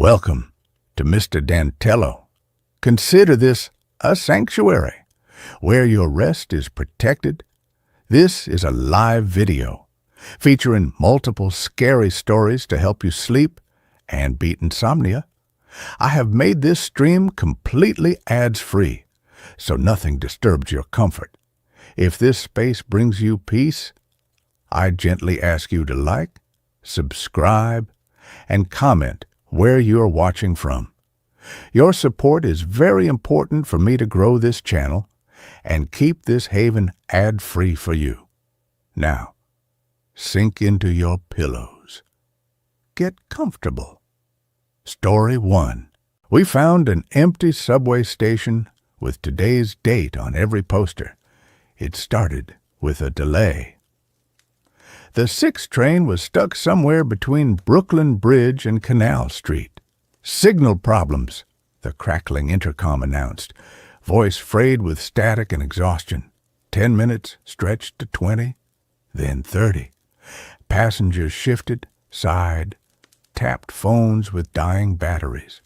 Welcome to MrDantello. Consider this a sanctuary where your rest is protected. This is a live video featuring multiple scary stories to help you sleep and beat insomnia. I have made this stream completely ads-free, so nothing disturbs your comfort. If this space brings you peace, I gently ask you to like, subscribe, and comment where you are watching from. Your support is very important for me to grow this channel and keep this haven ad-free for you. Now, sink into your pillows. Get comfortable. Story 1. We found an empty subway station with today's date on every poster. It started with a delay. The 6 train was stuck somewhere between Brooklyn Bridge and Canal Street. Signal problems, the crackling intercom announced, voice frayed with static and exhaustion. 10 minutes stretched to 20, then 30. Passengers shifted, sighed, tapped phones with dying batteries.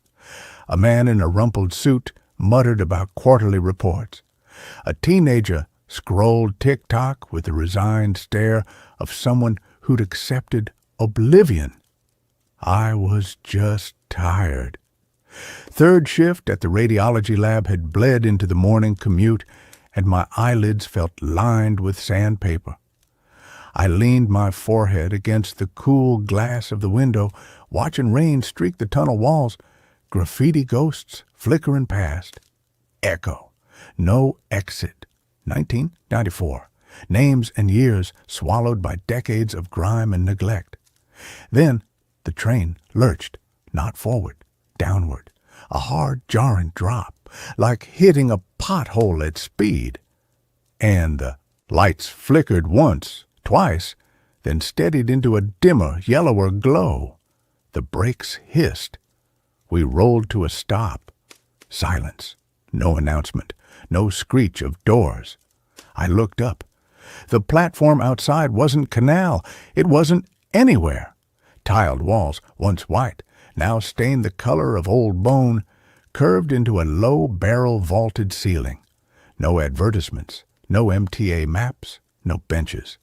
A man in a rumpled suit muttered about quarterly reports. A teenager scrolled TikTok with the resigned stare of someone who'd accepted oblivion. I was just tired. Third shift at the radiology lab had bled into the morning commute, and my eyelids felt lined with sandpaper. I leaned my forehead against the cool glass of the window, watching rain streak the tunnel walls, graffiti ghosts flickering past. Echo. No exit. 1994. Names and years swallowed by decades of grime and neglect. Then the train lurched, not forward, downward. A hard, jarring drop, like hitting a pothole at speed. And the lights flickered once, twice, then steadied into a dimmer, yellower glow. The brakes hissed. We rolled to a stop. Silence. No announcement. No screech of doors. I looked up. The platform outside wasn't canal. It wasn't anywhere. Tiled walls, once white, now stained the color of old bone, curved into a low barrel vaulted ceiling. No advertisements, no MTA maps, no benches.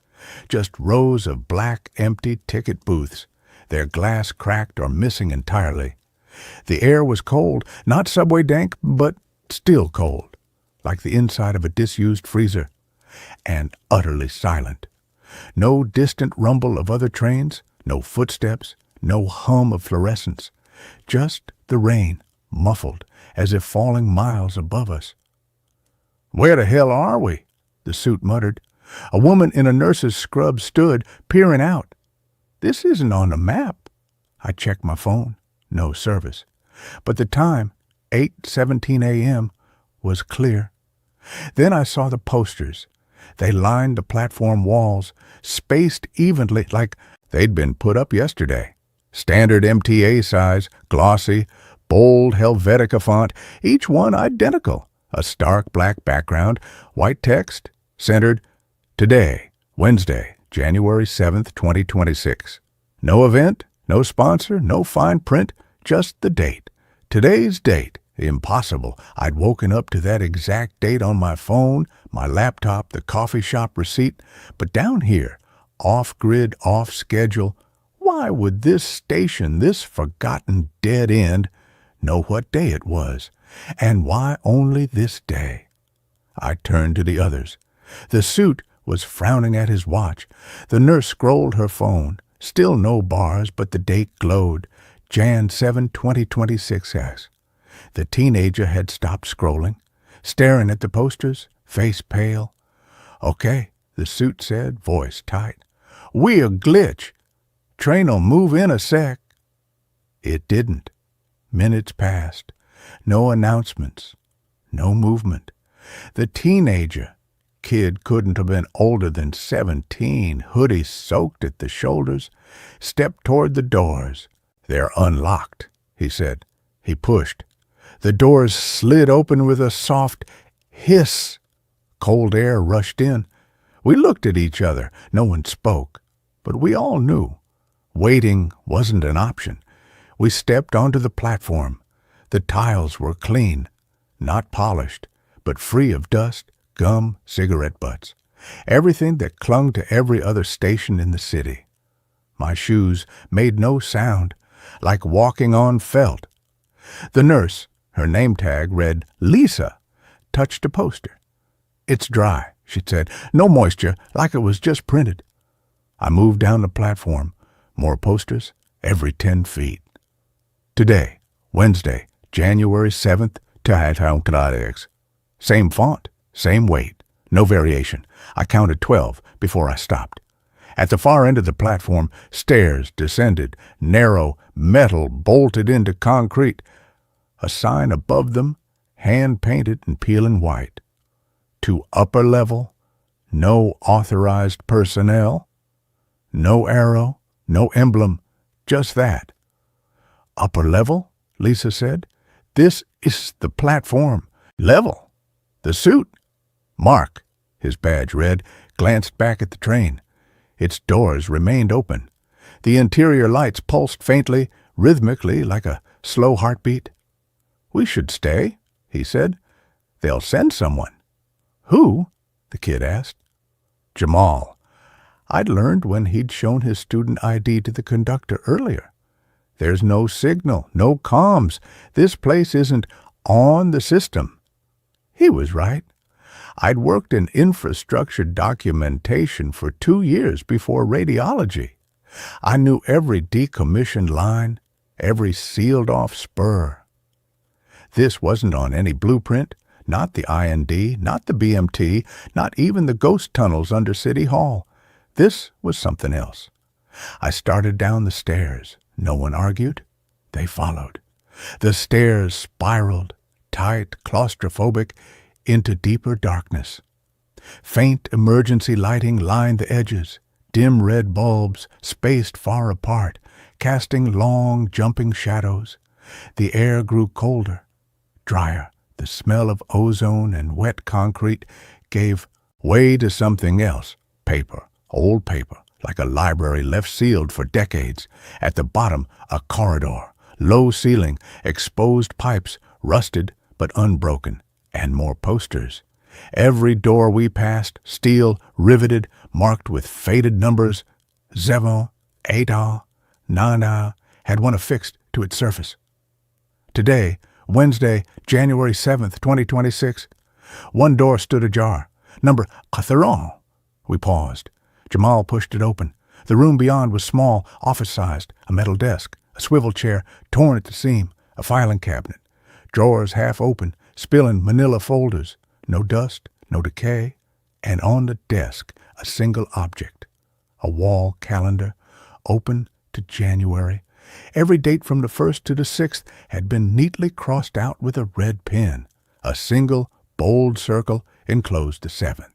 Just rows of black, empty ticket booths, their glass cracked or missing entirely. The air was cold, not subway dank, but still cold, like the inside of a disused freezer, and utterly silent. No distant rumble of other trains, no footsteps, no hum of fluorescence, just the rain, muffled, as if falling miles above us. "Where the hell are we?" the suit muttered. A woman in a nurse's scrub stood, peering out. "This isn't on the map." I checked my phone. No service. But the time, 8:17 a.m., was clear. Then I saw the posters. They lined the platform walls, spaced evenly like they'd been put up yesterday. Standard MTA size, glossy, bold Helvetica font, each one identical. A stark black background, white text, centered, "Today, Wednesday, January 7th, 2026. No event, no sponsor, no fine print, just the date. Today's date. Impossible. I'd woken up to that exact date on my phone, my laptop, the coffee shop receipt. But down here, off-grid, off-schedule, why would this station, this forgotten dead end, know what day it was? And why only this day? I turned to the others. The suit was frowning at his watch. The nurse scrolled her phone. Still no bars, but the date glowed. Jan 7, 2026. The teenager had stopped scrolling, staring at the posters, face pale. "Okay," the suit said, voice tight. "We're glitch. Train'll move in a sec." It didn't. Minutes passed. No announcements. No movement. The teenager, kid couldn't have been older than 17, hoodie soaked at the shoulders, stepped toward the doors. "They're unlocked," he said. He pushed. The doors slid open with a soft hiss. Cold air rushed in. We looked at each other. No one spoke, but we all knew. Waiting wasn't an option. We stepped onto the platform. The tiles were clean, not polished, but free of dust, gum, cigarette butts, everything that clung to every other station in the city. My shoes made no sound, like walking on felt. The nurse, her name tag read Lisa, touched a poster. "It's dry," she said. "No moisture, like it was just printed." I moved down the platform. More posters every 10 feet. Today, Wednesday, January 7th, Handwriting. Same font, same weight, no variation. I counted 12 before I stopped. At the far end of the platform, stairs descended, narrow, metal bolted into concrete. A sign above them, hand-painted and peeling white. To upper level, no authorized personnel. No arrow, no emblem, just that. "Upper level," Lisa said. "This is the platform. Level. The suit." Mark, his badge read, glanced back at the train. Its doors remained open. The interior lights pulsed faintly, rhythmically, like a slow heartbeat. "We should stay," he said. "They'll send someone." "Who?" the kid asked. "Jamal." I'd learned when he'd shown his student ID to the conductor earlier. "There's no signal, no comms. This place isn't on the system." He was right. I'd worked in infrastructure documentation for 2 years before radiology. I knew every decommissioned line, every sealed-off spur. This wasn't on any blueprint, not the IND, not the BMT, not even the ghost tunnels under City Hall. This was something else. I started down the stairs. No one argued. They followed. The stairs spiraled, tight, claustrophobic, into deeper darkness. Faint emergency lighting lined the edges, dim red bulbs spaced far apart, casting long, jumping shadows. The air grew colder, drier. The smell of ozone and wet concrete gave way to something else. Paper, old paper, like a library left sealed for decades. At the bottom, a corridor, low ceiling, exposed pipes, rusted but unbroken, and more posters. Every door we passed, steel, riveted, marked with faded numbers, 7, 8, 9, had one affixed to its surface. Today, Wednesday, January 7th, 2026. One door stood ajar. Number 80. We paused. Jamal pushed it open. The room beyond was small, office-sized, a metal desk, a swivel chair torn at the seam, a filing cabinet, drawers half open, spilling manila folders, no dust, no decay, and on the desk a single object, a wall calendar, open to January. Every date from the 1st to the 6th had been neatly crossed out with a red pen. A single, bold circle enclosed the 7th.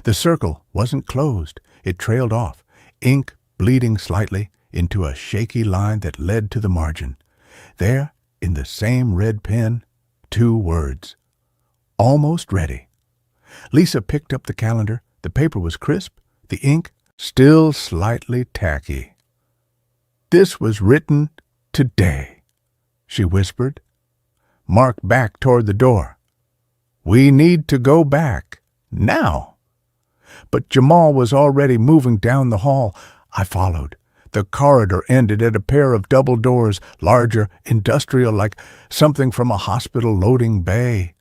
The circle wasn't closed. It trailed off, ink bleeding slightly, into a shaky line that led to the margin. There, in the same red pen, 2 words. Almost ready. Lisa picked up the calendar. The paper was crisp, the ink still slightly tacky. "This was written today," she whispered. Mark backed toward the door. "We need to go back. Now." But Jamal was already moving down the hall. I followed. The corridor ended at a pair of double doors, larger, industrial, like something from a hospital loading bay.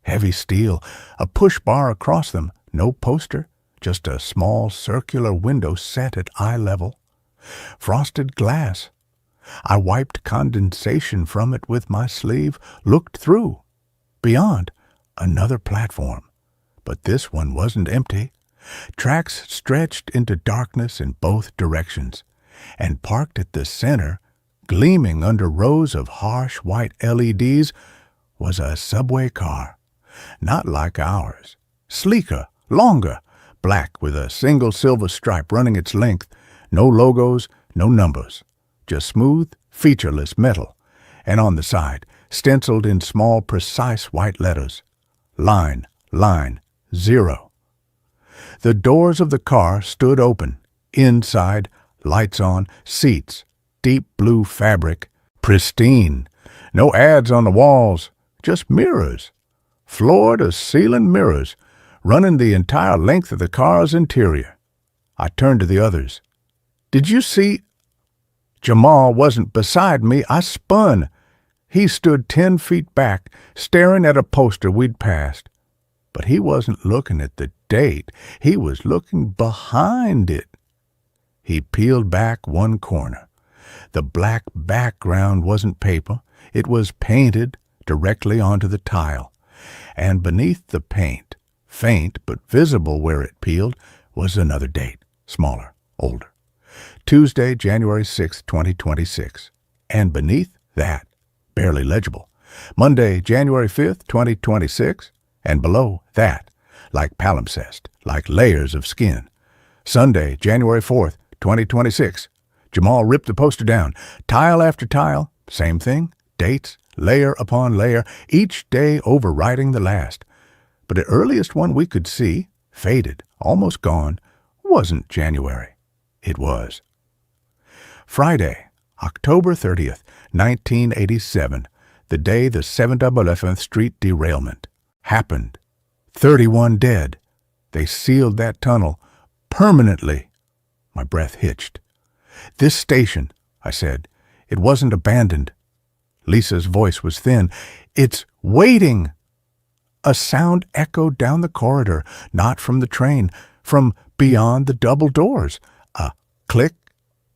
Heavy steel, a push bar across them, no poster, just a small circular window set at eye level. Frosted glass. I wiped condensation from it with my sleeve, looked through. Beyond, another platform. But this one wasn't empty. Tracks stretched into darkness in both directions, and parked at the center, gleaming under rows of harsh white LEDs, was a subway car. Not like ours. Sleeker, longer, black with a single silver stripe running its length. No logos, no numbers. Just smooth, featureless metal. And on the side, stenciled in small, precise white letters. Line, 0. The doors of the car stood open. Inside, lights on, seats, deep blue fabric, Pristine. No ads on the walls, just mirrors. Floor-to-ceiling mirrors, running the entire length of the car's interior. I turned to the others. Did you see? Jamal wasn't beside me. I spun. He stood 10 feet back, staring at a poster we'd passed. But he wasn't looking at the date. He was looking behind it. He peeled back one corner. The black background wasn't paper. It was painted directly onto the tile. And beneath the paint, faint but visible where it peeled, was another date, smaller, older. Tuesday, January 6, 2026. And beneath that, barely legible, Monday, January 5th, 2026, and below that, like palimpsest, like layers of skin, Sunday, January 4th, 2026. Jamal ripped the poster down, tile after tile, same thing, dates, layer upon layer, each day overriding the last. But the earliest one we could see, faded, almost gone, wasn't January. It was Friday, October 30th, 1987, the day the 711th Street derailment happened. 31 dead. They sealed that tunnel permanently. My breath hitched. This station, I said, it wasn't abandoned. Lisa's voice was thin. It's waiting. A sound echoed down the corridor, not from the train, from beyond the double doors. A click,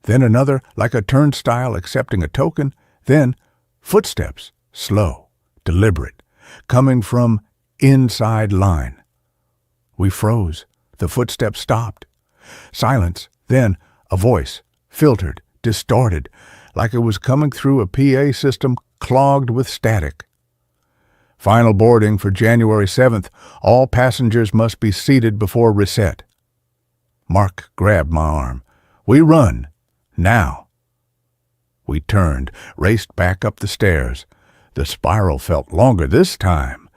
then another, like a turnstile accepting a token, then footsteps, slow, deliberate, coming from inside line. We froze. The footsteps stopped. Silence, then a voice, filtered, distorted, like it was coming through a PA system clogged with static. Final boarding for January 7th. All passengers must be seated before reset. Mark grabbed my arm. We run. Now. We turned, raced back up the stairs. The spiral felt longer this time.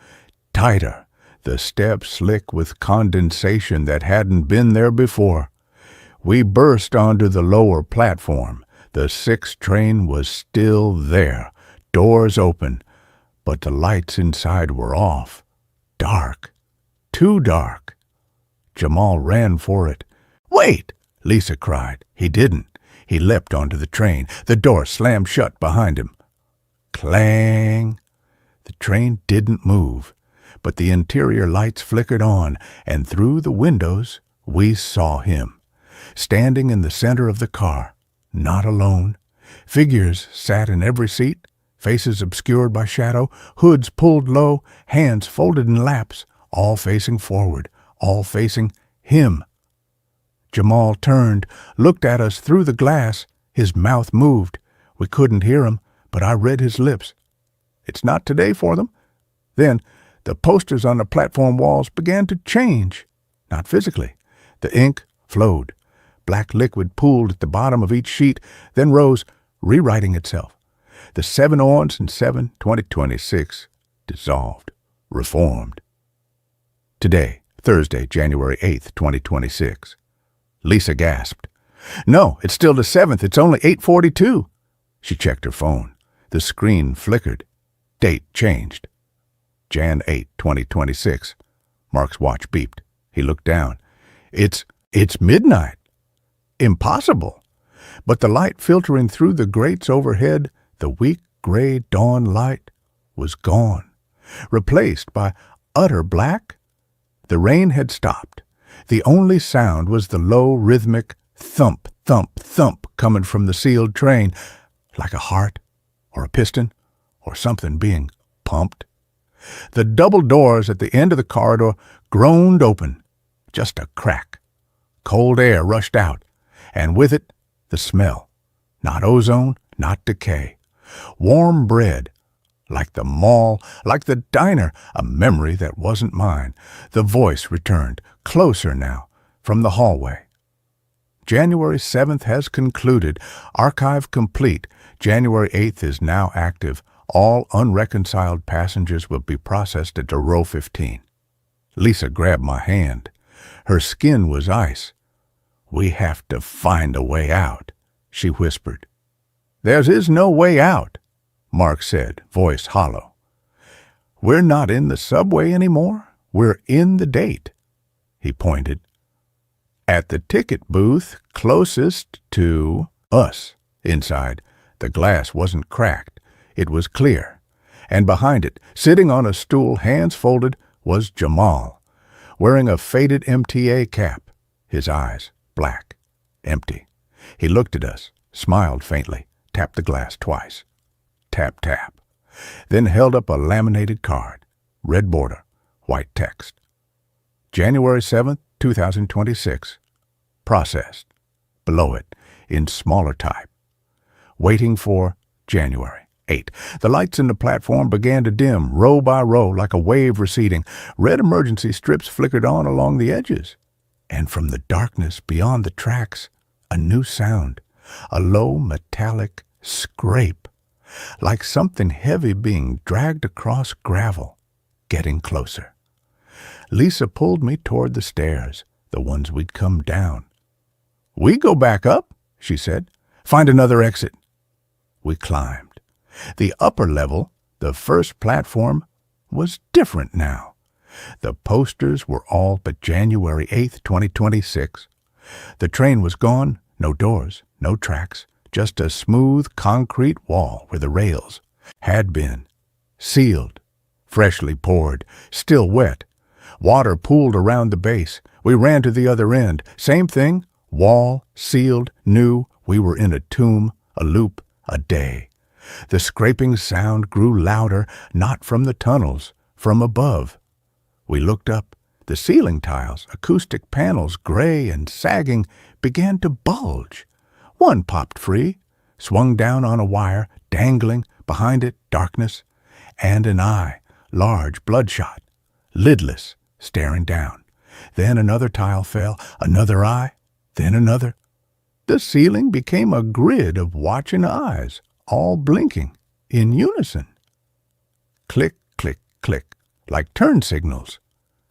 Tighter. The steps slick with condensation that hadn't been there before. We burst onto the lower platform. The 6 train was still there, doors open, but the lights inside were off. Dark. Too dark. Jamal ran for it. "Wait!" Lisa cried. He didn't. He leapt onto the train. The door slammed shut behind him. Clang! The train didn't move, but the interior lights flickered on, and through the windows we saw him, standing in the center of the car, not alone. Figures sat in every seat, faces obscured by shadow, hoods pulled low, hands folded in laps, all facing forward, all facing him. Jamal turned, looked at us through the glass. His mouth moved. We couldn't hear him, but I read his lips. It's not today for them. Then the posters on the platform walls began to change. Not physically. The ink flowed. Black liquid pooled at the bottom of each sheet, then rose, rewriting itself. The 7 ons and 7/2026 dissolved, reformed. Today, Thursday, January 8th, 2026. Lisa gasped. "No, it's still the 7th. It's only 8:42. She checked her phone. The screen flickered. Date changed. Jan 8, 2026. Mark's watch beeped. He looked down. It's midnight. Impossible. But the light filtering through the grates overhead, the weak gray dawn light, was gone, replaced by utter black. The rain had stopped. The only sound was the low, rhythmic thump, thump, thump coming from the sealed train, like a heart or a piston or something being pumped. The double doors at the end of the corridor groaned open, just a crack. Cold air rushed out, and with it, the smell. Not ozone, not decay. Warm bread, like the mall, like the diner, a memory that wasn't mine. The voice returned, closer now, from the hallway. January 7th has concluded. Archive complete. January 8th is now active. All unreconciled passengers will be processed at row 15. Lisa grabbed my hand. Her skin was ice. "We have to find a way out," she whispered. "There is no way out," Mark said, voice hollow. "We're not in the subway anymore. We're in the date." He pointed. "At the ticket booth closest to us." Inside, the glass wasn't cracked. It was clear. And behind it, sitting on a stool, hands folded, was Jamal, wearing a faded MTA cap, his eyes black, empty. He looked at us, smiled faintly, tapped the glass twice. Tap, tap. Then held up a laminated card, red border, white text. January 7th, 2026. Processed. Below it, in smaller type. Waiting for January 8. The lights in the platform began to dim, row by row, like a wave receding. Red emergency strips flickered on along the edges. And from the darkness beyond the tracks, a new sound, a low metallic scrape, like something heavy being dragged across gravel, getting closer. Lisa pulled me toward the stairs, the ones we'd come down. "We go back up," she said. "Find another exit." We climbed. The upper level, the first platform, was different now. The posters were all but January 8th, 2026. The train was gone, no doors, no tracks, just a smooth concrete wall where the rails had been. Sealed, freshly poured, still wet. Water pooled around the base. We ran to the other end. Same thing, wall, sealed, new. We were in a tomb, a loop, a day. The scraping sound grew louder, not from the tunnels, from above. We looked up. The ceiling tiles, acoustic panels, gray and sagging, began to bulge. One popped free, swung down on a wire, dangling, behind it darkness, and an eye, large, bloodshot, lidless, staring down. Then another tile fell, another eye, then another. The ceiling became a grid of watching eyes, all blinking, in unison. Click, click, click, like turn signals.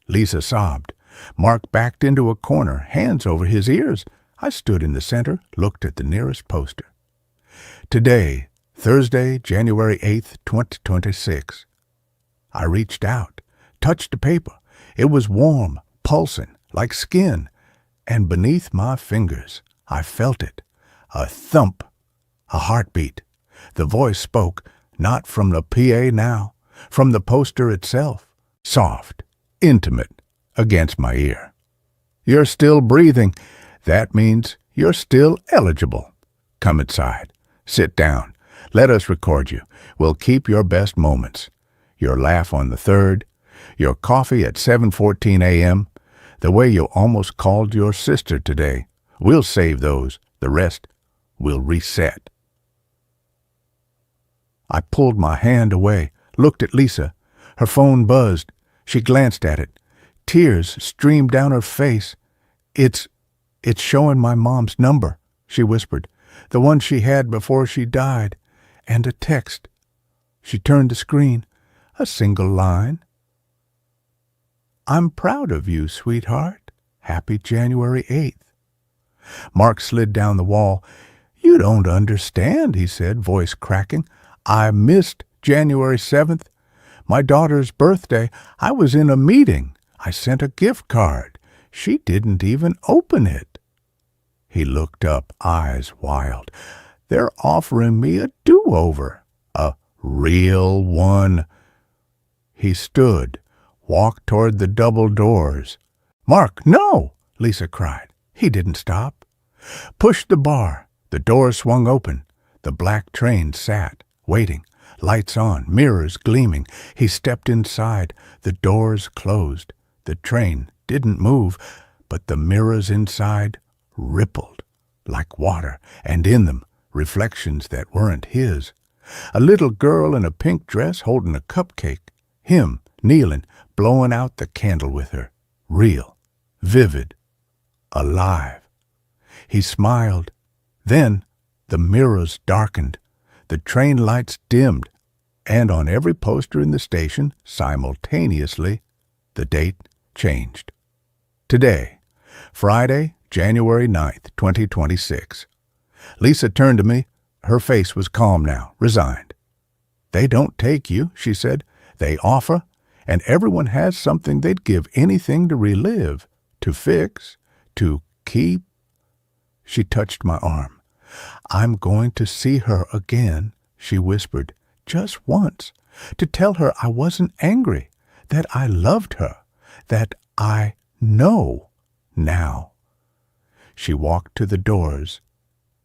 Lisa sobbed. Mark backed into a corner, hands over his ears. I stood in the center, looked at the nearest poster. Today, Thursday, January 8th, 2026. I reached out, touched the paper. It was warm, pulsing, like skin. And beneath my fingers, I felt it. A thump, a heartbeat. The voice spoke, not from the PA now, from the poster itself, soft, intimate, against my ear. "You're still breathing. That means you're still eligible. Come inside. Sit down. Let us record you. We'll keep your best moments. Your laugh on the 3rd, your coffee at 7:14 a.m., the way you almost called your sister today. We'll save those. The rest, we'll reset." I pulled my hand away, looked at Lisa. Her phone buzzed. She glanced at it. Tears streamed down her face. It's showing my mom's number," she whispered. "The one she had before she died. And a text." She turned the screen. A single line. "I'm proud of you, sweetheart. Happy January 8th. Mark slid down the wall. "You don't understand," he said, voice cracking. "I missed January 7th. My daughter's birthday. I was in a meeting. I sent a gift card. She didn't even open it." He looked up, eyes wild. "They're offering me a do-over. A real one." He stood, walked toward the double doors. "Mark, no!" Lisa cried. He didn't stop. Pushed the bar. The door swung open. The black train sat, waiting. Lights on, mirrors gleaming. He stepped inside. The doors closed. The train didn't move, but the mirrors inside rippled like water, and in them reflections that weren't his. A little girl in a pink dress holding a cupcake. Him, kneeling, blowing out the candle with her. Real, vivid, alive. He smiled. Then the mirrors darkened. The train lights dimmed, and on every poster in the station, simultaneously, the date changed. Today, Friday, January 9th, 2026. Lisa turned to me, Her face was calm now, resigned. "They don't take you," she said. "They offer, and everyone has something they'd give anything to relive, to fix, to keep." She touched my arm. "I'm going to see her again," she whispered, "just once, to tell her I wasn't angry, that I loved her, that I know now." She walked to the doors,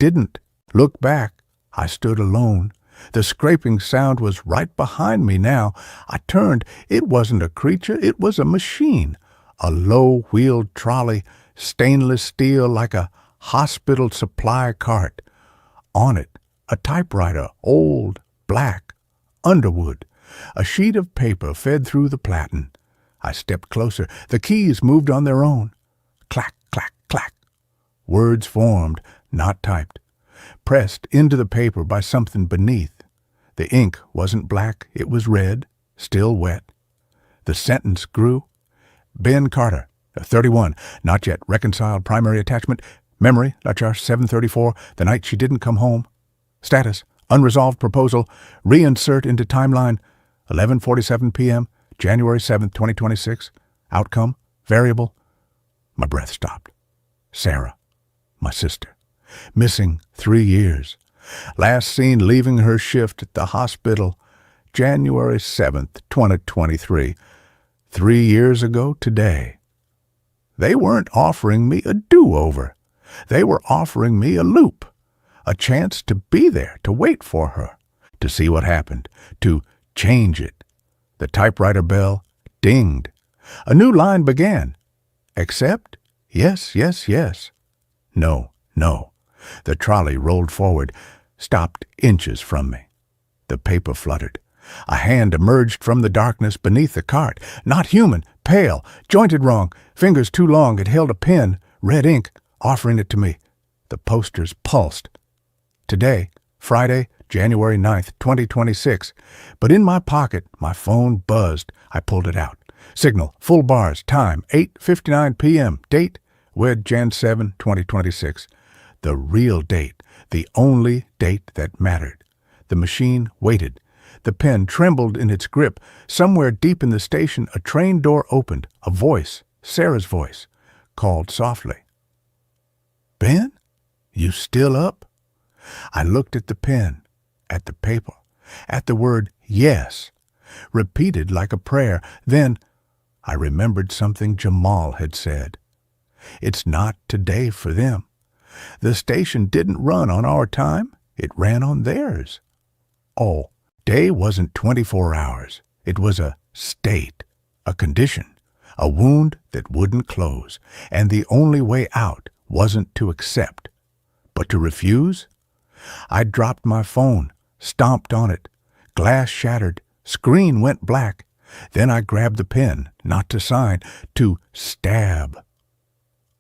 didn't look back. I stood alone. The scraping sound was right behind me now. I turned. It wasn't a creature, it was a machine, a low-wheeled trolley, stainless steel like a hospital supply cart. On it, a typewriter, old, black, Underwood. A sheet of paper fed through the platen. I stepped closer. The keys moved on their own. Clack, clack, clack. Words formed, not typed, pressed into the paper by something beneath. The ink wasn't black, it was red, still wet. The sentence grew. "Ben Carter, 31, not yet reconciled primary attachment. Memory, La Charge 734, the night she didn't come home. Status, unresolved proposal, reinsert into timeline, 11:47 p.m., January 7th, 2026. Outcome, variable." My breath stopped. Sarah, my sister, missing 3 years. Last seen leaving her shift at the hospital, January 7th, 2023. 3 years ago today. They weren't offering me a do-over. They were offering me a loop, a chance to be there, to wait for her, to see what happened, to change it. The typewriter bell dinged. A new line began. Accept? Yes, yes, yes. No, no. The trolley rolled forward, stopped inches from me. The paper fluttered. A hand emerged from the darkness beneath the cart. Not human, pale, jointed wrong, fingers too long. It held a pen, red ink, offering it to me. The posters pulsed. Today, Friday, January 9th, 2026. But in my pocket, my phone buzzed. I pulled it out. Signal, full bars, time, 8:59 p.m. Date, Wed Jan 7, 2026. The real date, the only date that mattered. The machine waited. The pen trembled in its grip. Somewhere deep in the station, a train door opened. A voice, Sarah's voice, called softly. "Ben, you still up?" I looked at the pen, at the paper, at the word yes, repeated like a prayer. Then I remembered something Jamal had said. It's not today for them. The station didn't run on our time. It ran on theirs. Oh, day wasn't 24 hours. It was a state, a condition, a wound that wouldn't close. And the only way out wasn't to accept, but to refuse. I dropped my phone, stomped on it. Glass shattered. Screen went black. Then I grabbed the pen, not to sign, to stab.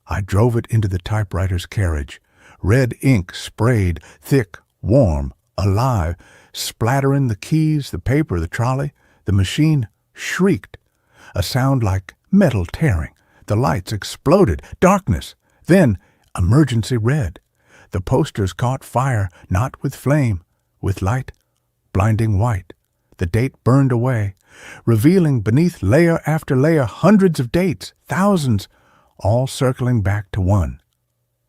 I drove it into the typewriter's carriage. Red ink sprayed, thick, warm, alive, splattering the keys, the paper, the trolley. The machine shrieked. A sound like metal tearing. The lights exploded. Darkness. Then emergency red. The posters caught fire, not with flame, with light, blinding white. The date burned away, revealing beneath layer after layer hundreds of dates, thousands, all circling back to one.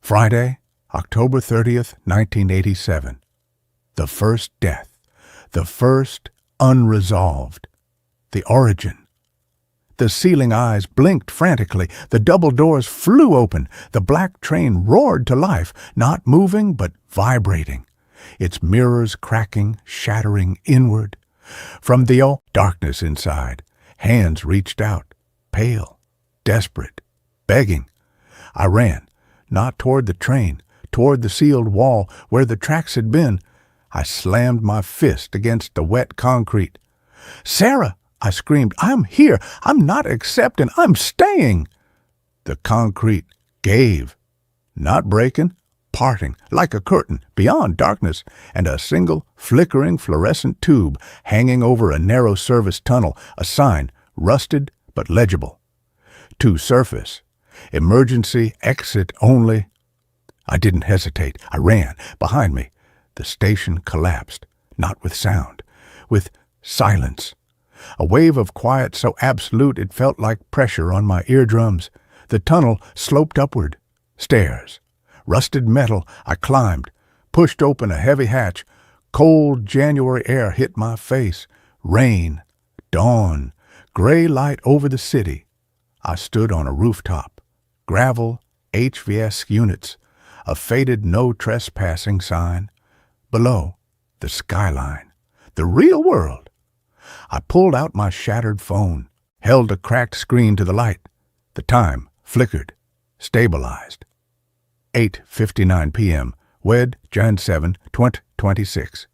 Friday, October 30th, 1987. The first death. The first unresolved. The origin. The ceiling eyes blinked frantically. The double doors flew open. The black train roared to life, not moving but vibrating. Its mirrors cracking, shattering inward. From the darkness inside, hands reached out, pale, desperate, begging. I ran, not toward the train, toward the sealed wall where the tracks had been. I slammed my fist against the wet concrete. "Sarah!" I screamed. "I'm here. I'm not accepting. I'm staying." The concrete gave, not breaking, parting like a curtain beyond darkness, and a single flickering fluorescent tube hanging over a narrow service tunnel, a sign, rusted but legible. To surface. Emergency exit only. I didn't hesitate. I ran. Behind me, The station collapsed, not with sound, with silence. A wave of quiet so absolute it felt like pressure on my eardrums. The tunnel sloped upward. Stairs. Rusted metal. I climbed, pushed open a heavy hatch. Cold January air hit my face. Rain. Dawn. Gray light over the city. I stood on a rooftop. Gravel. HVS units. A faded no trespassing sign. Below, the skyline. The real world. I pulled out my shattered phone, held a cracked screen to the light. The time flickered, stabilized. 8:59 p.m., Wed, Jan 7, 2026.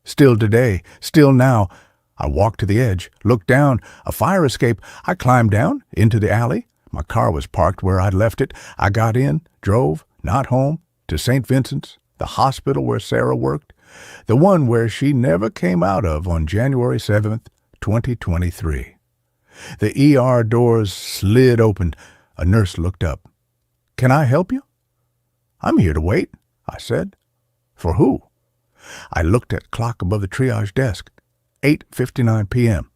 Still today, still now. I walked to the edge, looked down, a fire escape. I climbed down, into the alley. My car was parked where I'd left it. I got in, drove, not home, to St. Vincent's, the hospital where Sarah worked, the one where she never came out of on January 7th, 2023. The ER doors slid open. A nurse looked up. "Can I help you?" "I'm here to wait," I said. "For who?" I looked at clock above the triage desk. 8:59 p.m.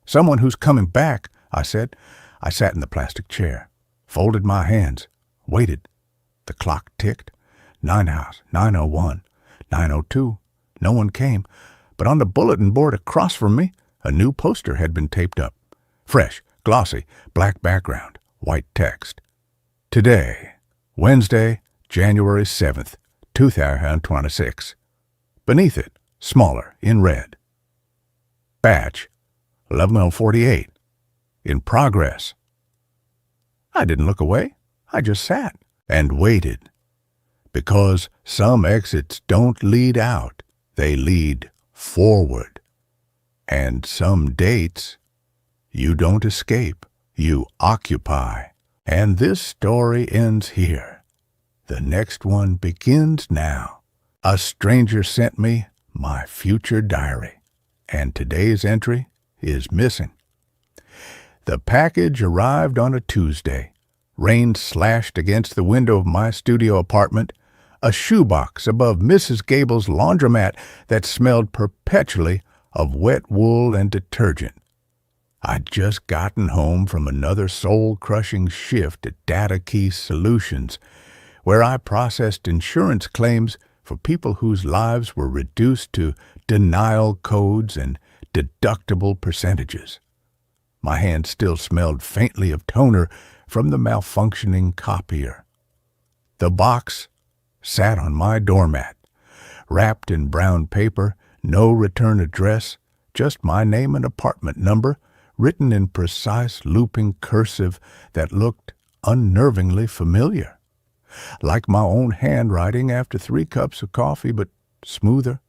"Someone who's coming back," I said. I sat in the plastic chair, folded my hands, waited. The clock ticked. 9 hours, 9:01, 9:02. No one came, but on the bulletin board across from me, a new poster had been taped up. Fresh, glossy, black background, white text. Today, Wednesday, January 7th, 2026. Beneath it, smaller, in red. Batch, 11:48. In progress. I didn't look away. I just sat and waited. Because some exits don't lead out, they lead forward. And some dates, you don't escape, you occupy. And this story ends here. The next one begins now. A stranger sent me my future diary, and today's entry is missing. The package arrived on a Tuesday. Rain slashed against the window of my studio apartment. A shoebox above Mrs. Gable's laundromat that smelled perpetually of wet wool and detergent. I'd just gotten home from another soul-crushing shift at Data Key Solutions, where I processed insurance claims for people whose lives were reduced to denial codes and deductible percentages. My hand still smelled faintly of toner from the malfunctioning copier. The box sat on my doormat, wrapped in brown paper, no return address, just my name and apartment number, written in precise looping cursive that looked unnervingly familiar. Like my own handwriting after 3 cups of coffee, but smoother,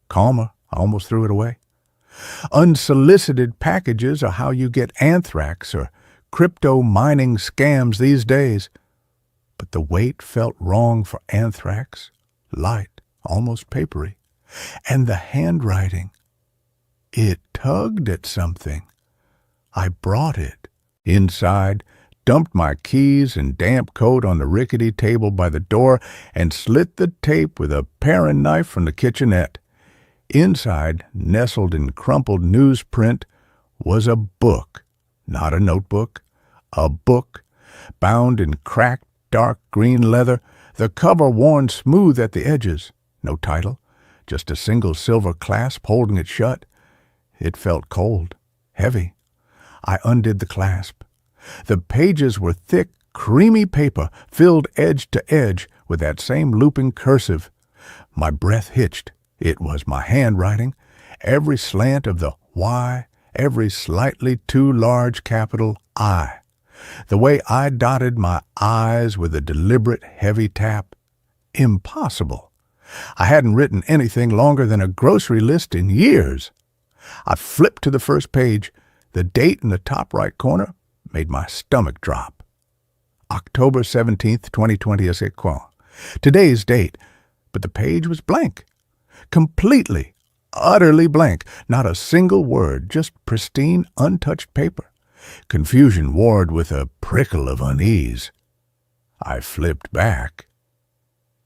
calmer. I almost threw it away. Unsolicited packages are how you get anthrax or crypto mining scams these days. But the weight felt wrong for anthrax, light, almost papery. And the handwriting, it tugged at something. I brought it. Inside, dumped my keys and damp coat on the rickety table by the door, and slit the tape with a paring knife from the kitchenette. Inside, nestled in crumpled newsprint, was a book, not a notebook, a book, bound in cracked dark green leather, the cover worn smooth at the edges. No title, just a single silver clasp holding it shut. It felt cold, heavy. I undid the clasp. The pages were thick, creamy paper, filled edge to edge with that same looping cursive. My breath hitched. It was my handwriting, every slant of the Y, every slightly too large capital I. The way I dotted my I's with a deliberate heavy tap. Impossible. I hadn't written anything longer than a grocery list in years. I flipped to the first page. The date in the top right corner made my stomach drop. October 17th, 2026. Today's date, but the page was blank. Completely, utterly blank. Not a single word, just pristine, untouched paper. Confusion warred with a prickle of unease. I flipped back.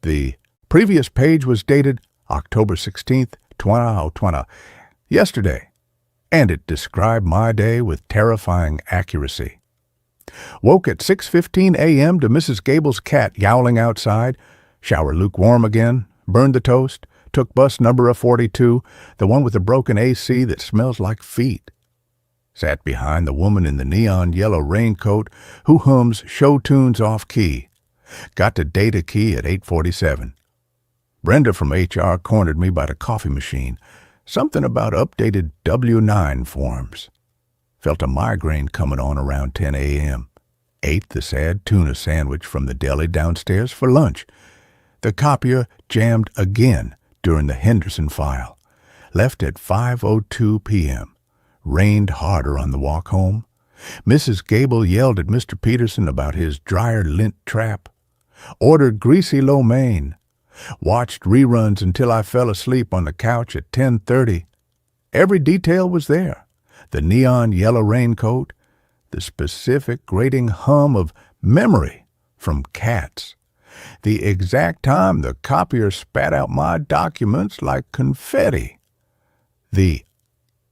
The previous page was dated October 16th, 2020, yesterday, and it described my day with terrifying accuracy. Woke at 6:15 a.m. to Mrs. Gable's cat yowling outside, shower lukewarm again, burned the toast, took bus number 42, the one with the broken AC that smells like feet. Sat behind the woman in the neon yellow raincoat who hums show tunes off-key. Got to data key at 8:47. Brenda from HR cornered me by the coffee machine. Something about updated W-9 forms. Felt a migraine coming on around 10 a.m. Ate the sad tuna sandwich from the deli downstairs for lunch. The copier jammed again during the Henderson file. Left at 5:02 p.m. Rained harder on the walk home. Mrs. Gable yelled at Mr. Peterson about his dryer lint trap. Ordered greasy lo mein. Watched reruns until I fell asleep on the couch at 10:30. Every detail was there. The neon yellow raincoat, the specific grating hum of memory from cats, the exact time the copier spat out my documents like confetti, the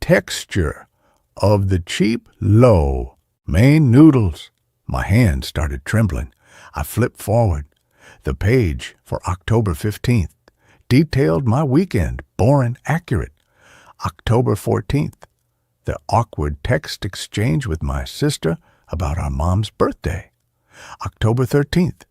texture of the cheap lo mein noodles. My hands started trembling. I flipped forward. The page for October 15th detailed my weekend, boring, accurate. October 14th, the awkward text exchange with my sister about our mom's birthday. October 13th,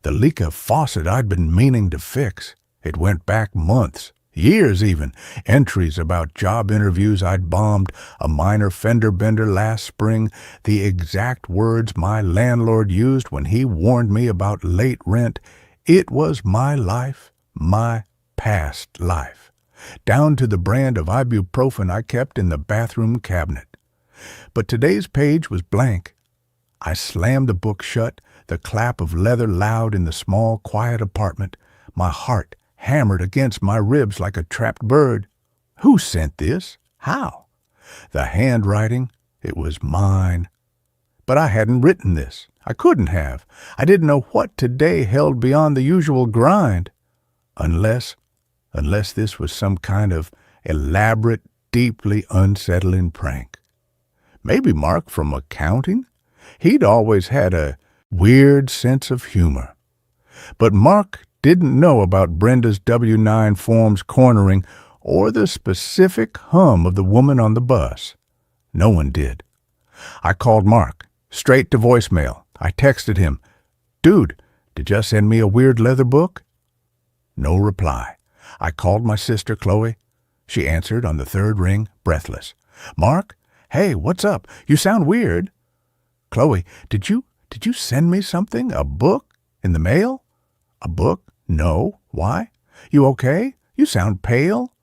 the leak of faucet I'd been meaning to fix. It went back months, years even. Entries about job interviews I'd bombed, a minor fender bender last spring, the exact words my landlord used when he warned me about late rent. It was my life, my past life, down to the brand of ibuprofen I kept in the bathroom cabinet. But today's page was blank. I slammed the book shut, the clap of leather loud in the small, quiet apartment. My heart hammered against my ribs like a trapped bird. Who sent this? How? The handwriting, it was mine. But I hadn't written this. I couldn't have. I didn't know what today held beyond the usual grind. Unless this was some kind of elaborate, deeply unsettling prank. Maybe Mark from accounting? He'd always had a weird sense of humor. But Mark didn't know about Brenda's W-9 forms cornering or the specific hum of the woman on the bus. No one did. I called Mark, straight to voicemail. I texted him, "Dude, did you send me a weird leather book?" No reply. I called my sister, Chloe. She answered on the third ring, breathless. "Mark? Hey, what's up? You sound weird." "Chloe, did you send me something? A book? In the mail?" "A book? No. Why? You okay? You sound pale."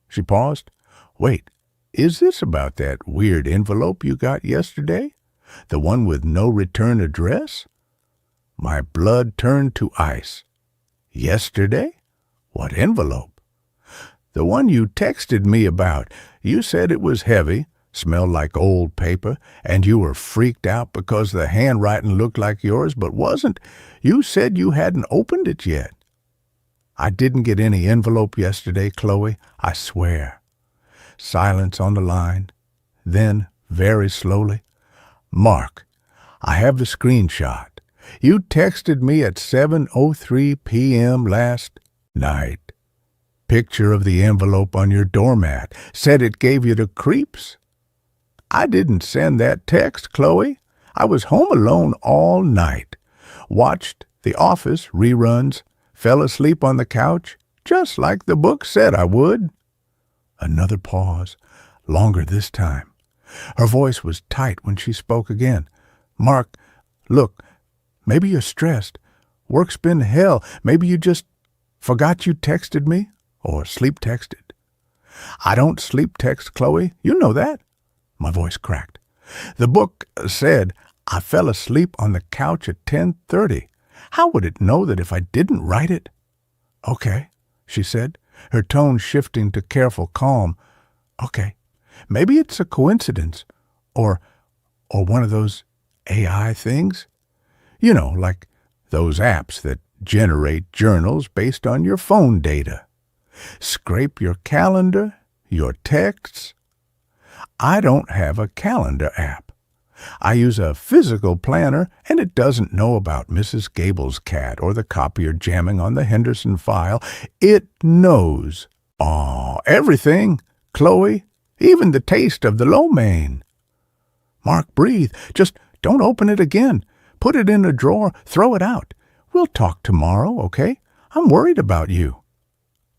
She paused. "Wait, is this about that weird envelope you got yesterday? The one with no return address?" My blood turned to ice. "Yesterday? What envelope?" "The one you texted me about. You said it was heavy, smelled like old paper, and you were freaked out because the handwriting looked like yours but wasn't. You said you hadn't opened it yet." "I didn't get any envelope yesterday, Chloe, I swear." Silence on the line. Then, very slowly, "Mark, I have the screenshot. You texted me at 7:03 p.m. last night. Picture of the envelope on your doormat. Said it gave you the creeps." "I didn't send that text, Chloe. I was home alone all night. Watched The Office reruns. Fell asleep on the couch, just like the book said I would." Another pause, longer this time. Her voice was tight when she spoke again. "Mark, look, maybe you're stressed. Work's been hell. Maybe you just forgot you texted me or sleep texted." "I don't sleep text, Chloe. You know that." My voice cracked. "The book said I fell asleep on the couch at 10:30. How would it know that if I didn't write it?" "Okay," she said, her tone shifting to careful calm. "Okay, maybe it's a coincidence, or one of those AI things. You know, like those apps that generate journals based on your phone data. Scrape your calendar, your texts. I don't have a calendar app. I use a physical planner, and it doesn't know about Mrs. Gable's cat or the copier jamming on the Henderson file. It knows. Everything, Chloe, even the taste of the lo mein. Mark, breathe. Just don't open it again. Put it in a drawer. Throw it out. We'll talk tomorrow, okay? I'm worried about you.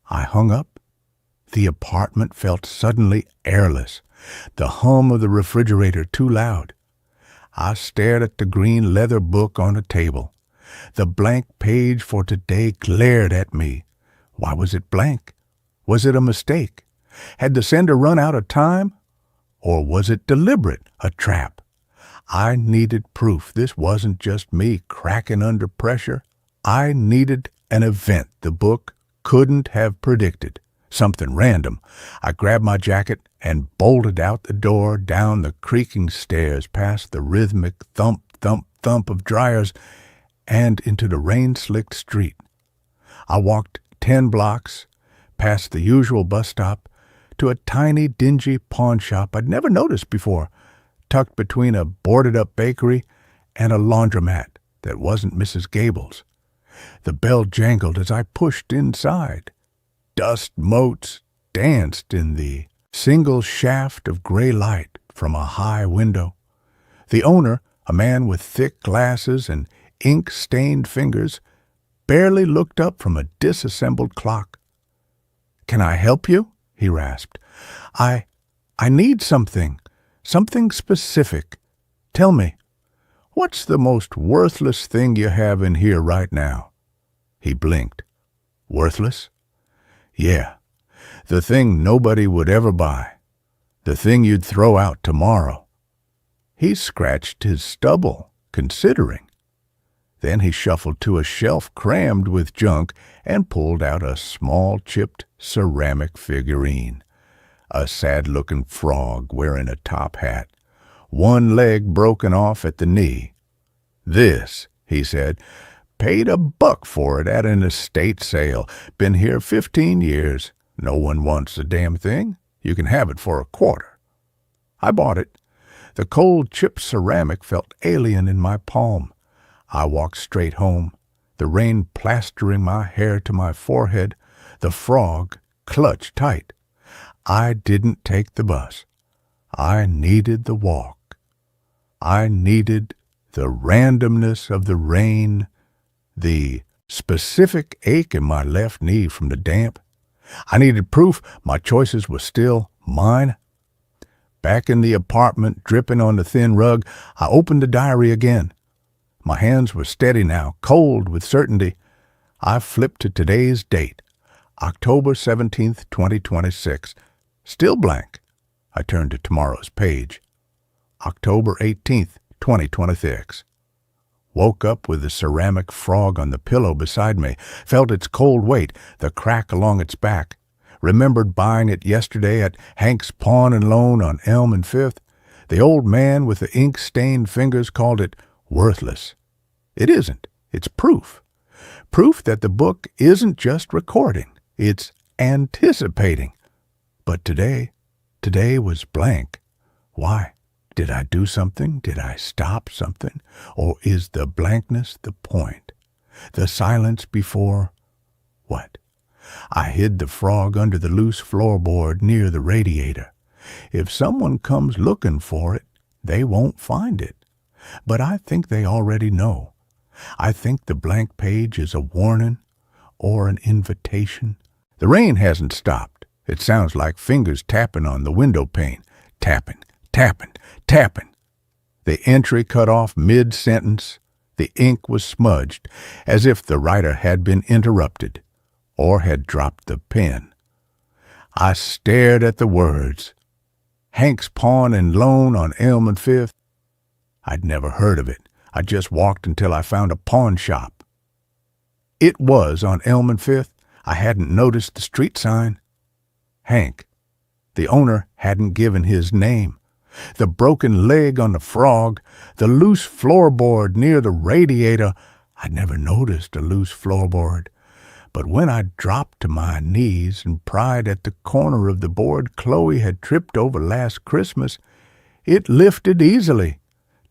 I hung up. The apartment felt suddenly airless, the hum of the refrigerator too loud. I stared at the green leather book on a table. The blank page for today glared at me. Why was it blank? Was it a mistake? Had the sender run out of time? Or was it deliberate, a trap? I needed proof. This wasn't just me cracking under pressure. I needed an event the book couldn't have predicted. Something random. I grabbed my jacket and bolted out the door, down the creaking stairs, past the rhythmic thump, thump, thump of dryers, and into the rain-slicked street. I walked 10 blocks, past the usual bus stop, to a tiny, dingy pawn shop I'd never noticed before, tucked between a boarded-up bakery and a laundromat that wasn't Mrs. Gable's. The bell jangled as I pushed inside. Dust motes danced in the single shaft of gray light from a high window. The owner, a man with thick glasses and ink-stained fingers, barely looked up from a disassembled clock. "Can I help you?" he rasped. I need something specific. Tell me, what's the most worthless thing you have in here right now?" He blinked. Worthless? Yeah, the thing nobody would ever buy. The thing you'd throw out tomorrow. He scratched his stubble, considering. Then he shuffled to a shelf crammed with junk and pulled out a small chipped ceramic figurine. A sad-looking frog wearing a top hat, one leg broken off at the knee. "This," he said, "paid $1 for it at an estate sale. Been here 15 years. No one wants the damn thing. You can have it for $1." I bought it. The cold chipped ceramic felt alien in my palm. I walked straight home, the rain plastering my hair to my forehead, the frog clutched tight. I didn't take the bus. I needed the walk. I needed the randomness of the rain, the specific ache in my left knee from the damp. I needed proof my choices were still mine. Back in the apartment, dripping on the thin rug, I opened the diary again. My hands were steady now, cold with certainty. I flipped to today's date, October 17th, 2026. Still blank. I turned to tomorrow's page. October 18th, 2026. Woke up with the ceramic frog on the pillow beside me, felt its cold weight, the crack along its back. Remembered buying it yesterday at Hank's Pawn and Loan on Elm and Fifth. The old man with the ink-stained fingers called it worthless. It isn't. It's proof. Proof that the book isn't just recording. It's anticipating. But today was blank. Why? Did I do something? Did I stop something? Or is the blankness the point? The silence before what? I hid the frog under the loose floorboard near the radiator. If someone comes looking for it, they won't find it. But I think they already know. I think the blank page is a warning or an invitation. The rain hasn't stopped. It sounds like fingers tapping on the window pane. Tapping, tapping, tapping. The entry cut off mid-sentence. The ink was smudged, as if the writer had been interrupted or had dropped the pen. I stared at the words. Hank's Pawn and Loan on Elm and Fifth. I'd never heard of it. I just walked until I found a pawn shop. It was on Elm and Fifth. I hadn't noticed the street sign. Hank. The owner hadn't given his name. The broken leg on the frog, the loose floorboard near the radiator. I'd never noticed a loose floorboard. But when I dropped to my knees and pried at the corner of the board Chloe had tripped over last Christmas, it lifted easily,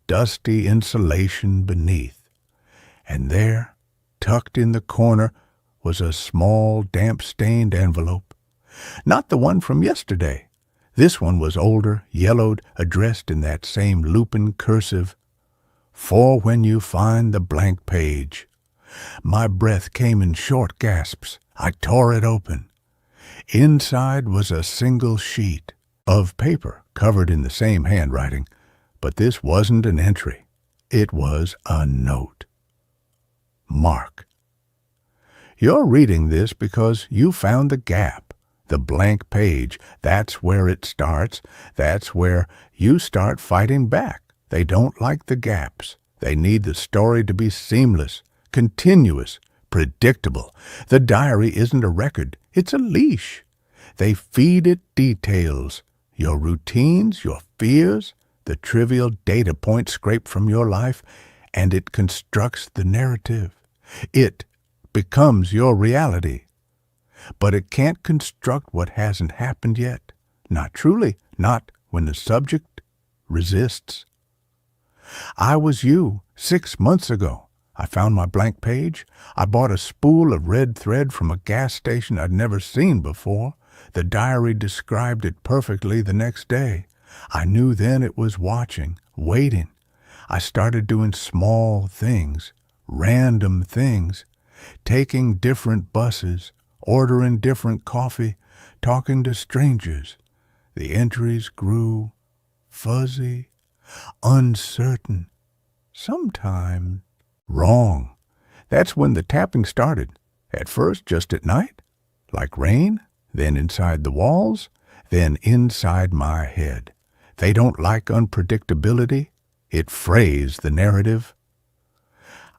dusty insulation beneath. And there, tucked in the corner, was a small, damp-stained envelope. Not the one from yesterday. This one was older, yellowed, addressed in that same lupin cursive. For when you find the blank page. My breath came in short gasps. I tore it open. Inside was a single sheet of paper covered in the same handwriting, but this wasn't an entry. It was a note. Mark. You're reading this because you found the gap, the blank page. That's where it starts. That's where you start fighting back. They don't like the gaps. They need the story to be seamless, continuous, predictable. The diary isn't a record. It's a leash. They feed it details, your routines, your fears, the trivial data points scraped from your life, and it constructs the narrative. It becomes your reality. But it can't construct what hasn't happened yet. Not truly, not when the subject resists. I was you 6 months ago. I found my blank page. I bought a spool of red thread from a gas station I'd never seen before. The diary described it perfectly the next day. I knew then it was watching, waiting. I started doing small things, random things, taking different buses, ordering different coffee, talking to strangers. The entries grew fuzzy, uncertain, sometimes wrong. That's when the tapping started. At first just at night, like rain, then inside the walls, then inside my head. They don't like unpredictability. It frays the narrative.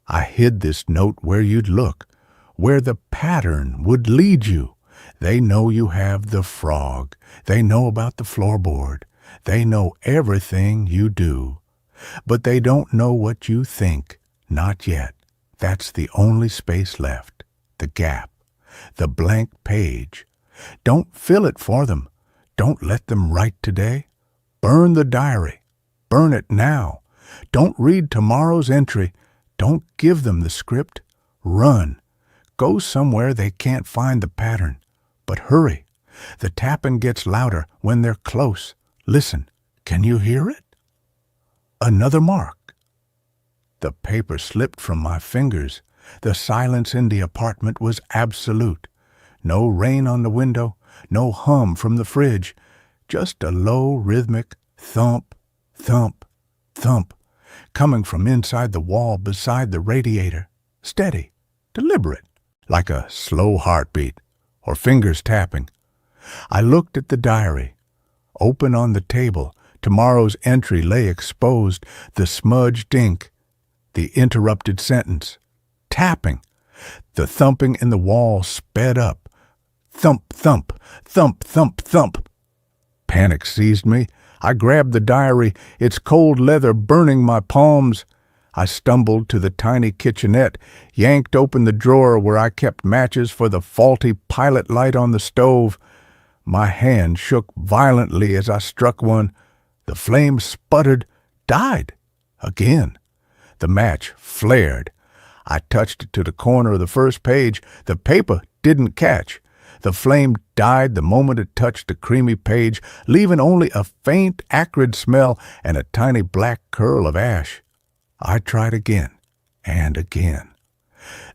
I hid this note where you'd look, where the pattern would lead you. They know you have the frog. They know about the floorboard. They know everything you do. But they don't know what you think. Not yet. That's the only space left. The gap. The blank page. Don't fill it for them. Don't let them write today. Burn the diary. Burn it now. Don't read tomorrow's entry. Don't give them the script. Run. Go somewhere they can't find the pattern. But hurry. The tapping gets louder when they're close. Listen. Can you hear it? Another mark. The paper slipped from my fingers. The silence in the apartment was absolute. No rain on the window, no hum from the fridge, just a low rhythmic thump, thump, thump, coming from inside the wall beside the radiator, steady, deliberate, like a slow heartbeat or fingers tapping. I looked at the diary. Open on the table, tomorrow's entry lay exposed, the smudged ink, the interrupted sentence, tapping. The thumping in the wall sped up. Thump, thump, thump, thump, thump. Panic seized me. I grabbed the diary, its cold leather burning my palms. I stumbled to the tiny kitchenette, yanked open the drawer where I kept matches for the faulty pilot light on the stove. My hand shook violently as I struck one. The flame sputtered, died. Again. The match flared. I touched it to the corner of the first page. The paper didn't catch. The flame died the moment it touched the creamy page, leaving only a faint, acrid smell and a tiny black curl of ash. I tried again and again.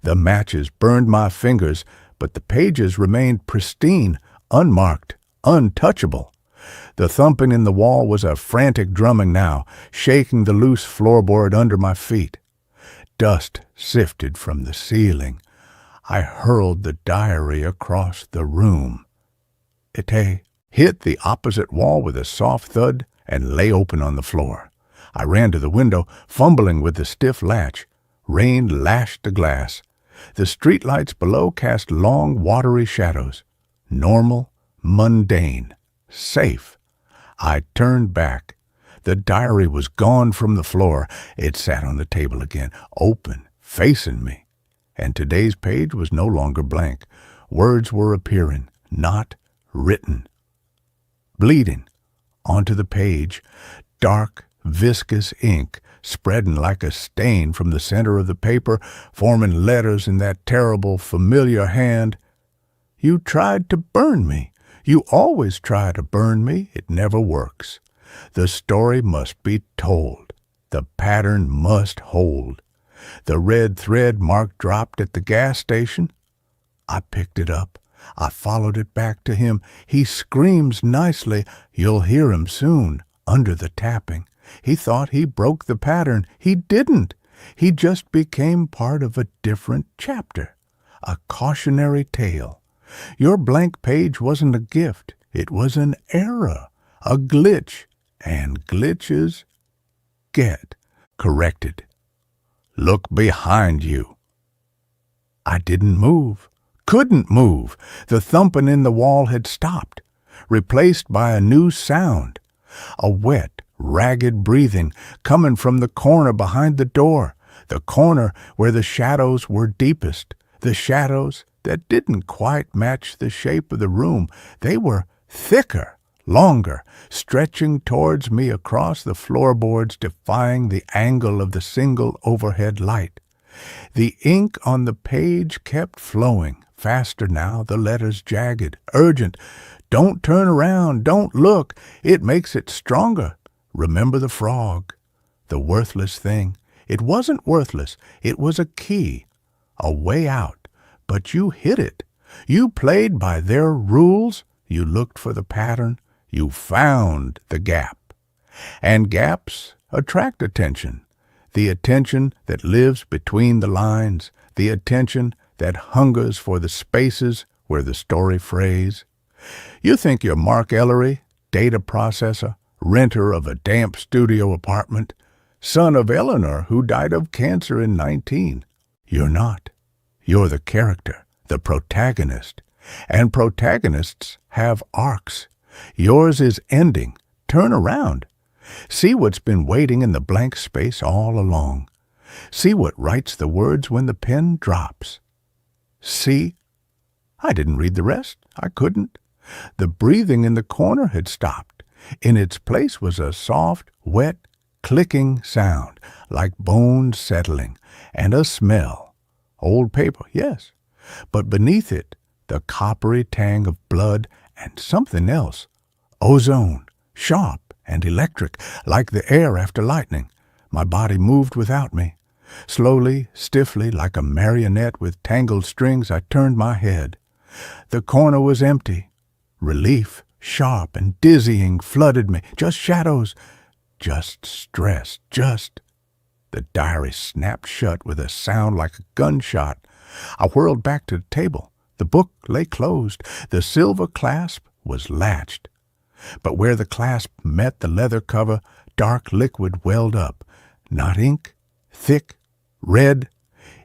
The matches burned my fingers, but the pages remained pristine, unmarked, untouchable. The thumping in the wall was a frantic drumming now, shaking the loose floorboard under my feet. Dust sifted from the ceiling. I hurled the diary across the room. It hit the opposite wall with a soft thud and lay open on the floor. I ran to the window, fumbling with the stiff latch. Rain lashed the glass. The streetlights below cast long, watery shadows. Normal, mundane, safe. I turned back. The diary was gone from the floor. It sat on the table again, open, facing me. and today's page was no longer blank. Words were appearing, not written. Bleeding onto the page, dark, viscous ink spreading like a stain from the center of the paper, forming letters in that terrible, familiar hand. You tried to burn me. You always try to burn me. It never works. The story must be told. The pattern must hold. The red thread Mark dropped at the gas station. I picked it up. I followed it back to him. He screams nicely. You'll hear him soon, under the tapping. He thought he broke the pattern. He didn't. He just became part of a different chapter, a cautionary tale. Your blank page wasn't a gift. It was an error, a glitch, and glitches get corrected. Look behind you. I didn't move, couldn't move. The thumping in the wall had stopped, replaced by a new sound, a wet, ragged breathing coming from the corner behind the door, the corner where the shadows were deepest, the shadows that didn't quite match the shape of the room. They were thicker, longer, stretching towards me across the floorboards, defying the angle of the single overhead light. The ink on the page kept flowing, faster now, the letters jagged, urgent. Don't turn around, don't look, it makes it stronger. Remember the frog, the worthless thing. It wasn't worthless, it was a key, a way out, but you hid it. You played by their rules, you looked for the pattern, you found the gap. And gaps attract attention, the attention that lives between the lines, the attention that hungers for the spaces where the story frays. You think you're Mark Ellery, data processor, renter of a damp studio apartment, son of Eleanor who died of cancer in 19. You're not. You're the character, the protagonist. And protagonists have arcs. Yours is ending. Turn around. See what's been waiting in the blank space all along. See what writes the words when the pen drops. See? I didn't read the rest. I couldn't. The breathing in the corner had stopped. In its place was a soft, wet, clicking sound, like bones settling, and a smell. Old paper, yes, but beneath it, the coppery tang of blood and something else. Ozone, sharp and electric, like the air after lightning. My body moved without me. Slowly, stiffly, like a marionette with tangled strings, I turned my head. The corner was empty. Relief, sharp and dizzying, flooded me. Just shadows, just stress, just... The diary snapped shut with a sound like a gunshot. I whirled back to the table. The book lay closed. The silver clasp was latched. But where the clasp met the leather cover, dark liquid welled up. Not ink, thick, red.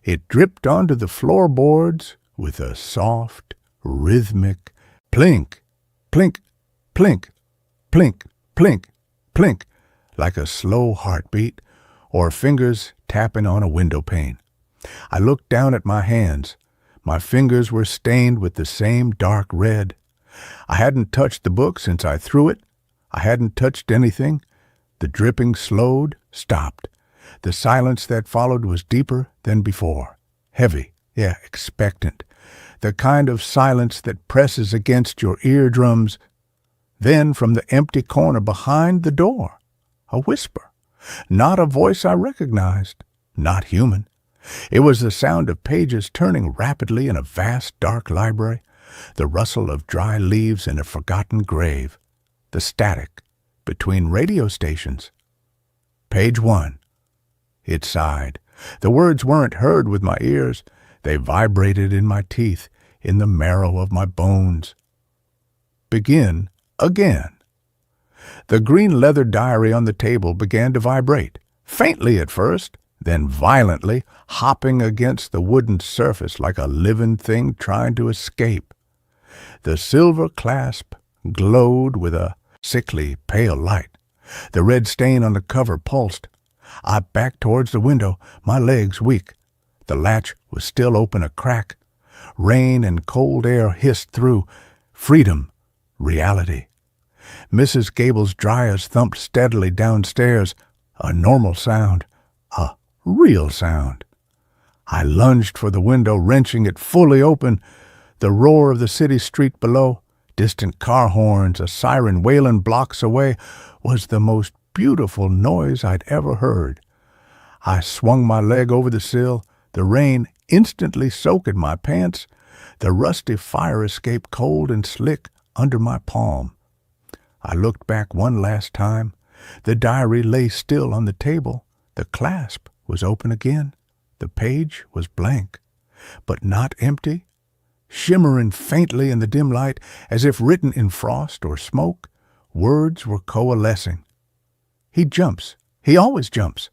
It dripped onto the floorboards with a soft, rhythmic plink, plink, plink, plink, plink, plink, like a slow heartbeat or fingers tapping on a window pane. I looked down at my hands. My fingers were stained with the same dark red. I hadn't touched the book since I threw it. I hadn't touched anything. The dripping slowed, stopped. The silence that followed was deeper than before. Heavy, expectant. The kind of silence that presses against your eardrums. Then from the empty corner behind the door, a whisper. Not a voice I recognized. Not human. It was the sound of pages turning rapidly in a vast dark library, the rustle of dry leaves in a forgotten grave, the static between radio stations. Page 1. It sighed. The words weren't heard with my ears. They vibrated in my teeth, in the marrow of my bones. Begin again. The green leather diary on the table began to vibrate, faintly at first, then violently, hopping against the wooden surface like a living thing trying to escape. The silver clasp glowed with a sickly, pale light. The red stain on the cover pulsed. I backed towards the window, my legs weak. The latch was still open a crack. Rain and cold air hissed through. Freedom. Reality. Mrs. Gable's dryers thumped steadily downstairs. A normal sound. A real sound. I lunged for the window, wrenching it fully open. The roar of the city street below, distant car horns, a siren wailing blocks away, was the most beautiful noise I'd ever heard. I swung my leg over the sill, the rain instantly soaking my pants, the rusty fire escape cold and slick under my palm. I looked back one last time. The diary lay still on the table. The clasp was open again. The page was blank, but not empty. Shimmering faintly in the dim light, as if written in frost or smoke, words were coalescing. He jumps. He always jumps.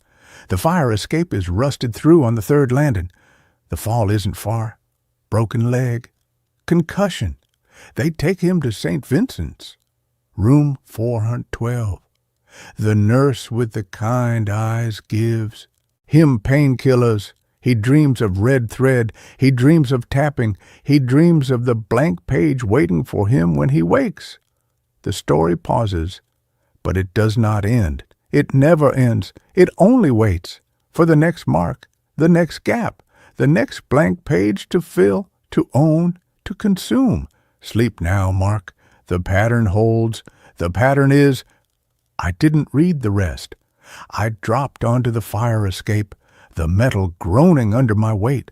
The fire escape is rusted through on the third landing. The fall isn't far. Broken leg. Concussion. They take him to St. Vincent's. Room 412. The nurse with the kind eyes gives him painkillers. He dreams of red thread. He dreams of tapping. He dreams of the blank page waiting for him when he wakes. The story pauses, but it does not end. It never ends. It only waits for the next mark, the next gap, the next blank page to fill, to own, to consume. Sleep now, Mark. The pattern holds. The pattern is... I didn't read the rest. I dropped onto the fire escape, the metal groaning under my weight.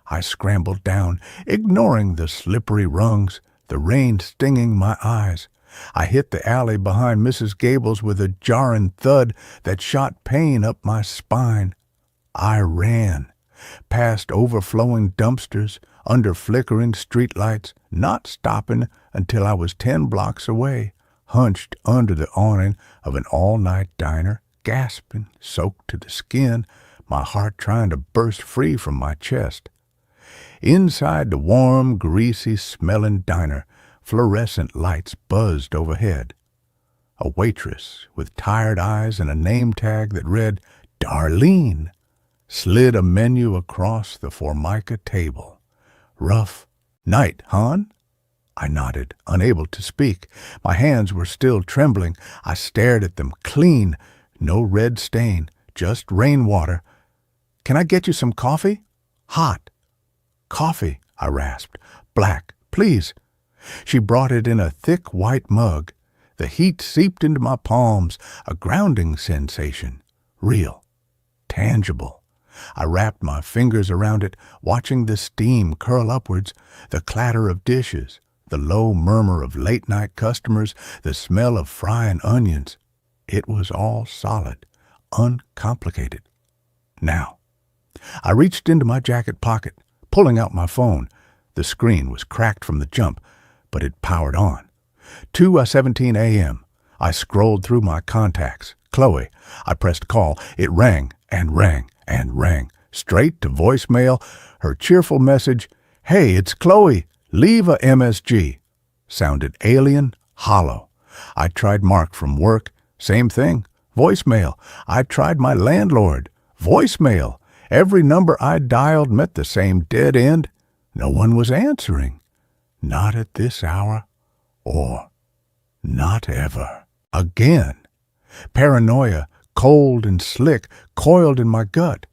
I scrambled down, ignoring the slippery rungs, the rain stinging my eyes. I hit the alley behind Mrs. Gable's with a jarring thud that shot pain up my spine. I ran, past overflowing dumpsters, under flickering streetlights, not stopping until I was 10 blocks away, hunched under the awning of an all-night diner, gasping, soaked to the skin, my heart trying to burst free from my chest. Inside the warm, greasy-smelling diner, fluorescent lights buzzed overhead. A waitress with tired eyes and a name tag that read Darlene slid a menu across the Formica table. Rough night, hon? I nodded, unable to speak. My hands were still trembling. I stared at them, clean, no red stain, just rainwater. Can I get you some coffee? Hot. Coffee, I rasped. Black, please. She brought it in a thick white mug. The heat seeped into my palms, a grounding sensation. Real. Tangible. I wrapped my fingers around it, watching the steam curl upwards, the clatter of dishes, the low murmur of late-night customers, the smell of frying onions. It was all solid, uncomplicated. Now, I reached into my jacket pocket, pulling out my phone. The screen was cracked from the jump, but it powered on. 2:17 a.m. I scrolled through my contacts. Chloe. I pressed call. It rang and rang and rang. Straight to voicemail. Her cheerful message, "Hey, it's Chloe. Leave a MSG." Sounded alien, hollow. I tried Mark from work. Same thing. Voicemail. I tried my landlord. Voicemail. Every number I dialed met the same dead end. No one was answering. Not at this hour, or not ever. Again. Paranoia, cold and slick, coiled in my gut.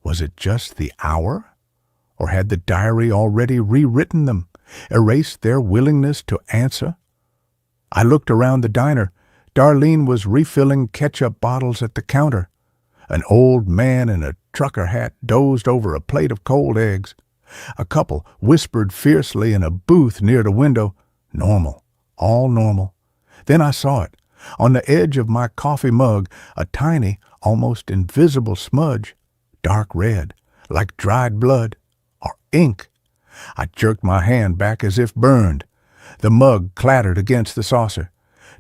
Was it just the hour? Or had the diary already rewritten them, erased their willingness to answer? I looked around the diner. Darlene was refilling ketchup bottles at the counter. An old man in a trucker hat dozed over a plate of cold eggs. A couple whispered fiercely in a booth near the window. Normal, all normal. Then I saw it. On the edge of my coffee mug, a tiny, almost invisible smudge, dark red, like dried blood, or ink. I jerked my hand back as if burned. The mug clattered against the saucer.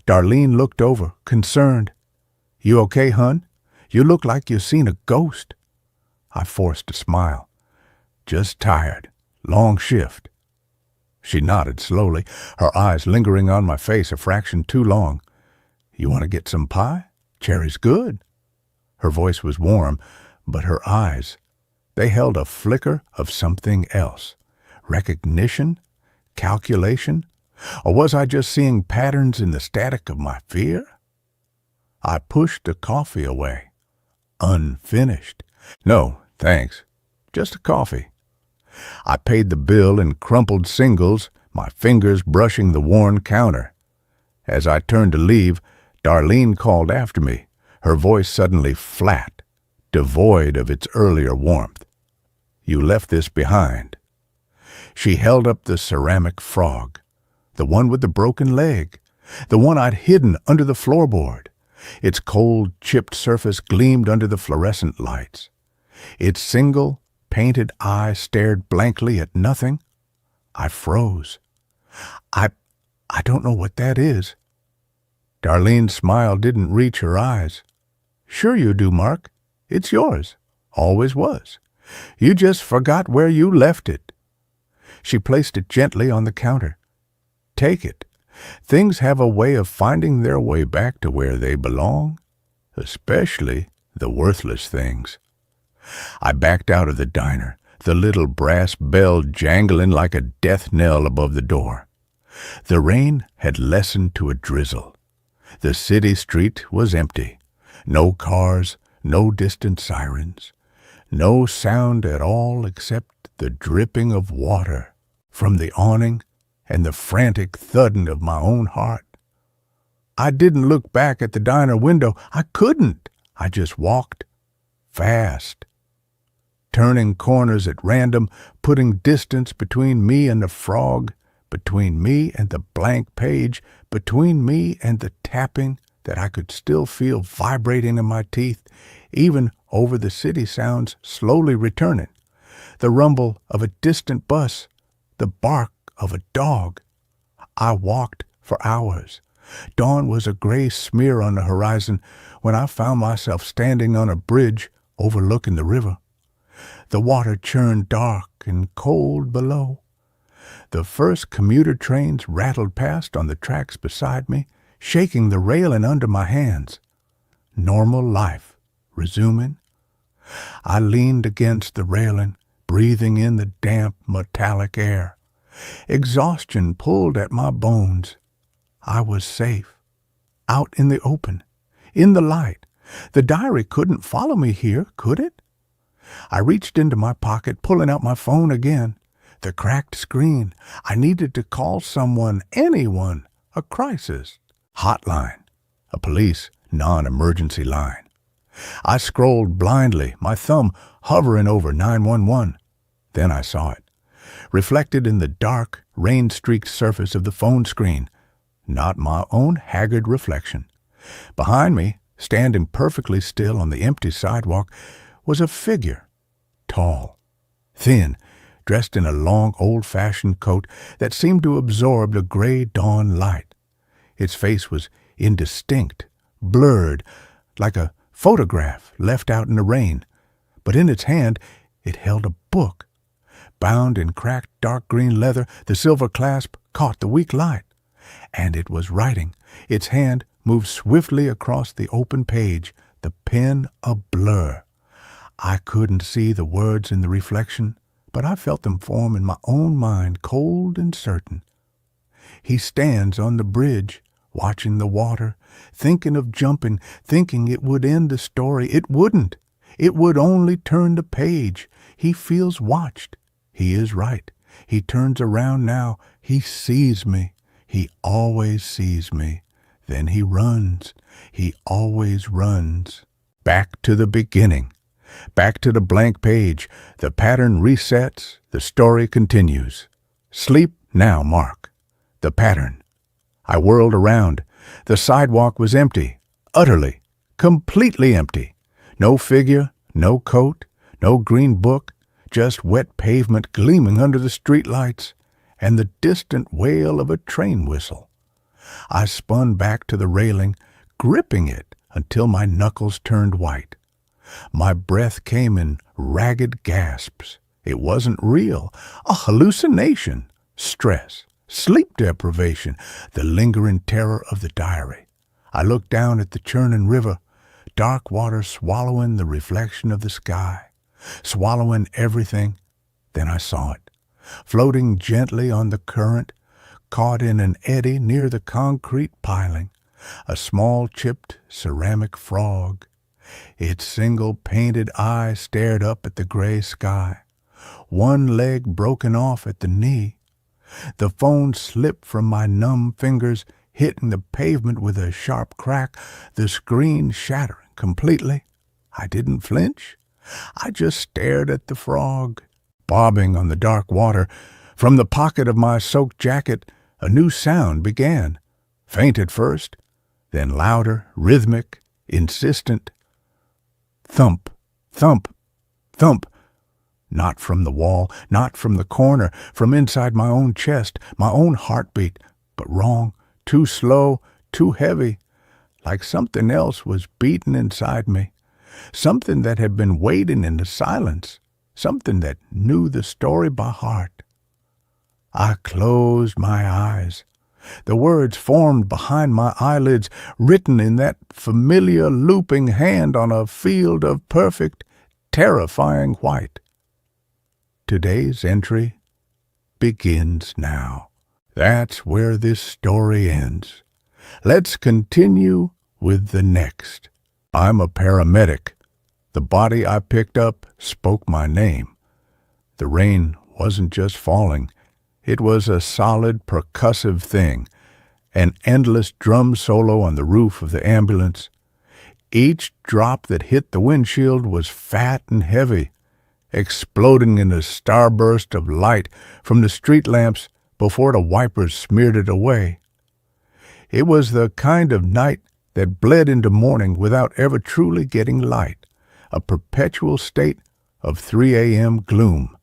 Darlene looked over, concerned. "You okay, hun? You look like you seen a ghost." I forced a smile. "Just tired. Long shift." She nodded slowly, her eyes lingering on my face a fraction too long. "You want to get some pie? Cherry's good." Her voice was warm, but her eyes, They held a flicker of something else. Recognition? Calculation? Or was I just seeing patterns in the static of my fear? I pushed the coffee away. Unfinished. No, thanks. Just a coffee. I paid the bill in crumpled singles, my fingers brushing the worn counter. As I turned to leave, Darlene called after me, her voice suddenly flat, devoid of its earlier warmth. You left this behind. She held up the ceramic frog, the one with the broken leg, the one I'd hidden under the floorboard. Its cold, chipped surface gleamed under the fluorescent lights. Its single, painted eye stared blankly at nothing. I froze. I don't know what that is. Darlene's smile didn't reach her eyes. Sure you do, Mark. It's yours. Always was. You just forgot where you left it. She placed it gently on the counter. Take it. Things have a way of finding their way back to where they belong, especially the worthless things. I backed out of the diner, the little brass bell jangling like a death knell above the door. The rain had lessened to a drizzle. The city street was empty. No cars, no distant sirens. No sound at all except the dripping of water from the awning and the frantic thudding of my own heart. I didn't look back at the diner window. I couldn't. I just walked fast, turning corners at random, putting distance between me and the frog, between me and the blank page, between me and the tapping that I could still feel vibrating in my teeth, even over the city sounds slowly returning, the rumble of a distant bus, the bark of a dog. I walked for hours. Dawn was a gray smear on the horizon when I found myself standing on a bridge overlooking the river. The water churned dark and cold below. The first commuter trains rattled past on the tracks beside me, shaking the railing under my hands. Normal life resuming. I leaned against the railing, breathing in the damp, metallic air. Exhaustion pulled at my bones. I was safe, out in the open, in the light. The diary couldn't follow me here, could it? I reached into my pocket, pulling out my phone again. The cracked screen. I needed to call someone, anyone, a crisis hotline, a police non-emergency line. I scrolled blindly, my thumb hovering over 911. Then I saw it, reflected in the dark, rain-streaked surface of the phone screen. Not my own haggard reflection. Behind me, standing perfectly still on the empty sidewalk, was a figure, tall, thin, dressed in a long, old-fashioned coat that seemed to absorb the gray dawn light. Its face was indistinct, blurred, like a photograph left out in the rain, but in its hand it held a book. Bound in cracked dark green leather, the silver clasp caught the weak light, and it was writing. Its hand moved swiftly across the open page, the pen a blur. I couldn't see the words in the reflection, but I felt them form in my own mind, cold and certain. He stands on the bridge, watching the water, thinking of jumping, thinking it would end the story. It wouldn't. It would only turn the page. He feels watched. He is right. He turns around now. He sees me. He always sees me. Then he runs. He always runs. Back to the beginning. Back to the blank page. The pattern resets. The story continues. Sleep now, Mark. The pattern. I whirled around. The sidewalk was empty. Utterly, completely empty. No figure, no coat, no green book, just wet pavement gleaming under the streetlights, and the distant wail of a train whistle. I spun back to the railing, gripping it until my knuckles turned white. My breath came in ragged gasps. It wasn't real. A hallucination. Stress. Sleep deprivation. The lingering terror of the diary. I looked down at the churning river, dark water swallowing the reflection of the sky. swallowing everything. Then I saw it, floating gently on the current, caught in an eddy near the concrete piling, a small chipped ceramic frog. Its single painted eye stared up at the gray sky, one leg broken off at the knee. The phone slipped from my numb fingers, hitting the pavement with a sharp crack, the screen shattering completely. I didn't flinch. I just stared at the frog, bobbing on the dark water. From the pocket of my soaked jacket, a new sound began, faint at first, then louder, rhythmic, insistent. Thump, thump, thump. Not from the wall, not from the corner, from inside my own chest, my own heartbeat, but wrong, too slow, too heavy, like something else was beating inside me, something that had been waiting in the silence, something that knew the story by heart. I closed my eyes. The words formed behind my eyelids, written in that familiar looping hand on a field of perfect, terrifying white. Today's entry begins now. That's where this story ends. Let's continue with the next. I'm a paramedic. The body I picked up spoke my name. The rain wasn't just falling. It was a solid, percussive thing, an endless drum solo on the roof of the ambulance. Each drop that hit the windshield was fat and heavy, exploding in a starburst of light from the street lamps before the wipers smeared it away. It was the kind of night that bled into morning without ever truly getting light, a perpetual state of 3 a.m. gloom.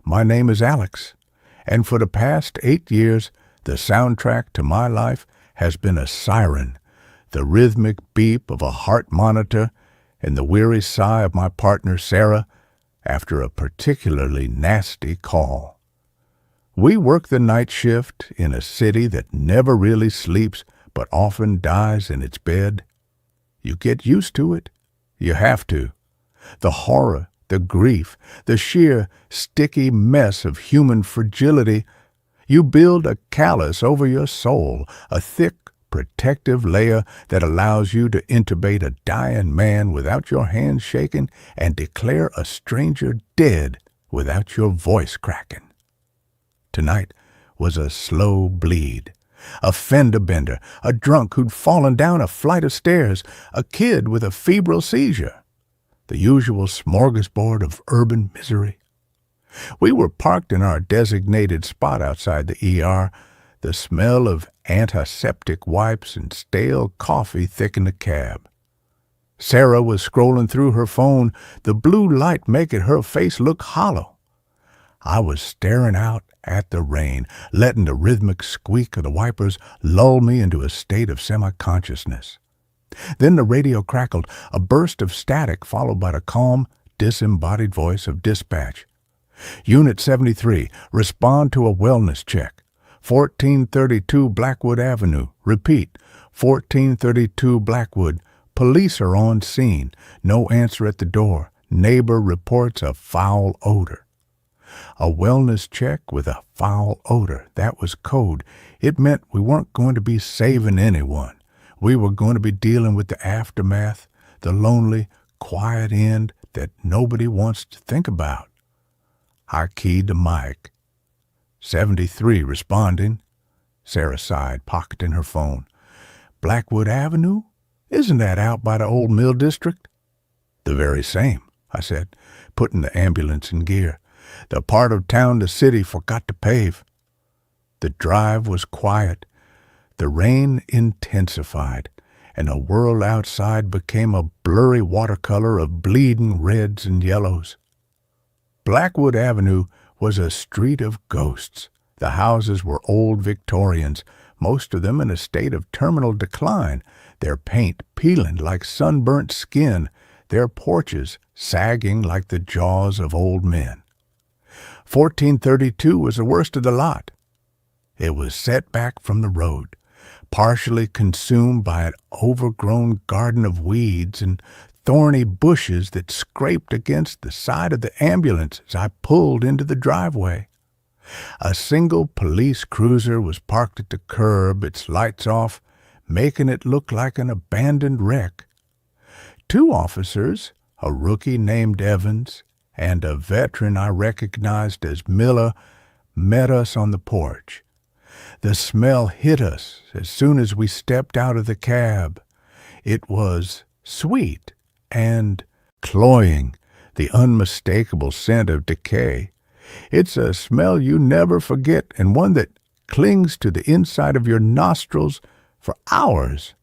My name is Alex, and for the past 8 years, the soundtrack to my life has been a siren, the rhythmic beep of a heart monitor, and the weary sigh of my partner Sarah after a particularly nasty call. We work the night shift in a city that never really sleeps but often dies in its bed. You get used to it. You have to. The horror, the grief, the sheer, sticky mess of human fragility. You build a callus over your soul, a thick, protective layer that allows you to intubate a dying man without your hands shaking and declare a stranger dead without your voice cracking. Tonight was a slow bleed, a fender bender, a drunk who'd fallen down a flight of stairs, a kid with a febrile seizure, the usual smorgasbord of urban misery. We were parked in our designated spot outside the ER. The smell of antiseptic wipes and stale coffee thickened the cab. Sarah was scrolling through her phone, the blue light making her face look hollow. I was staring out at the rain, letting the rhythmic squeak of the wipers lull me into a state of semi-consciousness. Then the radio crackled, a burst of static followed by the calm, disembodied voice of dispatch. Unit 73, respond to a wellness check. 1432 Blackwood Avenue. Repeat, 1432 Blackwood. Police are on scene. No answer at the door. Neighbor reports a foul odor. A wellness check with a foul odor. That was code. It meant we weren't going to be saving anyone. We were going to be dealing with the aftermath, the lonely, quiet end that nobody wants to think about. I keyed the mic. 73 responding. Sarah sighed, pocketing her phone. Blackwood Avenue? Isn't that out by the old mill district? The very same, I said, putting the ambulance in gear. The part of town the city forgot to pave. The drive was quiet. The rain intensified, and the world outside became a blurry watercolor of bleeding reds and yellows. Blackwood Avenue was a street of ghosts. The houses were old Victorians, most of them in a state of terminal decline, their paint peeling like sunburnt skin, their porches sagging like the jaws of old men. 1432 was the worst of the lot. It was set back from the road, partially consumed by an overgrown garden of weeds and thorny bushes that scraped against the side of the ambulance as I pulled into the driveway. A single police cruiser was parked at the curb, its lights off, making it look like an abandoned wreck. 2 officers, a rookie named Evans and a veteran I recognized as Miller, met us on the porch. The smell hit us as soon as we stepped out of the cab. It was sweet and cloying, the unmistakable scent of decay. It's a smell you never forget, and one that clings to the inside of your nostrils for hours.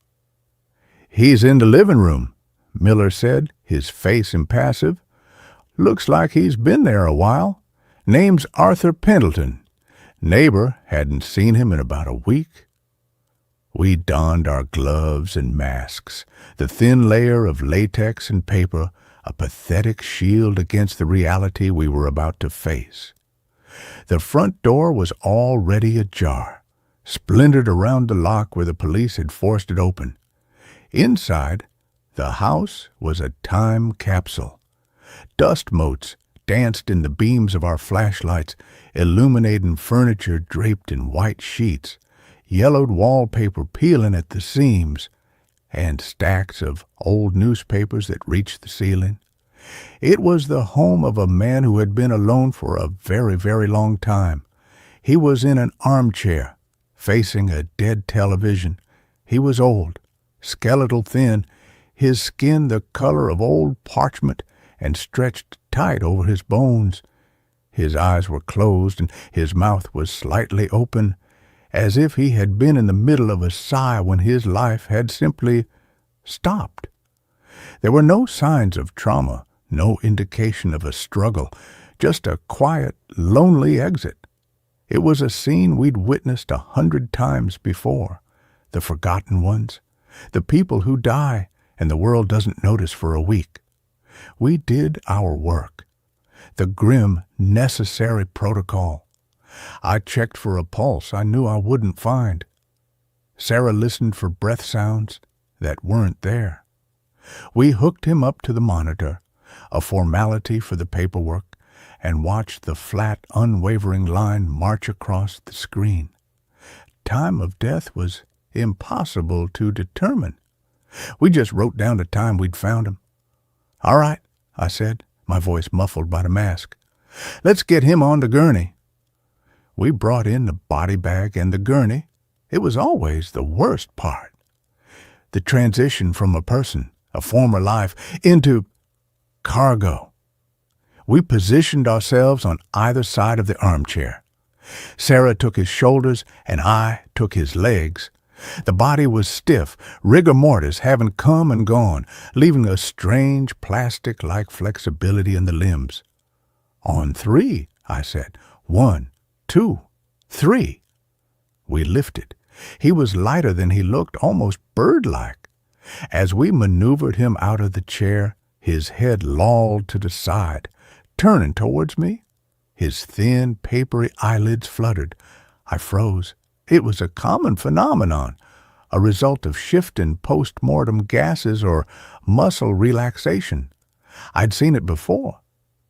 "He's in the living room," Miller said, his face impassive. "Looks like he's been there a while. Name's Arthur Pendleton. Neighbor hadn't seen him in about a week." We donned our gloves and masks, the thin layer of latex and paper, a pathetic shield against the reality we were about to face. The front door was already ajar, splintered around the lock where the police had forced it open. Inside, the house was a time capsule. Dust motes danced in the beams of our flashlights, illuminating furniture draped in white sheets, yellowed wallpaper peeling at the seams, and stacks of old newspapers that reached the ceiling. It was the home of a man who had been alone for a very, very long time. He was in an armchair, facing a dead television. He was old, skeletal thin, his skin the color of old parchment and stretched tight over his bones. His eyes were closed and his mouth was slightly open, as if he had been in the middle of a sigh when his life had simply stopped. There were no signs of trauma, no indication of a struggle, just a quiet, lonely exit. It was a scene we'd witnessed 100 times before. The forgotten ones, the people who die and the world doesn't notice for a week. We did our work, the grim, necessary protocol. I checked for a pulse I knew I wouldn't find. Sarah listened for breath sounds that weren't there. We hooked him up to the monitor, a formality for the paperwork, and watched the flat, unwavering line march across the screen. Time of death was impossible to determine. We just wrote down the time we'd found him. "All right," I said, my voice muffled by the mask. "Let's get him on the gurney." We brought in the body bag and the gurney. It was always the worst part. The transition from a person, a former life, into cargo. We positioned ourselves on either side of the armchair. Sarah took his shoulders and I took his legs. The body was stiff, rigor mortis having come and gone, leaving a strange plastic-like flexibility in the limbs. "On 3, I said. 1, 2, 3. We lifted. He was lighter than he looked, almost bird-like. As we maneuvered him out of the chair, his head lolled to the side, turning towards me. His thin, papery eyelids fluttered. I froze. It was a common phenomenon, a result of shifting post-mortem gases or muscle relaxation. I'd seen it before,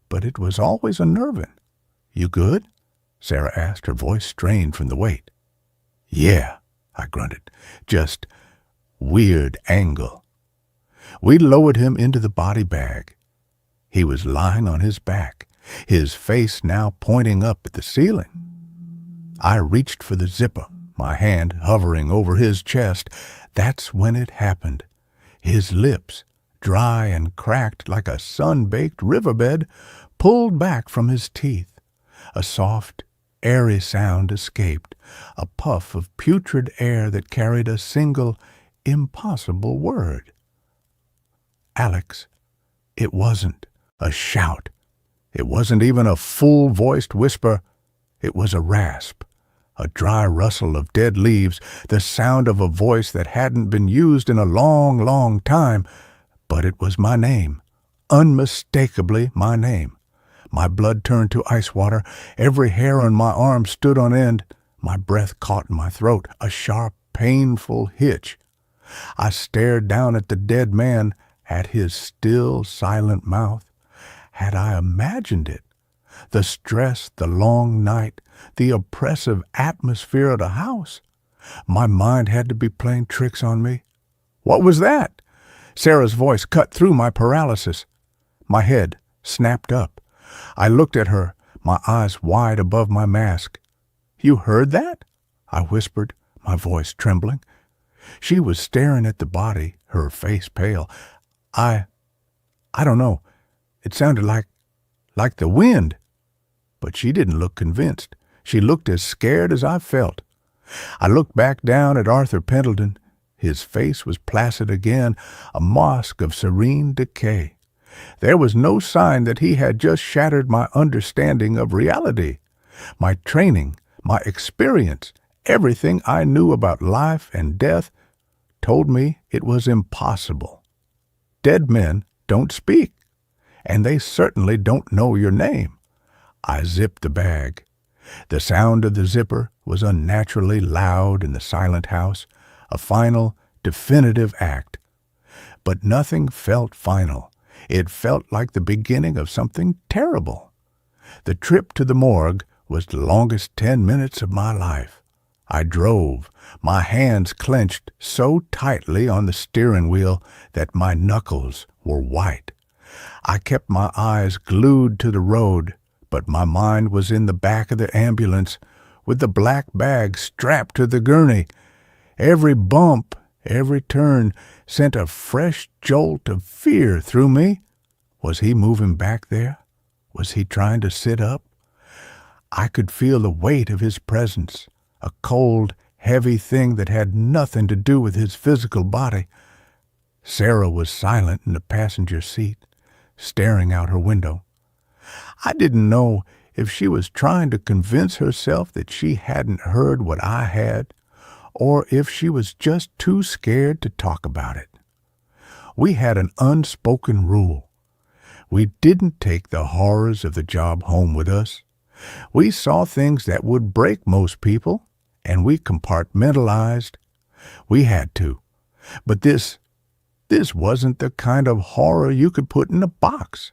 but it was always unnerving. "You good?" Sarah asked, her voice strained from the weight. "Yeah," I grunted. "Just weird angle." We lowered him into the body bag. He was lying on his back, his face now pointing up at the ceiling. I reached for the zipper, my hand hovering over his chest. That's when it happened. His lips, dry and cracked like a sun-baked riverbed, pulled back from his teeth. A soft, airy sound escaped, a puff of putrid air that carried a single, impossible word. "Alex." It wasn't a shout. It wasn't even a full-voiced whisper. It was a rasp, a dry rustle of dead leaves, the sound of a voice that hadn't been used in a long, long time. But it was my name, unmistakably my name. My blood turned to ice water. Every hair on my arm stood on end. My breath caught in my throat, a sharp, painful hitch. I stared down at the dead man, at his still, silent mouth. Had I imagined it? The stress, the long night, the oppressive atmosphere of the house. My mind had to be playing tricks on me. What was that? Sarah's voice cut through my paralysis. My head snapped up. I looked at her, my eyes wide above my mask. You heard that? I whispered, my voice trembling. She was staring at the body, her face pale. I don't know. It sounded like the wind. But she didn't look convinced. She looked as scared as I felt. I looked back down at Arthur Pendleton. His face was placid again, a mask of serene decay. There was no sign that he had just shattered my understanding of reality. My training, my experience, everything I knew about life and death told me it was impossible. Dead men don't speak, and they certainly don't know your name. I zipped the bag. The sound of the zipper was unnaturally loud in the silent house, a final, definitive act. But nothing felt final. It felt like the beginning of something terrible. The trip to the morgue was the longest 10 minutes of my life. I drove, my hands clenched so tightly on the steering wheel that my knuckles were white. I kept my eyes glued to the road, but my mind was in the back of the ambulance with the black bag strapped to the gurney. Every bump, every turn sent a fresh jolt of fear through me. Was he moving back there? Was he trying to sit up? I could feel the weight of his presence, a cold, heavy thing that had nothing to do with his physical body. Sarah was silent in the passenger seat, staring out her window. I didn't know if she was trying to convince herself that she hadn't heard what I had, or if she was just too scared to talk about it. We had an unspoken rule. We didn't take the horrors of the job home with us. We saw things that would break most people, and we compartmentalized. We had to. But this wasn't the kind of horror you could put in a box.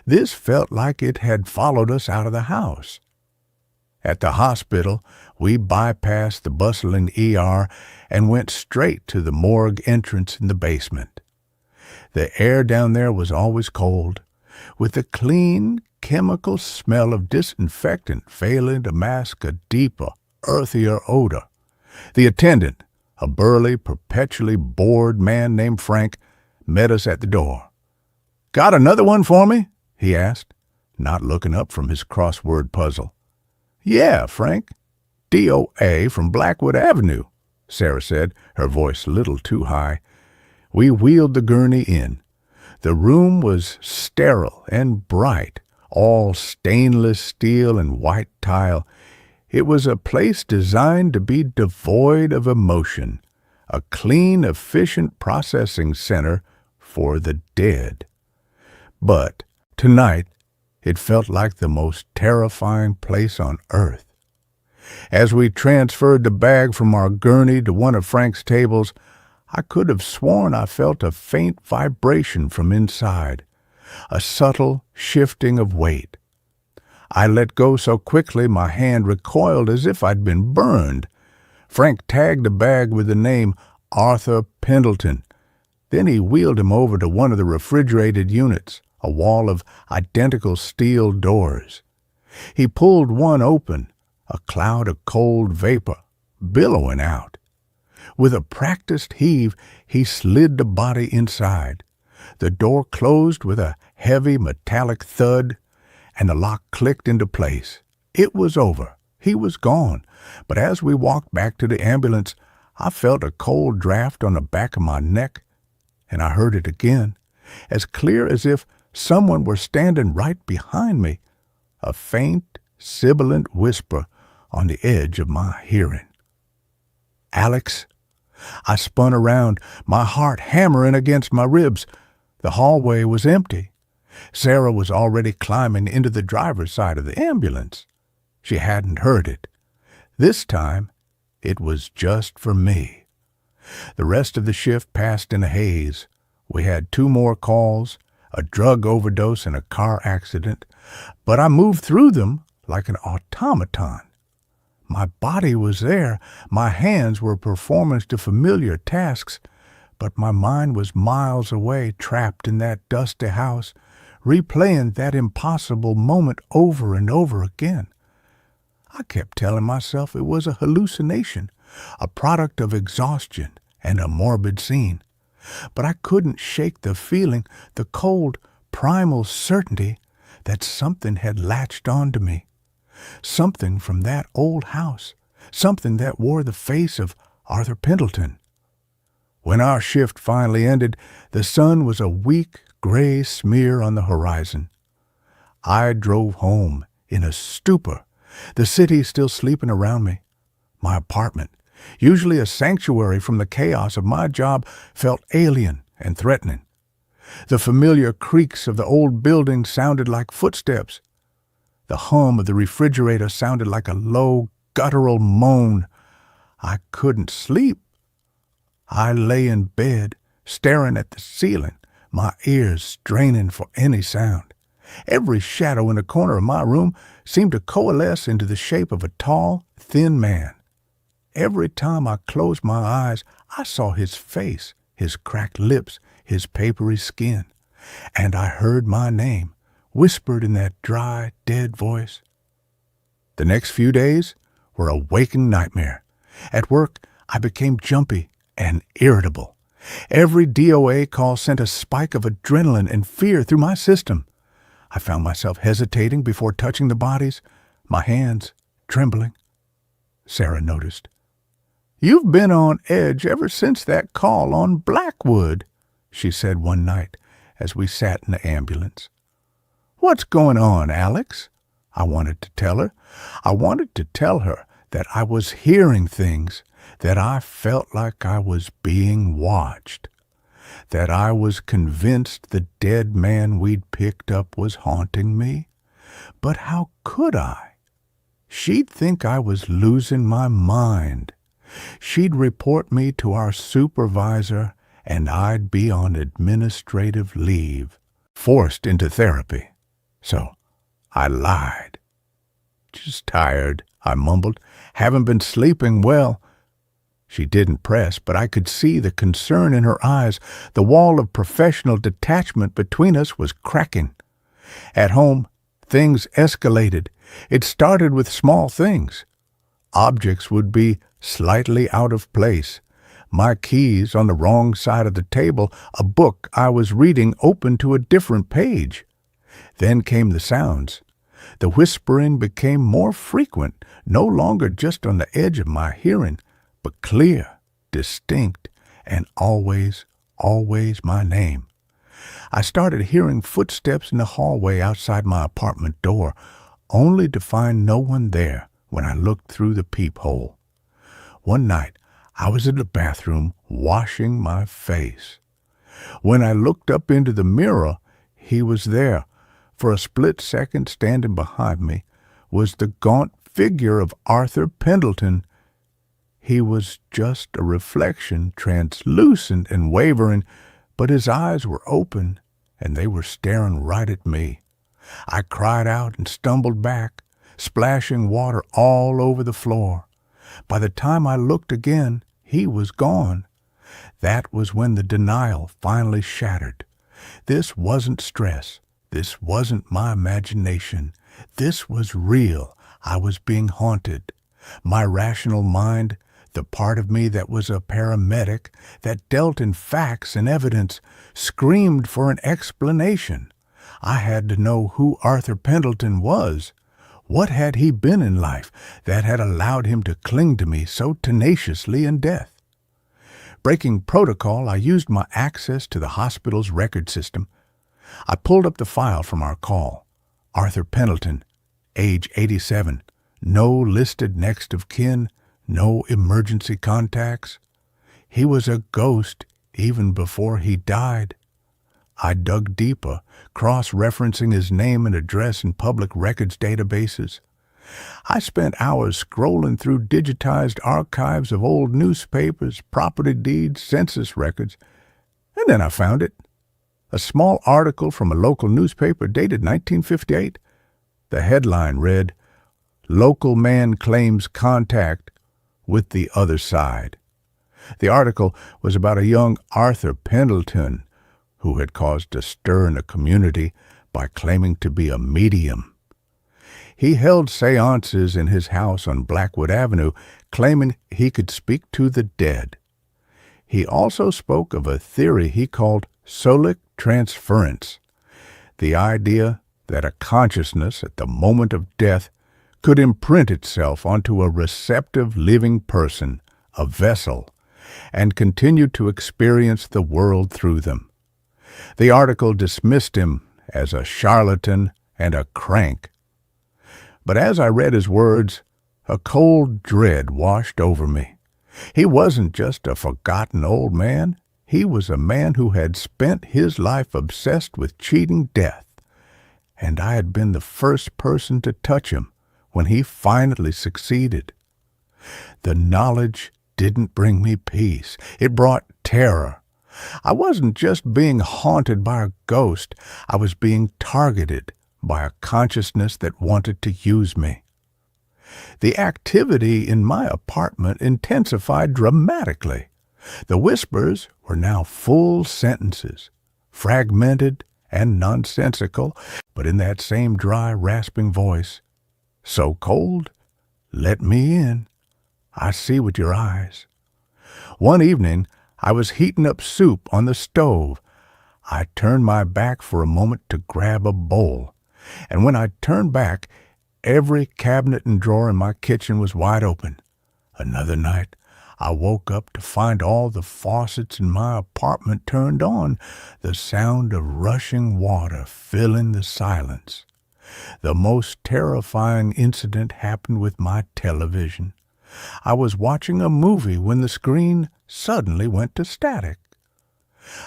This felt like it had followed us out of the house. At the hospital, we bypassed the bustling ER and went straight to the morgue entrance in the basement. The air down there was always cold, with the clean, chemical smell of disinfectant failing to mask a deeper, earthier odor. The attendant, a burly, perpetually bored man named Frank, met us at the door. "Got another one for me?" he asked, not looking up from his crossword puzzle. "Yeah, Frank. DOA from Blackwood Avenue," Sarah said, her voice a little too high. We wheeled the gurney in. The room was sterile and bright, all stainless steel and white tile. It was a place designed to be devoid of emotion, a clean, efficient processing center for the dead. But tonight, it felt like the most terrifying place on earth. As we transferred the bag from our gurney to one of Frank's tables, I could have sworn I felt a faint vibration from inside, a subtle shifting of weight. I let go so quickly my hand recoiled as if I'd been burned. Frank tagged the bag with the name Arthur Pendleton. Then he wheeled him over to one of the refrigerated units, a wall of identical steel doors. He pulled one open, a cloud of cold vapor billowing out. With a practiced heave, he slid the body inside. The door closed with a heavy metallic thud, and the lock clicked into place. It was over. He was gone. But as we walked back to the ambulance, I felt a cold draft on the back of my neck, and I heard it again, as clear as if someone were standing right behind me, a faint, sibilant whisper on the edge of my hearing. "Alex." I spun around, my heart hammering against my ribs. The hallway was empty. Sarah was already climbing into the driver's side of the ambulance. She hadn't heard it. This time, it was just for me. The rest of the shift passed in a haze. We had 2 more calls, a drug overdose and a car accident, but I moved through them like an automaton. My body was there, my hands were performing to familiar tasks, but my mind was miles away, trapped in that dusty house, replaying that impossible moment over and over again. I kept telling myself it was a hallucination, a product of exhaustion and a morbid scene. But I couldn't shake the feeling, the cold, primal certainty that something had latched onto me. Something from that old house, something that wore the face of Arthur Pendleton. When our shift finally ended, the sun was a weak, gray smear on the horizon. I drove home in a stupor, the city still sleeping around me. My apartment, usually a sanctuary from the chaos of my job, felt alien and threatening. The familiar creaks of the old building sounded like footsteps. The hum of the refrigerator sounded like a low, guttural moan. I couldn't sleep. I lay in bed, staring at the ceiling, my ears straining for any sound. Every shadow in the corner of my room seemed to coalesce into the shape of a tall, thin man. Every time I closed my eyes, I saw his face, his cracked lips, his papery skin, and I heard my name, whispered in that dry, dead voice. The next few days were a waking nightmare. At work, I became jumpy and irritable. Every DOA call sent a spike of adrenaline and fear through my system. I found myself hesitating before touching the bodies, my hands trembling. Sarah noticed. "You've been on edge ever since that call on Blackwood," she said one night as we sat in the ambulance. "What's going on, Alex?" I wanted to tell her. I wanted to tell her that I was hearing things, that I felt like I was being watched, that I was convinced the dead man we'd picked up was haunting me. But how could I? She'd think I was losing my mind. She'd report me to our supervisor, and I'd be on administrative leave, forced into therapy. So I lied. "Just tired," I mumbled. "Haven't been sleeping well." She didn't press, but I could see the concern in her eyes. The wall of professional detachment between us was cracking. At home, things escalated. It started with small things. Objects would be slightly out of place. My keys on the wrong side of the table, a book I was reading open to a different page. Then came the sounds. The whispering became more frequent, no longer just on the edge of my hearing, but clear, distinct, and always, always my name. I started hearing footsteps in the hallway outside my apartment door, only to find no one there when I looked through the peephole. One night, I was in the bathroom washing my face. When I looked up into the mirror, he was there. For a split second, standing behind me was the gaunt figure of Arthur Pendleton. He was just a reflection, translucent and wavering, but his eyes were open, and they were staring right at me. I cried out and stumbled back, splashing water all over the floor. By the time I looked again, he was gone. That was when the denial finally shattered. This wasn't stress. This wasn't my imagination. This was real. I was being haunted. My rational mind, the part of me that was a paramedic, that dealt in facts and evidence, screamed for an explanation. I had to know who Arthur Pendleton was. What had he been in life that had allowed him to cling to me so tenaciously in death? Breaking protocol, I used my access to the hospital's record system. I pulled up the file from our call. Arthur Pendleton, age 87, no listed next of kin, no emergency contacts. He was a ghost even before he died. I dug deeper, cross-referencing his name and address in public records databases. I spent hours scrolling through digitized archives of old newspapers, property deeds, census records, And then I found it. A small article from a local newspaper dated 1958. The headline read, "Local Man Claims Contact with the Other Side." The article was about a young Arthur Pendleton who had caused a stir in the community by claiming to be a medium. He held seances in his house on Blackwood Avenue, claiming he could speak to the dead. He also spoke of a theory he called solic transference, the idea that a consciousness at the moment of death could imprint itself onto a receptive living person, a vessel, and continue to experience the world through them. The article dismissed him as a charlatan and a crank. But as I read his words, a cold dread washed over me. He wasn't just a forgotten old man. He was a man who had spent his life obsessed with cheating death, and I had been the first person to touch him when he finally succeeded. The knowledge didn't bring me peace. It brought terror. I wasn't just being haunted by a ghost. I was being targeted by a consciousness that wanted to use me. The activity in my apartment intensified dramatically. The whispers were now full sentences, fragmented and nonsensical, but in that same dry, rasping voice. "So cold? Let me in. I see with your eyes." One evening, I was heating up soup on the stove. I turned my back for a moment to grab a bowl, and when I turned back, every cabinet and drawer in my kitchen was wide open. Another night, I woke up to find all the faucets in my apartment turned on, the sound of rushing water filling the silence. The most terrifying incident happened with my television. I was watching a movie when the screen suddenly went to static.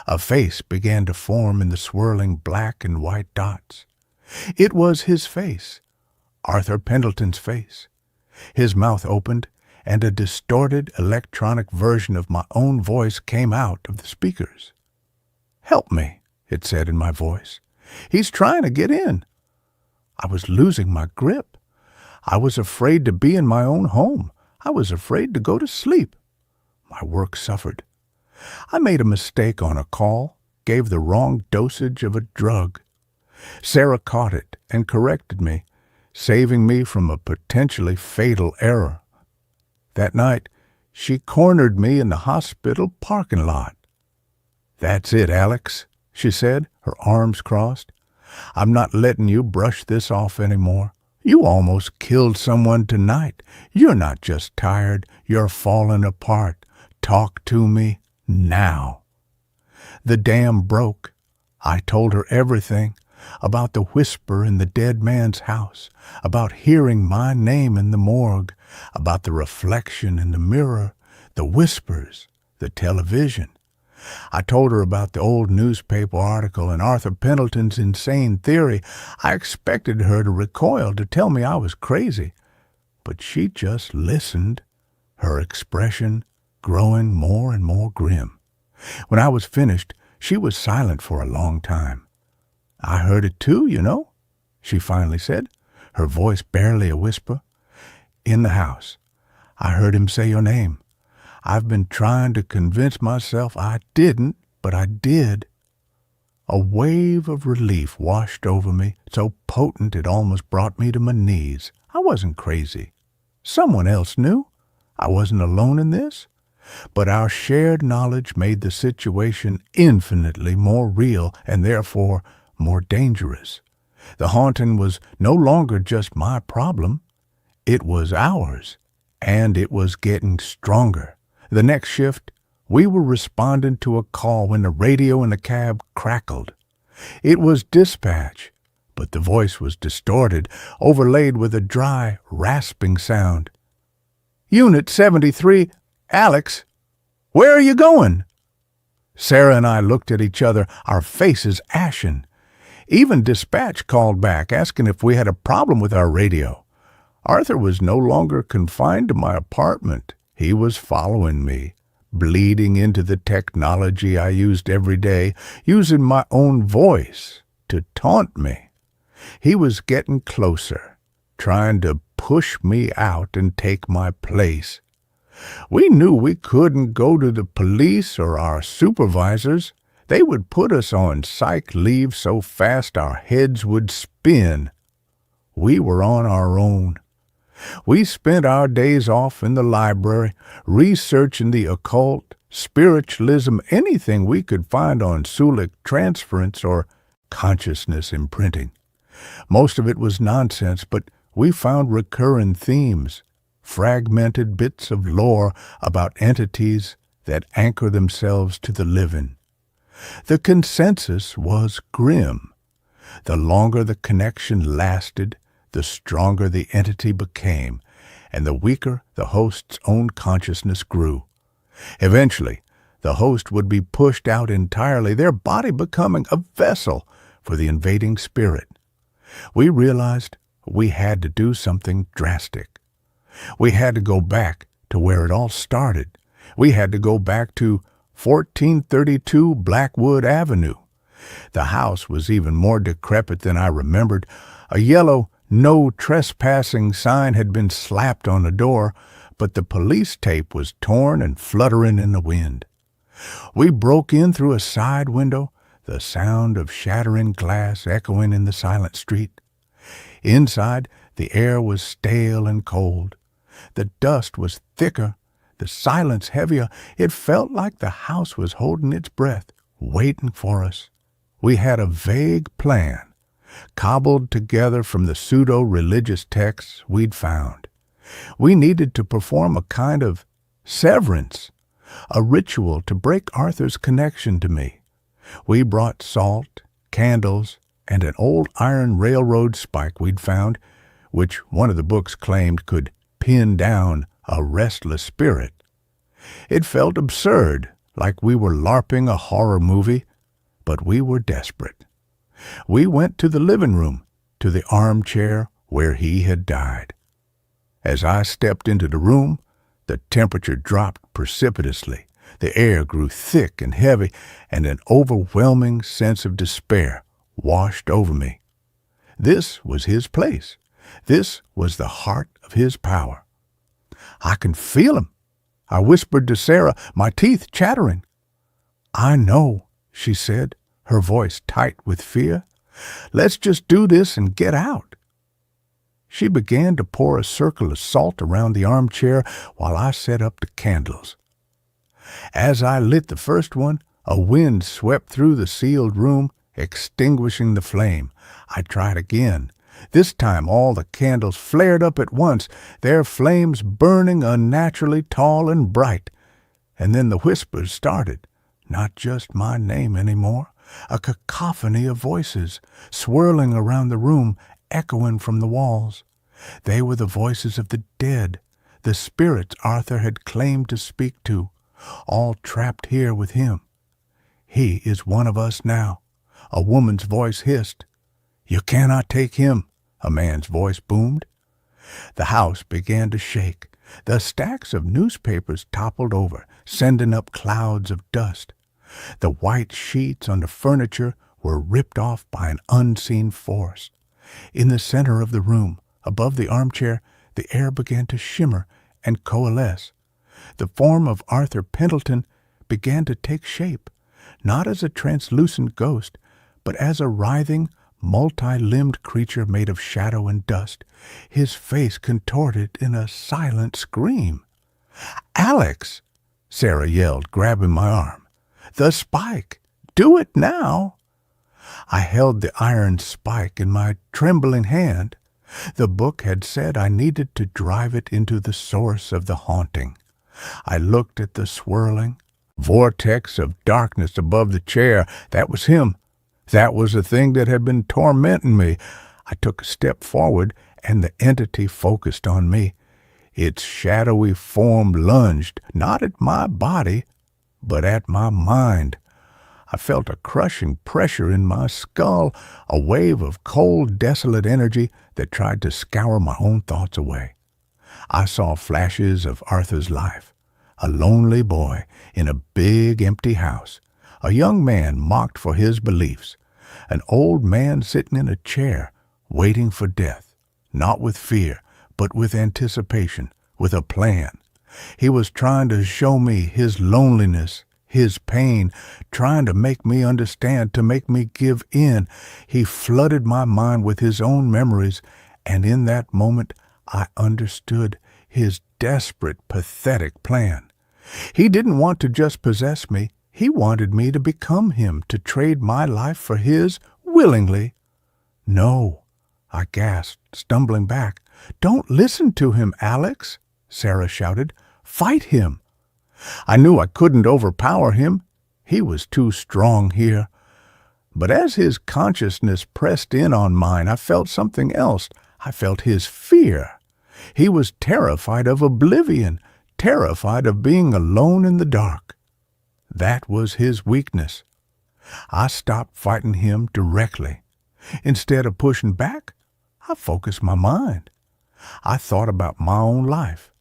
A face began to form in the swirling black and white dots. It was his face, Arthur Pendleton's face. His mouth opened, and a distorted electronic version of my own voice came out of the speakers. "Help me," it said in my voice. "He's trying to get in." I was losing my grip. I was afraid to be in my own home. I was afraid to go to sleep. My work suffered. I made a mistake on a call, gave the wrong dosage of a drug. Sarah caught it and corrected me, saving me from a potentially fatal error. That night, she cornered me in the hospital parking lot. "That's it, Alex," she said, her arms crossed. "I'm not letting you brush this off anymore. You almost killed someone tonight. You're not just tired, you're falling apart. Talk to me now." The dam broke. I told her everything, about the whisper in the dead man's house, about hearing my name in the morgue, about the reflection in the mirror, the whispers, the television. I told her about the old newspaper article and Arthur Pendleton's insane theory. I expected her to recoil, to tell me I was crazy, but she just listened, her expression growing more and more grim. When I was finished, she was silent for a long time. "I heard it too, you know," she finally said, her voice barely a whisper. "In the house. I heard him say your name. I've been trying to convince myself I didn't, but I did." A wave of relief washed over me, so potent it almost brought me to my knees. I wasn't crazy. Someone else knew. I wasn't alone in this. But our shared knowledge made the situation infinitely more real and therefore more dangerous. The haunting was no longer just my problem. It was ours, and it was getting stronger. The next shift, we were responding to a call when the radio in the cab crackled. It was dispatch, but the voice was distorted, overlaid with a dry, rasping sound. "Unit 73, Alex, where are you going?" Sarah and I looked at each other, our faces ashen. Even dispatch called back, asking if we had a problem with our radio. Arthur was no longer confined to my apartment. He was following me, bleeding into the technology I used every day, using my own voice to taunt me. He was getting closer, trying to push me out and take my place. We knew we couldn't go to the police or our supervisors. They would put us on psych leave so fast our heads would spin. We were on our own. We spent our days off in the library, researching the occult, spiritualism, anything we could find on Sulik transference or consciousness imprinting. Most of it was nonsense, but we found recurring themes, fragmented bits of lore about entities that anchor themselves to the living. The consensus was grim. The longer the connection lasted, the stronger the entity became, and the weaker the host's own consciousness grew. Eventually, the host would be pushed out entirely, their body becoming a vessel for the invading spirit. We realized we had to do something drastic. We had to go back to where it all started. We had to go back to 1432 Blackwood Avenue. The house was even more decrepit than I remembered. A yellow "No Trespassing" sign had been slapped on the door, but the police tape was torn and fluttering in the wind. We broke in through a side window, the sound of shattering glass echoing in the silent street. Inside, the air was stale and cold. The dust was thicker, the silence heavier. It felt like the house was holding its breath, waiting for us. We had a vague plan, cobbled together from the pseudo-religious texts we'd found. We needed to perform a kind of severance, a ritual to break Arthur's connection to me. We brought salt, candles, and an old iron railroad spike we'd found, which one of the books claimed could pin down a restless spirit. It felt absurd, like we were LARPing a horror movie, but we were desperate. We went to the living room, to the armchair where he had died. As I stepped into the room, the temperature dropped precipitously. The air grew thick and heavy, and an overwhelming sense of despair washed over me. This was his place. This was the heart of his power. "I can feel him," I whispered to Sarah, my teeth chattering. "I know," she said, her voice tight with fear. "Let's just do this and get out." She began to pour a circle of salt around the armchair while I set up the candles. As I lit the first one, a wind swept through the sealed room, extinguishing the flame. I tried again. This time all the candles flared up at once, their flames burning unnaturally tall and bright. And then the whispers started, not just my name anymore, a cacophony of voices, swirling around the room, echoing from the walls. They were the voices of the dead, the spirits Arthur had claimed to speak to, all trapped here with him. "He is one of us now," a woman's voice hissed. "You cannot take him," a man's voice boomed. The house began to shake. The stacks of newspapers toppled over, sending up clouds of dust. The white sheets on the furniture were ripped off by an unseen force. In the center of the room, above the armchair, the air began to shimmer and coalesce. The form of Arthur Pendleton began to take shape, not as a translucent ghost, but as a writhing, multi-limbed creature made of shadow and dust, his face contorted in a silent scream. "Alex!" Sarah yelled, grabbing my arm. "The spike! Do it now!" I held the iron spike in my trembling hand. The book had said I needed to drive it into the source of the haunting. I looked at the swirling vortex of darkness above the chair. That was him. That was the thing that had been tormenting me. I took a step forward, and the entity focused on me. Its shadowy form lunged, not at my body, but at my mind. I felt a crushing pressure in my skull, a wave of cold, desolate energy that tried to scour my own thoughts away. I saw flashes of Arthur's life, A lonely boy in a big empty house. A young man mocked for his beliefs. An old man sitting in a chair, waiting for death, not with fear, but with anticipation, with a plan. He was trying to show me his loneliness, his pain, trying to make me understand, to make me give in. He flooded my mind with his own memories, and in that moment I understood his desperate, pathetic plan. He didn't want to just possess me. He wanted me to become him, to trade my life for his willingly. "No," I gasped, stumbling back. "Don't listen to him, Alex," Sarah shouted. "Fight him." I knew I couldn't overpower him. He was too strong here. But as his consciousness pressed in on mine, I felt something else. I felt his fear. He was terrified of oblivion, terrified of being alone in the dark. That was his weakness. I stopped fighting him directly. Instead of pushing back, I focused my mind. I thought about my own life.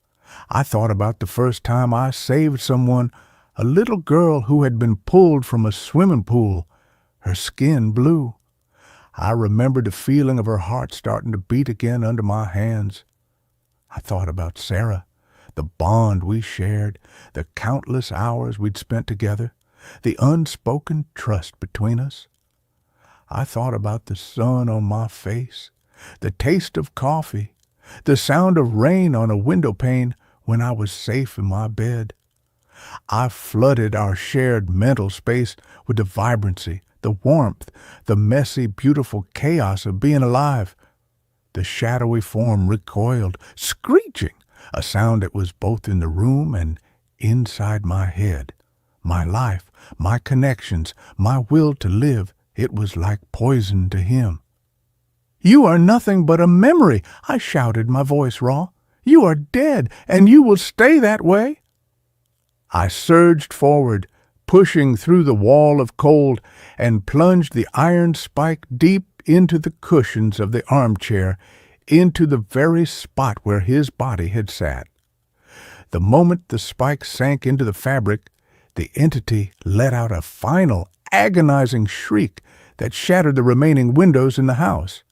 I thought about the first time I saved someone, a little girl who had been pulled from a swimming pool, her skin blue. I remembered the feeling of her heart starting to beat again under my hands. I thought about Sarah, the bond we shared, the countless hours we'd spent together, the unspoken trust between us. I thought about the sun on my face, the taste of coffee, the sound of rain on a window pane when I was safe in my bed. I flooded our shared mental space with the vibrancy, the warmth, the messy, beautiful chaos of being alive. The shadowy form recoiled, screeching, a sound that was both in the room and inside my head. My life, my connections, my will to live, it was like poison to him. "You are nothing but a memory," I shouted, my voice raw. "You are dead, and you will stay that way." I surged forward, pushing through the wall of cold, and plunged the iron spike deep into the cushions of the armchair, into the very spot where his body had sat. The moment the spike sank into the fabric, the entity let out a final, agonizing shriek that shattered the remaining windows in the house.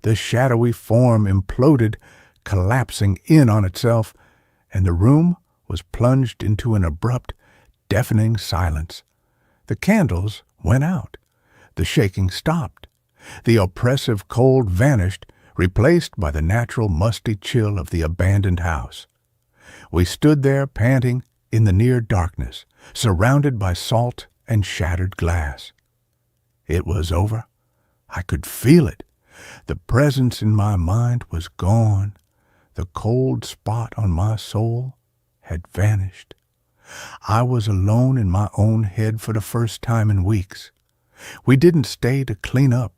The shadowy form imploded, collapsing in on itself, and the room was plunged into an abrupt, deafening silence. The candles went out. The shaking stopped. The oppressive cold vanished, replaced by the natural musty chill of the abandoned house. We stood there panting in the near darkness, surrounded by salt and shattered glass. It was over. I could feel it. The presence in my mind was gone. The cold spot on my soul had vanished. I was alone in my own head for the first time in weeks. We didn't stay to clean up.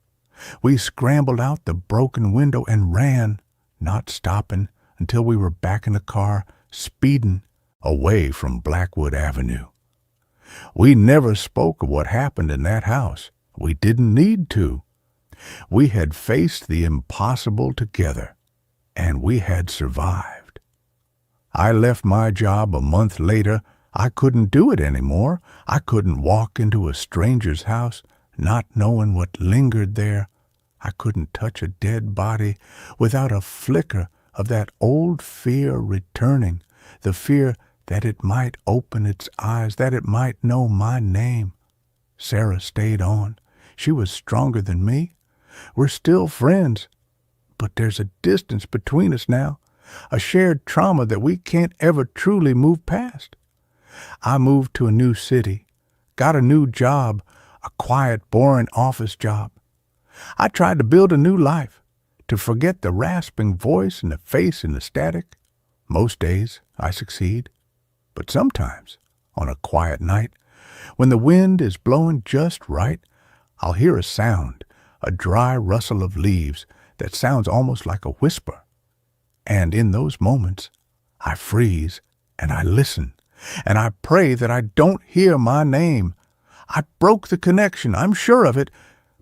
We scrambled out the broken window and ran, not stopping until we were back in the car, speeding away from Blackwood Avenue. We never spoke of what happened in that house. We didn't need to. We had faced the impossible together, and we had survived. I left my job a month later. I couldn't do it anymore. I couldn't walk into a stranger's house, not knowing what lingered there. I couldn't touch a dead body without a flicker of that old fear returning, the fear that it might open its eyes, that it might know my name. Sarah stayed on. She was stronger than me. We're still friends, but there's a distance between us now, a shared trauma that we can't ever truly move past. I moved to a new city, got a new job, a quiet, boring office job. I tried to build a new life, to forget the rasping voice and the face and the static. Most days I succeed, but sometimes, on a quiet night, when the wind is blowing just right, I'll hear a sound, a dry rustle of leaves that sounds almost like a whisper. And in those moments, I freeze and I listen, and I pray that I don't hear my name. I broke the connection, I'm sure of it,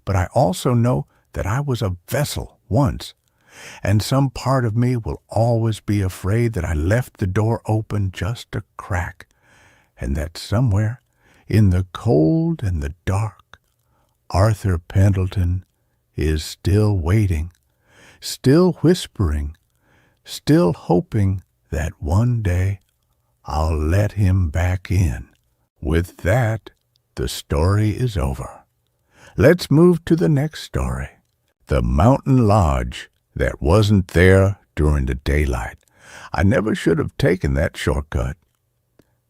but I also know that I was a vessel once, and some part of me will always be afraid that I left the door open just a crack, and that somewhere, in the cold and the dark, Arthur Pendleton is still waiting, still whispering, still hoping that one day I'll let him back in. With that, the story is over. Let's move to the next story. The mountain lodge that wasn't there during the daylight. I never should have taken that shortcut.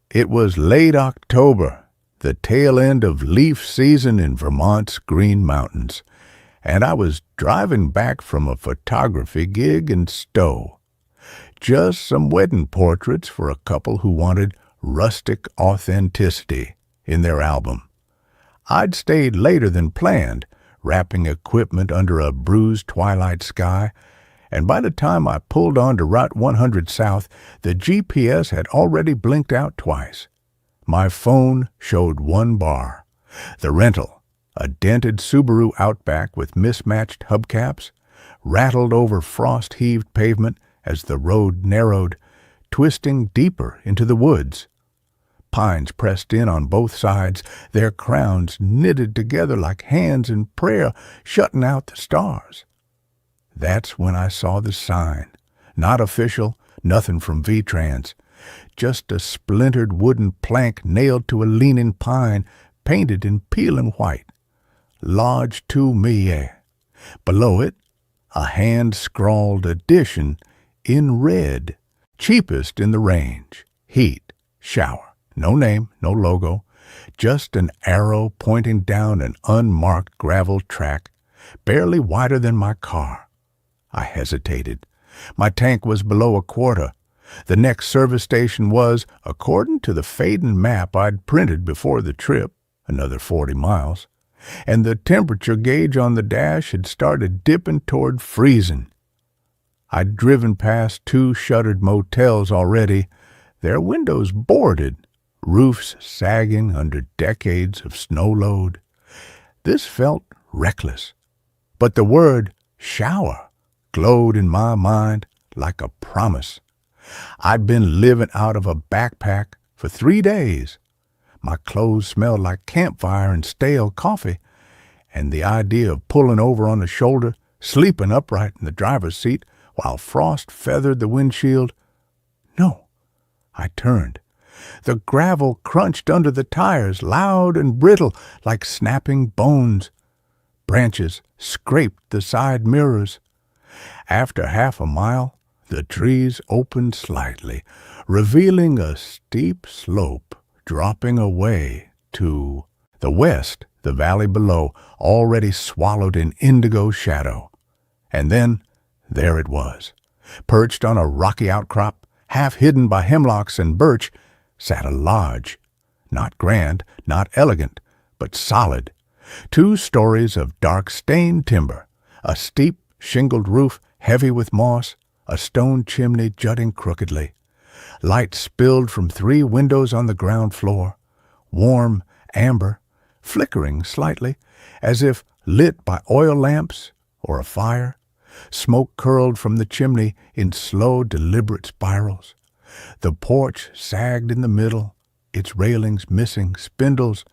It was late October, the tail end of leaf season in Vermont's Green Mountains, and I was driving back from a photography gig in Stowe. Just some wedding portraits for a couple who wanted rustic authenticity in their album. I'd stayed later than planned, wrapping equipment under a bruised twilight sky, and by the time I pulled onto Route 100 South, the GPS had already blinked out twice. My phone showed one bar. The rental, a dented Subaru Outback with mismatched hubcaps, rattled over frost-heaved pavement as the road narrowed, twisting deeper into the woods. Pines pressed in on both sides, their crowns knitted together like hands in prayer, shutting out the stars. That's when I saw the sign. Not official, nothing from V-Trans. Just a splintered wooden plank nailed to a leaning pine, painted in peeling white. Lodge to me. Below it, a hand-scrawled addition in red. Cheapest in the range. Heat. Shower. No name, no logo. Just an arrow pointing down an unmarked gravel track, barely wider than my car. I hesitated. My tank was below a quarter. The next service station was, according to the fading map I'd printed before the trip, another 40 miles, and the temperature gauge on the dash had started dipping toward freezing. I'd driven past 2 shuttered motels already, their windows boarded, roofs sagging under decades of snow load. This felt reckless, but the word shower glowed in my mind like a promise. I'd been living out of a backpack for 3 days. My clothes smelled like campfire and stale coffee, and the idea of pulling over on the shoulder, sleeping upright in the driver's seat while frost feathered the windshield. No, I turned. The gravel crunched under the tires, loud and brittle like snapping bones. Branches scraped the side mirrors. After half a mile, the trees opened slightly, revealing a steep slope dropping away to the west, the valley below, already swallowed in indigo shadow. And then there it was. Perched on a rocky outcrop, half hidden by hemlocks and birch, sat a lodge. Not grand, not elegant, but solid. 2 stories of dark-stained timber, a steep, shingled roof heavy with moss, a stone chimney jutting crookedly. Light spilled from 3 windows on the ground floor, warm, amber, flickering slightly, as if lit by oil lamps or a fire. Smoke curled from the chimney in slow, deliberate spirals. The porch sagged in the middle, its railings missing spindles,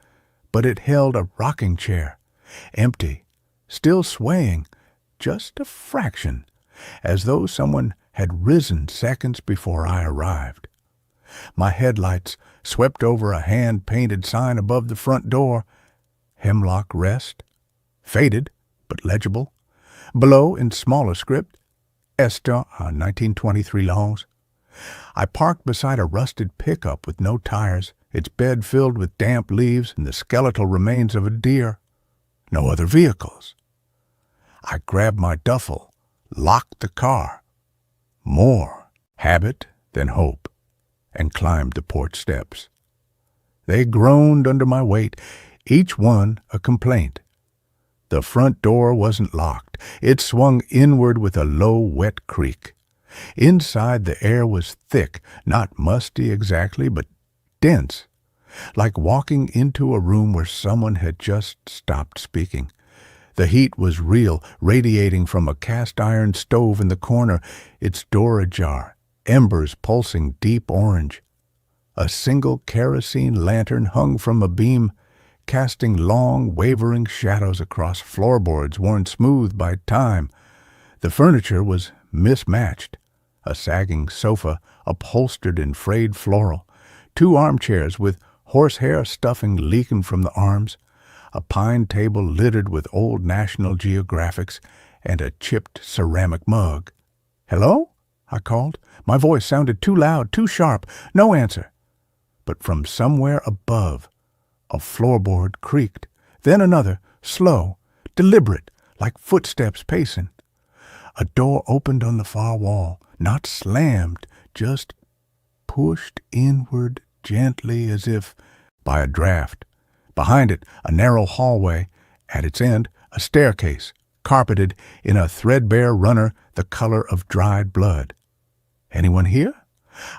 but it held a rocking chair, empty, still swaying, just a fraction, as though someone had risen seconds before I arrived. My headlights swept over a hand-painted sign above the front door, Hemlock Rest, faded but legible. Below, in smaller script, Esther, 1923 longs. I parked beside a rusted pickup with no tires, its bed filled with damp leaves and the skeletal remains of a deer. No other vehicles. I grabbed my duffel, locked the car. More habit than hope, and climbed the porch steps. They groaned under my weight, each one a complaint. The front door wasn't locked. It swung inward with a low, wet creak. Inside, the air was thick, not musty exactly, but dense, like walking into a room where someone had just stopped speaking. The heat was real, radiating from a cast-iron stove in the corner, its door ajar, embers pulsing deep orange. A single kerosene lantern hung from a beam, casting long, wavering shadows across floorboards worn smooth by time. The furniture was mismatched. A sagging sofa upholstered in frayed floral, 2 armchairs with horsehair stuffing leaking from the arms, a pine table littered with old National Geographics, and a chipped ceramic mug. "Hello?" I called. My voice sounded too loud, too sharp. No answer. But from somewhere above, a floorboard creaked, then another, slow, deliberate, like footsteps pacing. A door opened on the far wall, not slammed, just pushed inward gently as if by a draft. Behind it, a narrow hallway, at its end, a staircase, carpeted in a threadbare runner the color of dried blood. "Anyone here?"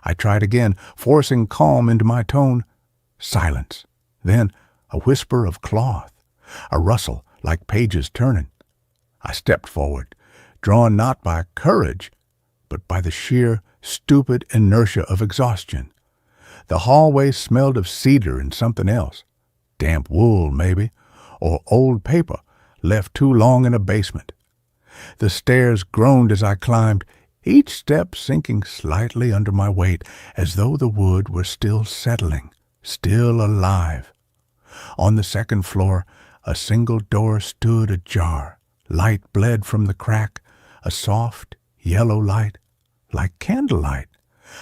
I tried again, forcing calm into my tone. Silence. Then a whisper of cloth, a rustle like pages turning. I stepped forward, drawn not by courage, but by the sheer, stupid inertia of exhaustion. The hallway smelled of cedar and something else. Damp wool, maybe, or old paper left too long in a basement. The stairs groaned as I climbed, each step sinking slightly under my weight, as though the wood were still settling, still alive. On the second floor, a single door stood ajar. Light bled from the crack, a soft, yellow light, like candlelight.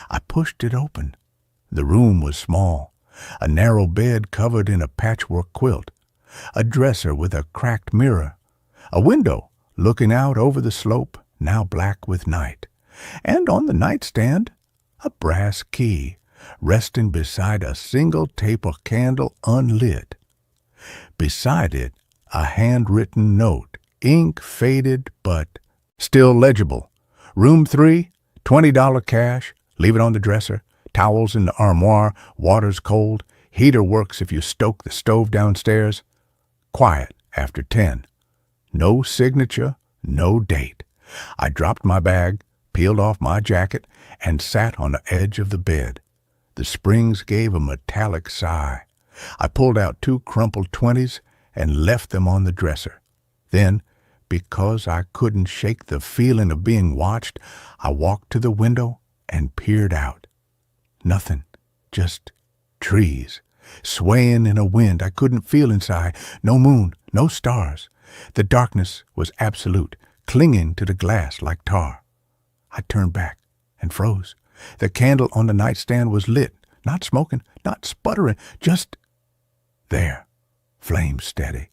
I pushed it open. The room was small, a narrow bed covered in a patchwork quilt, a dresser with a cracked mirror, a window looking out over the slope, now black with night, and on the nightstand, a brass key, resting beside a single taper candle unlit. Beside it, a handwritten note, ink faded but still legible. "Room 3, $20 cash, leave it on the dresser, towels in the armoire, water's cold, heater works if you stoke the stove downstairs. Quiet after 10. No signature, no date." I dropped my bag, peeled off my jacket, and sat on the edge of the bed. The springs gave a metallic sigh. I pulled out 2 crumpled 20s and left them on the dresser. Then, because I couldn't shake the feeling of being watched, I walked to the window and peered out. Nothing, just trees, swaying in a wind I couldn't feel inside. No moon, no stars. The darkness was absolute, clinging to the glass like tar. I turned back and froze. The candle on the nightstand was lit, not smoking, not sputtering, just there, flame steady,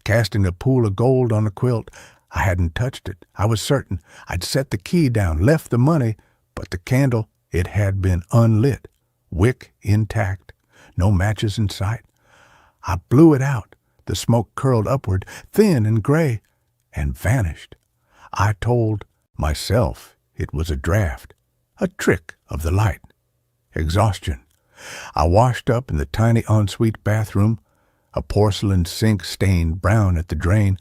casting a pool of gold on the quilt. I hadn't touched it. I was certain. I'd set the key down, left the money, but the candle, it had been unlit, wick intact, no matches in sight. I blew it out. The smoke curled upward, thin and gray, and vanished. I told myself it was a draft, a trick of the light. Exhaustion. I washed up in the tiny ensuite bathroom, a porcelain sink stained brown at the drain,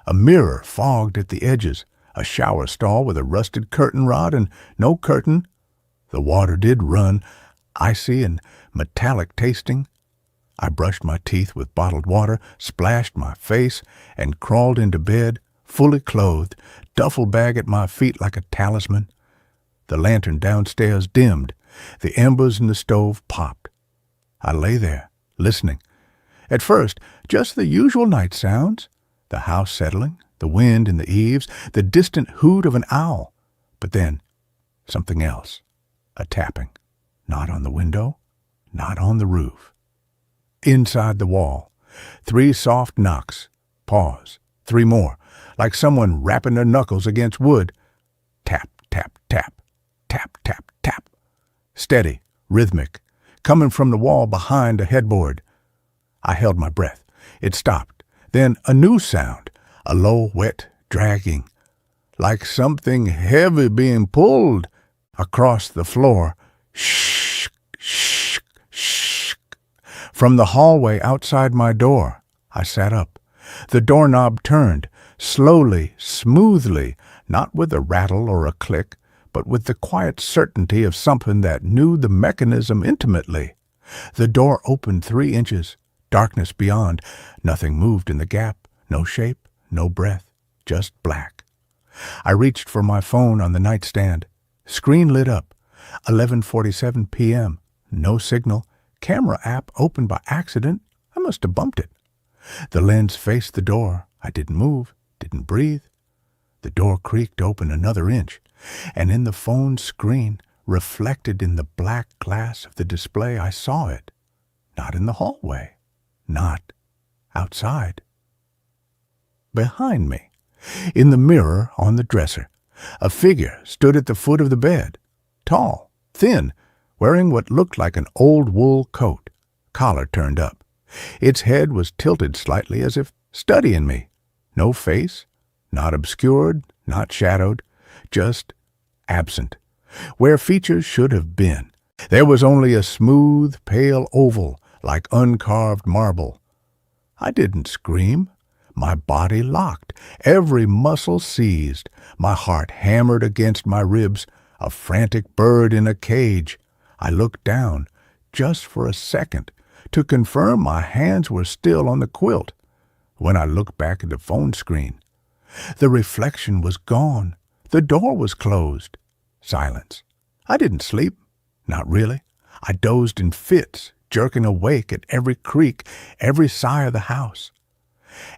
a mirror fogged at the edges, a shower stall with a rusted curtain rod and no curtain. The water did run, icy and metallic tasting. I brushed my teeth with bottled water, splashed my face, and crawled into bed, fully clothed, duffel bag at my feet like a talisman. The lantern downstairs dimmed. The embers in the stove popped. I lay there, listening. At first, just the usual night sounds, the house settling, the wind in the eaves, the distant hoot of an owl. But then, something else, a tapping. Not on the window, not on the roof. Inside the wall, 3 soft knocks. Pause. 3 more, like someone rapping their knuckles against wood. Tap, tap, tap, tap, tap, tap. Steady, rhythmic, coming from the wall behind a headboard. I held my breath. It stopped. Then a new sound, a low, wet dragging, like something heavy being pulled across the floor. Shh, shh, shh. From the hallway outside my door, I sat up. The doorknob turned, slowly, smoothly, not with a rattle or a click, but with the quiet certainty of something that knew the mechanism intimately. The door opened 3 inches, darkness beyond. Nothing moved in the gap, no shape, no breath, just black. I reached for my phone on the nightstand. Screen lit up. 11:47 p.m. No signal. Camera app opened by accident. I must have bumped it. The lens faced the door. I didn't move, didn't breathe. The door creaked open another inch, and in the phone screen, reflected in the black glass of the display, I saw it. Not in the hallway. Not outside. Behind me, in the mirror on the dresser, a figure stood at the foot of the bed. Tall, thin, wearing what looked like an old wool coat, collar turned up. Its head was tilted slightly as if studying me. No face, not obscured, not shadowed, just absent, where features should have been. There was only a smooth, pale oval, like uncarved marble. I didn't scream. My body locked, every muscle seized, my heart hammered against my ribs, a frantic bird in a cage. I looked down, just for a second, to confirm my hands were still on the quilt. When I looked back at the phone screen, the reflection was gone. The door was closed. Silence. I didn't sleep. Not really. I dozed in fits, jerking awake at every creak, every sigh of the house.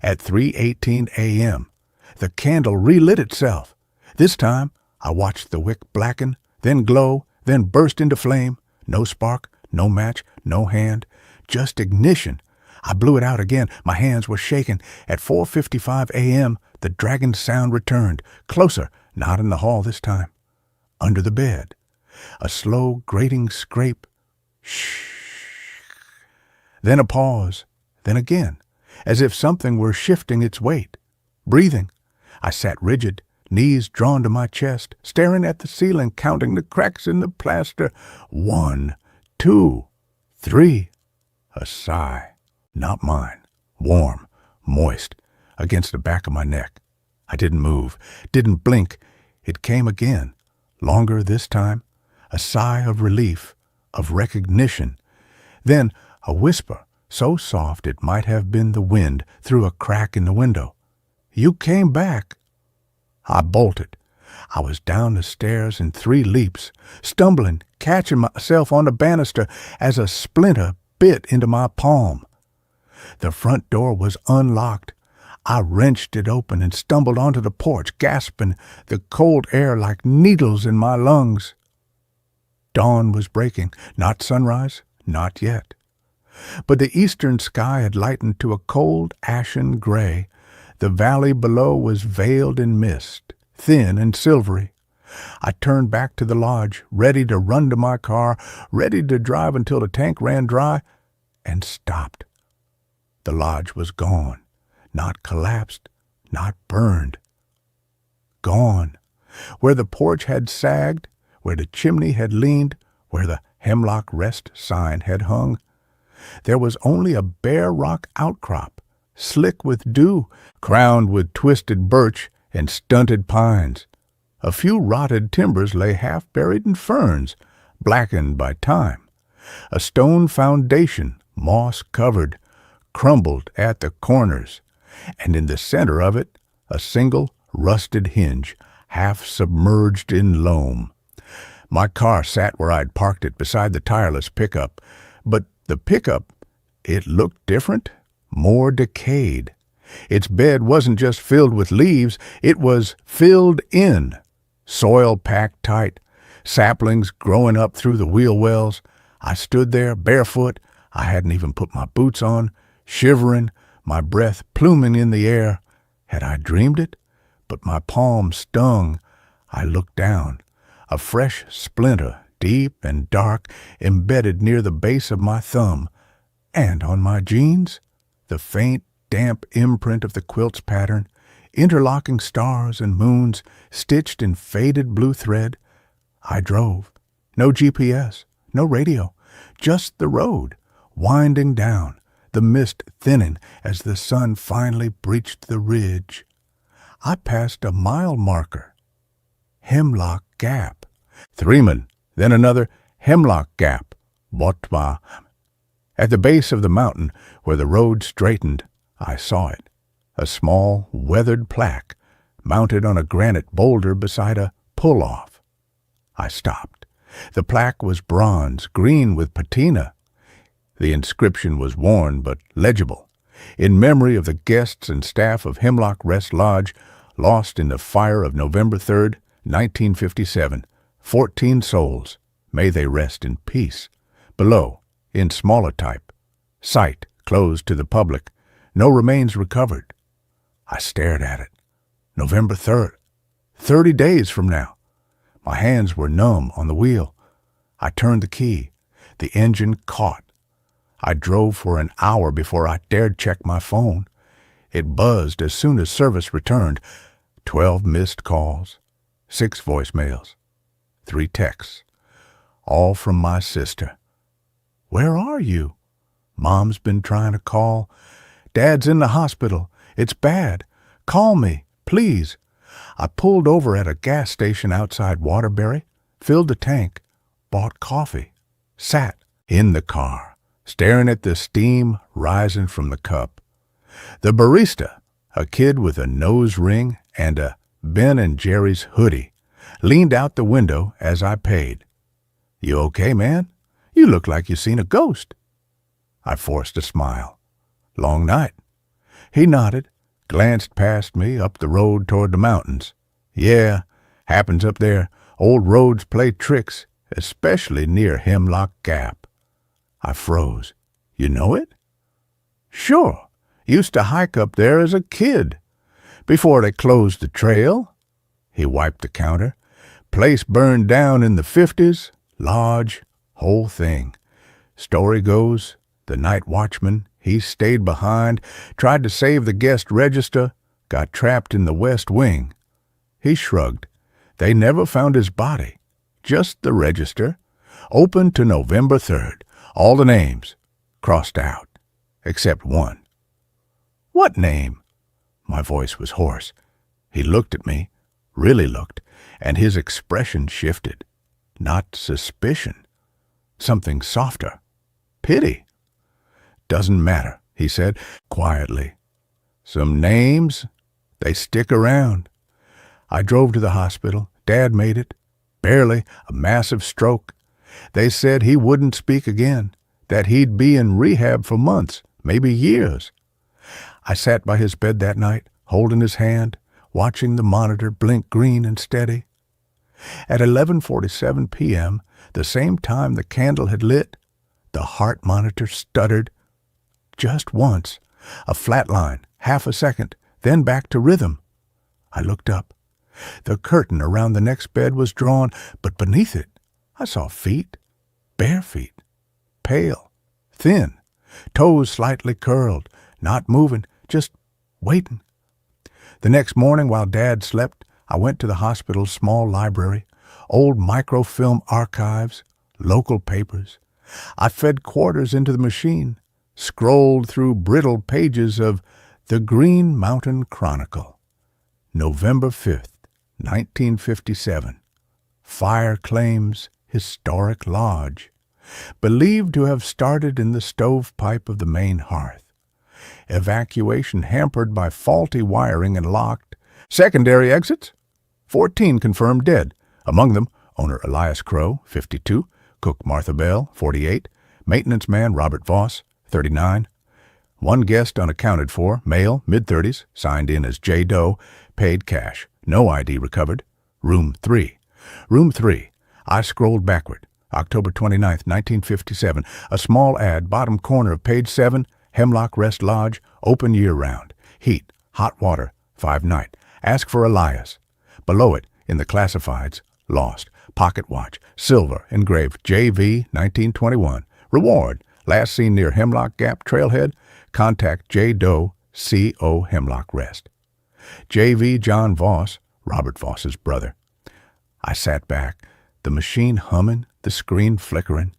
At 3:18 a.m., the candle relit itself. This time, I watched the wick blacken, then glow, then burst into flame. No spark, no match, no hand, just ignition. I blew it out again. My hands were shaking. At 4:55 a.m., the dragon's sound returned. Closer, not in the hall this time. Under the bed. A slow, grating scrape. Shh. Then a pause. Then again, as if something were shifting its weight. Breathing. I sat rigid, knees drawn to my chest, staring at the ceiling, counting the cracks in the plaster. 1, 2, 3. A sigh. Not mine. Warm, moist, against the back of my neck. I didn't move, didn't blink. It came again, longer this time. A sigh of relief, of recognition. Then a whisper, so soft it might have been the wind through a crack in the window. You came back. I bolted. I was down the stairs in 3 leaps, stumbling, catching myself on the banister as a splinter bit into my palm. The front door was unlocked. I wrenched it open and stumbled onto the porch, gasping, the cold air like needles in my lungs. Dawn was breaking, not sunrise, not yet. But the eastern sky had lightened to a cold, ashen gray. The valley below was veiled in mist, thin and silvery. I turned back to the lodge, ready to run to my car, ready to drive until the tank ran dry, and stopped. The lodge was gone, not collapsed, not burned. Gone. Where the porch had sagged, where the chimney had leaned, where the Hemlock Rest sign had hung, there was only a bare rock outcrop, slick with dew, crowned with twisted birch and stunted pines. A few rotted timbers lay half buried in ferns, blackened by time. A stone foundation, moss-covered, crumbled at the corners, and in the center of it, a single rusted hinge, half submerged in loam. My car sat where I'd parked it beside the tireless pickup, but the pickup, it looked different, more decayed. Its bed wasn't just filled with leaves, it was filled in. Soil packed tight, saplings growing up through the wheel wells. I stood there, barefoot. I hadn't even put my boots on, shivering, my breath pluming in the air. Had I dreamed it? But my palm stung. I looked down. A fresh splinter, deep and dark, embedded near the base of my thumb. And on my jeans, the faint, damp imprint of the quilt's pattern, interlocking stars and moons stitched in faded blue thread. I drove. No GPS, no radio, just the road, winding down, the mist thinning as the sun finally breached the ridge. I passed a mile marker. Hemlock Gap. 3 men, then another Hemlock Gap, Botwa. At the base of the mountain where the road straightened, I saw it, a small, weathered plaque mounted on a granite boulder beside a pull-off. I stopped. The plaque was bronze, green with patina. The inscription was worn but legible, in memory of the guests and staff of Hemlock Rest Lodge lost in the fire of November 3rd, 1957. 14 souls. May they rest in peace. Below, in smaller type, site closed to the public. No remains recovered. I stared at it. November 3rd. 30 days from now. My hands were numb on the wheel. I turned the key. The engine caught. I drove for an hour before I dared check my phone. It buzzed as soon as service returned. 12 missed calls, 6 voicemails, 3 texts, all from my sister. Where are you? Mom's been trying to call. Dad's in the hospital. It's bad. Call me, please. I pulled over at a gas station outside Waterbury, filled the tank, bought coffee, sat in the car, staring at the steam rising from the cup. The barista, a kid with a nose ring and a Ben and Jerry's hoodie, leaned out the window as I paid. You okay, man? You look like you seen a ghost. I forced a smile. Long night. He nodded, glanced past me up the road toward the mountains. Yeah, happens up there. Old roads play tricks, especially near Hemlock Gap. I froze. You know it? Sure. Used to hike up there as a kid. Before they closed the trail. He wiped the counter. Place burned down in the 50s. Lodge, whole thing. Story goes, the night watchman, he stayed behind, tried to save the guest register, got trapped in the west wing. He shrugged. They never found his body. Just the register. Open to November 3rd. All the names. Crossed out. Except one. What name? My voice was hoarse. He looked at me, really looked, and his expression shifted. Not suspicion. Something softer. Pity. Doesn't matter, he said, quietly. Some names, they stick around. I drove to the hospital. Dad made it. Barely, a massive stroke. They said he wouldn't speak again, that he'd be in rehab for months, maybe years. I sat by his bed that night, holding his hand, watching the monitor blink green and steady. At 11:47 p.m., the same time the candle had lit, the heart monitor stuttered. Just once, a flat line, half a second, then back to rhythm. I looked up. The curtain around the next bed was drawn, but beneath it, I saw feet, bare feet, pale, thin, toes slightly curled, not moving, just waiting. The next morning, while Dad slept, I went to the hospital's small library, old microfilm archives, local papers. I fed quarters into the machine, scrolled through brittle pages of the Green Mountain Chronicle. November 5th, 1957. Fire claims historic lodge. Believed to have started in the stovepipe of the main hearth. Evacuation hampered by faulty wiring and locked. Secondary exits? 14 confirmed dead. Among them, owner Elias Crow, 52, cook Martha Bell, 48, maintenance man Robert Voss, 39. One guest unaccounted for, male, mid-30s, signed in as J. Doe, paid cash. No ID recovered. Room 3. Room 3. I scrolled backward. October 29th, 1957. A small ad, bottom corner of page 7, Hemlock Rest Lodge, open year-round. Heat, hot water, 5 night. Ask for Elias. Below it, in the classifieds, lost. Pocket watch, silver, engraved JV 1921. Reward, last seen near Hemlock Gap Trailhead. Contact J. Doe, C.O. Hemlock Rest. J.V. John Voss, Robert Voss's brother. I sat back, the machine humming, the screen flickering.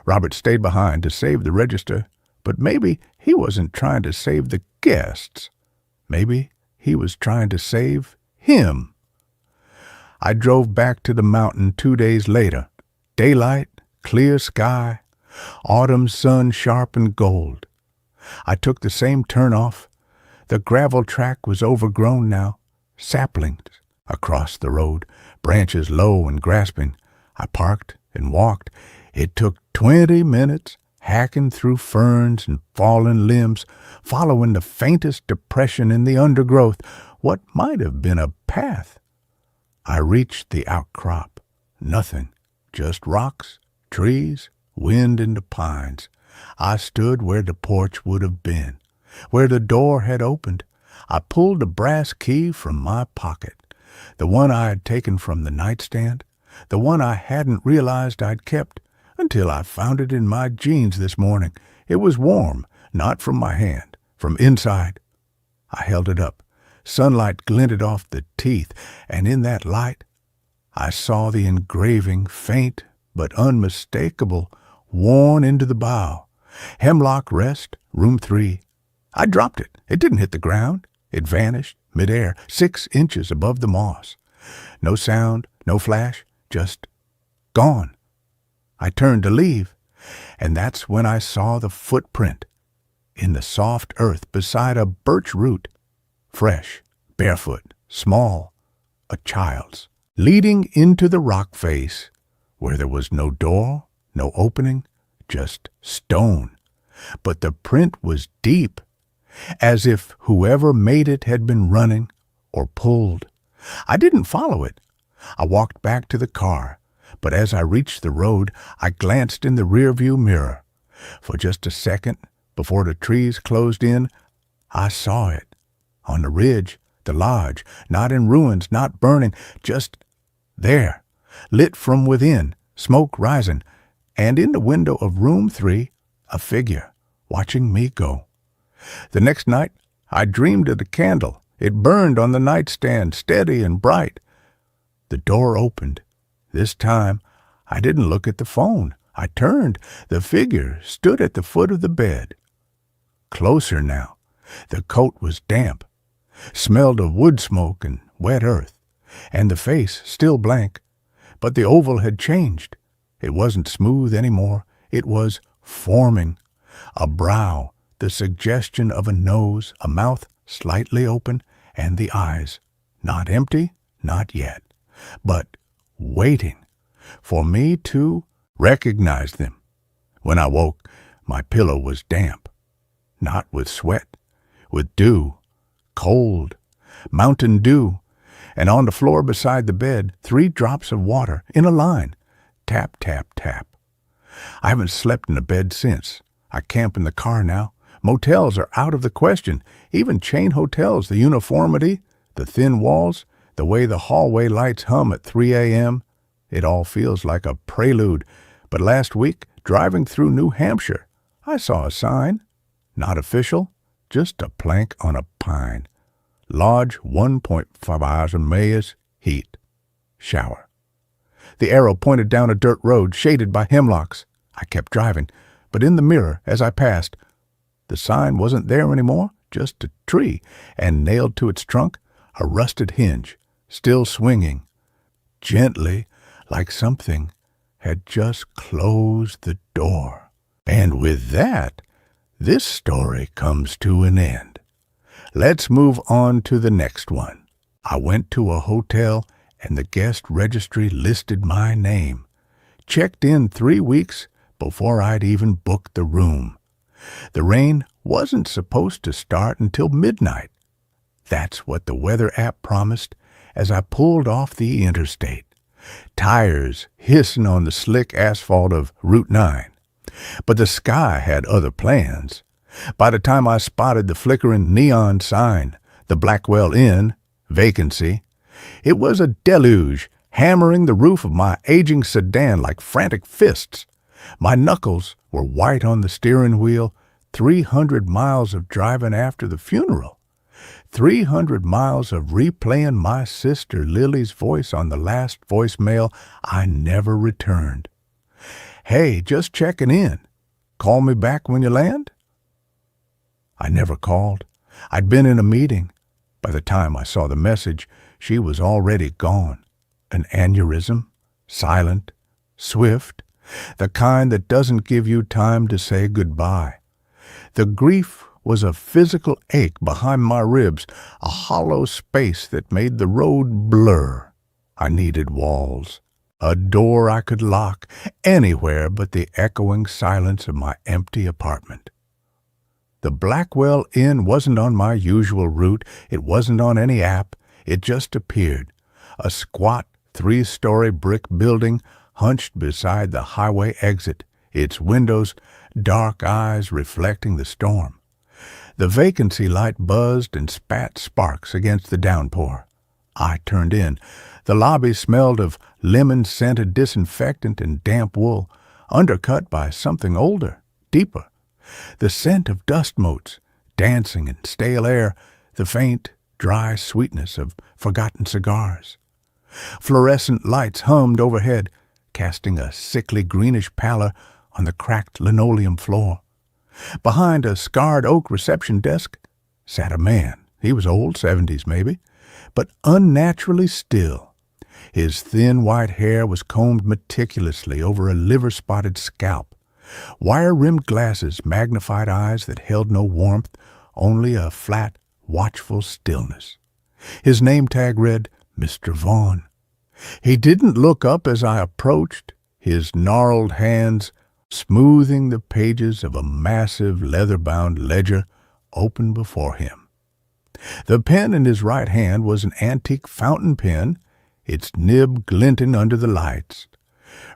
Robert stayed behind to save the register, but maybe he wasn't trying to save the guests. Maybe he was trying to save him. I drove back to the mountain 2 days later. Daylight, clear sky, autumn sun sharp and gold. I took the same turnoff. The gravel track was overgrown now. Saplings across the road, branches low and grasping. I parked and walked. It took 20 minutes, hacking through ferns and fallen limbs, following the faintest depression in the undergrowth, what might have been a path. I reached the outcrop. Nothing, just rocks, trees, wind in the pines. I stood where the porch would have been, where the door had opened. I pulled a brass key from my pocket, the one I had taken from the nightstand, the one I hadn't realized I'd kept, until I found it in my jeans this morning. It was warm, not from my hand, from inside. I held it up. Sunlight glinted off the teeth, and in that light I saw the engraving, faint but unmistakable, worn into the bow. Hemlock Rest, Room 3. I dropped it. It didn't hit the ground. It vanished, midair, 6 inches above the moss. No sound, no flash, just gone. I turned to leave, and that's when I saw the footprint in the soft earth beside a birch root, fresh, barefoot, small, a child's, leading into the rock face where there was no door, no opening, just stone. But the print was deep, as if whoever made it had been running or pulled. I didn't follow it. I walked back to the car, but as I reached the road, I glanced in the rearview mirror. For just a second, before the trees closed in, I saw it. On the ridge, the lodge, not in ruins, not burning, just there, lit from within, smoke rising, and in the window of room 3, a figure, watching me go. The next night, I dreamed of the candle. It burned on the nightstand, steady and bright. The door opened. This time, I didn't look at the phone. I turned. The figure stood at the foot of the bed. Closer now. The coat was damp, smelled of wood smoke and wet earth, and the face still blank. But the oval had changed. It wasn't smooth anymore. It was forming. A brow, the suggestion of a nose, a mouth slightly open, and the eyes, not empty, not yet, but waiting for me to recognize them. When I woke, my pillow was damp, not with sweat, with dew, cold, mountain dew, and on the floor beside the bed, 3 drops of water in a line, tap, tap, tap. I haven't slept in a bed since. I camp in the car now. Motels are out of the question, even chain hotels, the uniformity, the thin walls, the way the hallway lights hum at 3 a.m. It all feels like a prelude. But last week, driving through New Hampshire, I saw a sign, not official, just a plank on a pine. Lodge 1.5 hours of Mayors, heat, shower. The arrow pointed down a dirt road shaded by hemlocks. I kept driving, but in the mirror, as I passed, the sign wasn't there anymore, just a tree, and nailed to its trunk, a rusted hinge, still swinging, gently, like something had just closed the door. And with that, this story comes to an end. Let's move on to the next one. I went to a hotel, and the guest registry listed my name. Checked in 3 weeks before I'd even booked the room. The rain wasn't supposed to start until midnight. That's what the weather app promised as I pulled off the interstate. Tires hissing on the slick asphalt of Route 9. But the sky had other plans. By the time I spotted the flickering neon sign, the Blackwell Inn, vacancy, it was a deluge hammering the roof of my aging sedan like frantic fists. My knuckles were white on the steering wheel. 300 miles of driving after the funeral. 300 miles of replaying my sister Lily's voice on the last voicemail I never returned. Hey, just checking in. Call me back when you land? I never called. I'd been in a meeting. By the time I saw the message, she was already gone. An aneurysm, silent, swift, the kind that doesn't give you time to say goodbye. The grief was a physical ache behind my ribs, a hollow space that made the road blur. I needed walls, a door I could lock, anywhere but the echoing silence of my empty apartment. The Blackwell Inn wasn't on my usual route. It wasn't on any app. It just appeared. A squat, 3-story brick building hunched beside the highway exit, its windows dark eyes reflecting the storm. The vacancy light buzzed and spat sparks against the downpour. I turned in. The lobby smelled of lemon-scented disinfectant and damp wool, undercut by something older, deeper. The scent of dust motes, dancing in stale air, the faint, dry sweetness of forgotten cigars. Fluorescent lights hummed overhead, casting a sickly greenish pallor on the cracked linoleum floor. Behind a scarred oak reception desk sat a man. He was old, 70s maybe, but unnaturally still. His thin white hair was combed meticulously over a liver-spotted scalp. Wire-rimmed glasses, magnified eyes that held no warmth, only a flat, watchful stillness. His name tag read, Mr. Vaughn. He didn't look up as I approached, his gnarled hands smoothing the pages of a massive leather-bound ledger open before him. The pen in his right hand was an antique fountain pen, its nib glinting under the lights.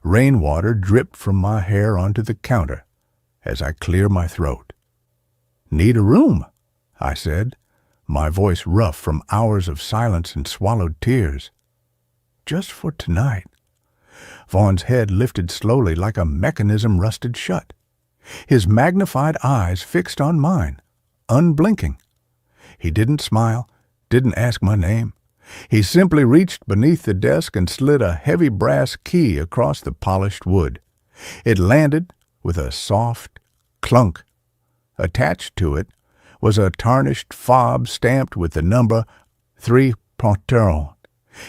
Rainwater dripped from my hair onto the counter as I cleared my throat. "Need a room," I said, my voice rough from hours of silence and swallowed tears. "Just for tonight." Vaughn's head lifted slowly like a mechanism rusted shut. His magnified eyes fixed on mine, unblinking. He didn't smile, didn't ask my name. He simply reached beneath the desk and slid a heavy brass key across the polished wood. It landed with a soft clunk. Attached to it was a tarnished fob stamped with the number 3 Ponteron.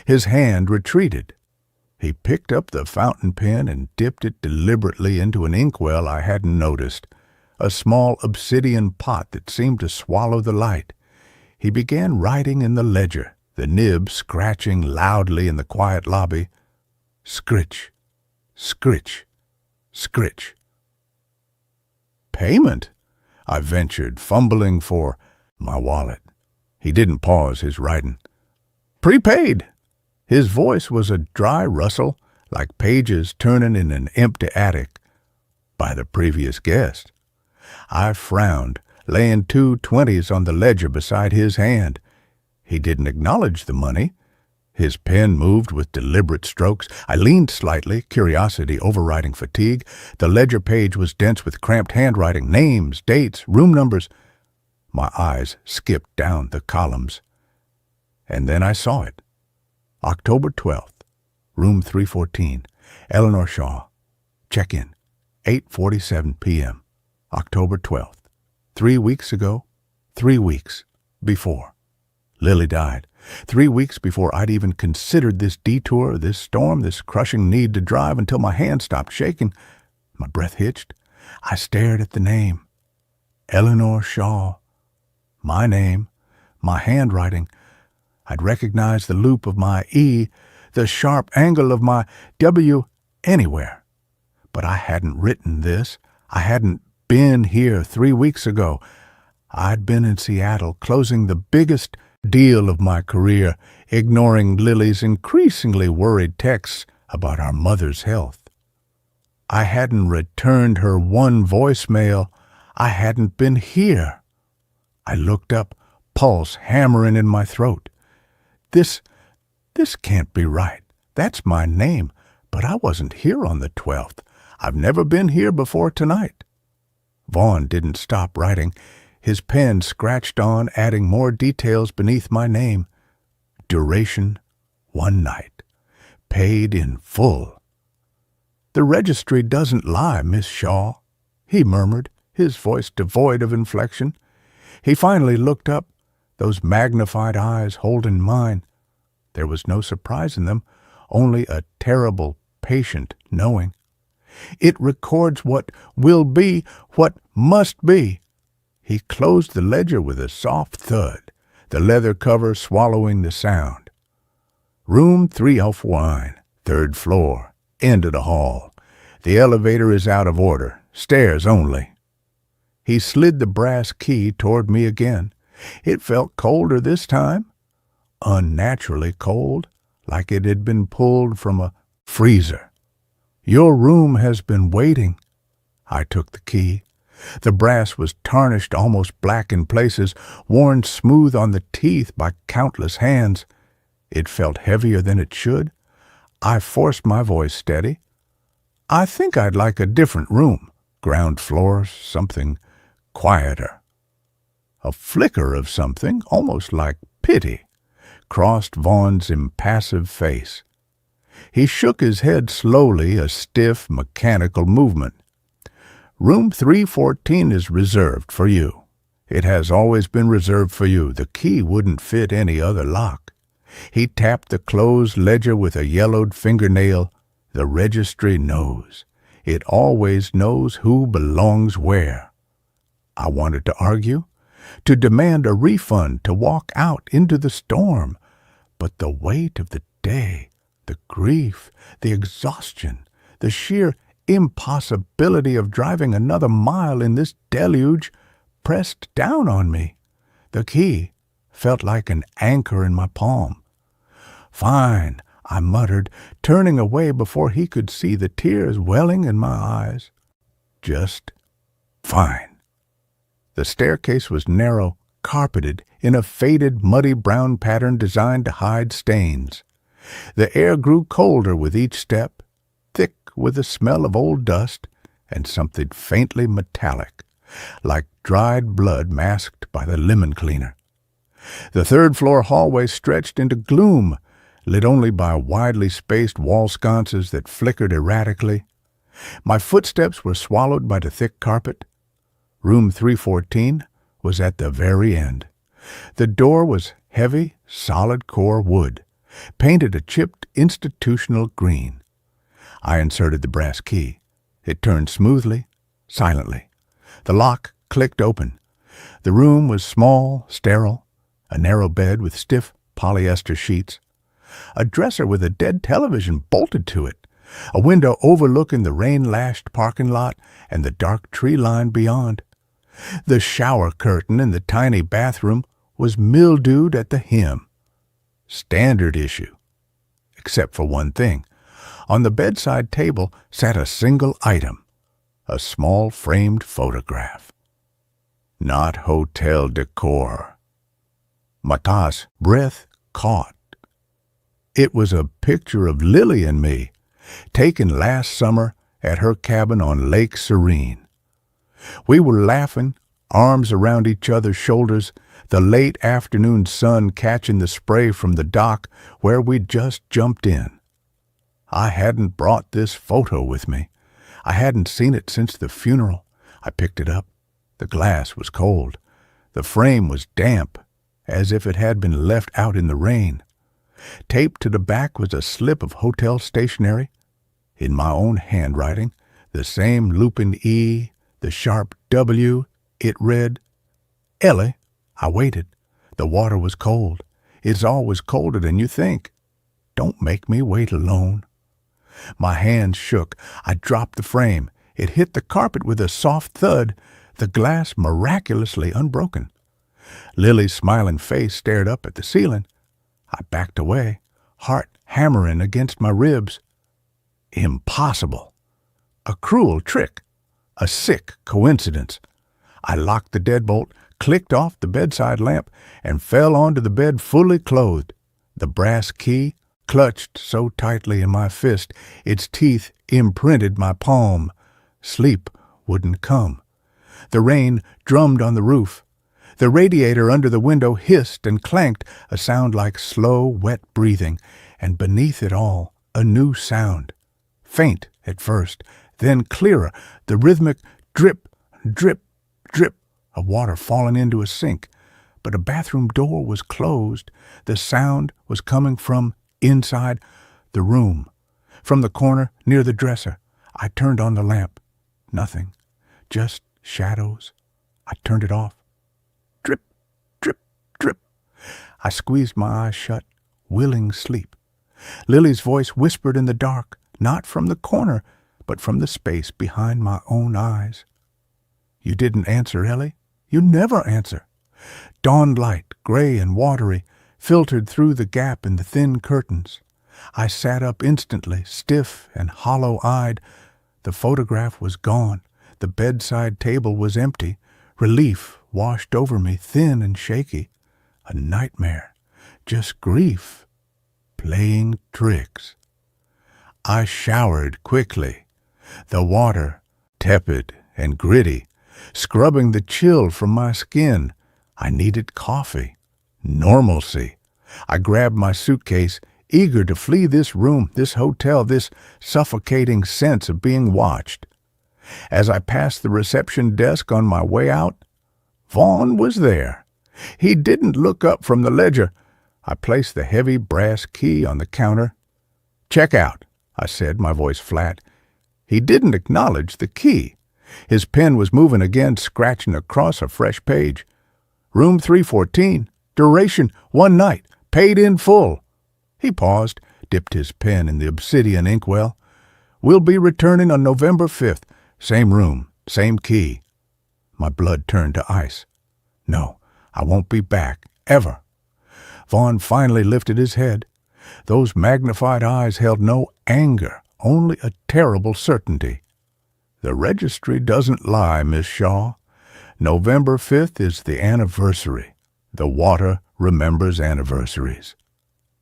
His hand retreated. He picked up the fountain pen and dipped it deliberately into an inkwell I hadn't noticed, a small obsidian pot that seemed to swallow the light. He began writing in the ledger, the nib scratching loudly in the quiet lobby. Scritch, scritch, scritch. "Payment?" I ventured, fumbling for my wallet. He didn't pause his writing. "Prepaid." His voice was a dry rustle, like pages turning in an empty attic. By the previous guest. I frowned, laying 2 20s on the ledger beside his hand. He didn't acknowledge the money. His pen moved with deliberate strokes. I leaned slightly, curiosity overriding fatigue. The ledger page was dense with cramped handwriting, names, dates, room numbers. My eyes skipped down the columns. And then I saw it. October 12th, room 314, Eleanor Shaw. Check-in, 8:47 p.m., October 12th. 3 weeks ago, 3 weeks before. Lily died. 3 weeks before I'd even considered this detour, this storm, this crushing need to drive until my hand stopped shaking. My breath hitched. I stared at the name. Eleanor Shaw. My name, my handwriting. I'd recognize the loop of my E, the sharp angle of my W anywhere. But I hadn't written this. I hadn't been here 3 weeks ago. I'd been in Seattle, closing the biggest deal of my career, ignoring Lily's increasingly worried texts about our mother's health. I hadn't returned her one voicemail. I hadn't been here. I looked up, pulse hammering in my throat. This can't be right. That's my name, but I wasn't here on the 12th. I've never been here before tonight. Vaughn didn't stop writing. His pen scratched on, adding more details beneath my name. Duration, 1 night. Paid in full. "The registry doesn't lie, Miss Shaw," he murmured, his voice devoid of inflection. He finally looked up, those magnified eyes holding mine. There was no surprise in them, only a terrible, patient knowing. It records what will be, what must be. He closed the ledger with a soft thud, the leather cover swallowing the sound. Room 309, third floor, end of the hall. The elevator is out of order, stairs only. He slid the brass key toward me again. It felt colder this time, unnaturally cold, like it had been pulled from a freezer. Your room has been waiting. I took the key. The brass was tarnished almost black in places, worn smooth on the teeth by countless hands. It felt heavier than it should. I forced my voice steady. I think I'd like a different room. Ground floor, something quieter. A flicker of something, almost like pity, crossed Vaughn's impassive face. He shook his head slowly, a stiff, mechanical movement. Room 314 is reserved for you. It has always been reserved for you. The key wouldn't fit any other lock. He tapped the closed ledger with a yellowed fingernail. The registry knows. It always knows who belongs where. I wanted to argue, to demand a refund, to walk out into the storm. But the weight of the day, the grief, the exhaustion, the sheer impossibility of driving another mile in this deluge pressed down on me. The key felt like an anchor in my palm. Fine, I muttered, turning away before he could see the tears welling in my eyes. Just fine. The staircase was narrow, carpeted in a faded, muddy brown pattern designed to hide stains. The air grew colder with each step, thick with the smell of old dust and something faintly metallic, like dried blood masked by the lemon cleaner. The third-floor hallway stretched into gloom, lit only by widely spaced wall sconces that flickered erratically. My footsteps were swallowed by the thick carpet. Room 314 was at the very end. The door was heavy, solid core wood, painted a chipped institutional green. I inserted the brass key. It turned smoothly, silently. The lock clicked open. The room was small, sterile, a narrow bed with stiff polyester sheets. A dresser with a dead television bolted to it, a window overlooking the rain-lashed parking lot and the dark tree line beyond. The shower curtain in the tiny bathroom was mildewed at the hem. Standard issue. Except for one thing. On the bedside table sat a single item, a small framed photograph. Not hotel decor. Mata's breath caught. It was a picture of Lily and me, taken last summer at her cabin on Lake Serene. We were laughing, arms around each other's shoulders, the late afternoon sun catching the spray from the dock where we'd just jumped in. I hadn't brought this photo with me. I hadn't seen it since the funeral. I picked it up. The glass was cold. The frame was damp, as if it had been left out in the rain. Taped to the back was a slip of hotel stationery. In my own handwriting, the same lupin E, the sharp W, it read, Ellie. I waited. The water was cold. It's always colder than you think. Don't make me wait alone. My hands shook. I dropped the frame. It hit the carpet with a soft thud, the glass miraculously unbroken. Lily's smiling face stared up at the ceiling. I backed away, heart hammering against my ribs. Impossible. A cruel trick. A sick coincidence. I locked the deadbolt, clicked off the bedside lamp, and fell onto the bed fully clothed. The brass key clutched so tightly in my fist, its teeth imprinted my palm. Sleep wouldn't come. The rain drummed on the roof. The radiator under the window hissed and clanked, a sound like slow, wet breathing, and beneath it all, a new sound. Faint at first, then clearer, the rhythmic drip, drip, drip of water falling into a sink. But a bathroom door was closed. The sound was coming from inside. The room. From the corner near the dresser, I turned on the lamp. Nothing. Just shadows. I turned it off. Drip, drip, drip. I squeezed my eyes shut, willing sleep. Lily's voice whispered in the dark, not from the corner, but from the space behind my own eyes. You didn't answer, Ellie. You never answer. Dawn light, gray and watery, filtered through the gap in the thin curtains. I sat up instantly, stiff and hollow-eyed. The photograph was gone. The bedside table was empty. Relief washed over me, thin and shaky. A nightmare. Just grief. Playing tricks. I showered quickly. The water, tepid and gritty, scrubbing the chill from my skin. I needed coffee. Normalcy. I grabbed my suitcase, eager to flee this room, this hotel, this suffocating sense of being watched. As I passed the reception desk on my way out, Vaughn was there. He didn't look up from the ledger. I placed the heavy brass key on the counter. "Check out," I said, my voice flat. He didn't acknowledge the key. His pen was moving again, scratching across a fresh page. "Room 314. Duration 1 night. Paid in full." He paused, dipped his pen in the obsidian inkwell. "We'll be returning on November 5th. Same room, same key." My blood turned to ice. "No, I won't be back, ever." Vaughn finally lifted his head. Those magnified eyes held no anger, only a terrible certainty. "The registry doesn't lie, Miss Shaw. November 5th is the anniversary. The water remembers anniversaries."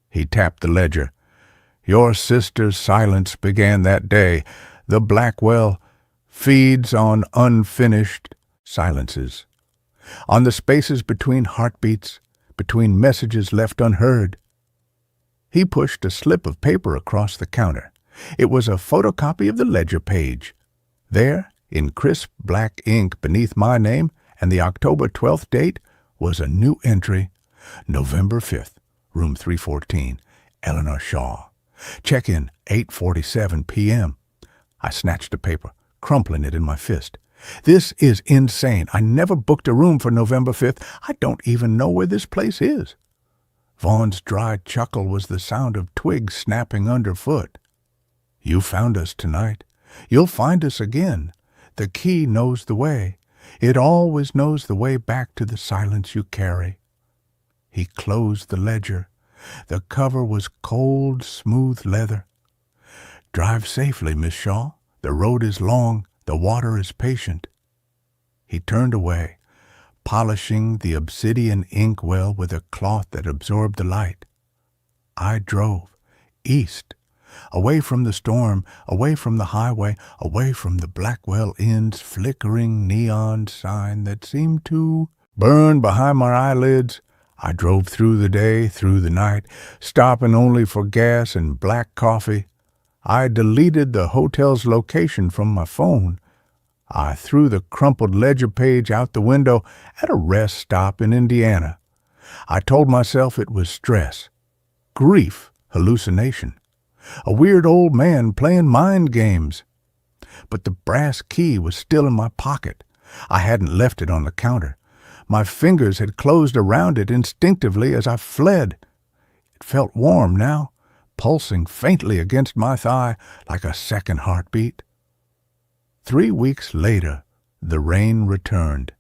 He tapped the ledger. "Your sister's silence began that day. The Blackwell feeds on unfinished silences, on the spaces between heartbeats, between messages left unheard." He pushed a slip of paper across the counter. It was a photocopy of the ledger page. There, in crisp black ink beneath my name and the October 12th date, was a new entry. November 5th, room 314, Eleanor Shaw. Check-in, 8:47 p.m. I snatched the paper, crumpling it in my fist. "This is insane. I never booked a room for November 5th. I don't even know where this place is." Vaughn's dry chuckle was the sound of twigs snapping underfoot. "You found us tonight. You'll find us again. The key knows the way. It always knows the way back to the silence you carry." He closed the ledger. The cover was cold, smooth leather. "Drive safely, Miss Shaw. The road is long. The water is patient." He turned away, polishing the obsidian inkwell with a cloth that absorbed the light. I drove east, away from the storm, away from the highway, away from the Blackwell Inn's flickering neon sign that seemed to burn behind my eyelids. I drove through the day, through the night, stopping only for gas and black coffee. I deleted the hotel's location from my phone. I threw the crumpled ledger page out the window at a rest stop in Indiana. I told myself it was stress, grief, hallucination, a weird old man playing mind games. But the brass key was still in my pocket. I hadn't left it on the counter. My fingers had closed around it instinctively as I fled. It felt warm now, pulsing faintly against my thigh like a second heartbeat. 3 weeks later, the rain returned.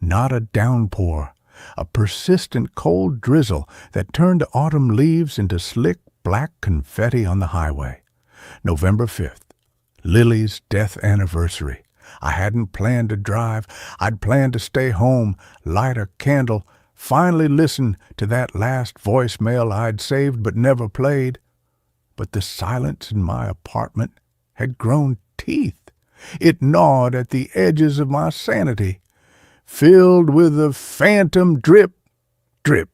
Not a downpour, a persistent cold drizzle that turned autumn leaves into slick black confetti on the highway. November 5th, Lily's death anniversary. I hadn't planned to drive. I'd planned to stay home, light a candle, finally listen to that last voicemail I'd saved but never played. But the silence in my apartment had grown teeth. It gnawed at the edges of my sanity, filled with the phantom drip, drip,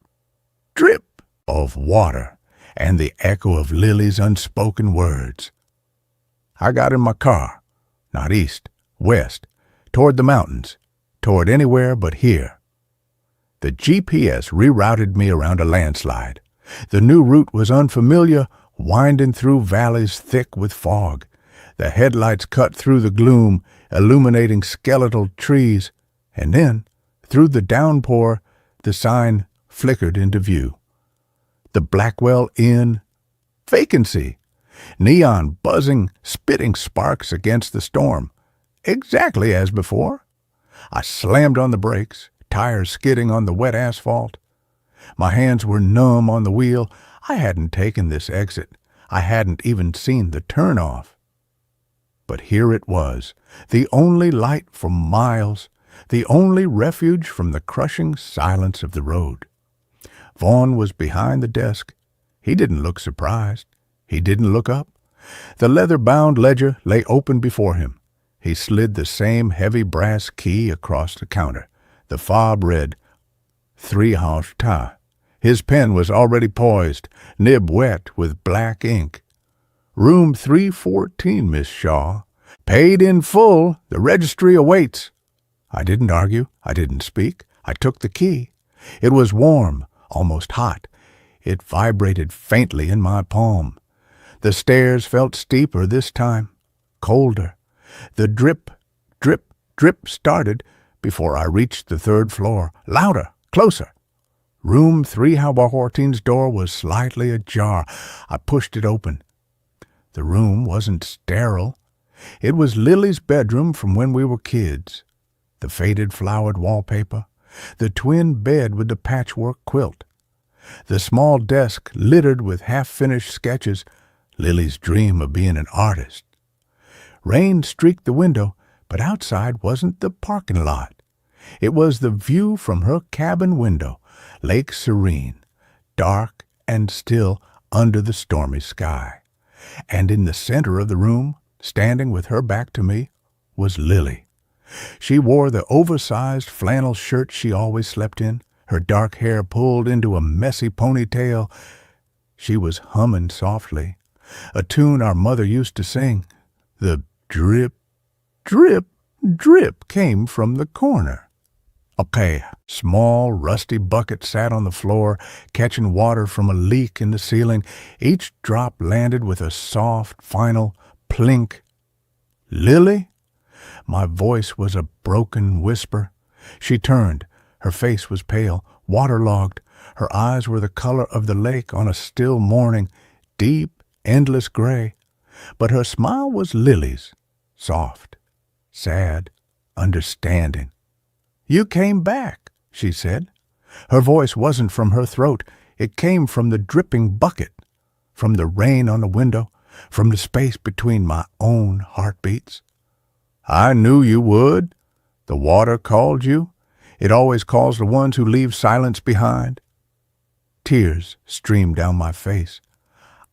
drip of water and the echo of Lily's unspoken words. I got in my car, not east, west, toward the mountains, toward anywhere but here. The GPS rerouted me around a landslide. The new route was unfamiliar, winding through valleys thick with fog. The headlights cut through the gloom, illuminating skeletal trees, and then, through the downpour, the sign flickered into view. The Blackwell Inn. Vacancy. Neon buzzing, spitting sparks against the storm. Exactly as before. I slammed on the brakes, tires skidding on the wet asphalt. My hands were numb on the wheel. I hadn't taken this exit. I hadn't even seen the turnoff. But here it was, the only light for miles, the only refuge from the crushing silence of the road. Vaughn was behind the desk. He didn't look surprised. He didn't look up. The leather-bound ledger lay open before him. He slid the same heavy brass key across the counter. The fob read, 3 House Ta. His pen was already poised, nib wet with black ink. Room 314, Miss Shaw. Paid in full. The registry awaits. I didn't argue. I didn't speak. I took the key. It was warm, almost hot. It vibrated faintly in my palm. The stairs felt steeper this time, colder. The drip, drip, drip started before I reached the 3rd floor. Louder, closer. Room 314's door was slightly ajar. I pushed it open. The room wasn't sterile. It was Lily's bedroom from when we were kids. The faded flowered wallpaper, the twin bed with the patchwork quilt, the small desk littered with half-finished sketches, Lily's dream of being an artist. Rain streaked the window, but outside wasn't the parking lot. It was the view from her cabin window, Lake Serene, dark and still under the stormy sky. And in the center of the room, standing with her back to me, was Lily. She wore the oversized flannel shirt she always slept in, her dark hair pulled into a messy ponytail. She was humming softly, a tune our mother used to sing. The drip, drip, drip came from the corner. A small, rusty bucket sat on the floor, catching water from a leak in the ceiling. Each drop landed with a soft, final plink. Lily? My voice was a broken whisper. She turned. Her face was pale, waterlogged. Her eyes were the color of the lake on a still morning, deep, endless gray. But her smile was Lily's, soft, sad, understanding. You came back, she said. Her voice wasn't from her throat. It came from the dripping bucket, from the rain on the window, from the space between my own heartbeats. I knew you would. The water called you. It always calls the ones who leave silence behind. Tears streamed down my face.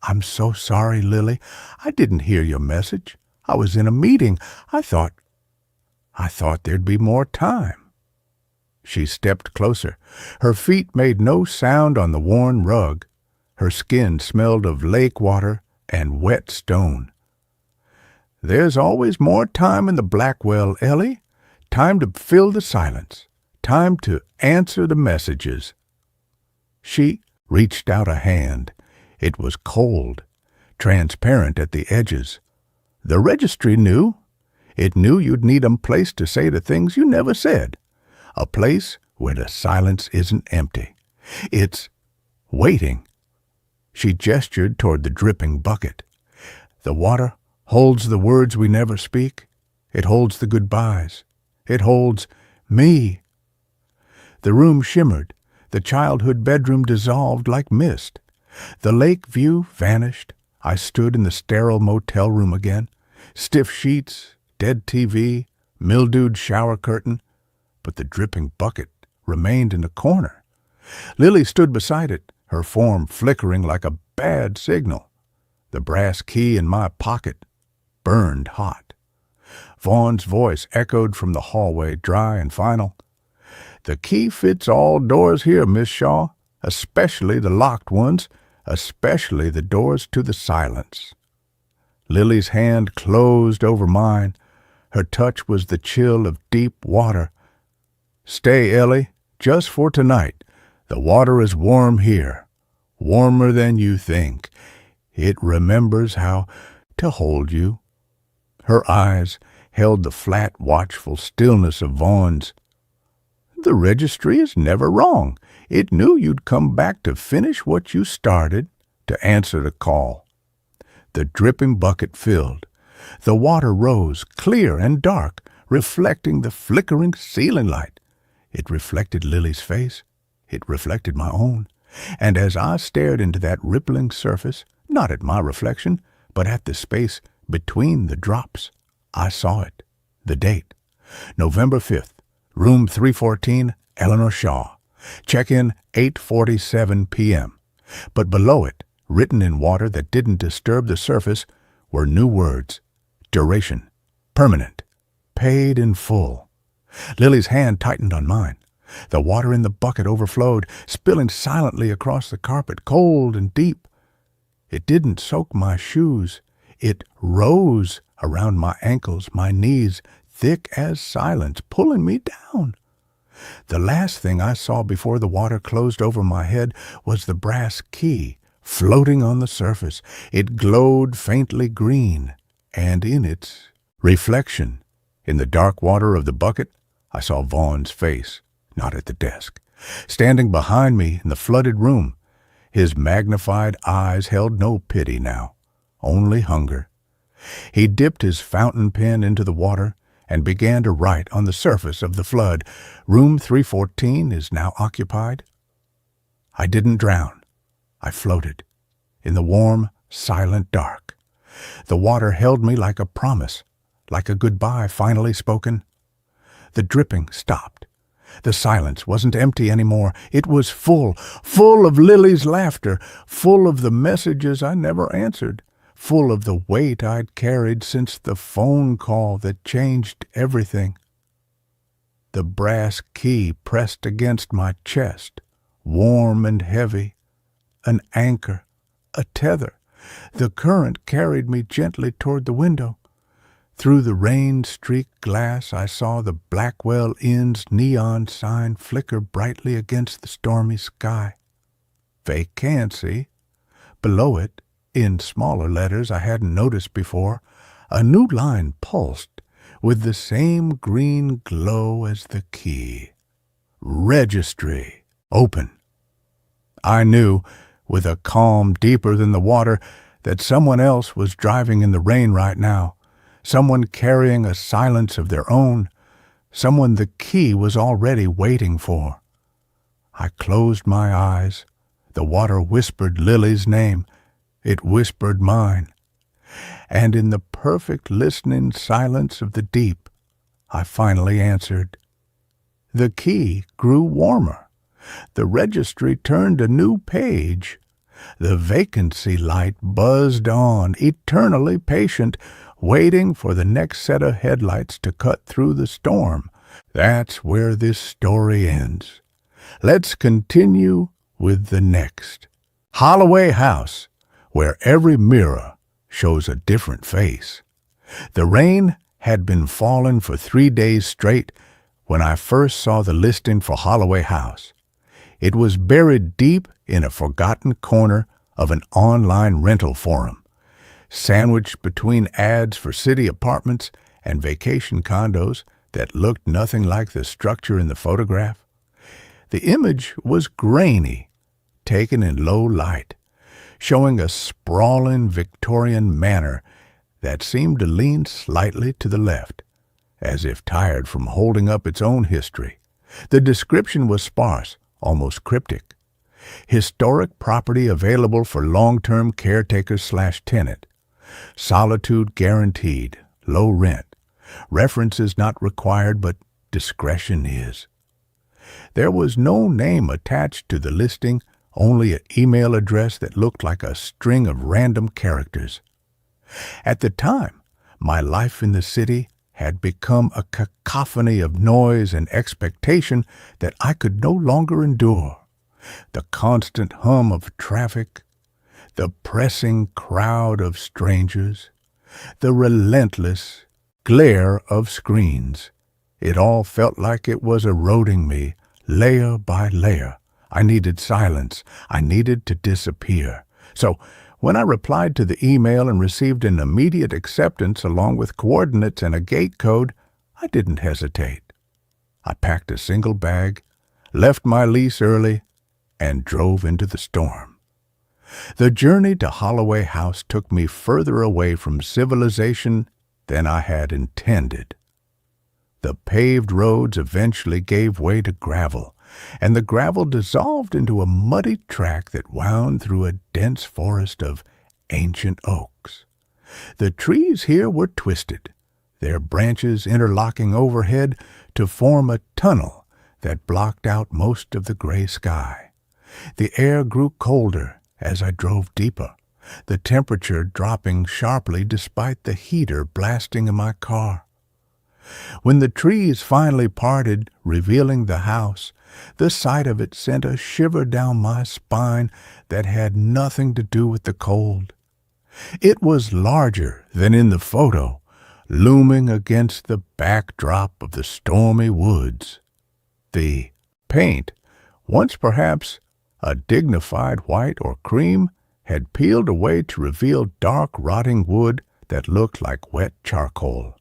I'm so sorry, Lily. I didn't hear your message. I was in a meeting. I thought there'd be more time. She stepped closer. Her feet made no sound on the worn rug. Her skin smelled of lake water and wet stone. There's always more time in the Blackwell, Ellie. Time to fill the silence. Time to answer the messages. She reached out a hand. It was cold, transparent at the edges. The registry knew. It knew you'd need a place to say the things you never said. A place where the silence isn't empty. It's waiting. She gestured toward the dripping bucket. The water holds the words we never speak. It holds the goodbyes. It holds me. The room shimmered. The childhood bedroom dissolved like mist. The lake view vanished. I stood in the sterile motel room again. Stiff sheets, dead TV, mildewed shower curtain. But the dripping bucket remained in the corner. Lily stood beside it, her form flickering like a bad signal. The brass key in my pocket burned hot. Vaughn's voice echoed from the hallway, dry and final. The key fits all doors here, Miss Shaw, especially the locked ones, especially the doors to the silence. Lily's hand closed over mine. Her touch was the chill of deep water. Stay, Ellie, just for tonight. The water is warm here, warmer than you think. It remembers how to hold you. Her eyes held the flat, watchful stillness of Vaughn's. The registry is never wrong. It knew you'd come back to finish what you started, to answer the call. The dripping bucket filled. The water rose, clear and dark, reflecting the flickering ceiling light. It reflected Lily's face. It reflected my own. And as I stared into that rippling surface, not at my reflection, but at the space between the drops, I saw it. The date. November 5th, room 314, Eleanor Shaw. Check-in 8:47 p.m. But below it, written in water that didn't disturb the surface, were new words. Duration. Permanent. Paid in full. Lily's hand tightened on mine. The water in the bucket overflowed, spilling silently across the carpet, cold and deep. It didn't soak my shoes. It rose around my ankles, my knees, thick as silence, pulling me down. The last thing I saw before the water closed over my head was the brass key floating on the surface. It glowed faintly green, and in its reflection, in the dark water of the bucket, I saw Vaughn's face, not at the desk, standing behind me in the flooded room. His magnified eyes held no pity now, only hunger. He dipped his fountain pen into the water and began to write on the surface of the flood. Room 314 is now occupied. I didn't drown. I floated in the warm, silent dark. The water held me like a promise, like a goodbye finally spoken. The dripping stopped. The silence wasn't empty anymore. It was full of Lily's laughter, full of the messages I never answered, full of the weight I'd carried since the phone call that changed everything. The brass key pressed against my chest, warm and heavy, an anchor, a tether. The current carried me gently toward the window. Through the rain-streaked glass, I saw the Blackwell Inn's neon sign flicker brightly against the stormy sky. Vacancy. Below it, in smaller letters I hadn't noticed before, a new line pulsed with the same green glow as the key. Registry. Open. I knew, with a calm deeper than the water, that someone else was driving in the rain right now. Someone carrying a silence of their own, someone the key was already waiting for. I closed my eyes. The water whispered Lily's name. It whispered mine. And in the perfect listening silence of the deep, I finally answered. The key grew warmer. The registry turned a new page. The vacancy light buzzed on, eternally patient, waiting for the next set of headlights to cut through the storm. That's where this story ends. Let's continue with the next. Holloway House, where every mirror shows a different face. The rain had been falling for 3 days straight when I first saw the listing for Holloway House. It was buried deep in a forgotten corner of an online rental forum, sandwiched between ads for city apartments and vacation condos that looked nothing like the structure in the photograph. The image was grainy, taken in low light, showing a sprawling Victorian manor that seemed to lean slightly to the left, as if tired from holding up its own history. The description was sparse, almost cryptic. Historic property available for long-term caretaker/tenant. Solitude guaranteed, low rent. References not required, but discretion is. There was no name attached to the listing, only an email address that looked like a string of random characters. At the time, my life in the city had become a cacophony of noise and expectation that I could no longer endure. The constant hum of traffic, the pressing crowd of strangers, the relentless glare of screens. It all felt like it was eroding me, layer by layer. I needed silence. I needed to disappear. So, When I replied to the email and received an immediate acceptance along with coordinates and a gate code, I didn't hesitate. I packed a single bag, left my lease early, and drove into the storm. The journey to Holloway House took me further away from civilization than I had intended. The paved roads eventually gave way to gravel, and the gravel dissolved into a muddy track that wound through a dense forest of ancient oaks. The trees here were twisted, their branches interlocking overhead to form a tunnel that blocked out most of the gray sky. The air grew colder as I drove deeper, the temperature dropping sharply despite the heater blasting in my car. When the trees finally parted, revealing the house, the sight of it sent a shiver down my spine that had nothing to do with the cold. It was larger than in the photo, looming against the backdrop of the stormy woods. The paint, once perhaps a dignified white or cream, had peeled away to reveal dark, rotting wood that looked like wet charcoal.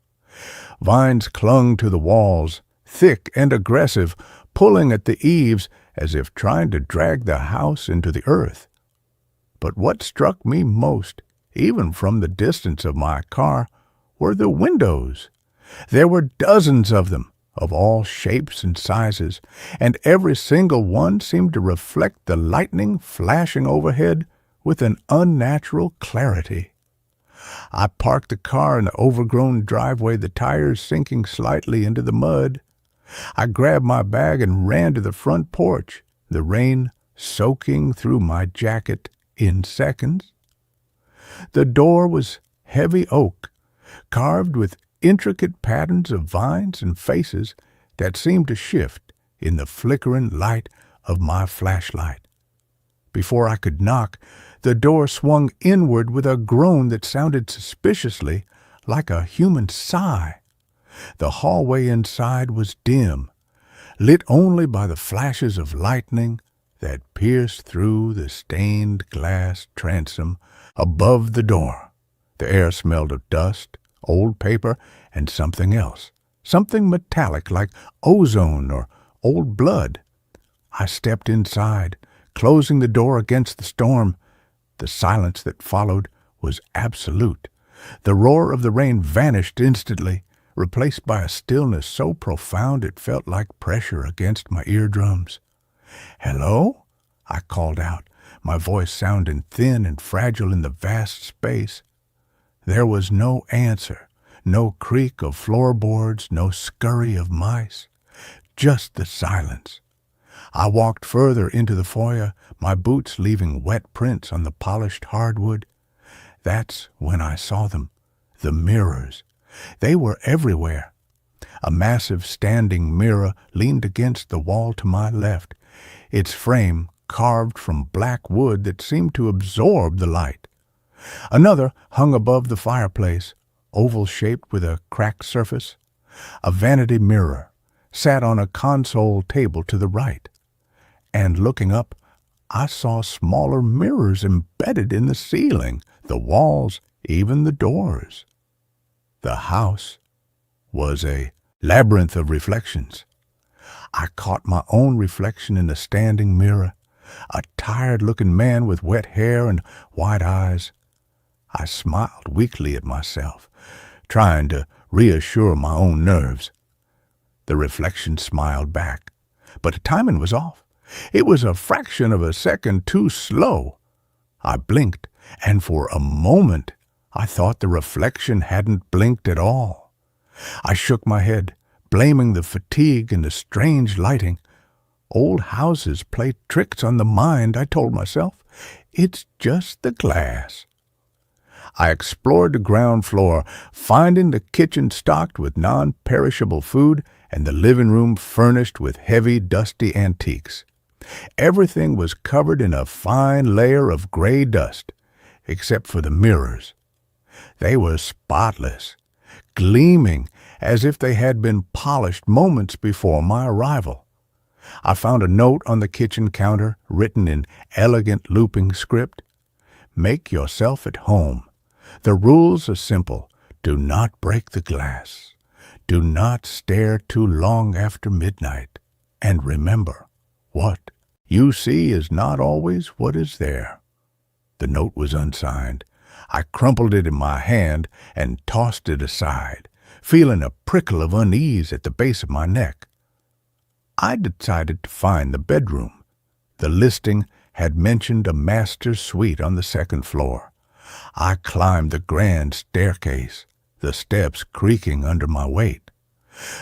Vines clung to the walls, thick and aggressive, pulling at the eaves as if trying to drag the house into the earth. But what struck me most, even from the distance of my car, were the windows. There were dozens of them, of all shapes and sizes, and every single one seemed to reflect the lightning flashing overhead with an unnatural clarity. I parked the car in the overgrown driveway, the tires sinking slightly into the mud. I grabbed my bag and ran to the front porch, the rain soaking through my jacket in seconds. The door was heavy oak, carved with intricate patterns of vines and faces that seemed to shift in the flickering light of my flashlight. Before I could knock, the door swung inward with a groan that sounded suspiciously like a human sigh. The hallway inside was dim, lit only by the flashes of lightning that pierced through the stained glass transom above the door. The air smelled of dust, old paper, and something else, something metallic like ozone or old blood. I stepped inside, closing the door against the storm. The silence that followed was absolute. The roar of the rain vanished instantly, replaced by a stillness so profound it felt like pressure against my eardrums. "Hello?" I called out, my voice sounding thin and fragile in the vast space. There was no answer, no creak of floorboards, no scurry of mice, just the silence. I walked further into the foyer, my boots leaving wet prints on the polished hardwood. That's when I saw them, the mirrors. They were everywhere. A massive standing mirror leaned against the wall to my left, its frame carved from black wood that seemed to absorb the light. Another hung above the fireplace, oval-shaped with a cracked surface. A vanity mirror sat on a console table to the right. And looking up, I saw smaller mirrors embedded in the ceiling, the walls, even the doors. The house was a labyrinth of reflections. I caught my own reflection in the standing mirror, a tired-looking man with wet hair and wide eyes. I smiled weakly at myself, trying to reassure my own nerves. The reflection smiled back, but the timing was off. It was a fraction of a second too slow. I blinked, and for a moment I thought the reflection hadn't blinked at all. I shook my head, blaming the fatigue and the strange lighting. Old houses play tricks on the mind, I told myself. It's just the glass. I explored the ground floor, finding the kitchen stocked with non-perishable food and the living room furnished with heavy, dusty antiques. Everything was covered in a fine layer of gray dust, except for the mirrors. They were spotless, gleaming as if they had been polished moments before my arrival. I found a note on the kitchen counter written in elegant looping script. make yourself at home. The rules are simple. Do not break the glass. Do not stare too long after midnight. And remember, what you see is not always what is there. The note was unsigned. I crumpled it in my hand and tossed it aside, feeling a prickle of unease at the base of my neck. I decided to find the bedroom. The listing had mentioned a master's suite on the second floor. I climbed the grand staircase, the steps creaking under my weight.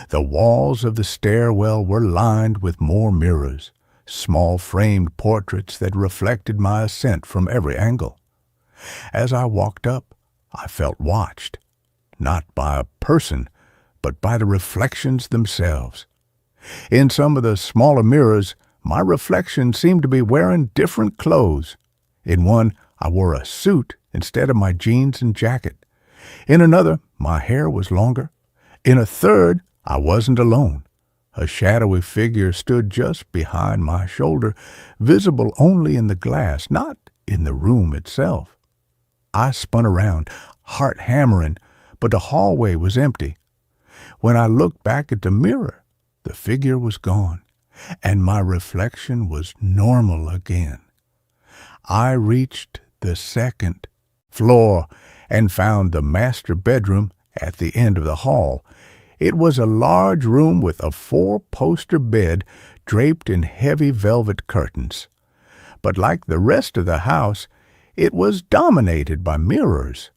The walls of the stairwell were lined with more mirrors, small framed portraits that reflected my ascent from every angle. As I walked up, I felt watched, not by a person, but by the reflections themselves. In some of the smaller mirrors, my reflection seemed to be wearing different clothes. In one, I wore a suit instead of my jeans and jacket. In another, my hair was longer. In a third, I wasn't alone. A shadowy figure stood just behind my shoulder, visible only in the glass, not in the room itself. I spun around, heart hammering, but the hallway was empty. When I looked back at the mirror, the figure was gone, and my reflection was normal again. I reached the second floor and found the master bedroom at the end of the hall. It was a large room with a 4-poster bed draped in heavy velvet curtains. But like the rest of the house, it was dominated by mirrors.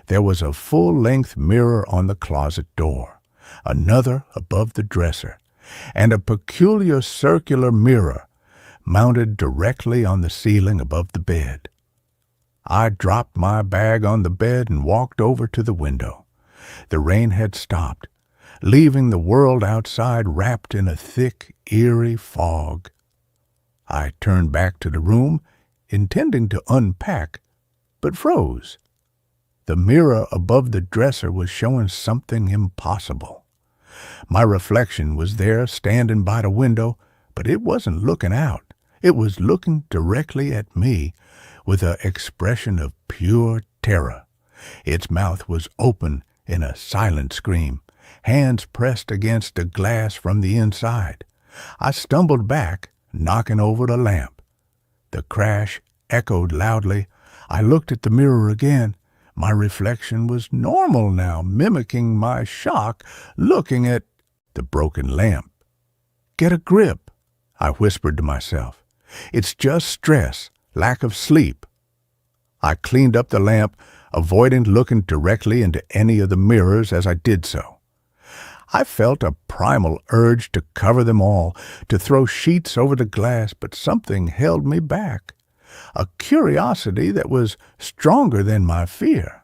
There was a full-length mirror on the closet door, another above the dresser, and a peculiar circular mirror mounted directly on the ceiling above the bed. I dropped my bag on the bed and walked over to the window. The rain had stopped, leaving the world outside wrapped in a thick, eerie fog. I turned back to the room, intending to unpack, but froze. The mirror above the dresser was showing something impossible. My reflection was there standing by the window, but it wasn't looking out. It was looking directly at me with an expression of pure terror. Its mouth was open in a silent scream, hands pressed against the glass from the inside. I stumbled back, knocking over the lamp. The crash echoed loudly. I looked at the mirror again. My reflection was normal now, mimicking my shock, looking at the broken lamp. "Get a grip," I whispered to myself. "It's just stress, lack of sleep." I cleaned up the lamp, avoiding looking directly into any of the mirrors as I did so. I felt a primal urge to cover them all, to throw sheets over the glass, but something held me back. A curiosity that was stronger than my fear.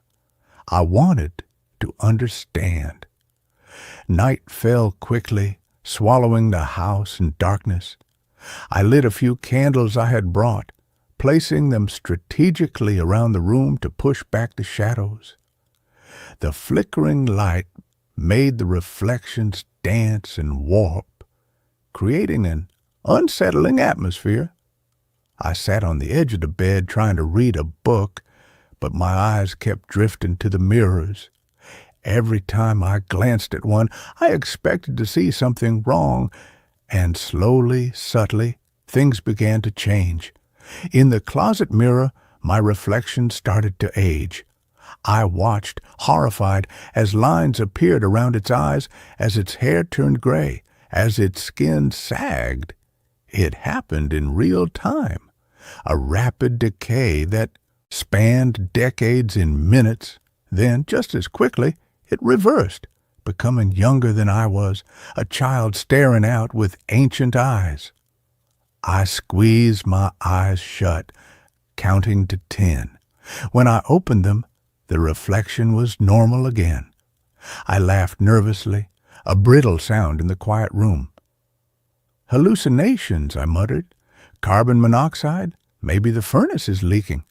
I wanted to understand. Night fell quickly, swallowing the house in darkness. I lit a few candles I had brought, placing them strategically around the room to push back the shadows. The flickering light made the reflections dance and warp, creating an unsettling atmosphere. I sat on the edge of the bed trying to read a book, but my eyes kept drifting to the mirrors. Every time I glanced at one, I expected to see something wrong, and slowly, subtly, things began to change. In the closet mirror, my reflection started to age. I watched, horrified, as lines appeared around its eyes, as its hair turned gray, as its skin sagged. It happened in real time. A rapid decay that spanned decades in minutes. Then, just as quickly, it reversed, becoming younger than I was, a child staring out with ancient eyes. I squeezed my eyes shut, counting to 10. When I opened them, the reflection was normal again. I laughed nervously, a brittle sound in the quiet room. "Hallucinations," I muttered. "Carbon monoxide? Maybe the furnace is leaking."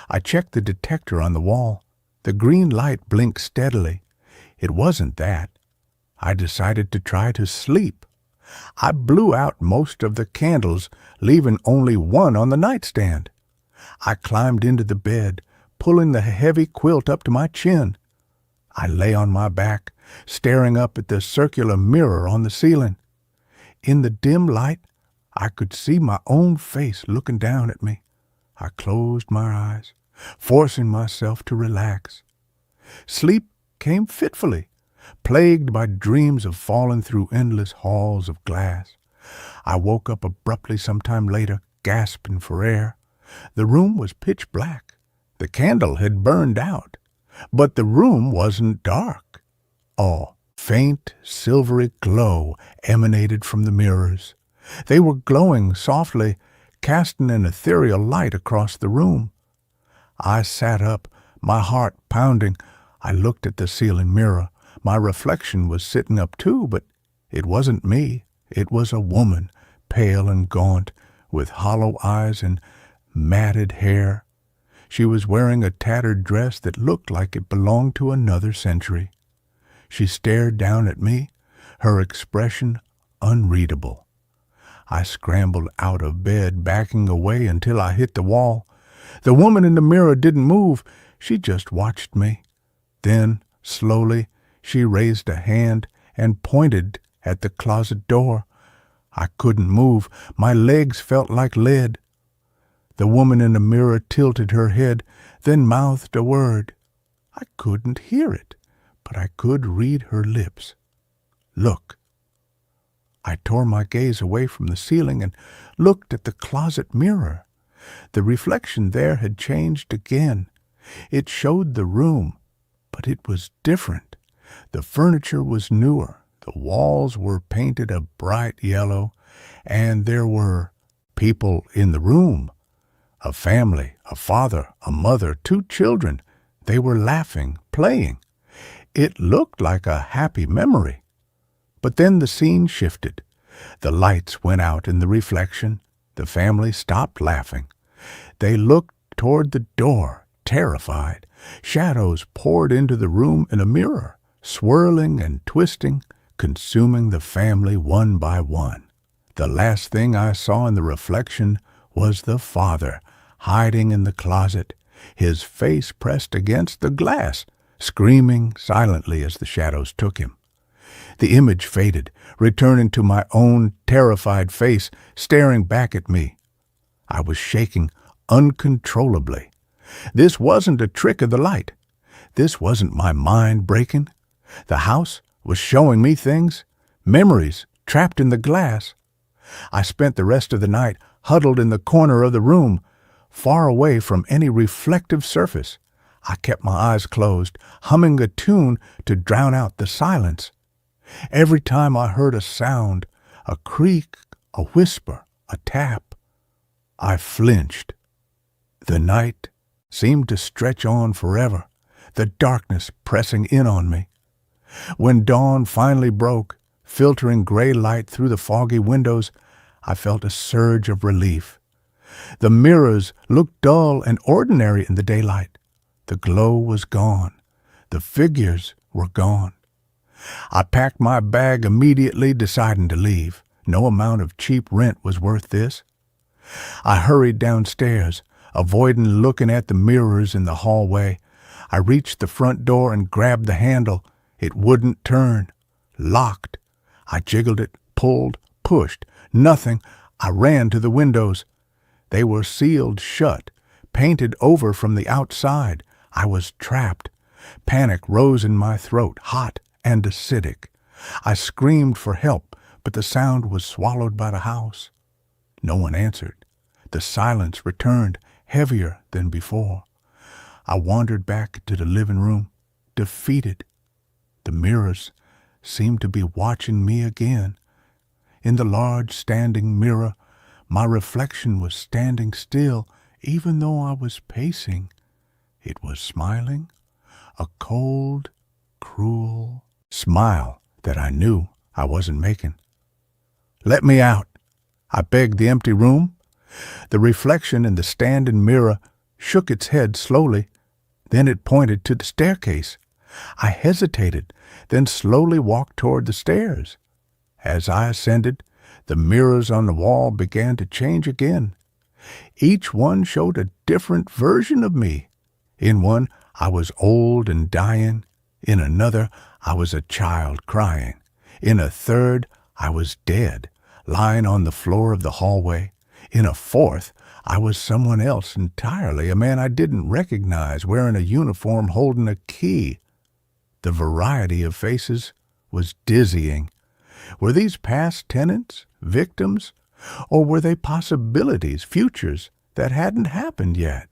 I checked the detector on the wall. The green light blinked steadily. It wasn't that. I decided to try to sleep. I blew out most of the candles, leaving only one on the nightstand. I climbed into the bed, pulling the heavy quilt up to my chin. I lay on my back, staring up at the circular mirror on the ceiling. In the dim light, I could see my own face looking down at me. I closed my eyes, forcing myself to relax. Sleep came fitfully, plagued by dreams of falling through endless halls of glass. I woke up abruptly sometime later, gasping for air. The room was pitch black. The candle had burned out, but the room wasn't dark. A faint, silvery glow emanated from the mirrors. They were glowing softly, casting an ethereal light across the room. I sat up, my heart pounding. I looked at the ceiling mirror. My reflection was sitting up too, but it wasn't me. It was a woman, pale and gaunt, with hollow eyes and matted hair. She was wearing a tattered dress that looked like it belonged to another century. She stared down at me, her expression unreadable. I scrambled out of bed, backing away until I hit the wall. The woman in the mirror didn't move. She just watched me. Then, slowly, she raised a hand and pointed at the closet door. I couldn't move. My legs felt like lead. The woman in the mirror tilted her head, then mouthed a word. I couldn't hear it, but I could read her lips. Look. I tore my gaze away from the ceiling and looked at the closet mirror. The reflection there had changed again. It showed the room, but it was different. The furniture was newer. The walls were painted a bright yellow, and there were people in the room. A family, a father, a mother, 2 children. They were laughing, playing. It looked like a happy memory. But then the scene shifted. The lights went out in the reflection. The family stopped laughing. They looked toward the door, terrified. Shadows poured into the room in a mirror, swirling and twisting, consuming the family one by one. The last thing I saw in the reflection was the father, hiding in the closet, his face pressed against the glass, screaming silently as the shadows took him. The image faded, returning to my own terrified face, staring back at me. I was shaking uncontrollably. This wasn't a trick of the light. This wasn't my mind breaking. The house was showing me things, memories trapped in the glass. I spent the rest of the night huddled in the corner of the room, far away from any reflective surface. I kept my eyes closed, humming a tune to drown out the silence. Every time I heard a sound, a creak, a whisper, a tap, I flinched. The night seemed to stretch on forever, the darkness pressing in on me. When dawn finally broke, filtering gray light through the foggy windows, I felt a surge of relief. The mirrors looked dull and ordinary in the daylight. The glow was gone. The figures were gone. I packed my bag immediately, deciding to leave. No amount of cheap rent was worth this. I hurried downstairs, avoiding looking at the mirrors in the hallway. I reached the front door and grabbed the handle. It wouldn't turn. Locked. I jiggled it, pulled, pushed. Nothing. I ran to the windows. They were sealed shut, painted over from the outside. I was trapped. Panic rose in my throat, hot and acidic. I screamed for help, but the sound was swallowed by the house. No one answered. The silence returned, heavier than before. I wandered back to the living room, defeated. The mirrors seemed to be watching me again. In the large standing mirror, my reflection was standing still, even though I was pacing. It was smiling, a cold, cruel smile that I knew I wasn't making. "Let me out," I begged the empty room. The reflection in the standing mirror shook its head slowly. Then it pointed to the staircase. I hesitated, then slowly walked toward the stairs. As I ascended, the mirrors on the wall began to change again. Each one showed a different version of me. In one, I was old and dying. In another, I was a child crying. In a third, I was dead, lying on the floor of the hallway. In a fourth, I was someone else entirely, a man I didn't recognize, wearing a uniform holding a key. The variety of faces was dizzying. Were these past tenants, victims, or were they possibilities, futures that hadn't happened yet?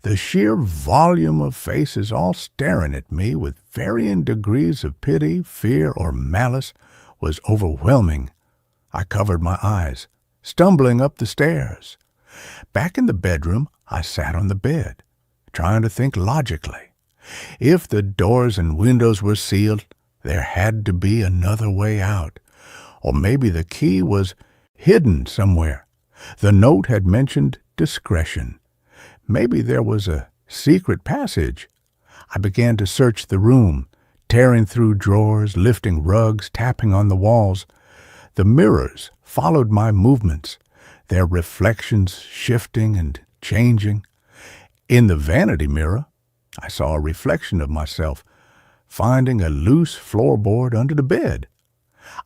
The sheer volume of faces all staring at me with varying degrees of pity, fear, or malice was overwhelming. I covered my eyes, stumbling up the stairs. Back in the bedroom, I sat on the bed, trying to think logically. If the doors and windows were sealed, there had to be another way out. Or maybe the key was hidden somewhere. The note had mentioned discretion. Maybe there was a secret passage. I began to search the room, tearing through drawers, lifting rugs, tapping on the walls. The mirrors followed my movements, their reflections shifting and changing. In the vanity mirror, I saw a reflection of myself, finding a loose floorboard under the bed.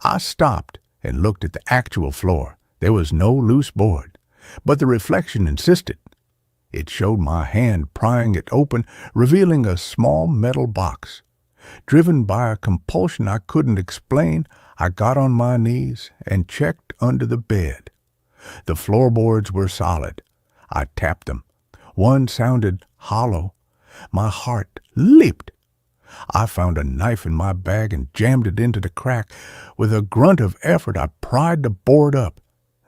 I stopped and looked at the actual floor. There was no loose board, but the reflection insisted. It showed my hand prying it open, revealing a small metal box. Driven by a compulsion I couldn't explain, I got on my knees and checked under the bed. The floorboards were solid. I tapped them. One sounded hollow. My heart leaped. I found a knife in my bag and jammed it into the crack. With a grunt of effort, I pried the board up.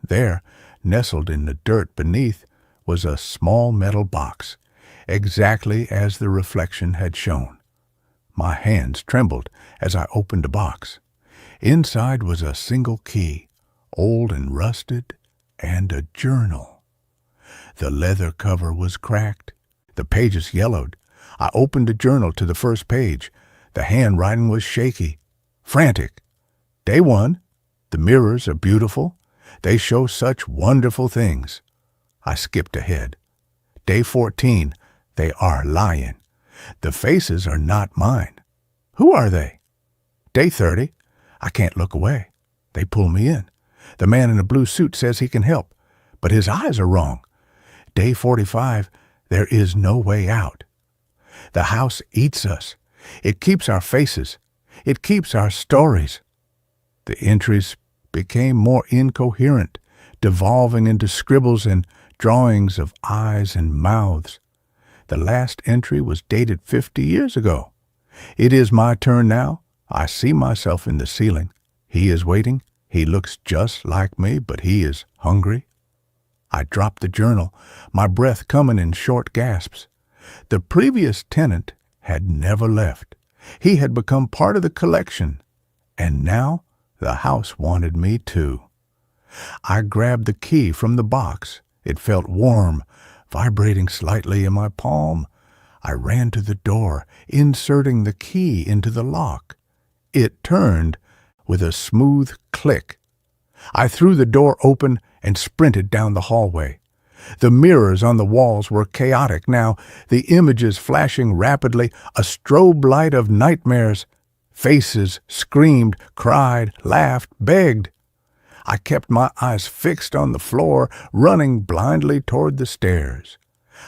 There, nestled in the dirt beneath, was a small metal box, exactly as the reflection had shown. My hands trembled as I opened the box. Inside was a single key, old and rusted, and a journal. The leather cover was cracked. The pages yellowed. I opened the journal to the first page. The handwriting was shaky, frantic. Day 1. The mirrors are beautiful. They show such wonderful things. I skipped ahead. Day 14. They are lying. The faces are not mine. Who are they? Day 30. I can't look away. They pull me in. The man in the blue suit says he can help, but his eyes are wrong. Day 45. There is no way out. The house eats us. It keeps our faces. It keeps our stories. The entries became more incoherent, devolving into scribbles and drawings of eyes and mouths. The last entry was dated 50 years ago. It is my turn now. I see myself in the ceiling. He is waiting. He looks just like me, but he is hungry. I dropped the journal, my breath coming in short gasps. The previous tenant had never left. He had become part of the collection, and now the house wanted me too. I grabbed the key from the box. It felt warm, vibrating slightly in my palm. I ran to the door, inserting the key into the lock. It turned with a smooth click. I threw the door open and sprinted down the hallway. The mirrors on the walls were chaotic now, the images flashing rapidly, a strobe light of nightmares. Faces screamed, cried, laughed, begged. I kept my eyes fixed on the floor, running blindly toward the stairs.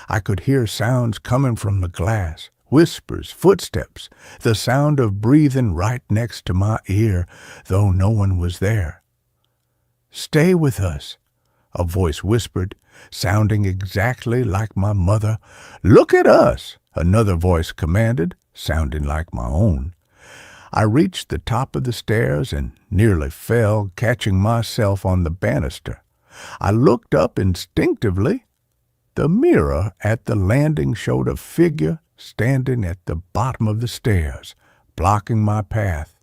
I could hear sounds coming from the glass, whispers, footsteps, the sound of breathing right next to my ear, though no one was there. "Stay with us," a voice whispered, sounding exactly like my mother. "Look at us," another voice commanded, sounding like my own. I reached the top of the stairs and nearly fell, catching myself on the banister. I looked up instinctively. The mirror at the landing showed a figure standing at the bottom of the stairs, blocking my path.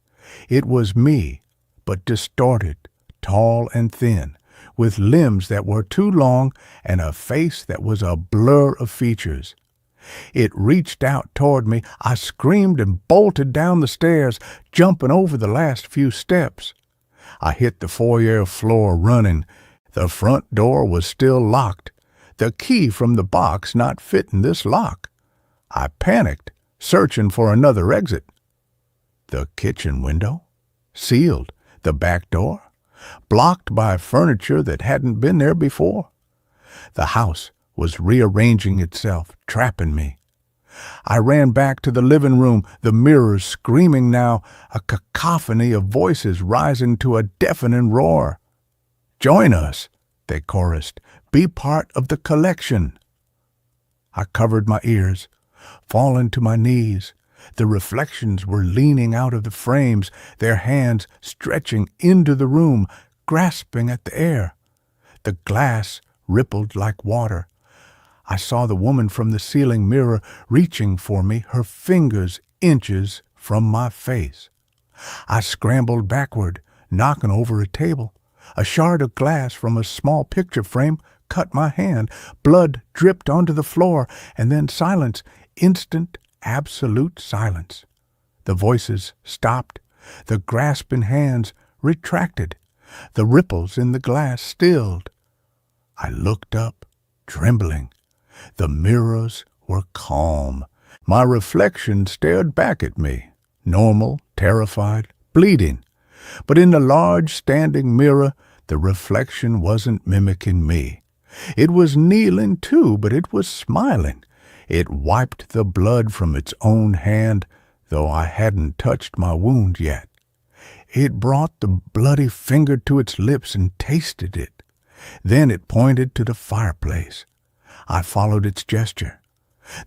It was me, but distorted, tall and thin, with limbs that were too long and a face that was a blur of features. It reached out toward me. I screamed and bolted down the stairs, jumping over the last few steps. I hit the foyer floor running, The front door was still locked, the key from the box not fitting this lock. I panicked, searching for another exit. The kitchen window, sealed. The back door, blocked by furniture that hadn't been there before. The house was rearranging itself, trapping me. I ran back to the living room, the mirrors screaming now, a cacophony of voices rising to a deafening roar. "Join us," they chorused. "Be part of the collection." I covered my ears, falling to my knees. The reflections were leaning out of the frames, their hands stretching into the room, grasping at the air. The glass rippled like water. I saw the woman from the ceiling mirror reaching for me, her fingers inches from my face. I scrambled backward, knocking over a table. A shard of glass from a small picture frame cut my hand. Blood dripped onto the floor, and then silence, instant, absolute silence. The voices stopped. The grasping hands retracted. The ripples in the glass stilled. I looked up, trembling. The mirrors were calm. My reflection stared back at me, normal, terrified, bleeding. But in the large standing mirror, the reflection wasn't mimicking me. It was kneeling too, but it was smiling. It wiped the blood from its own hand, though I hadn't touched my wound yet. It brought the bloody finger to its lips and tasted it. Then it pointed to the fireplace. I followed its gesture.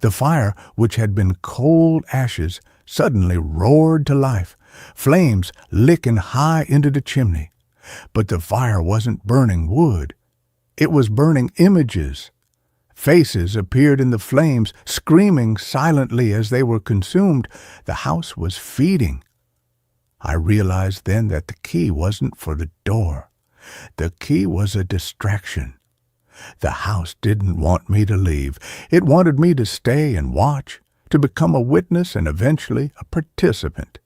The fire, which had been cold ashes, suddenly roared to life, flames licking high into the chimney. But the fire wasn't burning wood. It was burning images. Faces appeared in the flames, screaming silently as they were consumed. The house was feeding. I realized then that the key wasn't for the door. The key was a distraction. The house didn't want me to leave. It wanted me to stay and watch, to become a witness and eventually a participant.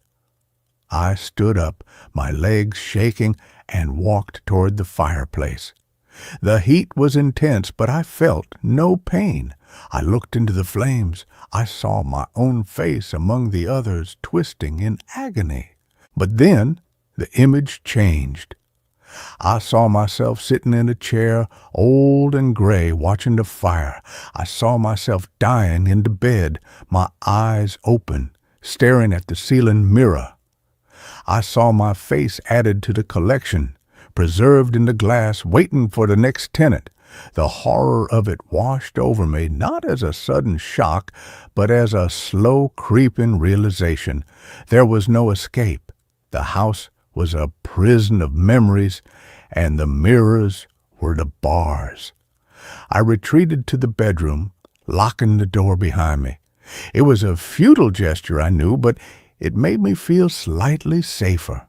I stood up, my legs shaking, and walked toward the fireplace. The heat was intense, but I felt no pain. I looked into the flames. I saw my own face among the others, twisting in agony. But then the image changed. I saw myself sitting in a chair, old and gray, watching the fire. I saw myself dying into bed, my eyes open, staring at the ceiling mirror. I saw my face added to the collection, preserved in the glass, waiting for the next tenant. The horror of it washed over me, not as a sudden shock, but as a slow creeping realization. There was no escape. The house was a prison of memories, and the mirrors were the bars. I retreated to the bedroom, locking the door behind me. It was a futile gesture, I knew, but it made me feel slightly safer.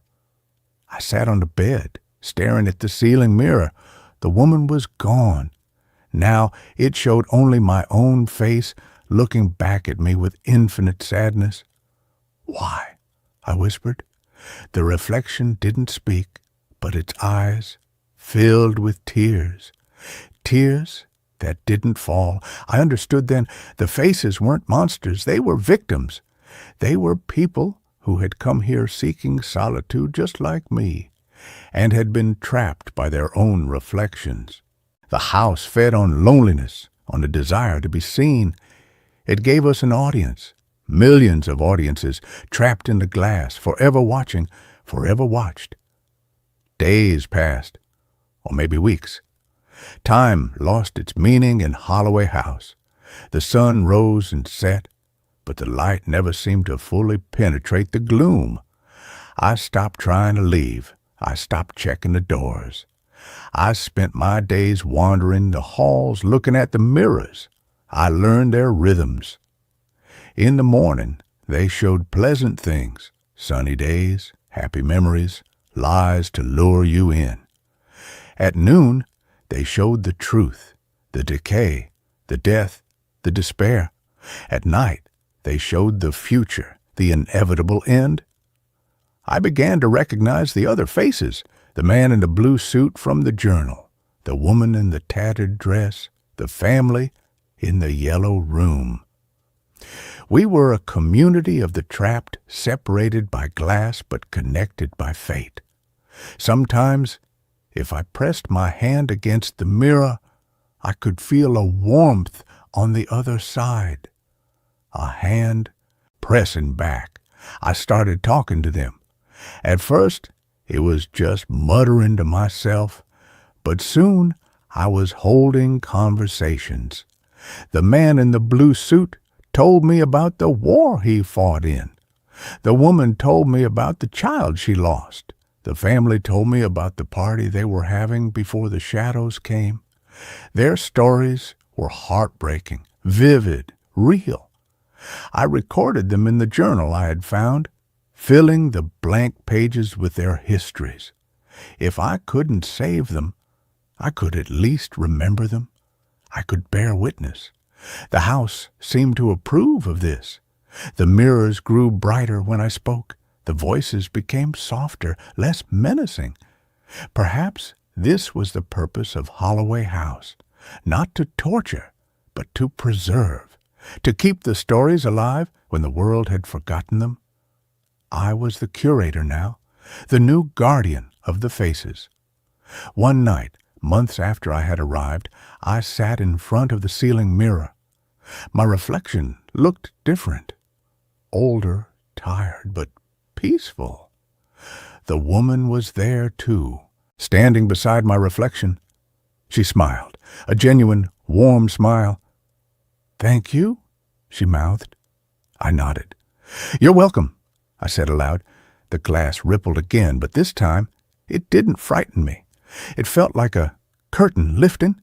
I sat on the bed, staring at the ceiling mirror. The woman was gone. Now it showed only my own face, looking back at me with infinite sadness. "Why?" I whispered. The reflection didn't speak, but its eyes filled with tears. Tears that didn't fall. I understood then the faces weren't monsters. They were victims. They were people who had come here seeking solitude just like me, and had been trapped by their own reflections. The house fed on loneliness, on the desire to be seen. It gave us an audience. Millions of audiences trapped in the glass, forever watching, forever watched. Days passed, or maybe weeks. Time lost its meaning in Holloway House. The sun rose and set, but the light never seemed to fully penetrate the gloom. I stopped trying to leave. I stopped checking the doors. I spent my days wandering the halls, looking at the mirrors. I learned their rhythms. In the morning, they showed pleasant things, sunny days, happy memories, lies to lure you in. At noon, they showed the truth, the decay, the death, the despair. At night, they showed the future, the inevitable end. I began to recognize the other faces, the man in the blue suit from the journal, the woman in the tattered dress, the family in the yellow room. We were a community of the trapped, separated by glass but connected by fate. Sometimes, if I pressed my hand against the mirror, I could feel a warmth on the other side. A hand pressing back. I started talking to them. At first, it was just muttering to myself, but soon I was holding conversations. The man in the blue suit told me about the war he fought in. The woman told me about the child she lost. The family told me about the party they were having before the shadows came. Their stories were heartbreaking, vivid, real. I recorded them in the journal I had found, filling the blank pages with their histories. If I couldn't save them, I could at least remember them. I could bear witness. The house seemed to approve of this. The mirrors grew brighter when I spoke. The voices became softer, less menacing. Perhaps this was the purpose of Holloway House, not to torture, but to preserve, to keep the stories alive when the world had forgotten them. I was the curator now, the new guardian of the faces. One night, months after I had arrived, I sat in front of the ceiling mirror. My reflection looked different. Older, tired, but peaceful. The woman was there, too, standing beside my reflection. She smiled, a genuine, warm smile. "Thank you," she mouthed. I nodded. "You're welcome," I said aloud. The glass rippled again, but this time it didn't frighten me. It felt like a curtain lifting.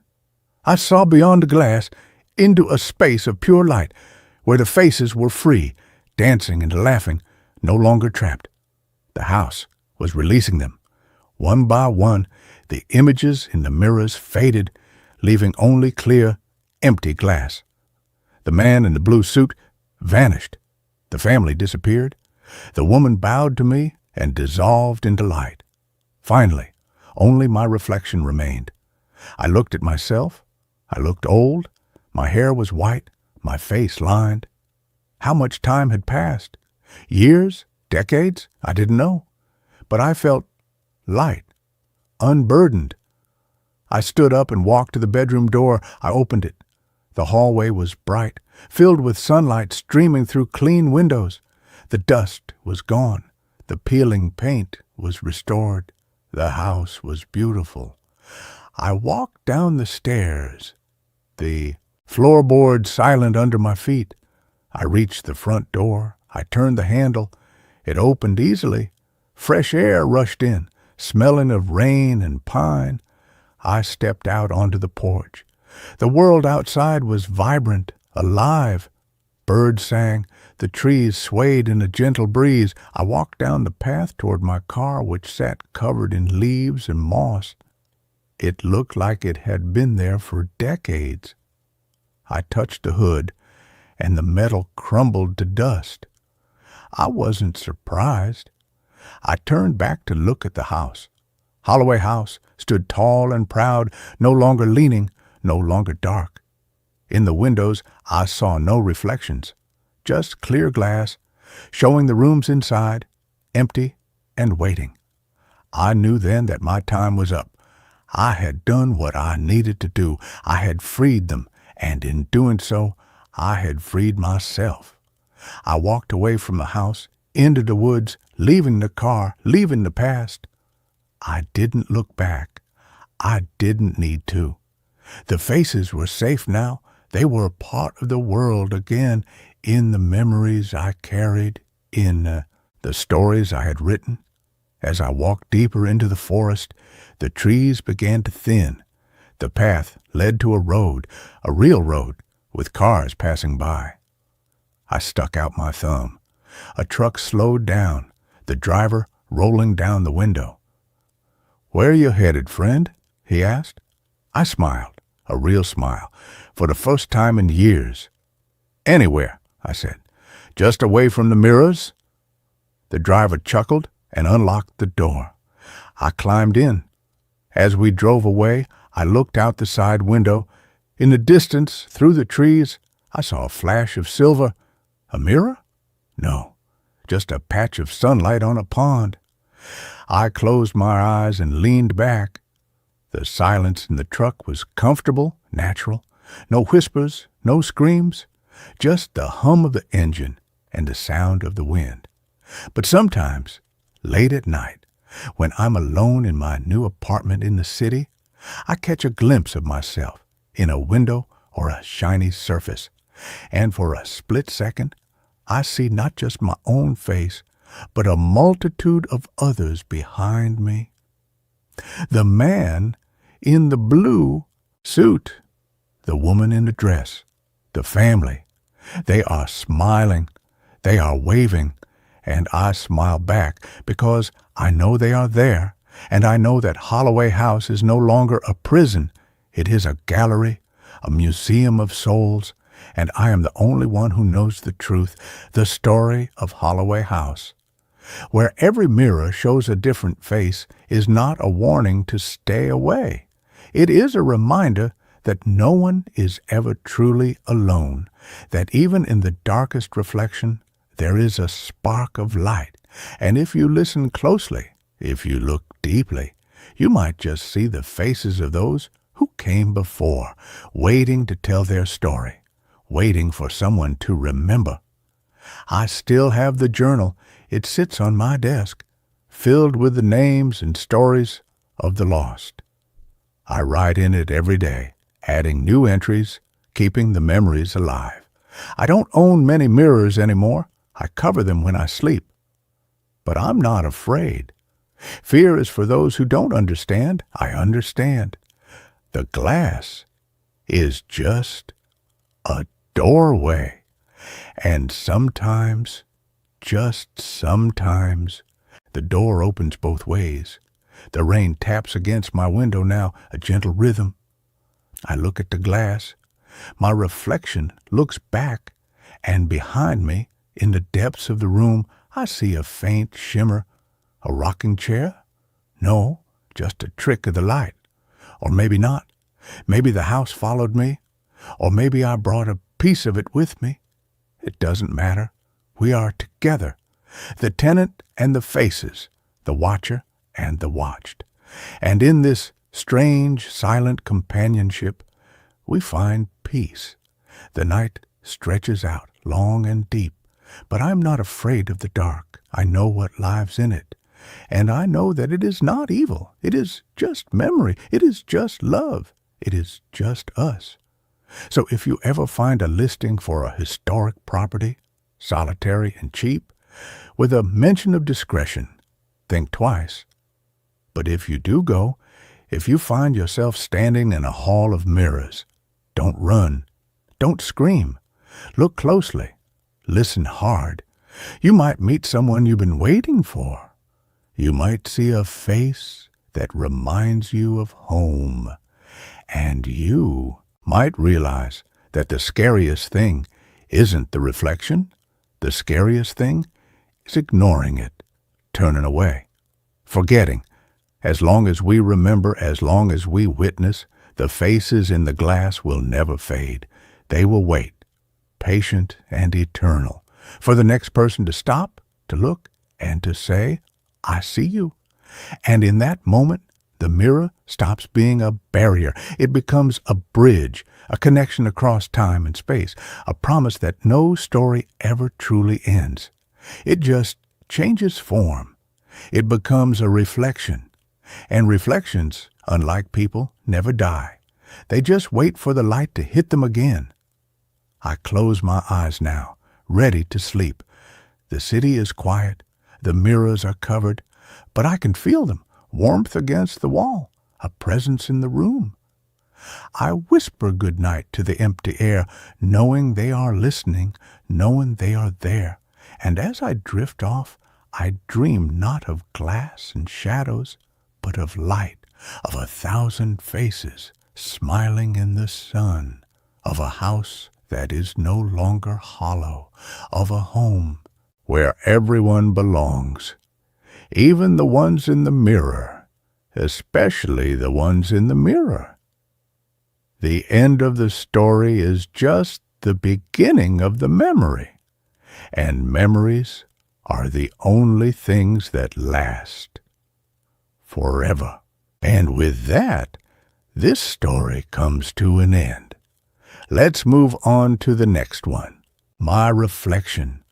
I saw beyond the glass into a space of pure light, where the faces were free, dancing and laughing, no longer trapped. The house was releasing them. One by one, the images in the mirrors faded, leaving only clear, empty glass. The man in the blue suit vanished. The family disappeared. The woman bowed to me and dissolved into light. Finally, only my reflection remained. I looked at myself. I looked old. My hair was white, my face lined. How much time had passed? Years? Decades? I didn't know. But I felt light, unburdened. I stood up and walked to the bedroom door. I opened it. The hallway was bright, filled with sunlight streaming through clean windows. The dust was gone. The peeling paint was restored. The house was beautiful. I walked down the stairs, the floorboards silent under my feet. I reached the front door. I turned the handle. It opened easily. Fresh air rushed in, smelling of rain and pine. I stepped out onto the porch. The world outside was vibrant, alive. Birds sang. The trees swayed in a gentle breeze. I walked down the path toward my car, which sat covered in leaves and moss. It looked like it had been there for decades. I touched the hood, and the metal crumbled to dust. I wasn't surprised. I turned back to look at the house. Holloway House stood tall and proud, no longer leaning, no longer dark. In the windows, I saw no reflections, just clear glass, showing the rooms inside, empty and waiting. I knew then that my time was up. I had done what I needed to do. I had freed them, and in doing so, I had freed myself. I walked away from the house, into the woods, leaving the car, leaving the past. I didn't look back. I didn't need to. The faces were safe now. They were a part of the world again, in the memories I carried, in the stories I had written. As I walked deeper into the forest, the trees began to thin. The path led to a road, a real road, with cars passing by. I stuck out my thumb. A truck slowed down, the driver rolling down the window. "Where are you headed, friend?" he asked. I smiled, a real smile, for the first time in years. "Anywhere," I said. "Just away from the mirrors?" The driver chuckled and unlocked the door. I climbed in. As we drove away, I looked out the side window. In the distance, through the trees, I saw a flash of silver. A mirror? No, just a patch of sunlight on a pond. I closed my eyes and leaned back. The silence in the truck was comfortable, natural. No whispers, no screams, just the hum of the engine and the sound of the wind. But sometimes, late at night, when I'm alone in my new apartment in the city, I catch a glimpse of myself in a window or a shiny surface, and for a split second, I see not just my own face, but a multitude of others behind me. The man in the blue suit, the woman in the dress, the family, they are smiling, they are waving, and I smile back because I know they are there, and I know that Holloway House is no longer a prison. It is a gallery, a museum of souls, and I am the only one who knows the truth, the story of Holloway House. Where every mirror shows a different face is not a warning to stay away. It is a reminder that no one is ever truly alone, that even in the darkest reflection, there is a spark of light, and if you listen closely, if you look deeply, you might just see the faces of those who came before, waiting to tell their story, waiting for someone to remember. I still have the journal. It sits on my desk, filled with the names and stories of the lost. I write in it every day, adding new entries, keeping the memories alive. I don't own many mirrors anymore. I cover them when I sleep. But I'm not afraid. Fear is for those who don't understand. I understand. The glass is just a doorway. And sometimes, just sometimes, the door opens both ways. The rain taps against my window now, a gentle rhythm. I look at the glass. My reflection looks back, and behind me, in the depths of the room, I see a faint shimmer. A rocking chair? No, just a trick of the light. Or maybe not. Maybe the house followed me. Or maybe I brought a piece of it with me. It doesn't matter. We are together. The tenant and the faces, the watcher and the watched. And in this strange, silent companionship, we find peace. The night stretches out long and deep, but I'm not afraid of the dark. I know what lies in it. And I know that it is not evil. It is just memory. It is just love. It is just us. So if you ever find a listing for a historic property, solitary and cheap, with a mention of discretion, think twice. But if you do go, if you find yourself standing in a hall of mirrors, don't run. Don't scream. Look closely. Listen hard. You might meet someone you've been waiting for. You might see a face that reminds you of home. And you might realize that the scariest thing isn't the reflection. The scariest thing is ignoring it, turning away, forgetting. As long as we remember, as long as we witness, the faces in the glass will never fade. They will wait, patient and eternal, for the next person to stop, to look, and to say, I see you. And in that moment, the mirror stops being a barrier. It becomes a bridge, a connection across time and space, a promise that no story ever truly ends. It just changes form. It becomes a reflection. And reflections, unlike people, never die. They just wait for the light to hit them again. I close my eyes now, ready to sleep. The city is quiet. The mirrors are covered, but I can feel them, warmth against the wall, a presence in the room. I whisper good night to the empty air, knowing they are listening, knowing they are there. And as I drift off, I dream not of glass and shadows, but of light, of 1,000 faces smiling in the sun, of a house that is no longer hollow, of a home where everyone belongs, even the ones in the mirror, especially the ones in the mirror. The end of the story is just the beginning of the memory, and memories are the only things that last forever. And with that, this story comes to an end. Let's move on to the next one. My reflection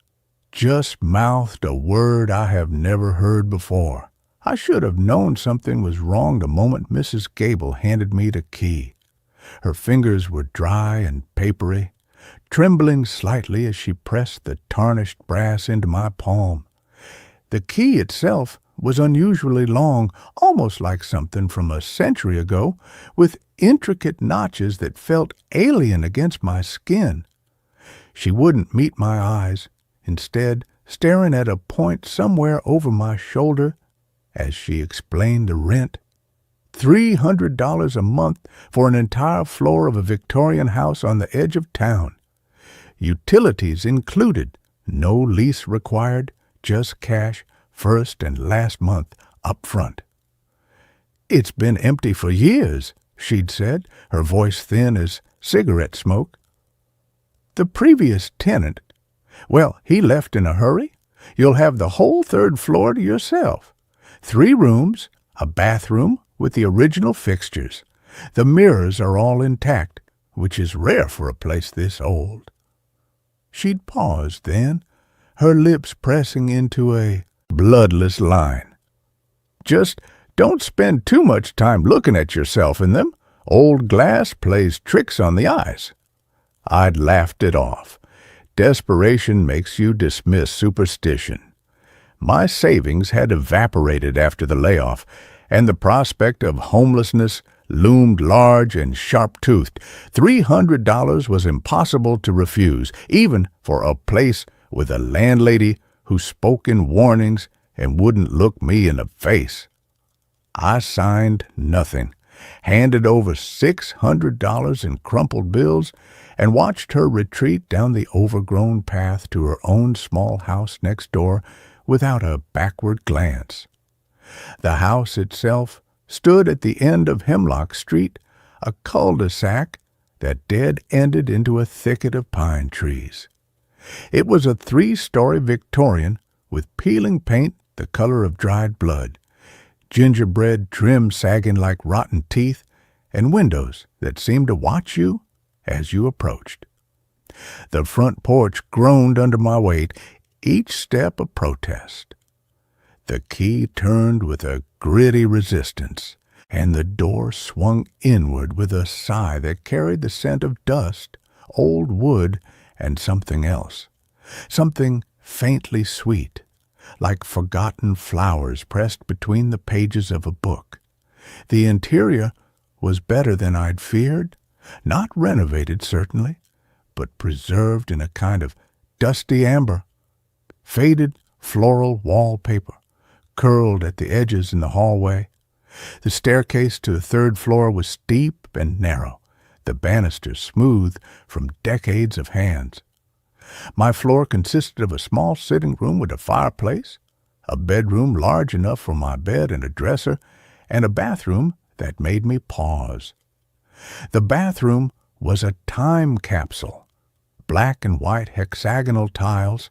just mouthed a word I have never heard before. I should have known something was wrong the moment Mrs. Gable handed me the key. Her fingers were dry and papery, trembling slightly as she pressed the tarnished brass into my palm. The key itself was unusually long, almost like something from a century ago, with intricate notches that felt alien against my skin. She wouldn't meet my eyes, instead staring at a point somewhere over my shoulder as she explained the rent. $300 a month for an entire floor of a Victorian house on the edge of town. Utilities included, no lease required, just cash first and last month up front. "It's been empty for years," she'd said, her voice thin as cigarette smoke. "The previous tenant, well, he left in a hurry. You'll have the whole third floor to yourself. 3 rooms, a bathroom with the original fixtures. The mirrors are all intact, which is rare for a place this old." She'd paused then, her lips pressing into a bloodless line. "Just don't spend too much time looking at yourself in them. Old glass plays tricks on the eyes." I'd laughed it off. Desperation makes you dismiss superstition. My savings had evaporated after the layoff, and the prospect of homelessness loomed large and sharp-toothed. $300 was impossible to refuse, even for a place with a landlady who spoke in warnings and wouldn't look me in the face. I signed nothing, handed over $600 in crumpled bills, and watched her retreat down the overgrown path to her own small house next door without a backward glance. The house itself stood at the end of Hemlock Street, a cul-de-sac that dead-ended into a thicket of pine trees. It was a 3-story Victorian with peeling paint the color of dried blood, gingerbread trim sagging like rotten teeth, and windows that seemed to watch you as you approached. The front porch groaned under my weight, each step a protest. The key turned with a gritty resistance, and the door swung inward with a sigh that carried the scent of dust, old wood, and something else. Something faintly sweet, like forgotten flowers pressed between the pages of a book. The interior was better than I'd feared, not renovated certainly, but preserved in a kind of dusty amber. Faded floral wallpaper curled at the edges in the hallway. The staircase to the 3rd floor was steep and narrow, the banisters smooth from decades of hands. My floor consisted of a small sitting room with a fireplace, a bedroom large enough for my bed and a dresser, and a bathroom that made me pause. The bathroom was a time capsule. Black and white hexagonal tiles,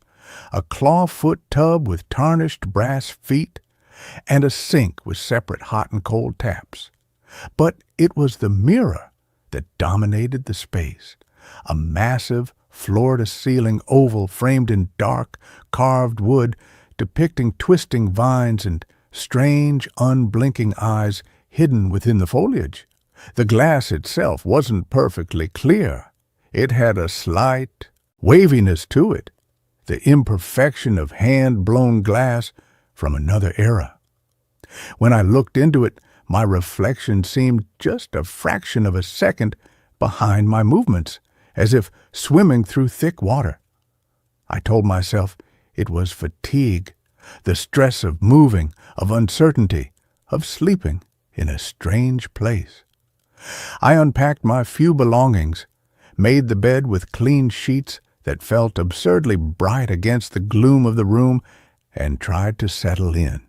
a clawfoot tub with tarnished brass feet, and a sink with separate hot and cold taps. But it was the mirror that dominated the space, a massive floor-to-ceiling oval framed in dark, carved wood, depicting twisting vines and strange, unblinking eyes hidden within the foliage. The glass itself wasn't perfectly clear. It had a slight waviness to it, the imperfection of hand-blown glass from another era. When I looked into it, my reflection seemed just a fraction of a second behind my movements, as if swimming through thick water. I told myself it was fatigue, the stress of moving, of uncertainty, of sleeping in a strange place. I unpacked my few belongings, made the bed with clean sheets that felt absurdly bright against the gloom of the room, and tried to settle in.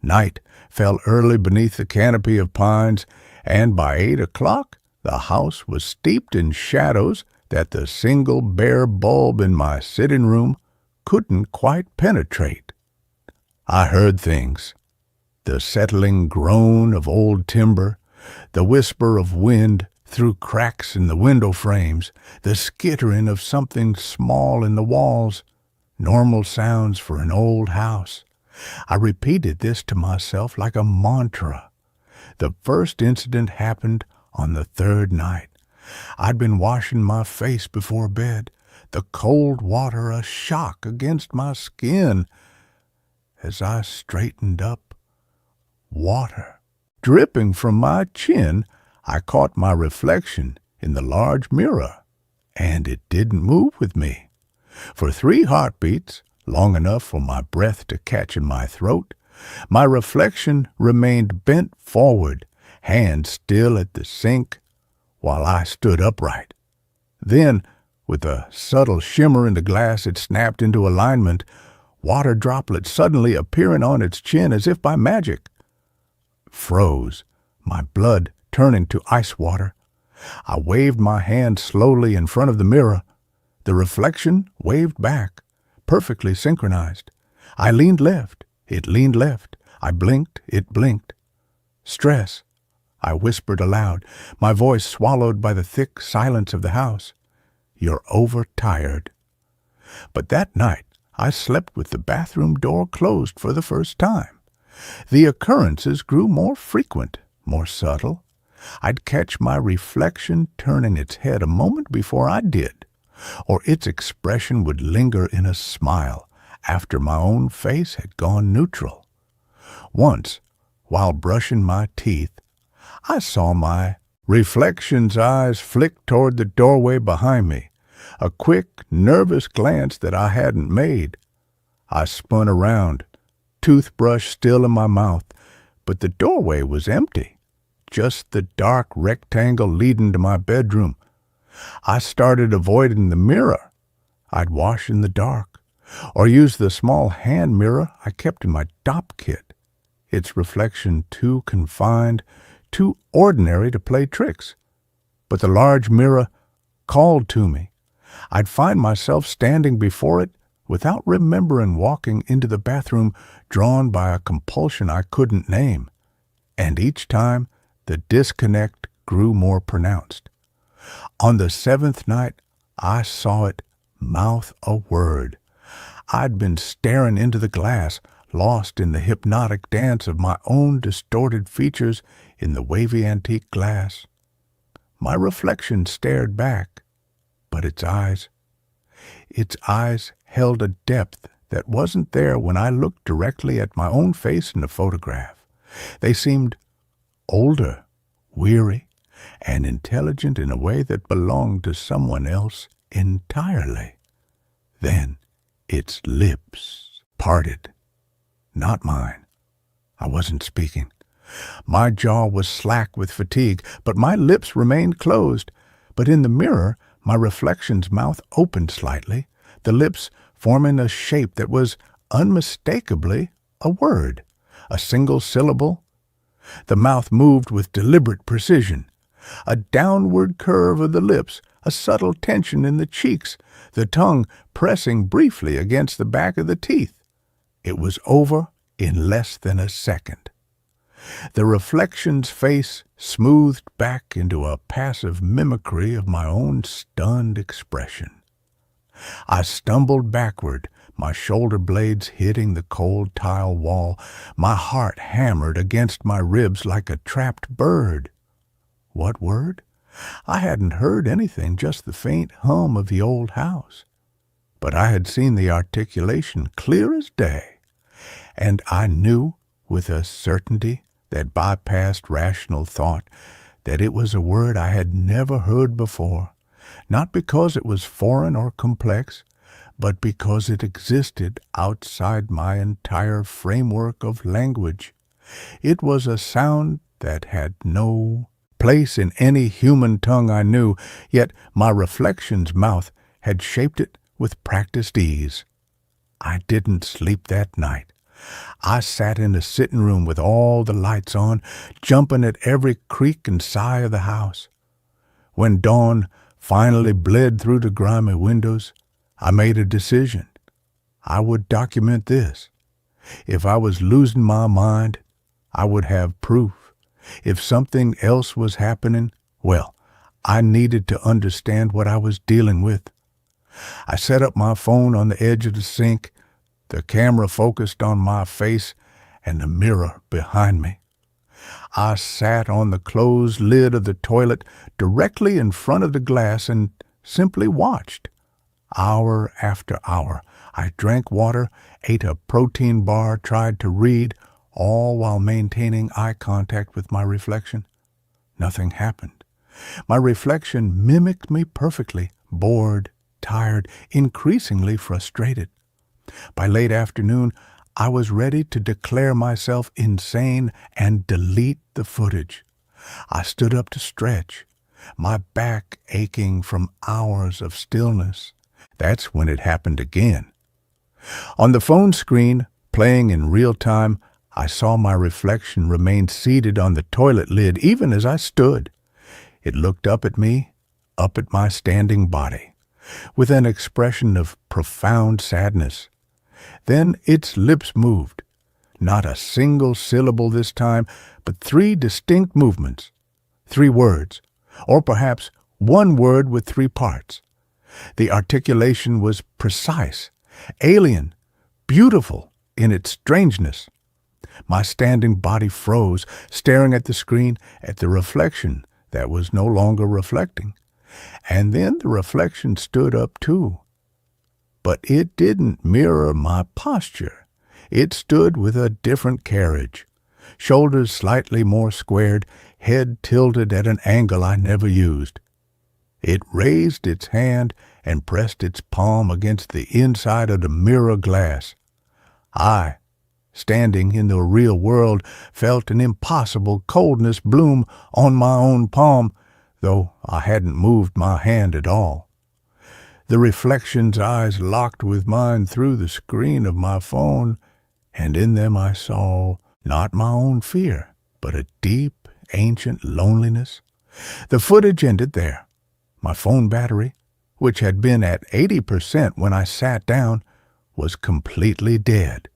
Night fell early beneath the canopy of pines, and by 8 o'clock The house was steeped in shadows that the single bare bulb in my sitting room couldn't quite penetrate. I heard things. The settling groan of old timber, the whisper of wind through cracks in the window frames, the skittering of something small in the walls, normal sounds for an old house. I repeated this to myself like a mantra. The first incident happened on the third night. I'd been washing my face before bed, the cold water a shock against my skin. As I straightened up, water dripping from my chin, I caught my reflection in the large mirror, and it didn't move with me. For 3 heartbeats, long enough for my breath to catch in my throat, my reflection remained bent forward, hand still at the sink, while I stood upright. Then, with a subtle shimmer in the glass, it snapped into alignment, water droplets suddenly appearing on its chin as if by magic. Froze, my blood turning to ice water. I waved my hand slowly in front of the mirror. The reflection waved back, perfectly synchronized. I leaned left, it leaned left. I blinked, it blinked. Stress, I whispered aloud, my voice swallowed by the thick silence of the house. You're overtired. But that night I slept with the bathroom door closed for the first time. The occurrences grew more frequent, more subtle. I'd catch my reflection turning its head a moment before I did, or its expression would linger in a smile after my own face had gone neutral. Once, while brushing my teeth, I saw my reflection's eyes flick toward the doorway behind me, a quick, nervous glance that I hadn't made. I spun around, toothbrush still in my mouth, but the doorway was empty, just the dark rectangle leading to my bedroom. I started avoiding the mirror. I'd wash in the dark, or use the small hand mirror I kept in my top kit, its reflection too confined, too ordinary to play tricks. But the large mirror called to me. I'd find myself standing before it without remembering walking into the bathroom, drawn by a compulsion I couldn't name. And each time, the disconnect grew more pronounced. On the 7th night, I saw it mouth a word. I'd been staring into the glass, lost in the hypnotic dance of my own distorted features in the wavy antique glass. My reflection stared back, but its eyes held a depth that wasn't there when I looked directly at my own face in the photograph. They seemed older, weary, and intelligent in a way that belonged to someone else entirely. Then its lips parted. Not mine. I wasn't speaking. My jaw was slack with fatigue, but my lips remained closed. But in the mirror, my reflection's mouth opened slightly, the lips forming a shape that was unmistakably a word, a single syllable. The mouth moved with deliberate precision. A downward curve of the lips, a subtle tension in the cheeks, the tongue pressing briefly against the back of the teeth. It was over in less than a second. The reflection's face smoothed back into a passive mimicry of my own stunned expression. I stumbled backward, my shoulder blades hitting the cold tile wall, my heart hammered against my ribs like a trapped bird. What word? I hadn't heard anything, just the faint hum of the old house. But I had seen the articulation clear as day, and I knew with a certainty that bypassed rational thought that it was a word I had never heard before, not because it was foreign or complex, but because it existed outside my entire framework of language. It was a sound that had no place in any human tongue I knew, yet my reflection's mouth had shaped it with practiced ease. I didn't sleep that night. I sat in the sitting room with all the lights on, jumping at every creak and sigh of the house. When dawn finally bled through the grimy windows, I made a decision. I would document this. If I was losing my mind, I would have proof. If something else was happening, well, I needed to understand what I was dealing with. I set up my phone on the edge of the sink, the camera focused on my face and the mirror behind me. I sat on the closed lid of the toilet directly in front of the glass and simply watched. Hour after hour, I drank water, ate a protein bar, tried to read, all while maintaining eye contact with my reflection. Nothing happened. My reflection mimicked me perfectly, bored, tired, increasingly frustrated. By late afternoon, I was ready to declare myself insane and delete the footage. I stood up to stretch, my back aching from hours of stillness. That's when it happened again. On the phone screen, playing in real time, I saw my reflection remain seated on the toilet lid even as I stood. It looked up at me, up at my standing body, with an expression of profound sadness. Then its lips moved, not a single syllable this time, but 3 distinct movements, 3 words, or perhaps one word with 3 parts. The articulation was precise, alien, beautiful in its strangeness. My standing body froze, staring at the screen, at the reflection that was no longer reflecting. And then the reflection stood up too. But it didn't mirror my posture. It stood with a different carriage, shoulders slightly more squared, head tilted at an angle I never used. It raised its hand and pressed its palm against the inside of the mirror glass. I, standing in the real world, felt an impossible coldness bloom on my own palm, though I hadn't moved my hand at all. The reflection's eyes locked with mine through the screen of my phone, and in them I saw not my own fear, but a deep, ancient loneliness. The footage ended there. My phone battery, which had been at 80% when I sat down, was completely dead.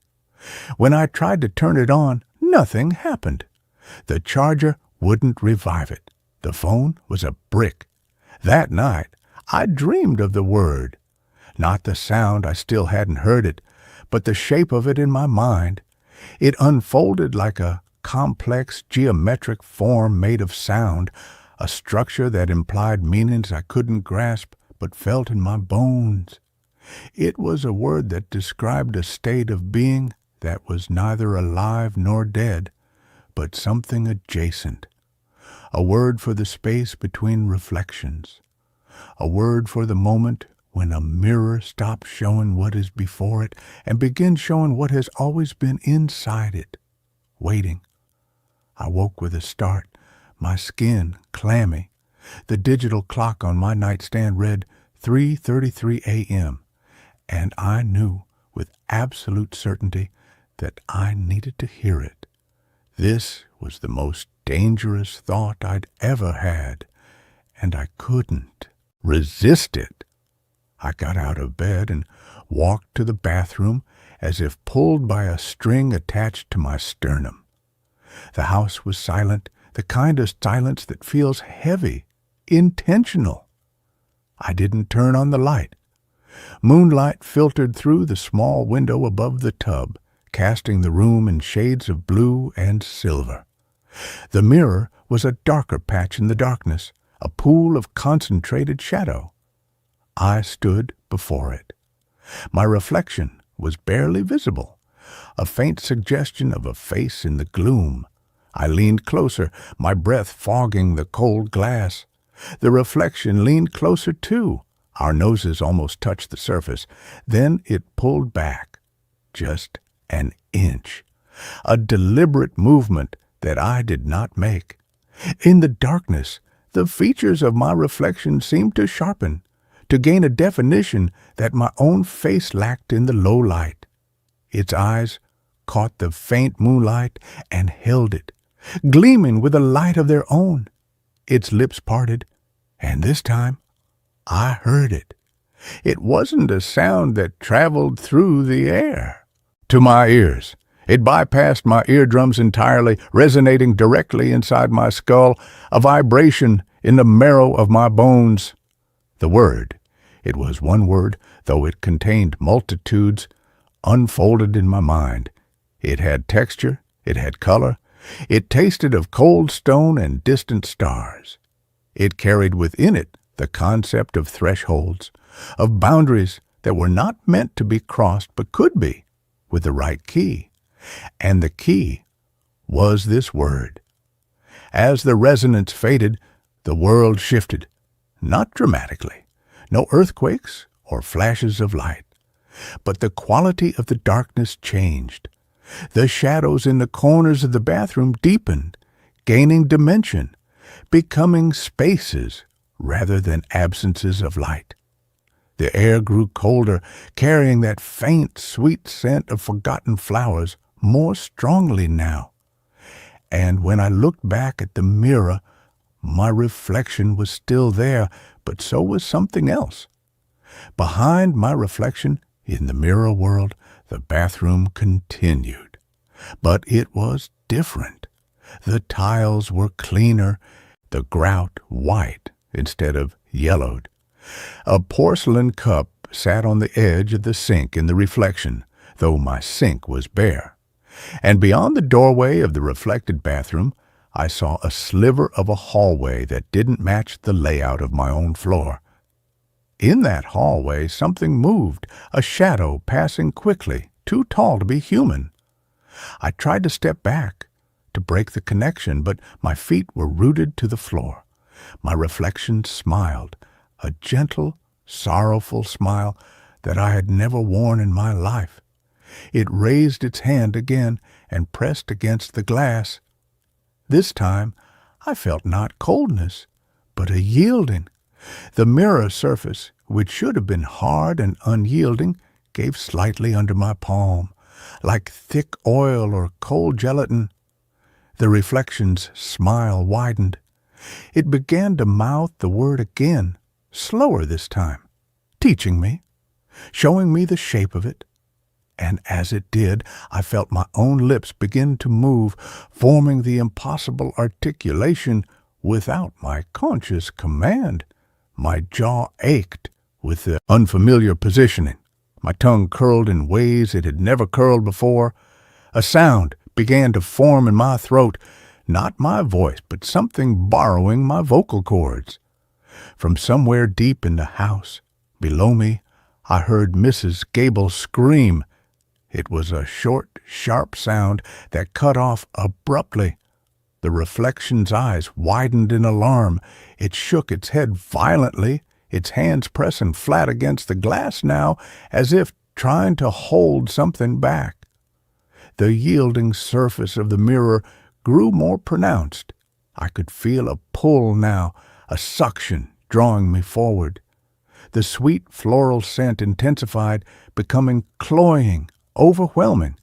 When I tried to turn it on, nothing happened. The charger wouldn't revive it. The phone was a brick. That night, I dreamed of the word. Not the sound, I still hadn't heard it, but the shape of it in my mind. It unfolded like a complex geometric form made of sound, a structure that implied meanings I couldn't grasp but felt in my bones. It was a word that described a state of being that was neither alive nor dead, but something adjacent. A word for the space between reflections. A word for the moment when a mirror stops showing what is before it and begins showing what has always been inside it, waiting. I woke with a start, my skin clammy. The digital clock on my nightstand read 3:33 a.m., and I knew with absolute certainty that I needed to hear it. This was the most dangerous thought I'd ever had, and I couldn't resist it. I got out of bed and walked to the bathroom as if pulled by a string attached to my sternum. The house was silent, the kind of silence that feels heavy, intentional. I didn't turn on the light. Moonlight filtered through the small window above the tub, casting the room in shades of blue and silver. The mirror was a darker patch in the darkness, a pool of concentrated shadow. I stood before it. My reflection was barely visible, a faint suggestion of a face in the gloom. I leaned closer, my breath fogging the cold glass. The reflection leaned closer too. Our noses almost touched the surface. Then it pulled back, just an inch. A deliberate movement that I did not make. In the darkness, the features of my reflection seemed to sharpen, to gain a definition that my own face lacked in the low light. Its eyes caught the faint moonlight and held it, gleaming with a light of their own. Its lips parted, And this time, I heard it. It wasn't a sound that traveled through the air. To my ears, it bypassed my eardrums entirely, resonating directly inside my skull, a vibration in the marrow of my bones. The word, it was one word, though it contained multitudes, unfolded in my mind. It had texture, it had color, it tasted of cold stone and distant stars. It carried within it the concept of thresholds, of boundaries that were not meant to be crossed but could be, with the right key. And the key was this word. As the resonance faded, the world shifted, not dramatically, no earthquakes or flashes of light, but the quality of the darkness changed. The shadows in the corners of the bathroom deepened, gaining dimension, becoming spaces rather than absences of light. The air grew colder, carrying that faint, sweet scent of forgotten flowers more strongly now. And when I looked back at the mirror, my reflection was still there, but so was something else. Behind my reflection, in the mirror world, the bathroom continued. But it was different. The tiles were cleaner, the grout white instead of yellowed. A porcelain cup sat on the edge of the sink in the reflection, though my sink was bare. And beyond the doorway of the reflected bathroom, I saw a sliver of a hallway that didn't match the layout of my own floor. In that hallway something moved, a shadow passing quickly, too tall to be human. I tried to step back, to break the connection, but my feet were rooted to the floor. My reflection smiled, a gentle, sorrowful smile that I had never worn in my life. It raised its hand again and pressed against the glass. This time I felt not coldness, but a yielding. The mirror surface, which should have been hard and unyielding, gave slightly under my palm, like thick oil or cold gelatin. The reflection's smile widened. It began to mouth the word again, slower this time, teaching me, showing me the shape of it. And as it did, I felt my own lips begin to move, forming the impossible articulation without my conscious command. My jaw ached with the unfamiliar positioning. My tongue curled in ways it had never curled before. A sound began to form in my throat, not my voice, but something borrowing my vocal cords. From somewhere deep in the house, below me, I heard Mrs. Gable scream. It was a short, sharp sound that cut off abruptly. The reflection's eyes widened in alarm. It shook its head violently, its hands pressing flat against the glass now, as if trying to hold something back. The yielding surface of the mirror grew more pronounced. I could feel a pull now, a suction drawing me forward. The sweet floral scent intensified, becoming cloying, overwhelming.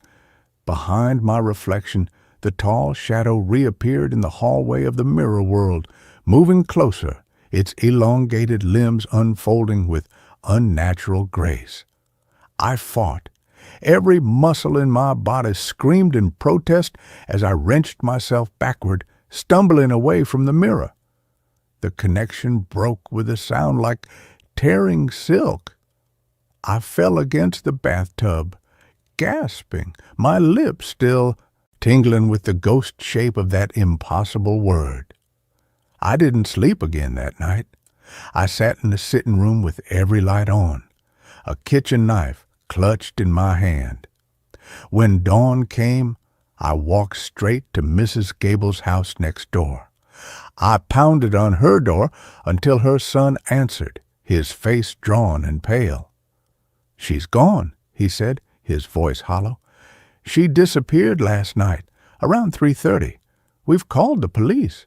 Behind my reflection, the tall shadow reappeared in the hallway of the mirror world, moving closer, its elongated limbs unfolding with unnatural grace. I fought. Every muscle in my body screamed in protest as I wrenched myself backward, stumbling away from the mirror. The connection broke with a sound like tearing silk. I fell against the bathtub, gasping, my lips still tingling with the ghost shape of that impossible word. I didn't sleep again that night. I sat in the sitting room with every light on, a kitchen knife clutched in my hand. When dawn came, I walked straight to Mrs. Gable's house next door. I pounded on her door until her son answered, his face drawn and pale. "She's gone," he said, his voice hollow. "She disappeared last night, around 3:30. We've called the police."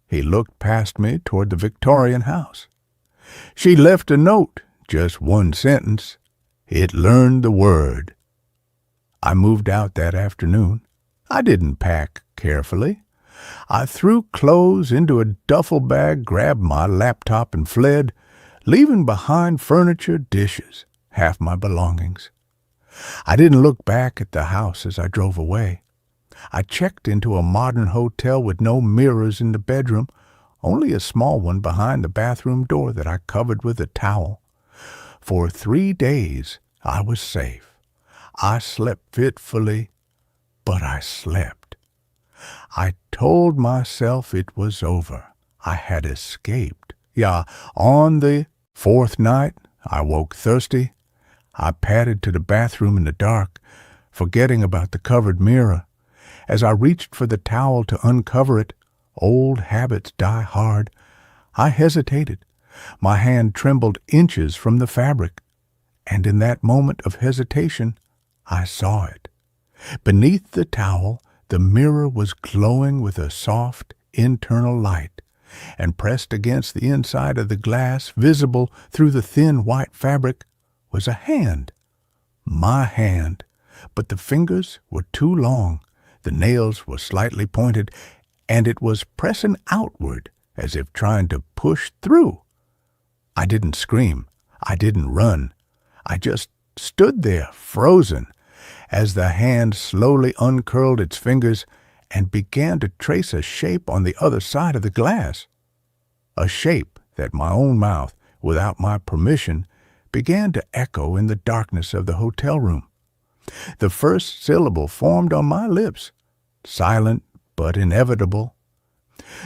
He looked past me toward the Victorian house. "She left a note, just one sentence. It learned the word." I moved out that afternoon. I didn't pack carefully. I threw clothes into a duffel bag, grabbed my laptop, and fled, leaving behind furniture, dishes, half my belongings. I didn't look back at the house as I drove away. I checked into a modern hotel with no mirrors in the bedroom, only a small one behind the bathroom door that I covered with a towel. For 3 days I was safe. I slept fitfully, but I slept. I told myself it was over. I had escaped. Yeah, on the 4th night, I woke thirsty. I padded to the bathroom in the dark, forgetting about the covered mirror. As I reached for the towel to uncover it, old habits die hard. I hesitated. My hand trembled inches from the fabric. And in that moment of hesitation, I saw it. Beneath the towel, the mirror was glowing with a soft, internal light, and pressed against the inside of the glass, visible through the thin white fabric, was a hand. My hand, but the fingers were too long, the nails were slightly pointed, and it was pressing outward as if trying to push through. I didn't scream. I didn't run. I just stood there, frozen, as the hand slowly uncurled its fingers and began to trace a shape on the other side of the glass. A shape that my own mouth, without my permission, began to echo in the darkness of the hotel room. The first syllable formed on my lips, silent but inevitable.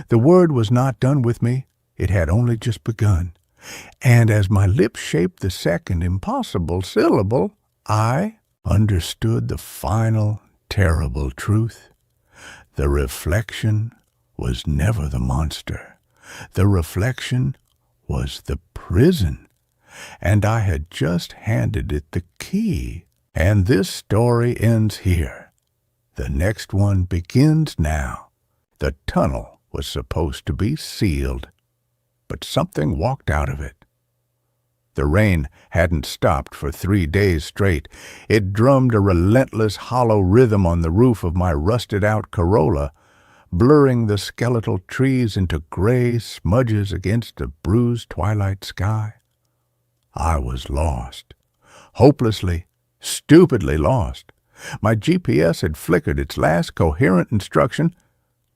The word was not done with me. It had only just begun. And as my lips shaped the second impossible syllable, I understood the final, terrible truth. The reflection was never the monster. The reflection was the prison. And I had just handed it the key. And this story ends here. The next one begins now. The tunnel was supposed to be sealed, but something walked out of it. The rain hadn't stopped for 3 days straight. It drummed a relentless hollow rhythm on the roof of my rusted-out Corolla, blurring the skeletal trees into gray smudges against a bruised twilight sky. I was lost. Hopelessly, stupidly lost. My GPS had flickered its last coherent instruction: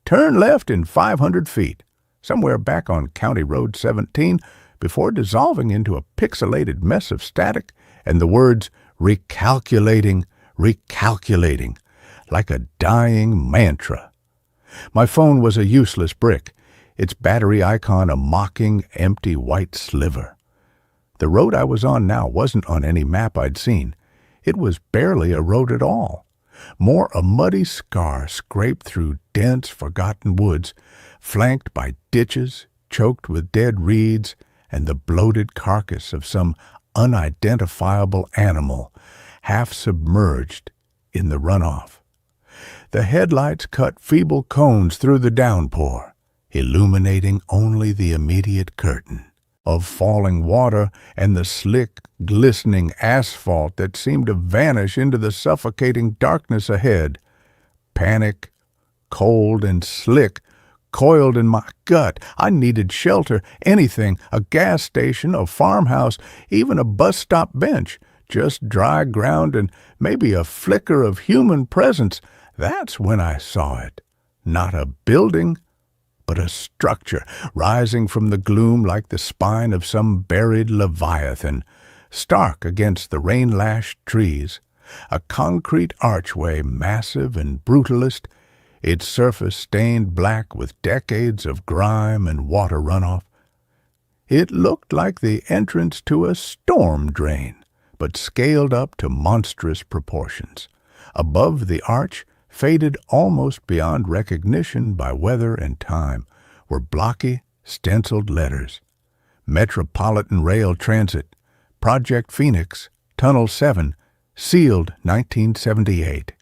turn left in 500 feet, somewhere back on County Road 17, before dissolving into a pixelated mess of static and the words recalculating, recalculating, like a dying mantra. My phone was a useless brick, its battery icon a mocking, empty white sliver. The road I was on now wasn't on any map I'd seen. It was barely a road at all. More a muddy scar scraped through dense, forgotten woods, flanked by ditches, choked with dead reeds, and the bloated carcass of some unidentifiable animal, half submerged in the runoff. The headlights cut feeble cones through the downpour, illuminating only the immediate curtain of falling water and the slick, glistening asphalt that seemed to vanish into the suffocating darkness ahead. Panic, cold and slick, coiled in my gut. I needed shelter, anything, a gas station, a farmhouse, even a bus stop bench, just dry ground and maybe a flicker of human presence. That's when I saw it. Not a building, but a structure rising from the gloom like the spine of some buried leviathan, stark against the rain-lashed trees, a concrete archway massive and brutalist, its surface stained black with decades of grime and water runoff. It looked like the entrance to a storm drain, but scaled up to monstrous proportions. Above the arch, faded almost beyond recognition by weather and time, were blocky, stenciled letters: Metropolitan Rail Transit, Project Phoenix, Tunnel 7, sealed 1978.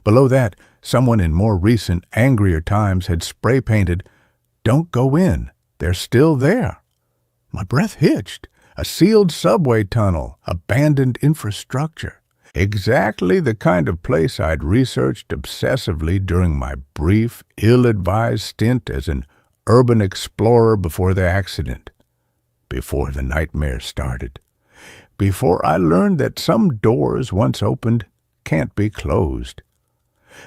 Below that, someone in more recent, angrier times had spray-painted, "Don't go in, they're still there." My breath hitched. A sealed subway tunnel, abandoned infrastructure. Exactly the kind of place I'd researched obsessively during my brief, ill-advised stint as an urban explorer before the accident, before the nightmare started, before I learned that some doors, once opened, can't be closed.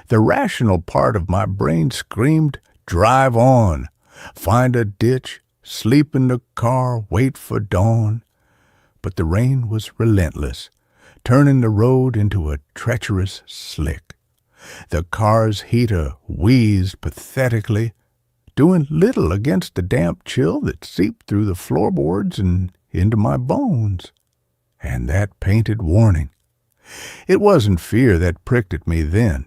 The rational part of my brain screamed, "Drive on, find a ditch, sleep in the car, wait for dawn." But the rain was relentless, turning the road into a treacherous slick. The car's heater wheezed pathetically, doing little against the damp chill that seeped through the floorboards and into my bones. And that painted warning. It wasn't fear that pricked at me then.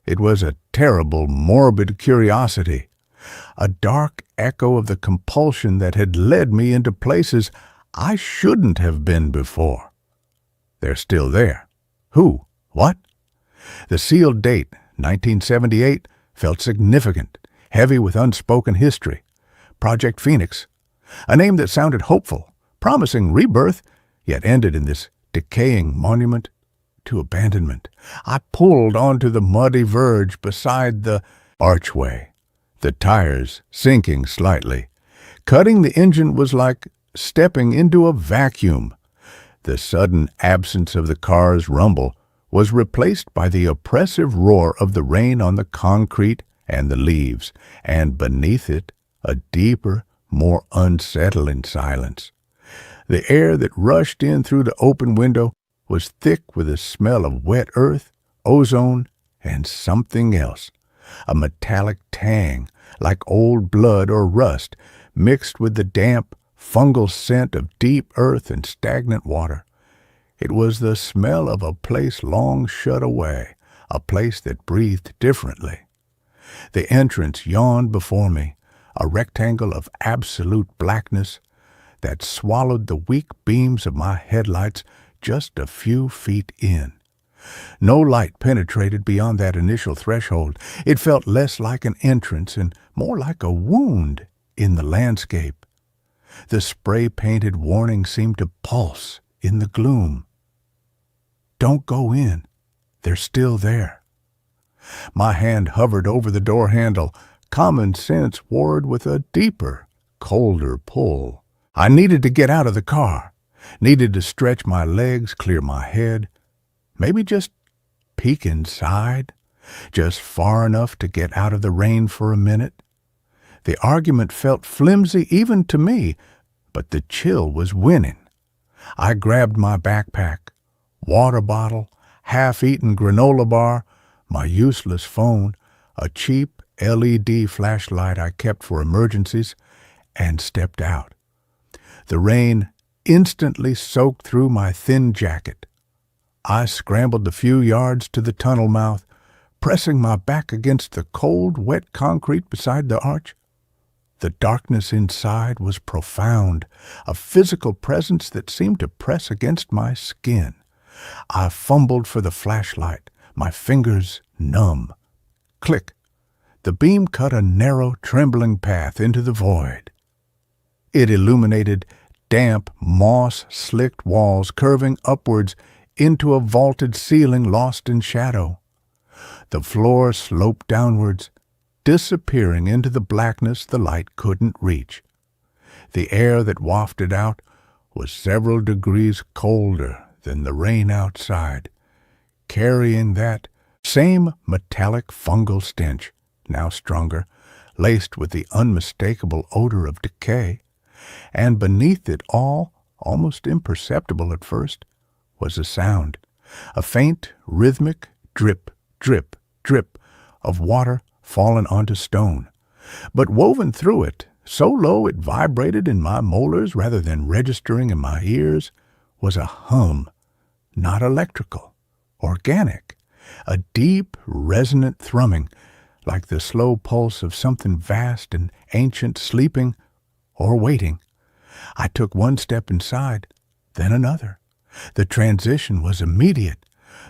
It was a terrible, morbid curiosity, a dark echo of the compulsion that had led me into places I shouldn't have been before. They're still there. Who? What? The sealed date, 1978, felt significant, heavy with unspoken history. Project Phoenix, a name that sounded hopeful, promising rebirth, yet ended in this decaying monument to abandonment. I pulled onto the muddy verge beside the archway, the tires sinking slightly. Cutting the engine was like stepping into a vacuum. The sudden absence of the car's rumble was replaced by the oppressive roar of the rain on the concrete and the leaves, and beneath it, a deeper, more unsettling silence. The air that rushed in through the open window was thick with a smell of wet earth, ozone, and something else, a metallic tang, like old blood or rust, mixed with the damp, fungal scent of deep earth and stagnant water. It was the smell of a place long shut away, a place that breathed differently. The entrance yawned before me, a rectangle of absolute blackness that swallowed the weak beams of my headlights just a few feet in. No light penetrated beyond that initial threshold. It felt less like an entrance and more like a wound in the landscape. The spray-painted warning seemed to pulse in the gloom. Don't go in. They're still there. My hand hovered over the door handle. Common sense warred with a deeper, colder pull. I needed to get out of the car. Needed to stretch my legs, clear my head. Maybe just peek inside. Just far enough to get out of the rain for a minute. The argument felt flimsy even to me, but the chill was winning. I grabbed my backpack, water bottle, half-eaten granola bar, my useless phone, a cheap LED flashlight I kept for emergencies, and stepped out. The rain instantly soaked through my thin jacket. I scrambled the few yards to the tunnel mouth, pressing my back against the cold, wet concrete beside the arch. The darkness inside was profound, a physical presence that seemed to press against my skin. I fumbled for the flashlight, my fingers numb. Click. The beam cut a narrow, trembling path into the void. It illuminated damp, moss-slicked walls curving upwards into a vaulted ceiling lost in shadow. The floor sloped downwards, disappearing into the blackness the light couldn't reach. The air that wafted out was several degrees colder than the rain outside, carrying that same metallic fungal stench, now stronger, laced with the unmistakable odor of decay. And beneath it all, almost imperceptible at first, was a sound, a faint, rhythmic drip, drip, drip of water fallen onto stone. But woven through it, so low it vibrated in my molars rather than registering in my ears, was a hum, not electrical, organic, a deep, resonant thrumming, like the slow pulse of something vast and ancient sleeping or waiting. I took one step inside, then another. The transition was immediate.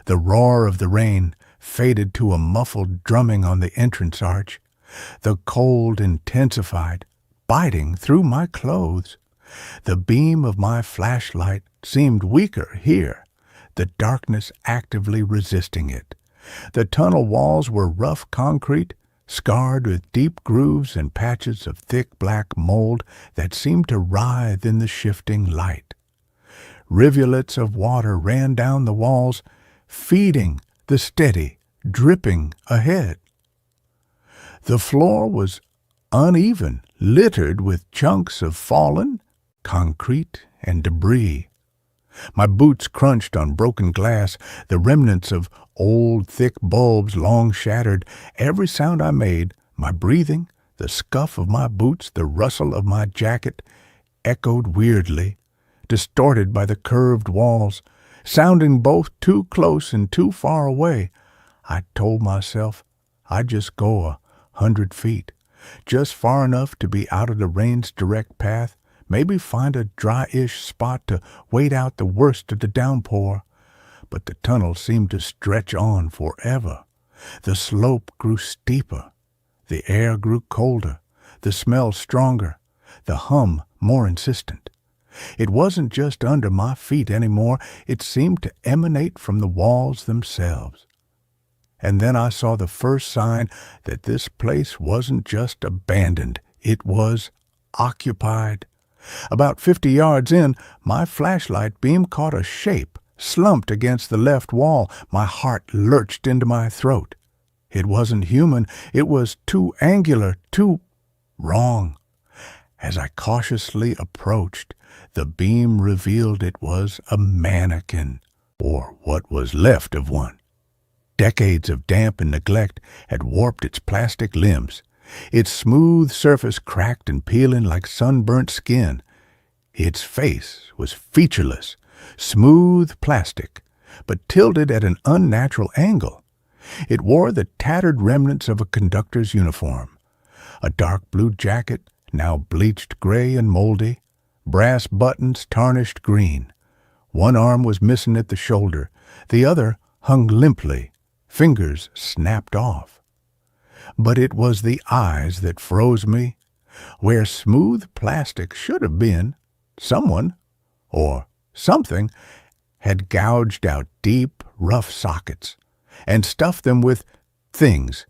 The roar of the rain faded to a muffled drumming on the entrance arch. The cold intensified, biting through my clothes. The beam of my flashlight seemed weaker here. the darkness actively resisting it. The tunnel walls were rough concrete, scarred with deep grooves and patches of thick black mold that seemed to writhe in the shifting light. Rivulets of water ran down the walls, feeding the steady, dripping ahead. The floor was uneven, littered with chunks of fallen concrete and debris. My boots crunched on broken glass, the remnants of old, thick bulbs long shattered. Every sound I made, my breathing, the scuff of my boots, the rustle of my jacket, echoed weirdly, distorted by the curved walls, sounding both too close and too far away. I told myself I'd just go 100 feet, just far enough to be out of the rain's direct path, maybe find a dry-ish spot to wait out the worst of the downpour. But the tunnel seemed to stretch on forever. The slope grew steeper. The air grew colder. The smell stronger. The hum more insistent. It wasn't just under my feet anymore. It seemed to emanate from the walls themselves. And then I saw the first sign that this place wasn't just abandoned. It was occupied. About 50 yards in, my flashlight beam caught a shape, slumped against the left wall. My heart lurched into my throat. It wasn't human. It was too angular, too wrong. As I cautiously approached, the beam revealed it was a mannequin, or what was left of one. Decades of damp and neglect had warped its plastic limbs. Its smooth surface cracked and peeling like sunburnt skin. Its face was featureless, smooth plastic, but tilted at an unnatural angle. It wore the tattered remnants of a conductor's uniform, a dark blue jacket, now bleached gray and moldy, brass buttons tarnished green. One arm was missing at the shoulder, the other hung limply, fingers snapped off. But it was the eyes that froze me. Where smooth plastic should have been, someone, or something, had gouged out deep, rough sockets and stuffed them with things,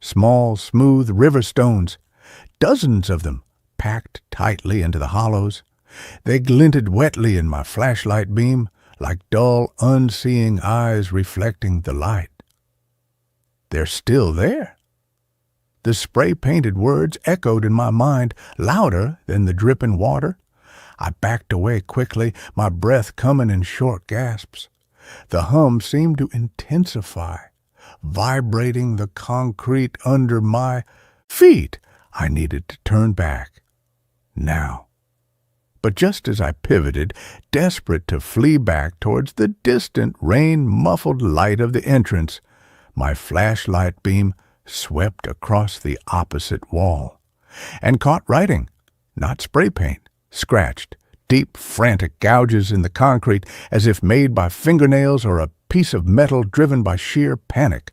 small, smooth river stones, dozens of them packed tightly into the hollows. They glinted wetly in my flashlight beam like dull, unseeing eyes reflecting the light. They're still there. The spray-painted words echoed in my mind, louder than the dripping water. I backed away quickly, my breath coming in short gasps. The hum seemed to intensify, vibrating the concrete under my feet. I needed to turn back. Now. But just as I pivoted, desperate to flee back towards the distant, rain-muffled light of the entrance, my flashlight beam swept across the opposite wall and caught writing, not spray paint, scratched, deep, frantic gouges in the concrete as if made by fingernails or a piece of metal driven by sheer panic.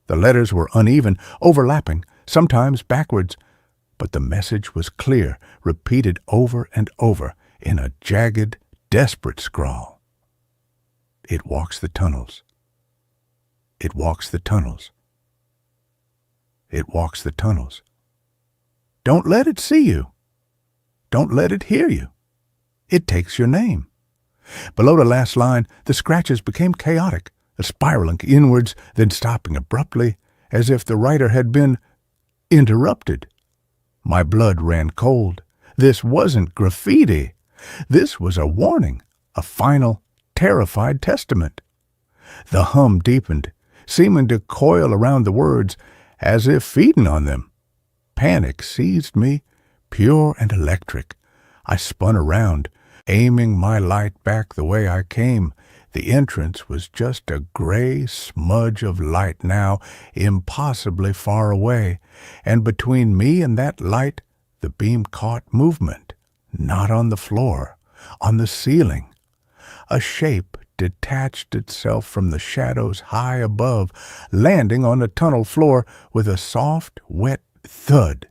The letters were uneven, overlapping, sometimes backwards, but the message was clear, repeated over and over in a jagged, desperate scrawl. It walks the tunnels. It walks the tunnels. It walks the tunnels. Don't let it see you. Don't let it hear you. It takes your name. Below the last line, the scratches became chaotic, spiraling inwards, then stopping abruptly, as if the writer had been interrupted. My blood ran cold. This wasn't graffiti. This was a warning, a final, terrified testament. The hum deepened, seeming to coil around the words, as if feeding on them. Panic seized me, pure and electric. I spun around, aiming my light back the way I came. The entrance was just a gray smudge of light now, impossibly far away, and between me and that light the beam caught movement, not on the floor, on the ceiling. A shape detached itself from the shadows high above, landing on the tunnel floor with a soft, wet thud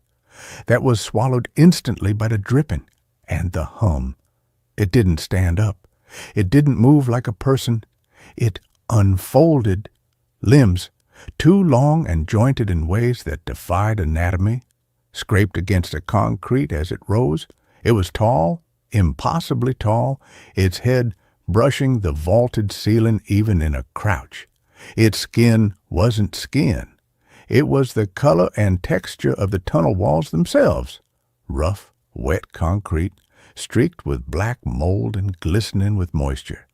that was swallowed instantly by the dripping and the hum. It didn't stand up. It didn't move like a person. It unfolded. Limbs, too long and jointed in ways that defied anatomy, scraped against the concrete as it rose. It was tall, impossibly tall, its head brushing the vaulted ceiling even in a crouch. Its skin wasn't skin. It was the color and texture of the tunnel walls themselves. Rough, wet concrete, streaked with black mold and glistening with moisture.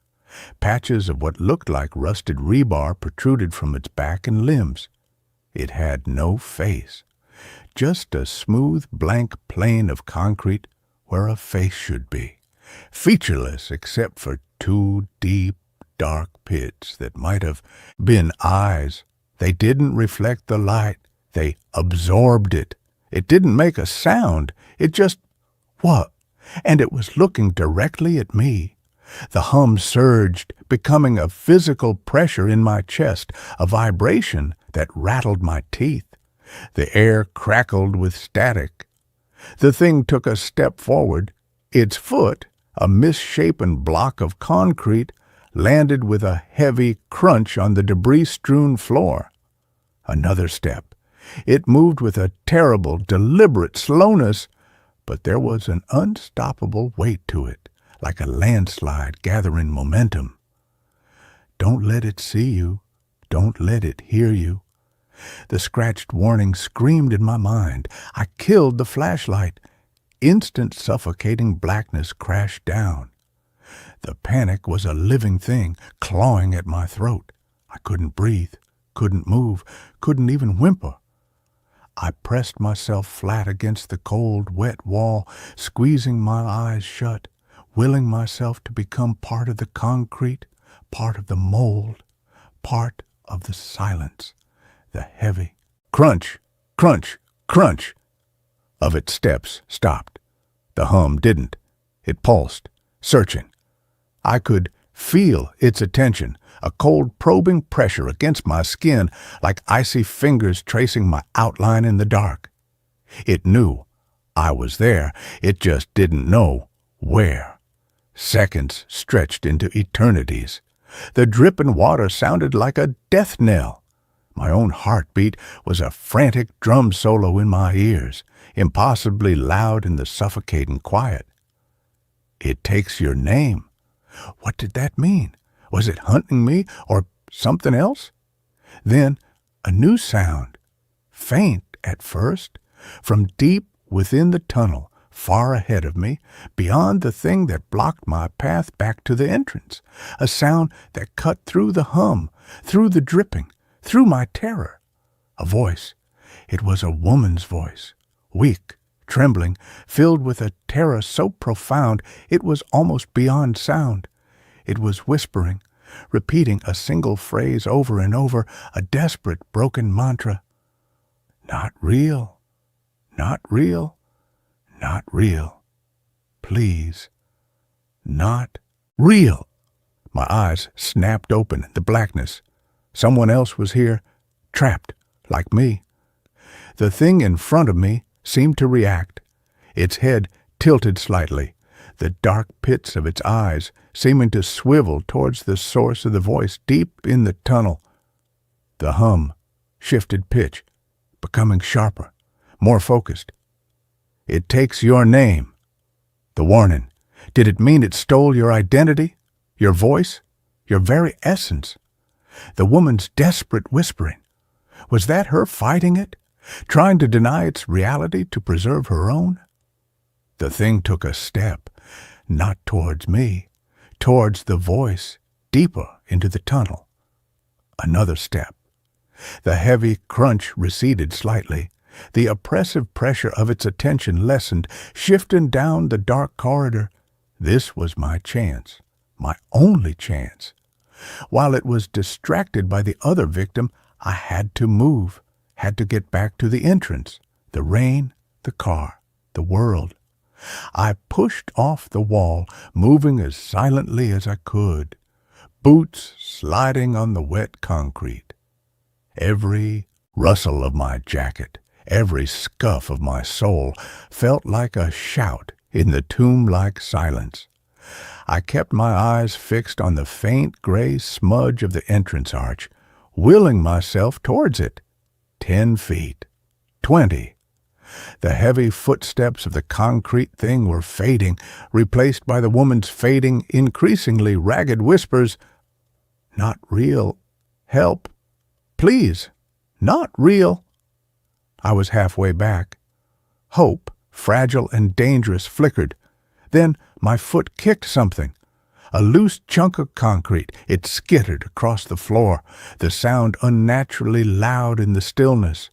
Patches of what looked like rusted rebar protruded from its back and limbs. It had no face, just a smooth, blank plane of concrete where a face should be, featureless except for two deep, dark pits that might have been eyes. They didn't reflect the light. They absorbed it. It didn't make a sound. It just, what? And it was looking directly at me. The hum surged, becoming a physical pressure in my chest, a vibration that rattled my teeth. The air crackled with static. The thing took a step forward. Its foot, a misshapen block of concrete, landed with a heavy crunch on the debris-strewn floor. Another step. It moved with a terrible, deliberate slowness, but there was an unstoppable weight to it, like a landslide gathering momentum. Don't let it see you. Don't let it hear you. The scratched warning screamed in my mind. I killed the flashlight. Instant suffocating blackness crashed down. The panic was a living thing, clawing at my throat. I couldn't breathe, couldn't move, couldn't even whimper. I pressed myself flat against the cold, wet wall, squeezing my eyes shut, willing myself to become part of the concrete, part of the mold, part of the silence, the heavy crunch, crunch, crunch of its steps stopped. The hum didn't. It pulsed, searching. I could feel its attention, a cold probing pressure against my skin like icy fingers tracing my outline in the dark. It knew I was there. It just didn't know where. Seconds stretched into eternities. The dripping water sounded like a death knell. My own heartbeat was a frantic drum solo in my ears, impossibly loud in the suffocating quiet. It takes your name. What did that mean? Was it hunting me or something else? Then a new sound, faint at first, from deep within the tunnel, far ahead of me, beyond the thing that blocked my path back to the entrance. A sound that cut through the hum, through the dripping, through my terror. A voice. It was a woman's voice, weak, trembling, filled with a terror so profound it was almost beyond sound. It was whispering, repeating a single phrase over and over, a desperate, broken mantra. Not real, not real, not real. Please, not real. My eyes snapped open in the blackness. Someone else was here, trapped, like me. The thing in front of me seemed to react. Its head tilted slightly, the dark pits of its eyes seeming to swivel towards the source of the voice deep in the tunnel. The hum shifted pitch, becoming sharper, more focused. It takes your name. The warning. Did it mean it stole your identity, your voice, your very essence? The woman's desperate whispering. Was that her fighting it, trying to deny its reality to preserve her own? The thing took a step, not towards me, towards the voice, deeper into the tunnel. Another step. The heavy crunch receded slightly. The oppressive pressure of its attention lessened, shifting down the dark corridor. This was my chance, my only chance. While it was distracted by the other victim, I had to move, had to get back to the entrance, the rain, the car, the world. I pushed off the wall, moving as silently as I could, boots sliding on the wet concrete. Every rustle of my jacket, every scuff of my soul felt like a shout in the tomb-like silence. I kept my eyes fixed on the faint gray smudge of the entrance arch, willing myself towards it. 10 feet. 20. The heavy footsteps of the concrete thing were fading, replaced by the woman's fading, increasingly ragged whispers. Not real. Help. Please. Not real. I was halfway back. Hope, fragile and dangerous, flickered. Then my foot kicked something. A loose chunk of concrete. It skittered across the floor, the sound unnaturally loud in the stillness.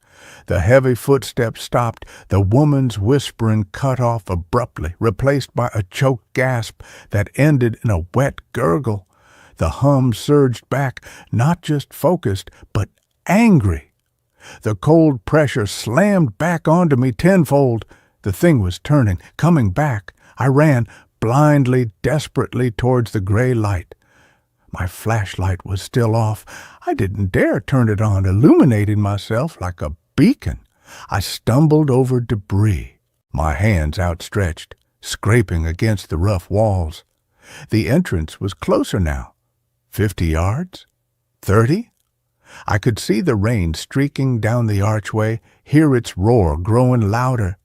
The heavy footsteps stopped, the woman's whispering cut off abruptly, replaced by a choked gasp that ended in a wet gurgle. The hum surged back, not just focused, but angry. The cold pressure slammed back onto me tenfold. The thing was turning, coming back. I ran, blindly, desperately, towards the gray light. My flashlight was still off. I didn't dare turn it on, illuminating myself like a beacon. I stumbled over debris, my hands outstretched, scraping against the rough walls. The entrance was closer now. 50 yards? 30? I could see the rain streaking down the archway, hear its roar growing louder.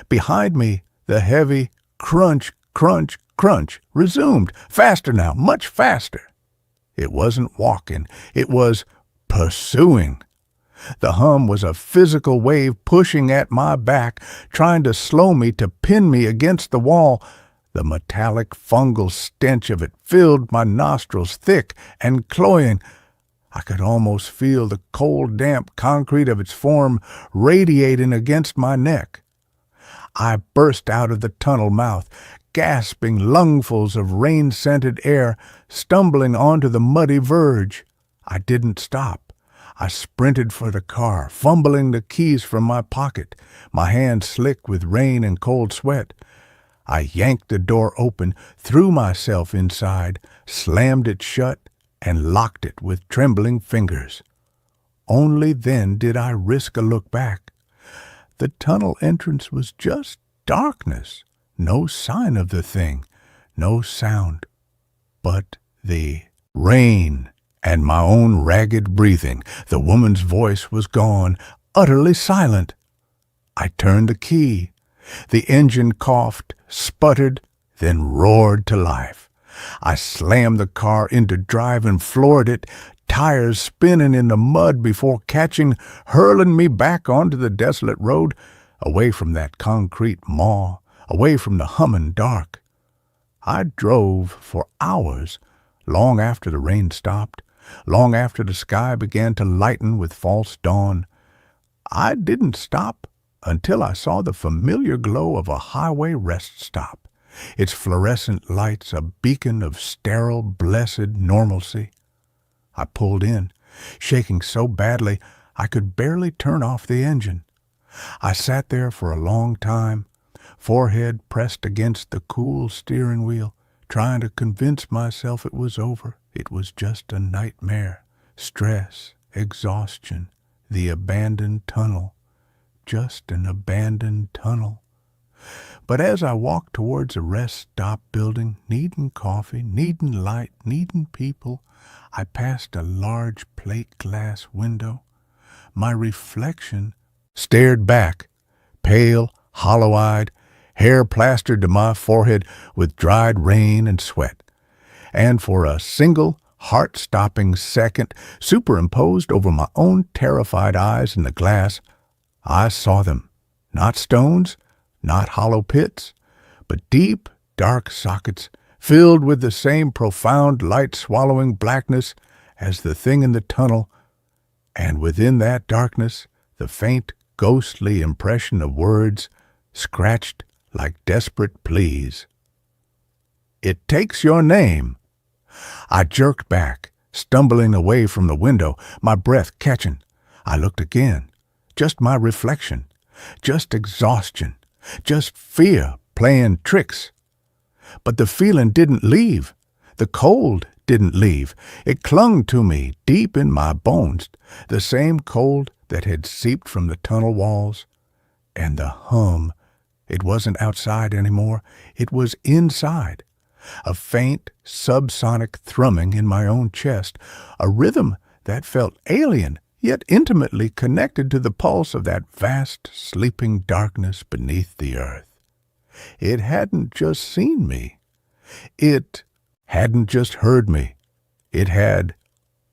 Behind me, the heavy crunch, crunch, crunch resumed, faster now, much faster. It wasn't walking, it was pursuing. The hum was a physical wave pushing at my back, trying to slow me, to pin me against the wall. The metallic fungal stench of it filled my nostrils, thick and cloying. I could almost feel the cold, damp concrete of its form radiating against my neck. I burst out of the tunnel mouth, gasping lungfuls of rain-scented air, stumbling onto the muddy verge. I didn't stop. I sprinted for the car, fumbling the keys from my pocket, my hands slick with rain and cold sweat. I yanked the door open, threw myself inside, slammed it shut, and locked it with trembling fingers. Only then did I risk a look back. The tunnel entrance was just darkness, no sign of the thing, no sound, but the rain and my own ragged breathing. The woman's voice was gone, utterly silent. I turned the key. The engine coughed, sputtered, then roared to life. I slammed the car into drive and floored it, tires spinning in the mud before catching, hurling me back onto the desolate road, away from that concrete maw, away from the humming dark. I drove for hours, long after the rain stopped, long after the sky began to lighten with false dawn. I didn't stop until I saw the familiar glow of a highway rest stop, its fluorescent lights a beacon of sterile, blessed normalcy. I pulled in, shaking so badly I could barely turn off the engine. I sat there for a long time, forehead pressed against the cool steering wheel, trying to convince myself it was over. It was just a nightmare, stress, exhaustion, the abandoned tunnel, just an abandoned tunnel. But as I walked towards a rest stop building, needing coffee, needing light, needing people, I passed a large plate glass window. My reflection stared back, pale, hollow-eyed, hair plastered to my forehead with dried rain and sweat. And for a single, heart-stopping second, superimposed over my own terrified eyes in the glass, I saw them. Not stones, not hollow pits, but deep, dark sockets filled with the same profound, light-swallowing blackness as the thing in the tunnel, and within that darkness the faint, ghostly impression of words scratched like desperate pleas. "It takes your name." I jerked back, stumbling away from the window, my breath catching. I looked again. Just my reflection. Just exhaustion. Just fear playing tricks. But the feeling didn't leave. The cold didn't leave. It clung to me deep in my bones, the same cold that had seeped from the tunnel walls. And the hum, it wasn't outside anymore. It was inside. a faint, subsonic thrumming in my own chest, a rhythm that felt alien, yet intimately connected to the pulse of that vast, sleeping darkness beneath the earth. It hadn't just seen me. It hadn't just heard me. It had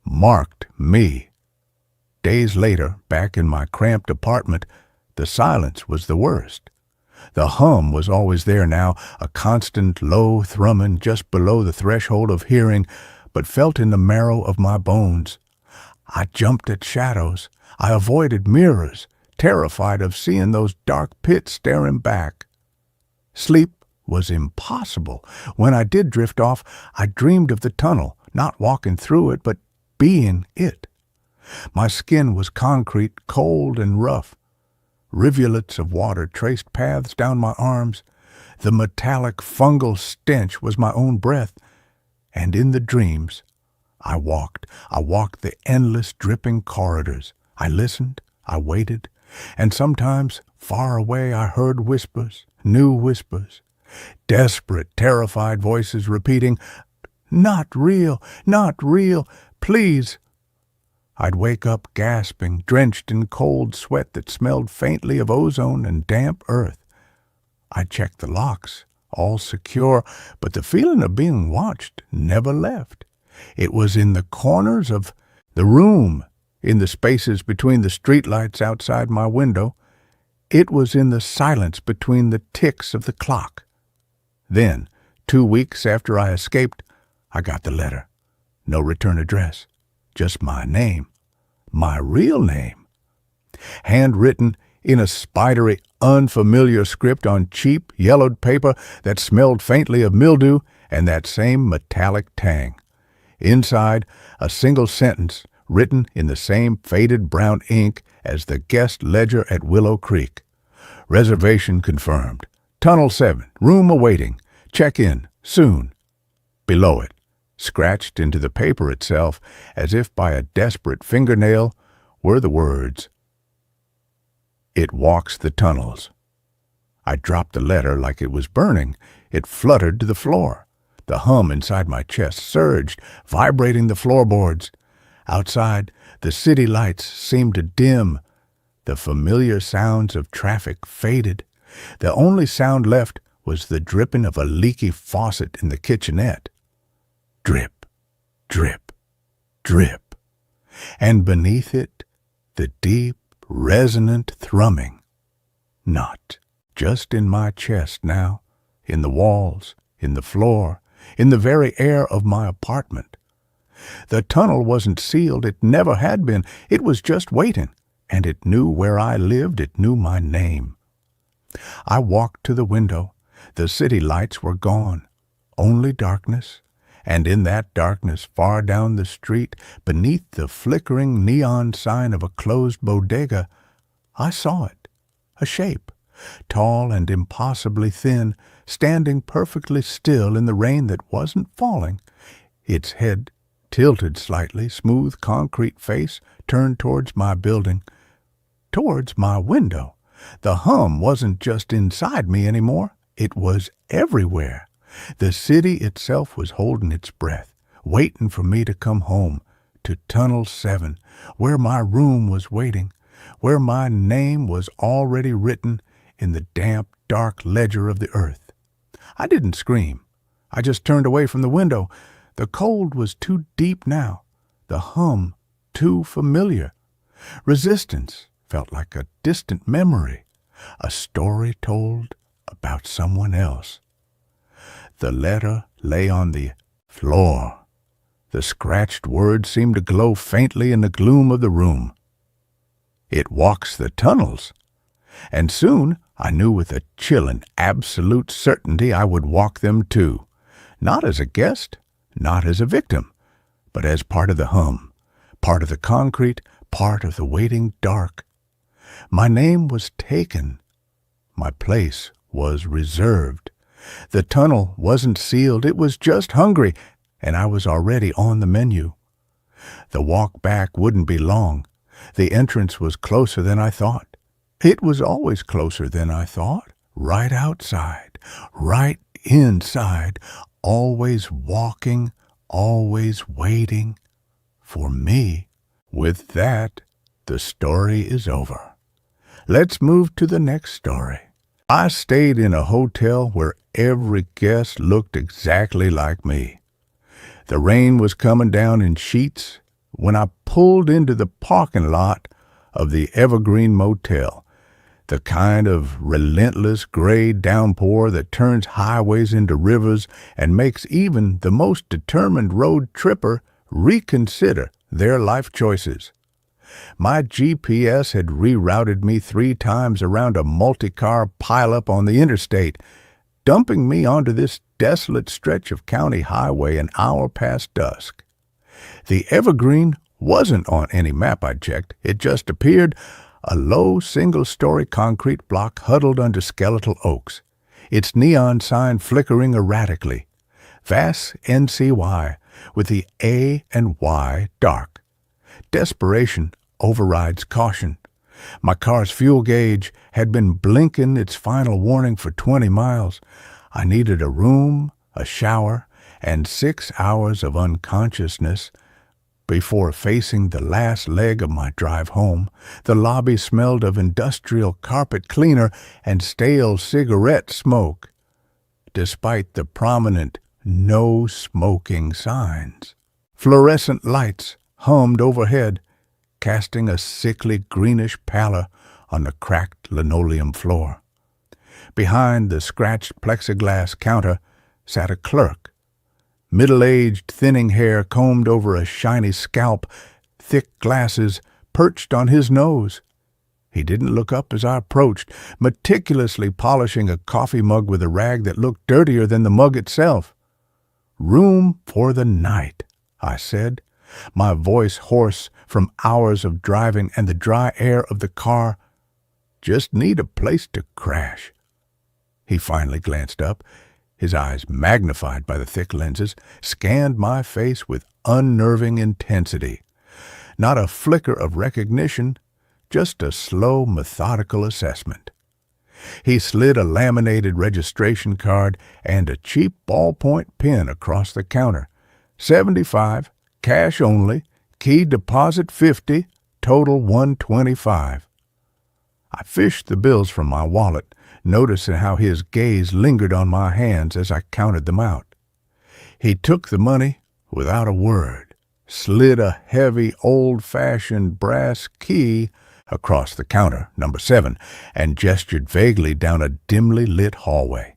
marked me. Days later, back in my cramped apartment, the silence was the worst. The hum was always there now, a constant low thrumming just below the threshold of hearing, but felt in the marrow of my bones. I jumped at shadows. I avoided mirrors, terrified of seeing those dark pits staring back. Sleep was impossible. When I did drift off, I dreamed of the tunnel, not walking through it, but being it. My skin was concrete, cold and rough. Rivulets of water traced paths down my arms. The metallic fungal stench was my own breath. And in the dreams, I walked the endless dripping corridors. I listened, I waited, and sometimes, far away, I heard whispers, new whispers. Desperate, terrified voices repeating, "Not real, not real, please." I'd wake up gasping, drenched in cold sweat that smelled faintly of ozone and damp earth. I'd check the locks, all secure, but the feeling of being watched never left. It was in the corners of the room, in the spaces between the streetlights outside my window. It was in the silence between the ticks of the clock. Then, 2 weeks after I escaped, I got the letter. No return address. Just my name, my real name, handwritten in a spidery, unfamiliar script on cheap, yellowed paper that smelled faintly of mildew and that same metallic tang. Inside, a single sentence written in the same faded brown ink as the guest ledger at Willow Creek. Reservation confirmed. Tunnel 7, room awaiting. Check in, soon. Below it, scratched into the paper itself, as if by a desperate fingernail, were the words, "It walks the tunnels." I dropped the letter like it was burning. It fluttered to the floor. The hum inside my chest surged, vibrating the floorboards. Outside, the city lights seemed to dim. The familiar sounds of traffic faded. The only sound left was the dripping of a leaky faucet in the kitchenette. Drip, drip, drip, and beneath it, the deep, resonant thrumming. Not just in my chest now, in the walls, in the floor, in the very air of my apartment. The tunnel wasn't sealed, it never had been, it was just waiting, and it knew where I lived, it knew my name. I walked to the window. The city lights were gone, only darkness. And in that darkness, far down the street, beneath the flickering neon sign of a closed bodega, I saw it, a shape, tall and impossibly thin, standing perfectly still in the rain that wasn't falling, its head tilted slightly, smooth concrete face turned towards my building, towards my window. The hum wasn't just inside me anymore, it was everywhere. The city itself was holding its breath, waiting for me to come home, to Tunnel 7, where my room was waiting, where my name was already written in the damp, dark ledger of the earth. I didn't scream. I just turned away from the window. The cold was too deep now, the hum too familiar. Resistance felt like a distant memory, a story told about someone else. The letter lay on the floor. The scratched words seemed to glow faintly in the gloom of the room. It walks the tunnels. And soon I knew with a chill and absolute certainty I would walk them too. Not as a guest, not as a victim, but as part of the hum, part of the concrete, part of the waiting dark. My name was taken. My place was reserved. The tunnel wasn't sealed, it was just hungry, and I was already on the menu. The walk back wouldn't be long. The entrance was closer than I thought. It was always closer than I thought. Right outside, right inside, always walking, always waiting for me. With that, the story is over. Let's move to the next story. I stayed in a hotel where every guest looked exactly like me. The rain was coming down in sheets when I pulled into the parking lot of the Evergreen Motel, the kind of relentless gray downpour that turns highways into rivers and makes even the most determined road tripper reconsider their life choices. My GPS had rerouted me 3 times around a multi-car pileup on the interstate, dumping me onto this desolate stretch of county highway an hour past dusk. The Evergreen wasn't on any map I checked. It just appeared, a low single-story concrete block huddled under skeletal oaks, its neon sign flickering erratically. Vass NCY, with the A and Y dark. Desperation overrides caution. My car's fuel gauge had been blinking its final warning for 20 miles. I needed a room, a shower, and 6 hours of unconsciousness before facing the last leg of my drive home. The lobby smelled of industrial carpet cleaner and stale cigarette smoke, despite the prominent no smoking signs. Fluorescent lights hummed overhead, casting a sickly greenish pallor on the cracked linoleum floor. Behind the scratched plexiglass counter sat a clerk, middle-aged, thinning hair combed over a shiny scalp, thick glasses perched on his nose. He didn't look up as I approached, meticulously polishing a coffee mug with a rag that looked dirtier than the mug itself. "Room for the night," I said, my voice hoarse from hours of driving and the dry air of the car. "Just need a place to crash." He finally glanced up, his eyes magnified by the thick lenses, scanned my face with unnerving intensity. Not a flicker of recognition, just a slow, methodical assessment. He slid a laminated registration card and a cheap ballpoint pen across the counter. $75, cash only, key deposit $50, total $125. I fished the bills from my wallet, noticing how his gaze lingered on my hands as I counted them out. He took the money without a word, slid a heavy, old-fashioned brass key across the counter, number 7, and gestured vaguely down a dimly lit hallway.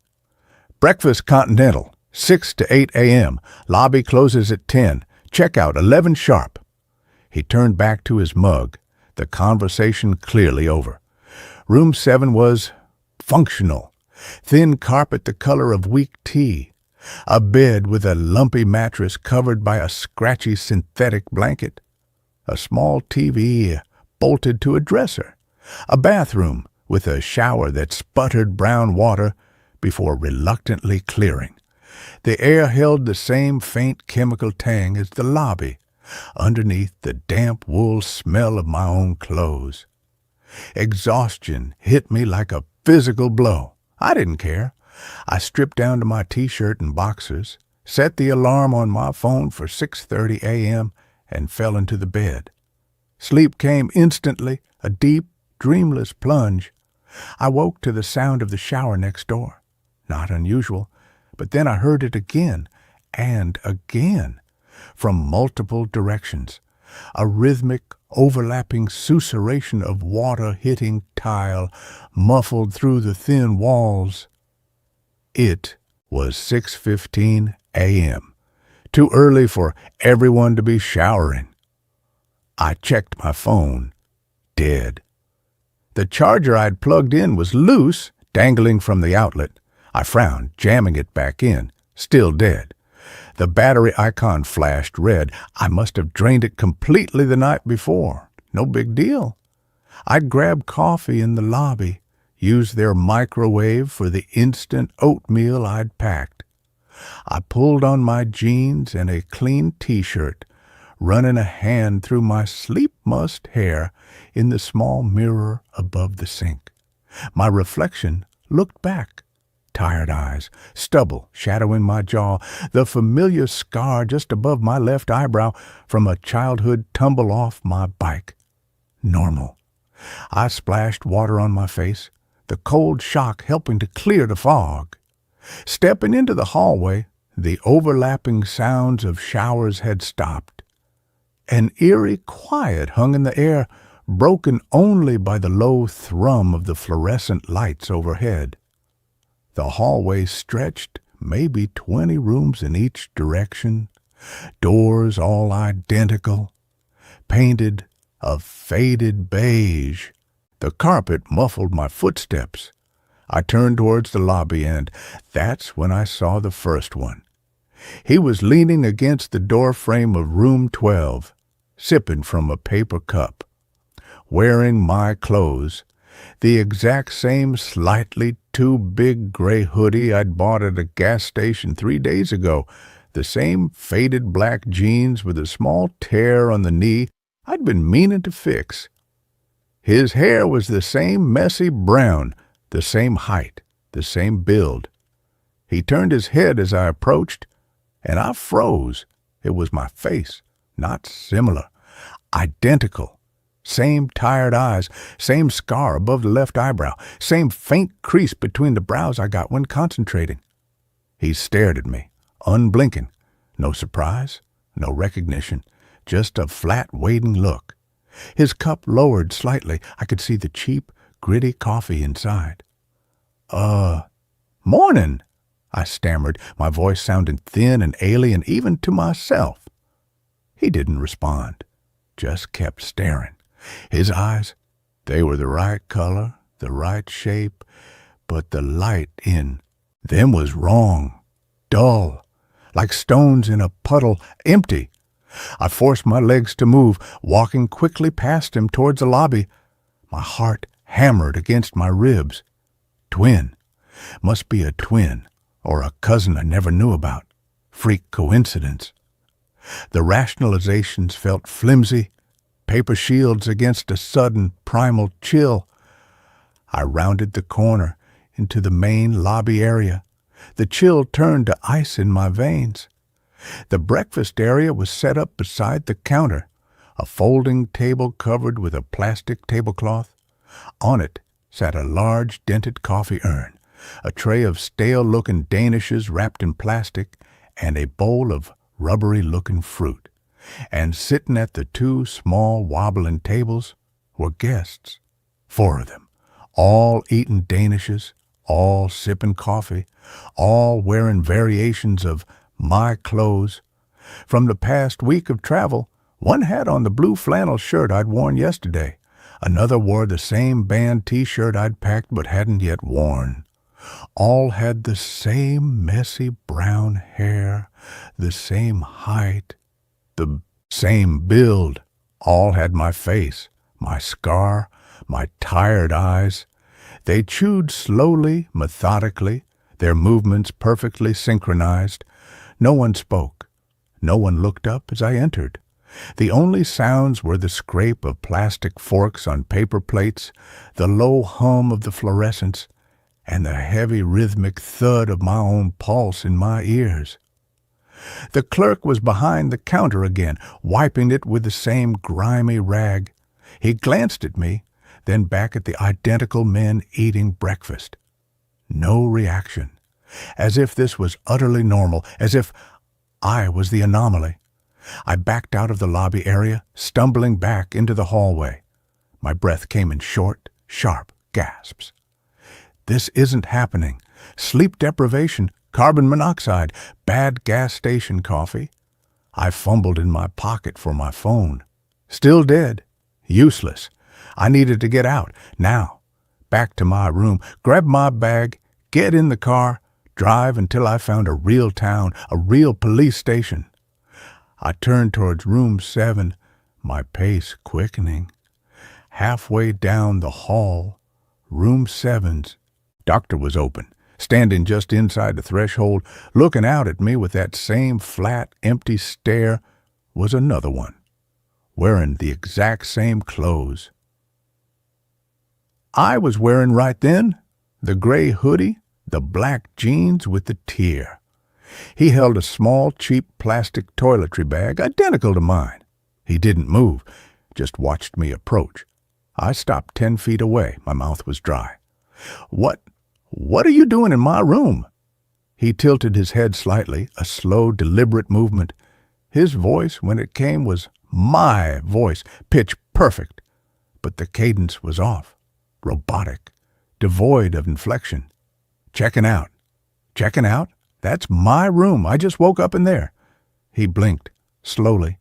"Breakfast continental, 6 to 8 a.m. Lobby closes at 10. Checkout 11 sharp." He turned back to his mug, the conversation clearly over. Room 7 was functional. Thin carpet the color of weak tea. A bed with a lumpy mattress covered by a scratchy synthetic blanket. A small TV bolted to a dresser. A bathroom with a shower that sputtered brown water before reluctantly clearing. The air held the same faint chemical tang as the lobby, underneath the damp wool smell of my own clothes. Exhaustion hit me like a physical blow. I didn't care. I stripped down to my t-shirt and boxers, set the alarm on my phone for 6:30 a.m., and fell into the bed. Sleep came instantly, a deep, dreamless plunge. I woke to the sound of the shower next door. Not unusual, but then I heard it again and again, from multiple directions. A rhythmic, overlapping susurration of water hitting tile, muffled through the thin walls. It was 6:15 a.m., too early for everyone to be showering. I checked my phone. Dead. The charger I'd plugged in was loose, dangling from the outlet. I frowned, jamming it back in. Still dead. The battery icon flashed red. I must have drained it completely the night before. No big deal. I'd grabbed coffee in the lobby, used their microwave for the instant oatmeal I'd packed. I pulled on my jeans and a clean t-shirt, running a hand through my sleep-mussed hair in the small mirror above the sink. My reflection looked back, tired eyes, stubble shadowing my jaw, the familiar scar just above my left eyebrow from a childhood tumble off my bike. Normal. I splashed water on my face, the cold shock helping to clear the fog. Stepping into the hallway, the overlapping sounds of showers had stopped. An eerie quiet hung in the air, broken only by the low thrum of the fluorescent lights overhead. The hallway stretched maybe 20 rooms in each direction, doors all identical, painted a faded beige. The carpet muffled my footsteps. I turned towards the lobby, and that's when I saw the first one. He was leaning against the doorframe of room 12, sipping from a paper cup, wearing my clothes, the exact same slightly too big gray hoodie I'd bought at a gas station 3 days ago, the same faded black jeans with a small tear on the knee I'd been meaning to fix. His hair was the same messy brown, the same height, the same build. He turned his head as I approached, and I froze. It was my face, not similar, identical. Same tired eyes, same scar above the left eyebrow, same faint crease between the brows I got when concentrating. He stared at me, unblinking. No surprise, no recognition, just a flat, waiting look. His cup lowered slightly. I could see the cheap, gritty coffee inside. Morning, I stammered, my voice sounding thin and alien even to myself. He didn't respond, just kept staring. His eyes, they were the right color, the right shape, but the light in them was wrong, dull, like stones in a puddle, empty. I forced my legs to move, walking quickly past him towards the lobby. My heart hammered against my ribs. Twin. Must be a twin, or a cousin I never knew about. Freak coincidence. The rationalizations felt flimsy, paper shields against a sudden primal chill. I rounded the corner into the main lobby area. The chill turned to ice in my veins. The breakfast area was set up beside the counter, a folding table covered with a plastic tablecloth. On it sat a large dented coffee urn, a tray of stale-looking danishes wrapped in plastic, and a bowl of rubbery-looking fruit. And sitting at the 2 small wobbling tables were guests, 4 of them, all eating danishes, all sipping coffee, all wearing variations of my clothes. From the past week of travel, one had on the blue flannel shirt I'd worn yesterday. Another wore the same band T-shirt I'd packed but hadn't yet worn. All had the same messy brown hair, the same height, the same build. All had my face, my scar, my tired eyes. They chewed slowly, methodically, their movements perfectly synchronized. No one spoke. No one looked up as I entered. The only sounds were the scrape of plastic forks on paper plates, the low hum of the fluorescents, and the heavy rhythmic thud of my own pulse in my ears. The clerk was behind the counter again, wiping it with the same grimy rag. He glanced at me, then back at the identical men eating breakfast. No reaction, as if this was utterly normal, as if I was the anomaly. I backed out of the lobby area, stumbling back into the hallway. My breath came in short, sharp gasps. This isn't happening. Sleep deprivation, carbon monoxide, bad gas station coffee. I fumbled in my pocket for my phone. Still dead. Useless. I needed to get out, now. Back to my room, grab my bag, get in the car, drive until I found a real town, a real police station. I turned towards room 7, my pace quickening. Halfway down the hall, room 7's doctor was open, standing just inside the threshold, looking out at me with that same flat, empty stare, was another one, wearing the exact same clothes I was wearing right then, the gray hoodie, the black jeans with the tear. He held a small, cheap plastic toiletry bag identical to mine. He didn't move, just watched me approach. I stopped 10 feet away. My mouth was dry. What are you doing in my room?" He tilted his head slightly, a slow, deliberate movement. His voice, when it came, was my voice, pitch perfect. But the cadence was off, robotic, devoid of inflection. "Checking out. Checking out? That's my room. I just woke up in there." He blinked, slowly.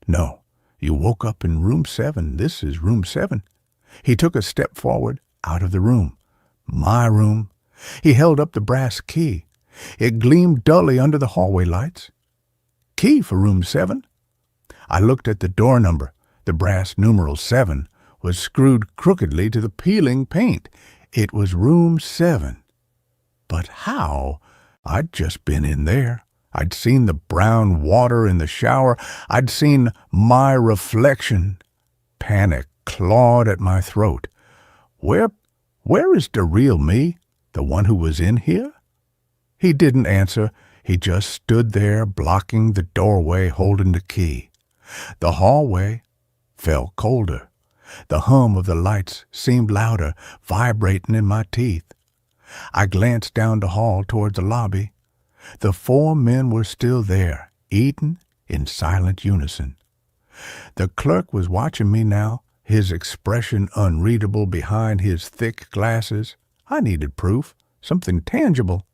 "No, you woke up in room 7. This is room 7. He took a step forward, out of the room. My room. He held up the brass key. It gleamed dully under the hallway lights. "Key for room 7? I looked at the door number. The brass numeral 7 was screwed crookedly to the peeling paint. It was room 7. But how? I'd just been in there. I'd seen the brown water in the shower. I'd seen my reflection. Panic clawed at my throat. Where is the real me, the one who was in here?" He didn't answer. He just stood there, blocking the doorway, holding the key. The hallway felt colder. The hum of the lights seemed louder, vibrating in my teeth. I glanced down the hall toward the lobby. The 4 men were still there, eating in silent unison. The clerk was watching me now, his expression unreadable behind his thick glasses. I needed proof, something tangible.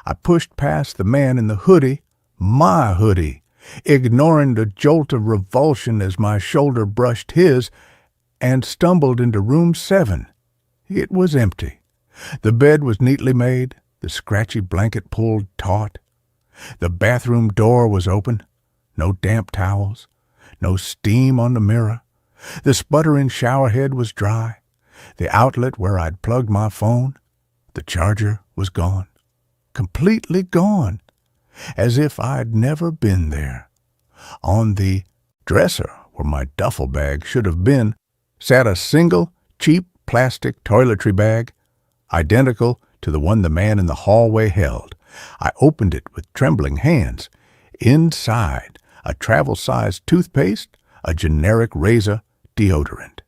I pushed past the man in the hoodie, my hoodie, ignoring the jolt of revulsion as my shoulder brushed his, and stumbled into room 7. It was empty. The bed was neatly made, the scratchy blanket pulled taut. The bathroom door was open, no damp towels, no steam on the mirror. The sputtering shower head was dry. The outlet where I'd plugged my phone, the charger was gone. Completely gone, as if I'd never been there. On the dresser, where my duffel bag should have been, sat a single, cheap plastic toiletry bag, identical to the one the man in the hallway held. I opened it with trembling hands. Inside, a travel-sized toothpaste, a generic razor, deodorant.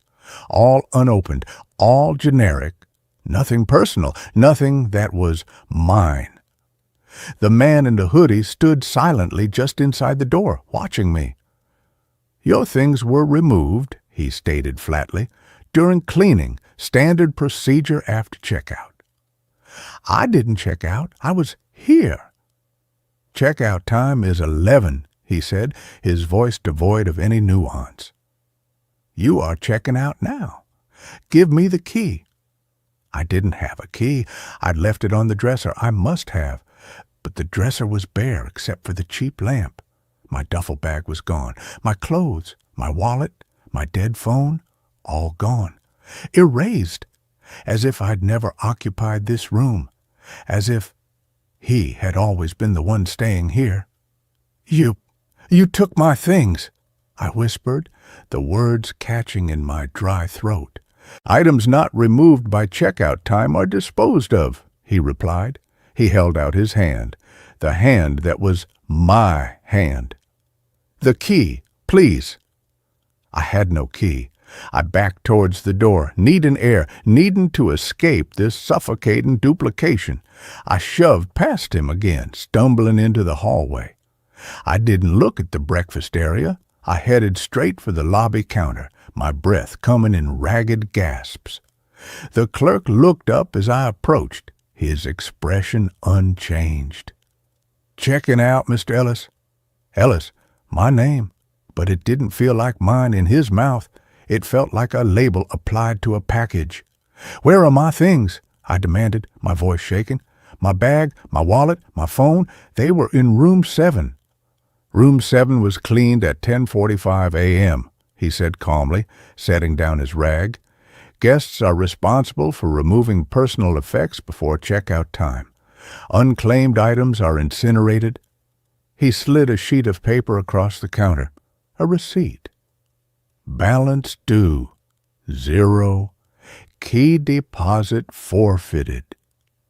All unopened, all generic, nothing personal, nothing that was mine. The man in the hoodie stood silently just inside the door, watching me. "Your things were removed," he stated flatly, "during cleaning, standard procedure after checkout." "I didn't check out. I was here." "Checkout time is 11, he said, his voice devoid of any nuance. "You are checking out now. Give me the key." I didn't have a key. I'd left it on the dresser. I must have. But the dresser was bare except for the cheap lamp. My duffel bag was gone. My clothes, my wallet, my dead phone, all gone. Erased. As if I'd never occupied this room. As if he had always been the one staying here. You took my things," I whispered, the words catching in my dry throat. "Items not removed by checkout time are disposed of," he replied. He held out his hand, the hand that was my hand. "The key, please." I had no key. I backed towards the door, needing air, needing to escape this suffocating duplication. I shoved past him again, stumbling into the hallway. I didn't look at the breakfast area. I headed straight for the lobby counter, my breath coming in ragged gasps. The clerk looked up as I approached, his expression unchanged. "Checking out, Mr. Ellis." Ellis, my name, but it didn't feel like mine in his mouth. It felt like a label applied to a package. "Where are my things?" I demanded, my voice shaking. "My bag, my wallet, my phone, they were in room 7. "Room 7 was cleaned at 10:45 a.m., he said calmly, setting down his rag. "Guests are responsible for removing personal effects before checkout time. Unclaimed items are incinerated." He slid a sheet of paper across the counter. A receipt. "Balance due, 0. Key deposit forfeited.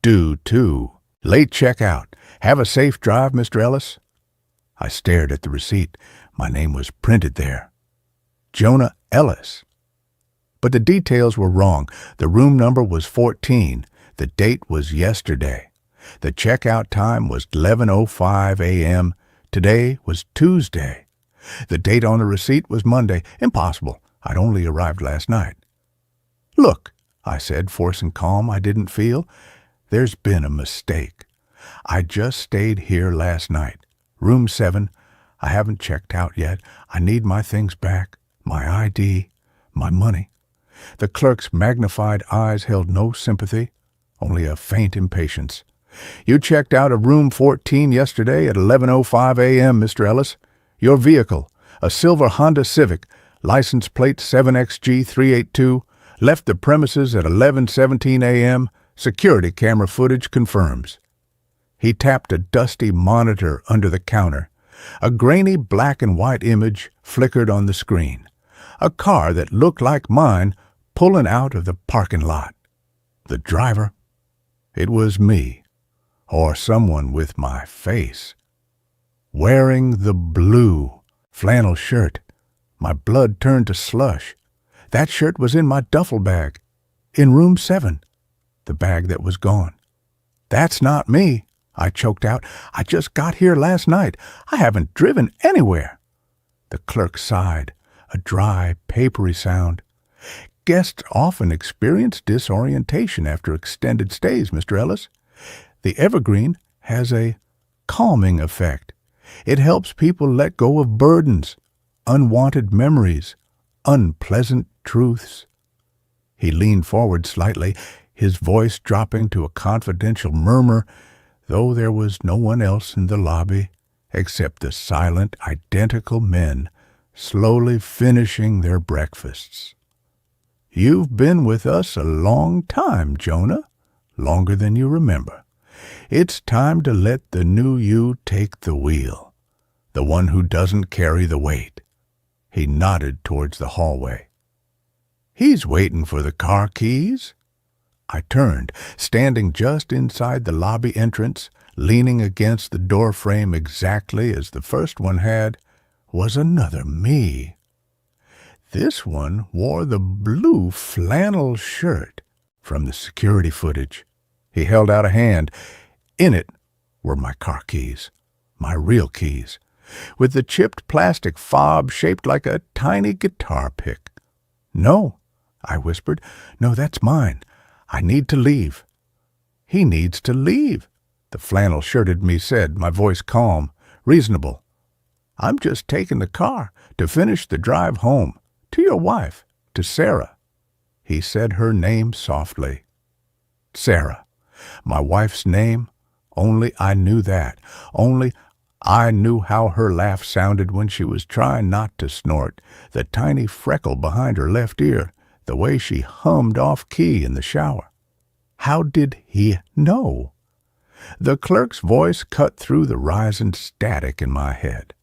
due too. Late checkout. Have a safe drive, Mr. Ellis." I stared at the receipt. My name was printed there. Jonah Ellis. But the details were wrong. The room number was 14. The date was yesterday. The checkout time was 11:05 a.m. Today was Tuesday. The date on the receipt was Monday. Impossible. I'd only arrived last night. "Look," I said, forcing calm I didn't feel. "There's been a mistake. I just stayed here last night. Room 7. I haven't checked out yet. I need my things back, my ID, my money." The clerk's magnified eyes held no sympathy, only a faint impatience. "You checked out of room 14 yesterday at 11:05 a.m., Mr. Ellis. Your vehicle, a silver Honda Civic, license plate 7XG382, left the premises at 11:17 a.m. Security camera footage confirms." He tapped a dusty monitor under the counter. A grainy black and white image flickered on the screen. A car that looked like mine pulling out of the parking lot. The driver? It was me, or someone with my face. Wearing the blue flannel shirt, my blood turned to slush. That shirt was in my duffel bag, in room 7, the bag that was gone. "That's not me," I choked out. "I just got here last night. I haven't driven anywhere." The clerk sighed, a dry, papery sound. "Guests often experience disorientation after extended stays, Mr. Ellis. The evergreen has a calming effect. It helps people let go of burdens, unwanted memories, unpleasant truths." He leaned forward slightly, his voice dropping to a confidential murmur, though there was no one else in the lobby except the silent, identical men slowly finishing their breakfasts. "You've been with us a long time, Jonah, longer than you remember. It's time to let the new you take the wheel, the one who doesn't carry the weight." He nodded towards the hallway. "He's waiting for the car keys." I turned, standing just inside the lobby entrance, leaning against the door frame exactly as the first one had, was another me. This one wore the blue flannel shirt from the security footage. He held out a hand. In it were my car keys, my real keys, with the chipped plastic fob shaped like a tiny guitar pick. "No," I whispered. "No, that's mine. I need to leave." "He needs to leave," the flannel-shirted me said, my voice calm, reasonable. "I'm just taking the car to finish the drive home, to your wife, to Sarah." He said her name softly. Sarah. My wife's name? Only I knew that. Only I knew how her laugh sounded when she was trying not to snort, the tiny freckle behind her left ear, the way she hummed off-key in the shower. How did he know? The clerk's voice cut through the rising static in my head.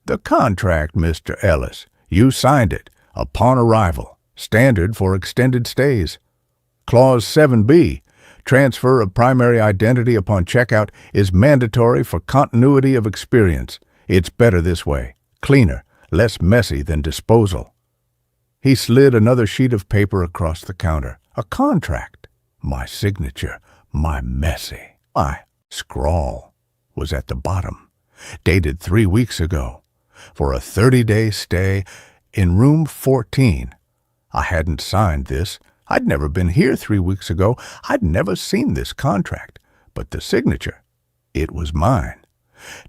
"The contract, Mr. Ellis. You signed it, upon arrival. Standard for extended stays. Clause 7B, transfer of primary identity upon checkout is mandatory for continuity of experience. It's better this way. Cleaner, less messy than disposal." He slid another sheet of paper across the counter. A contract. My signature. My messy. My scrawl was at the bottom. Dated 3 weeks ago. For a 30-day stay in room 14. I hadn't signed this. I'd never been here 3 weeks ago. I'd never seen this contract. But the signature, it was mine.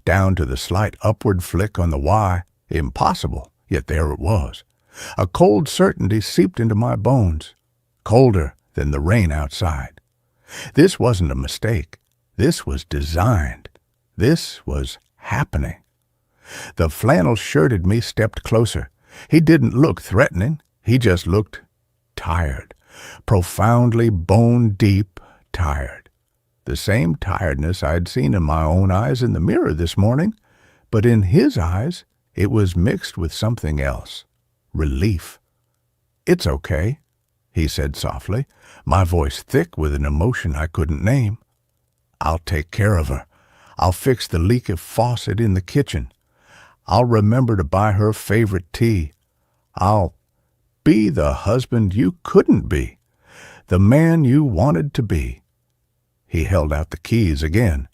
Down to the slight upward flick on the Y. Impossible, yet there it was. A cold certainty seeped into my bones, colder than the rain outside. This wasn't a mistake. This was designed. This was happening. The flannel-shirted me stepped closer. He didn't look threatening. He just looked tired, profoundly bone-deep tired. The same tiredness I'd seen in my own eyes in the mirror this morning, but in his eyes it was mixed with something else. Relief. "It's okay," he said softly, my voice thick with an emotion I couldn't name. I'll take care of her. I'll fix the leaky faucet in the kitchen. I'll remember to buy her favorite tea. I'll be the husband you couldn't be, the man you wanted to be. He held out the keys again.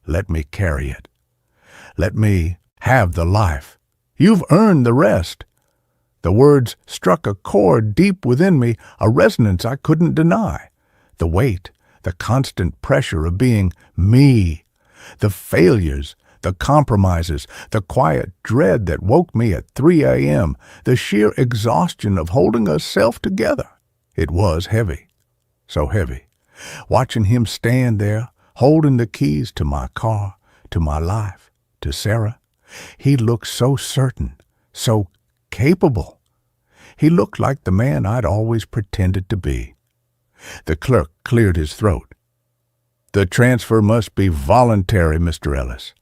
Let me carry it. Let me have the life. You've earned the rest. The words struck a chord deep within me, a resonance I couldn't deny. The weight, the constant pressure of being me, the failures, the compromises, the quiet dread that woke me at 3 a.m., the sheer exhaustion of holding herself together. It was heavy, so heavy. Watching him stand there, holding the keys to my car, to my life, to Sarah. He looked so certain, so capable. He looked like the man I'd always pretended to be. The clerk cleared his throat. The transfer must be voluntary, Mr. Ellis.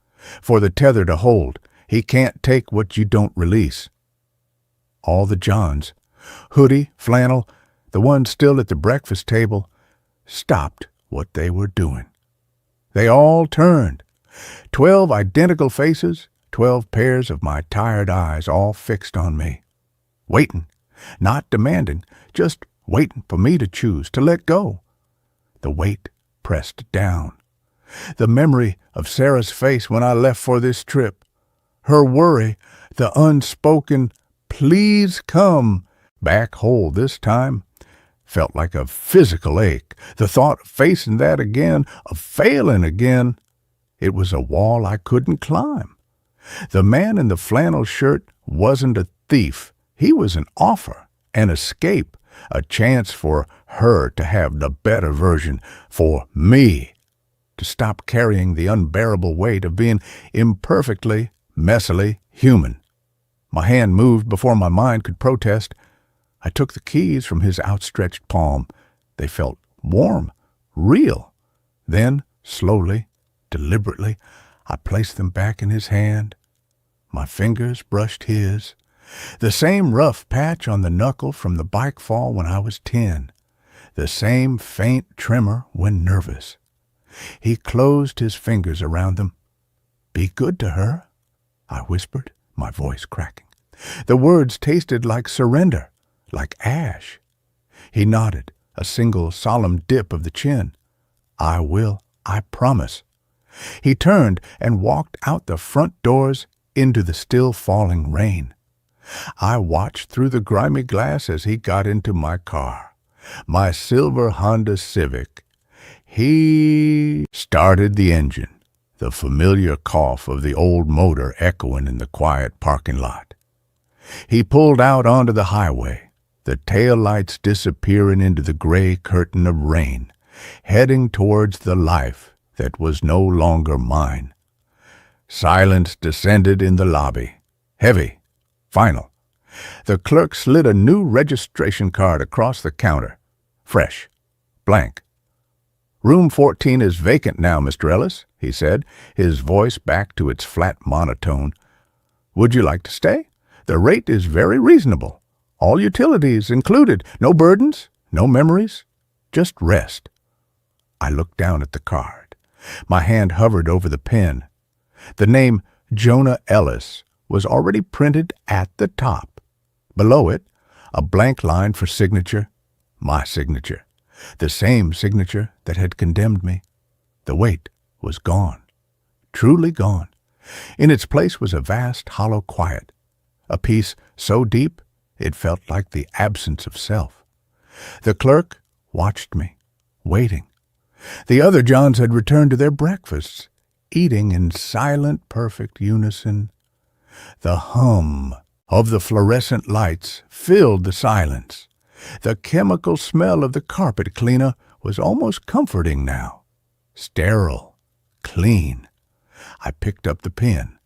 For the tether to hold, he can't take what you don't release. All the Johns, Hoodie, Flannel, the ones still at the breakfast table, stopped what they were doing. They all turned. 12 identical faces, 12 pairs of my tired eyes all fixed on me. Waiting, not demanding, just waiting for me to choose, to let go. The weight pressed down. The memory of Sarah's face when I left for this trip, her worry, the unspoken, please come, back whole this time, felt like a physical ache. The thought of facing that again, of failing again, it was a wall I couldn't climb. The man in the flannel shirt wasn't a thief. He was an offer, an escape, a chance for her to have the better version, for me to stop carrying the unbearable weight of being imperfectly, messily human. My hand moved before my mind could protest. I took the keys from his outstretched palm. They felt warm, real. Then, slowly, deliberately, I placed them back in his hand. My fingers brushed his. The same rough patch on the knuckle from the bike fall when I was 10. The same faint tremor when nervous. He closed his fingers around them. Be good to her, I whispered, my voice cracking. The words tasted like surrender, like ash. He nodded, a single solemn dip of the chin. I will, I promise. He turned and walked out the front doors into the still falling rain. I watched through the grimy glass as he got into my car, my silver Honda Civic. He started the engine, the familiar cough of the old motor echoing in the quiet parking lot. He pulled out onto the highway, the tail lights disappearing into the gray curtain of rain, heading towards the life that was no longer mine. Silence descended in the lobby, heavy, final. The clerk slid a new registration card across the counter, fresh, blank. Room 14 is vacant now, Mr. Ellis, he said, his voice back to its flat monotone. Would you like to stay? The rate is very reasonable. All utilities included. No burdens, no memories, just rest. I looked down at the card. My hand hovered over the pen. The name Jonah Ellis was already printed at the top. Below it, a blank line for signature, my signature, the same signature that had condemned me. The weight was gone, truly gone. In its place was a vast, hollow quiet, a peace so deep it felt like the absence of self. The clerk watched me, waiting. The other Johns had returned to their breakfasts, eating in silent, perfect unison. The hum of the fluorescent lights filled the silence. The chemical smell of the carpet cleaner was almost comforting now. Sterile, clean. I picked up the pen.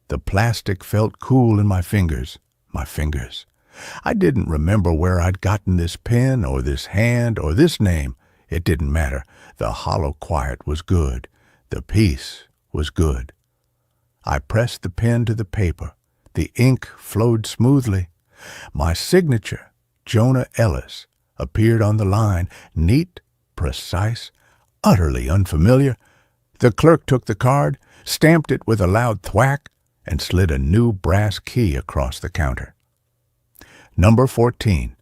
The plastic felt cool in my fingers. I didn't remember where I'd gotten this pen or this hand or this name. It didn't matter. The hollow quiet was good. The peace was good. I pressed the pen to the paper. The ink flowed smoothly. My signature, Jonah Ellis, appeared on the line, neat, precise, utterly unfamiliar. The clerk took the card, stamped it with a loud thwack, and slid a new brass key across the counter. "Number 14.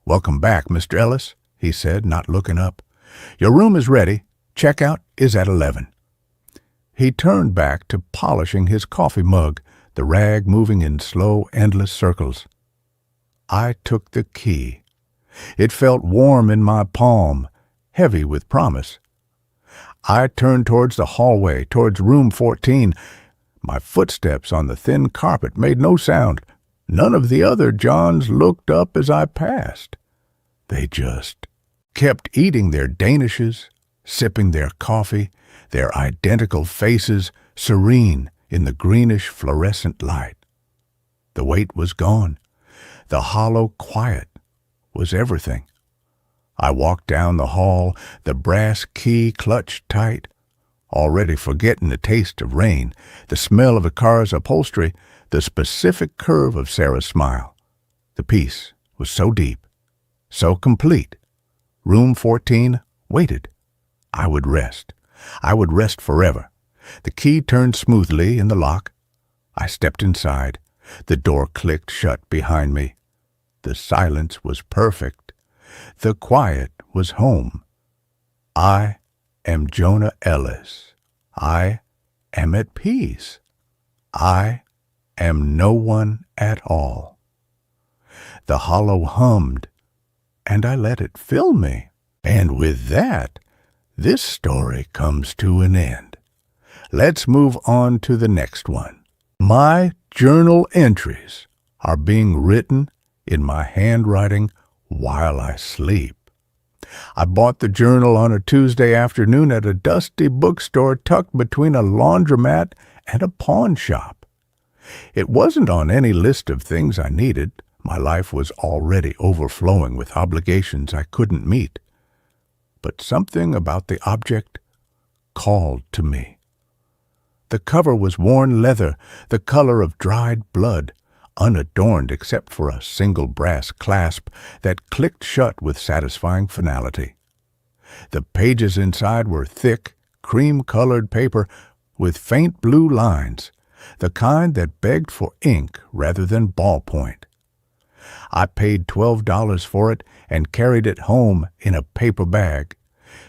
"Welcome back, Mr. Ellis," he said, not looking up. "Your room is ready. Checkout is at 11. He turned back to polishing his coffee mug, the rag moving in slow, endless circles. I took the key. It felt warm in my palm, heavy with promise. I turned towards the hallway, towards room 14. My footsteps on the thin carpet made no sound. None of the other Johns looked up as I passed. They just kept eating their danishes, sipping their coffee, their identical faces serene in the greenish fluorescent light. The weight was gone. The hollow quiet was everything. I walked down the hall, the brass key clutched tight, already forgetting the taste of rain, the smell of the car's upholstery, the specific curve of Sarah's smile. The peace was so deep, so complete. Room 14 waited. I would rest. I would rest forever. The key turned smoothly in the lock. I stepped inside. The door clicked shut behind me. The silence was perfect. The quiet was home. I am Jonah Ellis. I am at peace. I am no one at all. The hollow hummed, and I let it fill me. And with that, this story comes to an end. Let's move on to the next one. My journal entries are being written in my handwriting while I sleep. I bought the journal on a Tuesday afternoon at a dusty bookstore tucked between a laundromat and a pawn shop. It wasn't on any list of things I needed. My life was already overflowing with obligations I couldn't meet. But something about the object called to me. The cover was worn leather, the color of dried blood, unadorned except for a single brass clasp that clicked shut with satisfying finality. The pages inside were thick, cream-colored paper with faint blue lines, the kind that begged for ink rather than ballpoint. I paid $12 for it and carried it home in a paper bag,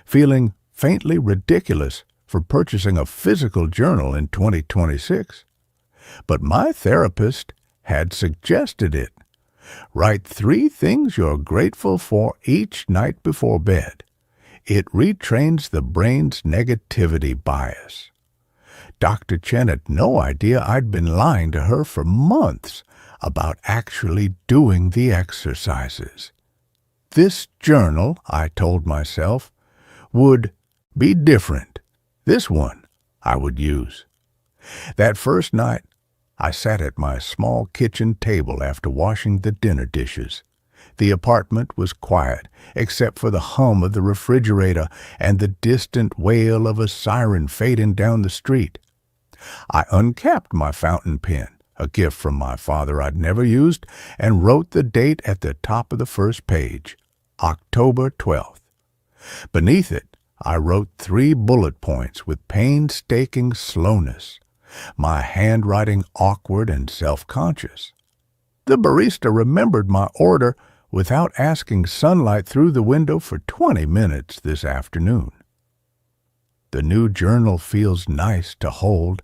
feeling faintly ridiculous for purchasing a physical journal in 2026. But my therapist had suggested it. Write 3 things you're grateful for each night before bed. It retrains the brain's negativity bias. Dr. Chen had no idea I'd been lying to her for months about actually doing the exercises. This journal, I told myself, would be different. This one I would use. That first night, I sat at my small kitchen table after washing the dinner dishes. The apartment was quiet, except for the hum of the refrigerator and the distant wail of a siren fading down the street. I uncapped my fountain pen, a gift from my father I'd never used, and wrote the date at the top of the first page, October 12th. Beneath it, I wrote 3 bullet points with painstaking slowness, my handwriting awkward and self-conscious. The barista remembered my order without asking sunlight through the window for 20 minutes this afternoon. The new journal feels nice to hold.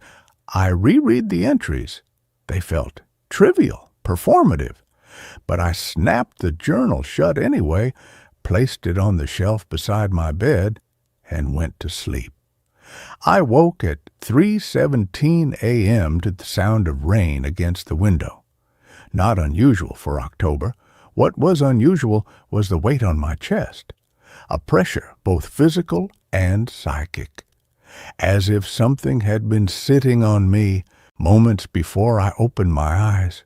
I reread the entries. They felt trivial, performative, but I snapped the journal shut anyway, placed it on the shelf beside my bed, and went to sleep. I woke at 3:17 a.m. to the sound of rain against the window. Not unusual for October. What was unusual was the weight on my chest, a pressure both physical and psychic, as if something had been sitting on me moments before I opened my eyes.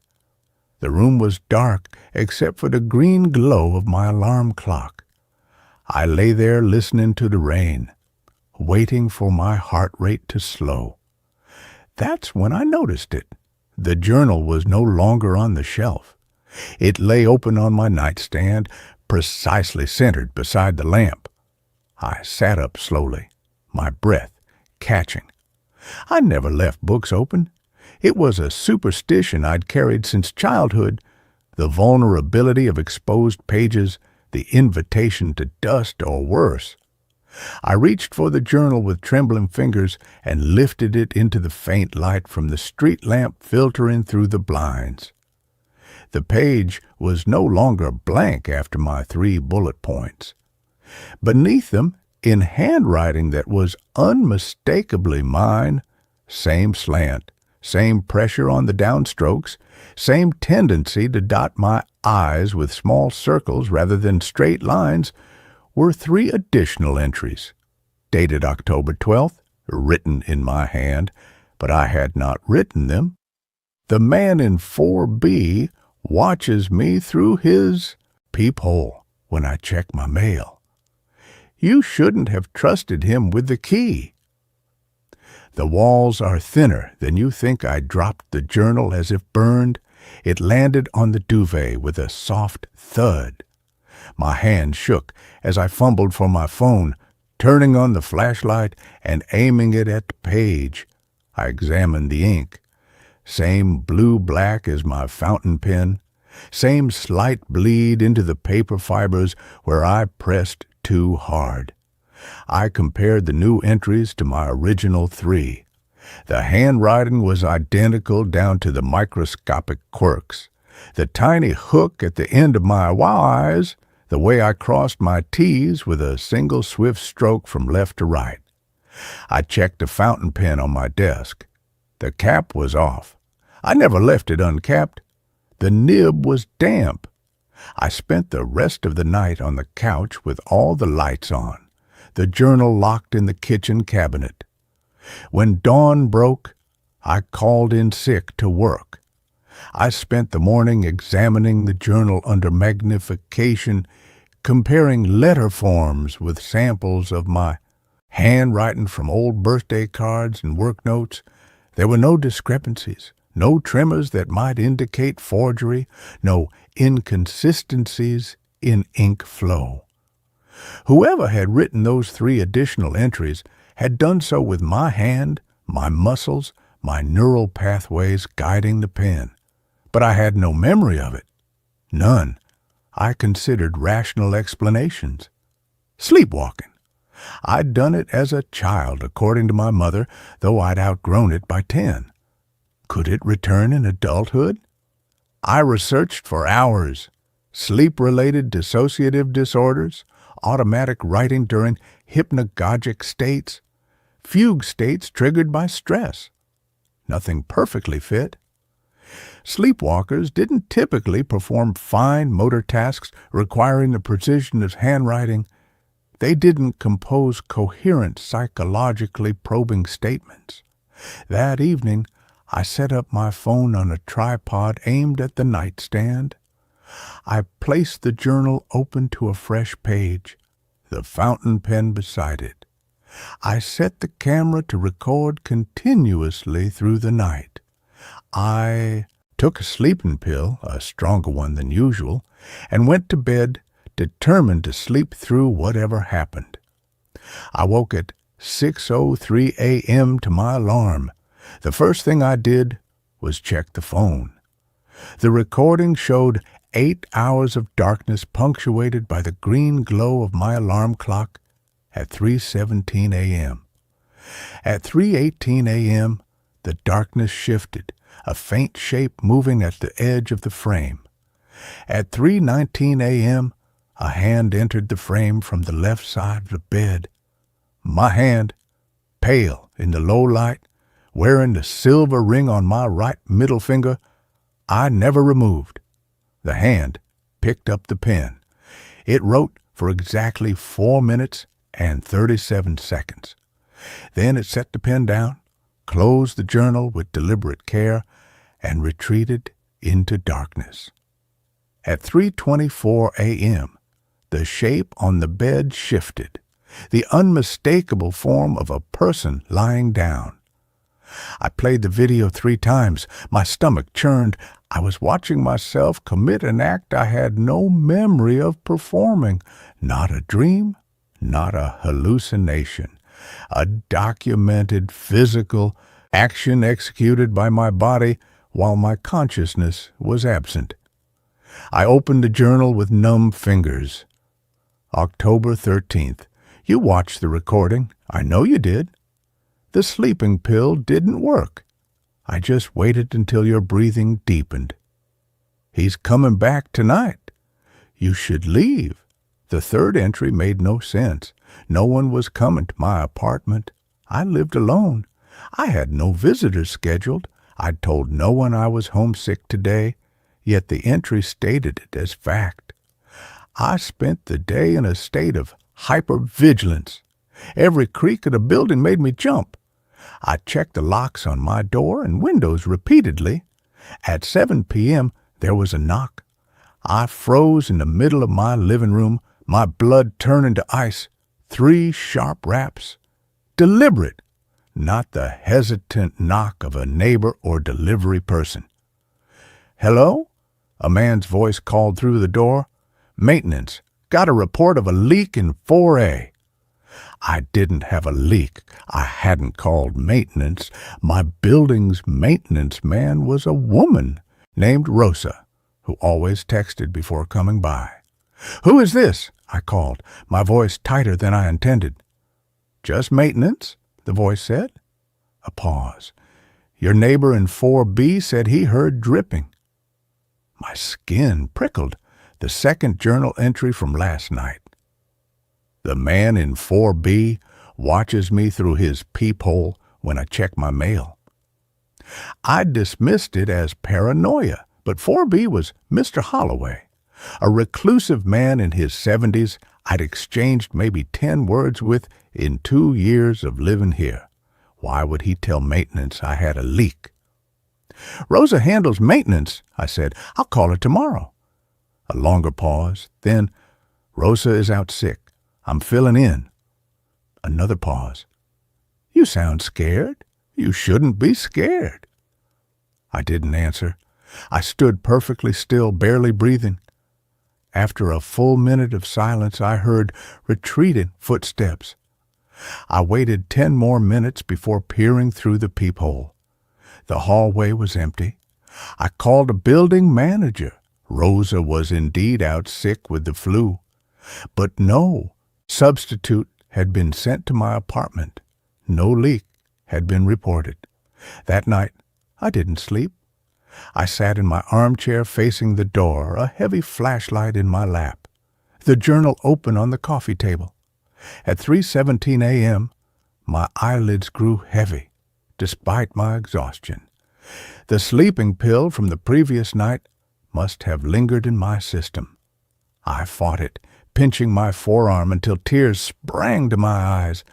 The room was dark except for the green glow of my alarm clock. I lay there listening to the rain, waiting for my heart rate to slow. That's when I noticed it. The journal was no longer on the shelf. It lay open on my nightstand, precisely centered beside the lamp. I sat up slowly, my breath catching. I never left books open. It was a superstition I'd carried since childhood, the vulnerability of exposed pages, the invitation to dust or worse. I reached for the journal with trembling fingers and lifted it into the faint light from the street lamp filtering through the blinds. The page was no longer blank after my 3 bullet points. Beneath them, in handwriting that was unmistakably mine, same slant, same pressure on the downstrokes, same tendency to dot my I's with small circles rather than straight lines, were 3 additional entries, dated October 12th, written in my hand, but I had not written them. The man in 4B watches me through his peephole when I check my mail. You shouldn't have trusted him with the key. The walls are thinner than you think. I dropped the journal as if burned. It landed on the duvet with a soft thud. My hand shook as I fumbled for my phone, turning on the flashlight and aiming it at the page. I examined the ink. Same blue-black as my fountain pen, same slight bleed into the paper fibers where I pressed too hard. I compared the new entries to my original 3. The handwriting was identical down to the microscopic quirks. The tiny hook at the end of my Y's, the way I crossed my T's with a single swift stroke from left to right. I checked the fountain pen on my desk. The cap was off. I never left it uncapped. The nib was damp. I spent the rest of the night on the couch with all the lights on, the journal locked in the kitchen cabinet. When dawn broke, I called in sick to work. I spent the morning examining the journal under magnification, comparing letter forms with samples of my handwriting from old birthday cards and work notes. There were no discrepancies, no tremors that might indicate forgery, no inconsistencies in ink flow. Whoever had written those 3 additional entries had done so with my hand, my muscles, my neural pathways guiding the pen. But I had no memory of it. None. I considered rational explanations. Sleepwalking. I'd done it as a child, according to my mother, though I'd outgrown it by 10. Could it return in adulthood? I researched for hours. Sleep-related dissociative disorders, automatic writing during hypnagogic states, fugue states triggered by stress. Nothing perfectly fit. Sleepwalkers didn't typically perform fine motor tasks requiring the precision of handwriting. They didn't compose coherent, psychologically probing statements. That evening, I set up my phone on a tripod aimed at the nightstand. I placed the journal open to a fresh page, the fountain pen beside it. I set the camera to record continuously through the night. I took a sleeping pill, a stronger one than usual, and went to bed, determined to sleep through whatever happened. I woke at 6:03 a.m. to my alarm. The first thing I did was check the phone. The recording showed 8 hours of darkness punctuated by the green glow of my alarm clock at 3:17 a.m. At 3:18 a.m., the darkness shifted, a faint shape moving at the edge of the frame. At 3:19 a.m., a hand entered the frame from the left side of the bed. My hand, pale in the low light, wearing the silver ring on my right middle finger, I never removed. The hand picked up the pen. It wrote for exactly 4 minutes and 37 seconds. Then it set the pen down, closed the journal with deliberate care, and retreated into darkness. At 3:24 a.m., the shape on the bed shifted, the unmistakable form of a person lying down. I played the video 3 times. My stomach churned. I was watching myself commit an act I had no memory of performing. Not a dream, not a hallucination. A documented physical action executed by my body while my consciousness was absent. I opened the journal with numb fingers. October 13th. You watched the recording. I know you did. The sleeping pill didn't work. I just waited until your breathing deepened. He's coming back tonight. You should leave. The third entry made no sense. No one was coming to my apartment. I lived alone. I had no visitors scheduled. I'd told no one I was homesick today, yet the entry stated it as fact. I spent the day in a state of hypervigilance. Every creak of the building made me jump. I checked the locks on my door and windows repeatedly. At 7 p.m., there was a knock. I froze in the middle of my living room, my blood turning to ice. 3 sharp raps. Deliberate, not the hesitant knock of a neighbor or delivery person. "Hello?" A man's voice called through the door. "Maintenance. Got a report of a leak in 4A. I didn't have a leak. I hadn't called maintenance. My building's maintenance man was a woman named Rosa, who always texted before coming by. "Who is this?" I called, my voice tighter than I intended. "Just maintenance," the voice said. A pause. "Your neighbor in 4B said he heard dripping." My skin prickled. The second journal entry from last night. The man in 4B watches me through his peephole when I check my mail. I dismissed it as paranoia, but 4B was Mr. Holloway, a reclusive man in his 70s I'd exchanged maybe 10 words with in 2 years of living here. Why would he tell maintenance I had a leak? "Rosa handles maintenance," I said. "I'll call her tomorrow." A longer pause. Then, "Rosa is out sick. I'm filling in." Another pause. "You sound scared. You shouldn't be scared." I didn't answer. I stood perfectly still, barely breathing. After a full minute of silence, I heard retreating footsteps. I waited 10 more minutes before peering through the peephole. The hallway was empty. I called a building manager. Rosa was indeed out sick with the flu. But no substitute had been sent to my apartment. No leak had been reported. That night, I didn't sleep. I sat in my armchair facing the door, a heavy flashlight in my lap, the journal open on the coffee table. At 3:17 a.m., my eyelids grew heavy, despite my exhaustion. The sleeping pill from the previous night must have lingered in my system. I fought it, pinching my forearm until tears sprang to my eyes.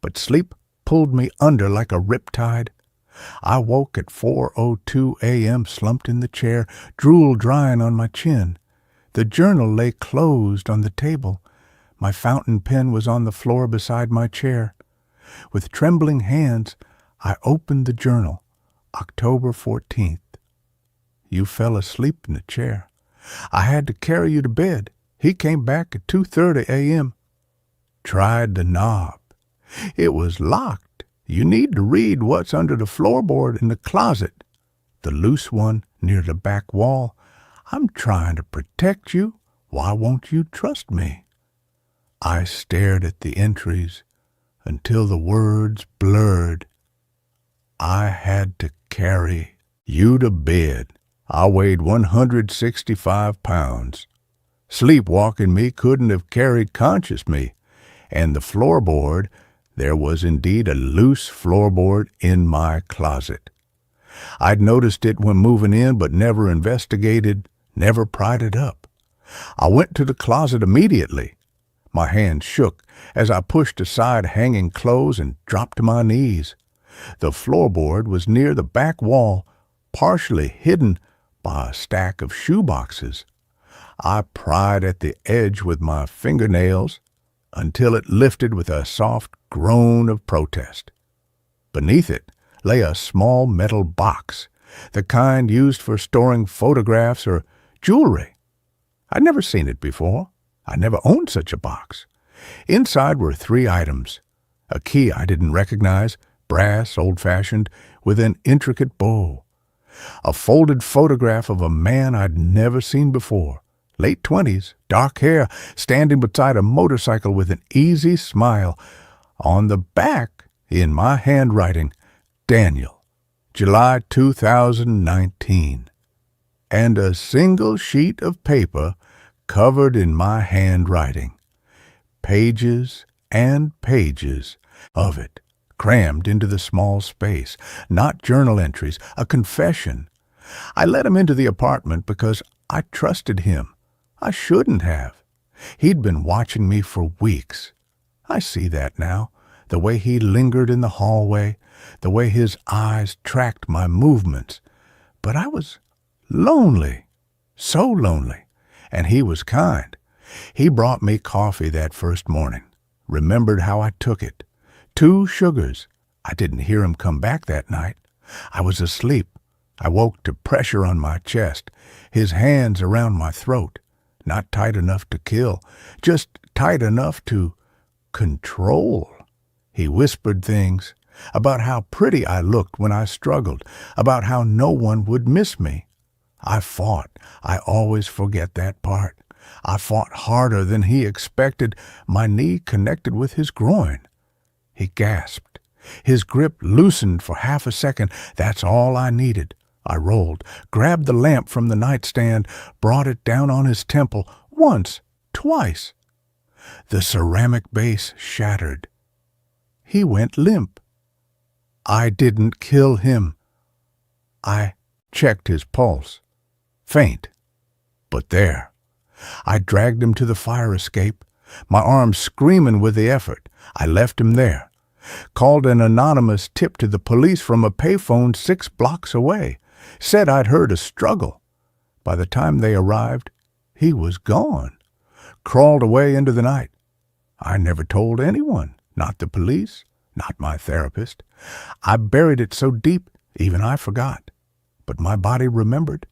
But sleep pulled me under like a riptide. I woke at 4:02 a.m., slumped in the chair, drool drying on my chin. The journal lay closed on the table. My fountain pen was on the floor beside my chair. With trembling hands, I opened the journal. October 14th. You fell asleep in the chair. I had to carry you to bed. He came back at 2:30 a.m. Tried the knob. It was locked. You need to read what's under the floorboard in the closet, the loose one near the back wall. I'm trying to protect you. Why won't you trust me? I stared at the entries until the words blurred. I had to carry you to bed. I weighed 165 pounds. Sleepwalking me couldn't have carried conscious me, and the floorboard, there was indeed a loose floorboard in my closet. I'd noticed it when moving in, but never investigated, never pried it up. I went to the closet immediately. My hands shook as I pushed aside hanging clothes and dropped to my knees. The floorboard was near the back wall, partially hidden by a stack of shoe boxes. I pried at the edge with my fingernails until it lifted with a soft groan of protest. Beneath it lay a small metal box, the kind used for storing photographs or jewelry. I'd never seen it before. I never owned such a box. Inside were 3 items. A key I didn't recognize, brass, old-fashioned, with an intricate bow. A folded photograph of a man I'd never seen before, late 20s, dark hair, standing beside a motorcycle with an easy smile. On the back, in my handwriting, Daniel, July 2019. And a single sheet of paper covered in my handwriting. Pages and pages of it, crammed into the small space. Not journal entries, a confession. I let him into the apartment because I trusted him. I shouldn't have. He'd been watching me for weeks. I see that now, the way he lingered in the hallway, the way his eyes tracked my movements. But I was lonely, so lonely, and he was kind. He brought me coffee that first morning, remembered how I took it. 2 sugars. I didn't hear him come back that night. I was asleep. I woke to pressure on my chest, his hands around my throat, not tight enough to kill, just tight enough to control. He whispered things about how pretty I looked when I struggled, about how no one would miss me. I fought. I always forget that part. I fought harder than he expected, my knee connected with his groin. He gasped. His grip loosened for half a second. That's all I needed. I rolled, grabbed the lamp from the nightstand, brought it down on his temple, once, twice. The ceramic base shattered. He went limp. I didn't kill him. I checked his pulse. Faint. But there. I dragged him to the fire escape, my arms screaming with the effort. I left him there. Called an anonymous tip to the police from a payphone 6 blocks away. Said I'd heard a struggle. By the time they arrived, he was gone. Crawled away into the night. I never told anyone, not the police, not my therapist. I buried it so deep, even I forgot. But my body remembered.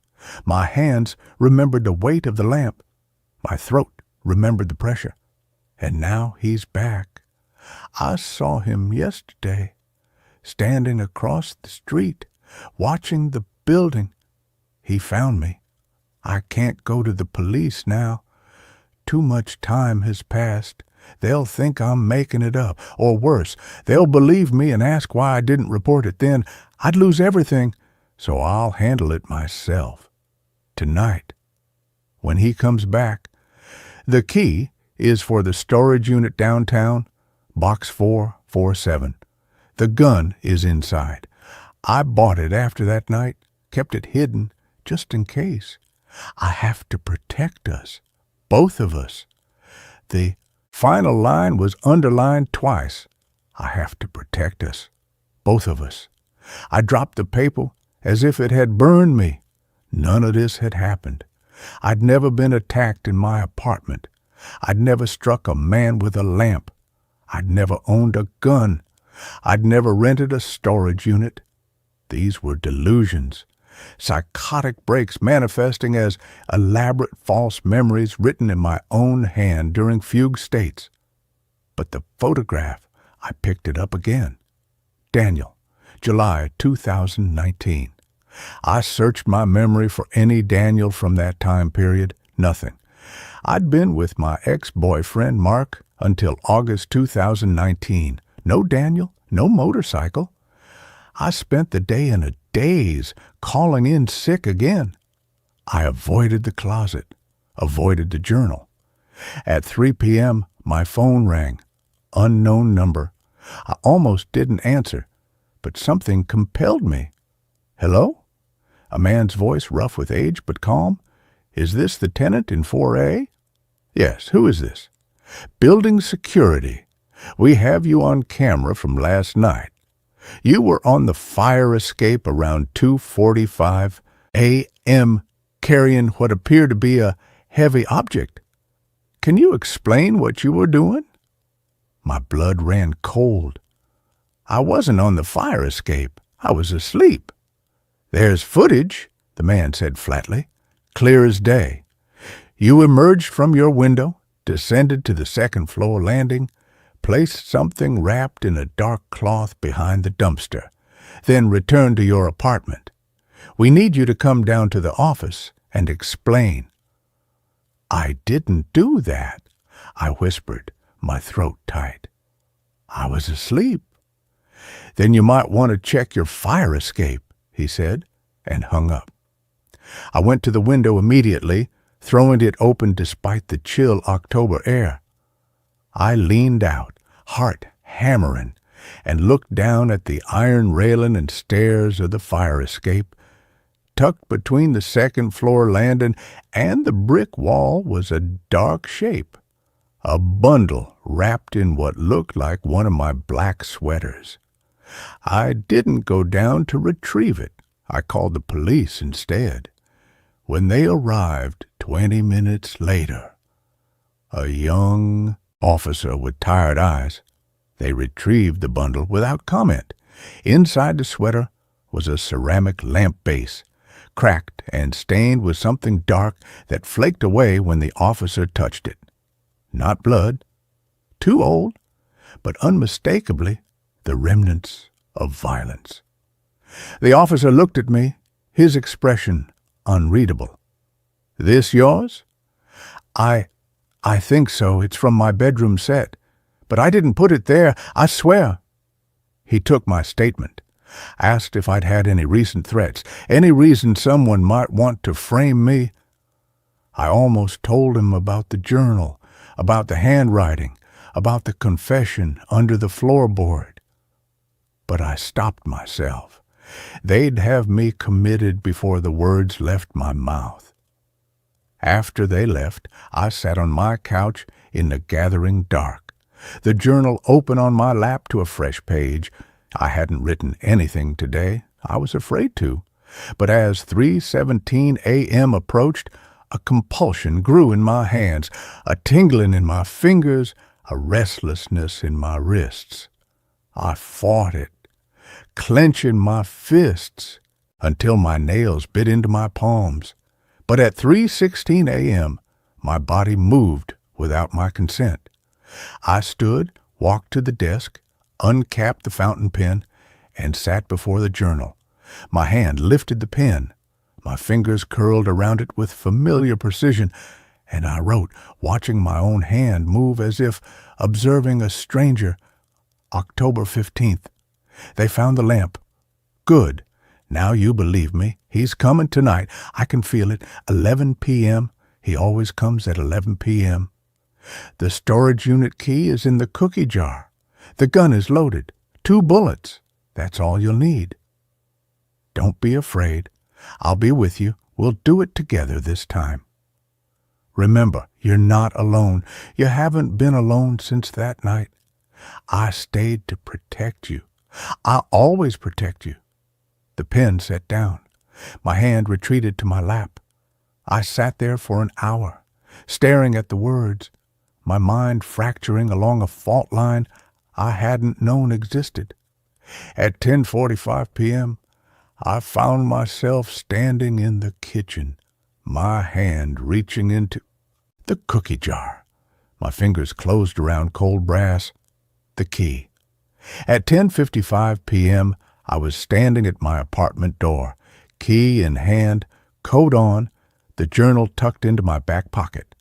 My hands remembered the weight of the lamp. My throat remembered the pressure. And now he's back. I saw him yesterday, standing across the street, watching the building. He found me. I can't go to the police now. Too much time has passed. They'll think I'm making it up, or worse, they'll believe me and ask why I didn't report it then. I'd lose everything, so I'll handle it myself. Tonight, when he comes back. The key is for the storage unit downtown, box 447. The gun is inside. I bought it after that night, kept it hidden, just in case. I have to protect us, both of us. The final line was underlined twice. I have to protect us, both of us. I dropped the paper as if it had burned me. None of this had happened. I'd never been attacked in my apartment. I'd never struck a man with a lamp. I'd never owned a gun. I'd never rented a storage unit. These were delusions, psychotic breaks manifesting as elaborate false memories written in my own hand during fugue states. But the photograph, I picked it up again. Daniel, July 2019. I searched my memory for any Daniel from that time period. Nothing. I'd been with my ex-boyfriend, Mark, until August 2019. No Daniel, no motorcycle. I spent the day in a daze, calling in sick again. I avoided the closet, avoided the journal. At 3 p.m., my phone rang. Unknown number. I almost didn't answer, but something compelled me. Hello? A man's voice, rough with age but calm. Is this the tenant in 4A? Yes, who is this? Building security. We have you on camera from last night. You were on the fire escape around 2:45 a.m. carrying what appeared to be a heavy object. Can you explain what you were doing? My blood ran cold. I wasn't on the fire escape. I was asleep. "There's footage," the man said flatly, "clear as day. You emerged from your window, descended to the second-floor landing, placed something wrapped in a dark cloth behind the dumpster, then returned to your apartment. We need you to come down to the office and explain." "I didn't do that," I whispered, my throat tight. "I was asleep." "Then you might want to check your fire escape," he said, and hung up. I went to the window immediately, throwing it open despite the chill October air. I leaned out, heart hammering, and looked down at the iron railing and stairs of the fire escape. Tucked between the second-floor landing and the brick wall was a dark shape, a bundle wrapped in what looked like one of my black sweaters. I didn't go down to retrieve it. I called the police instead. When they arrived 20 minutes later, a young officer with tired eyes, they retrieved the bundle without comment. Inside the sweater was a ceramic lamp base, cracked and stained with something dark that flaked away when the officer touched it. Not blood, too old, but unmistakably the remnants of violence. The officer looked at me, his expression unreadable. "This yours?" I think so. It's from my bedroom set. But I didn't put it there, I swear." He took my statement, asked if I'd had any recent threats, any reason someone might want to frame me. I almost told him about the journal, about the handwriting, about the confession under the floorboard. But I stopped myself. They'd have me committed before the words left my mouth. After they left, I sat on my couch in the gathering dark, the journal open on my lap to a fresh page. I hadn't written anything today. I was afraid to. But as 3:17 a.m. approached, a compulsion grew in my hands, a tingling in my fingers, a restlessness in my wrists. I fought it, clenching my fists until my nails bit into my palms. But at 3:16 a.m., my body moved without my consent. I stood, walked to the desk, uncapped the fountain pen, and sat before the journal. My hand lifted the pen. My fingers curled around it with familiar precision, and I wrote, watching my own hand move as if observing a stranger. October 15th. They found the lamp. Good. Now you believe me. He's coming tonight. I can feel it. 11 p.m. He always comes at 11 p.m. The storage unit key is in the cookie jar. The gun is loaded. 2 bullets. That's all you'll need. Don't be afraid. I'll be with you. We'll do it together this time. Remember, you're not alone. You haven't been alone since that night. I stayed to protect you. I'll always protect you. The pen set down. My hand retreated to my lap. I sat there for an hour, staring at the words, my mind fracturing along a fault line I hadn't known existed. At 10:45 p.m., I found myself standing in the kitchen, my hand reaching into the cookie jar. My fingers closed around cold brass, the key. At 10:55 p.m., I was standing at my apartment door, key in hand, coat on, the journal tucked into my back pocket.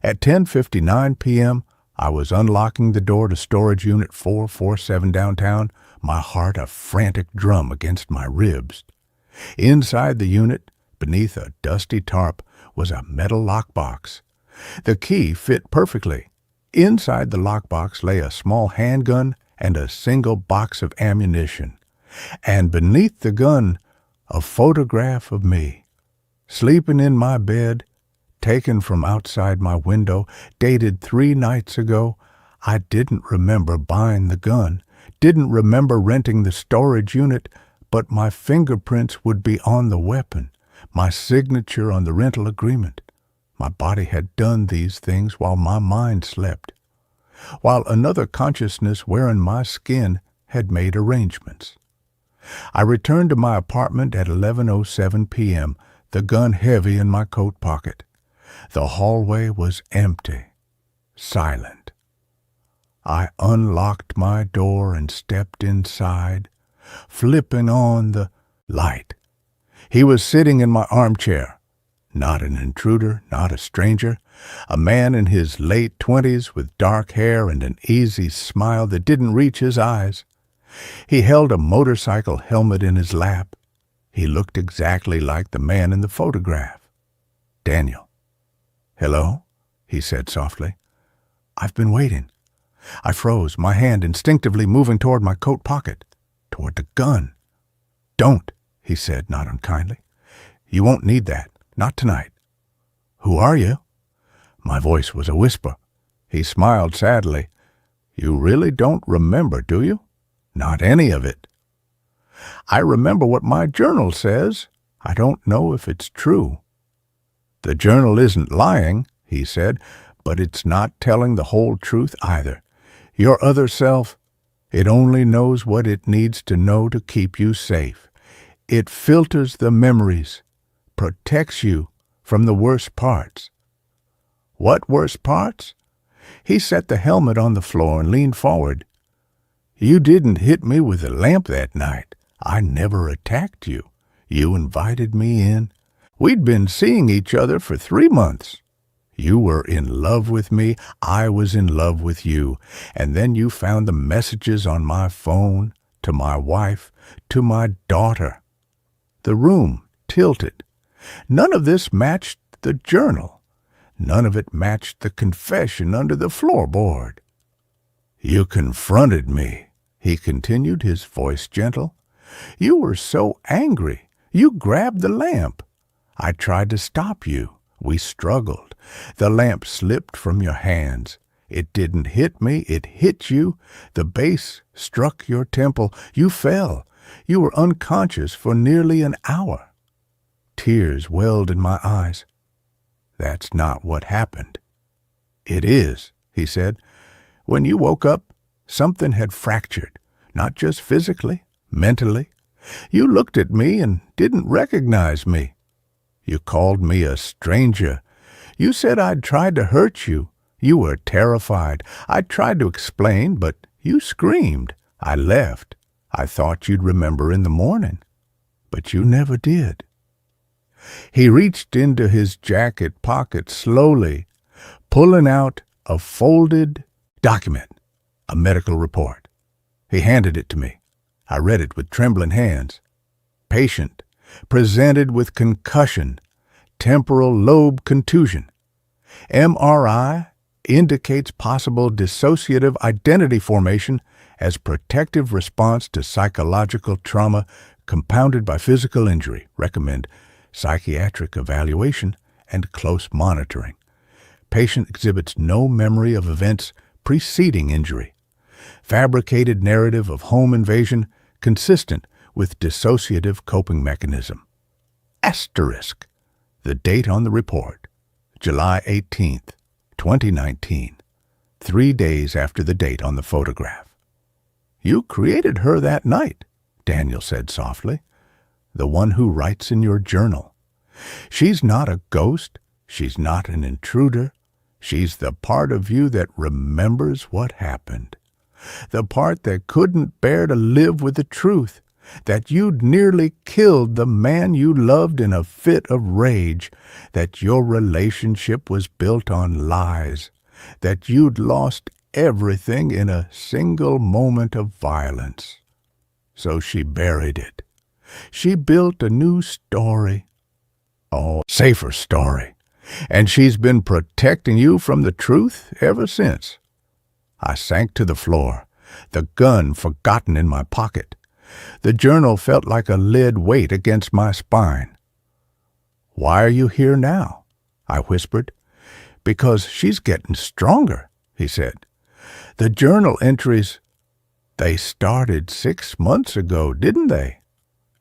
At 10:59 p.m., I was unlocking the door to storage unit 447 downtown, my heart a frantic drum against my ribs. Inside the unit, beneath a dusty tarp, was a metal lockbox. The key fit perfectly. Inside the lockbox lay a small handgun and a single box of ammunition. And beneath the gun, a photograph of me, sleeping in my bed, taken from outside my window, dated 3 nights ago. I didn't remember buying the gun, didn't remember renting the storage unit, but my fingerprints would be on the weapon, my signature on the rental agreement. My body had done these things while my mind slept, while another consciousness wearing my skin had made arrangements. I returned to my apartment at 11:07 p.m., the gun heavy in my coat pocket. The hallway was empty, silent. I unlocked my door and stepped inside, flipping on the light. He was sitting in my armchair. Not an intruder, not a stranger. A man in his late 20s with dark hair and an easy smile that didn't reach his eyes. He held a motorcycle helmet in his lap. He looked exactly like the man in the photograph. "Daniel." "Hello?" he said softly. "I've been waiting." I froze, my hand instinctively moving toward my coat pocket, toward the gun. "Don't," he said, not unkindly. "You won't need that. Not tonight." "Who are you?" My voice was a whisper. He smiled sadly. "You really don't remember, do you? Not any of it." "I remember what my journal says. I don't know if it's true." "The journal isn't lying," he said, "but it's not telling the whole truth either. Your other self, it only knows what it needs to know to keep you safe. It filters the memories, protects you from the worst parts." "What worst parts?" He set the helmet on the floor and leaned forward. "You didn't hit me with a lamp that night. I never attacked you. You invited me in. We'd been seeing each other for 3 months. You were in love with me, I was in love with you, and then you found the messages on my phone, to my wife, to my daughter. The room tilted. None of this matched the journal. None of it matched the confession under the floorboard. You confronted me," he continued, his voice gentle. "You were so angry. You grabbed the lamp. I tried to stop you. We struggled. The lamp slipped from your hands. It didn't hit me, it hit you. The base struck your temple. You fell. You were unconscious for nearly an hour." Tears welled in my eyes. "That's not what happened." "It is," he said. "When you woke up, something had fractured, not just physically, mentally. You looked at me and didn't recognize me. You called me a stranger. You said I'd tried to hurt you. You were terrified. I tried to explain, but you screamed. I left. I thought you'd remember in the morning, but you never did." He reached into his jacket pocket slowly, pulling out a folded document, a medical report. He handed it to me. I read it with trembling hands. "Patient, presented with concussion, temporal lobe contusion. MRI indicates possible dissociative identity formation as protective response to psychological trauma compounded by physical injury. Recommend psychiatric evaluation and close monitoring. Patient exhibits no memory of events preceding injury. Fabricated narrative of home invasion consistent with dissociative coping mechanism. Asterisk. The date on the report, July 18th, 2019, 3 days after the date on the photograph." "You created her that night," Daniel said softly. "The one who writes in your journal. She's not a ghost. She's not an intruder. She's the part of you that remembers what happened. The part that couldn't bear to live with the truth, that you'd nearly killed the man you loved in a fit of rage, that your relationship was built on lies, that you'd lost everything in a single moment of violence. So she buried it. She built a new story. Oh, safer story. And she's been protecting you from the truth ever since." I sank to the floor, the gun forgotten in my pocket. The journal felt like a lead weight against my spine. "Why are you here now?" I whispered. "Because she's getting stronger," he said. "The journal entries, they started 6 months ago, didn't they?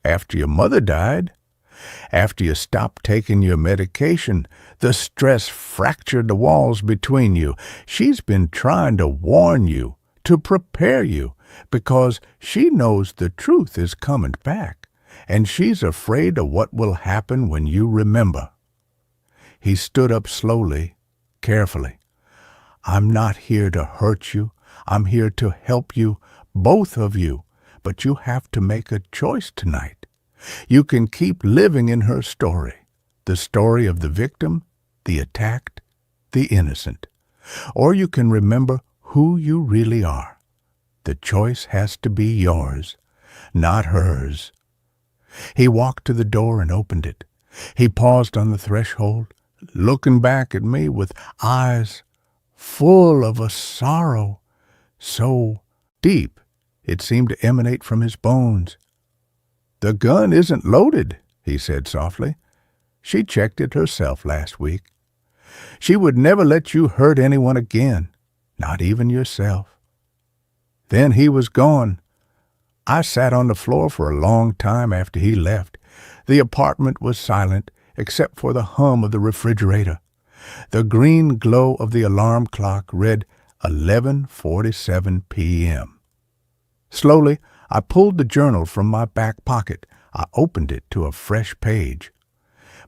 After your mother died. After you stopped taking your medication, the stress fractured the walls between you. She's been trying to warn you, to prepare you, because she knows the truth is coming back, and she's afraid of what will happen when you remember. He stood up slowly, carefully. I'm not here to hurt you. I'm here to help you, both of you, but you have to make a choice tonight. You can keep living in her story, the story of the victim, the attacked, the innocent. Or you can remember who you really are. The choice has to be yours, not hers. He walked to the door and opened it. He paused on the threshold, looking back at me with eyes full of a sorrow so deep it seemed to emanate from his bones. "The gun isn't loaded," he said softly. "She checked it herself last week. She would never let you hurt anyone again, not even yourself." Then he was gone. I sat on the floor for a long time after he left. The apartment was silent except for the hum of the refrigerator. The green glow of the alarm clock read 11:47 p.m. Slowly, I pulled the journal from my back pocket. I opened it to a fresh page.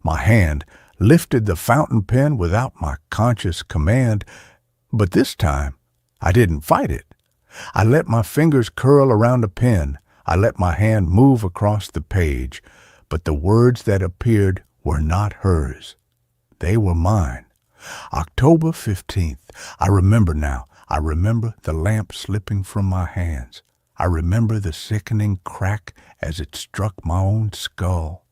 My hand lifted the fountain pen without my conscious command, but this time I didn't fight it. I let my fingers curl around the pen. I let my hand move across the page, but the words that appeared were not hers. They were mine. October 15th. I remember now. I remember the lamp slipping from my hands. I remember the sickening crack as it struck my own skull.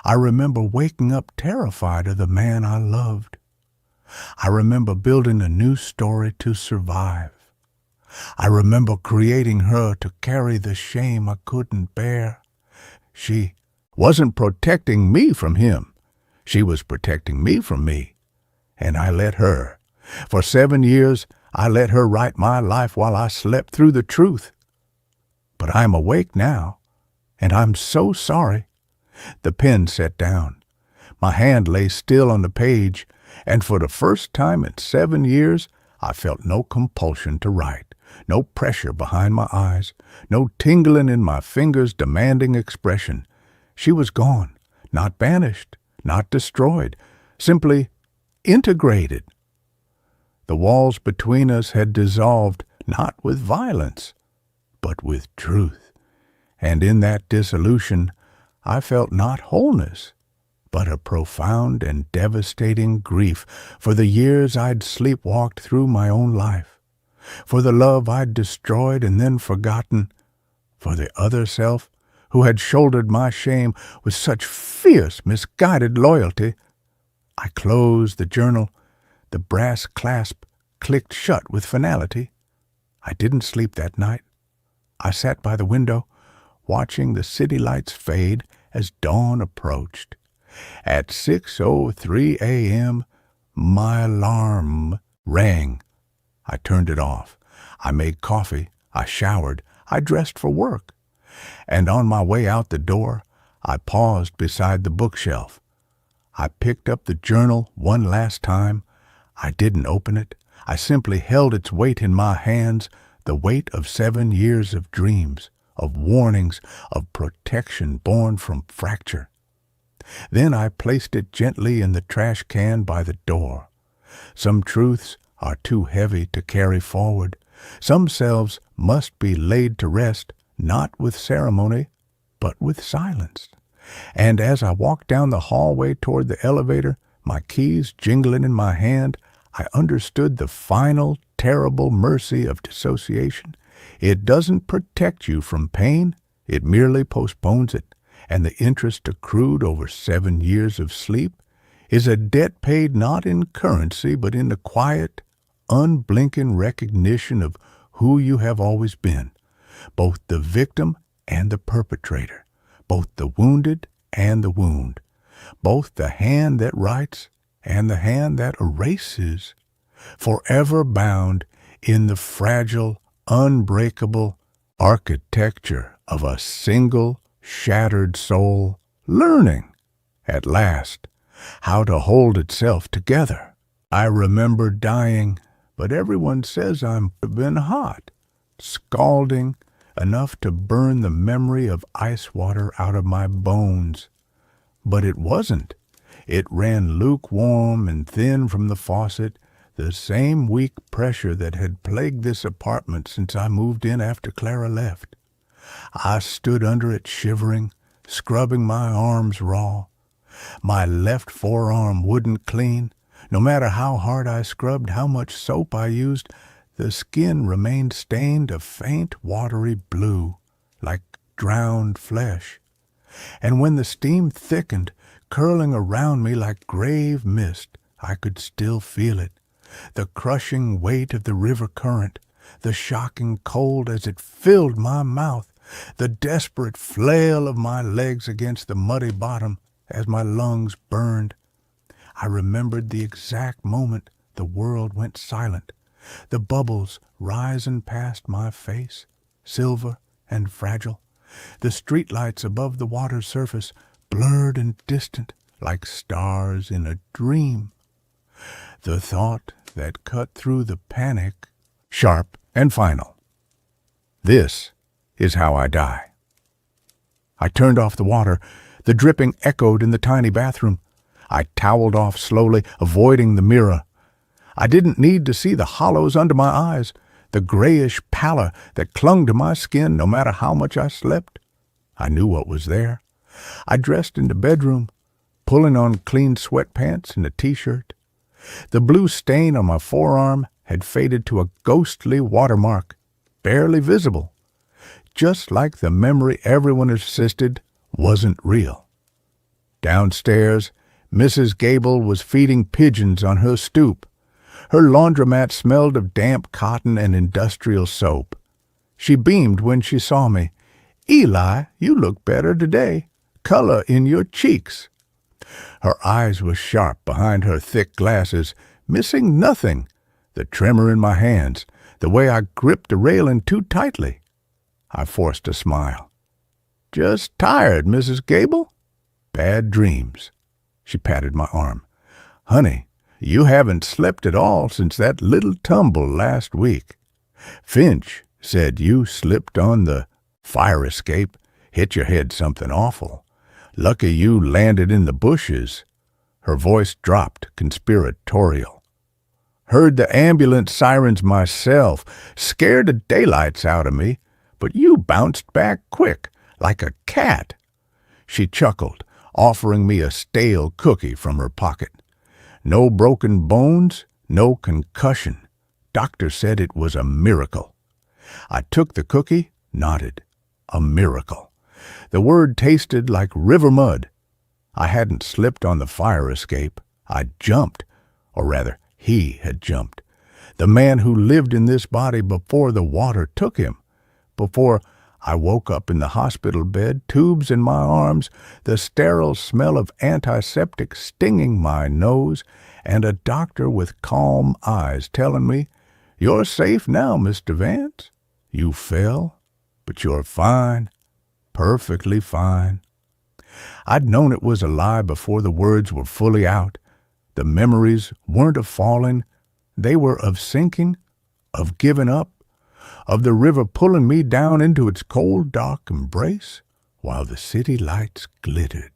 I remember waking up terrified of the man I loved. I remember building a new story to survive. I remember creating her to carry the shame I couldn't bear. She wasn't protecting me from him. She was protecting me from me. And I let her. For 7 years, I let her write my life while I slept through the truth. But I'm awake now, and I'm so sorry. The pen set down. My hand lay still on the page, and for the first time in 7 years, I felt no compulsion to write, no pressure behind my eyes, no tingling in my fingers demanding expression. She was gone, not banished, not destroyed, simply integrated. The walls between us had dissolved, not with violence, but with truth. And in that dissolution, I felt not wholeness, but a profound and devastating grief for the years I'd sleepwalked through my own life, for the love I'd destroyed and then forgotten, for the other self who had shouldered my shame with such fierce, misguided loyalty. I closed the journal. The brass clasp clicked shut with finality. I didn't sleep that night. I sat by the window, watching the city lights fade as dawn approached. At 6:03 a.m., my alarm rang. I turned it off. I made coffee. I showered. I dressed for work. And on my way out the door, I paused beside the bookshelf. I picked up the journal one last time. I didn't open it. I simply held its weight in my hands, the weight of 7 years of dreams, of warnings, of protection born from fracture. Then I placed it gently in the trash can by the door. Some truths are too heavy to carry forward. Some selves must be laid to rest, not with ceremony, but with silence. And as I walked down the hallway toward the elevator, my keys jingling in my hand, I understood the final, terrible mercy of dissociation. It doesn't protect you from pain, it merely postpones it, and the interest accrued over 7 years of sleep is a debt paid not in currency but in the quiet, unblinking recognition of who you have always been, both the victim and the perpetrator, both the wounded and the wound, both the hand that writes and the hand that erases, forever bound in the fragile, unbreakable architecture of a single, shattered soul, learning, at last, how to hold itself together. I remember dying, but everyone says I've been hot, scalding, enough to burn the memory of ice water out of my bones. But it wasn't. It ran lukewarm and thin from the faucet, the same weak pressure that had plagued this apartment since I moved in after Clara left. I stood under it shivering, scrubbing my arms raw. My left forearm wouldn't clean. No matter how hard I scrubbed, how much soap I used, the skin remained stained a faint watery blue, like drowned flesh. And when the steam thickened, curling around me like grave mist, I could still feel it. The crushing weight of the river current, the shocking cold as it filled my mouth, the desperate flail of my legs against the muddy bottom as my lungs burned. I remembered the exact moment the world went silent, the bubbles rising past my face, silver and fragile, the streetlights above the water's surface blurred and distant like stars in a dream. The thought that cut through the panic, sharp and final. This is how I die. I turned off the water. The dripping echoed in the tiny bathroom. I toweled off slowly, avoiding the mirror. I didn't need to see the hollows under my eyes, the grayish pallor that clung to my skin no matter how much I slept. I knew what was there. I dressed in the bedroom, pulling on clean sweatpants and a t-shirt. The blue stain on my forearm had faded to a ghostly watermark, barely visible, just like the memory everyone insisted wasn't real. Downstairs, Mrs. Gable was feeding pigeons on her stoop. Her laundromat smelled of damp cotton and industrial soap. She beamed when she saw me. "Eli, you look better today. Color in your cheeks." Her eyes were sharp behind her thick glasses, missing nothing. The tremor in my hands, the way I gripped the railing too tightly. I forced a smile. "Just tired, Mrs. Gable?" "Bad dreams." She patted my arm. "Honey, you haven't slept at all since that little tumble last week. Finch said you slipped on the fire escape, hit your head something awful. Lucky you landed in the bushes." Her voice dropped, conspiratorial. "Heard the ambulance sirens myself, scared the daylights out of me, but you bounced back quick, like a cat." She chuckled, offering me a stale cookie from her pocket. "No broken bones, no concussion. Doctor said it was a miracle." I took the cookie, nodded. A miracle. The word tasted like river mud. I hadn't slipped on the fire escape. I'd jumped, or rather, he had jumped. The man who lived in this body before the water took him. Before I woke up in the hospital bed, tubes in my arms, the sterile smell of antiseptic stinging my nose, and a doctor with calm eyes telling me, "You're safe now, Mr. Vance. You fell, but you're fine, perfectly fine." I'd known it was a lie before the words were fully out. The memories weren't of falling. They were of sinking, of giving up, of the river pulling me down into its cold, dark embrace, while the city lights glittered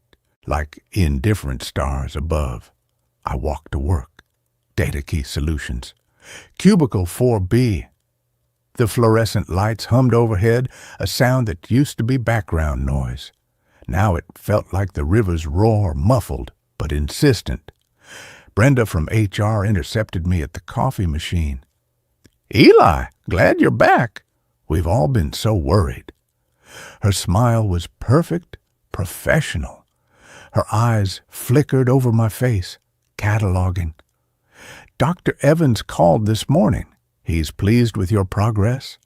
like indifferent stars above. I walked to work. Data Key Solutions. Cubicle 4B. The fluorescent lights hummed overhead, a sound that used to be background noise. Now it felt like the river's roar, muffled but insistent. Brenda from HR intercepted me at the coffee machine. "Eli, glad you're back. We've all been so worried." Her smile was perfect, professional. Her eyes flickered over my face, cataloging. "Dr. Evans called this morning. He's pleased with your progress.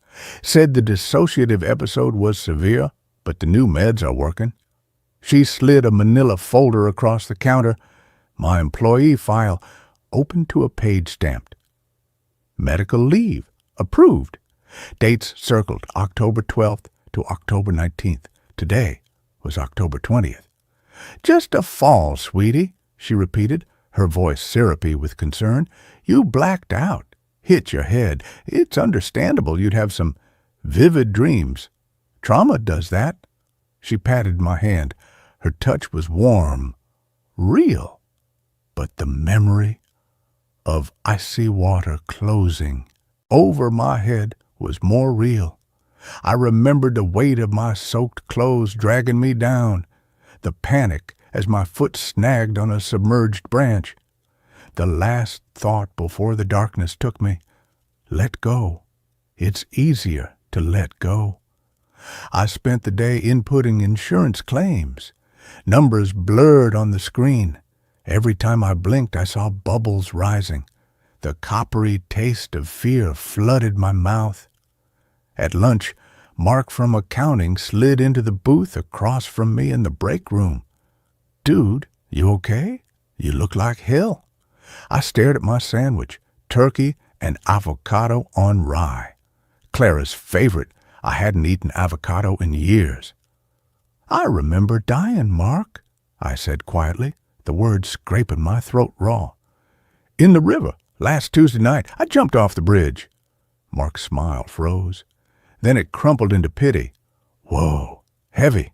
Said the dissociative episode was severe, but the new meds are working." She slid a manila folder across the counter. My employee file opened to a page stamped. "Medical leave. Approved. Dates circled October 12th to October 19th. Today was October 20th. "Just a fall, sweetie," she repeated, her voice syrupy with concern. "You blacked out. Hit your head. It's understandable you'd have some Vivid dreams. Trauma does that. She patted my hand. Her touch was warm, real. But the memory of icy water closing over my head was more real. I remembered the weight of my soaked clothes dragging me down, the panic as my foot snagged on a submerged branch. The last thought before the darkness took me, let go. It's easier to let go. I spent the day inputting insurance claims. Numbers blurred on the screen. Every time I blinked, I saw bubbles rising. The coppery taste of fear flooded my mouth. At lunch, Mark from accounting slid into the booth across from me in the break room. Dude, you okay? You look like hell. I stared at my sandwich, turkey and avocado on rye. Clara's favorite. I hadn't eaten avocado in years. I remember dying, Mark, I said quietly, the words scraping my throat raw. In the river, last Tuesday night, I jumped off the bridge. Mark's smile froze. Then it crumpled into pity. Whoa, heavy.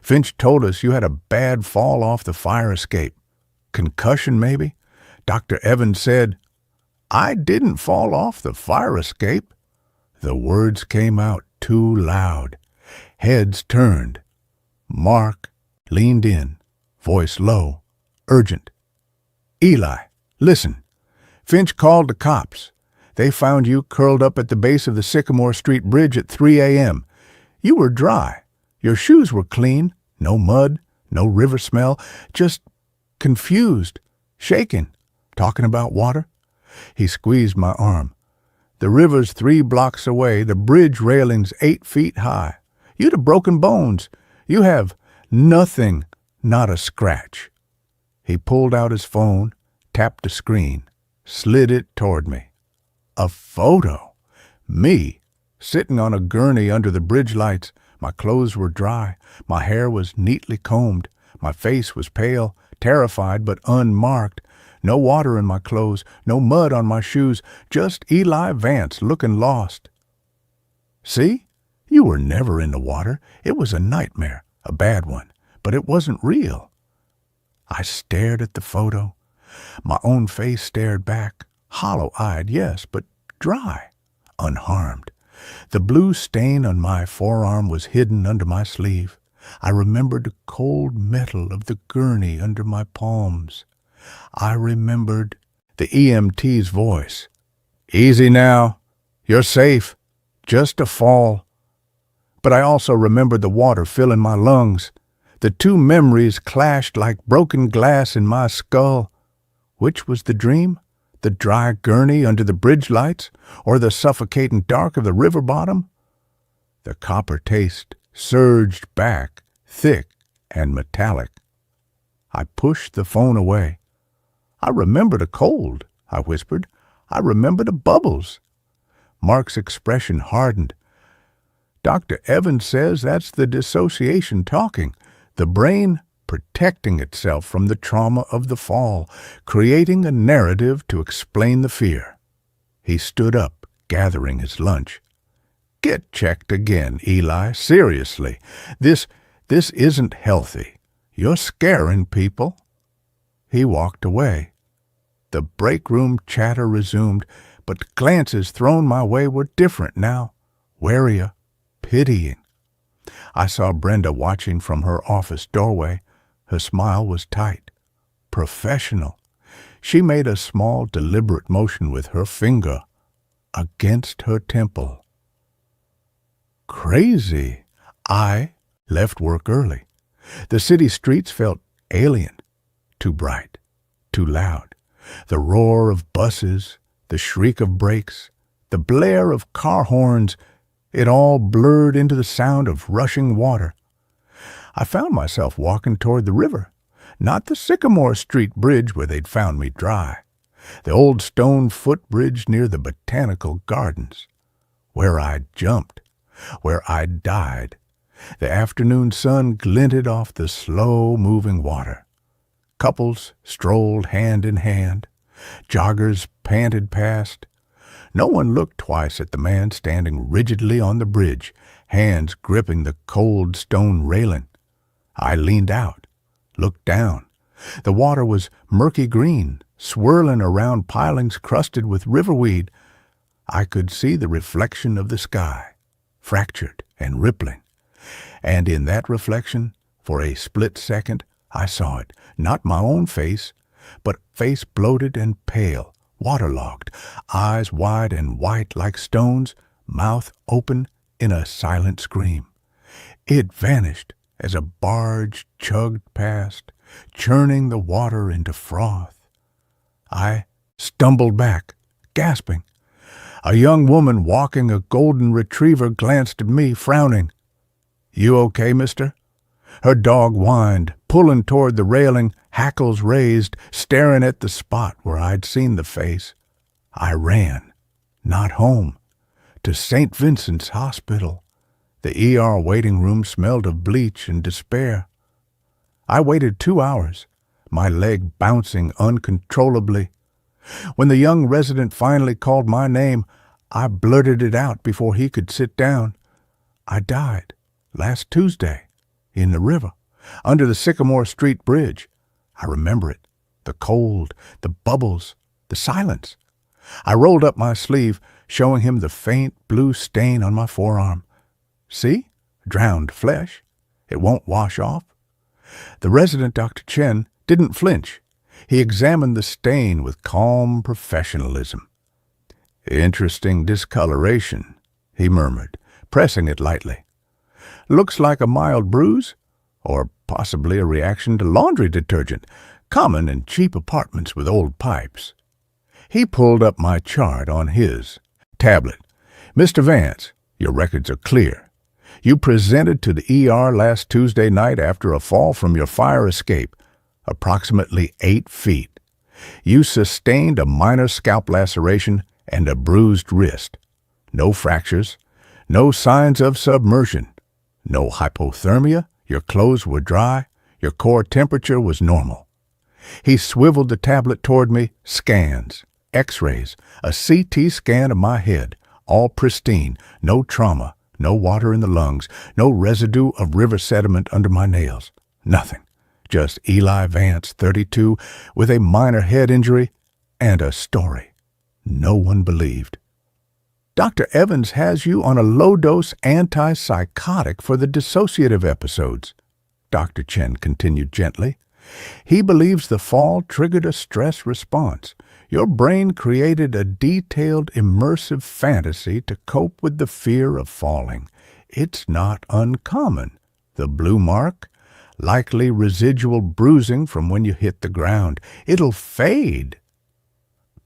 Finch told us you had a bad fall off the fire escape. Concussion, maybe? Dr. Evans said, I didn't fall off the fire escape. The words came out too loud. Heads turned. Mark leaned in, voice low, urgent. Eli, listen. Finch called the cops. They found you curled up at the base of the Sycamore Street Bridge at 3 a.m. You were dry. Your shoes were clean. No mud, no river smell, just confused, shaken, talking about water. He squeezed my arm. The river's 3 blocks away, the bridge railing's 8 feet high. You'd have broken bones. You have nothing, not a scratch. He pulled out his phone, tapped the screen, slid it toward me. A photo. Me, sitting on a gurney under the bridge lights. My clothes were dry. My hair was neatly combed. My face was pale, terrified but unmarked. No water in my clothes, no mud on my shoes, just Eli Vance looking lost. See? You were never in the water. It was a nightmare, a bad one, but it wasn't real. I stared at the photo. My own face stared back, hollow-eyed, yes, but dry, unharmed. The blue stain on my forearm was hidden under my sleeve. I remembered the cold metal of the gurney under my palms. I remembered the EMT's voice. Easy now. You're safe. Just a fall. But I also remembered the water filling my lungs. The 2 memories clashed like broken glass in my skull. Which was the dream? The dry gurney under the bridge lights, or the suffocating dark of the river bottom? The copper taste surged back, thick and metallic. I pushed the phone away. I remember the cold, I whispered. I remember the bubbles. Mark's expression hardened. Dr. Evans says that's the dissociation talking, the brain protecting itself from the trauma of the fall, creating a narrative to explain the fear. He stood up, gathering his lunch. Get checked again, Eli, seriously. This isn't healthy. You're scaring people. He walked away. The break room chatter resumed, but glances thrown my way were different now, warier, pitying. I saw Brenda watching from her office doorway. Her smile was tight, professional. She made a small, deliberate motion with her finger against her temple. Crazy. I left work early. The city streets felt alien, too bright, too loud. The roar of buses, the shriek of brakes, the blare of car horns, it all blurred into the sound of rushing water. I found myself walking toward the river, not the Sycamore Street Bridge where they'd found me dry, the old stone footbridge near the Botanical Gardens, where I'd jumped, where I'd died. The afternoon sun glinted off the slow-moving water. Couples strolled hand in hand. Joggers panted past. No one looked twice at the man standing rigidly on the bridge, hands gripping the cold stone railing. I leaned out, looked down. The water was murky green, swirling around pilings crusted with riverweed. I could see the reflection of the sky, fractured and rippling. And in that reflection, for a split second, I saw it, not my own face, but face bloated and pale, waterlogged, eyes wide and white like stones, mouth open in a silent scream. It vanished as a barge chugged past, churning the water into froth. I stumbled back, gasping. A young woman walking a golden retriever glanced at me, frowning. "You okay, mister?" Her dog whined, pulling toward the railing, hackles raised, staring at the spot where I'd seen the face. I ran, not home, to St. Vincent's Hospital. The ER waiting room smelled of bleach and despair. I waited 2 hours, my leg bouncing uncontrollably. When the young resident finally called my name, I blurted it out before he could sit down. I died last Tuesday in the river, under the Sycamore Street Bridge. I remember it, the cold, the bubbles, the silence. I rolled up my sleeve, showing him the faint blue stain on my forearm. "See? Drowned flesh. It won't wash off." The resident, Dr. Chen, didn't flinch. He examined the stain with calm professionalism. "Interesting discoloration," he murmured, pressing it lightly. "Looks like a mild bruise, or possibly a reaction to laundry detergent, common in cheap apartments with old pipes." He pulled up my chart on his tablet. "Mr. Vance, your records are clear. You presented to the ER last Tuesday night after a fall from your fire escape, approximately 8 feet. You sustained a minor scalp laceration and a bruised wrist. No fractures, no signs of submersion, no hypothermia, your clothes were dry, your core temperature was normal." He swiveled the tablet toward me. Scans, X-rays, a CT scan of my head, all pristine, no trauma, no water in the lungs, no residue of river sediment under my nails. Nothing. Just Eli Vance, 32, with a minor head injury and a story no one believed. "Dr. Evans has you on a low-dose antipsychotic for the dissociative episodes," Dr. Chen continued gently. "He believes the fall triggered a stress response. Your brain created a detailed, immersive fantasy to cope with the fear of falling. It's not uncommon. The blue mark? Likely residual bruising from when you hit the ground. It'll fade."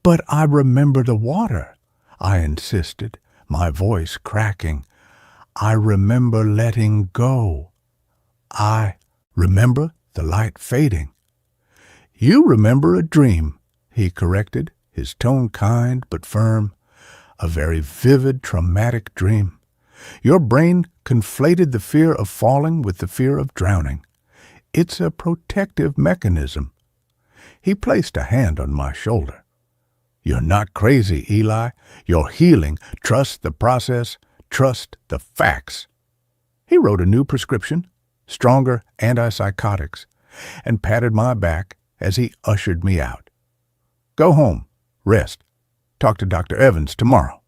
"But I remember the water," I insisted, my voice cracking. "I remember letting go. I remember the light fading." "You remember a dream," he corrected, his tone kind but firm. "A very vivid, traumatic dream. Your brain conflated the fear of falling with the fear of drowning. It's a protective mechanism." He placed a hand on my shoulder. "You're not crazy, Eli. You're healing. Trust the process. Trust the facts." He wrote a new prescription, stronger antipsychotics, and patted my back as he ushered me out. "Go home. Rest. Talk to Dr. Evans tomorrow."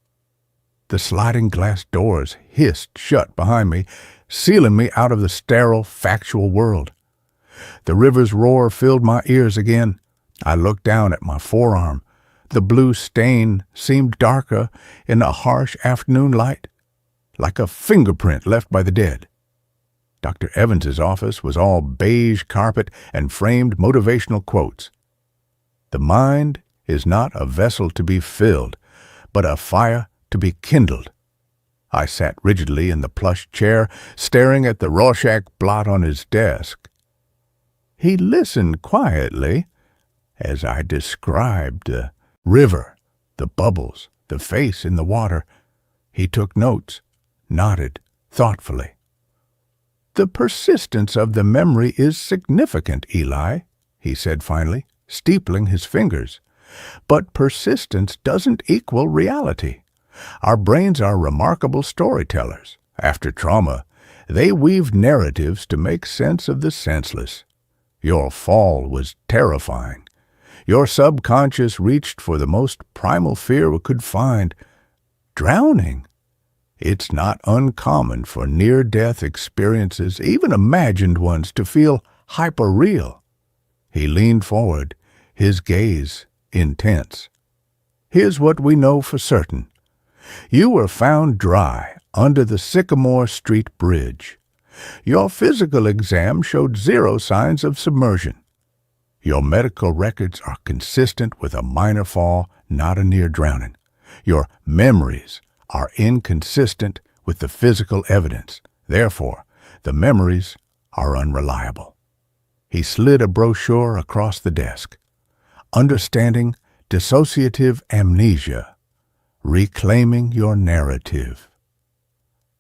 The sliding glass doors hissed shut behind me, sealing me out of the sterile, factual world. The river's roar filled my ears again. I looked down at my forearm. The blue stain seemed darker in a harsh afternoon light, like a fingerprint left by the dead. Dr. Evans's office was all beige carpet and framed motivational quotes. "The mind is not a vessel to be filled, but a fire to be kindled." I sat rigidly in the plush chair, staring at the Rorschach blot on his desk. He listened quietly as I described the river, the bubbles, the face in the water. He took notes, nodded thoughtfully. "The persistence of the memory is significant, Eli," he said finally, steepling his fingers. But persistence doesn't equal reality. Our brains are remarkable storytellers. After trauma, they weave narratives to make sense of the senseless. Your fall was terrifying. Your subconscious reached for the most primal fear it could find: drowning. It's not uncommon for near-death experiences, even imagined ones, to feel hyper-real. He leaned forward, his gaze intense. Here's what we know for certain. You were found dry under the Sycamore Street Bridge. Your physical exam showed 0 signs of submersion. Your medical records are consistent with a minor fall, not a near drowning. Your memories are inconsistent with the physical evidence. Therefore, the memories are unreliable. He slid a brochure across the desk. Understanding Dissociative Amnesia. Reclaiming Your Narrative.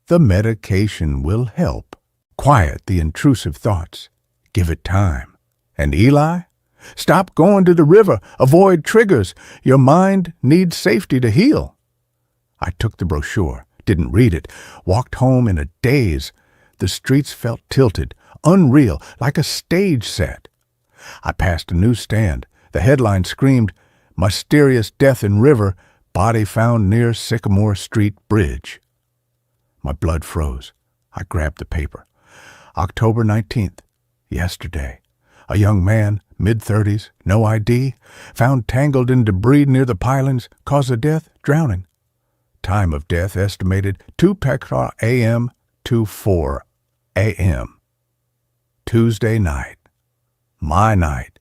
The medication will help. Quiet the intrusive thoughts. Give it time. And Eli? Stop going to the river. Avoid triggers. Your mind needs safety to heal. I took the brochure, didn't read it, walked home in a daze. The streets felt tilted, unreal, like a stage set. I passed a newsstand. The headline screamed, "Mysterious Death in River, Body Found Near Sycamore Street Bridge." My blood froze. I grabbed the paper. October 19th, yesterday. A young man, mid-30s, no ID, found tangled in debris near the pilings, cause of death, drowning. Time of death estimated 2 a.m. to 4 a.m. Tuesday night. My night.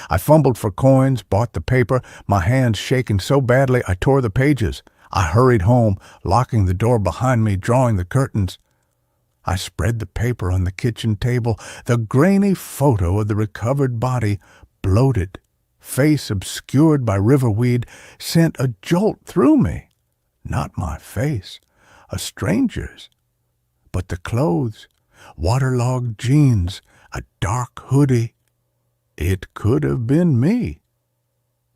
I fumbled for coins, bought the paper, my hands shaking so badly I tore the pages. I hurried home, locking the door behind me, drawing the curtains. I spread the paper on the kitchen table. The grainy photo of the recovered body, bloated, face obscured by riverweed, sent a jolt through me. Not my face, a stranger's. But the clothes, waterlogged jeans, a dark hoodie. It could have been me.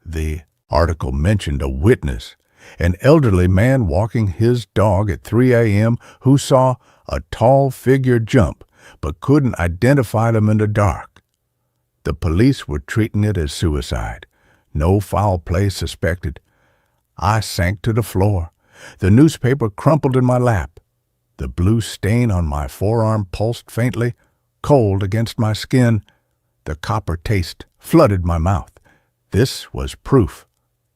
The article mentioned a witness, an elderly man walking his dog at 3 a.m. who saw a tall figure jump, but couldn't identify them in the dark. The police were treating it as suicide. No foul play suspected. I sank to the floor. The newspaper crumpled in my lap. The blue stain on my forearm pulsed faintly, cold against my skin. The copper taste flooded my mouth. This was proof.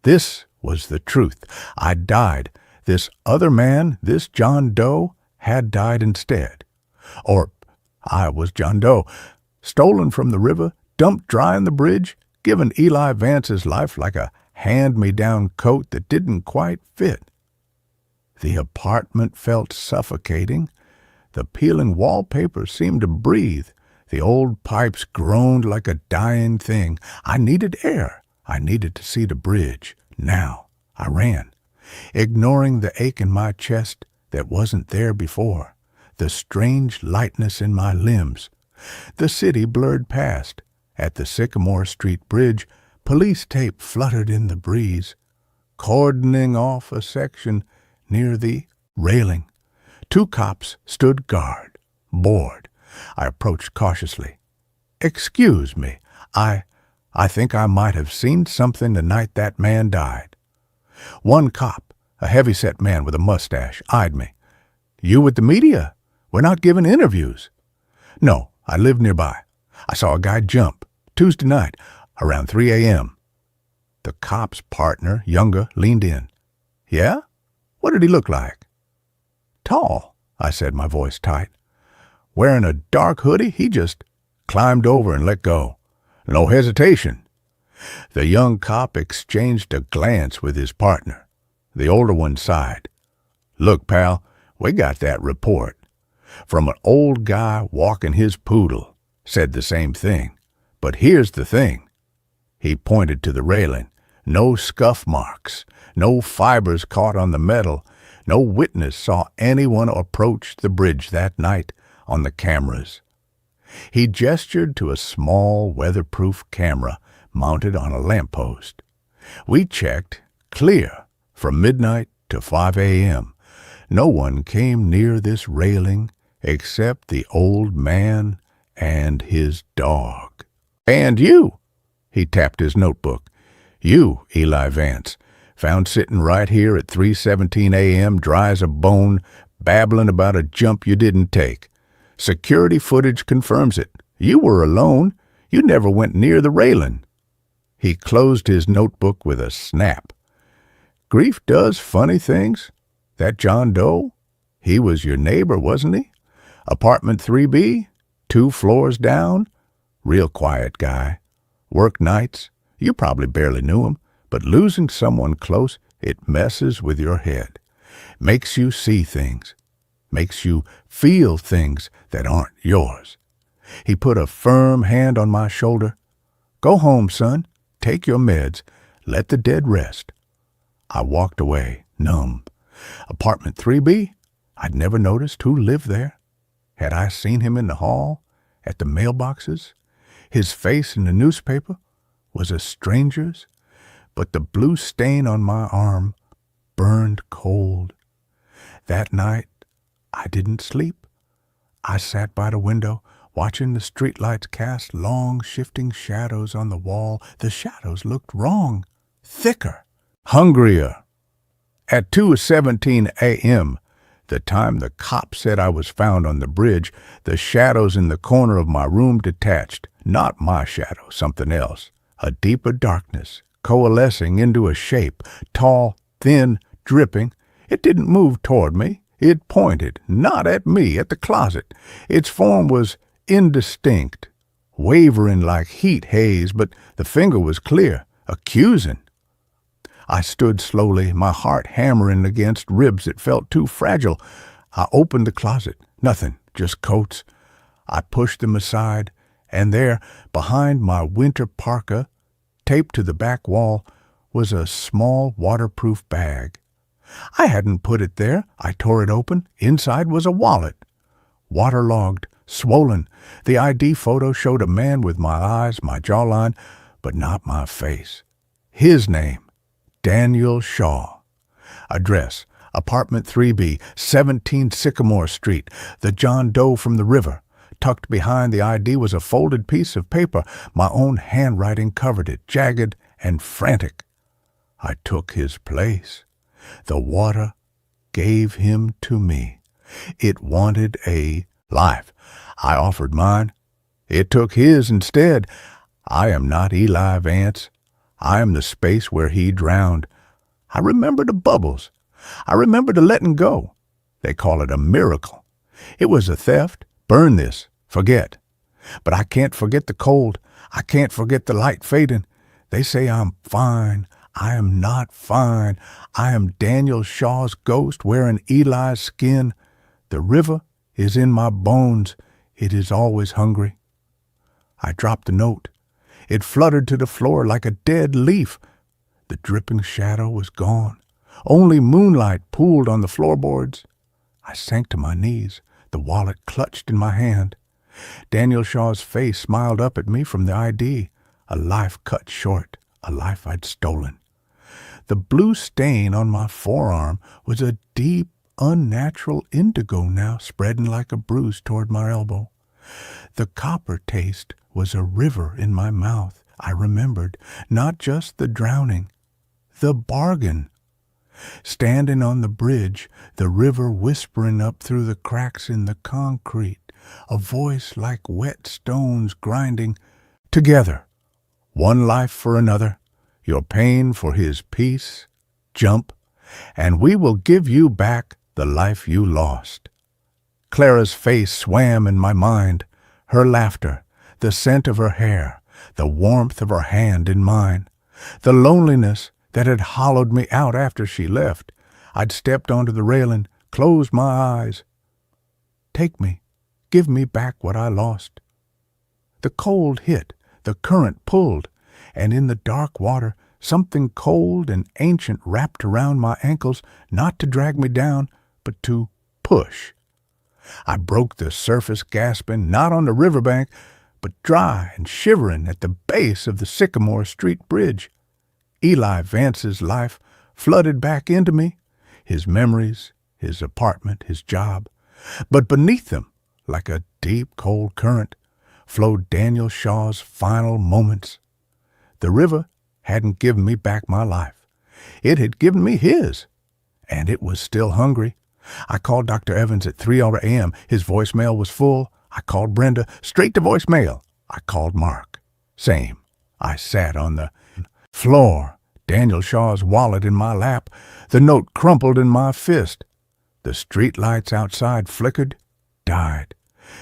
This was the truth. I died. This other man, this John Doe, had died instead. Or I was John Doe, stolen from the river, dumped dry on the bridge, given Eli Vance's life like a hand-me-down coat that didn't quite fit. The apartment felt suffocating. The peeling wallpaper seemed to breathe. The old pipes groaned like a dying thing. I needed air. I needed to see the bridge. Now I ran, ignoring the ache in my chest that wasn't there before, the strange lightness in my limbs. The city blurred past. At the Sycamore Street Bridge, police tape fluttered in the breeze, cordoning off a section near the railing. 2 cops stood guard, bored. I approached cautiously. "Excuse me, I think I might have seen something the night that man died." One cop, a heavy-set man with a mustache, eyed me. "You with the media? We're not giving interviews." "No, I live nearby. I saw a guy jump, Tuesday night, around 3 a.m. The cop's partner, younger, leaned in. "Yeah? What did he look like?" "Tall," I said, my voice tight. "Wearing a dark hoodie, he just climbed over and let go. No hesitation." The young cop exchanged a glance with his partner. The older one sighed. "Look, pal, we got that report. From an old guy walking his poodle. Said the same thing. But here's the thing." He pointed to the railing. "No scuff marks. No fibers caught on the metal. No witness saw anyone approach the bridge that night on the cameras." He gestured to a small, weatherproof camera mounted on a lamppost. We checked, clear, from midnight to 5 a.m. No one came near this railing except the old man and his dog. And you, he tapped his notebook. You, Eli Vance, found sitting right here at 3:17 a.m., dry as a bone, babbling about a jump you didn't take. Security footage confirms it. You were alone. You never went near the railing. He closed his notebook with a snap. Grief does funny things. That John Doe, he was your neighbor, wasn't he? Apartment 3B, 2 floors down. Real quiet guy. Worked nights. You probably barely knew him, but losing someone close, it messes with your head. Makes you see things. Makes you feel things that aren't yours. He put a firm hand on my shoulder. Go home, son. Take your meds. Let the dead rest. I walked away, numb. Apartment 3B? I'd never noticed who lived there. Had I seen him in the hall? At the mailboxes? His face in the newspaper? Was a stranger's? But the blue stain on my arm burned cold. That night, I didn't sleep. I sat by the window, watching the streetlights cast long, shifting shadows on the wall. The shadows looked wrong, thicker, hungrier. At 2:17 a.m., the time the cop said I was found on the bridge, the shadows in the corner of my room detached. Not my shadow, something else. A deeper darkness, coalescing into a shape, tall, thin, dripping. It didn't move toward me. It pointed, not at me, at the closet. Its form was indistinct, wavering like heat haze, but the finger was clear, accusing. I stood slowly, my heart hammering against ribs that felt too fragile. I opened the closet. Nothing, just coats. I pushed them aside, and there, behind my winter parka, taped to the back wall, was a small waterproof bag. I hadn't put it there. I tore it open. Inside was a wallet. Waterlogged, swollen. The ID photo showed a man with my eyes, my jawline, but not my face. His name, Daniel Shaw. Address, Apartment 3B, 17 Sycamore Street, the John Doe from the river. Tucked behind the ID was a folded piece of paper. My own handwriting covered it, jagged and frantic. I took his place. The water gave him to me. It wanted a life. I offered mine. It took his instead. I am not Eli Vance. I am the space where he drowned. I remember the bubbles. I remember the letting go. They call it a miracle. It was a theft. Burn this. Forget. But I can't forget the cold. I can't forget the light fading. They say I'm fine. I am not fine. I am Daniel Shaw's ghost wearing Eli's skin. The river is in my bones. It is always hungry. I dropped the note. It fluttered to the floor like a dead leaf. The dripping shadow was gone. Only moonlight pooled on the floorboards. I sank to my knees, the wallet clutched in my hand. Daniel Shaw's face smiled up at me from the ID, a life cut short, a life I'd stolen. The blue stain on my forearm was a deep, unnatural indigo now, spreading like a bruise toward my elbow. The copper taste was a river in my mouth. I remembered, not just the drowning, the bargain. Standing on the bridge, the river whispering up through the cracks in the concrete, a voice like wet stones grinding. Together, one life for another, your pain for his peace, jump, and we will give you back the life you lost. Clara's face swam in my mind, her laughter, the scent of her hair, the warmth of her hand in mine, the loneliness that had hollowed me out after she left. I'd stepped onto the railing, closed my eyes. Take me, give me back what I lost. The cold hit, the current pulled, and in the dark water, something cold and ancient wrapped around my ankles, not to drag me down, but to push. I broke the surface gasping, not on the riverbank, but dry and shivering at the base of the Sycamore Street Bridge. Eli Vance's life flooded back into me, his memories, his apartment, his job. But beneath them, like a deep, cold current, flowed Daniel Shaw's final moments. The river hadn't given me back my life. It had given me his, and it was still hungry. I called Dr. Evans at 3 a.m. His voicemail was full. I called Brenda, straight to voicemail. I called Mark. Same. I sat on the floor, Daniel Shaw's wallet in my lap, the note crumpled in my fist. The streetlights outside flickered, died.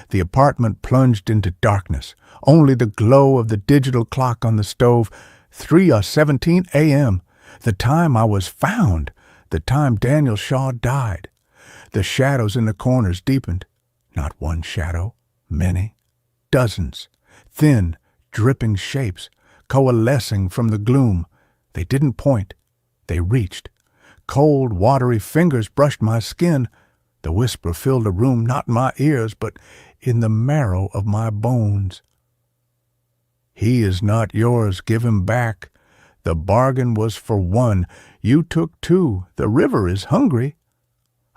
The apartment plunged into darkness. Only the glow of the digital clock on the stove, 3:17 a.m., the time I was found, the time Daniel Shaw died. The shadows in the corners deepened. Not one shadow, many, dozens, thin, dripping shapes, coalescing from the gloom. They didn't point. They reached. Cold, watery fingers brushed my skin. The whisper filled the room, not in my ears, but in the marrow of my bones. He is not yours. Give him back. The bargain was for one. You took two. The river is hungry.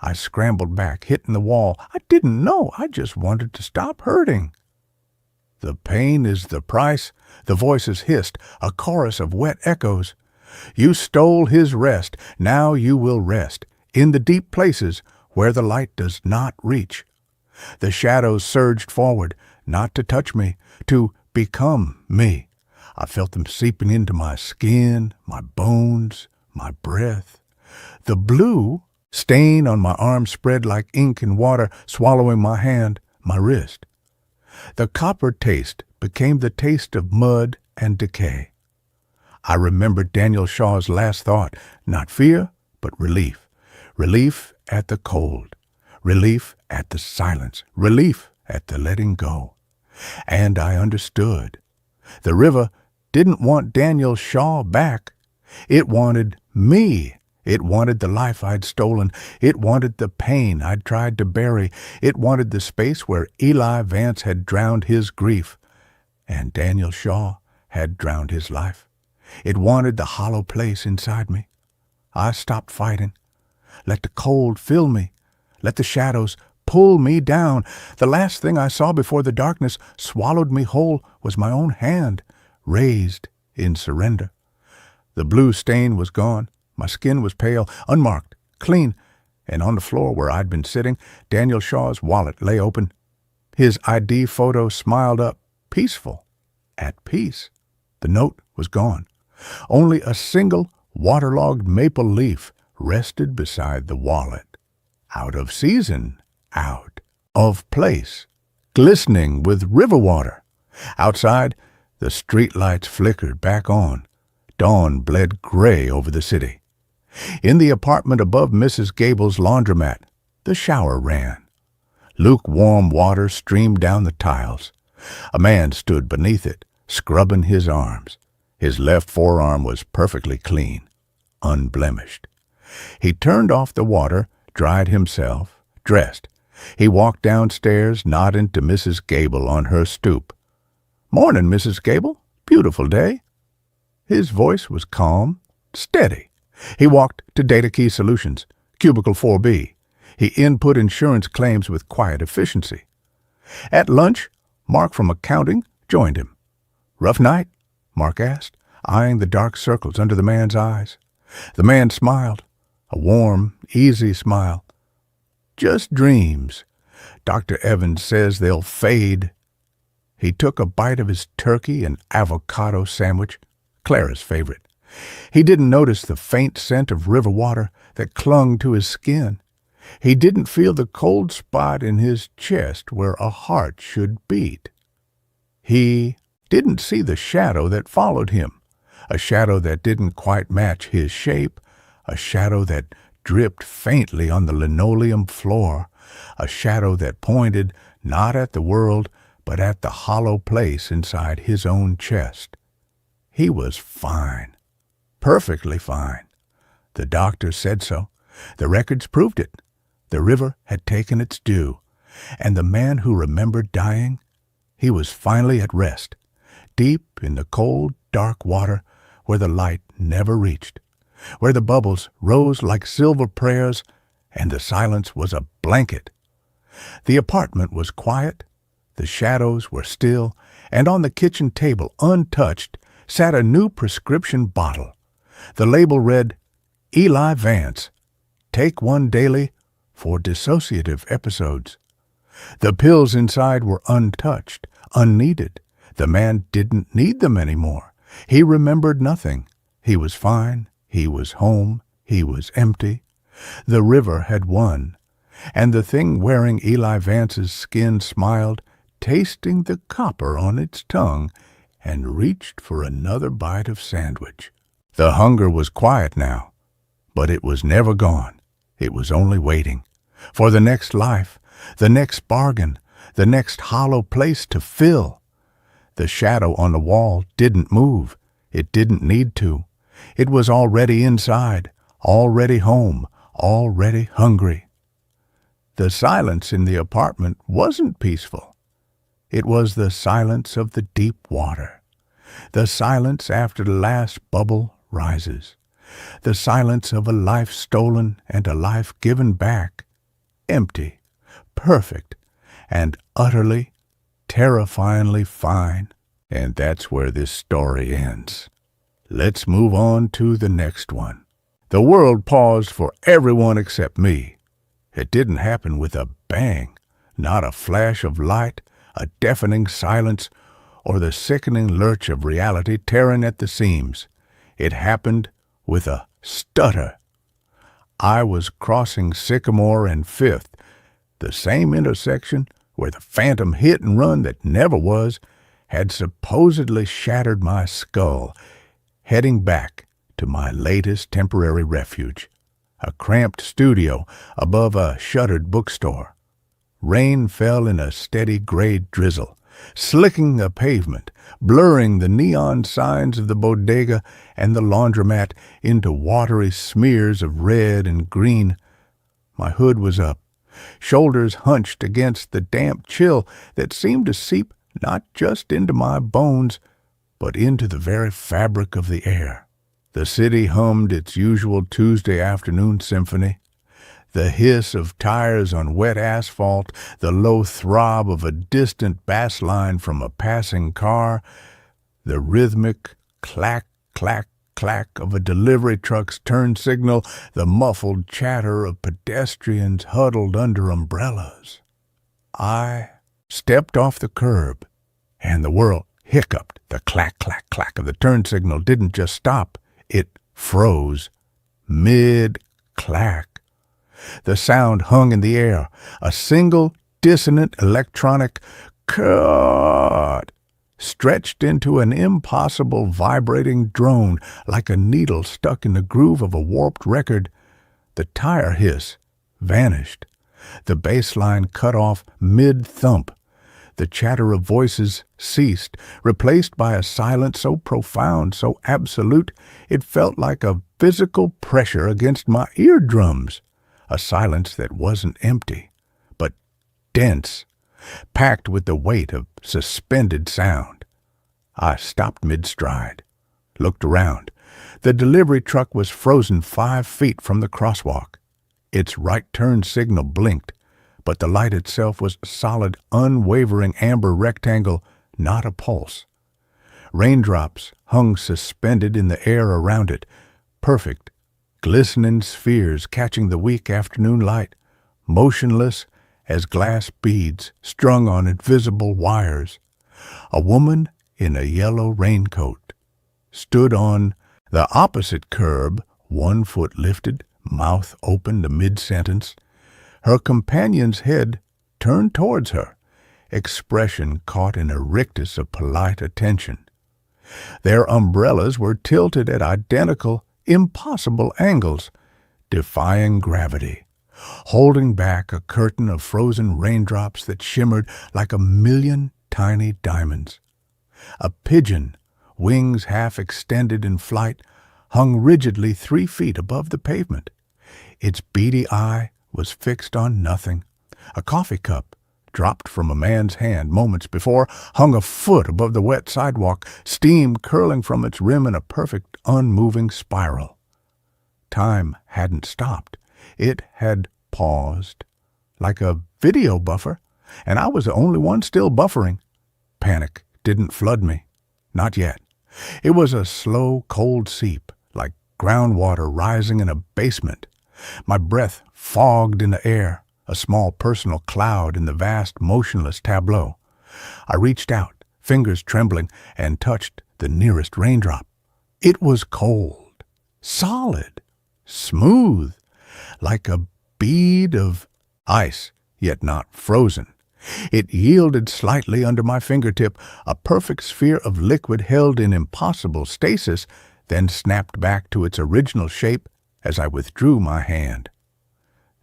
I scrambled back, hitting the wall. I didn't know. I just wanted to stop hurting. The pain is the price. The voices hissed, a chorus of wet echoes. You stole his rest. Now you will rest in the deep places where the light does not reach. The shadows surged forward, not to touch me, to become me. I felt them seeping into my skin, my bones, my breath. The blue stain on my arm spread like ink and water, swallowing my hand, my wrist. The copper taste became the taste of mud and decay. I remembered Daniel Shaw's last thought, not fear, but relief. Relief at the cold. Relief at the silence. Relief at the letting go. And I understood. The river didn't want Daniel Shaw back. It wanted me. It wanted the life I'd stolen. It wanted the pain I'd tried to bury. It wanted the space where Eli Vance had drowned his grief, and Daniel Shaw had drowned his life. It wanted the hollow place inside me. I stopped fighting. Let the cold fill me. Let the shadows pull me down. The last thing I saw before the darkness swallowed me whole was my own hand, raised in surrender. The blue stain was gone. My skin was pale, unmarked, clean, and on the floor where I'd been sitting, Daniel Shaw's wallet lay open. His ID photo smiled up, peaceful, at peace. The note was gone. Only a single waterlogged maple leaf rested beside the wallet. Out of season, out of place, glistening with river water. Outside, the streetlights flickered back on. Dawn bled gray over the city. In the apartment above Mrs. Gable's laundromat, the shower ran. Lukewarm water streamed down the tiles. A man stood beneath it, scrubbing his arms. His left forearm was perfectly clean, unblemished. He turned off the water, dried himself, dressed. He walked downstairs, nodding to Mrs. Gable on her stoop. "Morning, Mrs. Gable. Beautiful day." His voice was calm, steady. He walked to Data Key Solutions, Cubicle 4B. He input insurance claims with quiet efficiency. At lunch, Mark from accounting joined him. "Rough night?" Mark asked, eyeing the dark circles under the man's eyes. The man smiled, a warm, easy smile. "Just dreams. Dr. Evans says they'll fade." He took a bite of his turkey and avocado sandwich, Clara's favorite. He didn't notice the faint scent of river water that clung to his skin. He didn't feel the cold spot in his chest where a heart should beat. He didn't see the shadow that followed him, a shadow that didn't quite match his shape, a shadow that dripped faintly on the linoleum floor, a shadow that pointed not at the world, but at the hollow place inside his own chest. He was fine. Perfectly fine. The doctor said so. The records proved it. The river had taken its due. And the man who remembered dying, he was finally at rest, deep in the cold, dark water where the light never reached, where the bubbles rose like silver prayers and the silence was a blanket. The apartment was quiet, the shadows were still, and on the kitchen table, untouched, sat a new prescription bottle. The label read, Eli Vance, take one daily for dissociative episodes. The pills inside were untouched, unneeded. The man didn't need them anymore. He remembered nothing. He was fine. He was home. He was empty. The river had won, and the thing wearing Eli Vance's skin smiled, tasting the copper on its tongue, and reached for another bite of sandwich. The hunger was quiet now, but it was never gone. It was only waiting for the next life, the next bargain, the next hollow place to fill. The shadow on the wall didn't move. It didn't need to. It was already inside, already home, already hungry. The silence in the apartment wasn't peaceful. It was the silence of the deep water, the silence after the last bubble rises, the silence of a life stolen and a life given back, empty, perfect, and utterly, terrifyingly fine. And that's where this story ends. Let's move on to the next one. The world paused for everyone except me. It didn't happen with a bang, not a flash of light, a deafening silence, or the sickening lurch of reality tearing at the seams. It happened with a stutter. I was crossing Sycamore and Fifth, the same intersection where the phantom hit and run that never was had supposedly shattered my skull, heading back to my latest temporary refuge, a cramped studio above a shuttered bookstore. Rain fell in a steady gray drizzle, slicking the pavement, blurring the neon signs of the bodega and the laundromat into watery smears of red and green. My hood was up, shoulders hunched against the damp chill that seemed to seep not just into my bones, but into the very fabric of the air. The city hummed its usual Tuesday afternoon symphony. The hiss of tires on wet asphalt, the low throb of a distant bass line from a passing car, the rhythmic clack, clack, clack of a delivery truck's turn signal, the muffled chatter of pedestrians huddled under umbrellas. I stepped off the curb, and the world hiccuped. The clack, clack, clack of the turn signal didn't just stop. It froze mid-clack. The sound hung in the air, a single dissonant electronic cut, stretched into an impossible vibrating drone like a needle stuck in the groove of a warped record. The tire hiss vanished. The bass line cut off mid-thump. The chatter of voices ceased, replaced by a silence so profound, so absolute, it felt like a physical pressure against my eardrums. A silence that wasn't empty, but dense, packed with the weight of suspended sound. I stopped mid-stride, looked around. The delivery truck was frozen 5 feet from the crosswalk. Its right turn signal blinked, but the light itself was a solid, unwavering amber rectangle, not a pulse. Raindrops hung suspended in the air around it, perfect, glistening spheres catching the weak afternoon light, motionless as glass beads strung on invisible wires. A woman in a yellow raincoat stood on the opposite curb, 1 foot lifted, mouth open to mid-sentence. Her companion's head turned towards her, expression caught in a rictus of polite attention. Their umbrellas were tilted at identical, impossible angles, defying gravity, holding back a curtain of frozen raindrops that shimmered like a million tiny diamonds. A pigeon, wings half extended in flight, hung rigidly 3 feet above the pavement. Its beady eye was fixed on nothing. A coffee cup, dropped from a man's hand moments before hung a foot above the wet sidewalk, steam curling from its rim in a perfect, unmoving spiral. Time hadn't stopped. It had paused, like a video buffer, and I was the only one still buffering. Panic didn't flood me. Not yet. It was a slow, cold seep, like groundwater rising in a basement. My breath fogged in the air, a small personal cloud in the vast, motionless tableau. I reached out, fingers trembling, and touched the nearest raindrop. It was cold, solid, smooth, like a bead of ice, yet not frozen. It yielded slightly under my fingertip, a perfect sphere of liquid held in impossible stasis, then snapped back to its original shape as I withdrew my hand.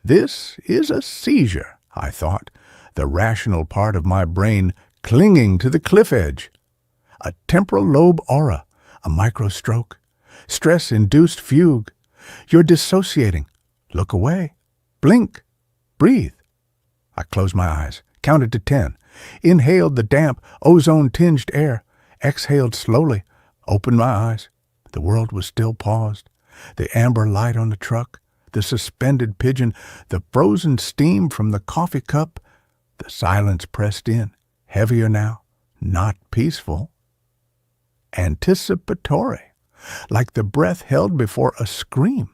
This is a seizure, I thought, the rational part of my brain clinging to the cliff edge. A temporal lobe aura, a microstroke, stress-induced fugue. You're dissociating. Look away. Blink. Breathe. I closed my eyes, counted to 10, inhaled the damp, ozone-tinged air, exhaled slowly, opened my eyes. The world was still paused. The amber light on the truck, the suspended pigeon, the frozen steam from the coffee cup. The silence pressed in, heavier now, not peaceful. Anticipatory, like the breath held before a scream.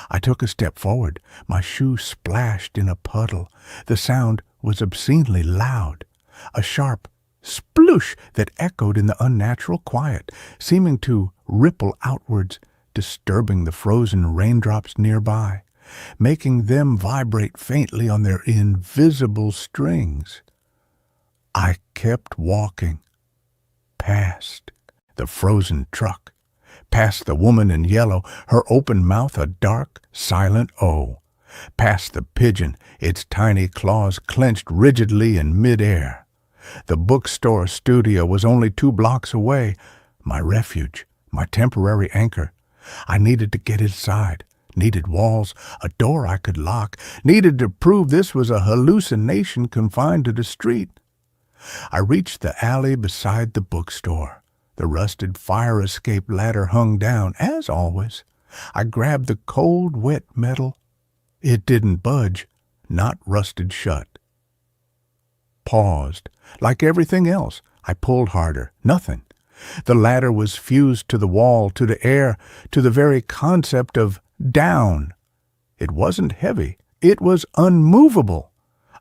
I took a step forward. My shoe splashed in a puddle. The sound was obscenely loud, a sharp sploosh that echoed in the unnatural quiet, seeming to ripple outwards, disturbing the frozen raindrops nearby, making them vibrate faintly on their invisible strings. I kept walking, past the frozen truck, past the woman in yellow, her open mouth a dark, silent O, past the pigeon, its tiny claws clenched rigidly in midair. The bookstore studio was only 2 blocks away, my refuge, my temporary anchor. I needed to get inside, needed walls, a door I could lock, needed to prove this was a hallucination confined to the street. I reached the alley beside the bookstore. The rusted fire escape ladder hung down, as always. I grabbed the cold, wet metal. It didn't budge, not rusted shut. Paused. Like everything else, I pulled harder. Nothing. The ladder was fused to the wall, to the air, to the very concept of down. It wasn't heavy. It was unmovable.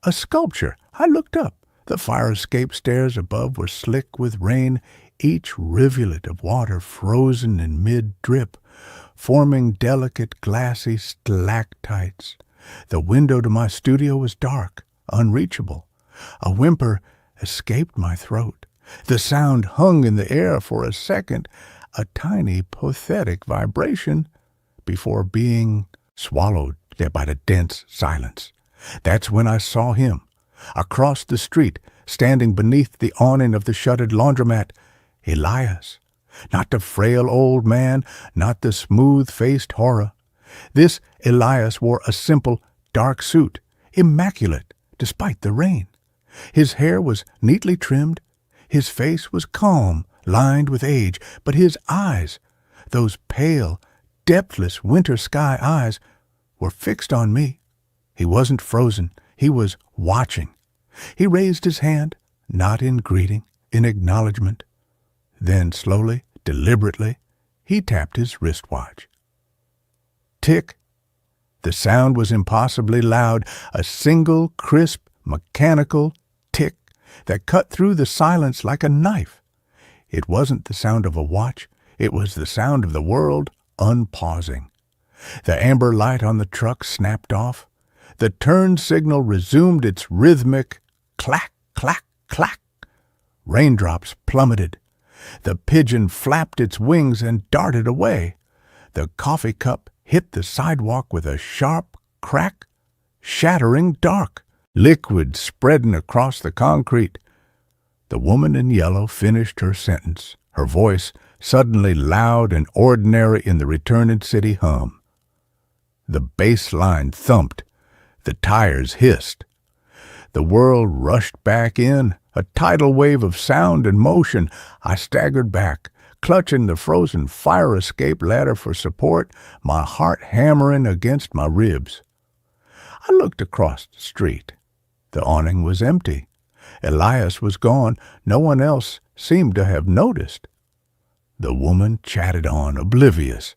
A sculpture. I looked up. The fire escape stairs above were slick with rain, each rivulet of water frozen in mid-drip, forming delicate glassy stalactites. The window to my studio was dark, unreachable. A whimper escaped my throat. The sound hung in the air for a second, a tiny, pathetic vibration, before being swallowed by the dense silence. That's when I saw him, across the street, standing beneath the awning of the shuttered laundromat. Elias. Not the frail old man, not the smooth-faced horror. This Elias wore a simple, dark suit, immaculate, despite the rain. His hair was neatly trimmed. His face was calm, lined with age, but his eyes, those pale, depthless winter sky eyes, were fixed on me. He wasn't frozen. He was watching. He raised his hand, not in greeting, in acknowledgement. Then slowly, deliberately, he tapped his wristwatch. Tick. The sound was impossibly loud, a single, crisp, mechanical tick that cut through the silence like a knife. It wasn't the sound of a watch. It was the sound of the world unpausing. The amber light on the truck snapped off. The turn signal resumed its rhythmic clack, clack, clack. Raindrops plummeted. The pigeon flapped its wings and darted away. The coffee cup hit the sidewalk with a sharp crack, shattering dark, liquid spreading across the concrete. The woman in yellow finished her sentence, her voice suddenly loud and ordinary in the returning city hum. The bass line thumped. The tires hissed. The world rushed back in, a tidal wave of sound and motion. I staggered back, clutching the frozen fire escape ladder for support, my heart hammering against my ribs. I looked across the street. The awning was empty. Elias was gone. No one else seemed to have noticed. The woman chatted on, oblivious.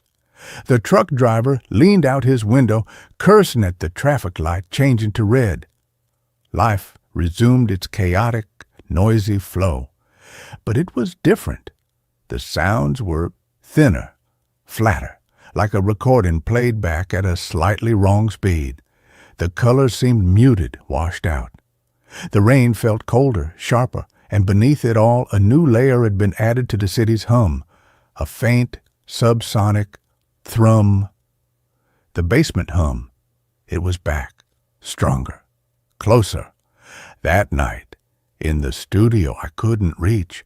The truck driver leaned out his window, cursing at the traffic light changing to red. Life resumed its chaotic, noisy flow. But it was different. The sounds were thinner, flatter, like a recording played back at a slightly wrong speed. The colors seemed muted, washed out. The rain felt colder, sharper, and beneath it all a new layer had been added to the city's hum, a faint, subsonic thrum. The basement hum. It was back, stronger, closer. That night, in the studio I couldn't reach,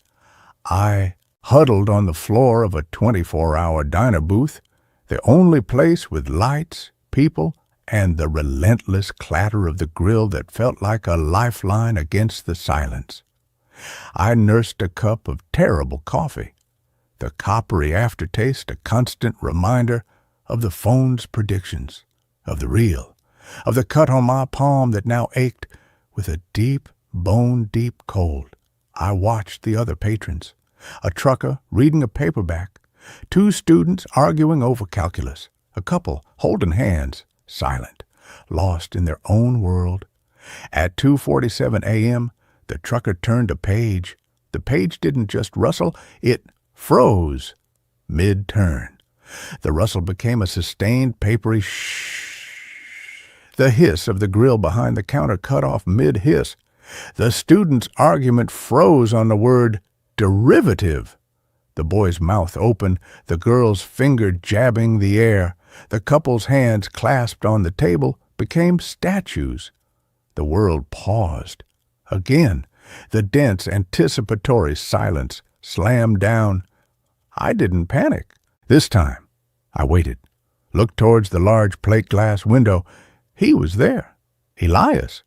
I huddled on the floor of a 24-hour diner booth, the only place with lights, people, and the relentless clatter of the grill that felt like a lifeline against the silence. I nursed a cup of terrible coffee, the coppery aftertaste a constant reminder of the phone's predictions, of the real, of the cut on my palm that now ached with a deep, bone-deep cold. I watched the other patrons, a trucker reading a paperback, 2 students arguing over calculus, a couple holding hands, silent, lost in their own world. At 2:47 a.m., the trucker turned a page. The page didn't just rustle, it froze mid-turn. The rustle became a sustained, papery shh. The hiss of the grill behind the counter cut off mid-hiss. The student's argument froze on the word derivative. The boy's mouth open, the girl's finger jabbing the air. The couple's hands clasped on the table became statues. The world paused. Again, the dense, anticipatory silence slammed down. I didn't panic. This time, I waited, looked towards the large plate glass window. He was there, Elias,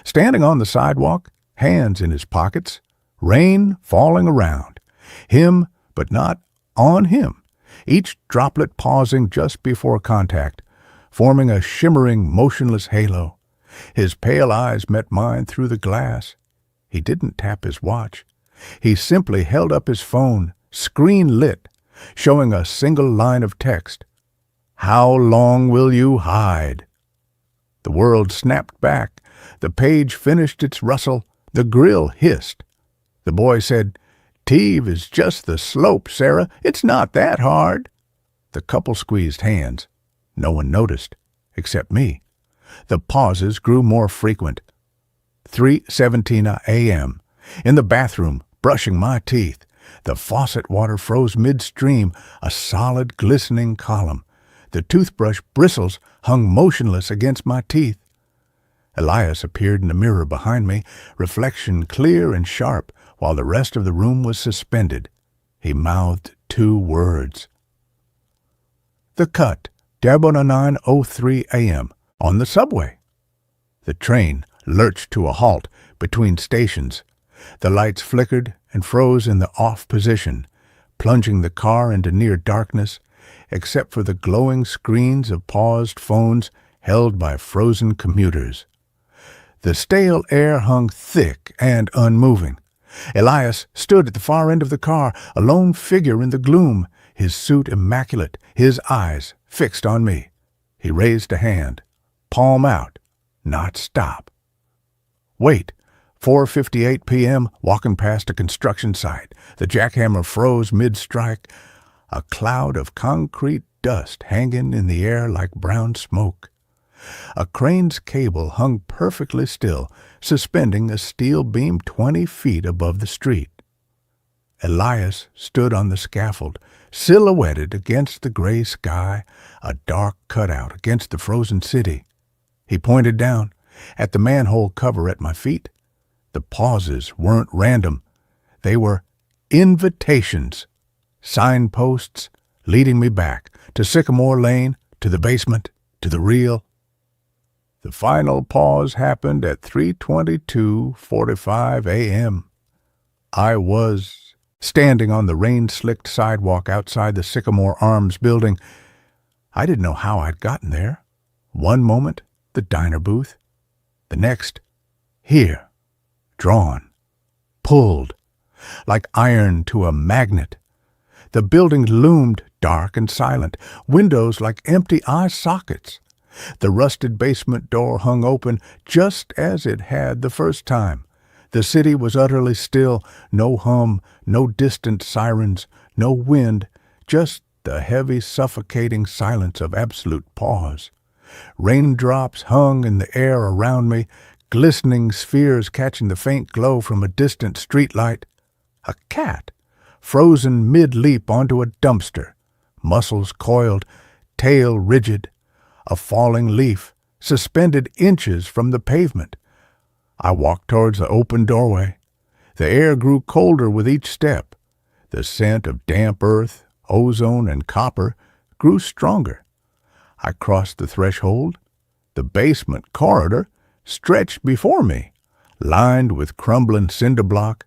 standing on the sidewalk, hands in his pockets, rain falling around. Him, but not on him, each droplet pausing just before contact, forming a shimmering, motionless halo. His pale eyes met mine through the glass. He didn't tap his watch. He simply held up his phone, screen lit, showing a single line of text. "How long will you hide?" The world snapped back. The page finished its rustle. The grill hissed. The boy said, "Teve is just the slope, Sarah. It's not that hard." The couple squeezed hands. No one noticed, except me. The pauses grew more frequent. 3:17 a.m. In the bathroom, brushing my teeth. The faucet water froze midstream, a solid, glistening column. The toothbrush bristles hung motionless against my teeth. Elias appeared in the mirror behind me, reflection clear and sharp, while the rest of the room was suspended. He mouthed 2 words. The cut, 9:03 a.m., on the subway. The train lurched to a halt between stations. The lights flickered and froze in the off position, plunging the car into near darkness, except for the glowing screens of paused phones held by frozen commuters. The stale air hung thick and unmoving. Elias stood at the far end of the car, a lone figure in the gloom, his suit immaculate, his eyes fixed on me. He raised a hand, palm out, not stop. Wait. 4:58 p.m., walking past a construction site. The jackhammer froze mid-strike, a cloud of concrete dust hanging in the air like brown smoke. A crane's cable hung perfectly still, suspending a steel beam 20 feet above the street. Elias stood on the scaffold, silhouetted against the gray sky, a dark cutout against the frozen city. He pointed down, at the manhole cover at my feet. The pauses weren't random. They were invitations, signposts leading me back to Sycamore Lane, to the basement, to the real. The final pause happened at 3:22:45 a.m. I was standing on the rain-slicked sidewalk outside the Sycamore Arms building. I didn't know how I'd gotten there. One moment, the diner booth. The next, here, drawn, pulled, like iron to a magnet. The building loomed dark and silent, windows like empty eye sockets. The rusted basement door hung open just as it had the first time. The city was utterly still, no hum, no distant sirens, no wind, just the heavy, suffocating silence of absolute pause. Raindrops hung in the air around me, glistening spheres catching the faint glow from a distant streetlight. A cat, frozen mid-leap onto a dumpster, muscles coiled, tail rigid, a falling leaf, suspended inches from the pavement. I walked towards the open doorway. The air grew colder with each step. The scent of damp earth, ozone, and copper grew stronger. I crossed the threshold. The basement corridor stretched before me, lined with crumbling cinder block.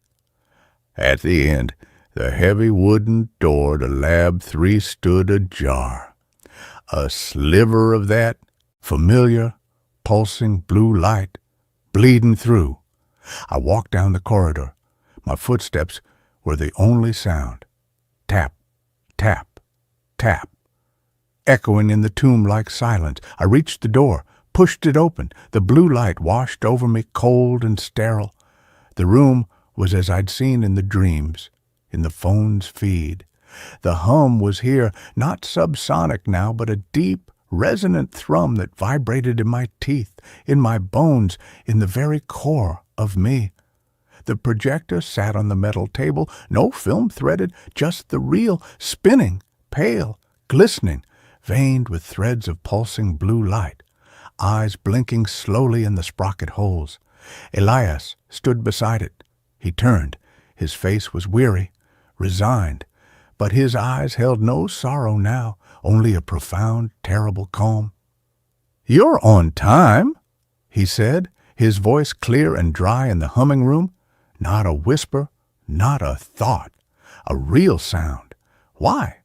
At the end, the heavy wooden door to Lab 3 stood ajar. A sliver of that familiar, pulsing blue light bleeding through. I walked down the corridor. My footsteps were the only sound. Tap, tap, tap. Echoing in the tomb-like silence, I reached the door, pushed it open. The blue light washed over me, cold and sterile. The room was as I'd seen in the dreams, in the phone's feed. The hum was here, not subsonic now, but a deep, resonant thrum that vibrated in my teeth, in my bones, in the very core of me. The projector sat on the metal table, no film threaded, just the reel, spinning, pale, glistening, veined with threads of pulsing blue light, eyes blinking slowly in the sprocket holes. Elias stood beside it. He turned. His face was weary, resigned, but his eyes held no sorrow now, only a profound, terrible calm. "You're on time," he said, his voice clear and dry in the humming room. Not a whisper, not a thought, a real sound. Why?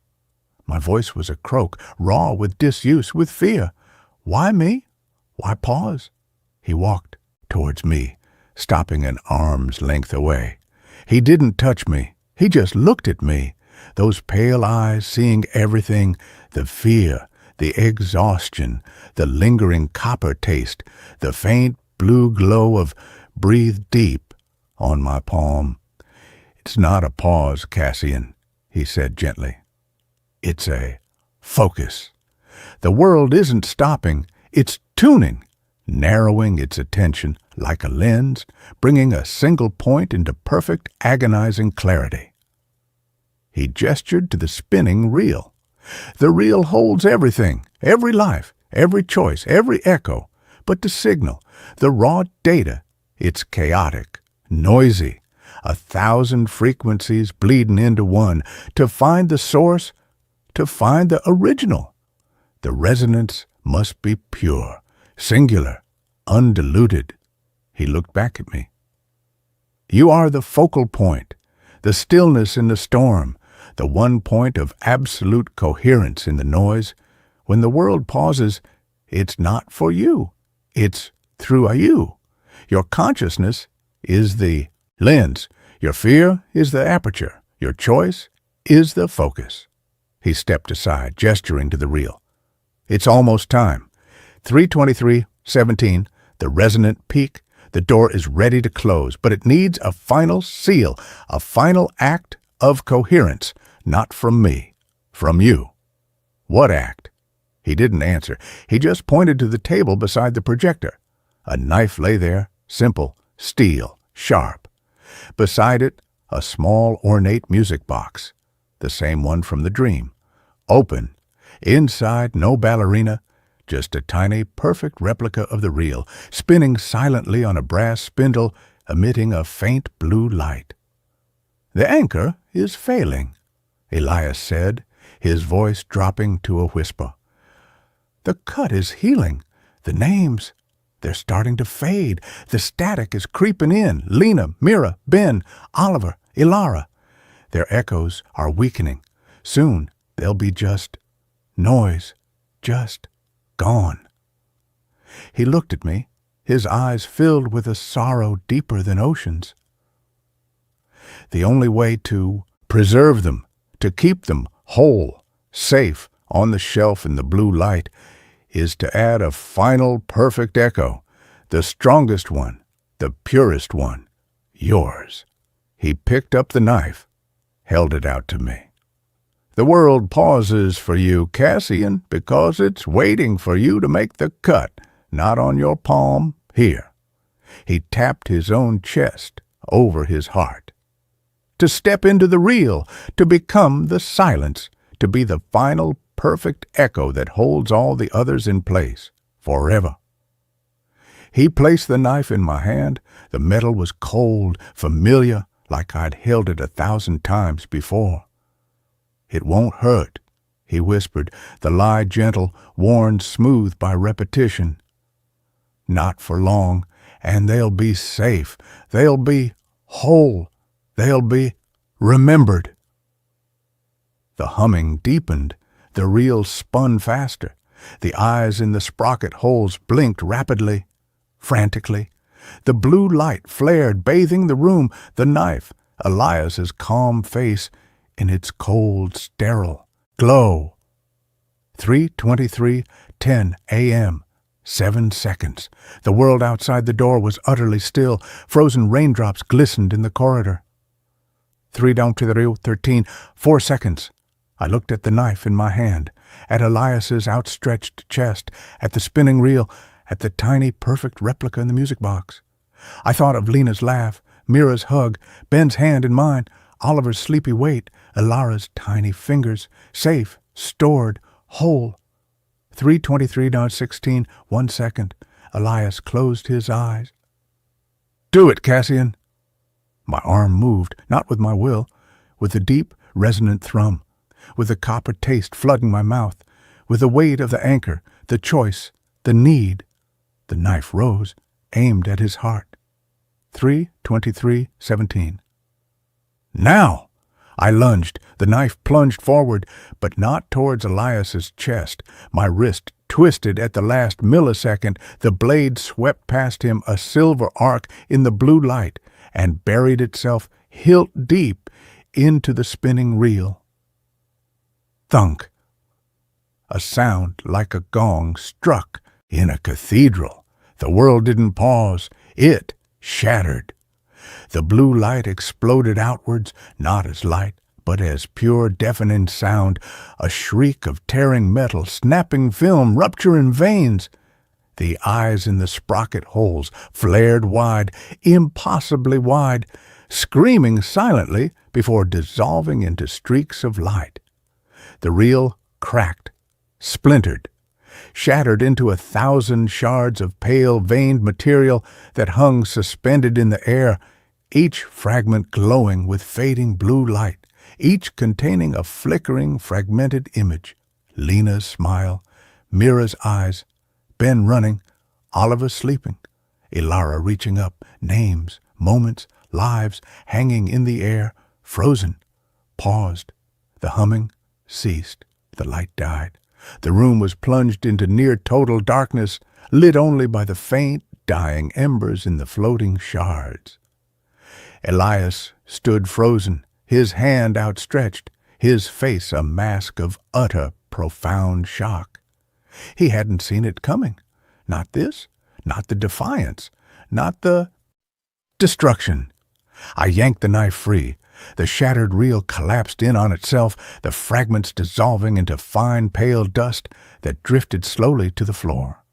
My voice was a croak, raw with disuse, with fear. Why me? Why pause? He walked towards me, stopping an arm's length away. He didn't touch me. He just looked at me, those pale eyes seeing everything, the fear, the exhaustion, the lingering copper taste, the faint blue glow of breathe deep on my palm. "It's not a pause, Cassian," he said gently. "It's a focus. The world isn't stopping, it's tuning, narrowing its attention like a lens, bringing a single point into perfect, agonizing clarity." He gestured to the spinning reel. The reel holds everything, every life, every choice, every echo. But the signal, the raw data, it's chaotic, noisy, 1,000 frequencies bleeding into one. To find the source, to find the original, the resonance must be pure, singular, undiluted. He looked back at me. "You are the focal point, the stillness in the storm, the one point of absolute coherence in the noise. When the world pauses, it's not for you. It's through you. Your consciousness is the lens. Your fear is the aperture. Your choice is the focus." He stepped aside, gesturing to the reel. "It's almost time. 3:23:17, the resonant peak. The door is ready to close, but it needs a final seal, a final act of coherence, not from me, from you." "What act?" He didn't answer. He just pointed to the table beside the projector. A knife lay there, simple, steel, sharp. Beside it, a small, ornate music box, the same one from the dream. Open. Inside, no ballerina, just a tiny, perfect replica of the reel, spinning silently on a brass spindle, emitting a faint blue light. "The anchor is failing," Elias said, his voice dropping to a whisper. "The cut is healing. The names, They're starting to fade. The static is creeping in. Lena, Mira, Ben, Oliver, Ilara. Their echoes are weakening. Soon they'll be just noise, just gone. He looked at me, his eyes filled with a sorrow deeper than oceans. The only way to preserve them, to keep them whole, safe, on the shelf in the blue light, is to add a final perfect echo, the strongest one, the purest one, yours. He picked up the knife, held it out to me. The world pauses for you, Cassian, because it's waiting for you to make the cut, not on your palm, here. He tapped his own chest over his heart. To step into the real, to become the silence, to be the final perfect echo that holds all the others in place, forever. He placed the knife in my hand. The metal was cold, familiar, like I'd held it 1,000 times before. It won't hurt, he whispered, the lie gentle, worn smooth by repetition. Not for long, and they'll be safe. They'll be whole. They'll be remembered. The humming deepened. The reel spun faster. The eyes in the sprocket holes blinked rapidly, frantically. The blue light flared, bathing the room. The knife, Elias's calm face, in its cold, sterile glow. 3:23:10 a.m. 7 seconds. The world outside the door was utterly still. Frozen raindrops glistened in the corridor. 3:13, 4 seconds. I looked at the knife in my hand, at Elias's outstretched chest, at the spinning reel, at the tiny, perfect replica in the music box. I thought of Lena's laugh, Mira's hug, Ben's hand in mine, Oliver's sleepy weight, Ilara's tiny fingers, safe, stored, whole. 3:23:16, 1 second. Elias closed his eyes. Do it, Cassian. My arm moved, not with my will, with the deep, resonant thrum, with the copper taste flooding my mouth, with the weight of the anchor, the choice, the need. The knife rose, aimed at his heart. 3:23:17. Now! I lunged. The knife plunged forward, but not towards Elias's chest. My wrist twisted at the last millisecond. The blade swept past him, a silver arc in the blue light, and buried itself hilt deep into the spinning reel. Thunk! A sound like a gong struck in a cathedral. The world didn't pause. It shattered. The blue light exploded outwards, not as light, but as pure, deafening sound, a shriek of tearing metal, snapping film, rupturing veins. The eyes in the sprocket holes flared wide, impossibly wide, screaming silently before dissolving into streaks of light. The reel cracked, splintered, shattered into 1,000 shards of pale, veined material that hung suspended in the air, each fragment glowing with fading blue light, each containing a flickering, fragmented image. Lena's smile, Mira's eyes, Ben running, Oliver sleeping, Ilara reaching up, names, moments, lives hanging in the air, frozen, paused. The humming ceased. The light died. The room was plunged into near total darkness, lit only by the faint, dying embers in the floating shards. Elias stood frozen, his hand outstretched, his face a mask of utter, profound shock. He hadn't seen it coming. Not this, not the defiance, not the destruction. I yanked the knife free. The shattered reel collapsed in on itself, the fragments dissolving into fine, pale dust that drifted slowly to the floor.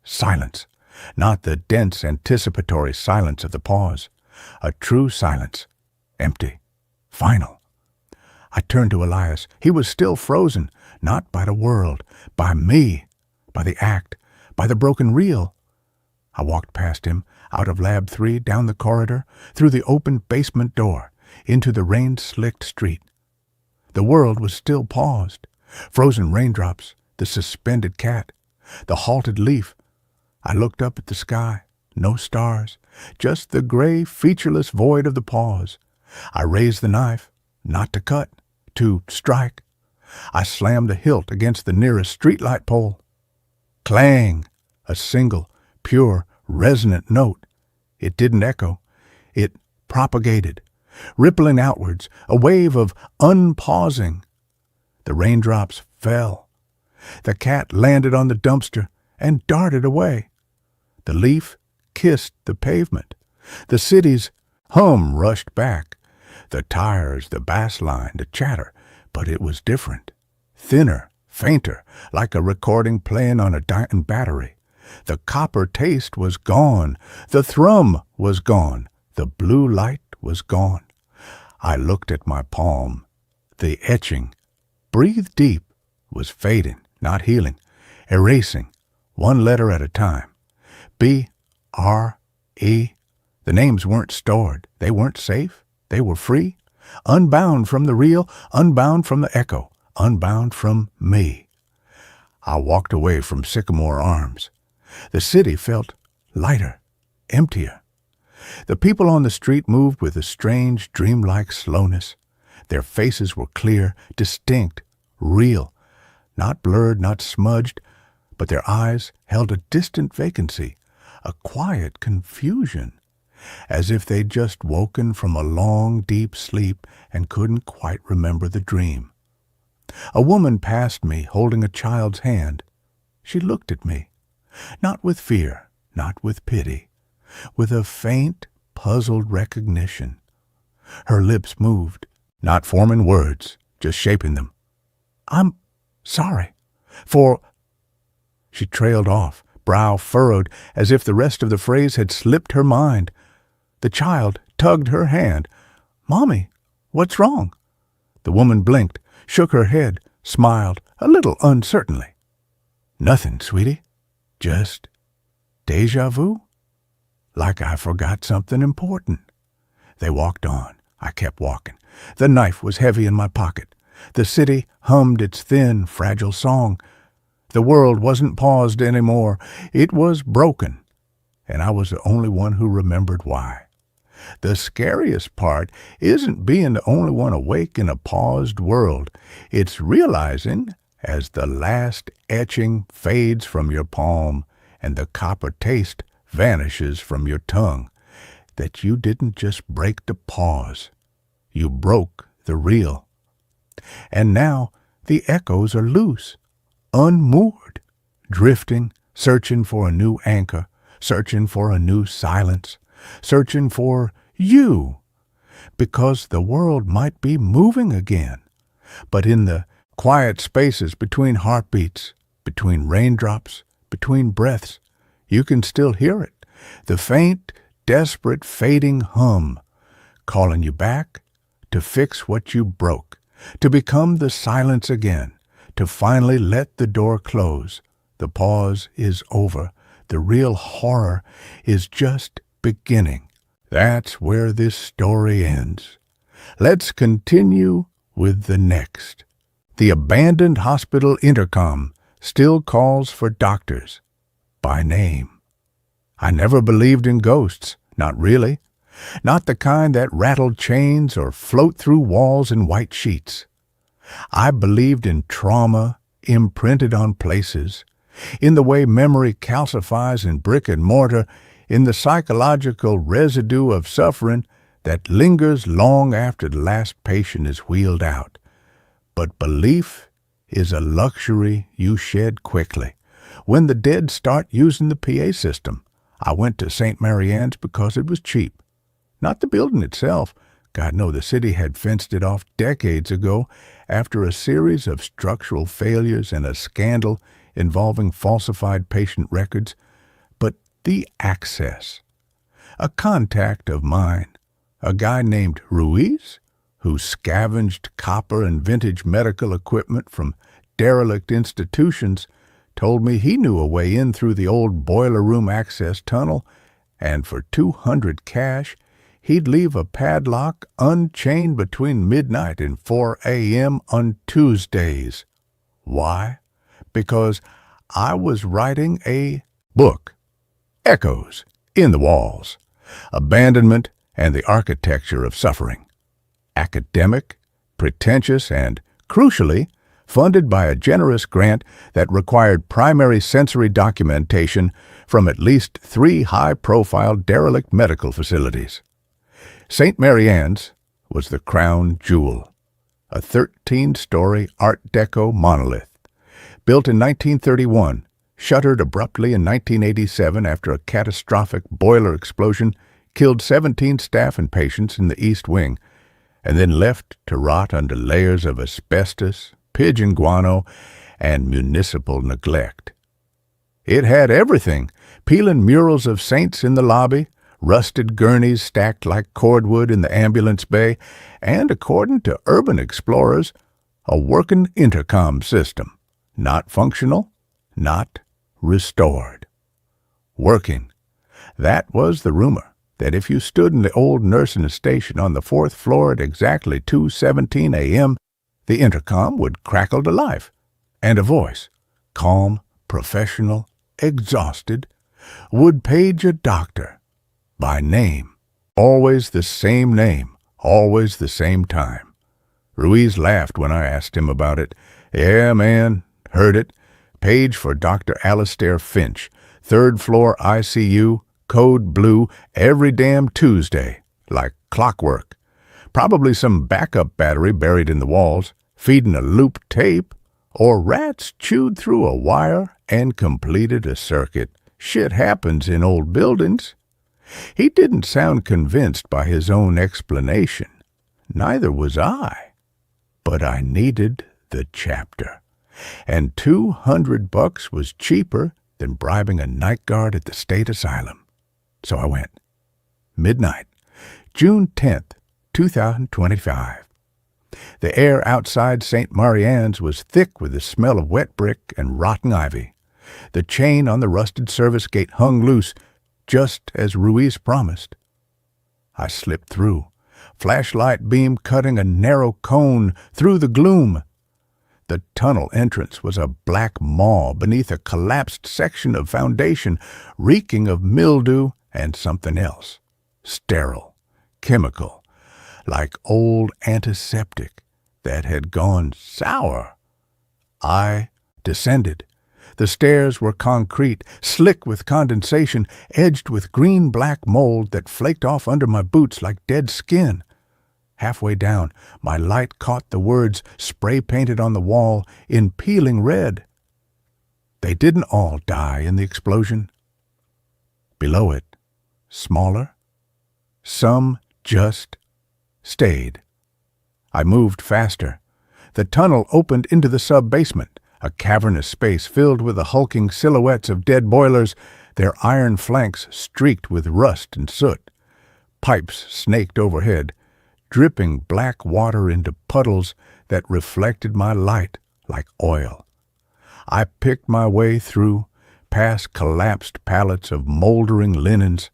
Silence, not the dense, anticipatory silence of the pause. A true silence, empty, final. I turned to Elias. He was still frozen, not by the world, by me, by the act, by the broken reel. I walked past him, out of Lab 3, down the corridor, through the open basement door, into the rain-slicked street. The world was still paused. Frozen raindrops, the suspended cat, the halted leaf, I looked up at the sky. No stars, just the gray, featureless void of the pause. I raised the knife, not to cut, to strike. I slammed the hilt against the nearest streetlight pole. Clang! A single, pure, resonant note. It didn't echo. It propagated, rippling outwards, a wave of unpausing. The raindrops fell. The cat landed on the dumpster and darted away. The leaf kissed the pavement. The city's hum rushed back. The tires, the bass line, the chatter, but it was different. Thinner, fainter, like a recording playing on a dying battery. The copper taste was gone. The thrum was gone. The blue light was gone. I looked at my palm. The etching, breathed deep, was fading, not healing, erasing, one letter at a time. B-R-E. The names weren't stored. They weren't safe. They were free, unbound from the real, unbound from the echo, unbound from me. I walked away from Sycamore Arms. The city felt lighter, emptier. The people on the street moved with a strange, dreamlike slowness. Their faces were clear, distinct, real, not blurred, not smudged, but their eyes held a distant vacancy, a quiet confusion, as if they'd just woken from a long, deep sleep and couldn't quite remember the dream. A woman passed me, holding a child's hand. She looked at me, not with fear, not with pity, with a faint, puzzled recognition. Her lips moved, not forming words, just shaping them. "I'm sorry for—" She trailed off, brow furrowed, as if the rest of the phrase had slipped her mind. The child tugged her hand. "Mommy, what's wrong?" The woman blinked, shook her head, smiled, a little uncertainly. "Nothing, sweetie. Just déjà vu? Like I forgot something important." They walked on. I kept walking. The knife was heavy in my pocket. The city hummed its thin, fragile song. The world wasn't paused anymore. It was broken, and I was the only one who remembered why. The scariest part isn't being the only one awake in a paused world. It's realizing, as the last etching fades from your palm and the copper taste vanishes from your tongue, that you didn't just break the pause. You broke the real. And now the echoes are loose, unmoored, drifting, searching for a new anchor, searching for a new silence, searching for you, because the world might be moving again. But in the quiet spaces between heartbeats, between raindrops, between breaths, you can still hear it, the faint, desperate, fading hum, calling you back to fix what you broke, to become the silence again, to finally let the door close. The pause is over. The real horror is just beginning. That's where this story ends. Let's continue with the next. The abandoned hospital intercom still calls for doctors by name. I never believed in ghosts, not really. Not the kind that rattle chains or float through walls in white sheets. I believed in trauma imprinted on places, in the way memory calcifies in brick and mortar, in the psychological residue of suffering that lingers long after the last patient is wheeled out. But belief is a luxury you shed quickly. When the dead start using the PA system, I went to St. Mary Ann's because it was cheap. Not the building itself. God, no, the city had fenced it off decades ago after a series of structural failures and a scandal involving falsified patient records. But the access. A contact of mine, a guy named Ruiz, who scavenged copper and vintage medical equipment from derelict institutions, told me he knew a way in through the old boiler room access tunnel, and for $200 cash, he'd leave a padlock unchained between midnight and 4 a.m. on Tuesdays. Why? Because I was writing a book echoes in the walls, abandonment and the architecture of suffering. Academic, pretentious, and, crucially, funded by a generous grant that required primary sensory documentation from at least 3 high-profile derelict medical facilities. St. Mary Ann's was the crown jewel, a 13-story Art Deco monolith. Built in 1931, shuttered abruptly in 1987 after a catastrophic boiler explosion killed 17 staff and patients in the East Wing, and then left to rot under layers of asbestos, pigeon guano, and municipal neglect. It had everything: peeling murals of saints in the lobby, rusted gurneys stacked like cordwood in the ambulance bay, and, according to urban explorers, a working intercom system. Not functional, not restored. Working. That was the rumor, that if you stood in the old nursing station on the 4th floor at exactly 2:17 a.m., the intercom would crackle to life, and a voice, calm, professional, exhausted, would page a doctor by name. Always the same name, always the same time. Ruiz laughed when I asked him about it. Yeah, man, heard it. Page for Dr. Alistair Finch, 3rd floor ICU, code blue, every damn Tuesday, like clockwork. Probably some backup battery buried in the walls, feeding a looped tape, or rats chewed through a wire and completed a circuit. Shit happens in old buildings. He didn't sound convinced by his own explanation. Neither was I. But I needed the chapter, and $200 was cheaper than bribing a night guard at the state asylum. So I went. Midnight, June 10th, 2025. The air outside St. Mary Ann's was thick with the smell of wet brick and rotten ivy. The chain on the rusted service gate hung loose, just as Ruiz promised. I slipped through, flashlight beam cutting a narrow cone through the gloom. The tunnel entrance was a black maw beneath a collapsed section of foundation, reeking of mildew and something else. Sterile, chemical, like old antiseptic that had gone sour. I descended. The stairs were concrete, slick with condensation, edged with green-black mold that flaked off under my boots like dead skin. Halfway down, my light caught the words spray-painted on the wall in peeling red. They didn't all die in the explosion. Below it, smaller, some just stayed. I moved faster. The tunnel opened into the sub-basement, a cavernous space filled with the hulking silhouettes of dead boilers, their iron flanks streaked with rust and soot. Pipes snaked overhead, dripping black water into puddles that reflected my light like oil. I picked my way through, past collapsed pallets of moldering linens,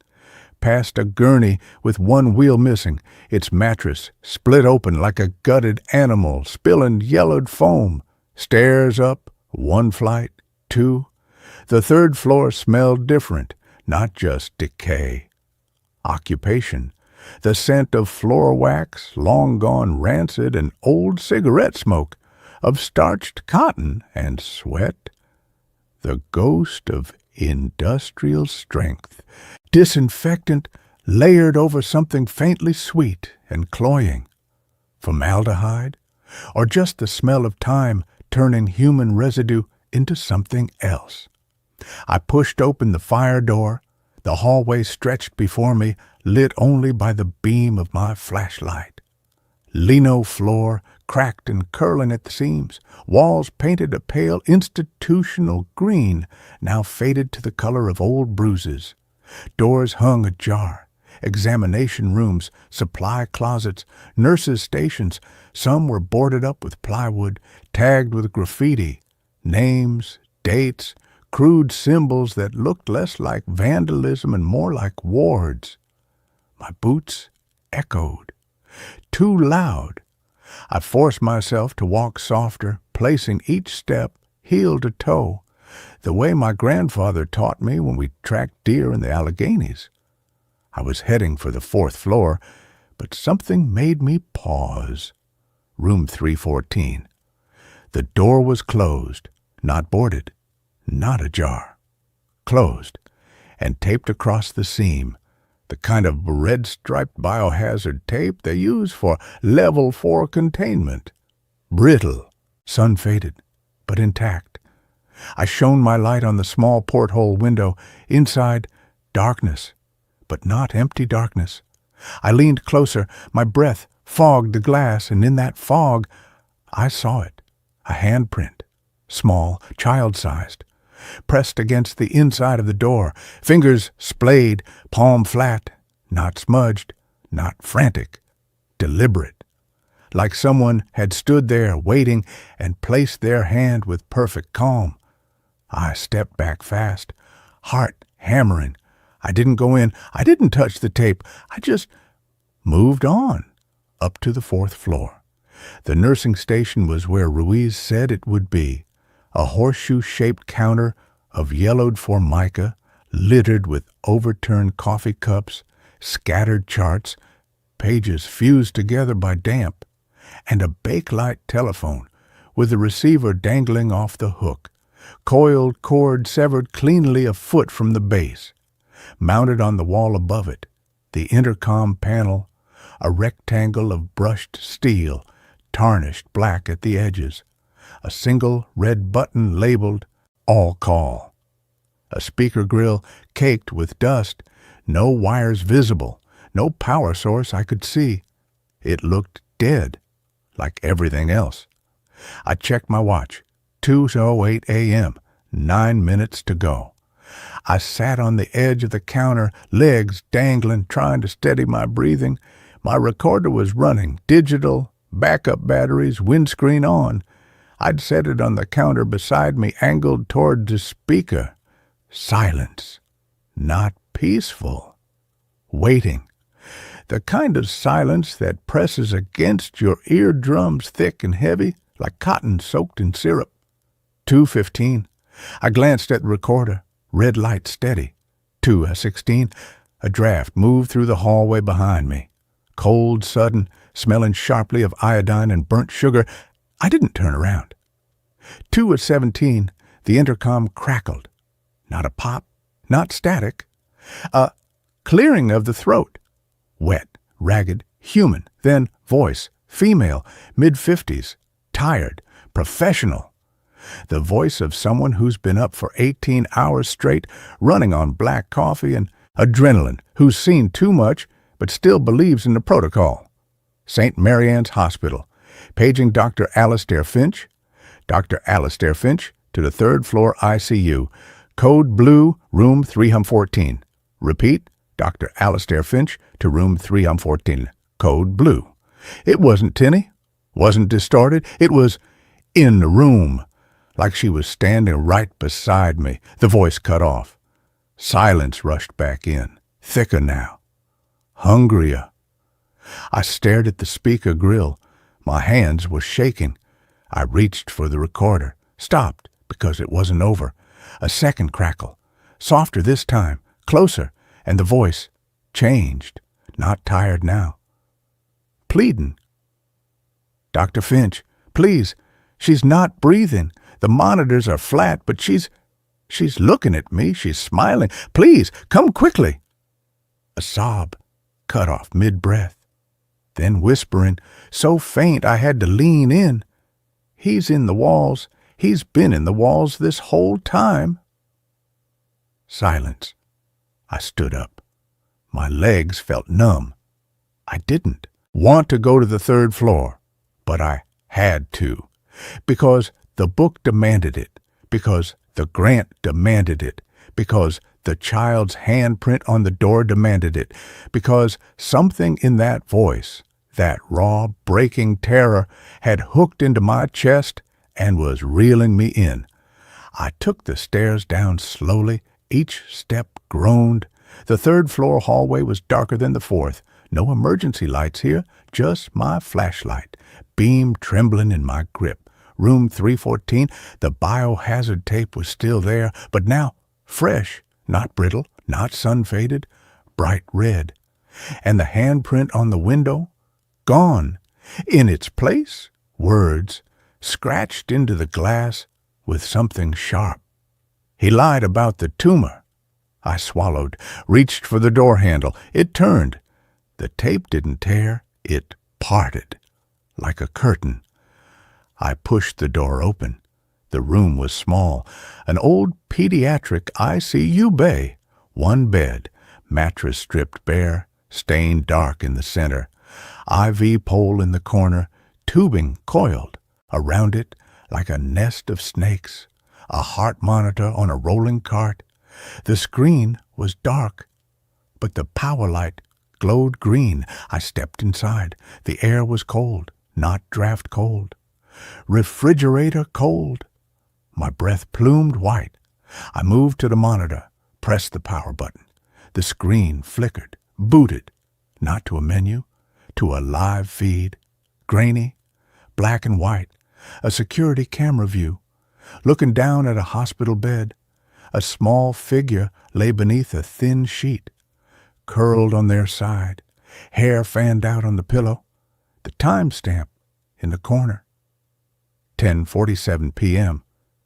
past a gurney with one wheel missing, its mattress split open like a gutted animal spilling yellowed foam. Stairs up, 1 flight, 2. The 3rd floor smelled different, not just decay. Occupation. The scent of floor wax, long gone rancid, and old cigarette smoke, of starched cotton and sweat. The ghost of industrial strength, disinfectant layered over something faintly sweet and cloying. Formaldehyde, or just the smell of time turning human residue into something else. I pushed open the fire door. The hallway stretched before me, lit only by the beam of my flashlight. Lino floor, cracked and curling at the seams, walls painted a pale institutional green, now faded to the color of old bruises. Doors hung ajar. Examination rooms, supply closets, nurses' stations, some were boarded up with plywood, tagged with graffiti, names, dates, crude symbols that looked less like vandalism and more like wards. My boots echoed. Too loud. I forced myself to walk softer, placing each step heel to toe, the way my grandfather taught me when we tracked deer in the Alleghenies. I was heading for the 4th floor, but something made me pause. Room 314. The door was closed, not boarded, not ajar. Closed, and taped across the seam, the kind of red-striped biohazard tape they use for Level 4 containment. Brittle, sun-faded, but intact. I shone my light on the small porthole window. Inside, darkness, but not empty darkness. I leaned closer. My breath fogged the glass, and in that fog, I saw it. A handprint, small, child-sized, pressed against the inside of the door, fingers splayed, palm flat, not smudged, not frantic, deliberate, like someone had stood there waiting and placed their hand with perfect calm. I stepped back fast, heart hammering. I didn't go in. I didn't touch the tape. I just moved on, up to the 4th floor. The nursing station was where Ruiz said it would be, a horseshoe-shaped counter of yellowed formica, littered with overturned coffee cups, scattered charts, pages fused together by damp, and a Bakelite telephone with the receiver dangling off the hook, coiled cord severed cleanly a foot from the base. Mounted on the wall above it, the intercom panel, a rectangle of brushed steel, tarnished black at the edges, a single red button labeled All Call. A speaker grill caked with dust, no wires visible, no power source I could see. It looked dead, like everything else. I checked my watch. 2:08 a.m., 9 minutes to go. I sat on the edge of the counter, legs dangling, trying to steady my breathing. My recorder was running, digital, backup batteries, windscreen on. I'd set it on the counter beside me, angled toward the speaker. Silence. Not peaceful. Waiting. The kind of silence that presses against your eardrums thick and heavy, like cotton soaked in syrup. 2:15. I glanced at the recorder. Red light steady. 2:16. A draft moved through the hallway behind me. Cold, sudden, smelling sharply of iodine and burnt sugar. I didn't turn around. 2:17. The intercom crackled. Not a pop, not static. A clearing of the throat. Wet, ragged, human. Then voice, female, mid-50s, tired, professional. The voice of someone who's been up for 18 hours straight, running on black coffee and adrenaline, who's seen too much but still believes in the protocol. St. Mary Ann's Hospital, paging Dr. Alastair Finch. Dr. Alastair Finch to the 3rd floor ICU. Code blue, room 314. Repeat, Dr. Alastair Finch to room 314. Code blue. It wasn't tinny, wasn't distorted. It was in the room, like she was standing right beside me. The voice cut off. Silence rushed back in, thicker now, hungrier. I stared at the speaker grill. My hands were shaking. I reached for the recorder, stopped because it wasn't over. A second crackle, softer this time, closer, and the voice changed, not tired now. Pleading. Dr. Finch, please, she's not breathing. The monitors are flat, but she's looking at me. She's smiling. Please, come quickly. A sob, cut off mid-breath. Then whispering, so faint I had to lean in. He's in the walls. He's been in the walls this whole time. Silence. I stood up. My legs felt numb. I didn't want to go to the 3rd floor, but I had to, because the book demanded it, because the grant demanded it, because the child's handprint on the door demanded it, because something in that voice, that raw, breaking terror, had hooked into my chest and was reeling me in. I took the stairs down slowly. Each step groaned. The 3rd floor hallway was darker than the 4th. No emergency lights here, just my flashlight, beam trembling in my grip, Room 314, the biohazard tape was still there, but now fresh, not brittle, not sun-faded, bright red. And the handprint on the window? Gone. In its place, words, scratched into the glass with something sharp. He lied about the tumor. I swallowed, reached for the door handle. It turned. The tape didn't tear. It parted, like a curtain. I pushed the door open. The room was small, an old pediatric ICU bay. One bed, mattress stripped bare, stained dark in the center. IV pole in the corner, tubing coiled. Around it, like a nest of snakes. A heart monitor on a rolling cart. The screen was dark, but the power light glowed green. I stepped inside. The air was cold, not draft cold. Refrigerator cold. My breath plumed white. I moved to the monitor, pressed the power button. The screen flickered, booted, not to a menu, to a live feed. Grainy, black and white, a security camera view. Looking down at a hospital bed, a small figure lay beneath a thin sheet, curled on their side, hair fanned out on the pillow, the timestamp in the corner. 10:47 p.m.,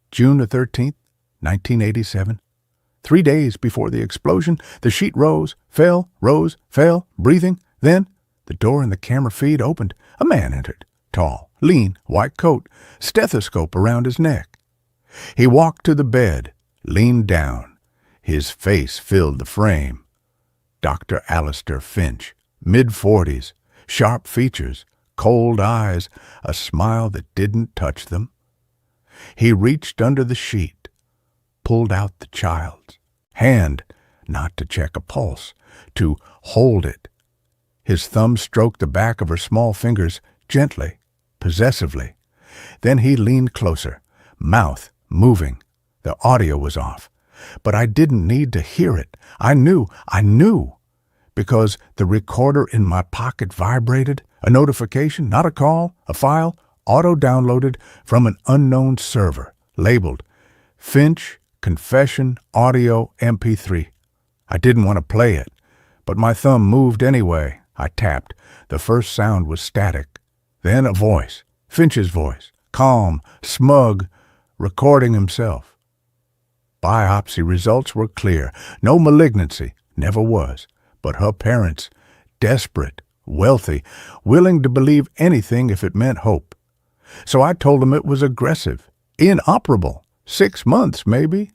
June the 13th, 1987. 3 days before the explosion, the sheet rose, fell, breathing. Then the door in the camera feed opened. A man entered, tall, lean, white coat, stethoscope around his neck. He walked to the bed, leaned down. His face filled the frame. Dr. Alistair Finch, mid-40s, sharp features, cold eyes, a smile that didn't touch them. He reached under the sheet, pulled out the child's hand, not to check a pulse, to hold it. His thumb stroked the back of her small fingers gently, possessively. Then he leaned closer, mouth moving. The audio was off, but I didn't need to hear it. I knew, because the recorder in my pocket vibrated, a notification, not a call, a file, auto-downloaded from an unknown server, labeled Finch Confession Audio MP3. I didn't want to play it, but my thumb moved anyway. I tapped. The first sound was static. Then a voice, Finch's voice, calm, smug, recording himself. Biopsy results were clear. No malignancy, never was. But her parents, desperate, wealthy, willing to believe anything if it meant hope. So I told them it was aggressive, inoperable, 6 months maybe.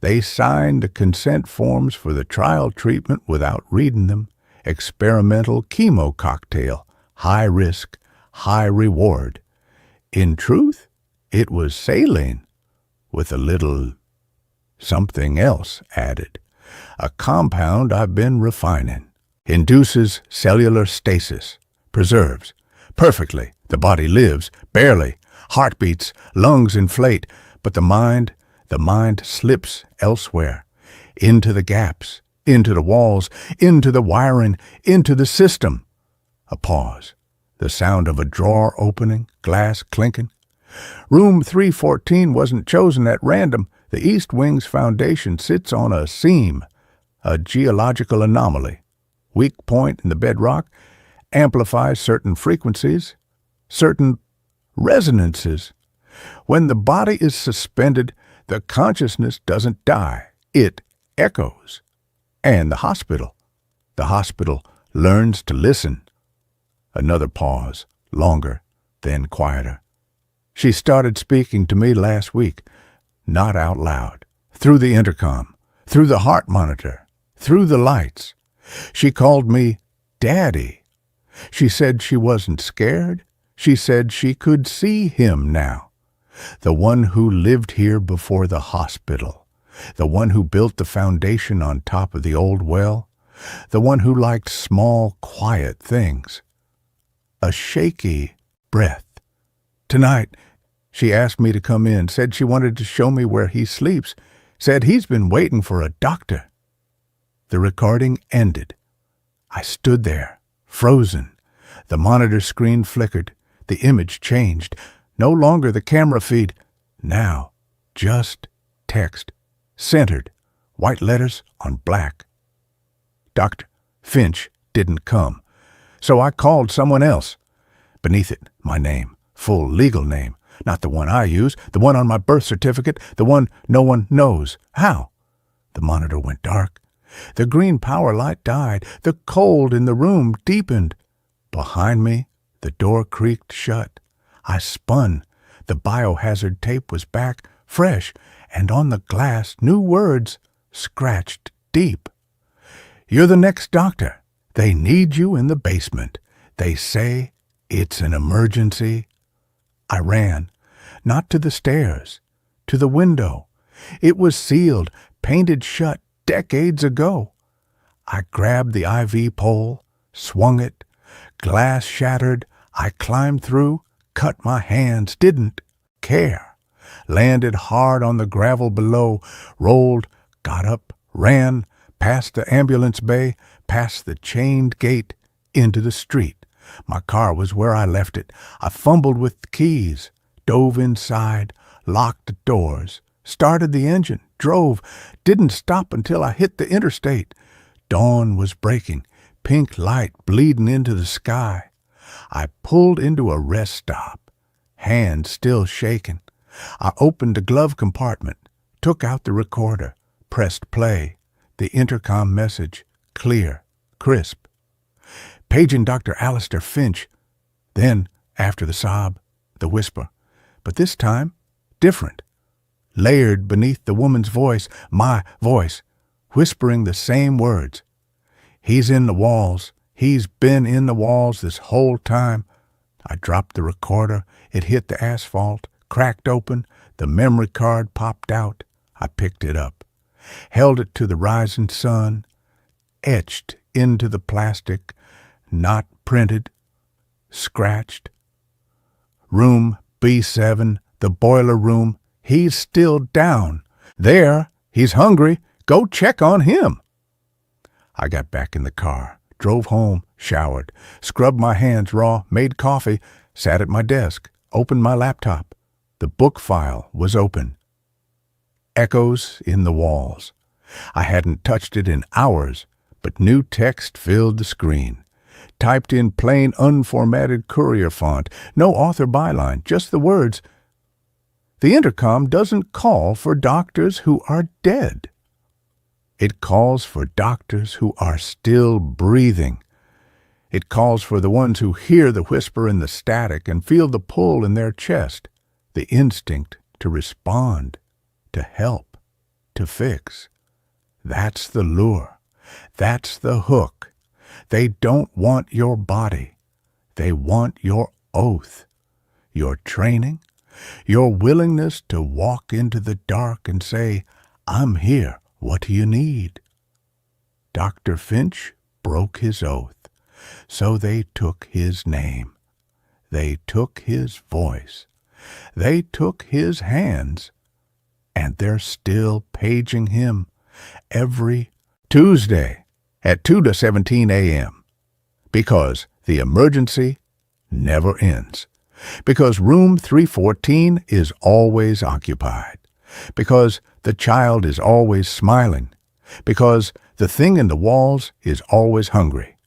They signed the consent forms for the trial treatment without reading them. Experimental chemo cocktail, high risk, high reward. In truth, it was saline, with a little something else added. A compound I've been refining. Induces cellular stasis. Preserves. Perfectly. The body lives. Barely. Heartbeats. Lungs inflate. But the mind slips elsewhere. Into the gaps. Into the walls. Into the wiring. Into the system. A pause. The sound of a drawer opening. Glass clinking. Room 314 wasn't chosen at random. The East Wing's foundation sits on a seam, a geological anomaly. Weak point in the bedrock amplifies certain frequencies, certain resonances. When the body is suspended, the consciousness doesn't die. It echoes. And the hospital learns to listen. Another pause, longer, then quieter. She started speaking to me last week. Not out loud, through the intercom, through the heart monitor, through the lights. She called me Daddy. She said she wasn't scared. She said she could see him now. The one who lived here before the hospital. The one who built the foundation on top of the old well. The one who liked small, quiet things. A shaky breath. Tonight, she asked me to come in, said she wanted to show me where he sleeps, said he's been waiting for a doctor. The recording ended. I stood there, frozen. The monitor screen flickered. The image changed. No longer the camera feed. Now, just text. Centered. White letters on black. Dr. Finch didn't come, so I called someone else. Beneath it, my name, full legal name, not the one I use, the one on my birth certificate, the one no one knows. How? The monitor went dark. The green power light died. The cold in the room deepened. Behind me, the door creaked shut. I spun. The biohazard tape was back, fresh, and on the glass, new words, scratched deep. You're the next doctor. They need you in the basement. They say it's an emergency. I ran, not to the stairs, to the window. It was sealed, painted shut decades ago. I grabbed the IV pole, swung it. Glass shattered. I climbed through, cut my hands, didn't care. Landed hard on the gravel below, rolled, got up, ran, past the ambulance bay, past the chained gate, into the street. My car was where I left it. I fumbled with the keys, dove inside, locked the doors, started the engine, drove, didn't stop until I hit the interstate. Dawn was breaking, pink light bleeding into the sky. I pulled into a rest stop, hands still shaking. I opened the glove compartment, took out the recorder, pressed play. The intercom message, clear, crisp. Paging Dr. Alistair Finch. Then, after the sob, the whisper. But this time, different. Layered beneath the woman's voice, my voice, whispering the same words. He's in the walls. He's been in the walls this whole time. I dropped the recorder. It hit the asphalt, cracked open. The memory card popped out. I picked it up, held it to the rising sun, etched into the plastic, not printed, scratched. Room B7, the boiler room. He's still down. There, he's hungry. Go check on him. I got back in the car, drove home, showered, scrubbed my hands raw, made coffee, sat at my desk, opened my laptop. The book file was open. Echoes in the walls. I hadn't touched it in hours, but new text filled the screen. Typed in plain, unformatted courier font. No author byline, just the words. The intercom doesn't call for doctors who are dead. It calls for doctors who are still breathing. It calls for the ones who hear the whisper in the static and feel the pull in their chest, the instinct to respond, to help, to fix. That's the lure. That's the hook. They don't want your body. They want your oath, your training, your willingness to walk into the dark and say, I'm here. What do you need? Dr. Finch broke his oath, so they took his name. They took his voice. They took his hands, and they're still paging him every Tuesday at 2 to 17 a.m. because the emergency never ends. Because room 314 is always occupied. Because the child is always smiling. Because the thing in the walls is always hungry.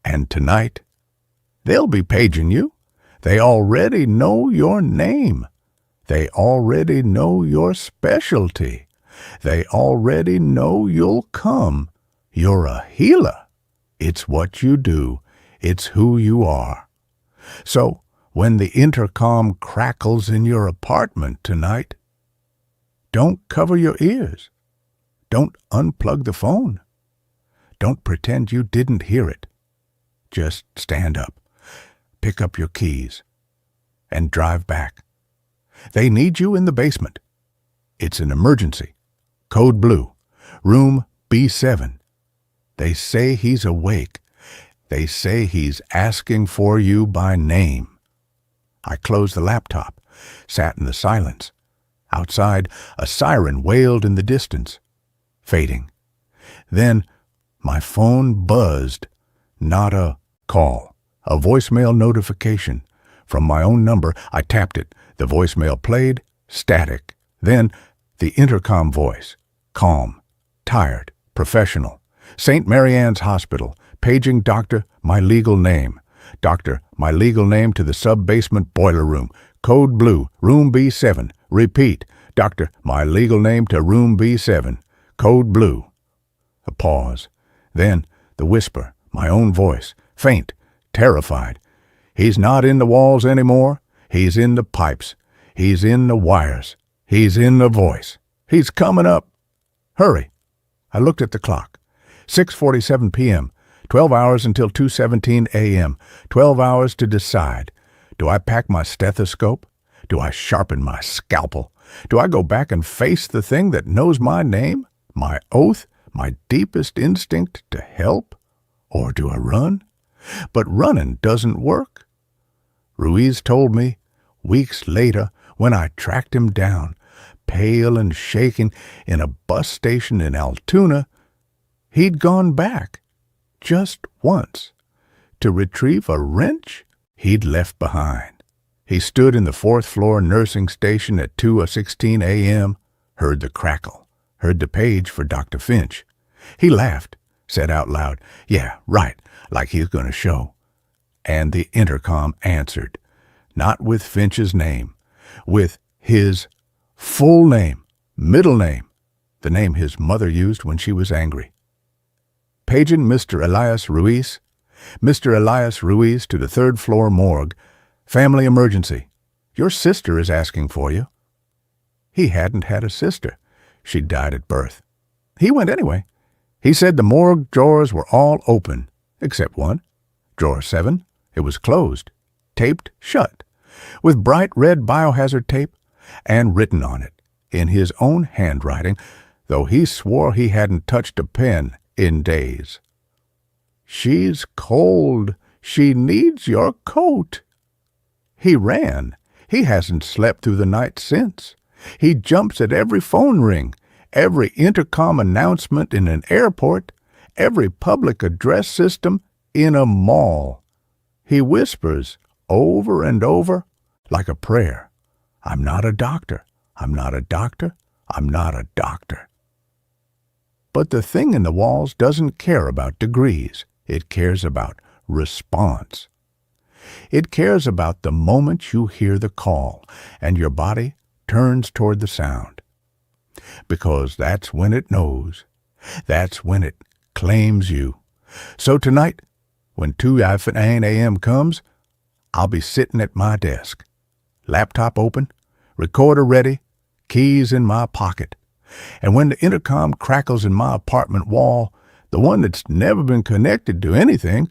And tonight, they'll be paging you. They already know your name. They already know your specialty. They already know you'll come. You're a healer. It's what you do. It's who you are. So, when the intercom crackles in your apartment tonight, don't cover your ears. Don't unplug the phone. Don't pretend you didn't hear it. Just stand up, pick up your keys, and drive back. They need you in the basement. It's an emergency. Code blue. Room B7. They say he's awake. They say he's asking for you by name. I closed the laptop, sat in the silence. Outside, a siren wailed in the distance, fading. Then, my phone buzzed. Not a call, a voicemail notification. From my own number, I tapped it. The voicemail played, static. Then the intercom voice, calm, tired, professional. St. Mary Ann's Hospital, paging Doctor, my legal name. Doctor, my legal name to the sub-basement boiler room. Code blue, room B7. Repeat, Doctor, my legal name to room B7. Code blue. A pause. Then the whisper, my own voice, faint, terrified. He's not in the walls anymore. He's in the pipes. He's in the wires. He's in the voice. He's coming up. Hurry. I looked at the clock. 6:47 p.m. 12 hours until 2:17 a.m. 12 hours to decide. Do I pack my stethoscope? Do I sharpen my scalpel? Do I go back and face the thing that knows my name, my oath, my deepest instinct to help? Or do I run? But running doesn't work. Ruiz told me, weeks later, when I tracked him down, pale and shaking, in a bus station in Altoona, he'd gone back, just once, to retrieve a wrench he'd left behind. He stood in the 4th floor nursing station at 2:16 a.m., heard the crackle, heard the page for Dr. Finch. He laughed, said out loud, "Yeah, right," like he's going to show. And the intercom answered, not with Finch's name, with his full name, middle name, the name his mother used when she was angry. Paging Mr. Elias Ruiz. Mr. Elias Ruiz to the 3rd floor morgue. Family emergency. Your sister is asking for you. He hadn't had a sister. She died at birth. He went anyway. He said the morgue drawers were all open, except one. Drawer 7. It was closed, taped shut, with bright red biohazard tape, and written on it, in his own handwriting, though he swore he hadn't touched a pen in days. "She's cold. She needs your coat." He ran. He hasn't slept through the night since. He jumps at every phone ring, every intercom announcement in an airport, every public address system in a mall. He whispers over and over, like a prayer, "I'm not a doctor. I'm not a doctor. I'm not a doctor." But the thing in the walls doesn't care about degrees. It cares about response. It cares about the moment you hear the call and your body turns toward the sound. Because that's when it knows. That's when it claims you. So tonight, when 2:09 a.m. comes, I'll be sitting at my desk. Laptop open, recorder ready, keys in my pocket. And when the intercom crackles in my apartment wall, the one that's never been connected to anything,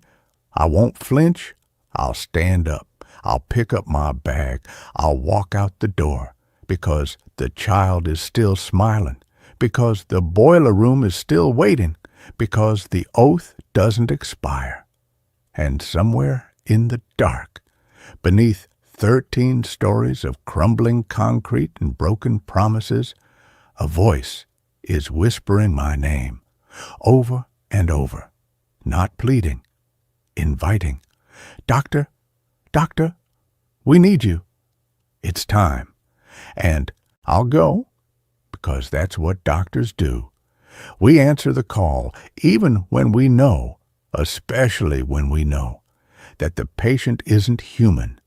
I won't flinch. I'll stand up. I'll pick up my bag. I'll walk out the door because the child is still smiling, because the boiler room is still waiting, because the oath doesn't expire. And somewhere in the dark, beneath 13 stories of crumbling concrete and broken promises, a voice is whispering my name over and over, not pleading, inviting. "Doctor, doctor, we need you. It's time." And I'll go, because that's what doctors do. We answer the call, even when we know, especially when we know, that the patient isn't human,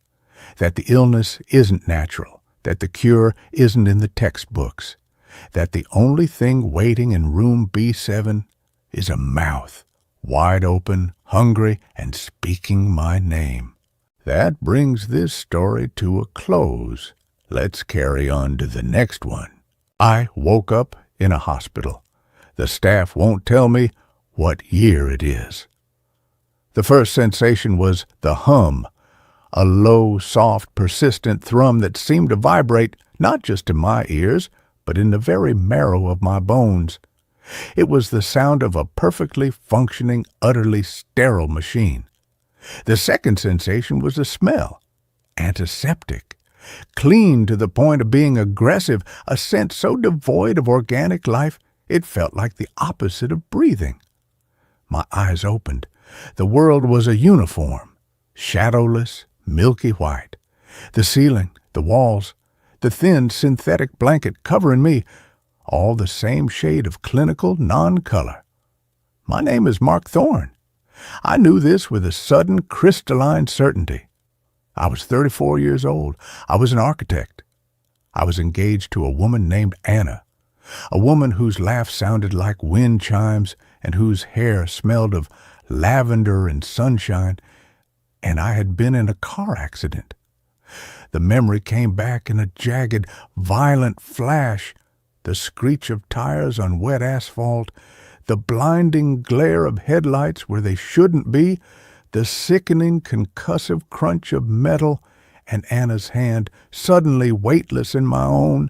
that the illness isn't natural, that the cure isn't in the textbooks, that the only thing waiting in room B7 is a mouth, wide open, hungry, and speaking my name. That brings this story to a close. Let's carry on to the next one. I woke up in a hospital. The staff won't tell me what year it is. The first sensation was the hum, a low, soft, persistent thrum that seemed to vibrate not just in my ears, but in the very marrow of my bones. It was the sound of a perfectly functioning, utterly sterile machine. The second sensation was the smell, antiseptic, clean to the point of being aggressive, a scent so devoid of organic life it felt like the opposite of breathing. My eyes opened. The world was a uniform, shadowless, milky white. The ceiling, the walls, the thin synthetic blanket covering me, all the same shade of clinical non-color. My name is Mark Thorne. I knew this with a sudden crystalline certainty. I was 34 years old. I was an architect. I was engaged to a woman named Anna, a woman whose laugh sounded like wind chimes and whose hair smelled of lavender and sunshine, and I had been in a car accident. The memory came back in a jagged, violent flash, the screech of tires on wet asphalt, the blinding glare of headlights where they shouldn't be, the sickening concussive crunch of metal, and Anna's hand, suddenly weightless in my own.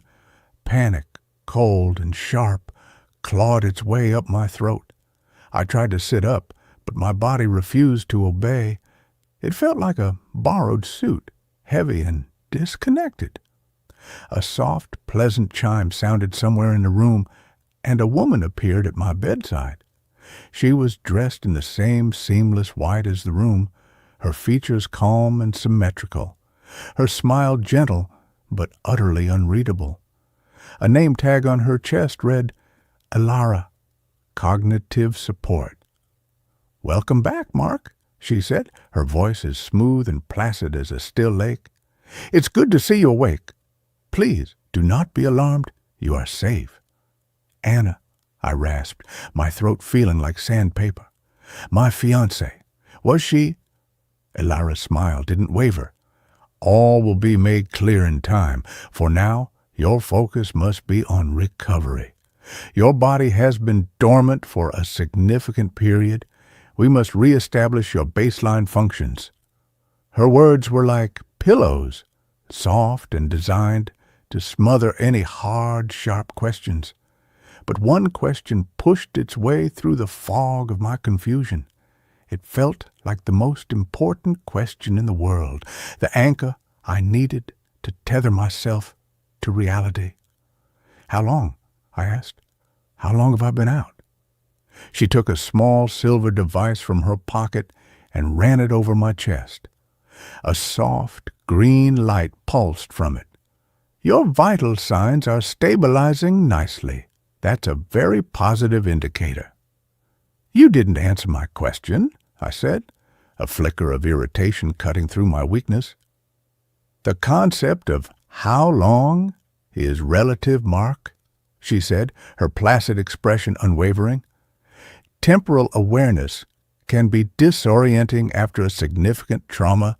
Panic, cold and sharp, clawed its way up my throat. I tried to sit up, but my body refused to obey. It felt like a borrowed suit, heavy and disconnected. A soft, pleasant chime sounded somewhere in the room, and a woman appeared at my bedside. She was dressed in the same seamless white as the room, her features calm and symmetrical, her smile gentle but utterly unreadable. A name tag on her chest read, Elara, Cognitive Support. "Welcome back, Mark," she said, her voice as smooth and placid as a still lake. "It's good to see you awake. Please, do not be alarmed. You are safe." "Anna," I rasped, my throat feeling like sandpaper. "My fiancée. Was she—" Elara's smile didn't waver. "All will be made clear in time. For now, your focus must be on recovery. Your body has been dormant for a significant period. We must reestablish your baseline functions." Her words were like pillows, soft and designed to smother any hard, sharp questions. But one question pushed its way through the fog of my confusion. It felt like the most important question in the world, the anchor I needed to tether myself to reality. "How long?" I asked. "How long have I been out?" She took a small silver device from her pocket and ran it over my chest. A soft, green light pulsed from it. "Your vital signs are stabilizing nicely. That's a very positive indicator." "You didn't answer my question," I said, a flicker of irritation cutting through my weakness. "The concept of how long is relative, Mark," she said, her placid expression unwavering. "Temporal awareness can be disorienting after a significant trauma.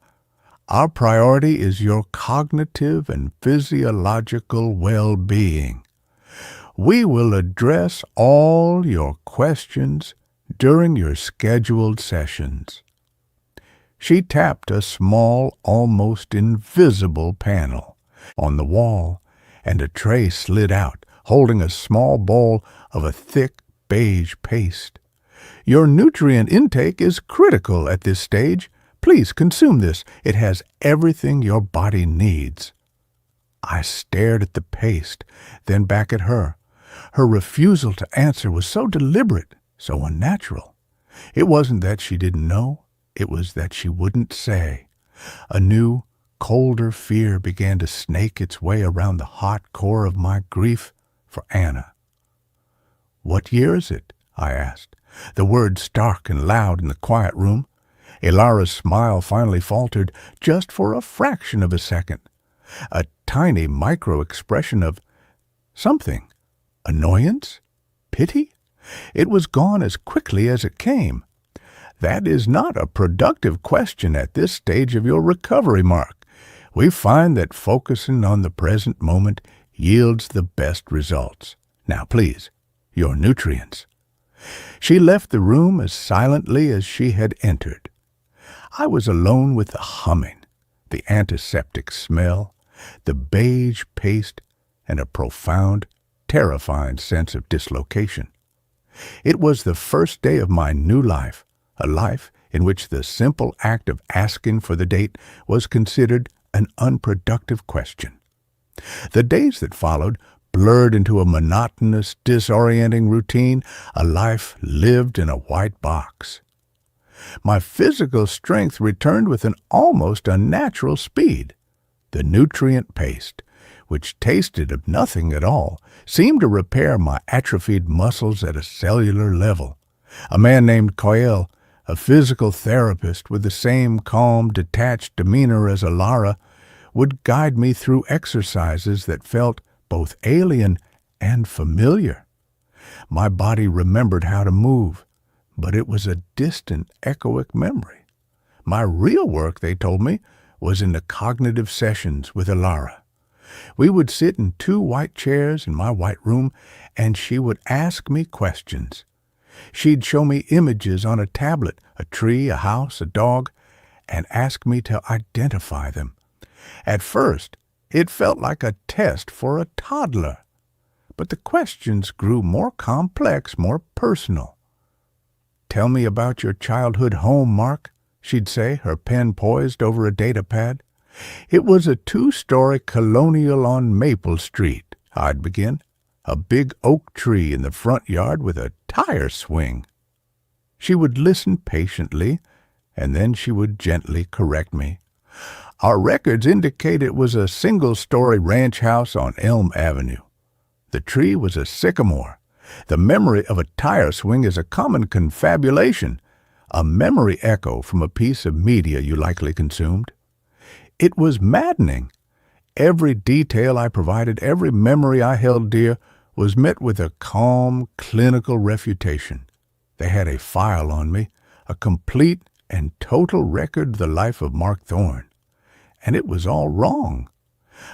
Our priority is your cognitive and physiological well-being. We will address all your questions during your scheduled sessions." She tapped a small, almost invisible panel on the wall, and a tray slid out, holding a small bowl of a thick beige paste. "Your nutrient intake is critical at this stage. Please consume this. It has everything your body needs." I stared at the paste, then back at her. Her refusal to answer was so deliberate, so unnatural. It wasn't that she didn't know. It was that she wouldn't say. A new, colder fear began to snake its way around the hot core of my grief for Anna. "What year is it?" I asked, the words stark and loud in the quiet room. Elara's smile finally faltered, just for a fraction of a second. A tiny micro-expression of something. Annoyance? Pity? It was gone as quickly as it came. "That is not a productive question at this stage of your recovery, Mark. We find that focusing on the present moment yields the best results. Now, please, your nutrients." She left the room as silently as she had entered. I was alone with the humming, the antiseptic smell, the beige paste, and a profound, terrifying sense of dislocation. It was the first day of my new life, a life in which the simple act of asking for the date was considered an unproductive question. The days that followed blurred into a monotonous, disorienting routine, a life lived in a white box. My physical strength returned with an almost unnatural speed. The nutrient paste, which tasted of nothing at all, seemed to repair my atrophied muscles at a cellular level. A man named Coyle, a physical therapist with the same calm, detached demeanor as Alara, would guide me through exercises that felt both alien and familiar. My body remembered how to move, but it was a distant, echoic memory. My real work, they told me, was in the cognitive sessions with Alara. We would sit in 2 white chairs in my white room, and she would ask me questions. She'd show me images on a tablet, a tree, a house, a dog, and ask me to identify them. At first, it felt like a test for a toddler, but the questions grew more complex, more personal. "Tell me about your childhood home, Mark," she'd say, her pen poised over a data pad. "It was a 2-story colonial on Maple Street," I'd begin. "A big oak tree in the front yard with a tire swing." She would listen patiently, and then she would gently correct me. "Our records indicate it was a single-story ranch house on Elm Avenue. The tree was a sycamore. The memory of a tire swing is a common confabulation, a memory echo from a piece of media you likely consumed." It was maddening. Every detail I provided, every memory I held dear, was met with a calm, clinical refutation. They had a file on me, a complete and total record of the life of Mark Thorne. And it was all wrong.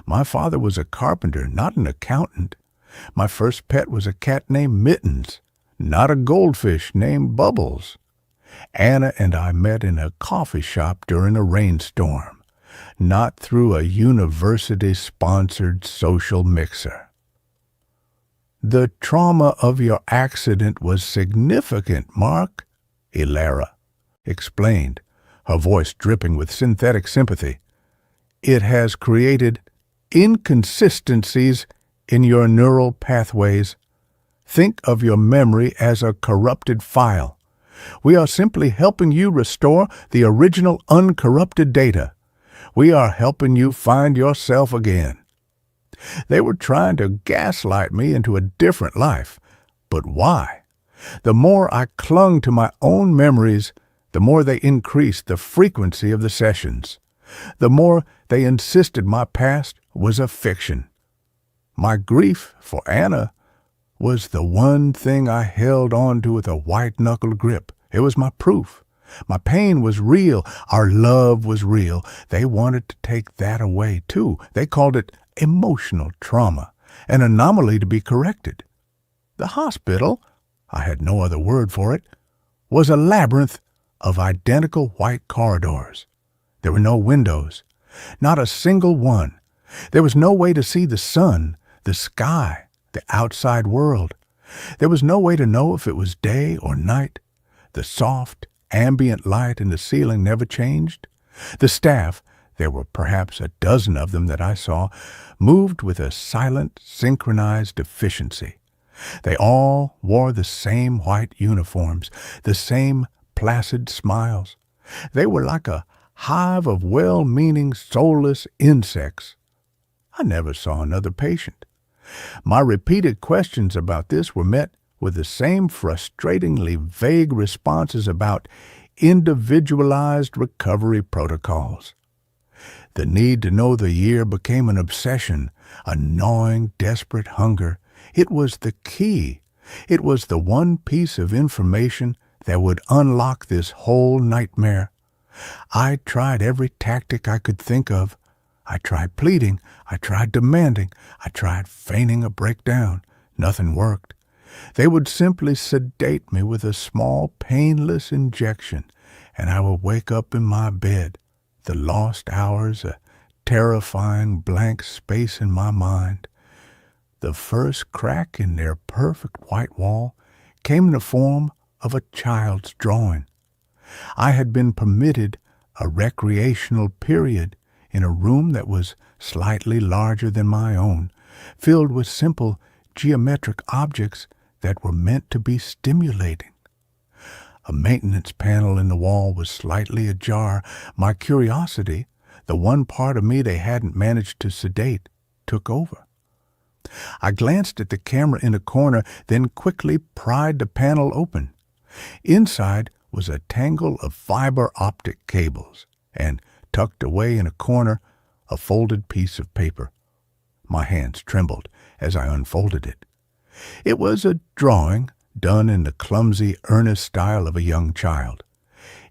My father was a carpenter, not an accountant. My first pet was a cat named Mittens, not a goldfish named Bubbles. Anna and I met in a coffee shop during a rainstorm, not through a university-sponsored social mixer. "The trauma of your accident was significant, Mark," Alara explained, her voice dripping with synthetic sympathy. "It has created inconsistencies in your neural pathways. Think of your memory as a corrupted file. We are simply helping you restore the original uncorrupted data. We are helping you find yourself again." They were trying to gaslight me into a different life. But why? The more I clung to my own memories, the more they increased the frequency of the sessions. The more they insisted my past was a fiction. My grief for Anna was the one thing I held on to with a white-knuckled grip. It was my proof. My pain was real. Our love was real. They wanted to take that away, too. They called it emotional trauma, an anomaly to be corrected. The hospital, I had no other word for it, was a labyrinth of identical white corridors. There were no windows, not a single one. There was no way to see the sun, the sky, the outside world. There was no way to know if it was day or night. The soft, ambient light in the ceiling never changed. The staff, there were perhaps a dozen of them that I saw, moved with a silent, synchronized efficiency. They all wore the same white uniforms, the same placid smiles. They were like a hive of well-meaning, soulless insects. I never saw another patient. My repeated questions about this were met with the same frustratingly vague responses about individualized recovery protocols. The need to know the year became an obsession, a gnawing, desperate hunger. It was the key. It was the one piece of information that would unlock this whole nightmare. I tried every tactic I could think of. I tried pleading. I tried demanding. I tried feigning a breakdown. Nothing worked. They would simply sedate me with a small, painless injection, and I would wake up in my bed. The lost hours, a terrifying blank space in my mind. The first crack in their perfect white wall came in the form of a child's drawing. I had been permitted a recreational period in a room that was slightly larger than my own, filled with simple geometric objects that were meant to be stimulating. A maintenance panel in the wall was slightly ajar. My curiosity, The one part of me they hadn't managed to sedate took over. I glanced at the camera in a corner, then quickly pried the panel open. Inside was a tangle of fiber optic cables, and tucked away in a corner, a folded piece of paper. My hands trembled as I unfolded it. It was a drawing done in the clumsy, earnest style of a young child.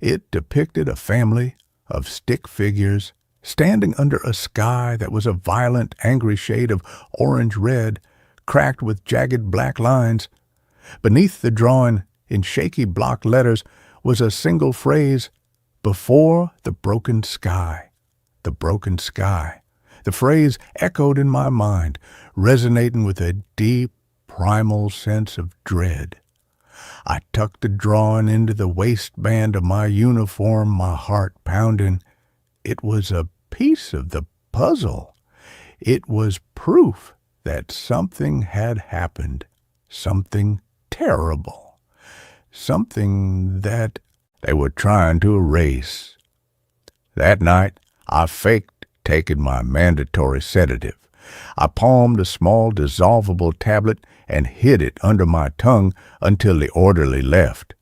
It depicted a family of stick figures standing under a sky that was a violent, angry shade of orange-red, cracked with jagged black lines. Beneath the drawing, in shaky block letters, was a single phrase, "Before the broken sky." The broken sky. The phrase echoed in my mind, resonating with a deep, primal sense of dread. I tucked the drawing into the waistband of my uniform, my heart pounding. It was a piece of the puzzle. It was proof that something had happened, something terrible, something that they were trying to erase. That night, I faked taking my mandatory sedative. I palmed a small dissolvable tablet and hid it under my tongue until the orderly left.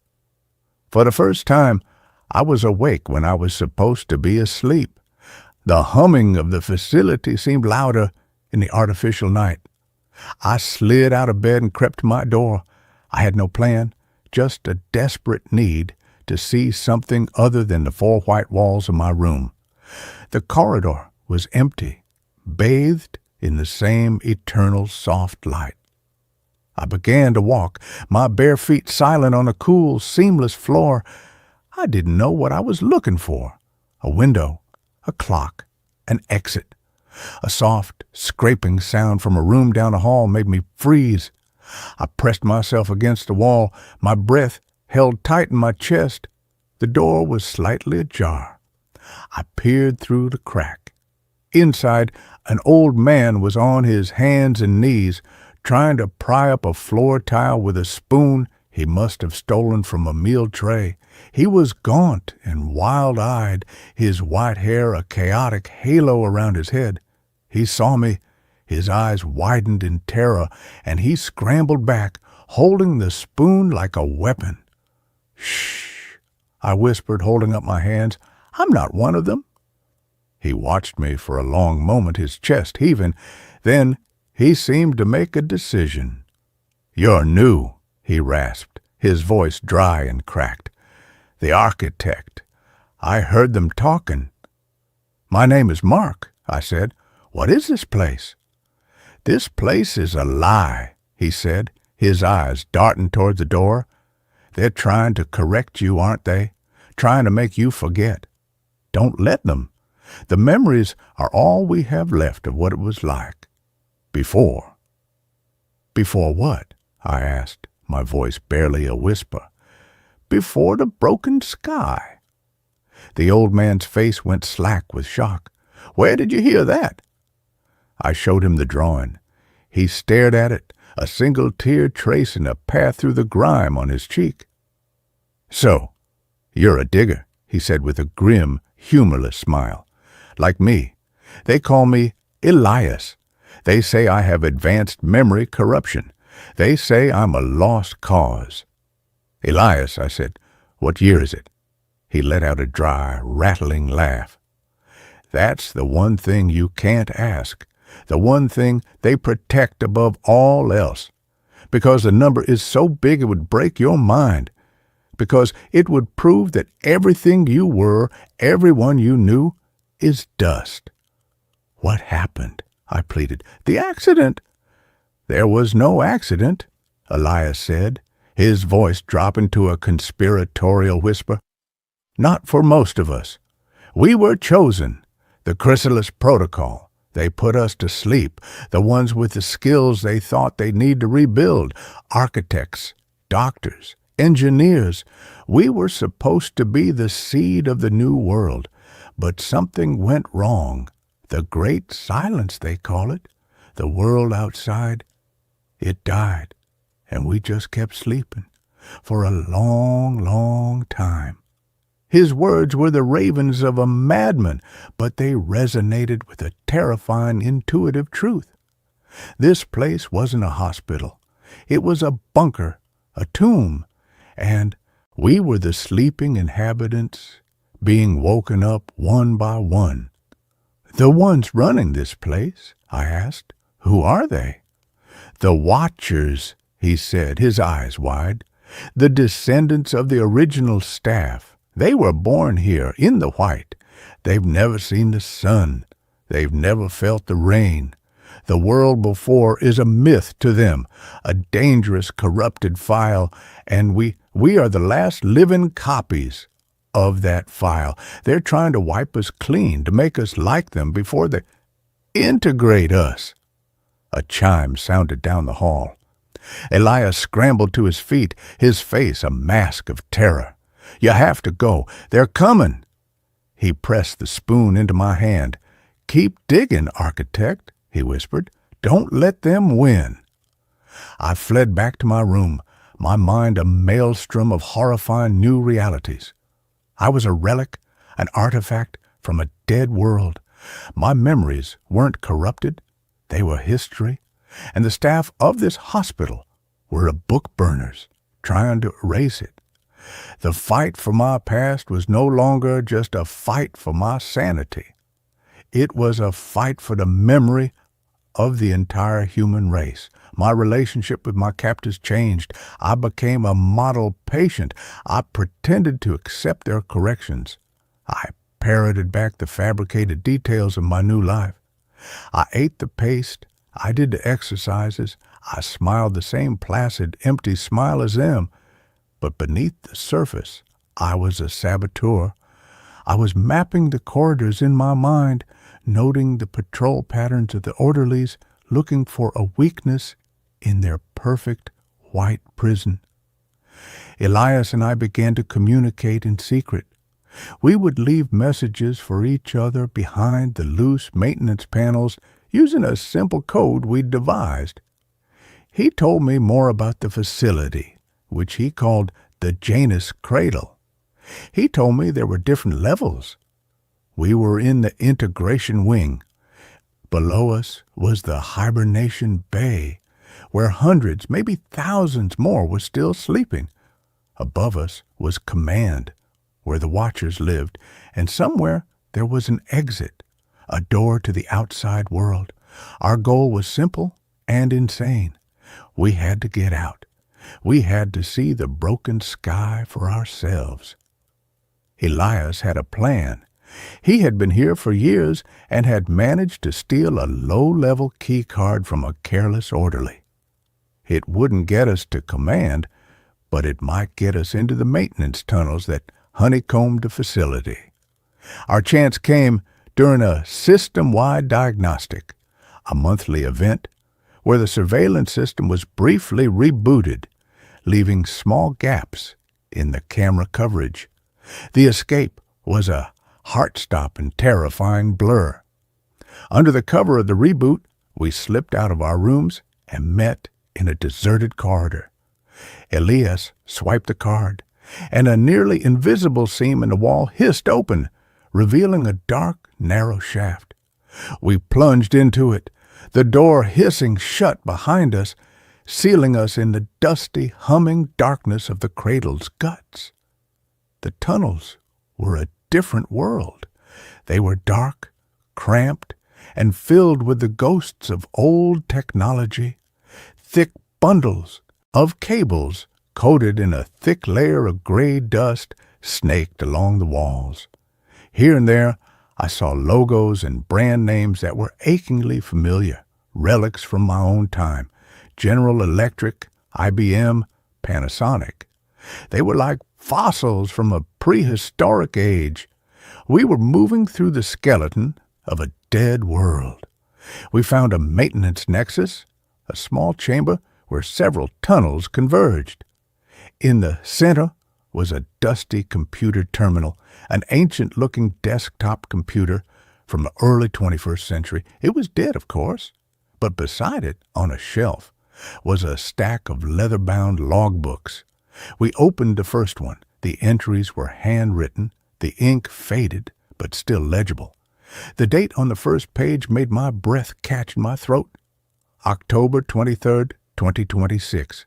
For the first time, I was awake when I was supposed to be asleep. The humming of the facility seemed louder in the artificial night. I slid out of bed and crept to my door. I had no plan, just a desperate need to see something other than the four white walls of my room. The corridor was empty, bathed in the same eternal soft light. I began to walk, my bare feet silent on a cool, seamless floor. I didn't know what I was looking for. A window, a clock, an exit. A soft, scraping sound from a room down the hall made me freeze. I pressed myself against the wall, my breath held tight in my chest. The door was slightly ajar. I peered through the crack. Inside, an old man was on his hands and knees, trying to pry up a floor tile with a spoon he must have stolen from a meal tray. He was gaunt and wild-eyed, his white hair a chaotic halo around his head. He saw me. His eyes widened in terror, and he scrambled back, holding the spoon like a weapon. "Shh," I whispered, holding up my hands. "I'm not one of them." He watched me for a long moment, his chest heaving. Then he seemed to make a decision. "You're new," he rasped, his voice dry and cracked. "The architect. I heard them talking." "My name is Mark," I said. "What is this place?" "This place is a lie," he said, his eyes darting toward the door. "They're trying to correct you, aren't they? Trying to make you forget. Don't let them. The memories are all we have left of what it was like. Before." "Before what?" I asked, my voice barely a whisper. "Before the broken sky." The old man's face went slack with shock. "Where did you hear that?" I showed him the drawing. He stared at it, a single tear tracing a path through the grime on his cheek. "So, you're a digger," he said with a grim, humorless smile. "Like me. They call me Elias. They say I have advanced memory corruption. They say I'm a lost cause." "Elias," I said, "what year is it?" He let out a dry, rattling laugh. "That's the one thing you can't ask. The one thing they protect above all else. Because the number is so big it would break your mind. Because it would prove that everything you were, everyone you knew, is dust." "What happened?" I pleaded. "The accident." "There was no accident," Elias said, his voice dropping to a conspiratorial whisper. "Not for most of us. We were chosen. The chrysalis protocol. They put us to sleep, the ones with the skills they thought they'd need to rebuild. Architects, doctors, engineers. We were supposed to be the seed of the new world. But something went wrong. The great silence, they call it. The world outside. It died, and we just kept sleeping for a long, long time. His words were the ravings of a madman, but they resonated with a terrifying, intuitive truth. This place wasn't a hospital. It was a bunker, a tomb, and we were the sleeping inhabitants being woken up one by one. "The ones running this place?" I asked. "Who are they?" "The Watchers," he said, his eyes wide. "The descendants of the original staff. They were born here, in the white. They've never seen the sun. They've never felt the rain. The world before is a myth to them, a dangerous, corrupted file, and we are the last living copies of that file. They're trying to wipe us clean, to make us like them before they integrate us." A chime sounded down the hall. Elias scrambled to his feet, his face a mask of terror. "You have to go. They're coming." He pressed the spoon into my hand. "Keep digging, architect," he whispered. "Don't let them win." I fled back to my room, my mind a maelstrom of horrifying new realities. I was a relic, an artifact from a dead world. My memories weren't corrupted. They were history, and the staff of this hospital were book burners trying to erase it. The fight for my past was no longer just a fight for my sanity. It was a fight for the memory of the entire human race. My relationship with my captors changed. I became a model patient. I pretended to accept their corrections. I parroted back the fabricated details of my new life. I ate the paste. I did the exercises. I smiled the same placid, empty smile as them. But beneath the surface, I was a saboteur. I was mapping the corridors in my mind, noting the patrol patterns of the orderlies, looking for a weakness in their perfect white prison. Elias and I began to communicate in secret. We would leave messages for each other behind the loose maintenance panels using a simple code we'd devised. He told me more about the facility, which he called the Janus Cradle. He told me there were different levels. We were in the integration wing. Below us was the hibernation bay, where hundreds, maybe thousands more were still sleeping. Above us was command, where the Watchers lived, and somewhere there was an exit, a door to the outside world. Our goal was simple and insane. We had to get out. We had to see the broken sky for ourselves. Elias had a plan. He had been here for years and had managed to steal a low-level key card from a careless orderly. It wouldn't get us to command, but it might get us into the maintenance tunnels that honeycombed the facility. Our chance came during a system-wide diagnostic, a monthly event where the surveillance system was briefly rebooted, leaving small gaps in the camera coverage. The escape was a heart-stopping, terrifying blur. Under the cover of the reboot, we slipped out of our rooms and met in a deserted corridor. Elias swiped the card, and a nearly invisible seam in the wall hissed open, revealing a dark, narrow shaft. We plunged into it, the door hissing shut behind us, sealing us in the dusty, humming darkness of the cradle's guts. The tunnels were a different world. They were dark, cramped, and filled with the ghosts of old technology. Thick bundles of cables coated in a thick layer of gray dust snaked along the walls. Here and there, I saw logos and brand names that were achingly familiar, relics from my own time: General Electric, IBM, Panasonic. They were like fossils from a prehistoric age. We were moving through the skeleton of a dead world. We found a maintenance nexus, a small chamber where several tunnels converged. In the center was a dusty computer terminal, an ancient-looking desktop computer from the early 21st century. It was dead, of course, but beside it, on a shelf, was a stack of leather-bound logbooks. We opened the first one. The entries were handwritten, The ink faded, but still legible. The date on the first page made my breath catch in my throat. October 23rd, 2026.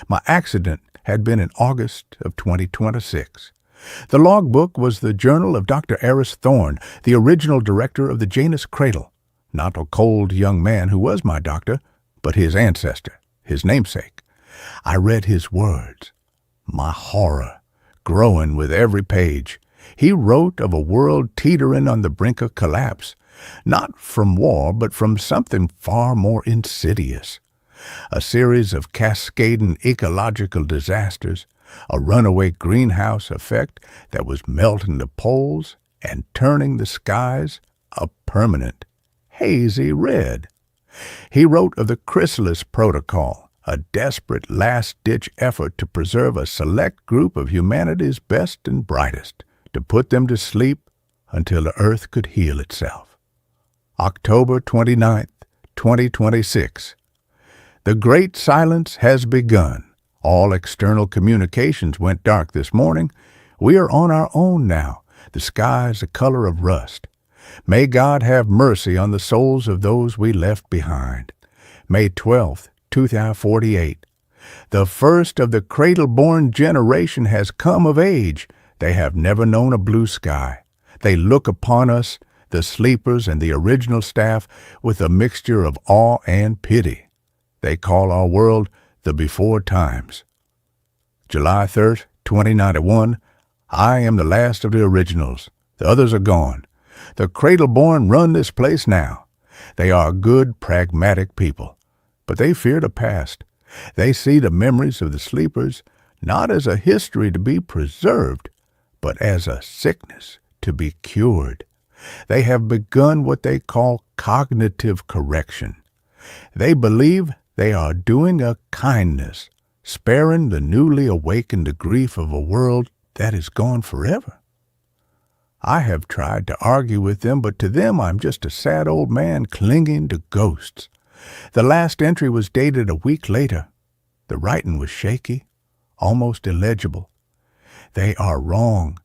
My accident had been in August of 2026. The logbook was the journal of Dr. Eris Thorne, the original director of the Janus Cradle. Not a cold young man who was my doctor, but his ancestor, his namesake. I read his words, my horror growing with every page. He wrote of a world teetering on the brink of collapse, not from war, but from something far more insidious. A series of cascading ecological disasters, a runaway greenhouse effect that was melting the poles and turning the skies a permanent, hazy red. He wrote of the chrysalis protocol, a desperate last-ditch effort to preserve a select group of humanity's best and brightest, to put them to sleep until the earth could heal itself. October 29th, 2026. The great silence has begun. All external communications went dark this morning. We are on our own now. The sky is the color of rust. May God have mercy on the souls of those we left behind. May 12th, 2048. The first of the cradle-born generation has come of age. They have never known a blue sky. They look upon us, the sleepers and the original staff, with a mixture of awe and pity. They call our world the before times. July 3rd, 2091. I am the last of the originals. The others are gone. The cradle-born run this place now. They are good, pragmatic people, but they fear the past. They see the memories of the sleepers not as a history to be preserved, but as a sickness to be cured. They have begun what they call cognitive correction. They believe they are doing a kindness, sparing the newly awakened the grief of a world that is gone forever. I have tried to argue with them, but to them I'm just a sad old man clinging to ghosts. The last entry was dated a week later. The writing was shaky, almost illegible. They are wrong.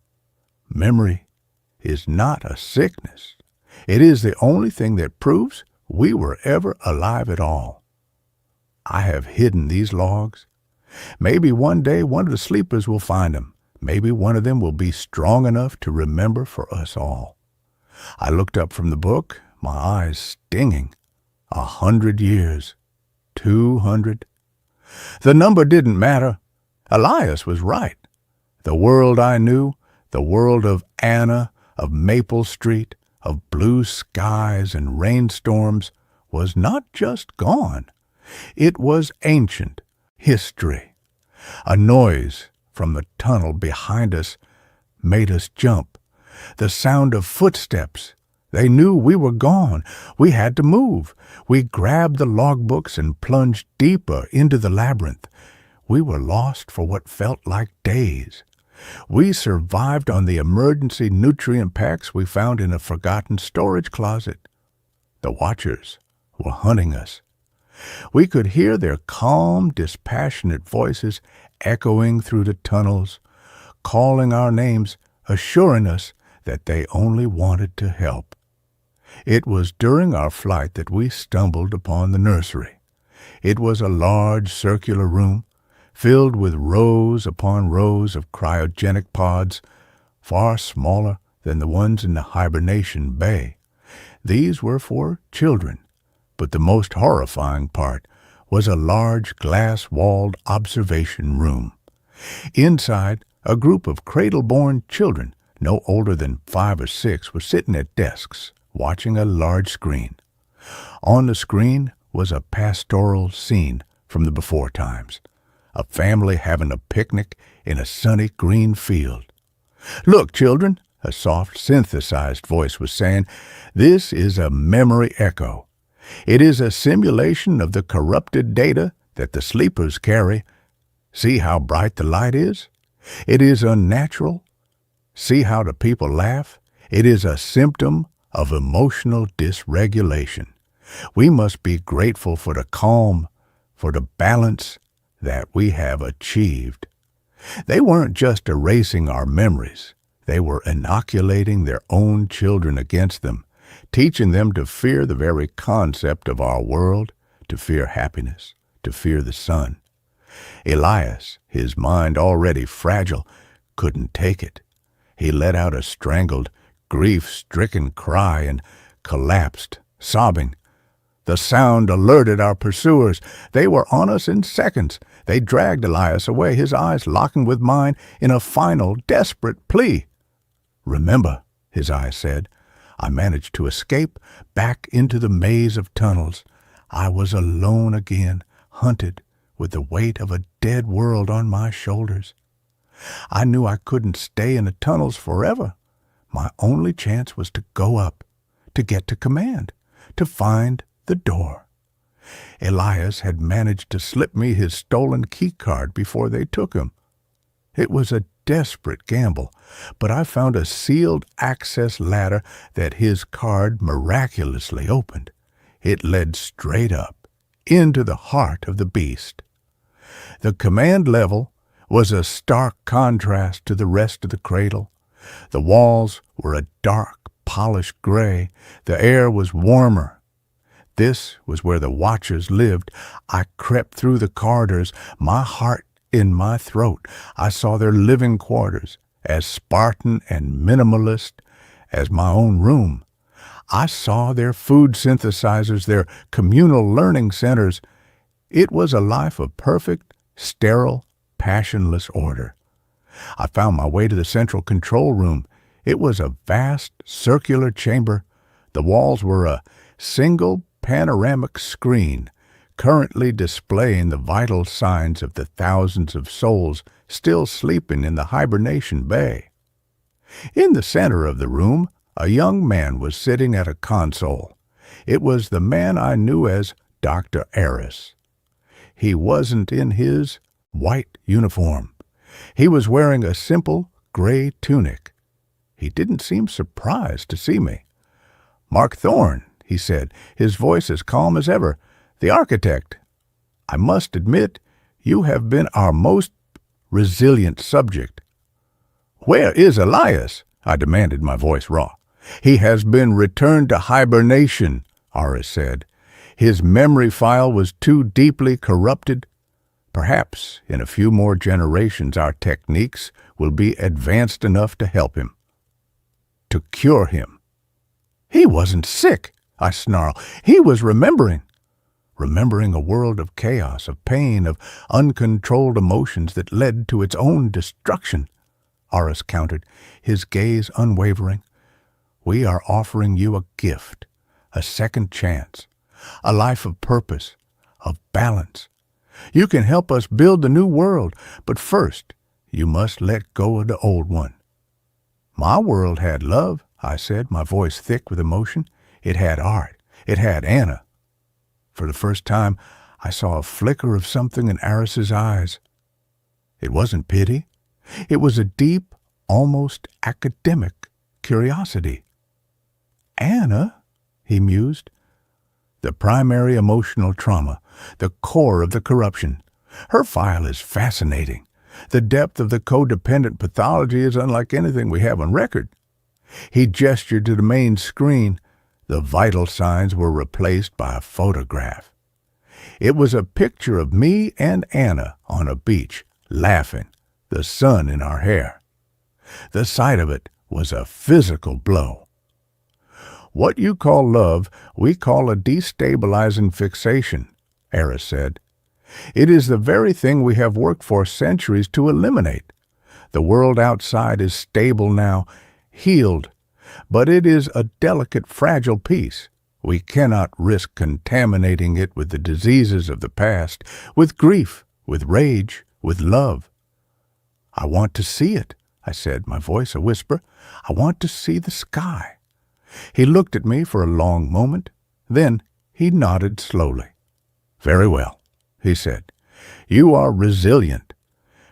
Memory is not a sickness. It is the only thing that proves we were ever alive at all. I have hidden these logs. Maybe one day one of the sleepers will find them. Maybe one of them will be strong enough to remember for us all. I looked up from the book, my eyes stinging. 100 years. 200. The number didn't matter. Elias was right. The world I knew, the world of Anna, of Maple Street, of blue skies and rainstorms, was not just gone. It was ancient history. A noise from the tunnel behind us made us jump. The sound of footsteps. They knew we were gone. We had to move. We grabbed the logbooks and plunged deeper into the labyrinth. We were lost for what felt like days. We survived on the emergency nutrient packs we found in a forgotten storage closet. The Watchers were hunting us. We could hear their calm, dispassionate voices echoing through the tunnels, calling our names, assuring us that they only wanted to help. It was during our flight that we stumbled upon the nursery. It was a large circular room, filled with rows upon rows of cryogenic pods, far smaller than the ones in the hibernation bay. These were for children, but the most horrifying part was a large glass-walled observation room. Inside, a group of cradle-born children, no older than 5 or 6, were sitting at desks, watching a large screen. On the screen was a pastoral scene from the before times, a family having a picnic in a sunny green field. "Look, children," a soft, synthesized voice was saying, "this is a memory echo. It is a simulation of the corrupted data that the sleepers carry. See how bright the light is? It is unnatural. See how the people laugh? It is a symptom of emotional dysregulation. We must be grateful for the calm, for the balance that we have achieved." They weren't just erasing our memories. They were inoculating their own children against them, teaching them to fear the very concept of our world, to fear happiness, to fear the sun. Elias, his mind already fragile, couldn't take it. He let out a strangled, grief-stricken cry and collapsed, sobbing. The sound alerted our pursuers. They were on us in seconds. They dragged Elias away, his eyes locking with mine in a final, desperate plea. "Remember," his eyes said, "I managed to escape back into the maze of tunnels. I was alone again, hunted, with the weight of a dead world on my shoulders. I knew I couldn't stay in the tunnels forever. My only chance was to go up, to get to command, to find the door. Elias had managed to slip me his stolen key card before they took him. It was a desperate gamble, but I found a sealed access ladder that his card miraculously opened. It led straight up, into the heart of the beast. The command level was a stark contrast to the rest of the cradle. The walls were a dark, polished gray. The air was warmer. This was where the watchers lived. I crept through the corridors, my heart in my throat. I saw their living quarters, as Spartan and minimalist as my own room. I saw their food synthesizers, their communal learning centers. It was a life of perfect, sterile, passionless order. I found my way to the central control room. It was a vast, circular chamber. The walls were a single panoramic screen, currently displaying the vital signs of the thousands of souls still sleeping in the hibernation bay. In the center of the room, a young man was sitting at a console. It was the man I knew as Dr. Aris. He wasn't in his white uniform. He was wearing a simple gray tunic. He didn't seem surprised to see me. "Mark Thorne," he said, his voice as calm as ever. "The architect. I must admit, you have been our most resilient subject." "Where is Elias?" I demanded, my voice raw. "He has been returned to hibernation," Aris said. "His memory file was too deeply corrupted. Perhaps in a few more generations our techniques will be advanced enough to help him, to cure him." "He wasn't sick," I snarled. "He was remembering a world of chaos, of pain, of uncontrolled emotions that led to its own destruction," Aris countered, his gaze unwavering. "We are offering you a gift, a second chance, a life of purpose, of balance. You can help us build the new world, but first you must let go of the old one." "My world had love," I said, my voice thick with emotion. "It had art. It had Anna." For the first time, I saw a flicker of something in Aris's eyes. It wasn't pity. It was a deep, almost academic curiosity. "Anna," he mused. "The primary emotional trauma, the core of the corruption. Her file is fascinating. The depth of the codependent pathology is unlike anything we have on record." He gestured to the main screen. The vital signs were replaced by a photograph. It was a picture of me and Anna on a beach, laughing, the sun in our hair. The sight of it was a physical blow. "What you call love, we call a destabilizing fixation," Aris said. "It is the very thing we have worked for centuries to eliminate. The world outside is stable now, healed, but it is a delicate, fragile piece. We cannot risk contaminating it with the diseases of the past, with grief, with rage, with love." "I want to see it," I said, my voice a whisper. "I want to see the sky." He looked at me for a long moment. Then he nodded slowly. "Very well," he said. "You are resilient.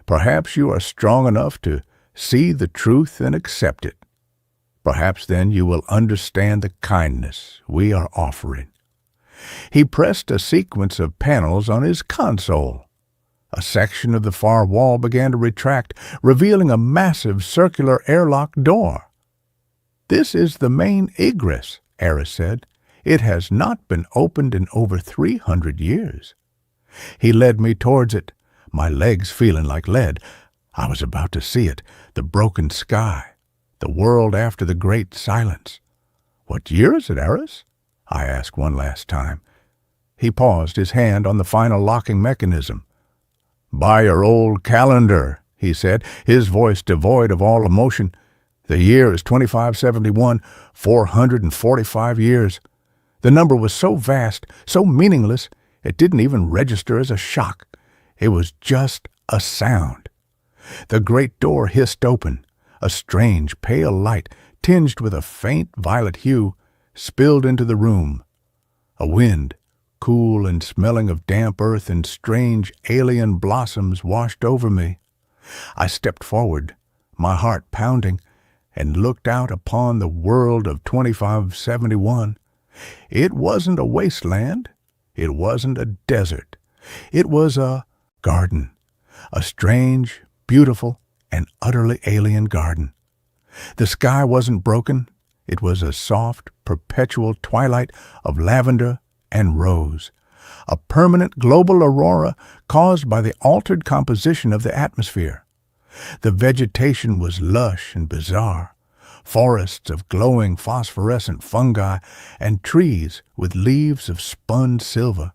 Perhaps you are strong enough to see the truth and accept it. Perhaps then you will understand the kindness we are offering." He pressed a sequence of panels on his console. A section of the far wall began to retract, revealing a massive circular airlock door. "This is the main egress," Eris said. "It has not been opened in over 300 years. He led me towards it, my legs feeling like lead. I was about to see it, the broken sky, the world after the Great Silence. "What year is it, Eris?" I asked one last time. He paused, his hand on the final locking mechanism. "By your old calendar," he said, his voice devoid of all emotion. "The year is 2571, 445 years. The number was so vast, so meaningless, it didn't even register as a shock. It was just a sound. The great door hissed open. A strange, pale light, tinged with a faint violet hue, spilled into the room. A wind, cool and smelling of damp earth and strange alien blossoms, washed over me. I stepped forward, my heart pounding, and looked out upon the world of 2571. It wasn't a wasteland. It wasn't a desert. It was a garden, a strange, beautiful, and utterly alien garden. The sky wasn't broken. It was a soft, perpetual twilight of lavender and rose, a permanent global aurora caused by the altered composition of the atmosphere. The vegetation was lush and bizarre, forests of glowing phosphorescent fungi and trees with leaves of spun silver.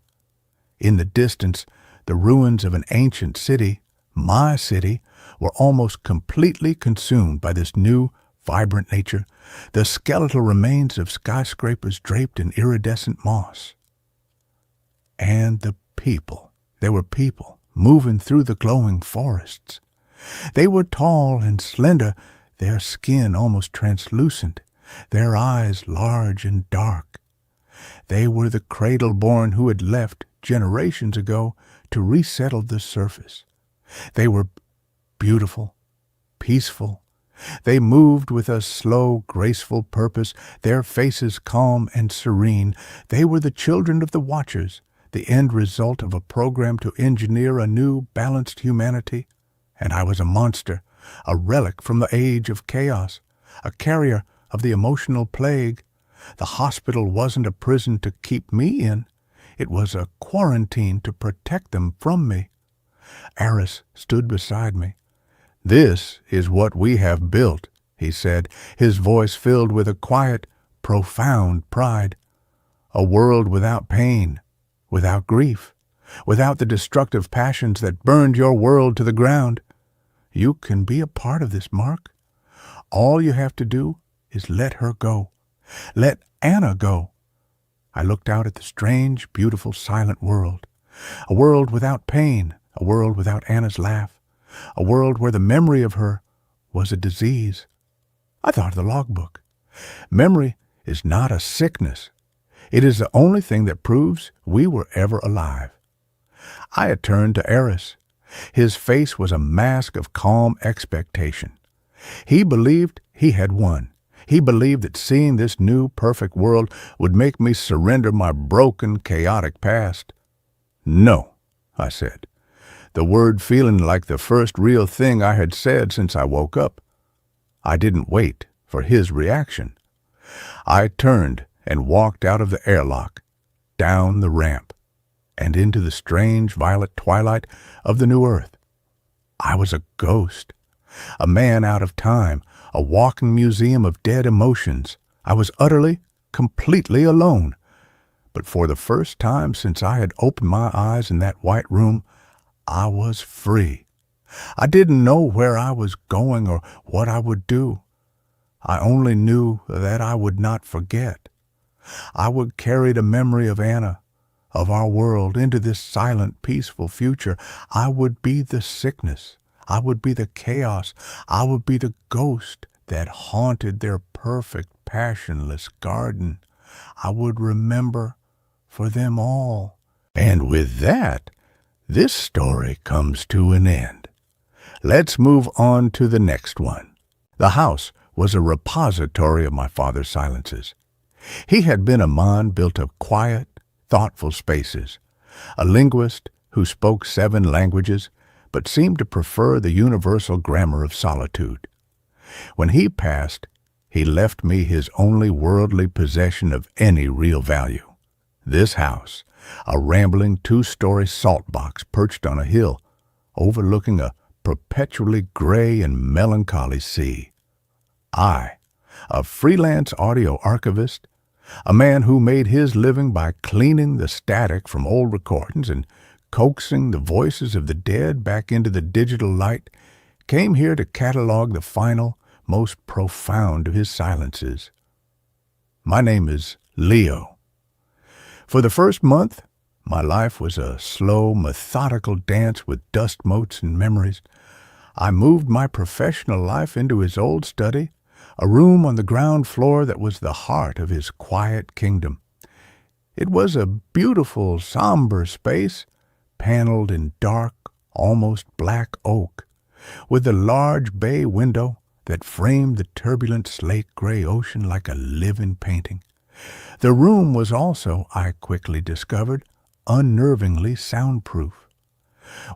In the distance, the ruins of an ancient city, my city, were almost completely consumed by this new, vibrant nature, the skeletal remains of skyscrapers draped in iridescent moss. And the people. There were people moving through the glowing forests. They were tall and slender, their skin almost translucent, their eyes large and dark. They were the cradle-born who had left generations ago to resettle the surface. They were beautiful, peaceful. They moved with a slow, graceful purpose, their faces calm and serene. They were the children of the Watchers, the end result of a program to engineer a new, balanced humanity. And I was a monster, a relic from the age of chaos, a carrier of the emotional plague. The hospital wasn't a prison to keep me in. It was a quarantine to protect them from me. Eris stood beside me. "This is what we have built," he said, his voice filled with a quiet, profound pride. "A world without pain, without grief, without the destructive passions that burned your world to the ground. You can be a part of this, Mark. All you have to do is let her go. Let Anna go." I looked out at the strange, beautiful, silent world. A world without pain, a world without Anna's laugh, a world where the memory of her was a disease. I thought of the logbook. Memory is not a sickness. It is the only thing that proves we were ever alive. I had turned to Eris. His face was a mask of calm expectation. He believed he had won. He believed that seeing this new, perfect world would make me surrender my broken, chaotic past. "No," I said, the word feeling like the first real thing I had said since I woke up. I didn't wait for his reaction. I turned and walked out of the airlock, down the ramp, and into the strange violet twilight of the new earth. I was a ghost, a man out of time, a walking museum of dead emotions. I was utterly, completely alone. But for the first time since I had opened my eyes in that white room, I was free. I didn't know where I was going or what I would do. I only knew that I would not forget. I would carry the memory of Anna, of our world, into this silent, peaceful future. I would be the sickness. I would be the chaos. I would be the ghost that haunted their perfect, passionless garden. I would remember for them all. And with that, this story comes to an end. Let's move on to the next one. The house was a repository of my father's silences. He had been a man built of quiet, thoughtful spaces, a linguist who spoke 7 languages but seemed to prefer the universal grammar of solitude. When he passed, he left me his only worldly possession of any real value. This house, a rambling 2-story salt box perched on a hill, overlooking a perpetually gray and melancholy sea. I, a freelance audio archivist, a man who made his living by cleaning the static from old recordings and coaxing the voices of the dead back into the digital light, came here to catalog the final, most profound of his silences. My name is Leo. For the first month, my life was a slow, methodical dance with dust motes and memories. I moved my professional life into his old study, a room on the ground floor that was the heart of his quiet kingdom. It was a beautiful, somber space, paneled in dark, almost black oak, with a large bay window that framed the turbulent slate-gray ocean like a living painting. The room was also, I quickly discovered, unnervingly soundproof.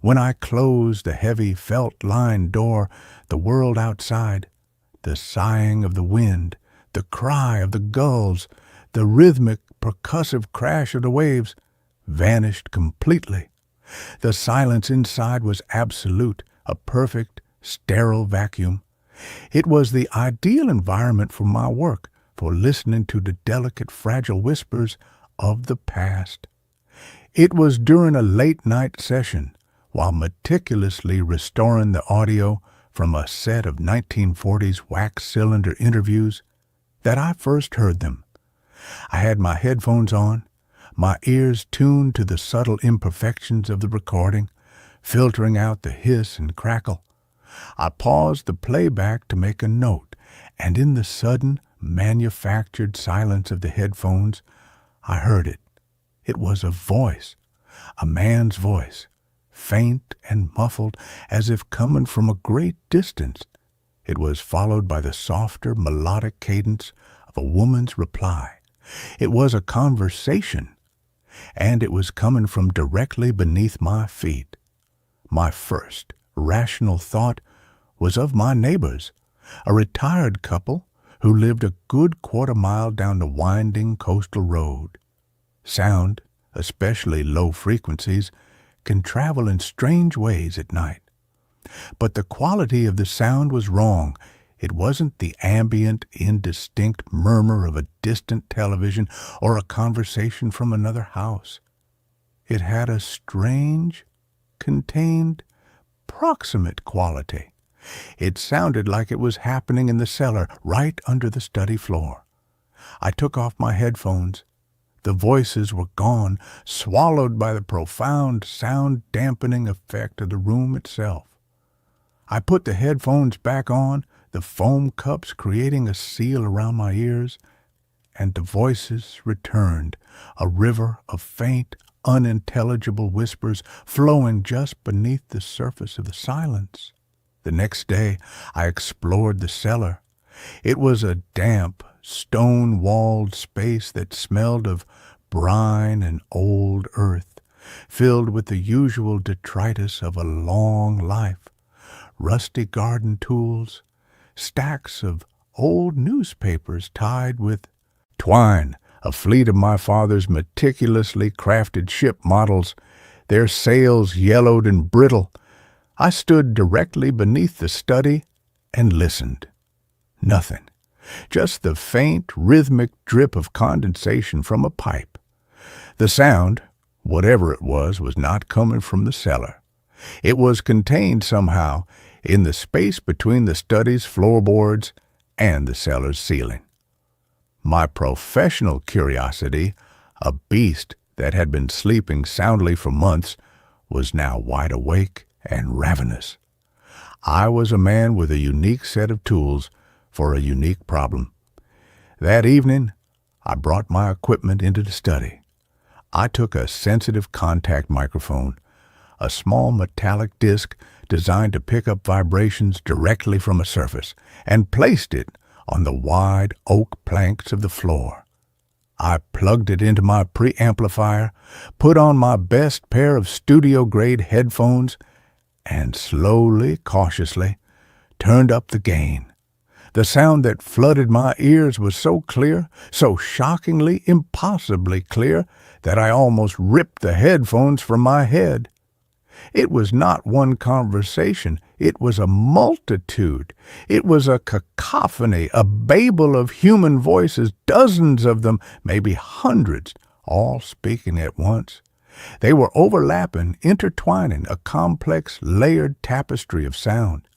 When I closed the heavy felt-lined door, the world outside, the sighing of the wind, the cry of the gulls, the rhythmic, percussive crash of the waves, vanished completely. The silence inside was absolute, a perfect, sterile vacuum. It was the ideal environment for my work, for listening to the delicate, fragile whispers of the past. It was during a late-night session, while meticulously restoring the audio from a set of 1940s wax cylinder interviews, that I first heard them. I had my headphones on, my ears tuned to the subtle imperfections of the recording, filtering out the hiss and crackle. I paused the playback to make a note, and in the sudden, manufactured silence of the headphones, I heard it. It was a voice, a man's voice, faint and muffled as if coming from a great distance. It was followed by the softer, melodic cadence of a woman's reply. It was a conversation, and it was coming from directly beneath my feet. My first rational thought was of my neighbors, a retired couple who lived a good quarter-mile down the winding coastal road. Sound, especially low frequencies, can travel in strange ways at night. But the quality of the sound was wrong. It wasn't the ambient, indistinct murmur of a distant television or a conversation from another house. It had a strange, contained, proximate quality. It sounded like it was happening in the cellar, right under the study floor. I took off my headphones. The voices were gone, swallowed by the profound sound-dampening effect of the room itself. I put the headphones back on, the foam cups creating a seal around my ears, and the voices returned, a river of faint, unintelligible whispers flowing just beneath the surface of the silence. The next day, I explored the cellar. It was a damp, stone-walled space that smelled of brine and old earth, filled with the usual detritus of a long life, rusty garden tools, stacks of old newspapers tied with twine, a fleet of my father's meticulously crafted ship models, their sails yellowed and brittle. I stood directly beneath the study and listened. Nothing. Just the faint, rhythmic drip of condensation from a pipe. The sound, whatever it was not coming from the cellar. It was contained somehow in the space between the study's floorboards and the cellar's ceiling. My professional curiosity, a beast that had been sleeping soundly for months, was now wide awake and ravenous. I was a man with a unique set of tools for a unique problem. That evening, I brought my equipment into the study. I took a sensitive contact microphone, a small metallic disc designed to pick up vibrations directly from a surface, and placed it on the wide oak planks of the floor. I plugged it into my preamplifier, put on my best pair of studio-grade headphones, and slowly, cautiously, turned up the gain. The sound that flooded my ears was so clear, so shockingly, impossibly clear, that I almost ripped the headphones from my head. It was not one conversation. It was a multitude. It was a cacophony, a babel of human voices, dozens of them, maybe hundreds, all speaking at once. They were overlapping, intertwining, a complex, layered tapestry of sound.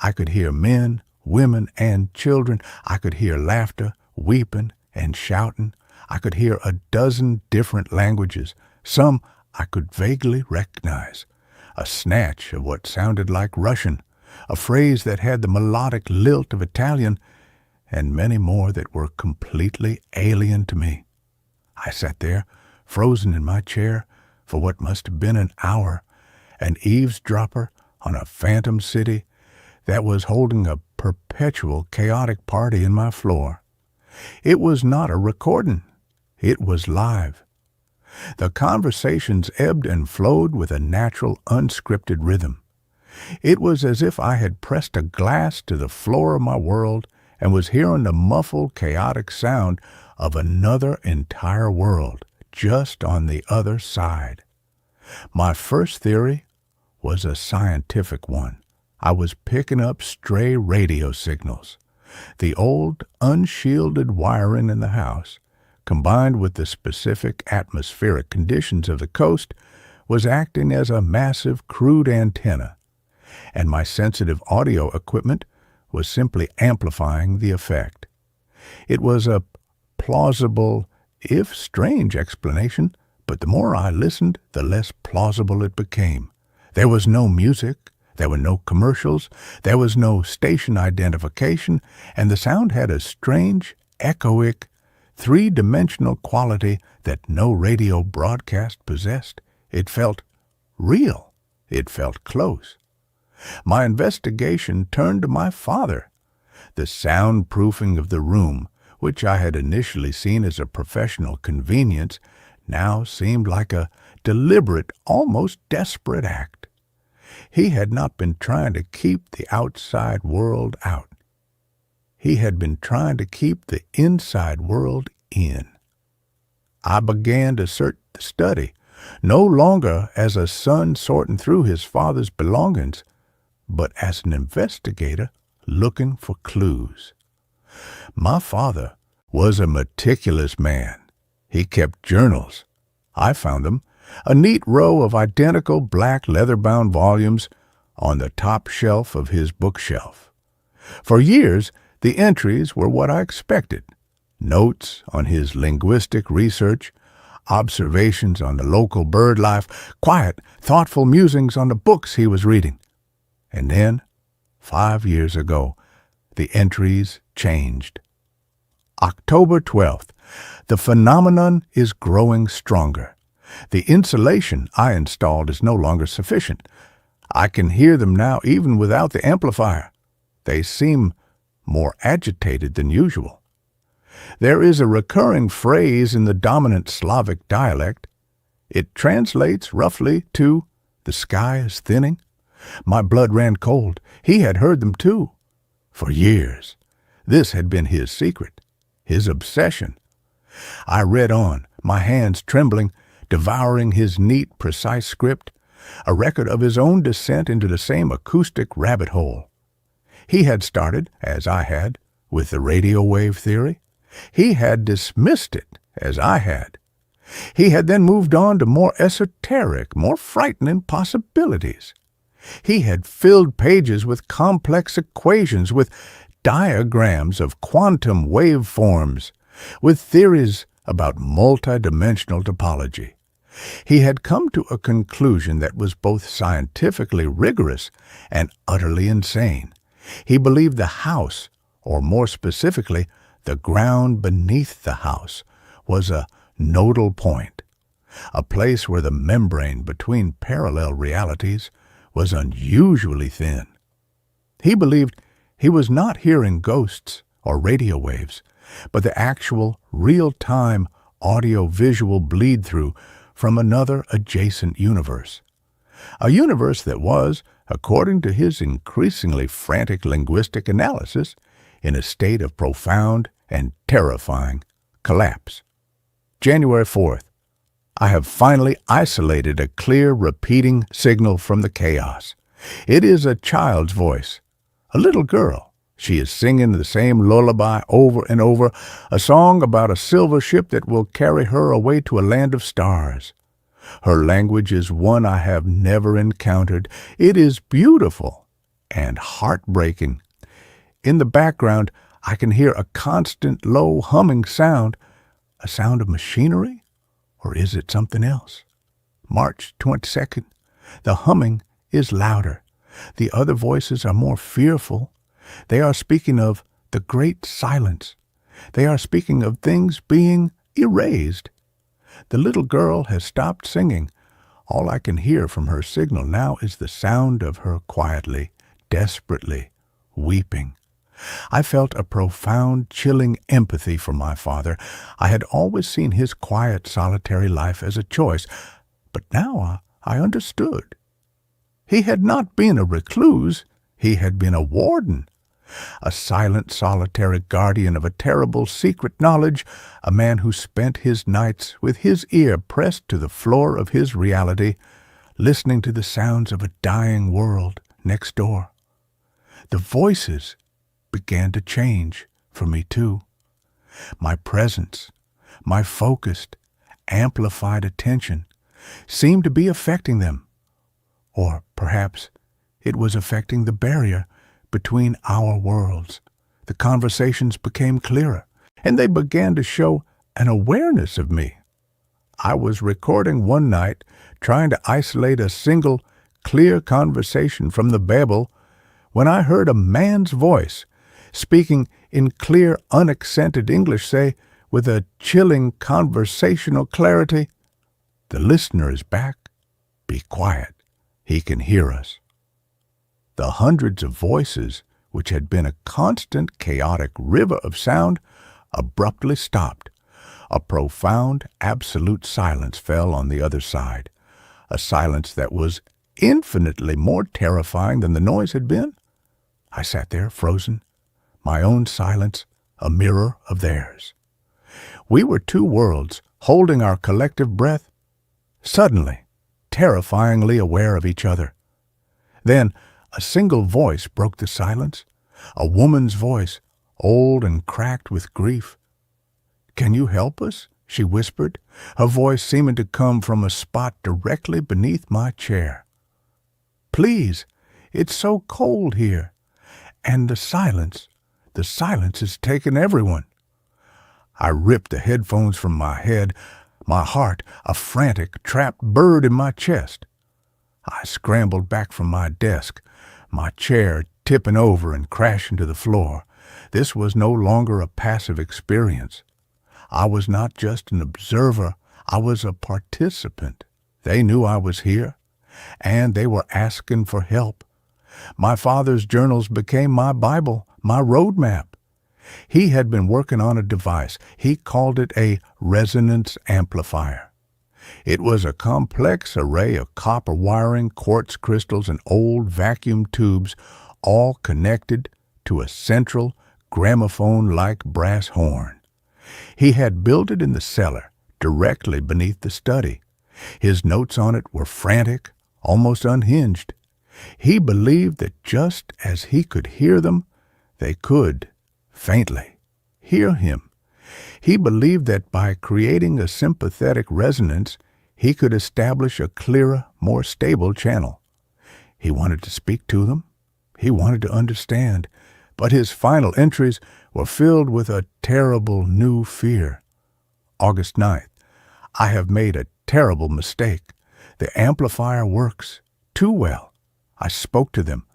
I could hear men, women, and children. I could hear laughter, weeping, and shouting. I could hear a dozen different languages. Some I could vaguely recognize. A snatch of what sounded like Russian, a phrase that had the melodic lilt of Italian, and many more that were completely alien to me. I sat there, frozen in my chair, for what must have been an hour, an eavesdropper on a phantom city that was holding a perpetual chaotic party in my floor. It was not a recording. It was live. The conversations ebbed and flowed with a natural, unscripted rhythm. It was as if I had pressed a glass to the floor of my world and was hearing the muffled, chaotic sound of another entire world, just on the other side. My first theory was a scientific one. I was picking up stray radio signals. The old, unshielded wiring in the house, combined with the specific atmospheric conditions of the coast, was acting as a massive, crude antenna, and my sensitive audio equipment was simply amplifying the effect. It was a plausible, if strange, explanation, but the more I listened, the less plausible it became. There was no music, there were no commercials, there was no station identification, and the sound had a strange, echoic, three-dimensional quality that no radio broadcast possessed. It felt real. It felt close. My investigation turned to my father. The soundproofing of the room, which I had initially seen as a professional convenience, now seemed like a deliberate, almost desperate act. He had not been trying to keep the outside world out. He had been trying to keep the inside world in. I began to search the study, no longer as a son sorting through his father's belongings, but as an investigator looking for clues. My father was a meticulous man. He kept journals. I found them, a neat row of identical black leather-bound volumes on the top shelf of his bookshelf. For years, the entries were what I expected. Notes on his linguistic research, observations on the local bird life, quiet, thoughtful musings on the books he was reading. And then, 5 years ago, the entries changed. October 12th. The phenomenon is growing stronger. The insulation I installed is no longer sufficient. I can hear them now even without the amplifier. They seem more agitated than usual. There is a recurring phrase in the dominant Slavic dialect. It translates roughly to, "The sky is thinning." My blood ran cold. He had heard them too. For years. This had been his secret, his obsession. I read on, my hands trembling, devouring his neat, precise script, a record of his own descent into the same acoustic rabbit hole. He had started, as I had, with the radio wave theory. He had dismissed it, as I had. He had then moved on to more esoteric, more frightening possibilities. He had filled pages with complex equations, with diagrams of quantum waveforms, with theories about multidimensional topology. He had come to a conclusion that was both scientifically rigorous and utterly insane. He believed the house, or more specifically, the ground beneath the house, was a nodal point, a place where the membrane between parallel realities was unusually thin. He believed he was not hearing ghosts or radio waves, but the actual, real-time audio-visual bleed-through from another adjacent universe. A universe that was, according to his increasingly frantic linguistic analysis, in a state of profound and terrifying collapse. January 4th. I have finally isolated a clear, repeating signal from the chaos. It is a child's voice, a little girl. She is singing the same lullaby over and over, a song about a silver ship that will carry her away to a land of stars. Her language is one I have never encountered. It is beautiful and heartbreaking. In the background, I can hear a constant low humming sound, a sound of machinery, or is it something else? March 22nd. The humming is louder. The other voices are more fearful. They are speaking of the great silence. They are speaking of things being erased. The little girl has stopped singing. All I can hear from her signal now is the sound of her quietly, desperately weeping. I felt a profound, chilling empathy for my father. I had always seen his quiet, solitary life as a choice, but now I understood. He had not been a recluse. He had been a warden, a silent, solitary guardian of a terrible secret knowledge, a man who spent his nights with his ear pressed to the floor of his reality, listening to the sounds of a dying world next door. The voices began to change for me too. My presence, my focused, amplified attention seemed to be affecting them. Or perhaps it was affecting the barrier between our worlds. The conversations became clearer, and they began to show an awareness of me. I was recording one night, trying to isolate a single, clear conversation from the babel, when I heard a man's voice, speaking in clear, unaccented English, say, with a chilling conversational clarity, "The listener is back. Be quiet. He can hear us." The hundreds of voices, which had been a constant, chaotic river of sound, abruptly stopped. A profound, absolute silence fell on the other side, a silence that was infinitely more terrifying than the noise had been. I sat there, frozen, my own silence a mirror of theirs. We were two worlds, holding our collective breath, suddenly, terrifyingly aware of each other. Then a single voice broke the silence, a woman's voice, old and cracked with grief. "Can you help us?" she whispered, her voice seeming to come from a spot directly beneath my chair. "Please, it's so cold here. And the silence has taken everyone." I ripped the headphones from my head, my heart a frantic, trapped bird in my chest. I scrambled back from my desk, my chair tipping over and crashing to the floor. This was no longer a passive experience. I was not just an observer, I was a participant. They knew I was here, and they were asking for help. My father's journals became my Bible, my roadmap. He had been working on a device. He called it a resonance amplifier. It was a complex array of copper wiring, quartz crystals, and old vacuum tubes, all connected to a central, gramophone-like brass horn. He had built it in the cellar, directly beneath the study. His notes on it were frantic, almost unhinged. He believed that just as he could hear them, they could, faintly, hear him. He believed that by creating a sympathetic resonance, he could establish a clearer, more stable channel. He wanted to speak to them. He wanted to understand. But his final entries were filled with a terrible new fear. August 9th. I have made a terrible mistake. The amplifier works too well. I spoke to them.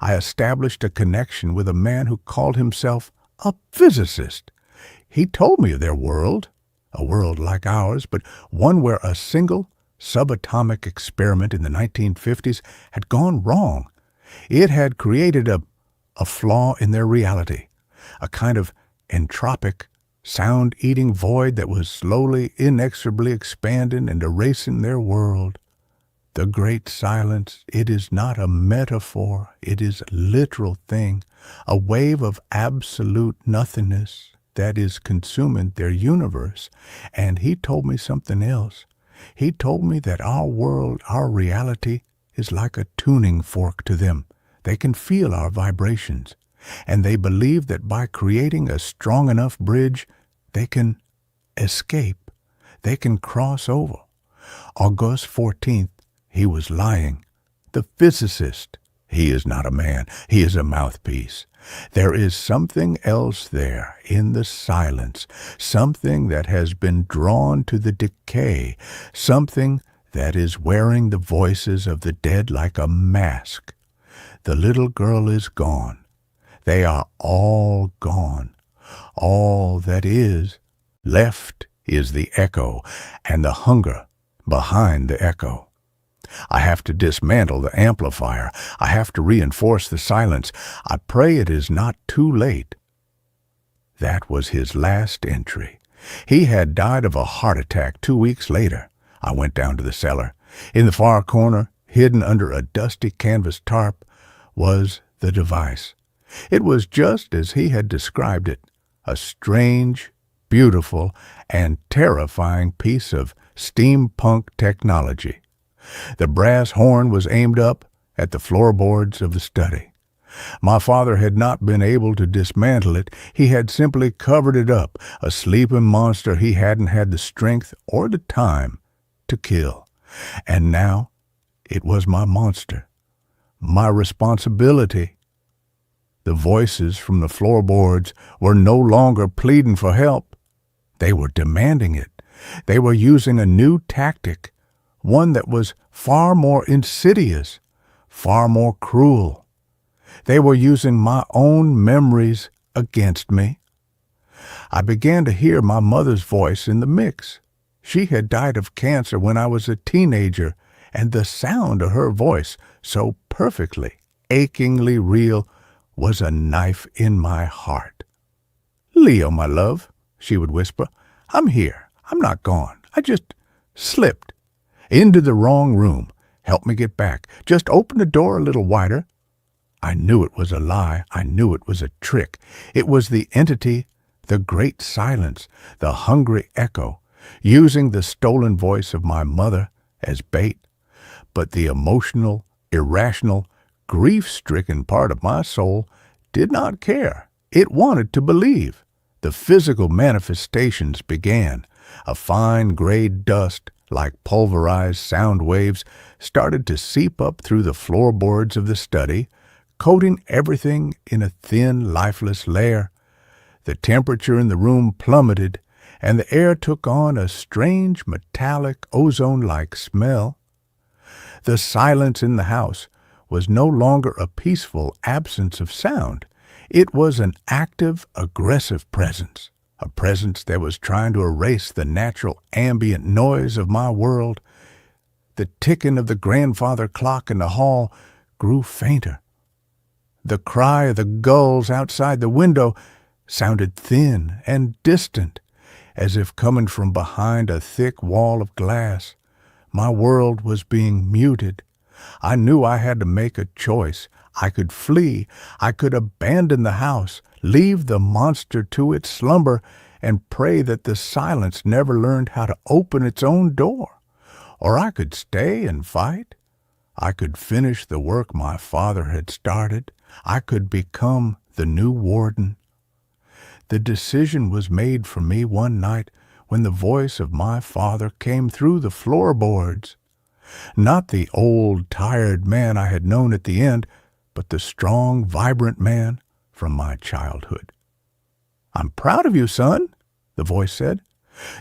I established a connection with a man who called himself a physicist. He told me of their world, a world like ours, but one where a single subatomic experiment in the 1950s had gone wrong. It had created a flaw in their reality, a kind of entropic sound-eating void that was slowly, inexorably expanding and erasing their world. The great silence, it is not a metaphor, it is a literal thing, a wave of absolute nothingness that is consuming their universe. And he told me something else. He told me that our world, our reality, is like a tuning fork to them. They can feel our vibrations, and they believe that by creating a strong enough bridge, they can escape. They can cross over. August 14th, he was lying. The physicist, he is not a man, he is a mouthpiece. There is something else there in the silence, something that has been drawn to the decay, something that is wearing the voices of the dead like a mask. The little girl is gone. They are all gone. All that is left is the echo and the hunger behind the echo. I have to dismantle the amplifier. I have to reinforce the silence. I pray it is not too late. That was his last entry. He had died of a heart attack 2 weeks later. I went down to the cellar. In the far corner, hidden under a dusty canvas tarp, was the device. It was just as he had described it, a strange, beautiful, and terrifying piece of steampunk technology. The brass horn was aimed up at the floorboards of the study. My father had not been able to dismantle it. He had simply covered it up, a sleeping monster he hadn't had the strength or the time to kill. And now it was my monster, my responsibility. The voices from the floorboards were no longer pleading for help. They were demanding it. They were using a new tactic, one that was far more insidious, far more cruel. They were using my own memories against me. I began to hear my mother's voice in the mix. She had died of cancer when I was a teenager, and the sound of her voice, so perfectly, achingly real, was a knife in my heart. "Leo, my love," she would whisper, "I'm here. I'm not gone. I just slipped into the wrong room. Help me get back. Just open the door a little wider." I knew it was a lie. I knew it was a trick. It was the entity, the great silence, the hungry echo, using the stolen voice of my mother as bait. But the emotional, irrational, grief-stricken part of my soul did not care. It wanted to believe. The physical manifestations began. A fine gray dust, like pulverized sound waves, started to seep up through the floorboards of the study, coating everything in a thin, lifeless layer. The temperature in the room plummeted, and the air took on a strange, metallic, ozone-like smell. The silence in the house was no longer a peaceful absence of sound. It was an active, aggressive presence, a presence that was trying to erase the natural ambient noise of my world. The ticking of the grandfather clock in the hall grew fainter. The cry of the gulls outside the window sounded thin and distant, as if coming from behind a thick wall of glass. My world was being muted. I knew I had to make a choice. I could flee. I could abandon the house, leave the monster to its slumber, and pray that the silence never learned how to open its own door. Or I could stay and fight. I could finish the work my father had started. I could become the new warden. The decision was made for me one night when the voice of my father came through the floorboards. Not the old, tired man I had known at the end, but the strong, vibrant man from my childhood. "I'm proud of you, son," the voice said.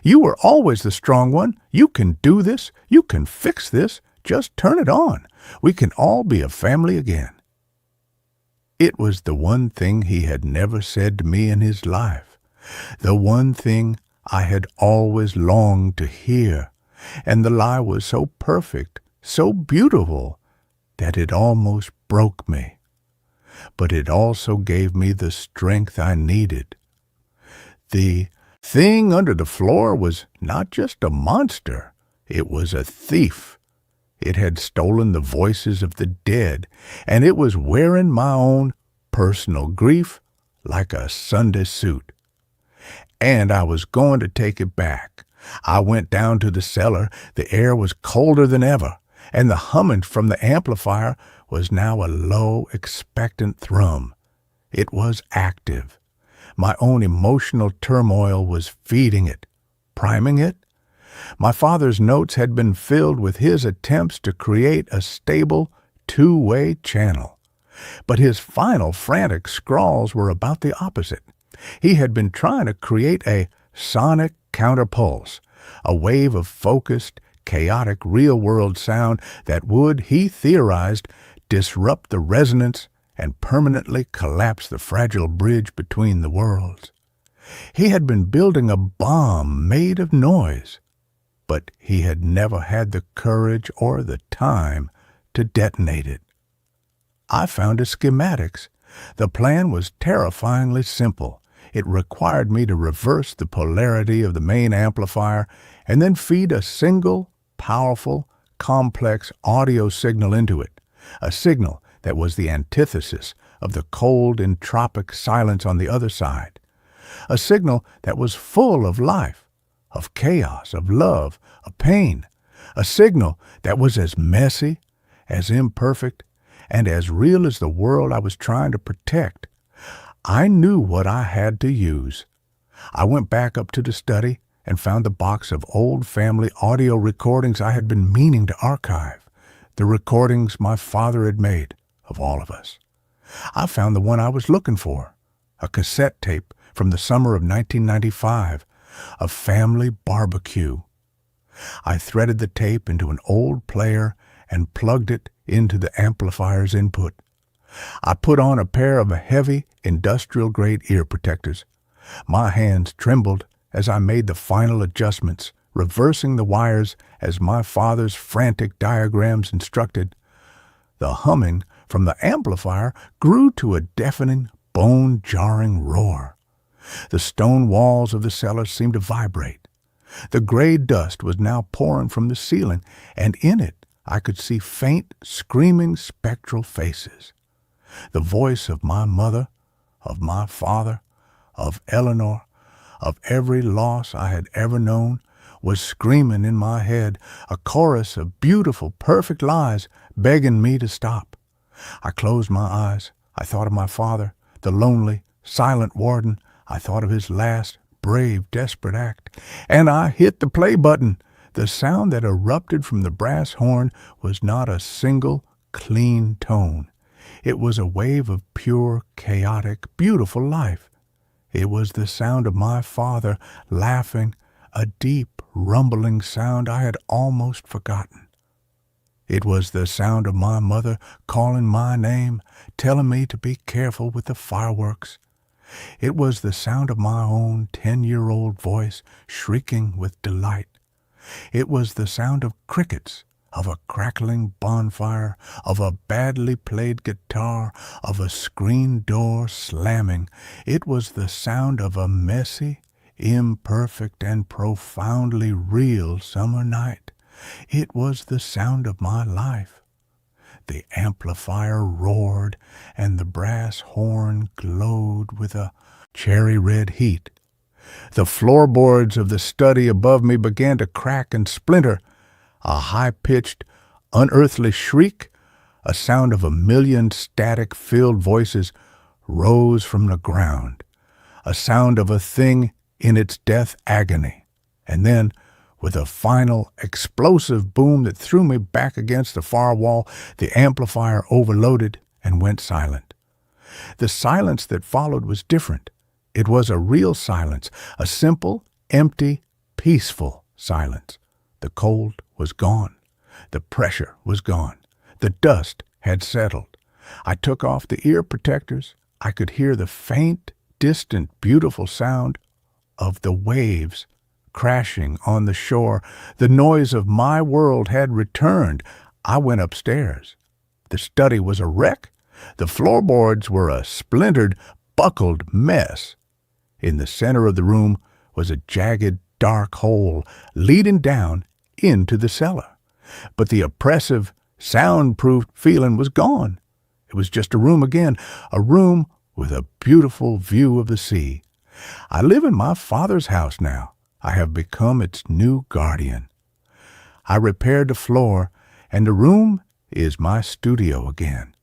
"You were always the strong one. You can do this. You can fix this. Just turn it on. We can all be a family again." It was the one thing he had never said to me in his life, the one thing I had always longed to hear, and the lie was so perfect, so beautiful, that it almost broke me. But it also gave me the strength I needed. The thing under the floor was not just a monster, it was a thief. It had stolen the voices of the dead, and it was wearing my own personal grief like a Sunday suit. And I was going to take it back. I went down to the cellar. The air was colder than ever, and the humming from the amplifier was now a low, expectant thrum. It was active. My own emotional turmoil was feeding it, priming it. My father's notes had been filled with his attempts to create a stable, two-way channel. But his final frantic scrawls were about the opposite. He had been trying to create a sonic counterpulse, a wave of focused, chaotic, real-world sound that would, he theorized, disrupt the resonance and permanently collapse the fragile bridge between the worlds. He had been building a bomb made of noise, but he had never had the courage or the time to detonate it. I found his schematics. The plan was terrifyingly simple. It required me to reverse the polarity of the main amplifier and then feed a single, powerful, complex audio signal into it, a signal that was the antithesis of the cold, entropic silence on the other side, a signal that was full of life, of chaos, of love, of pain, a signal that was as messy, as imperfect, and as real as the world I was trying to protect. I knew what I had to use. I went back up to the study and found the box of old family audio recordings I had been meaning to archive, the recordings my father had made of all of us. I found the one I was looking for, a cassette tape from the summer of 1995, a family barbecue. I threaded the tape into an old player and plugged it into the amplifier's input. I put on a pair of heavy, industrial-grade ear protectors. My hands trembled as I made the final adjustments, reversing the wires as my father's frantic diagrams instructed. The humming from the amplifier grew to a deafening, bone-jarring roar. The stone walls of the cellar seemed to vibrate. The gray dust was now pouring from the ceiling, and in it I could see faint, screaming, spectral faces. The voice of my mother, of my father, of Eleanor, of every loss I had ever known, was screaming in my head, a chorus of beautiful, perfect lies begging me to stop. I closed my eyes. I thought of my father, the lonely, silent warden. I thought of his last, brave, desperate act. And I hit the play button. The sound that erupted from the brass horn was not a single, clean tone. It was a wave of pure, chaotic, beautiful life. It was the sound of my father laughing, a deep, rumbling sound I had almost forgotten. It was the sound of my mother calling my name, telling me to be careful with the fireworks. It was the sound of my own 10-year-old voice shrieking with delight. It was the sound of crickets, of a crackling bonfire, of a badly played guitar, of a screen door slamming. It was the sound of a messy, imperfect, and profoundly real summer night. It was the sound of my life. The amplifier roared, and the brass horn glowed with a cherry-red heat. The floorboards of the study above me began to crack and splinter. A high-pitched, unearthly shriek, a sound of 1,000,000 static-filled voices, rose from the ground, a sound of a thing in its death agony. And then, with a final, explosive boom that threw me back against the far wall, the amplifier overloaded and went silent. The silence that followed was different. It was a real silence, a simple, empty, peaceful silence. The cold was gone. The pressure was gone. The dust had settled. I took off the ear protectors. I could hear the faint, distant, beautiful sound of the waves crashing on the shore. The noise of my world had returned. I went upstairs. The study was a wreck. The floorboards were a splintered, buckled mess. In the center of the room was a jagged, dark hole leading down into the cellar. But the oppressive, soundproof feeling was gone. It was just a room again, a room with a beautiful view of the sea. I live in my father's house now. I have become its new guardian. I repaired the floor, and the room is my studio again.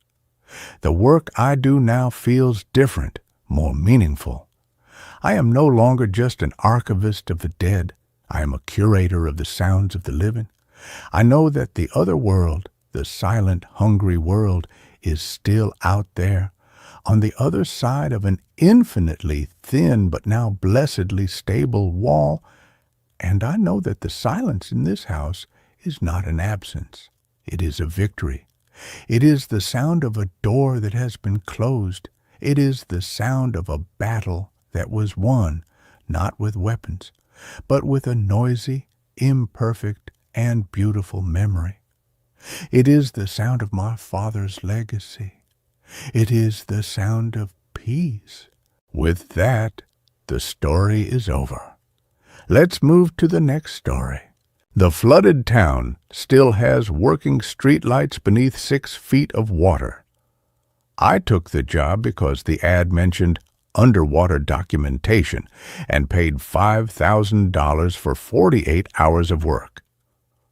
The work I do now feels different, more meaningful. I am no longer just an archivist of the dead. I am a curator of the sounds of the living. I know that the other world, the silent, hungry world, is still out there, on the other side of an infinitely thin but now blessedly stable wall, and I know that the silence in this house is not an absence. It is a victory. It is the sound of a door that has been closed. It is the sound of a battle that was won, not with weapons, but with a noisy, imperfect, and beautiful memory. It is the sound of my father's legacy. It is the sound of peace. With that, the story is over. Let's move to the next story. The flooded town still has working streetlights beneath 6 feet of water. I took the job because the ad mentioned underwater documentation and paid $5,000 for 48 hours of work.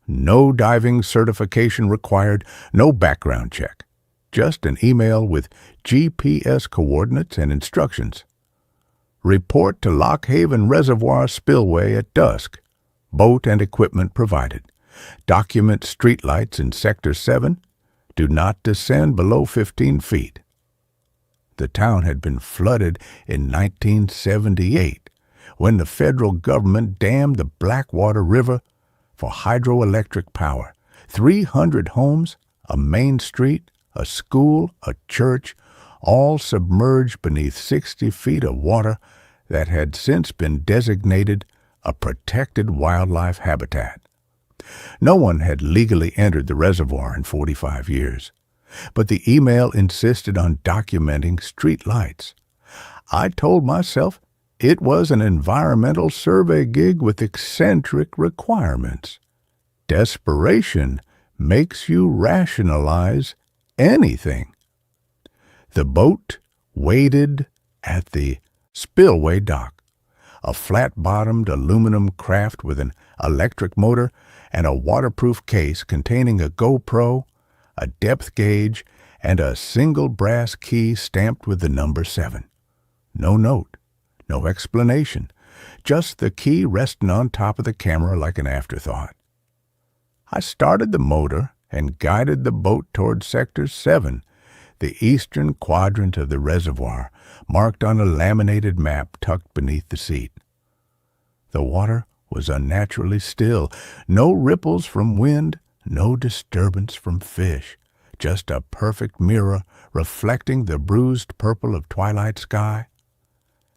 No diving certification required, no background check. Just an email with GPS coordinates and instructions. Report to Lock Haven Reservoir Spillway at dusk. Boat and equipment provided. Document streetlights in Sector 7. Do not descend below 15 feet. The town had been flooded in 1978 when the federal government dammed the Blackwater River for hydroelectric power. 300 homes, a main street, a school, a church, all submerged beneath 60 feet of water that had since been designated a protected wildlife habitat. No one had legally entered the reservoir in 45 years, but the email insisted on documenting street lights. I told myself it was an environmental survey gig with eccentric requirements. Desperation makes you rationalize anything. The boat waited at the spillway dock, a flat-bottomed aluminum craft with an electric motor and a waterproof case containing a GoPro, a depth gauge, and a single brass key stamped with the number 7. No note, no explanation, just the key resting on top of the camera like an afterthought. I started the motor and guided the boat toward Sector 7, the eastern quadrant of the reservoir, marked on a laminated map tucked beneath the seat. The water was unnaturally still, no ripples from wind, no disturbance from fish, just a perfect mirror reflecting the bruised purple of twilight sky.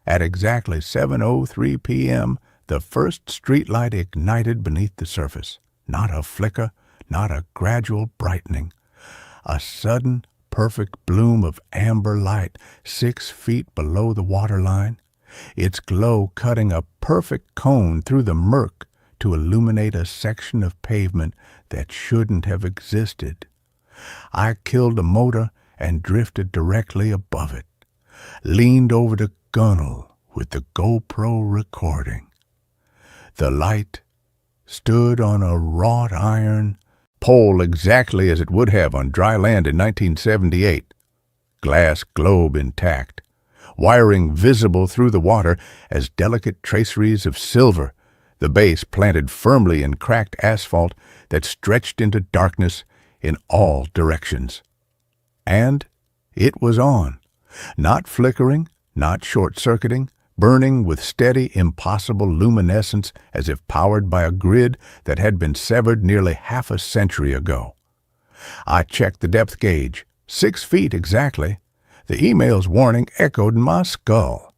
At exactly 7:03 p.m., the first streetlight ignited beneath the surface. Not a flicker, not a gradual brightening. A sudden, perfect bloom of amber light 6 feet below the waterline, its glow cutting a perfect cone through the murk to illuminate a section of pavement that shouldn't have existed. I killed the motor and drifted directly above it, leaned over the gunnel with the GoPro recording. The light stood on a wrought iron pole exactly as it would have on dry land in 1978. Glass globe intact, wiring visible through the water as delicate traceries of silver, the base planted firmly in cracked asphalt that stretched into darkness in all directions. And it was on, not flickering, not short-circuiting, burning with steady, impossible luminescence as if powered by a grid that had been severed nearly half a century ago. I checked the depth gauge, 6 feet exactly. The email's warning echoed in my skull.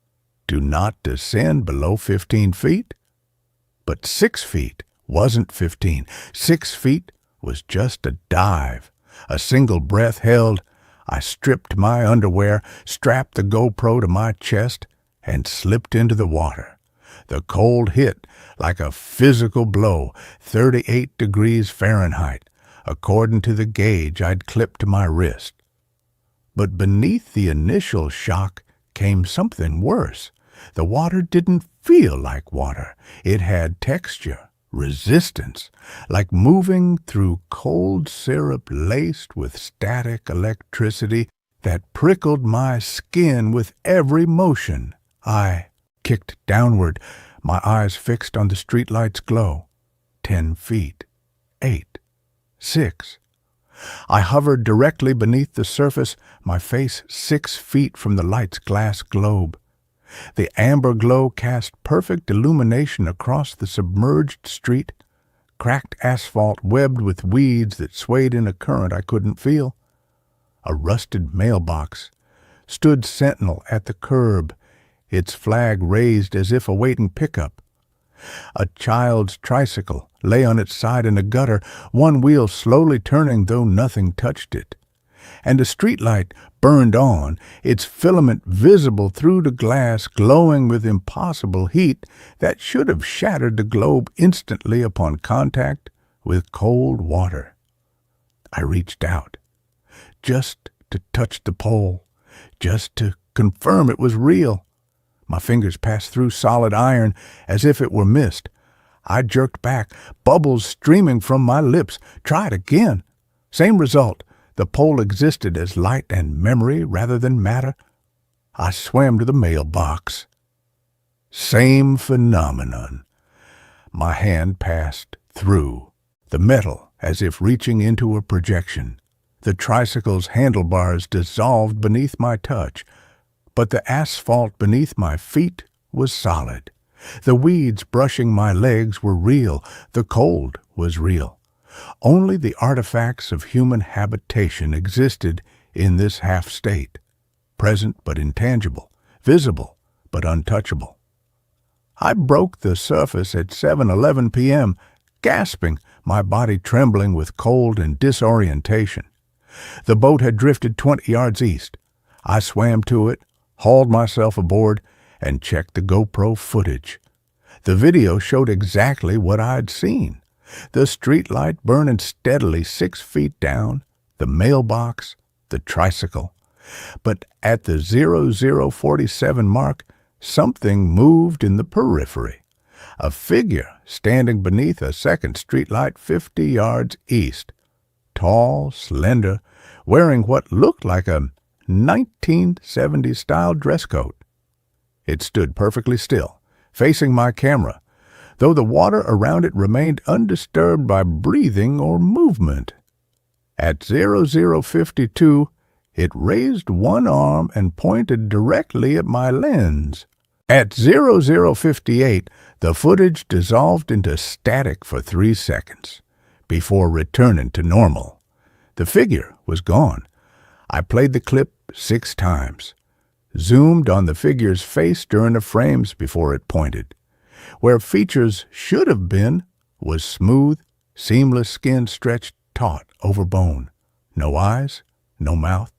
Do not descend below 15 feet. But 6 feet wasn't 15. 6 feet was just a dive. A single breath held. I stripped my underwear, strapped the GoPro to my chest, and slipped into the water. The cold hit like a physical blow, 38 degrees Fahrenheit, according to the gauge I'd clipped to my wrist. But beneath the initial shock came something worse. The water didn't feel like water. It had texture, resistance, like moving through cold syrup laced with static electricity that prickled my skin with every motion. I kicked downward, my eyes fixed on the streetlight's glow. 10 feet. 8. 6. I hovered directly beneath the surface, my face 6 feet from the light's glass globe. The amber glow cast perfect illumination across the submerged street, cracked asphalt webbed with weeds that swayed in a current I couldn't feel. A rusted mailbox stood sentinel at the curb, its flag raised as if awaiting pickup. A child's tricycle lay on its side in the gutter, one wheel slowly turning though nothing touched it. And a streetlight burned on, its filament visible through the glass, glowing with impossible heat that should have shattered the globe instantly upon contact with cold water. I reached out, just to touch the pole, just to confirm it was real. My fingers passed through solid iron as if it were mist. I jerked back, bubbles streaming from my lips. Tried again. Same result. The pole existed as light and memory rather than matter. I swam to the mailbox. Same phenomenon. My hand passed through, the metal as if reaching into a projection. The tricycle's handlebars dissolved beneath my touch, but the asphalt beneath my feet was solid. The weeds brushing my legs were real. The cold was real. Only the artifacts of human habitation existed in this half-state, present but intangible, visible but untouchable. I broke the surface at 7:11 p.m., gasping, my body trembling with cold and disorientation. The boat had drifted 20 yards east. I swam to it, hauled myself aboard, and checked the GoPro footage. The video showed exactly what I'd seen. The streetlight burning steadily 6 feet down, the mailbox, the tricycle. But at the 0047 mark, something moved in the periphery. A figure standing beneath a second streetlight 50 yards east. Tall, slender, wearing what looked like a 1970s-style dress coat. It stood perfectly still, facing my camera, though the water around it remained undisturbed by breathing or movement. At 0052, it raised one arm and pointed directly at my lens. At 0058, the footage dissolved into static for 3 seconds, before returning to normal. The figure was gone. I played the clip 6 times, zoomed on the figure's face during the frames before it pointed. Where features should have been was smooth, seamless skin stretched taut over bone. No eyes, no mouth,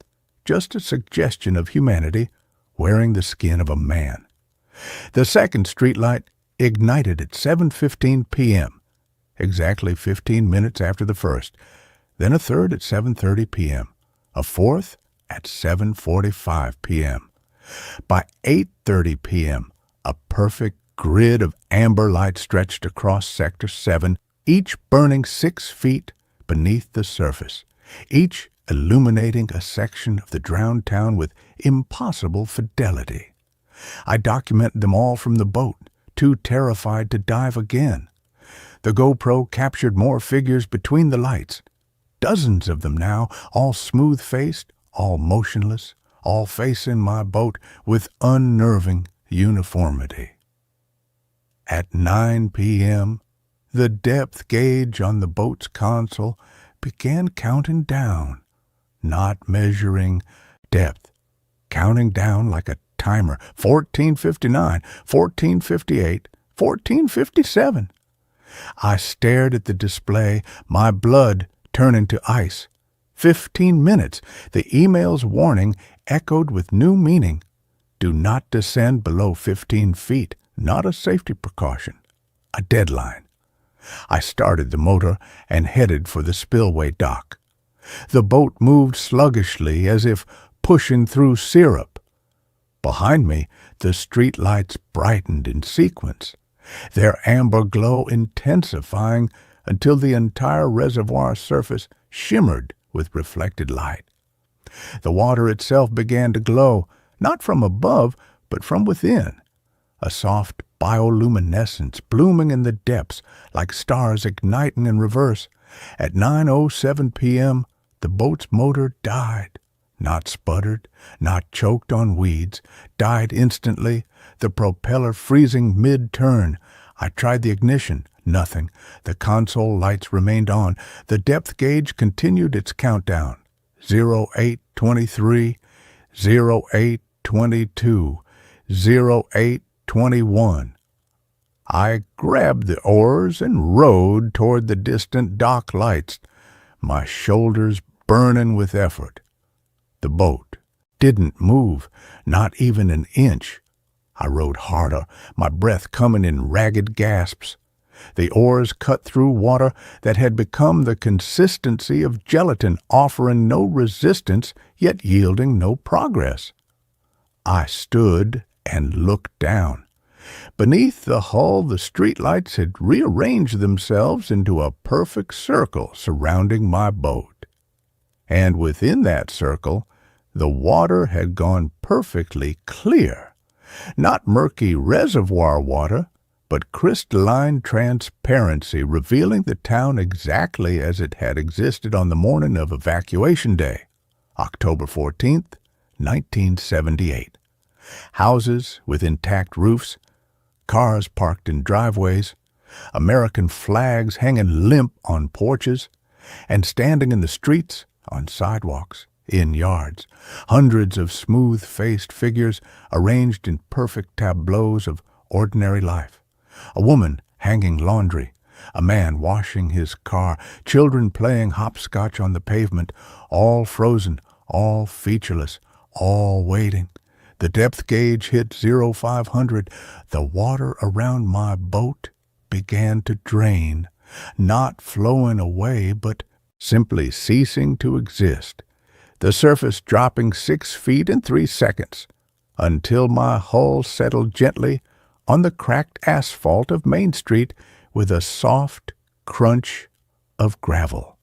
just a suggestion of humanity wearing the skin of a man. The second streetlight ignited at 7:15 p.m., exactly 15 minutes after the first, then a third at 7:30 p.m., a fourth at 7:45 p.m. By 8:30 p.m., a perfect grid of amber light stretched across Sector 7, each burning 6 feet beneath the surface, each illuminating a section of the drowned town with impossible fidelity. I documented them all from the boat, too terrified to dive again. The GoPro captured more figures between the lights. Dozens of them now, all smooth-faced, all motionless, all facing my boat with unnerving uniformity. At 9 p.m., the depth gauge on the boat's console began counting down, not measuring depth, counting down like a timer. 14:59, 14:58, 14:57. I stared at the display, my blood turning to ice. 15 minutes. The email's warning echoed with new meaning. Do not descend below 15 feet. not a safety precaution, a deadline. I started the motor and headed for the spillway dock. The boat moved sluggishly as if pushing through syrup. Behind me, the streetlights brightened in sequence, their amber glow intensifying until the entire reservoir surface shimmered with reflected light. The water itself began to glow, not from above, but from within, a soft bioluminescence blooming in the depths like stars igniting in reverse. At 9:07 p.m., the boat's motor died. Not sputtered, not choked on weeds, died instantly, the propeller freezing mid-turn. I tried the ignition. Nothing. The console lights remained on. The depth gauge continued its countdown. 0823, 0822, 0821. I grabbed the oars and rowed toward the distant dock lights, my shoulders burning with effort. The boat didn't move, not even an inch. I rowed harder, my breath coming in ragged gasps. The oars cut through water that had become the consistency of gelatin, offering no resistance, yet yielding no progress. I stood and looked down. Beneath the hull, the streetlights had rearranged themselves into a perfect circle surrounding my boat. And within that circle, the water had gone perfectly clear. Not murky reservoir water, but crystalline transparency, revealing the town exactly as it had existed on the morning of evacuation day, October 14th, 1978. Houses with intact roofs, cars parked in driveways, American flags hanging limp on porches, and standing in the streets, on sidewalks, in yards, hundreds of smooth-faced figures arranged in perfect tableaus of ordinary life. A woman hanging laundry, a man washing his car, children playing hopscotch on the pavement, all frozen, all featureless, all waiting. The depth gauge hit 0500. The water around my boat began to drain, not flowing away, but simply ceasing to exist. The surface dropping 6 feet in 3 seconds, until my hull settled gently on the cracked asphalt of Main Street with a soft crunch of gravel.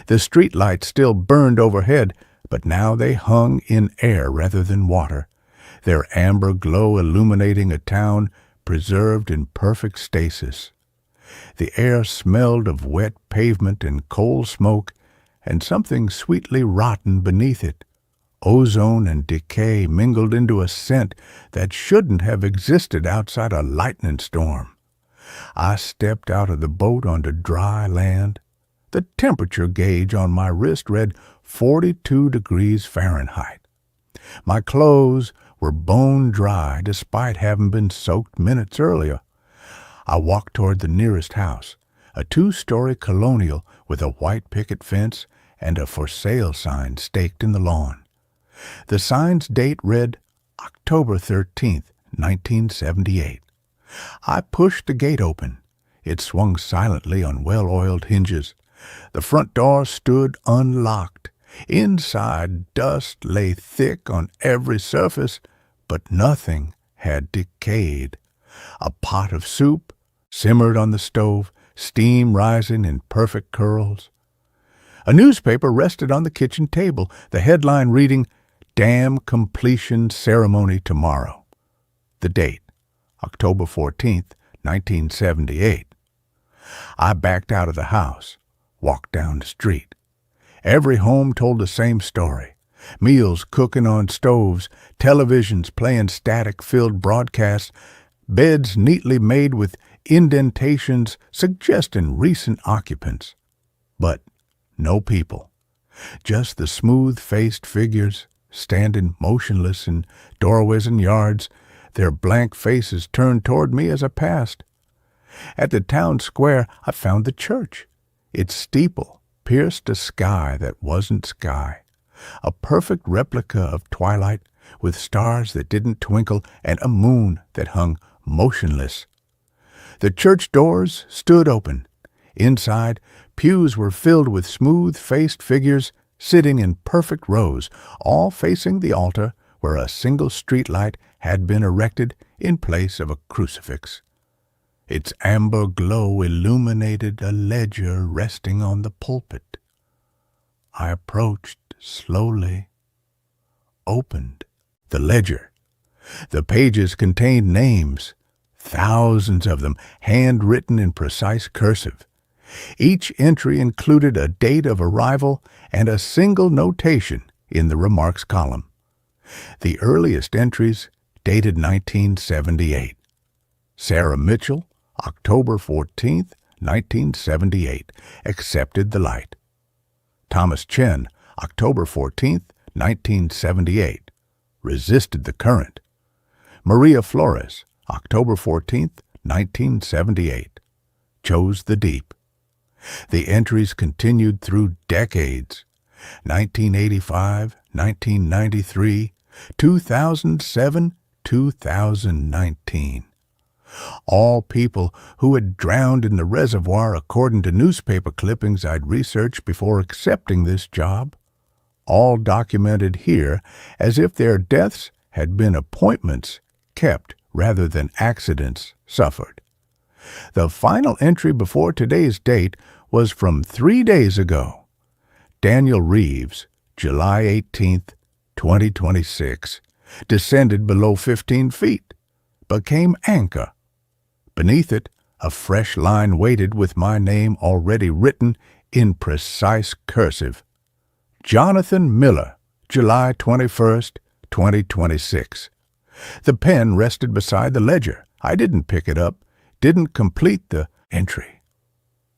The streetlights still burned overhead, but now they hung in air rather than water, their amber glow illuminating a town preserved in perfect stasis. The air smelled of wet pavement and coal smoke, and something sweetly rotten beneath it. Ozone and decay mingled into a scent that shouldn't have existed outside a lightning storm. I stepped out of the boat onto dry land. The temperature gauge on my wrist read 42 degrees Fahrenheit. My clothes were bone dry despite having been soaked minutes earlier. I walked toward the nearest house, a 2-story colonial with a white picket fence and a for sale sign staked in the lawn. The sign's date read October 13th, 1978. I pushed the gate open. It swung silently on well-oiled hinges. The front door stood unlocked. Inside, dust lay thick on every surface, but nothing had decayed. A pot of soup simmered on the stove, steam rising in perfect curls. A newspaper rested on the kitchen table, the headline reading, "Dam Completion Ceremony Tomorrow." The date, October 14th, 1978. I backed out of the house, walked down the street. Every home told the same story. Meals cooking on stoves, televisions playing static-filled broadcasts, beds neatly made with indentations suggesting recent occupants. But no people. Just the smooth-faced figures standing motionless in doorways and yards, their blank faces turned toward me as I passed. At the town square, I found the church. Its steeple pierced a sky that wasn't sky, a perfect replica of twilight with stars that didn't twinkle and a moon that hung motionless. The church doors stood open. Inside, pews were filled with smooth-faced figures sitting in perfect rows, all facing the altar where a single streetlight had been erected in place of a crucifix. Its amber glow illuminated a ledger resting on the pulpit. I approached slowly, opened the ledger. The pages contained names, thousands of them, handwritten in precise cursive. Each entry included a date of arrival and a single notation in the remarks column. The earliest entries dated 1978. Sarah Mitchell, October 14, 1978, accepted the light. Thomas Chen, October 14, 1978, resisted the current. Maria Flores, October 14, 1978, chose the deep. The entries continued through decades: 1985, 1993, 2007, 2019. All people who had drowned in the reservoir according to newspaper clippings I'd researched before accepting this job, all documented here as if their deaths had been appointments kept rather than accidents suffered. The final entry before today's date was from 3 days ago. Daniel Reeves, July 18, 2026, descended below 15 feet, became anchor. Beneath it, a fresh line waited with my name already written in precise cursive. Jonathan Miller, July 21, 2026. The pen rested beside the ledger. I didn't pick it up, didn't complete the entry.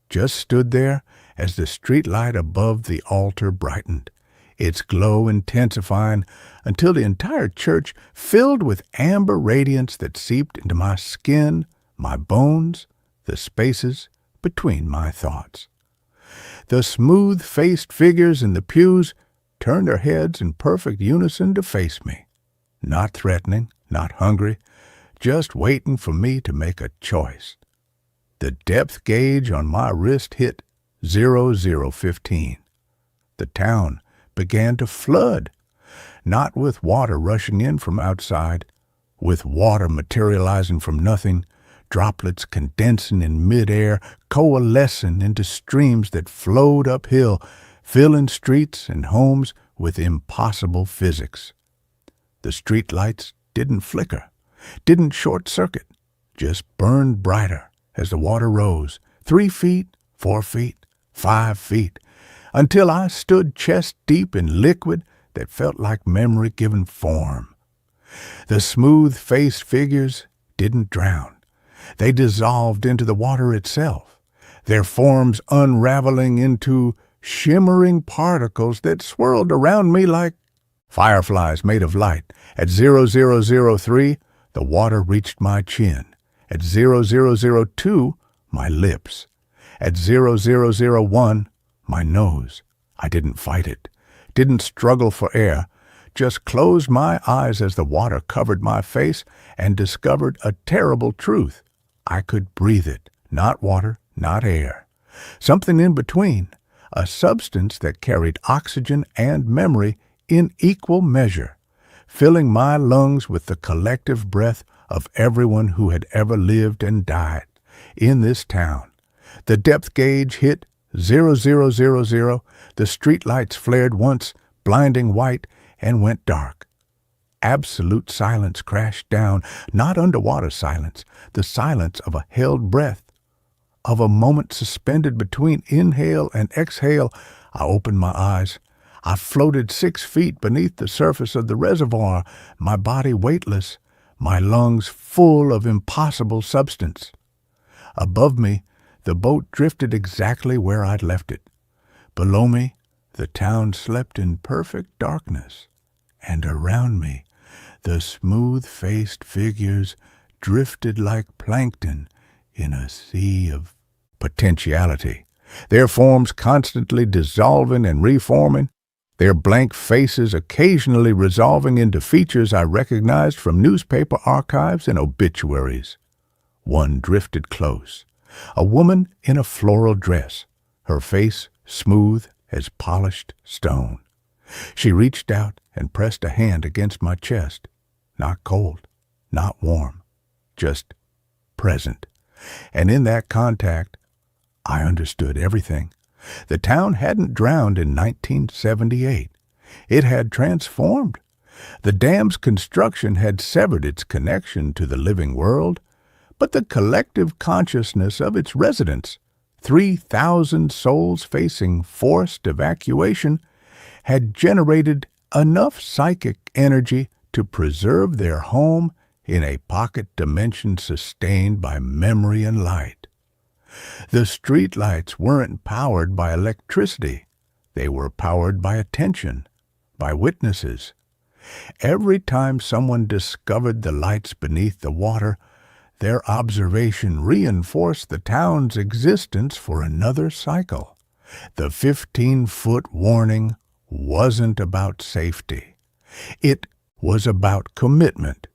Just stood there as the streetlight above the altar brightened, its glow intensifying until the entire church filled with amber radiance that seeped into my skin, my bones, the spaces between my thoughts. The smooth-faced figures in the pews turned their heads in perfect unison to face me, not threatening, not hungry, just waiting for me to make a choice. The depth gauge on my wrist hit 0015. The town began to flood, not with water rushing in from outside, with water materializing from nothing, droplets condensing in midair, coalescing into streams that flowed uphill, filling streets and homes with impossible physics. The streetlights didn't flicker, didn't short-circuit, just burned brighter as the water rose, 3 feet, 4 feet, 5 feet, until I stood chest-deep in liquid that felt like memory given form. The smooth-faced figures didn't drown. They dissolved into the water itself, their forms unraveling into shimmering particles that swirled around me like fireflies made of light. At 0003, the water reached my chin. At 0002, my lips. At 0001, my nose. I didn't fight it, didn't struggle for air, just closed my eyes as the water covered my face and discovered a terrible truth. I could breathe it, not water, not air. Something in between, a substance that carried oxygen and memory in equal measure, filling my lungs with the collective breath of everyone who had ever lived and died in this town. The depth gauge hit 0000, the streetlights flared once, blinding white, and went dark. Absolute silence crashed down, not underwater silence, the silence of a held breath, of a moment suspended between inhale and exhale. I opened my eyes. I floated 6 feet beneath the surface of the reservoir, my body weightless, my lungs full of impossible substance. Above me, the boat drifted exactly where I'd left it. Below me, the town slept in perfect darkness, and around me, the smooth-faced figures drifted like plankton in a sea of potentiality, their forms constantly dissolving and reforming. their blank faces occasionally resolving into features I recognized from newspaper archives and obituaries. One drifted close, a woman in a floral dress, her face smooth as polished stone. She reached out and pressed a hand against my chest, not cold, not warm, just present. And in that contact, I understood everything. The town hadn't drowned in 1978. It had transformed. The dam's construction had severed its connection to the living world, but the collective consciousness of its residents, 3,000 souls facing forced evacuation, had generated enough psychic energy to preserve their home in a pocket dimension sustained by memory and light. The streetlights weren't powered by electricity. They were powered by attention, by witnesses. Every time someone discovered the lights beneath the water, their observation reinforced the town's existence for another cycle. The 15-foot warning wasn't about safety. It was about commitment.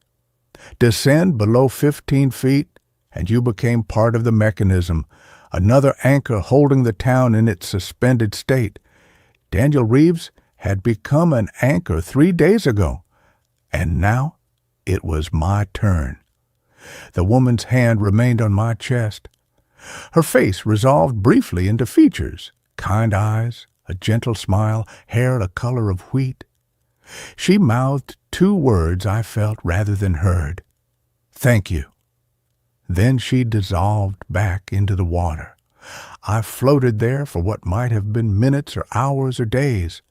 Descend below 15 feet, and you became part of the mechanism, another anchor holding the town in its suspended state. Daniel Reeves had become an anchor 3 days ago, and now it was my turn. The woman's hand remained on my chest. Her face resolved briefly into features, kind eyes, a gentle smile, hair the color of wheat. She mouthed 2 words I felt rather than heard. "Thank you." Then she dissolved back into the water. I floated there for what might have been minutes or hours or days.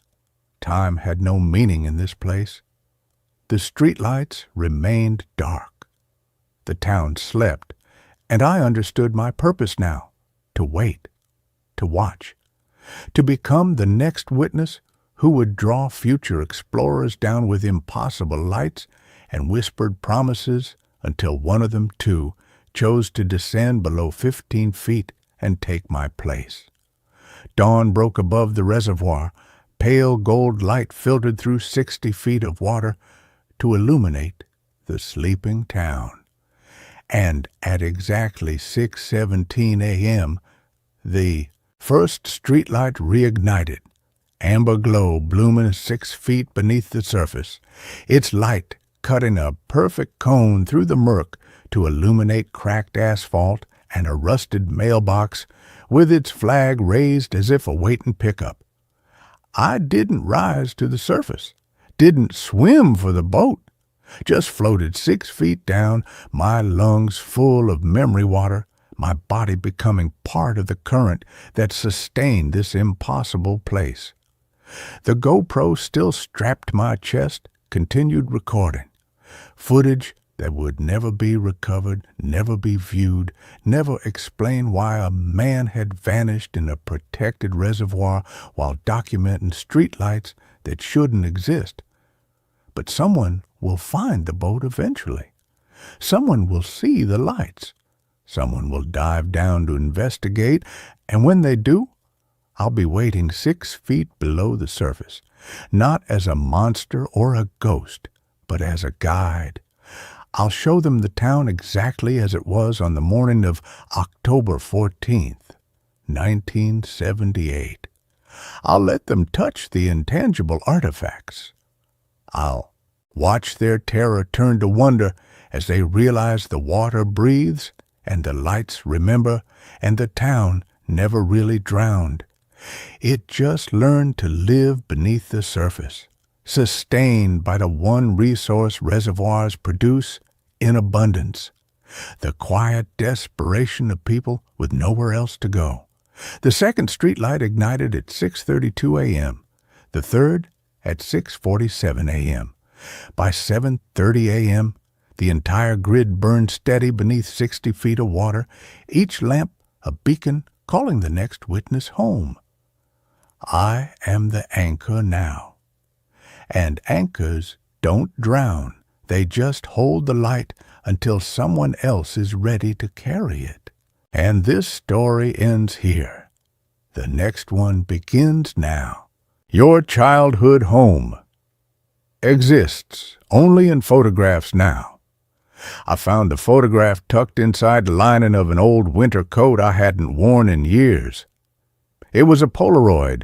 Time had no meaning in this place. The streetlights remained dark. The town slept, and I understood my purpose now, to wait, to watch, to become the next witness who would draw future explorers down with impossible lights and whispered promises until one of them, too, chose to descend below 15 feet and take my place. Dawn broke above the reservoir. Pale gold light filtered through 60 feet of water to illuminate the sleeping town. And at exactly 6:17 a.m., the first streetlight reignited, amber glow blooming 6 feet beneath the surface, its light cutting a perfect cone through the murk to illuminate cracked asphalt and a rusted mailbox with its flag raised as if awaiting pickup. I didn't rise to the surface, didn't swim for the boat, just floated 6 feet down, my lungs full of memory water, my body becoming part of the current that sustained this impossible place. The GoPro still strapped to my chest, continued recording. Footage that would never be recovered, never be viewed, never explain why a man had vanished in a protected reservoir while documenting streetlights that shouldn't exist. But someone will find the boat eventually. Someone will see the lights. Someone will dive down to investigate, and when they do, I'll be waiting 6 feet below the surface, not as a monster or a ghost, but as a guide. I'll show them the town exactly as it was on the morning of October 14th, 1978. I'll let them touch the intangible artifacts. I'll watch their terror turn to wonder as they realize the water breathes and the lights remember and the town never really drowned. It just learned to live beneath the surface, sustained by the one resource reservoirs produce in abundance, the quiet desperation of people with nowhere else to go. The second streetlight ignited at 6:32 a.m., the third at 6:47 a.m. By 7:30 a.m., the entire grid burned steady beneath 60 feet of water, each lamp a beacon calling the next witness home. I am the anchor now. And anchors don't drown. They just hold the light until someone else is ready to carry it. And this story ends here. The next one begins now. Your childhood home exists only in photographs now. I found the photograph tucked inside the lining of an old winter coat I hadn't worn in years. It was a Polaroid,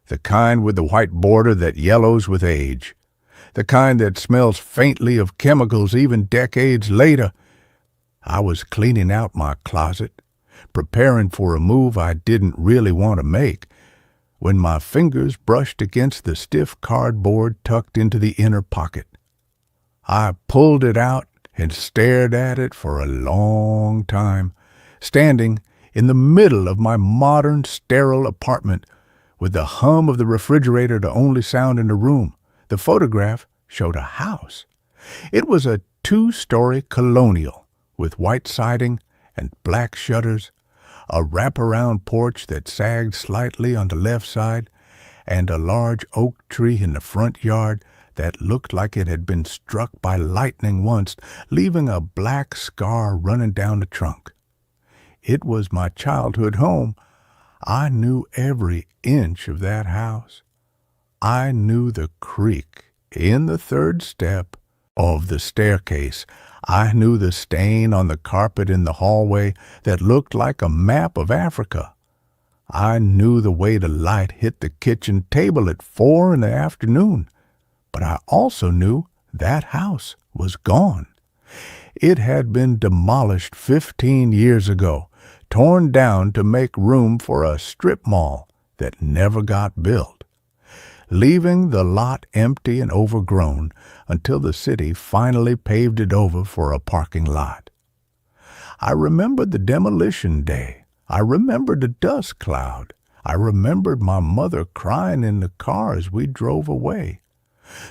the kind with the white border that yellows with age, the kind that smells faintly of chemicals even decades later. I was cleaning out my closet, preparing for a move I didn't really want to make, when my fingers brushed against the stiff cardboard tucked into the inner pocket. I pulled it out and stared at it for a long time, standing in the middle of my modern, sterile apartment, with the hum of the refrigerator the only sound in the room. The photograph showed a house. It was a 2-story colonial with white siding and black shutters, a wraparound porch that sagged slightly on the left side, and a large oak tree in the front yard that looked like it had been struck by lightning once, leaving a black scar running down the trunk. It was my childhood home. I knew every inch of that house. I knew the creak in the third step of the staircase. I knew the stain on the carpet in the hallway that looked like a map of Africa. I knew the way the light hit the kitchen table at 4 in the afternoon. But I also knew that house was gone. It had been demolished 15 years ago, torn down to make room for a strip mall that never got built, leaving the lot empty and overgrown until the city finally paved it over for a parking lot. I remembered the demolition day. I remembered the dust cloud. I remembered my mother crying in the car as we drove away.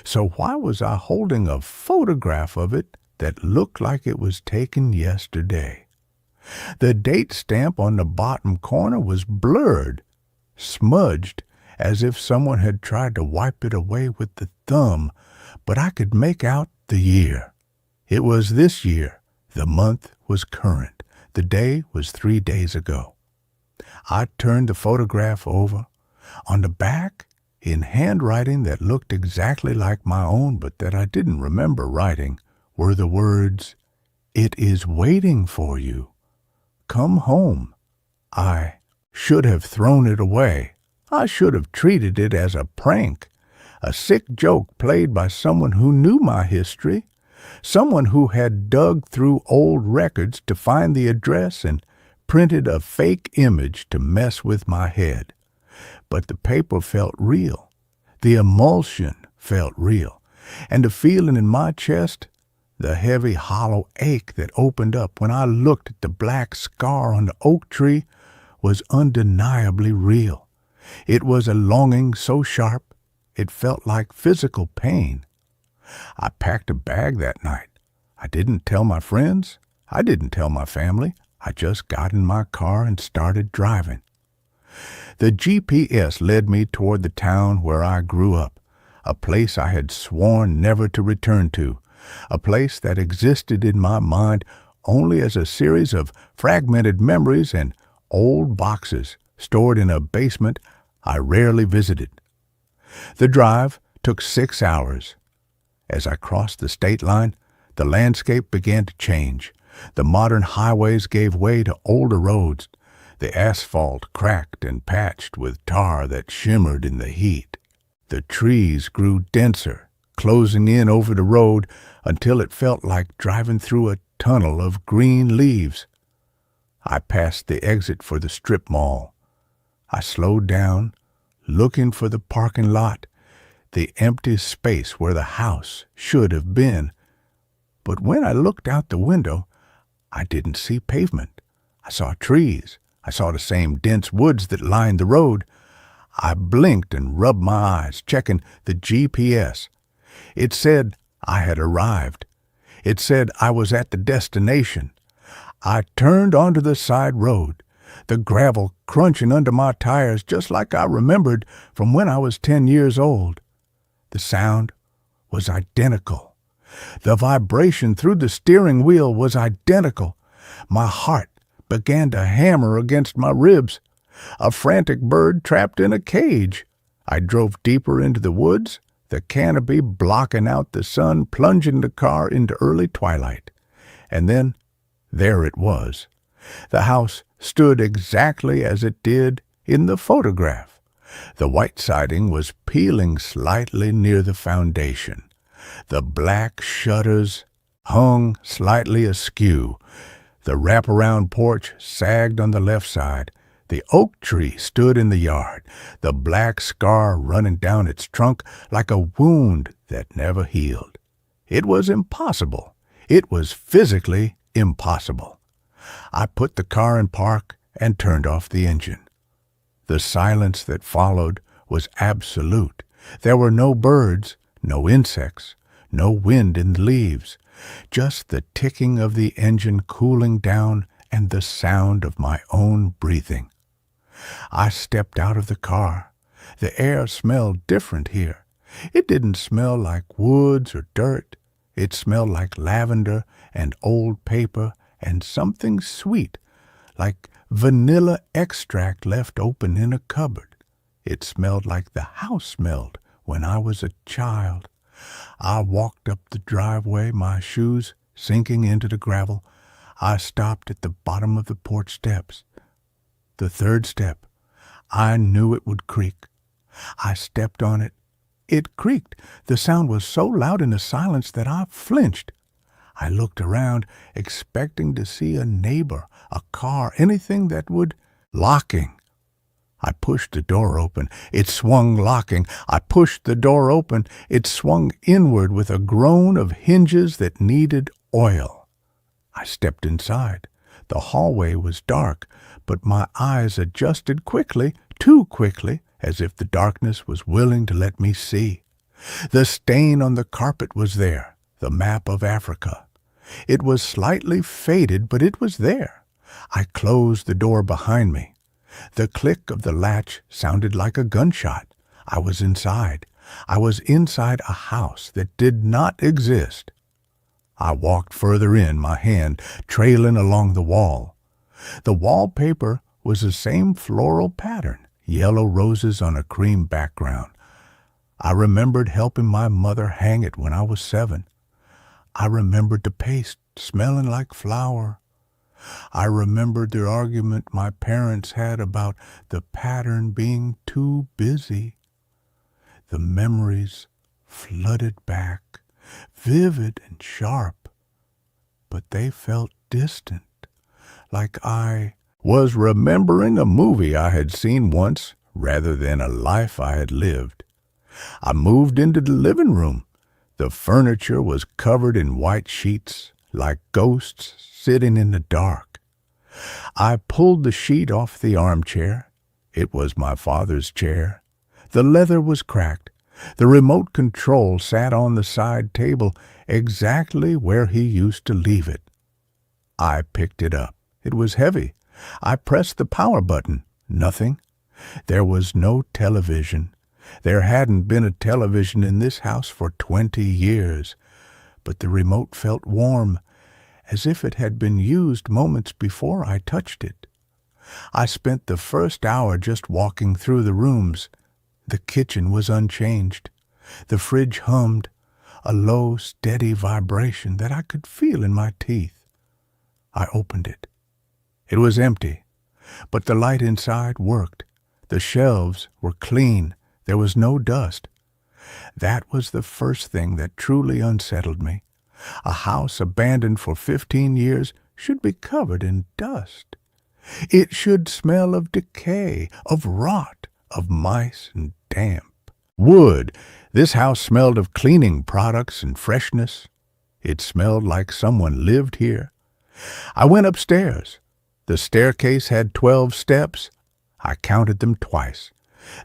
So why was I holding a photograph of it that looked like it was taken yesterday? The date stamp on the bottom corner was blurred, smudged, as if someone had tried to wipe it away with the thumb, but I could make out the year. It was this year. The month was current. The day was 3 days ago. I turned the photograph over. On the back, in handwriting that looked exactly like my own but that I didn't remember writing, were the words, "It is waiting for you. Come home." I should have thrown it away. I should have treated it as a prank, a sick joke played by someone who knew my history, someone who had dug through old records to find the address and printed a fake image to mess with my head. But the paper felt real. The emulsion felt real. And the feeling in my chest, the heavy, hollow ache that opened up when I looked at the black scar on the oak tree, was undeniably real. It was a longing so sharp, it felt like physical pain. I packed a bag that night. I didn't tell my friends. I didn't tell my family. I just got in my car and started driving. The GPS led me toward the town where I grew up, a place I had sworn never to return to, a place that existed in my mind only as a series of fragmented memories and old boxes stored in a basement I rarely visited. The drive took 6 hours. As I crossed the state line, the landscape began to change. The modern highways gave way to older roads. The asphalt cracked and patched with tar that shimmered in the heat. The trees grew denser, closing in over the road until it felt like driving through a tunnel of green leaves. I passed the exit for the strip mall. I slowed down, looking for the parking lot, the empty space where the house should have been. But when I looked out the window, I didn't see pavement. I saw trees. I saw the same dense woods that lined the road. I blinked and rubbed my eyes, checking the GPS. It said I had arrived. It said I was at the destination. I turned onto the side road, the gravel crunching under my tires just like I remembered from when I was 10 years old. The sound was identical. The vibration through the steering wheel was identical. My heart began to hammer against my ribs. A frantic bird trapped in a cage. I drove deeper into the woods, the canopy blocking out the sun, plunging the car into early twilight. And then, there it was. The house stood exactly as it did in the photograph. The white siding was peeling slightly near the foundation. The black shutters hung slightly askew. The wraparound porch sagged on the left side. The oak tree stood in the yard, the black scar running down its trunk like a wound that never healed. It was impossible. It was physically impossible. I put the car in park and turned off the engine. The silence that followed was absolute. There were no birds, no insects, no wind in the leaves, just the ticking of the engine cooling down and the sound of my own breathing. I stepped out of the car. The air smelled different here. It didn't smell like woods or dirt. It smelled like lavender and old paper and something sweet, like vanilla extract left open in a cupboard. It smelled like the house smelled when I was a child. I walked up the driveway, my shoes sinking into the gravel. I stopped at the bottom of the porch steps. The third step. I knew it would creak. I stepped on it. It creaked. The sound was so loud in the silence that I flinched. I looked around, expecting to see a neighbor, a car, anything that would... Locking. I pushed the door open. It swung locking. I pushed the door open. It swung inward with a groan of hinges that needed oil. I stepped inside. The hallway was dark, but my eyes adjusted quickly, too quickly, as if the darkness was willing to let me see. The stain on the carpet was there, the map of Africa. It was slightly faded, but it was there. I closed the door behind me. The click of the latch sounded like a gunshot. I was inside. I was inside a house that did not exist. I walked further in, my hand trailing along the wall. The wallpaper was the same floral pattern, yellow roses on a cream background. I remembered helping my mother hang it when I was 7. I remembered the paste smelling like flour. I remembered the argument my parents had about the pattern being too busy. The memories flooded back, vivid and sharp, but they felt distant, like I was remembering a movie I had seen once rather than a life I had lived. I moved into the living room. The furniture was covered in white sheets, like ghosts sitting in the dark. I pulled the sheet off the armchair. It was my father's chair. The leather was cracked. The remote control sat on the side table exactly where he used to leave it. I picked it up. It was heavy. I pressed the power button. Nothing. There was no television. There hadn't been a television in this house for 20 years, but the remote felt warm, as if it had been used moments before I touched it. I spent the first hour just walking through the rooms. The kitchen was unchanged. The fridge hummed, a low, steady vibration that I could feel in my teeth. I opened it. It was empty, but the light inside worked. The shelves were clean. There was no dust. That was the first thing that truly unsettled me. A house abandoned for 15 years should be covered in dust. It should smell of decay, of rot, of mice and damp. Wood. This house smelled of cleaning products and freshness. It smelled like someone lived here. I went upstairs. The staircase had 12 steps. I counted them twice.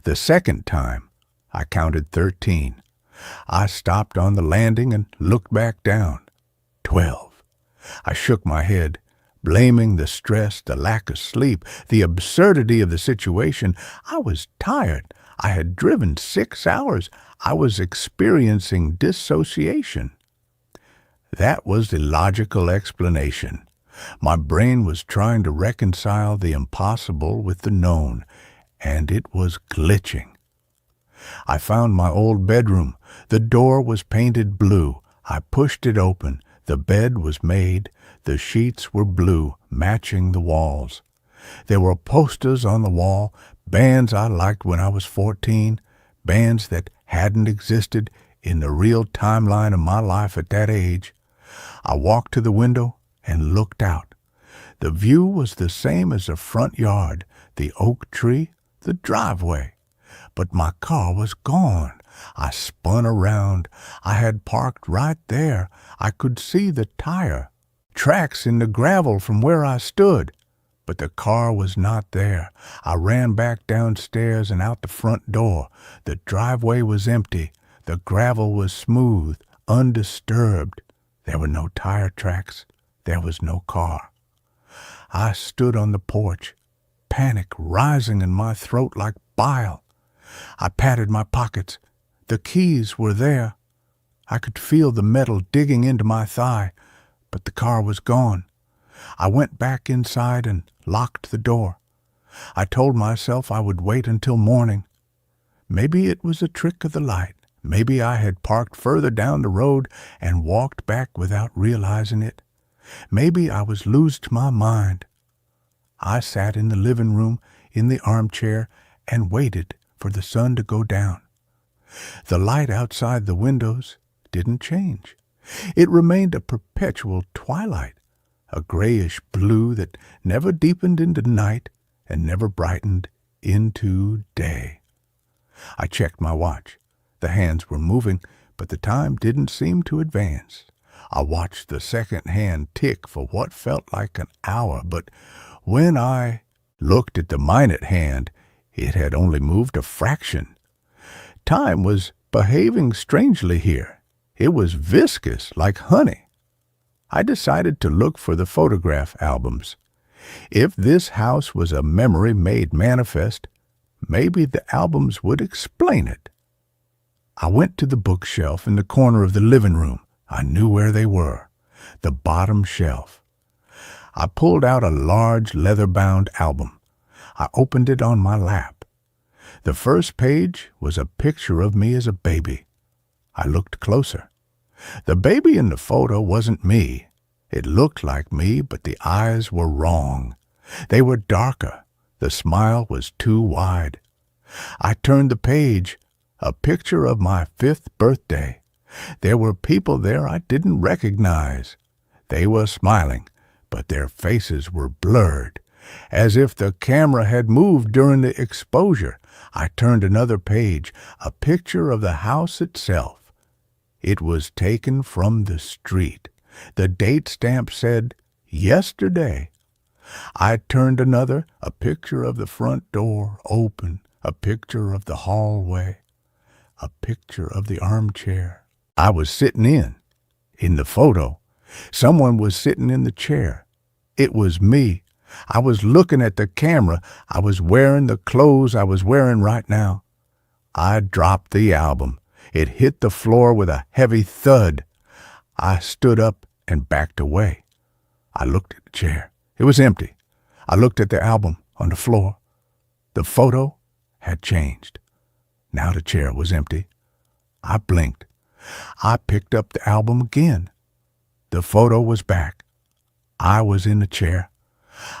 The second time, I counted 13. I stopped on the landing and looked back down. 12. I shook my head, blaming the stress, the lack of sleep, the absurdity of the situation. I was tired. I had driven 6 hours. I was experiencing dissociation. That was the logical explanation. My brain was trying to reconcile the impossible with the known, and it was glitching. I found my old bedroom. The door was painted blue. I pushed it open. The bed was made. The sheets were blue, matching the walls. There were posters on the wall, bands I liked when I was 14, bands that hadn't existed in the real timeline of my life at that age. I walked to the window and looked out. The view was the same as the front yard, the oak tree, the driveway. But my car was gone. I spun around. I had parked right there. I could see the tire tracks in the gravel from where I stood. But the car was not there. I ran back downstairs and out the front door. The driveway was empty. The gravel was smooth, undisturbed. There were no tire tracks. There was no car. I stood on the porch, panic rising in my throat like bile. I patted my pockets. The keys were there. I could feel the metal digging into my thigh, but the car was gone. I went back inside and locked the door. I told myself I would wait until morning. Maybe it was a trick of the light. Maybe I had parked further down the road and walked back without realizing it. Maybe I was losing my mind. I sat in the living room in the armchair and waited for the sun to go down. The light outside the windows didn't change. It remained a perpetual twilight, a grayish blue that never deepened into night and never brightened into day. I checked my watch. The hands were moving, but the time didn't seem to advance. I watched the second hand tick for what felt like an hour, but when I looked at the minute hand, it had only moved a fraction. Time was behaving strangely here. It was viscous like honey. I decided to look for the photograph albums. If this house was a memory made manifest, maybe the albums would explain it. I went to the bookshelf in the corner of the living room. I knew where they were, the bottom shelf. I pulled out a large leather-bound album. I opened it on my lap. The first page was a picture of me as a baby. I looked closer. The baby in the photo wasn't me. It looked like me, but the eyes were wrong. They were darker. The smile was too wide. I turned the page, a picture of my 5th birthday. There were people there I didn't recognize. They were smiling, but their faces were blurred, as if the camera had moved during the exposure. I turned another page, a picture of the house itself. It was taken from the street. The date stamp said, yesterday. I turned another, a picture of the front door open, a picture of the hallway, a picture of the armchair I was sitting in the photo. Someone was sitting in the chair. It was me. I was looking at the camera. I was wearing the clothes I was wearing right now. I dropped the album. It hit the floor with a heavy thud. I stood up and backed away. I looked at the chair. It was empty. I looked at the album on the floor. The photo had changed. Now the chair was empty. I blinked. I picked up the album again. The photo was back. I was in the chair.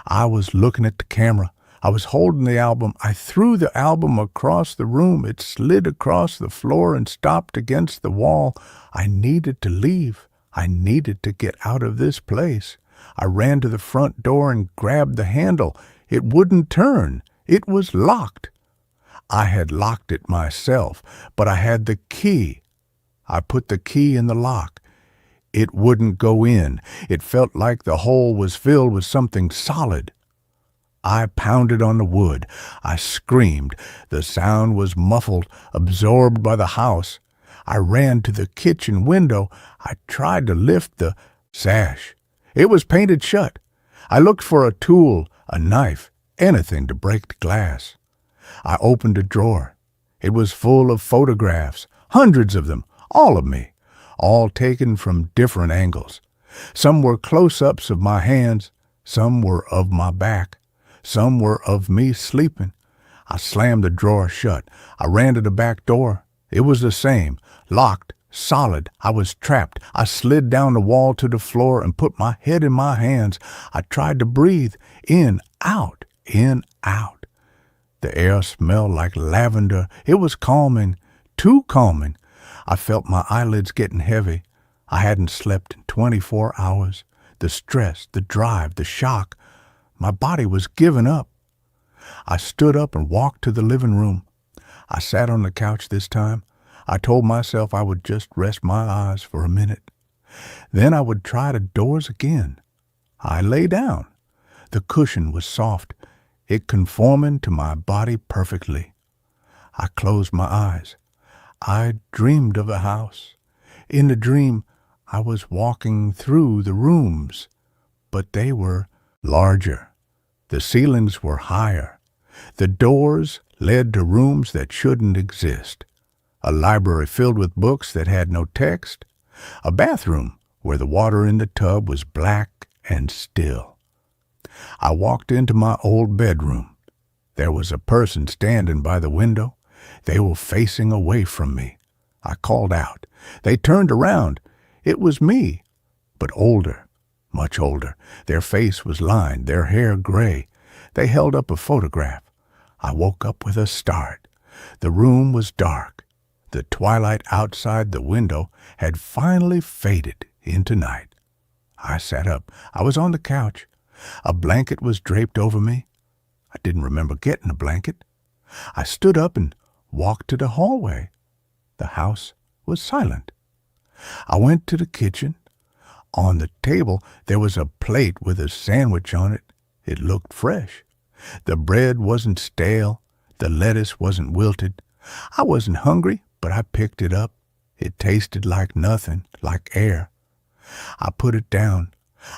I was looking at the camera. I was holding the album. I threw the album across the room. It slid across the floor and stopped against the wall. I needed to leave. I needed to get out of this place. I ran to the front door and grabbed the handle. It wouldn't turn. It was locked. I had locked it myself, but I had the key. I put the key in the lock. It wouldn't go in. It felt like the hole was filled with something solid. I pounded on the wood. I screamed. The sound was muffled, absorbed by the house. I ran to the kitchen window. I tried to lift the sash. It was painted shut. I looked for a tool, a knife, anything to break the glass. I opened a drawer. It was full of photographs, hundreds of them, all of me, all taken from different angles. Some were close-ups of my hands, some were of my back, some were of me sleeping. I slammed the drawer shut. I ran to the back door. It was the same, locked, solid. I was trapped. I slid down the wall to the floor and put my head in my hands. I tried to breathe. In, out, in, out. The air smelled like lavender. It was calming, too calming. I felt my eyelids getting heavy. I hadn't slept in 24 hours. The stress, the drive, the shock. My body was giving up. I stood up and walked to the living room. I sat on the couch this time. I told myself I would just rest my eyes for a minute. Then I would try the doors again. I lay down. The cushion was soft, it conforming to my body perfectly. I closed my eyes. I dreamed of a house. In the dream, I was walking through the rooms, but they were larger. The ceilings were higher. The doors led to rooms that shouldn't exist. A library filled with books that had no text. A bathroom where the water in the tub was black and still. I walked into my old bedroom. There was a person standing by the window. They were facing away from me. I called out. They turned around. It was me, but older, much older. Their face was lined, their hair gray. They held up a photograph. I woke up with a start. The room was dark. The twilight outside the window had finally faded into night. I sat up. I was on the couch. A blanket was draped over me. I didn't remember getting a blanket. I stood up and walked to the hallway. The house was silent. I went to the kitchen. On the table there was a plate with a sandwich on it. It looked fresh. The bread wasn't stale. The lettuce wasn't wilted. I wasn't hungry, but I picked it up. It tasted like nothing, like air. I put it down.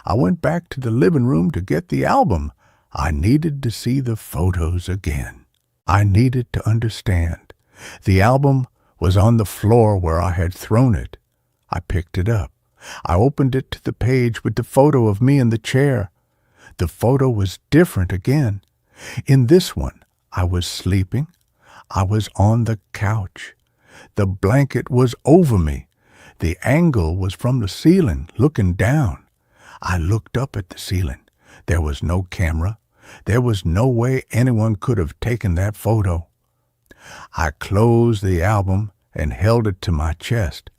I went back to the living room to get the album. I needed to see the photos again. I needed to understand. The album was on the floor where I had thrown it. I picked it up. I opened it to the page with the photo of me in the chair. The photo was different again. In this one, I was sleeping. I was on the couch. The blanket was over me. The angle was from the ceiling, looking down. I looked up at the ceiling. There was no camera. There was no way anyone could have taken that photo. I closed the album and held it to my chest.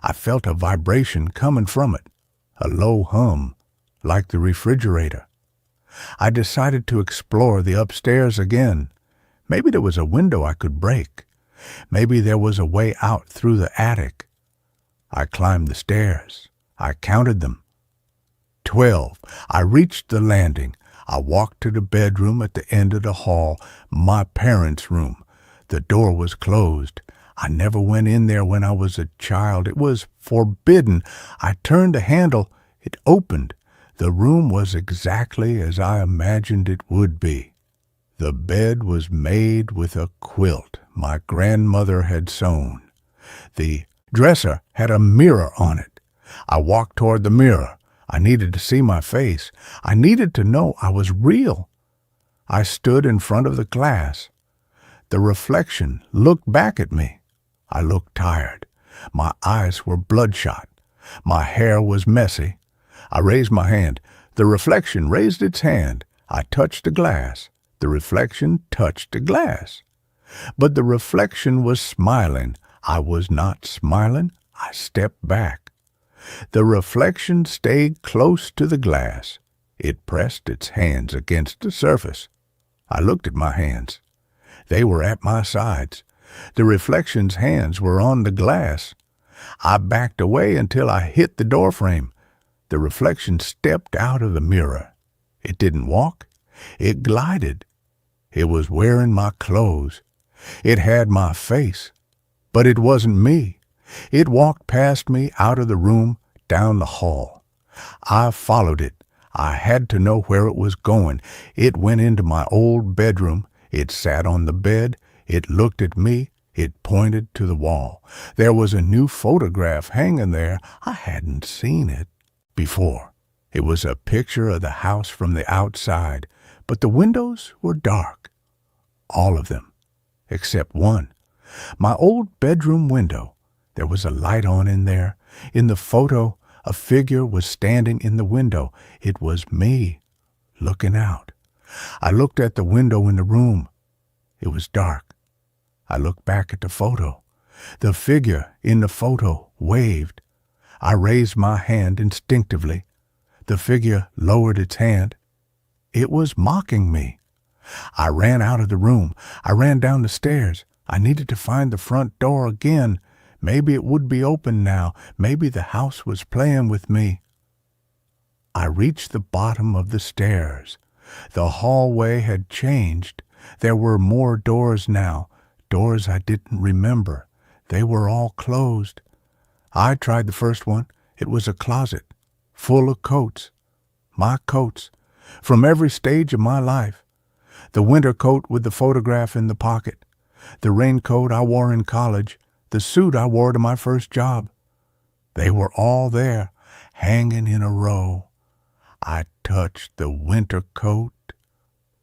I felt a vibration coming from it, a low hum, like the refrigerator. I decided to explore the upstairs again. Maybe there was a window I could break. Maybe there was a way out through the attic. I climbed the stairs. I counted them. 12. I reached the landing. I walked to the bedroom at the end of the hall, my parents' room. The door was closed. I never went in there when I was a child. It was forbidden. I turned the handle. It opened. The room was exactly as I imagined it would be. The bed was made with a quilt my grandmother had sewn. The dresser had a mirror on it. I walked toward the mirror. I needed to see my face. I needed to know I was real. I stood in front of the glass. The reflection looked back at me. I looked tired. My eyes were bloodshot. My hair was messy. I raised my hand. The reflection raised its hand. I touched the glass. The reflection touched the glass. But the reflection was smiling. I was not smiling. I stepped back. The reflection stayed close to the glass. It pressed its hands against the surface. I looked at my hands. They were at my sides. The reflection's hands were on the glass. I backed away until I hit the doorframe. The reflection stepped out of the mirror. It didn't walk. It glided. It was wearing my clothes. It had my face. But it wasn't me. It walked past me out of the room, down the hall. I followed it. I had to know where it was going. It went into my old bedroom. It sat on the bed. It looked at me. It pointed to the wall. There was a new photograph hanging there. I hadn't seen it before. It was a picture of the house from the outside, but the windows were dark. all of them, except one. My old bedroom window. There was a light on in there. In the photo, a figure was standing in the window. It was me, looking out. I looked at the window in the room. It was dark. I looked back at the photo. The figure in the photo waved. I raised my hand instinctively. The figure lowered its hand. It was mocking me. I ran out of the room. I ran down the stairs. I needed to find the front door again. Maybe it would be open now. Maybe the house was playing with me. I reached the bottom of the stairs. The hallway had changed. There were more doors now, doors I didn't remember. They were all closed. I tried the first one. It was a closet, full of coats. My coats, from every stage of my life. The winter coat with the photograph in the pocket, the raincoat I wore in college, the suit I wore to my first job. They were all there, hanging in a row. I touched the winter coat.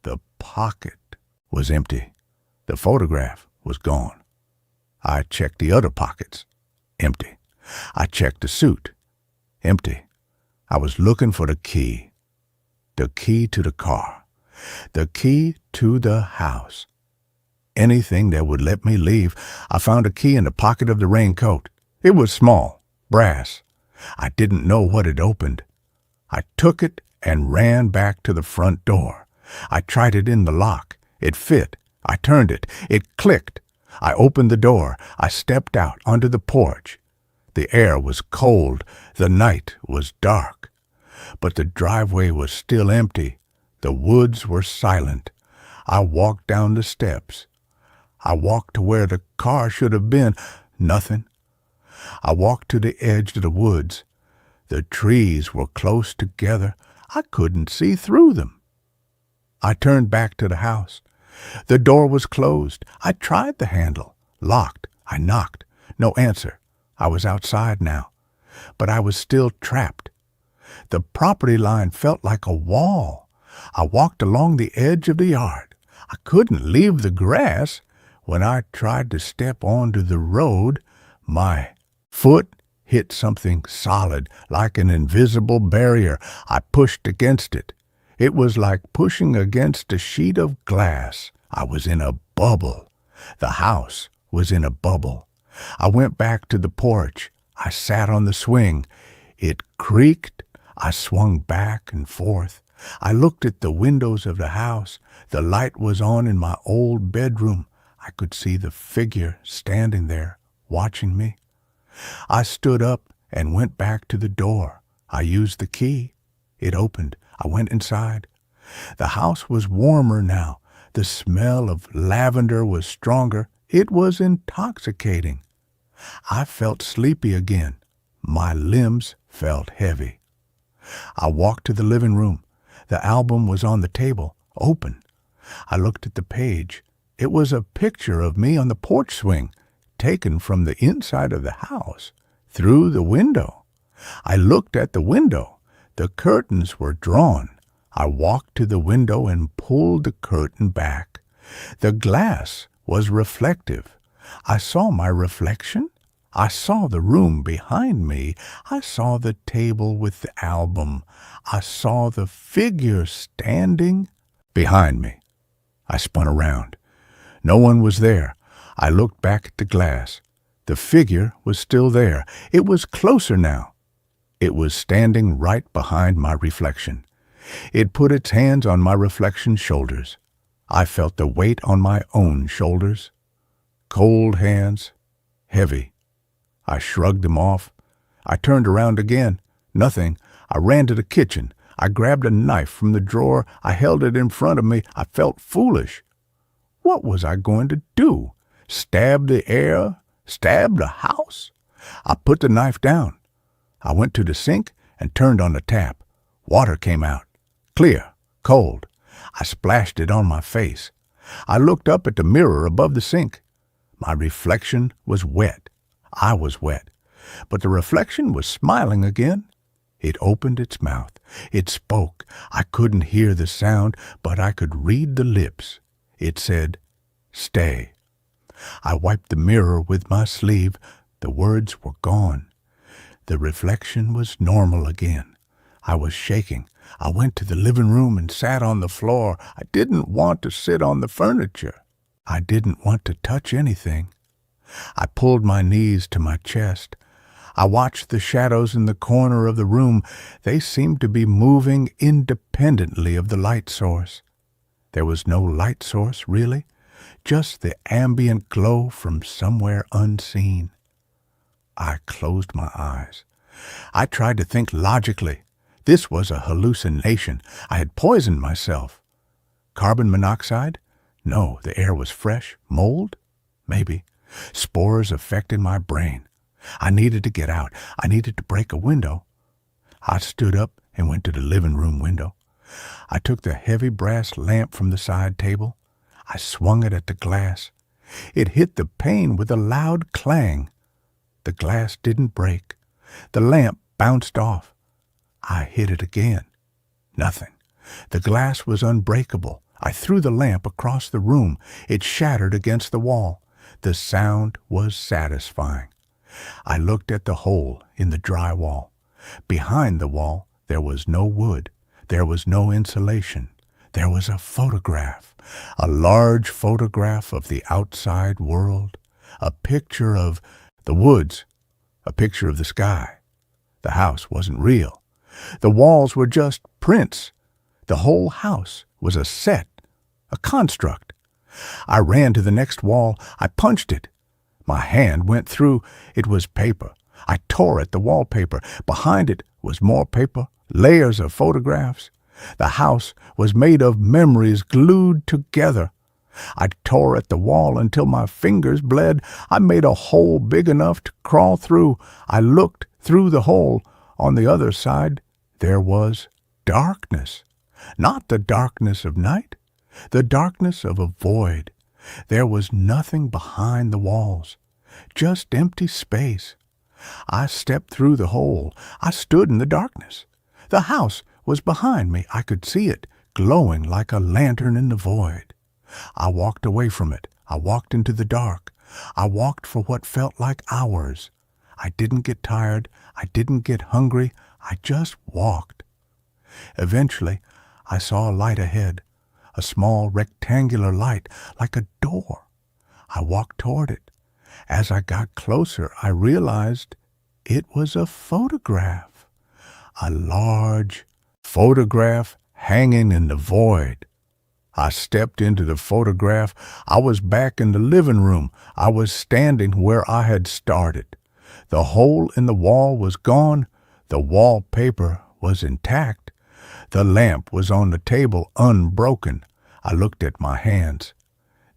The pocket was empty. The photograph was gone. I checked the other pockets. Empty. I checked the suit. Empty. I was looking for the key. The key to the car. The key to the house. Anything that would let me leave. I found a key in the pocket of the raincoat. It was small, brass. I didn't know what it opened. I took it and ran back to the front door. I tried it in the lock. It fit. I turned it. It clicked. I opened the door. I stepped out onto the porch. The air was cold. The night was dark. But the driveway was still empty. The woods were silent. I walked down the steps. I walked to where the car should have been. Nothing. I walked to the edge of the woods. The trees were close together. I couldn't see through them. I turned back to the house. The door was closed. I tried the handle. Locked. I knocked. No answer. I was outside now. But I was still trapped. The property line felt like a wall. I walked along the edge of the yard. I couldn't leave the grass. When I tried to step onto the road, my foot hit something solid, like an invisible barrier. I pushed against it. It was like pushing against a sheet of glass. I was in a bubble. The house was in a bubble. I went back to the porch. I sat on the swing. It creaked. I swung back and forth. I looked at the windows of the house. The light was on in my old bedroom. I could see the figure standing there, watching me. I stood up and went back to the door. I used the key. It opened. I went inside. The house was warmer now. The smell of lavender was stronger. It was intoxicating. I felt sleepy again. My limbs felt heavy. I walked to the living room. The album was on the table, open. I looked at the page. It was a picture of me on the porch swing, taken from the inside of the house, through the window. I looked at the window. The curtains were drawn. I walked to the window and pulled the curtain back. The glass was reflective. I saw my reflection. I saw the room behind me. I saw the table with the album. I saw the figure standing behind me. I spun around. No one was there. I looked back at the glass. The figure was still there. It was closer now. It was standing right behind my reflection. It put its hands on my reflection's shoulders. I felt the weight on my own shoulders. Cold hands, heavy. I shrugged them off. I turned around again. Nothing. I ran to the kitchen. I grabbed a knife from the drawer. I held it in front of me. I felt foolish. What was I going to do? Stab the air? Stab the house? I put the knife down. I went to the sink and turned on the tap. Water came out. Clear. Cold. I splashed it on my face. I looked up at the mirror above the sink. My reflection was wet. I was wet. But the reflection was smiling again. It opened its mouth. It spoke. I couldn't hear the sound, but I could read the lips. It said, Stay. I wiped the mirror with my sleeve. The words were gone. The reflection was normal again. I was shaking. I went to the living room and sat on the floor. I didn't want to sit on the furniture. I didn't want to touch anything. I pulled my knees to my chest. I watched the shadows in the corner of the room. They seemed to be moving independently of the light source. There was no light source, really, just the ambient glow from somewhere unseen. I closed my eyes. I tried to think logically. This was a hallucination. I had poisoned myself. Carbon monoxide? No, the air was fresh. Mold? Maybe. Spores affected my brain. I needed to get out. I needed to break a window. I stood up and went to the living room window. I took the heavy brass lamp from the side table. I swung it at the glass. It hit the pane with a loud clang. The glass didn't break. The lamp bounced off. I hit it again. Nothing. The glass was unbreakable. I threw the lamp across the room. It shattered against the wall. The sound was satisfying. I looked at the hole in the drywall. Behind the wall, there was no wood. There was no insulation. There was a photograph, a large photograph of the outside world, a picture of the woods, a picture of the sky. The house wasn't real. The walls were just prints. The whole house was a set, a construct. I ran to the next wall. I punched it. My hand went through. It was paper. I tore at the wallpaper. Behind it was more paper, layers of photographs. The house was made of memories glued together. I tore at the wall until my fingers bled. I made a hole big enough to crawl through. I looked through the hole. On the other side, there was darkness. Not the darkness of night, the darkness of a void. There was nothing behind the walls, just empty space. I stepped through the hole. I stood in the darkness. The house was behind me. I could see it, glowing like a lantern in the void. I walked away from it. I walked into the dark. I walked for what felt like hours. I didn't get tired. I didn't get hungry. I just walked. Eventually, I saw a light ahead, a small rectangular light, like a door. I walked toward it. As I got closer, I realized it was a photograph, a large photograph hanging in the void. I stepped into the photograph. I was back in the living room. I was standing where I had started. The hole in the wall was gone. The wallpaper was intact. The lamp was on the table, unbroken. I looked at my hands.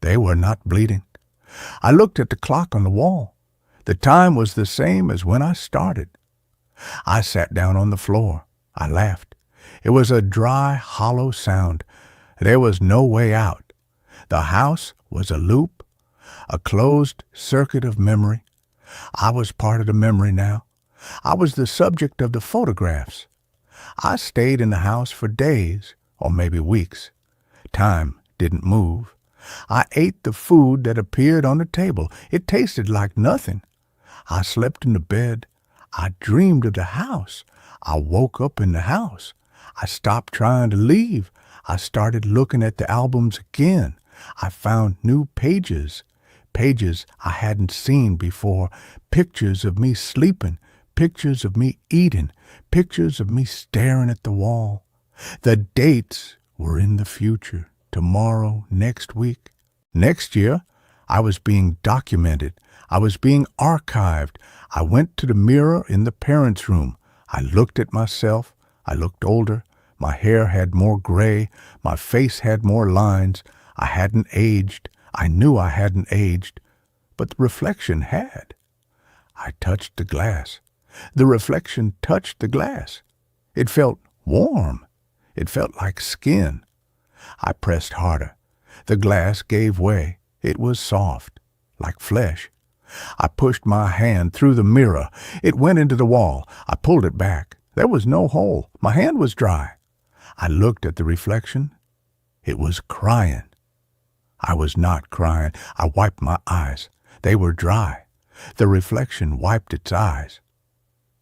They were not bleeding. I looked at the clock on the wall. The time was the same as when I started. I sat down on the floor. I laughed. It was a dry, hollow sound. There was no way out. The house was a loop, a closed circuit of memory. I was part of the memory now. I was the subject of the photographs. I stayed in the house for days, or maybe weeks. Time didn't move. I ate the food that appeared on the table. It tasted like nothing. I slept in the bed. I dreamed of the house. I woke up in the house. I stopped trying to leave. I started looking at the albums again. I found new pages, pages I hadn't seen before, pictures of me sleeping, pictures of me eating, pictures of me staring at the wall. The dates were in the future, tomorrow, next week. Next year, I was being documented. I was being archived. I went to the mirror in the parents' room. I looked at myself. I looked older. My hair had more gray. My face had more lines. I hadn't aged. I knew I hadn't aged. But the reflection had. I touched the glass. The reflection touched the glass. It felt warm. It felt like skin. I pressed harder. The glass gave way. It was soft, like flesh. I pushed my hand through the mirror. It went into the wall. I pulled it back. There was no hole. My hand was dry. I looked at the reflection. It was crying. I was not crying. I wiped my eyes. They were dry. The reflection wiped its eyes.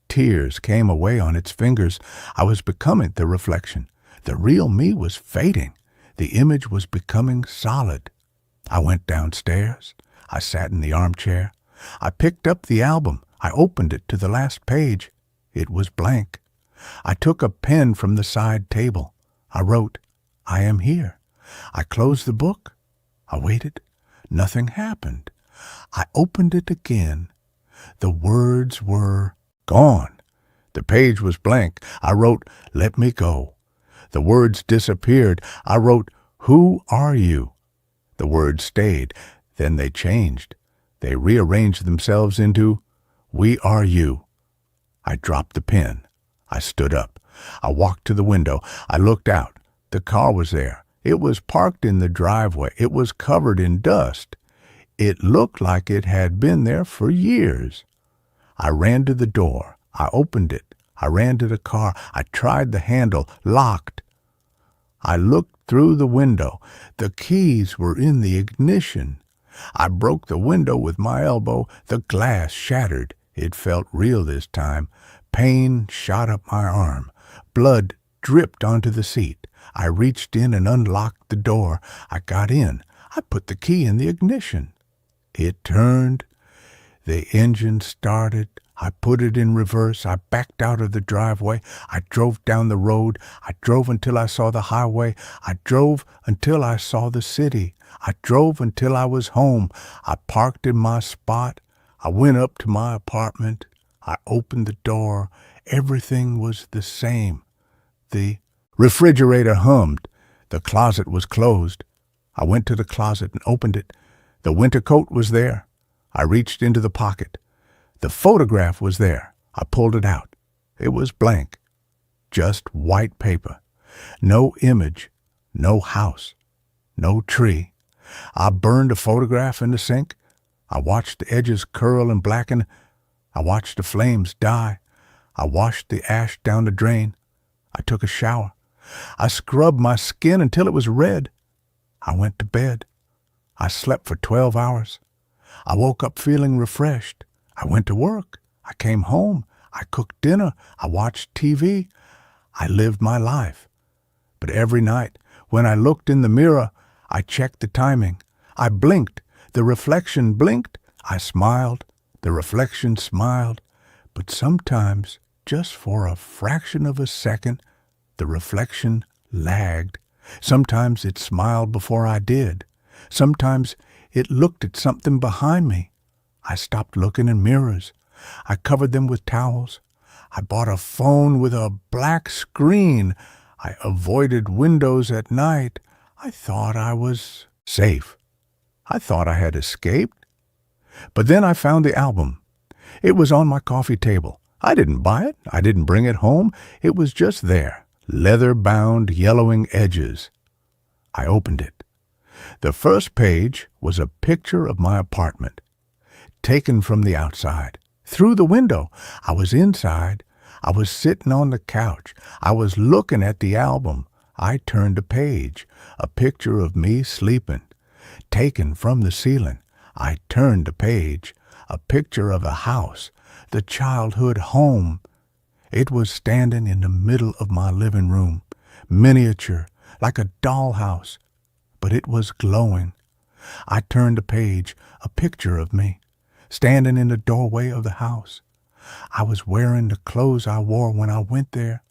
Tears came away on its fingers. I was becoming the reflection. The real me was fading. The image was becoming solid. I went downstairs. I sat in the armchair. I picked up the album. I opened it to the last page. It was blank. I took a pen from the side table. I wrote, "I am here." I closed the book. I waited. Nothing happened. I opened it again. The words were gone. The page was blank. I wrote, "Let me go." The words disappeared. I wrote, "Who are you?" The words stayed. Then they changed. They rearranged themselves into, "We are you." I dropped the pen. I stood up. I walked to the window. I looked out. The car was there. It was parked in the driveway. It was covered in dust. It looked like it had been there for years. I ran to the door. I opened it. I ran to the car. I tried the handle. Locked. I looked through the window. The keys were in the ignition. I broke the window with my elbow. The glass shattered. It felt real this time. Pain shot up my arm. Blood dripped onto the seat. I reached in and unlocked the door. I got in. I put the key in the ignition. It turned. The engine started. I put it in reverse. I backed out of the driveway. I drove down the road. I drove until I saw the highway. I drove until I saw the city. I drove until I was home. I parked in my spot. I went up to my apartment. I opened the door. Everything was the same. The refrigerator hummed. The closet was closed. I went to the closet and opened it. The winter coat was there. I reached into the pocket. The photograph was there. I pulled it out. It was blank. Just white paper. No image. No house. No tree. I burned the photograph in the sink. I watched the edges curl and blacken. I watched the flames die. I washed the ash down the drain. I took a shower. I scrubbed my skin until it was red. I went to bed. I slept for 12 hours. I woke up feeling refreshed. I went to work. I came home. I cooked dinner. I watched TV. I lived my life. But every night, when I looked in the mirror, I checked the timing. I blinked. The reflection blinked. I smiled. The reflection smiled. But sometimes, just for a fraction of a second, the reflection lagged. Sometimes it smiled before I did. Sometimes it looked at something behind me. I stopped looking in mirrors. I covered them with towels. I bought a phone with a black screen. I avoided windows at night. I thought I was safe. I thought I had escaped. But then I found the album. It was on my coffee table. I didn't buy it. I didn't bring it home. It was just there, leather-bound, yellowing edges. I opened it. The first page was a picture of my apartment, taken from the outside. Through the window. I was inside. I was sitting on the couch. I was looking at the album. I turned a page, a picture of me sleeping, taken from the ceiling. I turned a page, a picture of a house, the childhood home. It was standing in the middle of my living room, miniature, like a dollhouse, but it was glowing. I turned a page, a picture of me, standing in the doorway of the house. I was wearing the clothes I wore when I went there.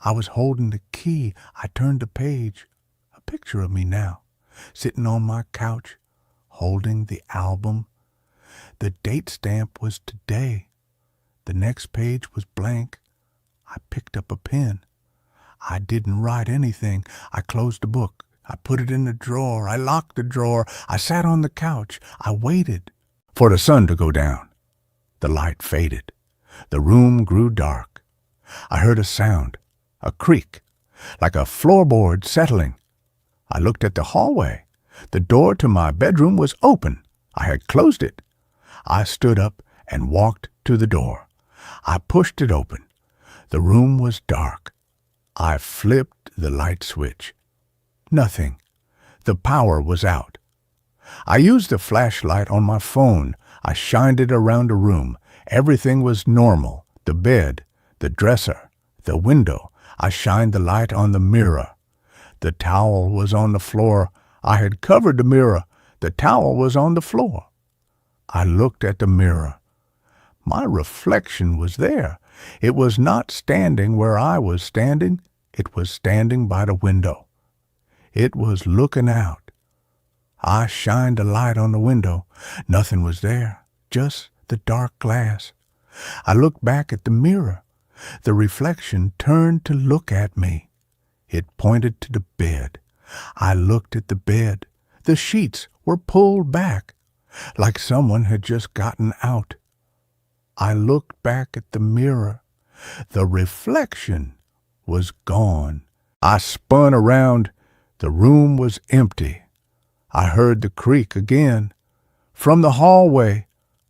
I was holding the key. I turned the page, a picture of me now, sitting on my couch, holding the album. The date stamp was today. The next page was blank. I picked up a pen. I didn't write anything. I closed the book. I put it in the drawer. I locked the drawer. I sat on the couch. I waited for the sun to go down. The light faded. The room grew dark. I heard a sound, a creak, like a floorboard settling. I looked at the hallway. The door to my bedroom was open. I had closed it. I stood up and walked to the door. I pushed it open. The room was dark. I flipped the light switch. Nothing. The power was out. I used the flashlight on my phone. I shined it around the room. Everything was normal. The bed, the dresser, the window. I shined the light on the mirror. The towel was on the floor. I had covered the mirror. The towel was on the floor. I looked at the mirror. My reflection was there. It was not standing where I was standing. It was standing by the window. It was looking out. I shined the light on the window. Nothing was there, just the dark glass. I looked back at the mirror. The reflection turned to look at me. It pointed to the bed. I looked at the bed. The sheets were pulled back, like someone had just gotten out. I looked back at the mirror. The reflection was gone. I spun around. The room was empty. I heard the creak again. From the hallway,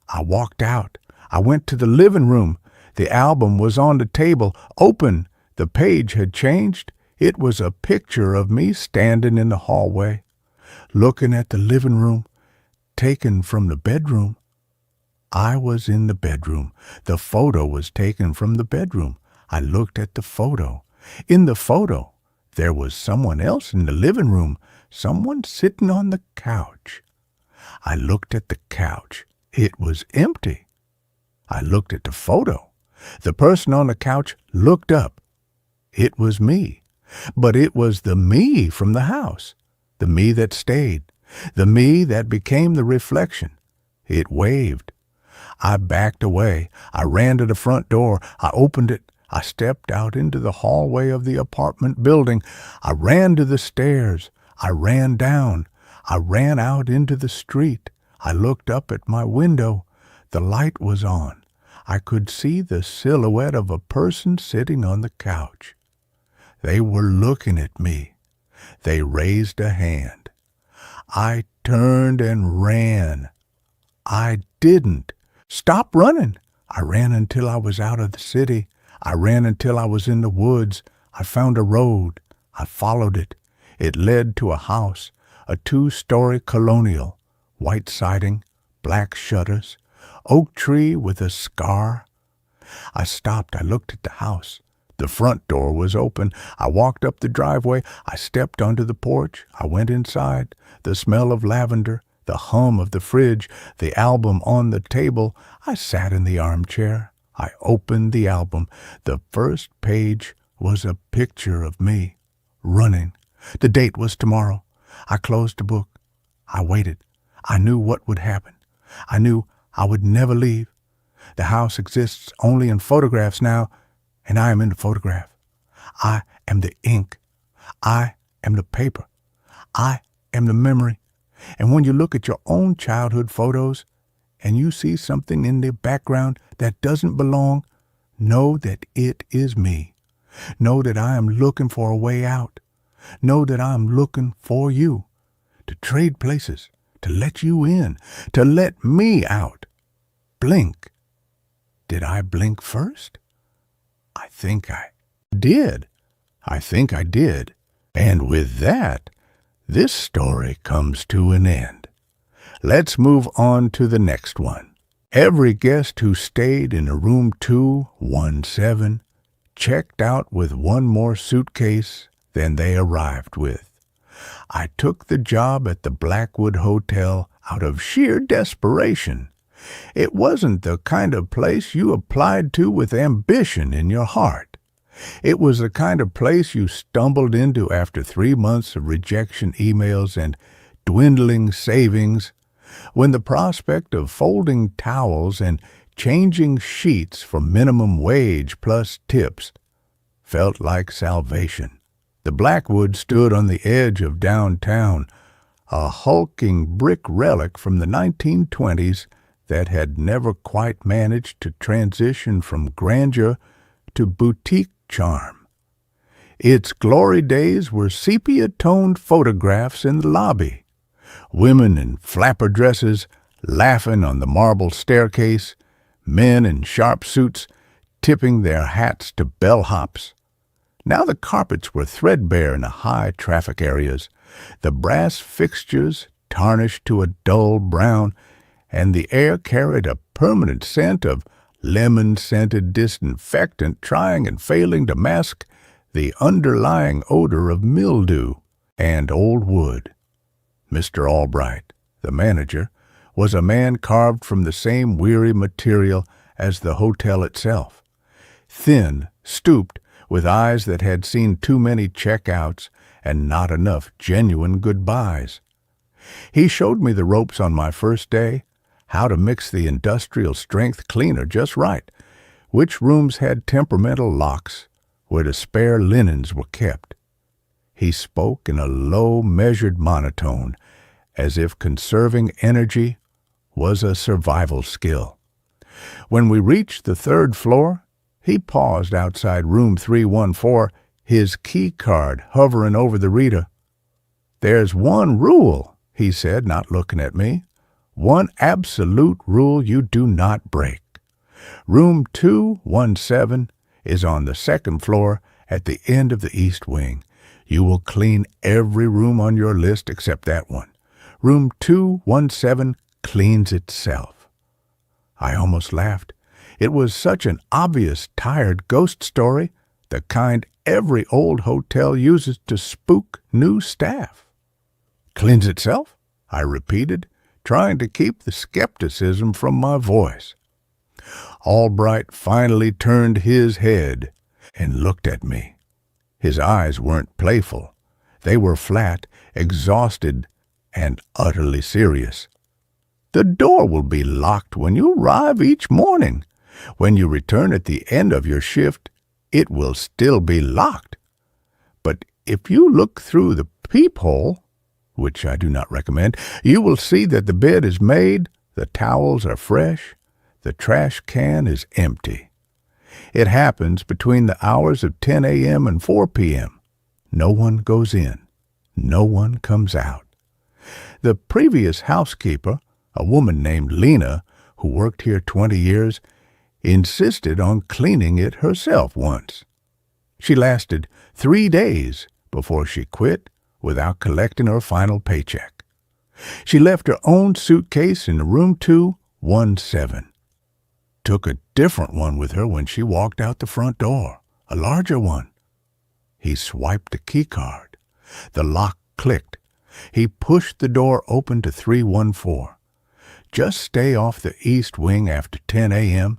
I walked out. I went to the living room. The album was on the table, open. The page had changed. It was a picture of me standing in the hallway, looking at the living room, taken from the bedroom. I was in the bedroom. The photo was taken from the bedroom. I looked at the photo. In the photo, there was someone else in the living room, someone sitting on the couch. I looked at the couch. It was empty. I looked at the photo. The person on the couch looked up. It was me. But it was the me from the house, the me that stayed, the me that became the reflection. It waved. I backed away. I ran to the front door. I opened it. I stepped out into the hallway of the apartment building. I ran to the stairs. I ran down. I ran out into the street. I looked up at my window. The light was on. I could see the silhouette of a person sitting on the couch. They were looking at me. They raised a hand. I turned and ran. I didn't stop running. I ran until I was out of the city. I ran until I was in the woods. I found a road. I followed it. It led to a house, a 2-story colonial, white siding, black shutters, oak tree with a scar. I stopped. I looked at the house. The front door was open. I walked up the driveway. I stepped onto the porch. I went inside. The smell of lavender, the hum of the fridge, the album on the table. I sat in the armchair. I opened the album. The first page was a picture of me, running. The date was tomorrow. I closed the book. I waited. I knew what would happen. I knew I would never leave. The house exists only in photographs now, and I am in the photograph. I am the ink. I am the paper. I am the memory. And when you look at your own childhood photos and you see something in the background that doesn't belong, know that it is me. Know that I am looking for a way out. Know that I am looking for you, to trade places, to let you in, to let me out. Blink. Did I blink first? I think I did. And with that, this story comes to an end. Let's move on to the next one. Every guest who stayed in room 217 checked out with one more suitcase than they arrived with. I took the job at the Blackwood Hotel out of sheer desperation. It wasn't the kind of place you applied to with ambition in your heart. It was the kind of place you stumbled into after 3 months of rejection emails and dwindling savings, when the prospect of folding towels and changing sheets for minimum wage plus tips felt like salvation. The Blackwood stood on the edge of downtown, a hulking brick relic from the 1920s that had never quite managed to transition from grandeur to boutique charm. Its glory days were sepia-toned photographs in the lobby, women in flapper dresses laughing on the marble staircase, men in sharp suits tipping their hats to bellhops. Now the carpets were threadbare in the high traffic areas, the brass fixtures tarnished to a dull brown, and the air carried a permanent scent of lemon-scented disinfectant, trying and failing to mask the underlying odor of mildew and old wood. Mr. Albright, the manager, was a man carved from the same weary material as the hotel itself. Thin, stooped, with eyes that had seen too many checkouts and not enough genuine goodbyes. He showed me the ropes on my first day, how to mix the industrial strength cleaner just right, which rooms had temperamental locks, where the spare linens were kept. He spoke in a low, measured monotone, as if conserving energy was a survival skill. When we reached the third floor, he paused outside room 314, his key card hovering over the reader. "There's one rule," he said, not looking at me. "One absolute rule you do not break. Room 217 is on the second floor at the end of the east wing. You will clean every room on your list except that one. Room 217 cleans itself." I almost laughed. It was such an obvious, tired ghost story, the kind every old hotel uses to spook new staff. "Cleans itself?" I repeated, trying to keep the skepticism from my voice. Albright finally turned his head and looked at me. His eyes weren't playful. They were flat, exhausted, and utterly serious. "The door will be locked when you arrive each morning. When you return at the end of your shift, it will still be locked. But if you look through the peephole, which I do not recommend, you will see that the bed is made, the towels are fresh, the trash can is empty. It happens between the hours of 10 a.m. and 4 p.m. No one goes in. No one comes out. The previous housekeeper, a woman named Lena, who worked here 20 years, insisted on cleaning it herself once. She lasted 3 days before she quit without collecting her final paycheck. She left her own suitcase in room 217. Took a different one with her when she walked out the front door, a larger one. He swiped a key card. The lock clicked. He pushed the door open to 314. Just stay off the east wing after 10 a.m.,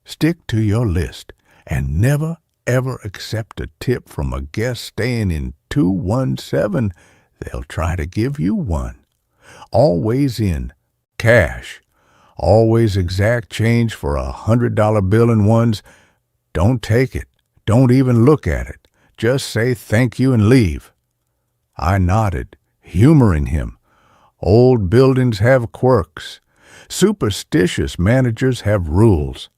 stick to your list, and never, ever accept a tip from a guest staying in 217. They'll try to give you one. Always in cash. Always exact change for $100 bill in ones. Don't take it. Don't even look at it. Just say thank you and leave. I nodded, humoring him. Old buildings have quirks. Superstitious managers have rules.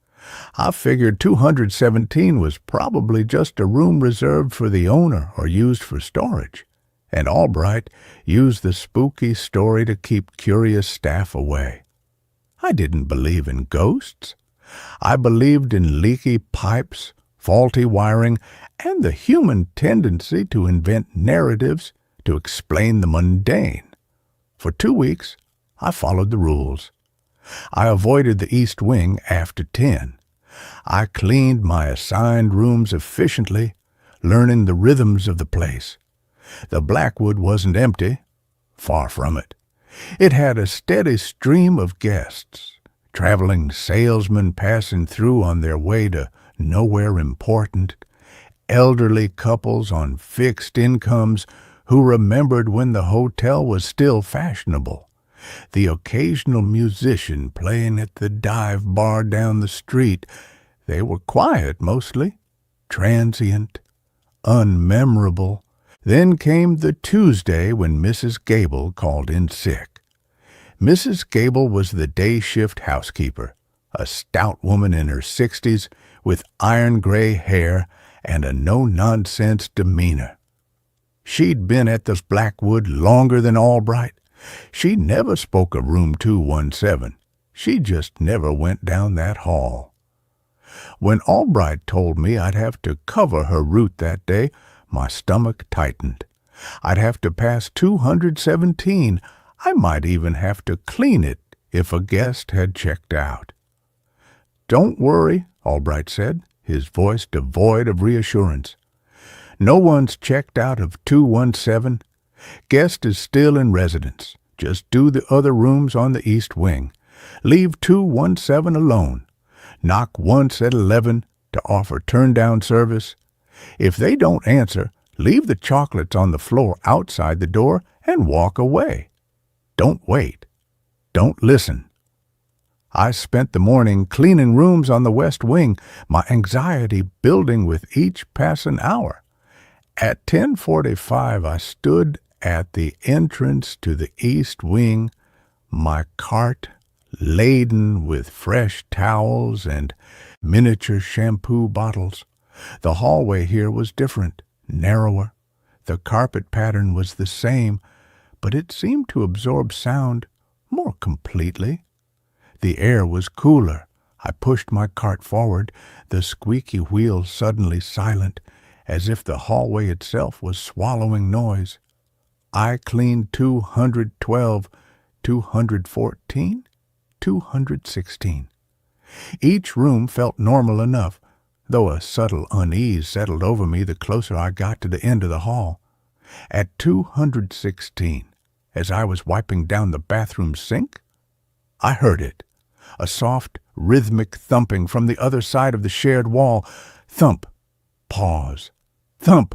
I figured 217 was probably just a room reserved for the owner or used for storage, and Albright used the spooky story to keep curious staff away. I didn't believe in ghosts. I believed in leaky pipes, faulty wiring, and the human tendency to invent narratives to explain the mundane. For 2 weeks, I followed the rules. I avoided the east wing after 10. I cleaned my assigned rooms efficiently, learning the rhythms of the place. The Blackwood wasn't empty. Far from it. It had a steady stream of guests, traveling salesmen passing through on their way to nowhere important, elderly couples on fixed incomes who remembered when the hotel was still fashionable, the occasional musician playing at the dive bar down the street. They were quiet mostly, transient, unmemorable. Then came the Tuesday when Mrs. Gable called in sick. Mrs. Gable was the day shift housekeeper, a stout woman in her 60s with iron-gray hair and a no-nonsense demeanor. She'd been at the Blackwood longer than Albright. She never spoke of room 217. She just never went down that hall. When Albright told me I'd have to cover her route that day, my stomach tightened. I'd have to pass 217. I might even have to clean it if a guest had checked out. "Don't worry," Albright said, his voice devoid of reassurance. "No one's checked out of 217. Guest is still in residence. Just do the other rooms on the east wing. Leave 217 alone. Knock once at 11 to offer turn-down service. If they don't answer, leave the chocolates on the floor outside the door and walk away. Don't wait. Don't listen." I spent the morning cleaning rooms on the west wing, my anxiety building with each passing hour. At 10:45, I stood at the entrance to the east wing, my cart laden with fresh towels and miniature shampoo bottles. The hallway here was different, narrower. The carpet pattern was the same, but it seemed to absorb sound more completely. The air was cooler. I pushed my cart forward, the squeaky wheels suddenly silent, as if the hallway itself was swallowing noise. I cleaned 212, 214, 216. Each room felt normal enough, though a subtle unease settled over me the closer I got to the end of the hall. At 216, as I was wiping down the bathroom sink, I heard it. A soft, rhythmic thumping from the other side of the shared wall. Thump, pause. Thump,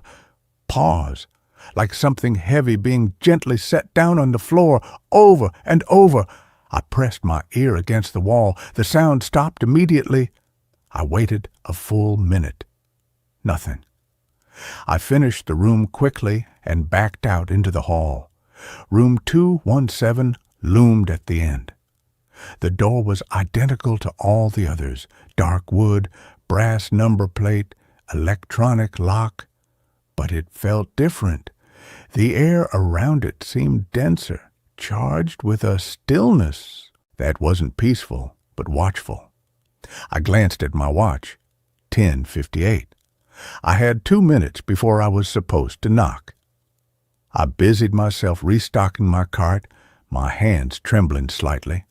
pause. Like something heavy being gently set down on the floor, over and over. I pressed my ear against the wall. The sound stopped immediately. I waited a full minute. Nothing. I finished the room quickly and backed out into the hall. Room 217 loomed at the end. The door was identical to all the others, dark wood, brass number plate, electronic lock, but it felt different. The air around it seemed denser, charged with a stillness that wasn't peaceful but watchful. I glanced at my watch. 10:58. I had 2 minutes before I was supposed to knock. I busied myself restocking my cart, my hands trembling slightly.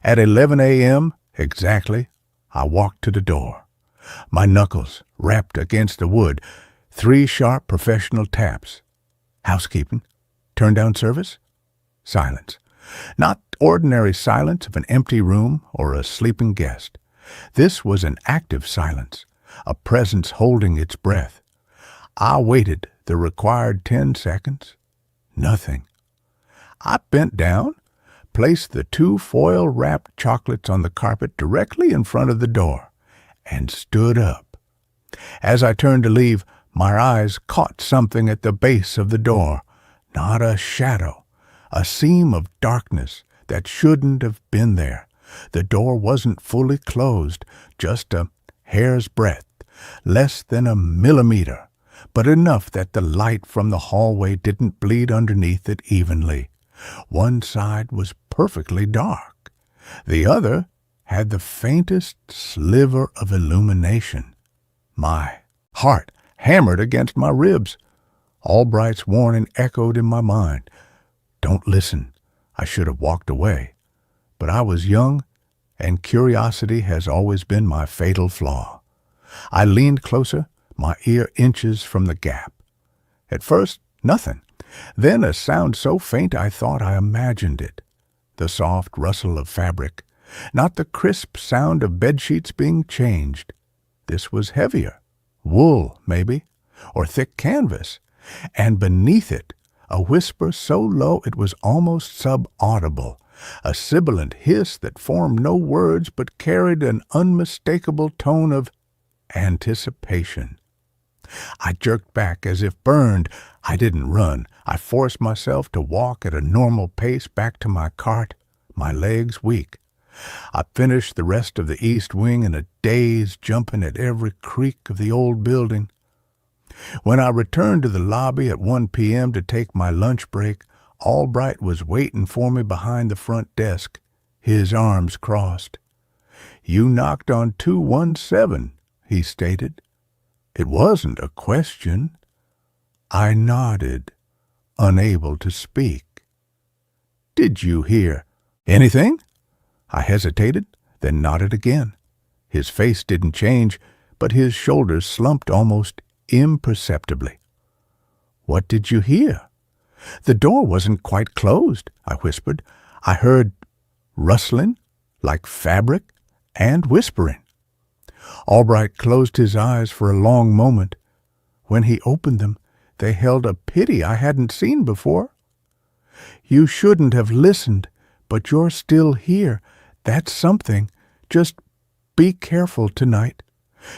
At 11 a.m. exactly, I walked to the door. My knuckles rapped against the wood. 3 sharp professional taps. Housekeeping. Turn-down service. Silence. Not ordinary silence of an empty room or a sleeping guest. This was an active silence, a presence holding its breath. I waited the required 10 seconds. Nothing. I bent down, placed the 2 foil-wrapped chocolates on the carpet directly in front of the door, and stood up. As I turned to leave, my eyes caught something at the base of the door. Not a shadow, a seam of darkness that shouldn't have been there. The door wasn't fully closed, just a hair's breadth, less than a millimeter, but enough that the light from the hallway didn't bleed underneath it evenly. One side was perfectly dark. The other had the faintest sliver of illumination. My heart hammered against my ribs. Albright's warning echoed in my mind. Don't listen. I should have walked away. But I was young, and curiosity has always been my fatal flaw. I leaned closer, my ear inches from the gap. At first, nothing. Then a sound so faint I thought I imagined it. The soft rustle of fabric, not the crisp sound of bedsheets being changed. This was heavier. Wool, maybe, or thick canvas. And beneath it, a whisper so low it was almost subaudible, a sibilant hiss that formed no words but carried an unmistakable tone of anticipation. I jerked back as if burned. I didn't run. I forced myself to walk at a normal pace back to my cart, my legs weak. I finished the rest of the east wing in a daze, jumping at every creak of the old building. When I returned to the lobby at 1 p.m. to take my lunch break, Albright was waiting for me behind the front desk, his arms crossed. "You knocked on 217, he stated. It wasn't a question. I nodded, unable to speak. did you hear? Anything? I hesitated, then nodded again. His face didn't change, but his shoulders slumped almost imperceptibly. What did you hear? The door wasn't quite closed, I whispered. I heard rustling, like fabric, and whispering. Albright closed his eyes for a long moment. When he opened them, they held a pity I hadn't seen before. You shouldn't have listened, but you're still here. That's something. Just be careful tonight.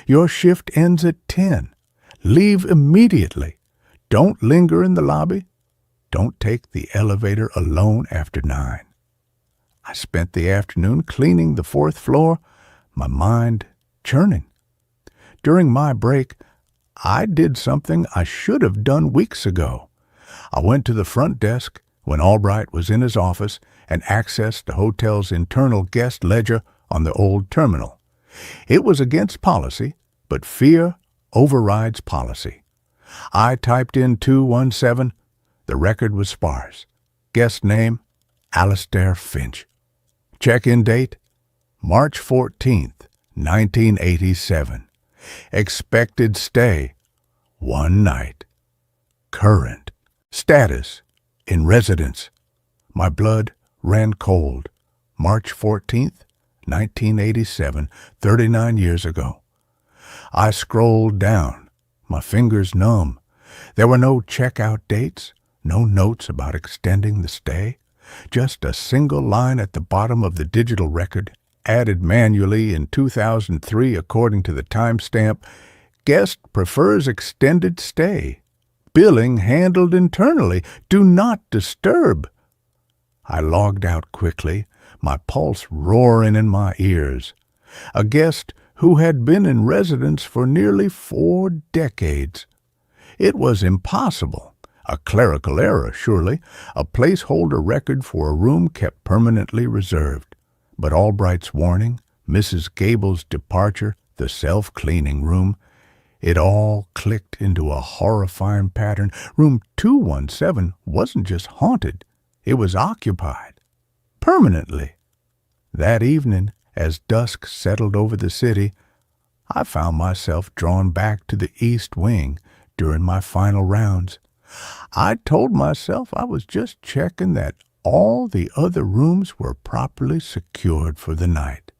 Your shift ends at 10. Leave immediately. Don't linger in the lobby. Don't take the elevator alone after 9. I spent the afternoon cleaning the 4th floor, my mind churning. During my break, I did something I should have done weeks ago. I went to the front desk when Albright was in his office and accessed the hotel's internal guest ledger on the old terminal. It was against policy, but fear overrides policy. I typed in 217. The record was sparse. Guest name, Alistair Finch. Check-in date, March 14th, 1987. Expected stay, 1 night. Current. Status, in residence. My blood ran cold. March 14th, 1987, 39 years ago. I scrolled down, my fingers numb. There were no checkout dates, no notes about extending the stay, just a single line at the bottom of the digital record, added manually in 2003 according to the timestamp. Guest prefers extended stay. Billing handled internally. Do not disturb. I logged out quickly, my pulse roaring in my ears. A guest who had been in residence for nearly 4 decades. It was impossible. A clerical error, surely, a placeholder record for a room kept permanently reserved. But Albright's warning, Mrs. Gable's departure, the self-cleaning room, it all clicked into a horrifying pattern. Room 217 wasn't just haunted, it was occupied. Permanently. That evening, as dusk settled over the city, I found myself drawn back to the east wing during my final rounds. I told myself I was just checking that all the other rooms were properly secured for the night.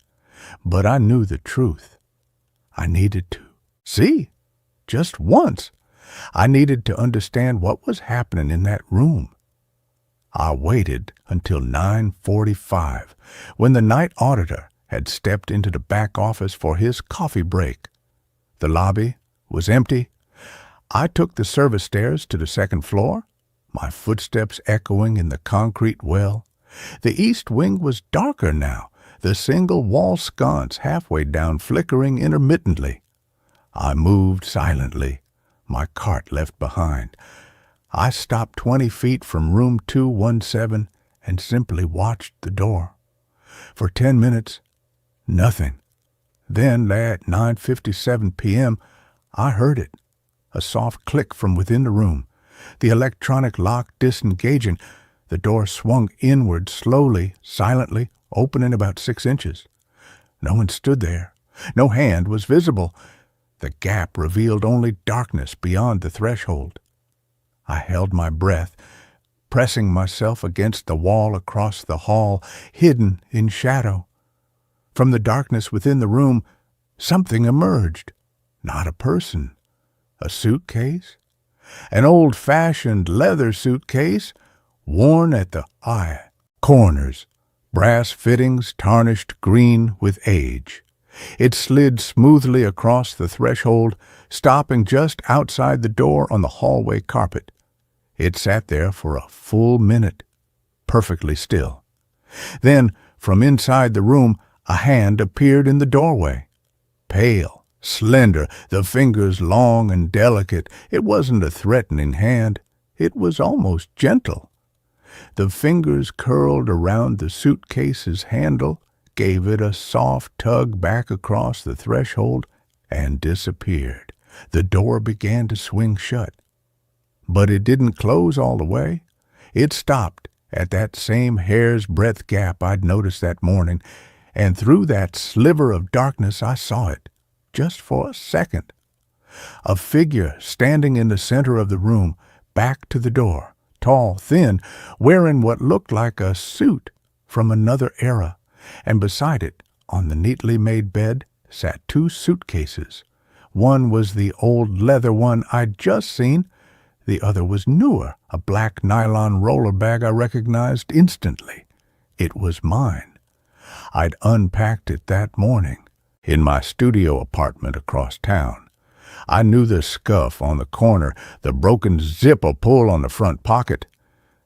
But I knew the truth. I needed to see, just once. I needed to understand what was happening in that room. I waited until 9:45, when the night auditor had stepped into the back office for his coffee break. The lobby was empty. I took the service stairs to the 2nd floor, my footsteps echoing in the concrete well. The east wing was darker now, the single wall sconce halfway down flickering intermittently. I moved silently, my cart left behind. I stopped 20 feet from room 217 and simply watched the door. For 10 minutes, nothing. Then, at 9:57 p.m., I heard it. A soft click from within the room. The electronic lock disengaging. The door swung inward slowly, silently, opening about 6 inches. No one stood there. No hand was visible. The gap revealed only darkness beyond the threshold. I held my breath, pressing myself against the wall across the hall, hidden in shadow. From the darkness within the room, something emerged. Not a person. A suitcase? An old-fashioned leather suitcase, worn at the corners, brass fittings tarnished green with age. It slid smoothly across the threshold, stopping just outside the door on the hallway carpet. It sat there for a full minute, perfectly still. Then, from inside the room, a hand appeared in the doorway. Pale, slender, the fingers long and delicate. It wasn't a threatening hand. It was almost gentle. The fingers curled around the suitcase's handle, gave it a soft tug back across the threshold, and disappeared. The door began to swing shut. But it didn't close all the way. It stopped at that same hair's breadth gap I'd noticed that morning, and through that sliver of darkness I saw it, just for a second. A figure standing in the center of the room, back to the door, tall, thin, wearing what looked like a suit from another era, and beside it, on the neatly made bed, sat two suitcases. One was the old leather one I'd just seen. The other was newer, a black nylon roller bag I recognized instantly. It was mine. I'd unpacked it that morning, in my studio apartment across town. I knew the scuff on the corner, the broken zipper pull on the front pocket.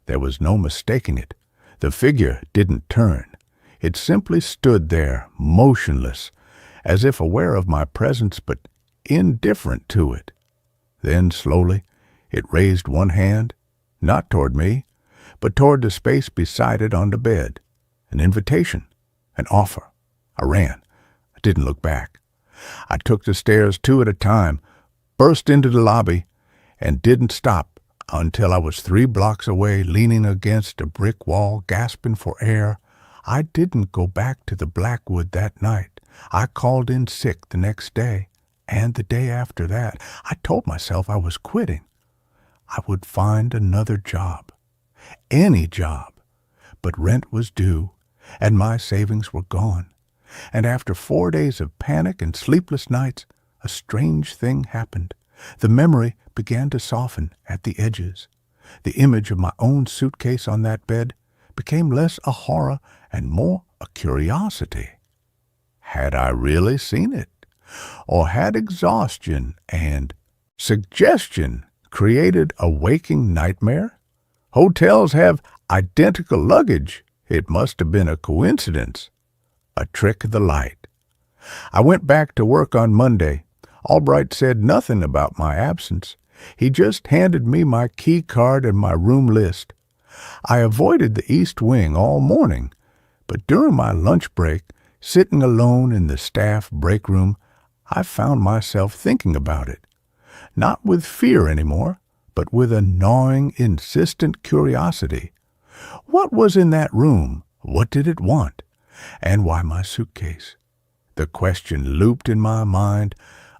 There was no mistaking it. The figure didn't turn. It simply stood there, motionless, as if aware of my presence but indifferent to it. Then, slowly, it raised one hand, not toward me, but toward the space beside it on the bed. An invitation, an offer. I ran. I didn't look back. I took the stairs two at a time, burst into the lobby, and didn't stop until I was 3 blocks away, leaning against a brick wall, gasping for air. I didn't go back to the Blackwood that night. I called in sick the next day, and the day after that. I told myself I was quitting. I would find another job. Any job. But rent was due, and my savings were gone. And after 4 days of panic and sleepless nights, a strange thing happened. The memory began to soften at the edges. The image of my own suitcase on that bed became less a horror and more a curiosity. Had I really seen it? Or had exhaustion and suggestion created a waking nightmare? Hotels have identical luggage. It must have been a coincidence. A trick of the light. I went back to work on Monday. Albright said nothing about my absence. He just handed me my key card and my room list. I avoided the East Wing all morning, but during my lunch break, sitting alone in the staff break room, I found myself thinking about it. Not with fear anymore, but with a gnawing, insistent curiosity. What was in that room? What did it want? And why my suitcase? The question looped in my mind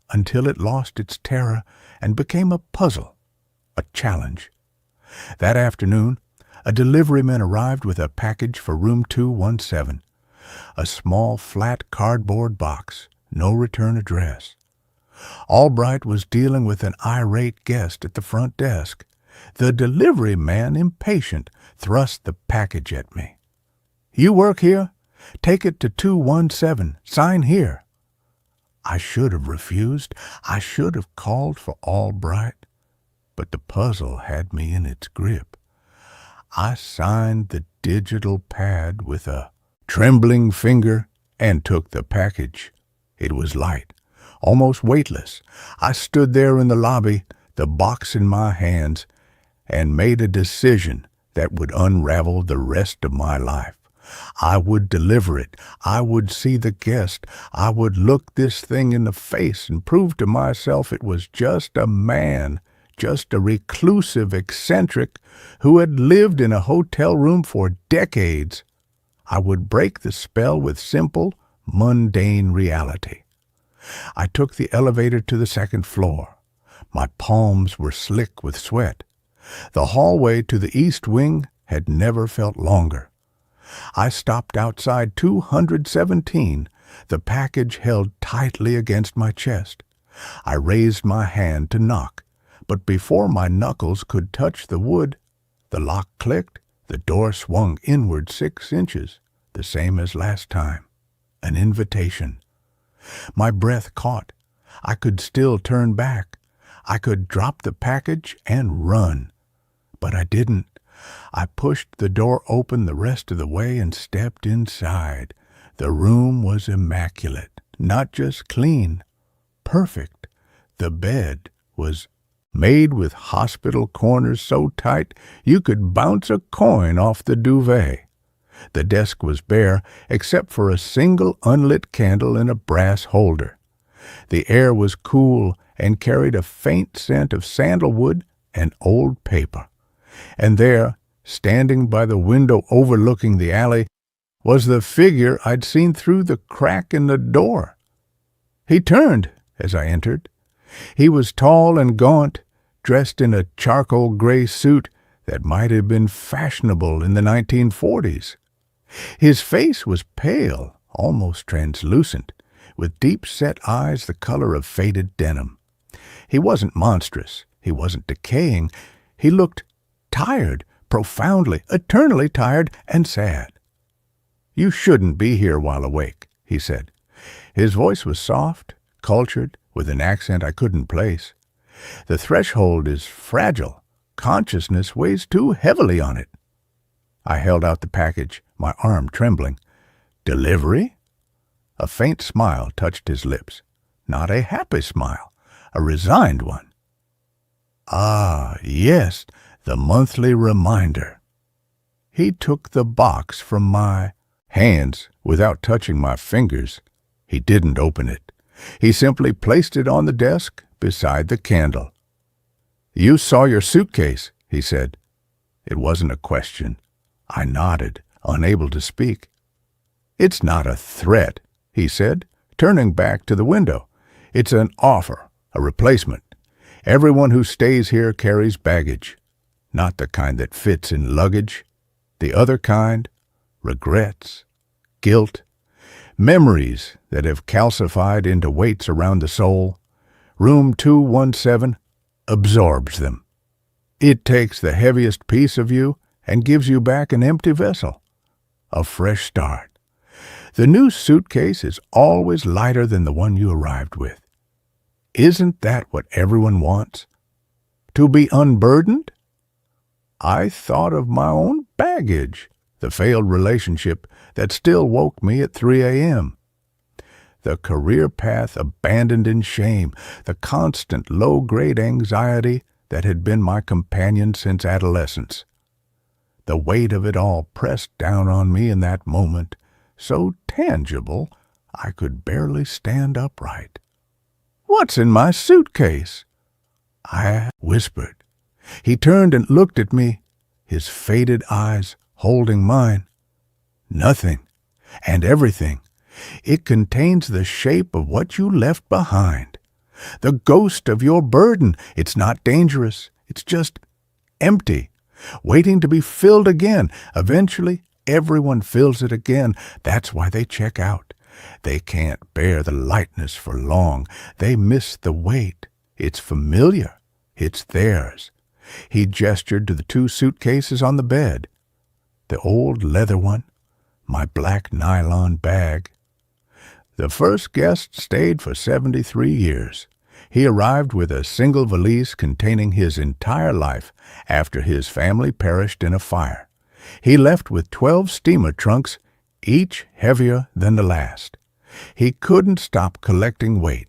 until it lost its terror and became a puzzle, a challenge. That afternoon, a deliveryman arrived with a package for room 217, a small flat cardboard box, no return address. Albright was dealing with an irate guest at the front desk. The delivery man, impatient, thrust the package at me. "You work here? Take it to 217. Sign here." I should have refused. I should have called for Albright. But the puzzle had me in its grip. I signed the digital pad with a trembling finger and took the package. It was light, almost weightless. I stood there in the lobby, the box in my hands, and made a decision that would unravel the rest of my life. I would deliver it. I would see the guest. I would look this thing in the face and prove to myself it was just a man, just a reclusive eccentric who had lived in a hotel room for decades. I would break the spell with simple, mundane reality. I took the elevator to the second floor. My palms were slick with sweat. The hallway to the East Wing had never felt longer. I stopped outside 217, the package held tightly against my chest. I raised my hand to knock, but before my knuckles could touch the wood, the lock clicked, the door swung inward 6 inches, the same as last time. An invitation. My breath caught. I could still turn back. I could drop the package and run. But I didn't. I pushed the door open the rest of the way and stepped inside. The room was immaculate, not just clean, perfect. The bed was made with hospital corners so tight you could bounce a coin off the duvet. The desk was bare except for a single unlit candle in a brass holder. The air was cool and carried a faint scent of sandalwood and old paper. And there, standing by the window overlooking the alley, was the figure I'd seen through the crack in the door. He turned as I entered. He was tall and gaunt, dressed in a charcoal gray suit that might have been fashionable in the 1940s. His face was pale, almost translucent, with deep-set eyes the color of faded denim. He wasn't monstrous. He wasn't decaying. He looked tired, profoundly, eternally tired and sad. "You shouldn't be here while awake," he said. His voice was soft, cultured, with an accent I couldn't place. "The threshold is fragile. Consciousness weighs too heavily on it." I held out the package, my arm trembling. "Delivery?" A faint smile touched his lips. Not a happy smile, a resigned one. "Ah, yes, the monthly reminder." He took the box from my hands without touching my fingers. He didn't open it. He simply placed it on the desk beside the candle. "You saw your suitcase," he said. It wasn't a question. I nodded, unable to speak. "It's not a threat," he said, turning back to the window. "It's an offer, a replacement. Everyone who stays here carries baggage. Not the kind that fits in luggage. The other kind, regrets, guilt, memories that have calcified into weights around the soul. Room 217 absorbs them. It takes the heaviest piece of you and gives you back an empty vessel. A fresh start. The new suitcase is always lighter than the one you arrived with. Isn't that what everyone wants? To be unburdened? I thought of my own baggage, the failed relationship that still woke me at 3 a.m., the career path abandoned in shame, the constant low-grade anxiety that had been my companion since adolescence. The weight of it all pressed down on me in that moment, so tangible I could barely stand upright. "What's in my suitcase?" I whispered. He turned and looked at me, his faded eyes holding mine. "Nothing, and everything. It contains the shape of what you left behind. The ghost of your burden. It's not dangerous. It's just empty, waiting to be filled again. Eventually, everyone fills it again. That's why they check out. They can't bear the lightness for long. They miss the weight. It's familiar. It's theirs." He gestured to the 2 suitcases on the bed. The old leather one, my black nylon bag. The first guest stayed for 73 years. He arrived with a single valise containing his entire life after his family perished in a fire. He left with 12 steamer trunks, each heavier than the last. He couldn't stop collecting weight.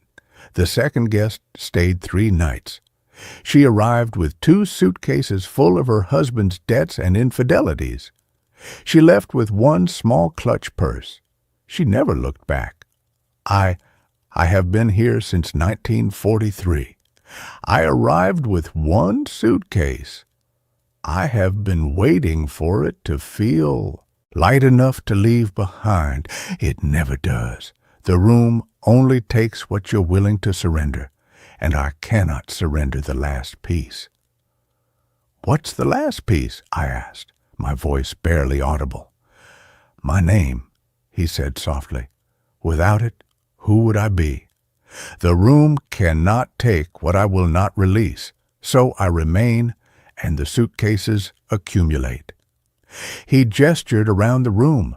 The second guest stayed 3 nights. She arrived with 2 suitcases full of her husband's debts and infidelities. She left with 1 small clutch purse. She never looked back. I have been here since 1943. I arrived with 1 suitcase. I have been waiting for it to feel light enough to leave behind. It never does. The room only takes what you're willing to surrender, and I cannot surrender the last piece. "What's the last piece?" I asked, my voice barely audible. "My name," he said softly. "Without it, who would I be? The room cannot take what I will not release, so I remain, and the suitcases accumulate." He gestured around the room.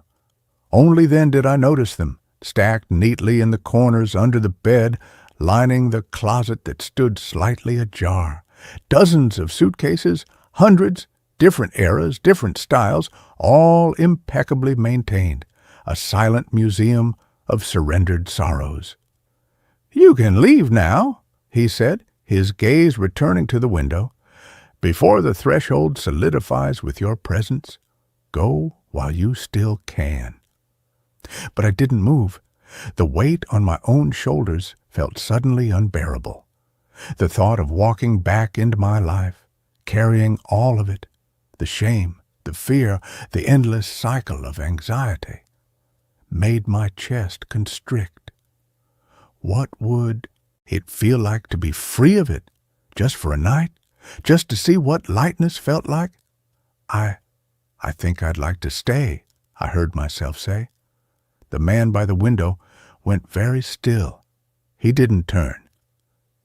Only then did I notice them, stacked neatly in the corners under the bed, lining the closet that stood slightly ajar. Dozens of suitcases, hundreds, different eras, different styles, all impeccably maintained. A silent museum of surrendered sorrows. "You can leave now," he said, his gaze returning to the window. "Before the threshold solidifies with your presence, go while you still can." But I didn't move. The weight on my own shoulders felt suddenly unbearable. The thought of walking back into my life, carrying all of it, the shame, the fear, the endless cycle of anxiety, made my chest constrict. What would it feel like to be free of it, just for a night, just to see what lightness felt like? I think I'd like to stay, I heard myself say. The man by the window went very still. He didn't turn.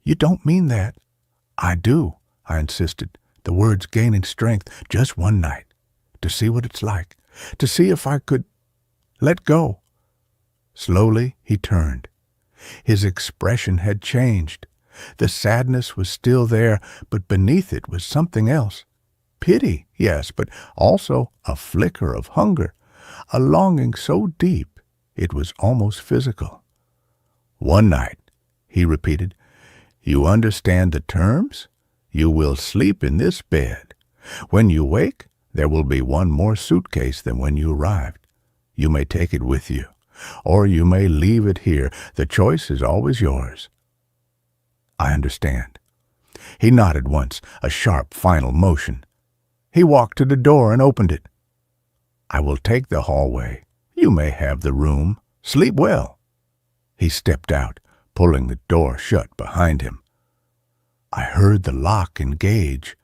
You don't mean that? I do, I insisted, the words gaining strength. Just one night, to see what it's like, to see if I could let go. Slowly he turned. His expression had changed. The sadness was still there, but beneath it was something else. Pity, yes, but also a flicker of hunger, a longing so deep it was almost physical. One night, he repeated. You understand the terms? You will sleep in this bed. When you wake, there will be one more suitcase than when you arrived. You may take it with you, or you may leave it here. The choice is always yours. I understand. He nodded once, a sharp, final motion. He walked to the door and opened it. I will take the hallway. You may have the room. Sleep well. He stepped out, pulling the door shut behind him. I heard the lock engage.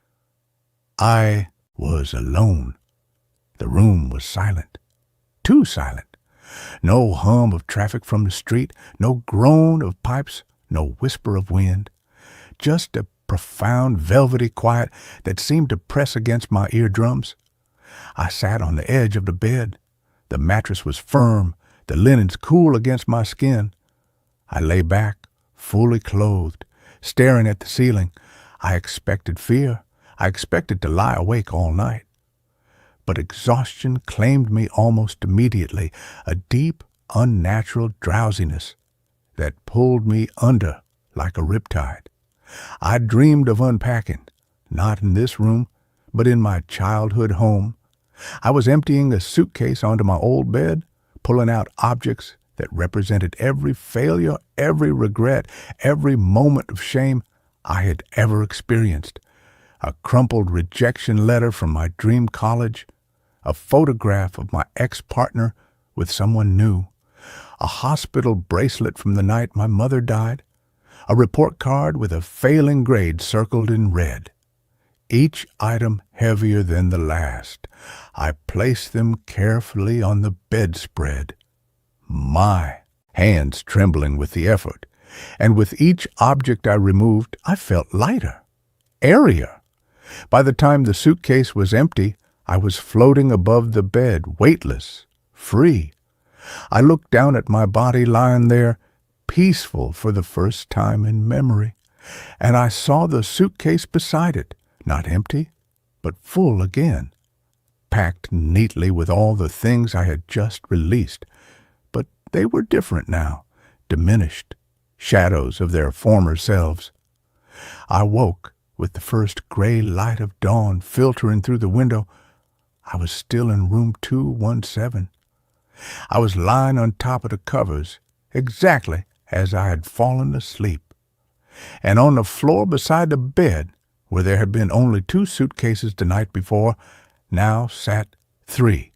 I was alone. The room was silent. Too silent. No hum of traffic from the street, no groan of pipes, no whisper of wind. Just a profound, velvety quiet that seemed to press against my eardrums. I sat on the edge of the bed. The mattress was firm, the linens cool against my skin. I lay back, fully clothed, staring at the ceiling. I expected fear. I expected to lie awake all night. But exhaustion claimed me almost immediately, a deep, unnatural drowsiness that pulled me under like a riptide. I dreamed of unpacking, not in this room, but in my childhood home. I was emptying a suitcase onto my old bed, pulling out objects that represented every failure, every regret, every moment of shame I had ever experienced. A crumpled rejection letter from my dream college, a photograph of my ex-partner with someone new, a hospital bracelet from the night my mother died, a report card with a failing grade circled in red. Each item heavier than the last. I placed them carefully on the bedspread, my hands trembling with the effort, and with each object I removed, I felt lighter, airier. By the time the suitcase was empty, I was floating above the bed, weightless, free. I looked down at my body lying there, peaceful for the first time in memory, and I saw the suitcase beside it, not empty, but full again, packed neatly with all the things I had just released. But they were different now, diminished, shadows of their former selves. I woke with the first gray light of dawn filtering through the window. I was still in room 217. I was lying on top of the covers, exactly as I had fallen asleep. And on the floor beside the bed, where there had been only 2 suitcases the night before, now sat 3.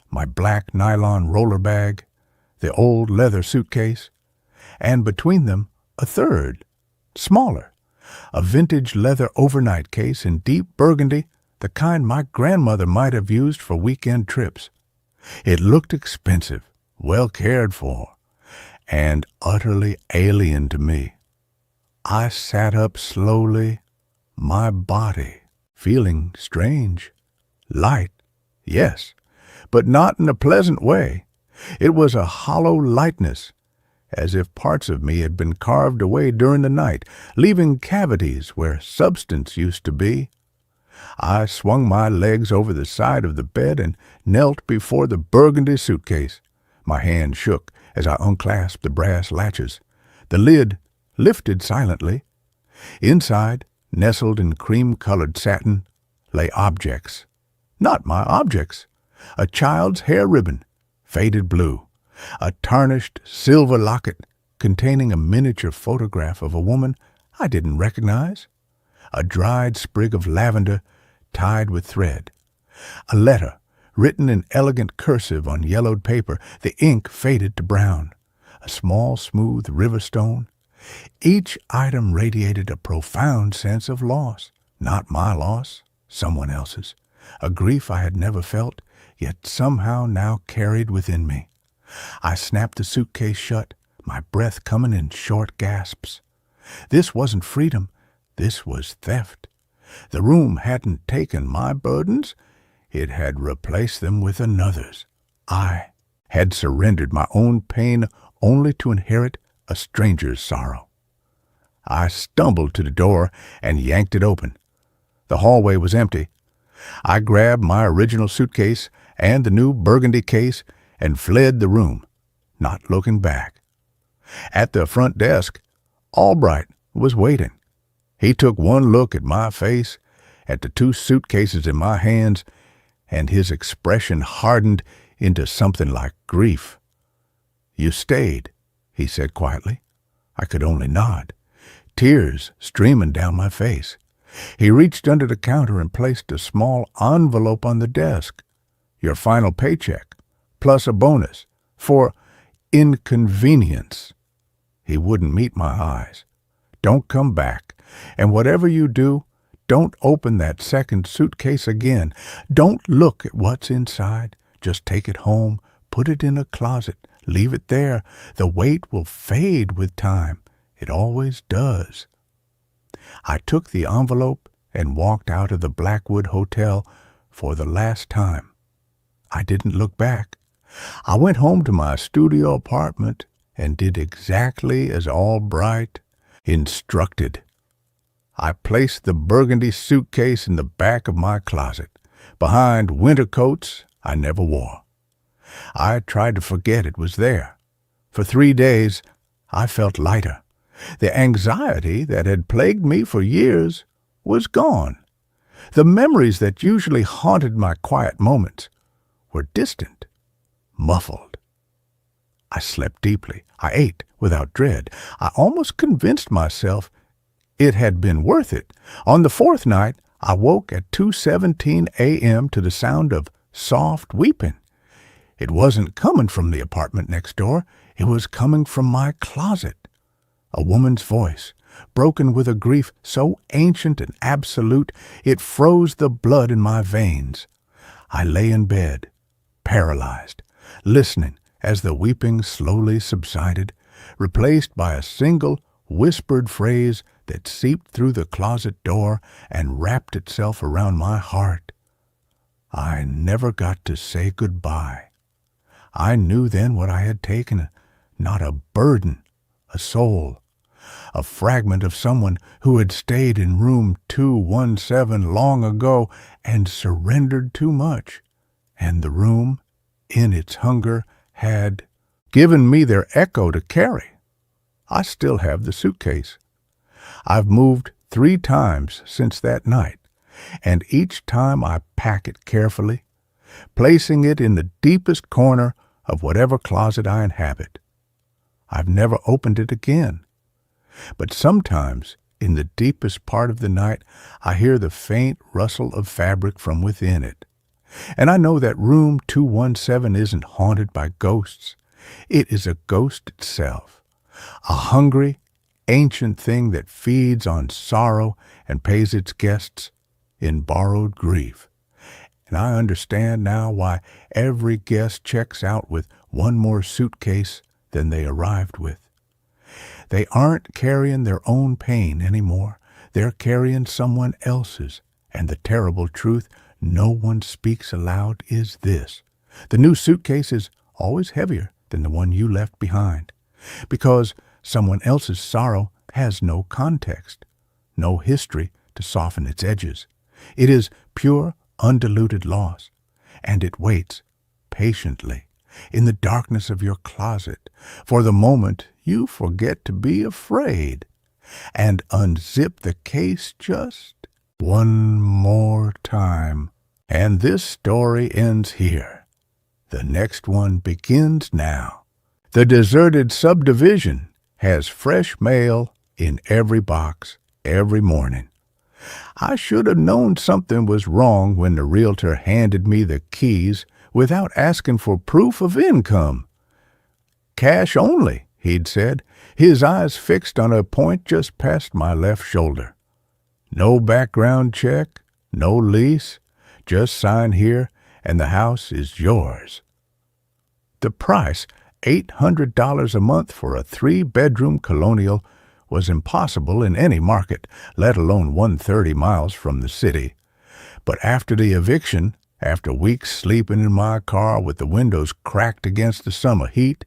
My black nylon roller bag, the old leather suitcase, and between them a third, smaller, a vintage leather overnight case in deep burgundy, the kind my grandmother might have used for weekend trips. It looked expensive, well cared for, and utterly alien to me. I sat up slowly, my body feeling strange, light, yes, but not in a pleasant way. It was a hollow lightness, as if parts of me had been carved away during the night, leaving cavities where substance used to be. I swung my legs over the side of the bed and knelt before the burgundy suitcase. My hand shook as I unclasped the brass latches. The lid lifted silently. Inside, nestled in cream-colored satin, lay objects. Not my objects. A child's hair ribbon, faded blue. A tarnished silver locket containing a miniature photograph of a woman I didn't recognize. A dried sprig of lavender tied with thread. A letter, written in elegant cursive on yellowed paper, the ink faded to brown. A small, smooth river stone. Each item radiated a profound sense of loss. Not my loss, someone else's. A grief I had never felt, yet somehow now carried within me. I snapped the suitcase shut, my breath coming in short gasps. This wasn't freedom, this was theft. The room hadn't taken my burdens, it had replaced them with another's. I had surrendered my own pain only to inherit a stranger's sorrow. I stumbled to the door and yanked it open. The hallway was empty. I grabbed my original suitcase and the new burgundy case and fled the room, not looking back. At the front desk, Albright was waiting. He took one look at my face, at the two suitcases in my hands, and his expression hardened into something like grief. "You stayed," he said quietly. I could only nod, tears streaming down my face. He reached under the counter and placed a small envelope on the desk. "Your final paycheck, plus a bonus, for inconvenience." He wouldn't meet my eyes. "Don't come back, and whatever you do, don't open that second suitcase again. Don't look at what's inside. Just take it home, put it in a closet, leave it there. The weight will fade with time. It always does." I took the envelope and walked out of the Blackwood Hotel for the last time. I didn't look back. I went home to my studio apartment and did exactly as Albright instructed. I placed the burgundy suitcase in the back of my closet, behind winter coats I never wore. I tried to forget it was there. For 3 days, I felt lighter. The anxiety that had plagued me for years was gone. The memories that usually haunted my quiet moments were distant, muffled. I slept deeply. I ate without dread. I almost convinced myself it had been worth it. On the fourth night, I woke at 2:17 a.m. to the sound of soft weeping. It wasn't coming from the apartment next door. It was coming from my closet. A woman's voice, broken with a grief so ancient and absolute it froze the blood in my veins. I lay in bed, paralyzed, listening as the weeping slowly subsided, replaced by a single whispered phrase that seeped through the closet door and wrapped itself around my heart. I never got to say goodbye. I knew then what I had taken, not a burden, a soul, a fragment of someone who had stayed in room 217 long ago and surrendered too much, and the room, in its hunger, had given me their echo to carry. I still have the suitcase. I've moved 3 times since that night, and each time I pack it carefully, placing it in the deepest corner of whatever closet I inhabit. I've never opened it again. But sometimes, in the deepest part of the night, I hear the faint rustle of fabric from within it. And I know that room 217 isn't haunted by ghosts. It is a ghost itself, a hungry, ancient thing that feeds on sorrow and pays its guests in borrowed grief. And I understand now why every guest checks out with one more suitcase than they arrived with. They aren't carrying their own pain anymore. They're carrying someone else's. And the terrible truth no one speaks aloud is this: the new suitcase is always heavier than the one you left behind, because someone else's sorrow has no context, no history to soften its edges. It is pure, undiluted loss, and it waits patiently in the darkness of your closet for the moment you forget to be afraid and unzip the case just one more time. And this story ends here. The next one begins now. The deserted subdivision has fresh mail in every box every morning. I should have known something was wrong when the realtor handed me the keys without asking for proof of income. Cash only, he'd said, his eyes fixed on a point just past my left shoulder. No background check, no lease, just sign here and the house is yours. The price, $800 a month for a 3-bedroom colonial, was impossible in any market, let alone 130 miles from the city. But after the eviction, after weeks sleeping in my car with the windows cracked against the summer heat,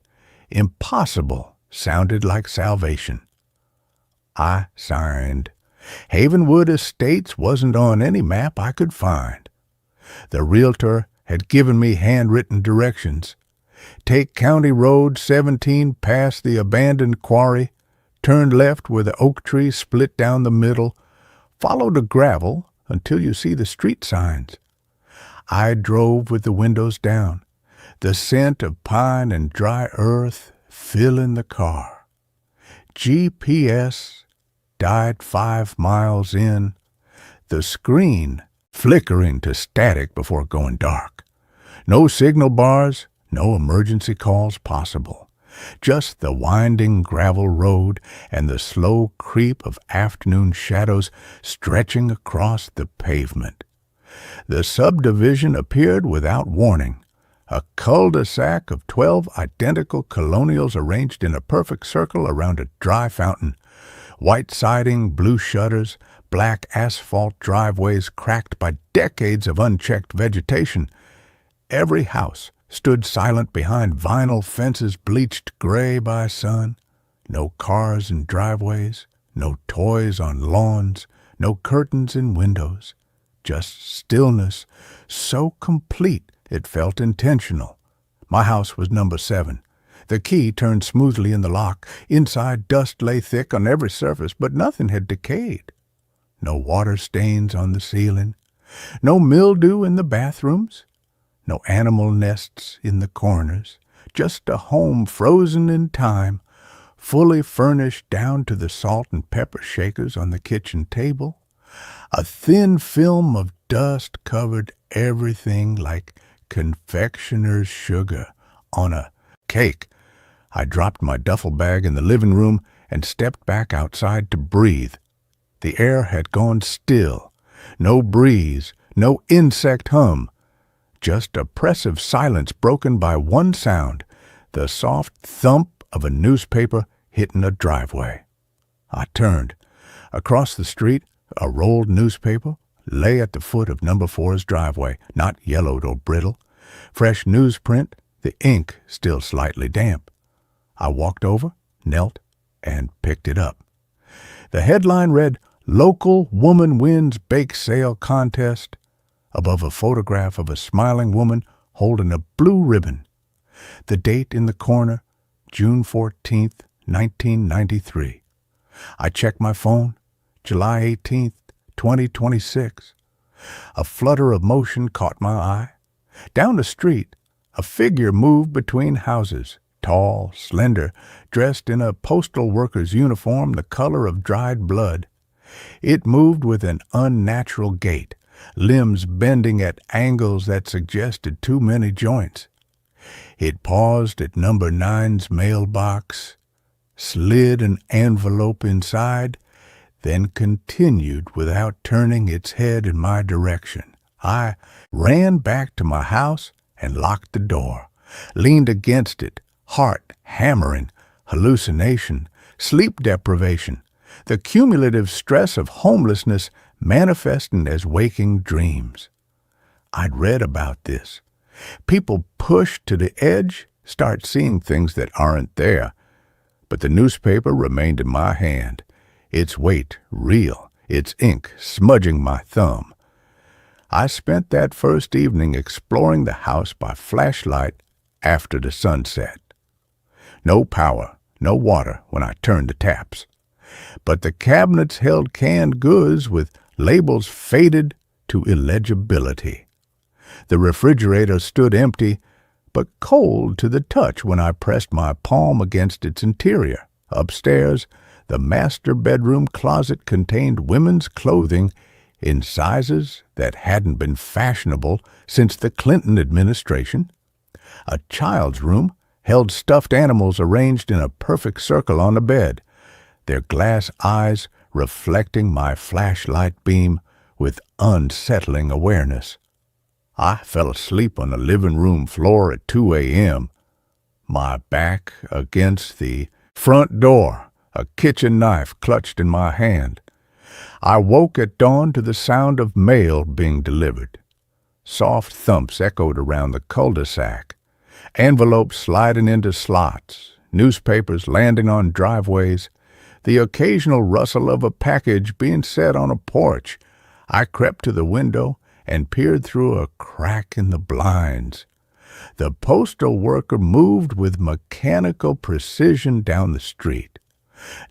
impossible sounded like salvation. I signed. Havenwood Estates wasn't on any map I could find. The realtor had given me handwritten directions. Take County Road 17 past the abandoned quarry, turn left where the oak tree split down the middle, follow the gravel until you see the street signs. I drove with the windows down, the scent of pine and dry earth filling the car. GPS died 5 miles in, the screen flickering to static before going dark. No signal bars, no emergency calls possible. Just the winding gravel road and the slow creep of afternoon shadows stretching across the pavement. The subdivision appeared without warning, a cul-de-sac of 12 identical colonials arranged in a perfect circle around a dry fountain. White siding, blue shutters, black asphalt driveways cracked by decades of unchecked vegetation. Every house stood silent behind vinyl fences bleached gray by sun. No cars in driveways, no toys on lawns, no curtains in windows. Just stillness, so complete it felt intentional. My house was number 7. The key turned smoothly in the lock. Inside, dust lay thick on every surface, but nothing had decayed. No water stains on the ceiling, no mildew in the bathrooms, no animal nests in the corners, just a home frozen in time, fully furnished down to the salt and pepper shakers on the kitchen table. A thin film of dust covered everything like confectioner's sugar on a cake. I dropped my duffel bag in the living room and stepped back outside to breathe. The air had gone still. No breeze, no insect hum. Just oppressive silence broken by one sound, the soft thump of a newspaper hitting a driveway. I turned. Across the street, a rolled newspaper lay at the foot of number 4's driveway, not yellowed or brittle. Fresh newsprint, the ink still slightly damp. I walked over, knelt, and picked it up. The headline read, "Local Woman Wins Bake Sale Contest," above a photograph of a smiling woman holding a blue ribbon. The date in the corner, June 14th, 1993. I checked my phone, July 18th, 2026. A flutter of motion caught my eye. Down the street, a figure moved between houses, tall, slender, dressed in a postal worker's uniform the color of dried blood. It moved with an unnatural gait, limbs bending at angles that suggested too many joints. It paused at number 9's mailbox, slid an envelope inside, then continued without turning its head in my direction. I ran back to my house and locked the door, leaned against it, heart hammering, hallucination, sleep deprivation, the cumulative stress of homelessness manifesting as waking dreams. I'd read about this. People pushed to the edge start seeing things that aren't there. But the newspaper remained in my hand, its weight real, its ink smudging my thumb. I spent that first evening exploring the house by flashlight after the sunset. No power, no water when I turned the taps. But the cabinets held canned goods with labels faded to illegibility. The refrigerator stood empty, but cold to the touch when I pressed my palm against its interior. Upstairs, the master bedroom closet contained women's clothing in sizes that hadn't been fashionable since the Clinton administration. A child's room held stuffed animals arranged in a perfect circle on the bed, their glass eyes reflecting my flashlight beam with unsettling awareness. I fell asleep on the living room floor at 2 a.m., my back against the front door, a kitchen knife clutched in my hand. I woke at dawn to the sound of mail being delivered. Soft thumps echoed around the cul-de-sac, envelopes sliding into slots, newspapers landing on driveways, the occasional rustle of a package being set on a porch. I crept to the window and peered through a crack in the blinds. The postal worker moved with mechanical precision down the street.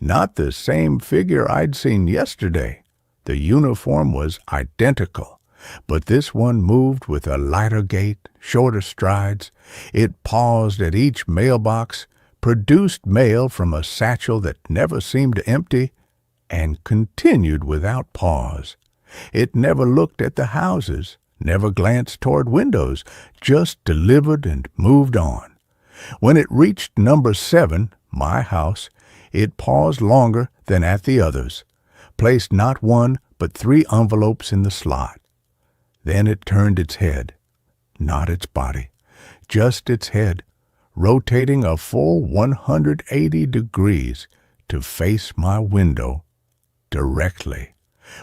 Not the same figure I'd seen yesterday. The uniform was identical, but this one moved with a lighter gait, shorter strides. It paused at each mailbox, produced mail from a satchel that never seemed to empty, and continued without pause. It never looked at the houses, never glanced toward windows, just delivered and moved on. When it reached number 7, my house, it paused longer than at the others, placed not 1 but 3 envelopes in the slot. Then it turned its head, not its body, just its head, rotating a full 180 degrees to face my window directly.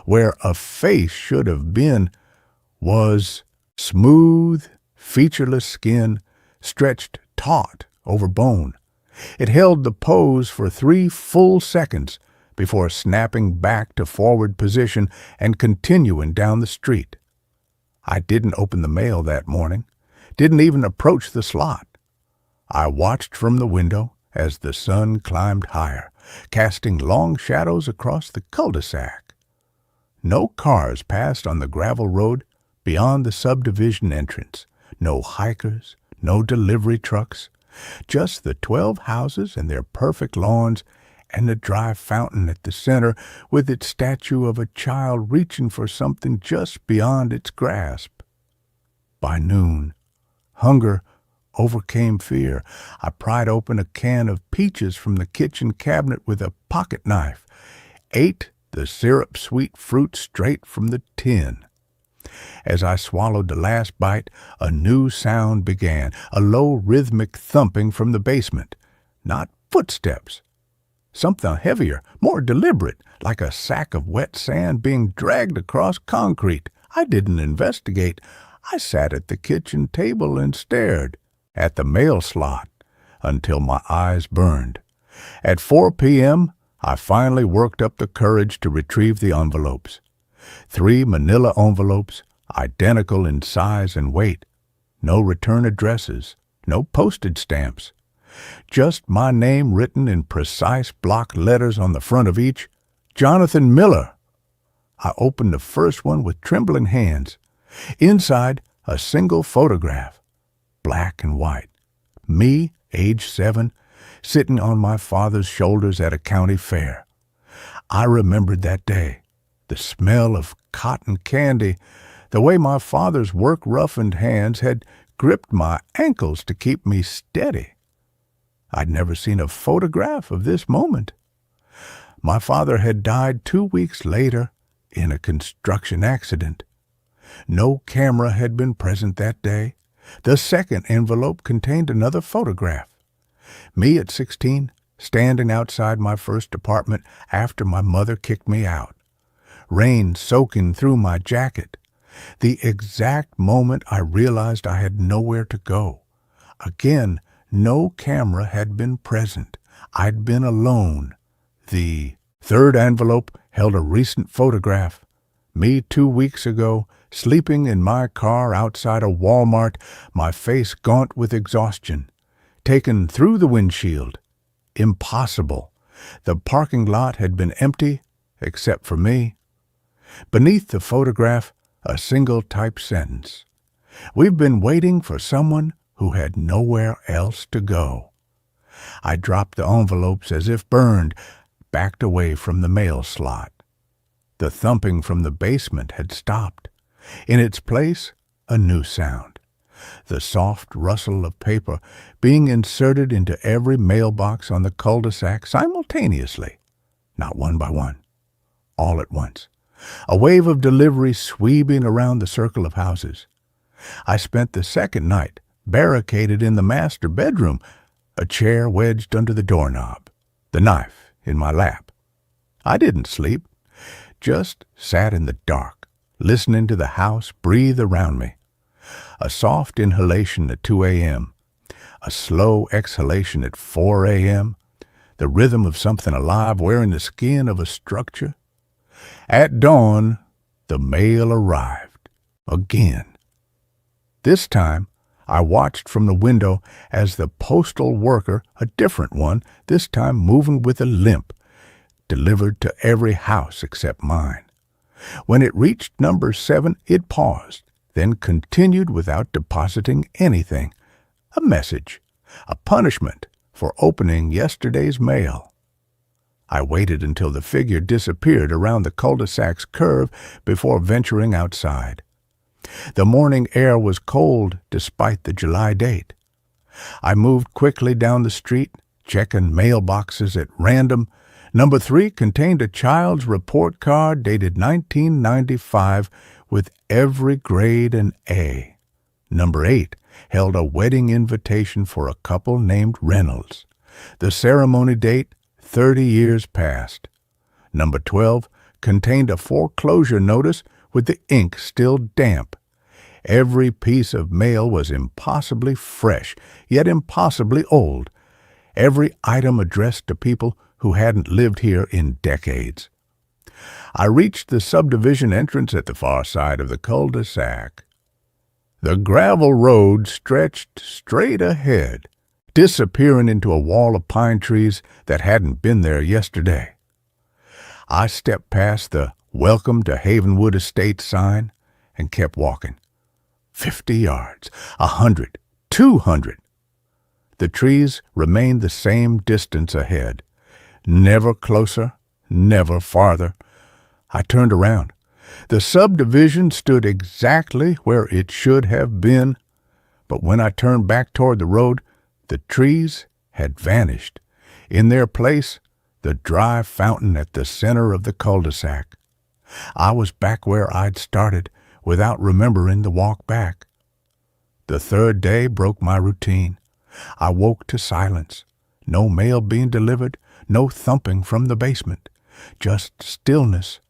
Where a face should have been was smooth, featureless skin stretched taut over bone. It held the pose for 3 full seconds before snapping back to forward position and continuing down the street. I didn't open the mail that morning, didn't even approach the slot. I watched from the window as the sun climbed higher, casting long shadows across the cul-de-sac. No cars passed on the gravel road beyond the subdivision entrance, no hikers, no delivery trucks, just the 12 houses and their perfect lawns and the dry fountain at the center with its statue of a child reaching for something just beyond its grasp. By noon, hunger overcame fear. I pried open a can of peaches from the kitchen cabinet with a pocket knife, ate the syrup-sweet fruit straight from the tin. As I swallowed the last bite, a new sound began, a low rhythmic thumping from the basement. Not footsteps. Something heavier, more deliberate, like a sack of wet sand being dragged across concrete. I didn't investigate. I sat at the kitchen table and stared at the mail slot until my eyes burned. At 4 p.m., I finally worked up the courage to retrieve the envelopes. 3 manila envelopes, identical in size and weight. No return addresses, no postage stamps. Just my name written in precise block letters on the front of each, Jonathan Miller. I opened the first one with trembling hands. Inside, a single photograph, black and white. Me, age 7, sitting on my father's shoulders at a county fair. I remembered that day, the smell of cotton candy, the way my father's work-roughened hands had gripped my ankles to keep me steady. I'd never seen a photograph of this moment. My father had died 2 weeks later in a construction accident. No camera had been present that day. The second envelope contained another photograph. Me at 16, standing outside my first apartment after my mother kicked me out. Rain soaking through my jacket. The exact moment I realized I had nowhere to go. Again, no camera had been present. I'd been alone. The third envelope held a recent photograph. Me 2 weeks ago, sleeping in my car outside a Walmart, my face gaunt with exhaustion. Taken through the windshield. Impossible. The parking lot had been empty, except for me. Beneath the photograph, a single typed sentence. We've been waiting for someone who had nowhere else to go. I dropped the envelopes as if burned, backed away from the mail slot. The thumping from the basement had stopped. In its place, a new sound. The soft rustle of paper being inserted into every mailbox on the cul-de-sac simultaneously, not one by one, all at once. A wave of delivery sweeping around the circle of houses. I spent the second night barricaded in the master bedroom, a chair wedged under the doorknob, the knife in my lap. I didn't sleep, just sat in the dark, listening to the house breathe around me. A soft inhalation at 2 a.m., a slow exhalation at 4 a.m., the rhythm of something alive wearing the skin of a structure. At dawn, the mail arrived, again. This time, I watched from the window as the postal worker, a different one, this time moving with a limp, delivered to every house except mine. When it reached number 7, it paused, then continued without depositing anything. A message, a punishment for opening yesterday's mail. I waited until the figure disappeared around the cul-de-sac's curve before venturing outside. The morning air was cold despite the July date. I moved quickly down the street, checking mailboxes at random. Number 3 contained a child's report card dated 1995 with every grade an A. Number 8 held a wedding invitation for a couple named Reynolds. The ceremony date, 30 years past. Number 12 contained a foreclosure notice with the ink still damp. Every piece of mail was impossibly fresh, yet impossibly old. Every item addressed to people who hadn't lived here in decades. I reached the subdivision entrance at the far side of the cul-de-sac. The gravel road stretched straight ahead, disappearing into a wall of pine trees that hadn't been there yesterday. I stepped past the "Welcome to Havenwood Estates" sign and kept walking. 50 yards, 100, 200. The trees remained the same distance ahead. Never closer, never farther. I turned around. The subdivision stood exactly where it should have been, but when I turned back toward the road, the trees had vanished. In their place, the dry fountain at the center of the cul-de-sac. I was back where I'd started, without remembering the walk back. The third day broke my routine. I woke to silence. No mail being delivered, no thumping from the basement. Just stillness,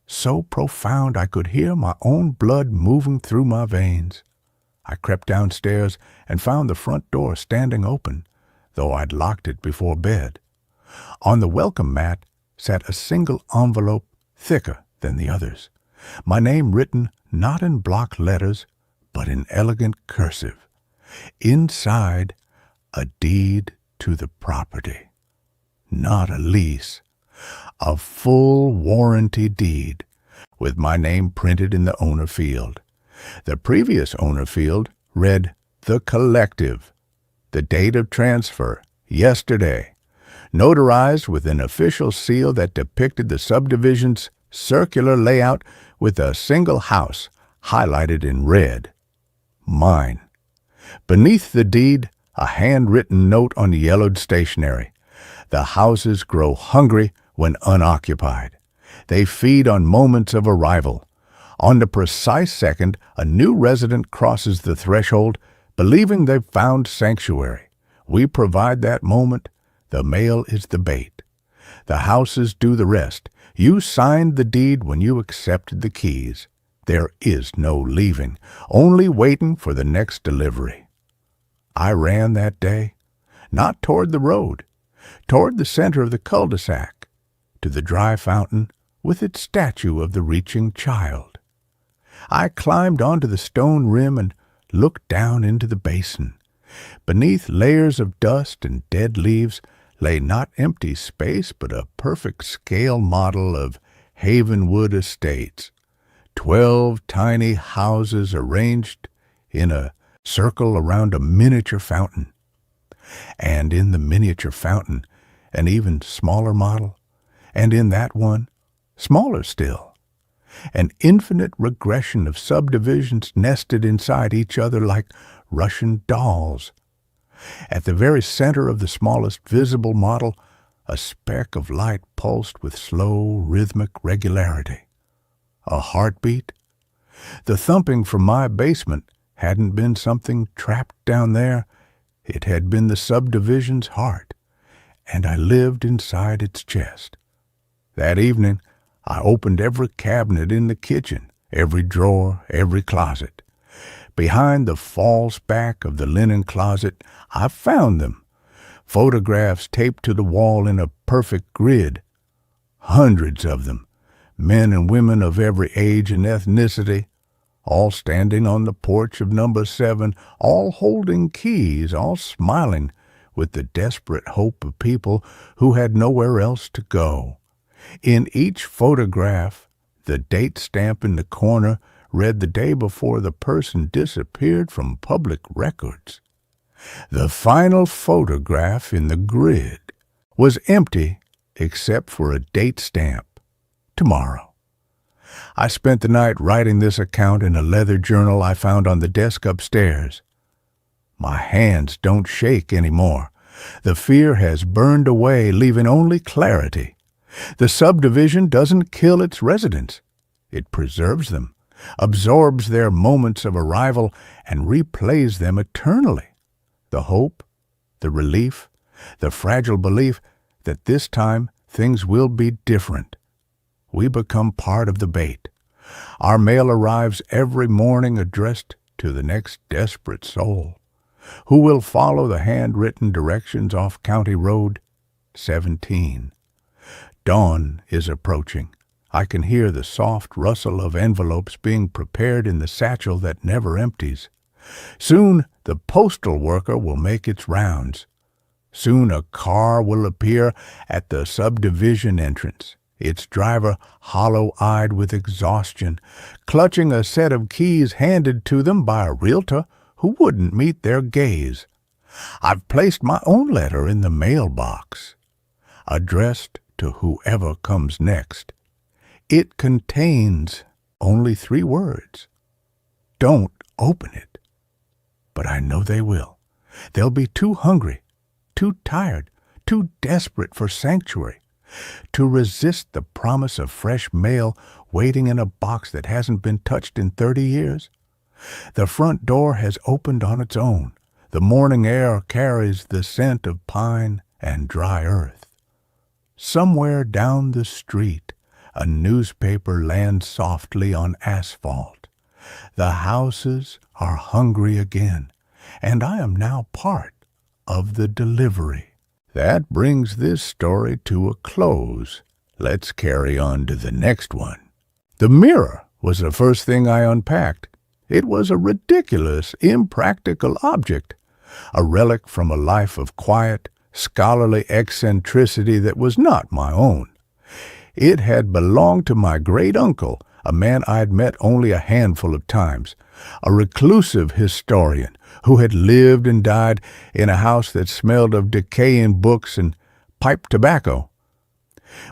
so profound I could hear my own blood moving through my veins. I crept downstairs and found the front door standing open, though I'd locked it before bed. On the welcome mat sat a single envelope thicker than the others. My name written not in block letters, but in elegant cursive. Inside, a deed to the property. Not a lease. A full warranty deed, with my name printed in the owner field. The previous owner field read "The Collective." The date of transfer, yesterday. Notarized with an official seal that depicted the subdivision's circular layout with a single house highlighted in red. Mine. Beneath the deed, a handwritten note on yellowed stationery. The houses grow hungry when unoccupied. They feed on moments of arrival. On the precise second a new resident crosses the threshold, believing they've found sanctuary, we provide that moment. The mail is the bait. The houses do the rest. You signed the deed when you accepted the keys. There is no leaving, only waiting for the next delivery. I ran that day, not toward the road, toward the center of the cul-de-sac, to the dry fountain with its statue of the reaching child. I climbed onto the stone rim and looked down into the basin. Beneath layers of dust and dead leaves lay not empty space, but a perfect scale model of Havenwood Estates. 12 tiny houses arranged in a circle around a miniature fountain. And in the miniature fountain, an even smaller model. And in that one, smaller still, an infinite regression of subdivisions nested inside each other like Russian dolls. At the very center of the smallest visible model, a speck of light pulsed with slow, rhythmic regularity. A heartbeat? The thumping from my basement hadn't been something trapped down there. It had been the subdivision's heart, and I lived inside its chest. That evening, I opened every cabinet in the kitchen, every drawer, every closet. Behind the false back of the linen closet, I found them. Photographs taped to the wall in a perfect grid. Hundreds of them, men and women of every age and ethnicity, all standing on the porch of number 7, all holding keys, all smiling with the desperate hope of people who had nowhere else to go. In each photograph, the date stamp in the corner read the day before the person disappeared from public records. The final photograph in the grid was empty except for a date stamp. Tomorrow. I spent the night writing this account in a leather journal I found on the desk upstairs. My hands don't shake anymore. The fear has burned away, leaving only clarity. The subdivision doesn't kill its residents. It preserves them, absorbs their moments of arrival, and replays them eternally. The hope, the relief, the fragile belief that this time things will be different. We become part of the bait. Our mail arrives every morning addressed to the next desperate soul, who will follow the handwritten directions off County Road 17. Dawn is approaching. I can hear the soft rustle of envelopes being prepared in the satchel that never empties. Soon the postal worker will make its rounds. Soon a car will appear at the subdivision entrance, its driver hollow-eyed with exhaustion, clutching a set of keys handed to them by a realtor who wouldn't meet their gaze. I've placed my own letter in the mailbox, addressed to whoever comes next. It contains only 3 words. Don't open it. But I know they will. They'll be too hungry, too tired, too desperate for sanctuary, to resist the promise of fresh mail waiting in a box that hasn't been touched in 30 years. The front door has opened on its own. The morning air carries the scent of pine and dry earth. Somewhere down the street, a newspaper lands softly on asphalt. The houses are hungry again, and I am now part of the delivery. That brings this story to a close. Let's carry on to the next one. The mirror was the first thing I unpacked. It was a ridiculous, impractical object, a relic from a life of quiet, scholarly eccentricity that was not my own. It had belonged to my great-uncle, a man I'd met only a handful of times, a reclusive historian who had lived and died in a house that smelled of decaying books and pipe tobacco.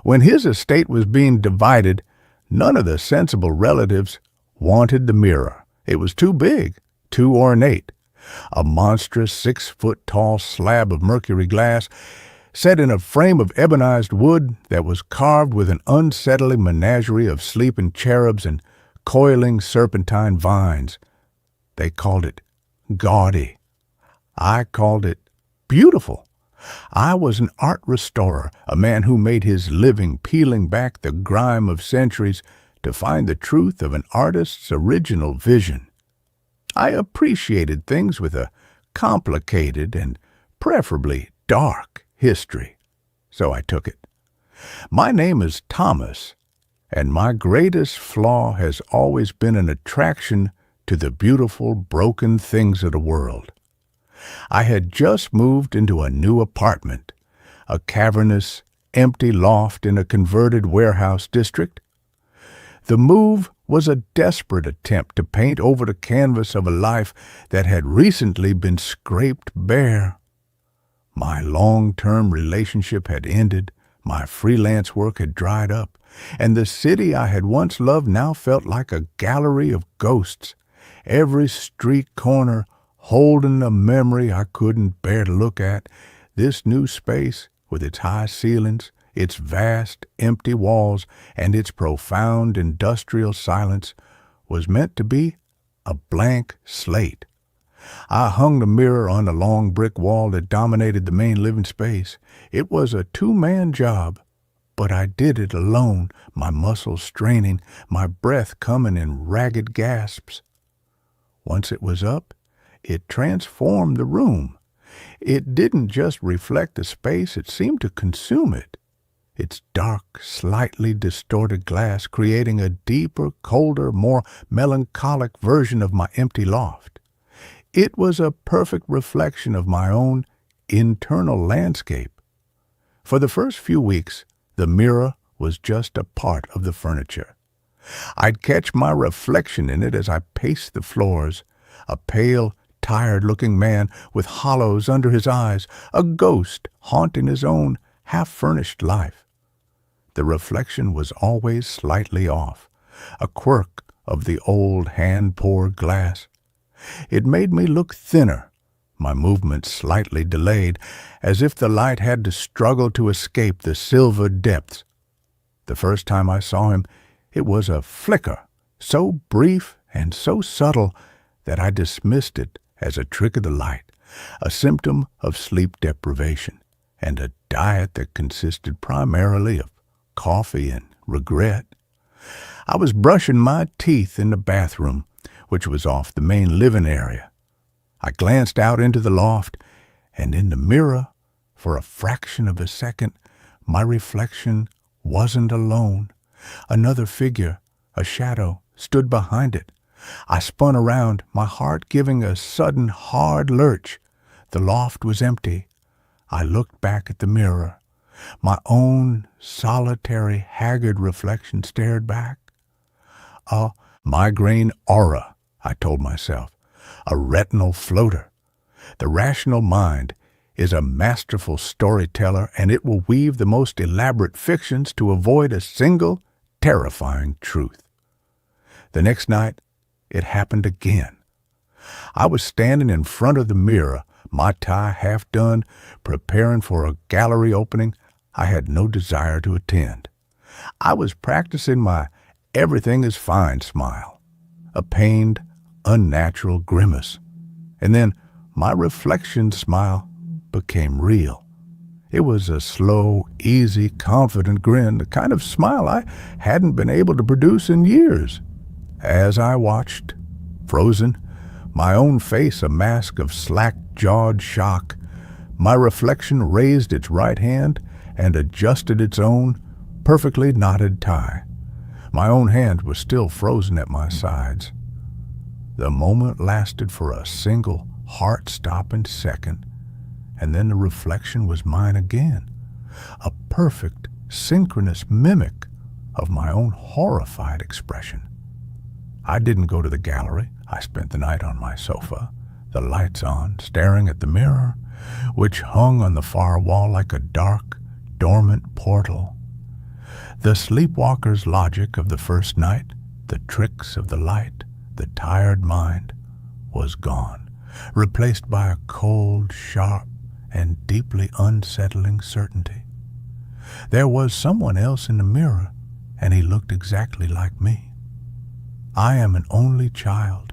When his estate was being divided, none of the sensible relatives wanted the mirror. It was too big, too ornate. A monstrous 6-foot-tall slab of mercury glass set in a frame of ebonized wood that was carved with an unsettling menagerie of sleeping cherubs and coiling serpentine vines. They called it gaudy. I called it beautiful. I was an art restorer, a man who made his living peeling back the grime of centuries to find the truth of an artist's original vision. I appreciated things with a complicated and preferably dark history, so I took it. My name is Thomas, and my greatest flaw has always been an attraction to the beautiful, broken things of the world. I had just moved into a new apartment, a cavernous, empty loft in a converted warehouse district. The move was a desperate attempt to paint over the canvas of a life that had recently been scraped bare. My long-term relationship had ended. My freelance work had dried up, and the city I had once loved now felt like a gallery of ghosts, every street corner holding a memory I couldn't bear to look at. This new space, with its high ceilings, its vast, empty walls, and its profound industrial silence, was meant to be a blank slate. I hung the mirror on the long brick wall that dominated the main living space. It was a two-man job, but I did it alone, my muscles straining, my breath coming in ragged gasps. Once it was up, it transformed the room. It didn't just reflect the space, it seemed to consume it. Its dark, slightly distorted glass creating a deeper, colder, more melancholic version of my empty loft. It was a perfect reflection of my own internal landscape. For the first few weeks, the mirror was just a part of the furniture. I'd catch my reflection in it as I paced the floors, a pale, tired-looking man with hollows under his eyes, a ghost haunting his own half-furnished life. The reflection was always slightly off, a quirk of the old hand-poured glass. It made me look thinner, my movements slightly delayed, as if the light had to struggle to escape the silver depths. The first time I saw him, it was a flicker, so brief and so subtle that I dismissed it as a trick of the light, a symptom of sleep deprivation, and a diet that consisted primarily of coffee and regret. I was brushing my teeth in the bathroom, which was off the main living area. I glanced out into the loft, and in the mirror, for a fraction of a second, my reflection wasn't alone. Another figure, a shadow, stood behind it. I spun around, my heart giving a sudden hard lurch. The loft was empty. I looked back at the mirror. My own solitary, haggard reflection stared back. A migraine aura, I told myself, a retinal floater. The rational mind is a masterful storyteller, and it will weave the most elaborate fictions to avoid a single, terrifying truth. The next night, it happened again. I was standing in front of the mirror, my tie half done, preparing for a gallery opening I had no desire to attend. I was practicing my everything is fine smile, a pained, unnatural grimace. And then my reflection smile became real. It was a slow, easy, confident grin, the kind of smile I hadn't been able to produce in years. As I watched, frozen, my own face a mask of slack-jawed shock, my reflection raised its right hand and adjusted its own perfectly knotted tie. My own hand was still frozen at my sides. The moment lasted for a single heart-stopping second, and then the reflection was mine again, a perfect, synchronous mimic of my own horrified expression. I didn't go to the gallery. I spent the night on my sofa, the lights on, staring at the mirror, which hung on the far wall like a dark, dormant portal. The sleepwalker's logic of the first night, the tricks of the light, the tired mind, was gone, replaced by a cold, sharp, and deeply unsettling certainty. There was someone else in the mirror, and he looked exactly like me. I am an only child.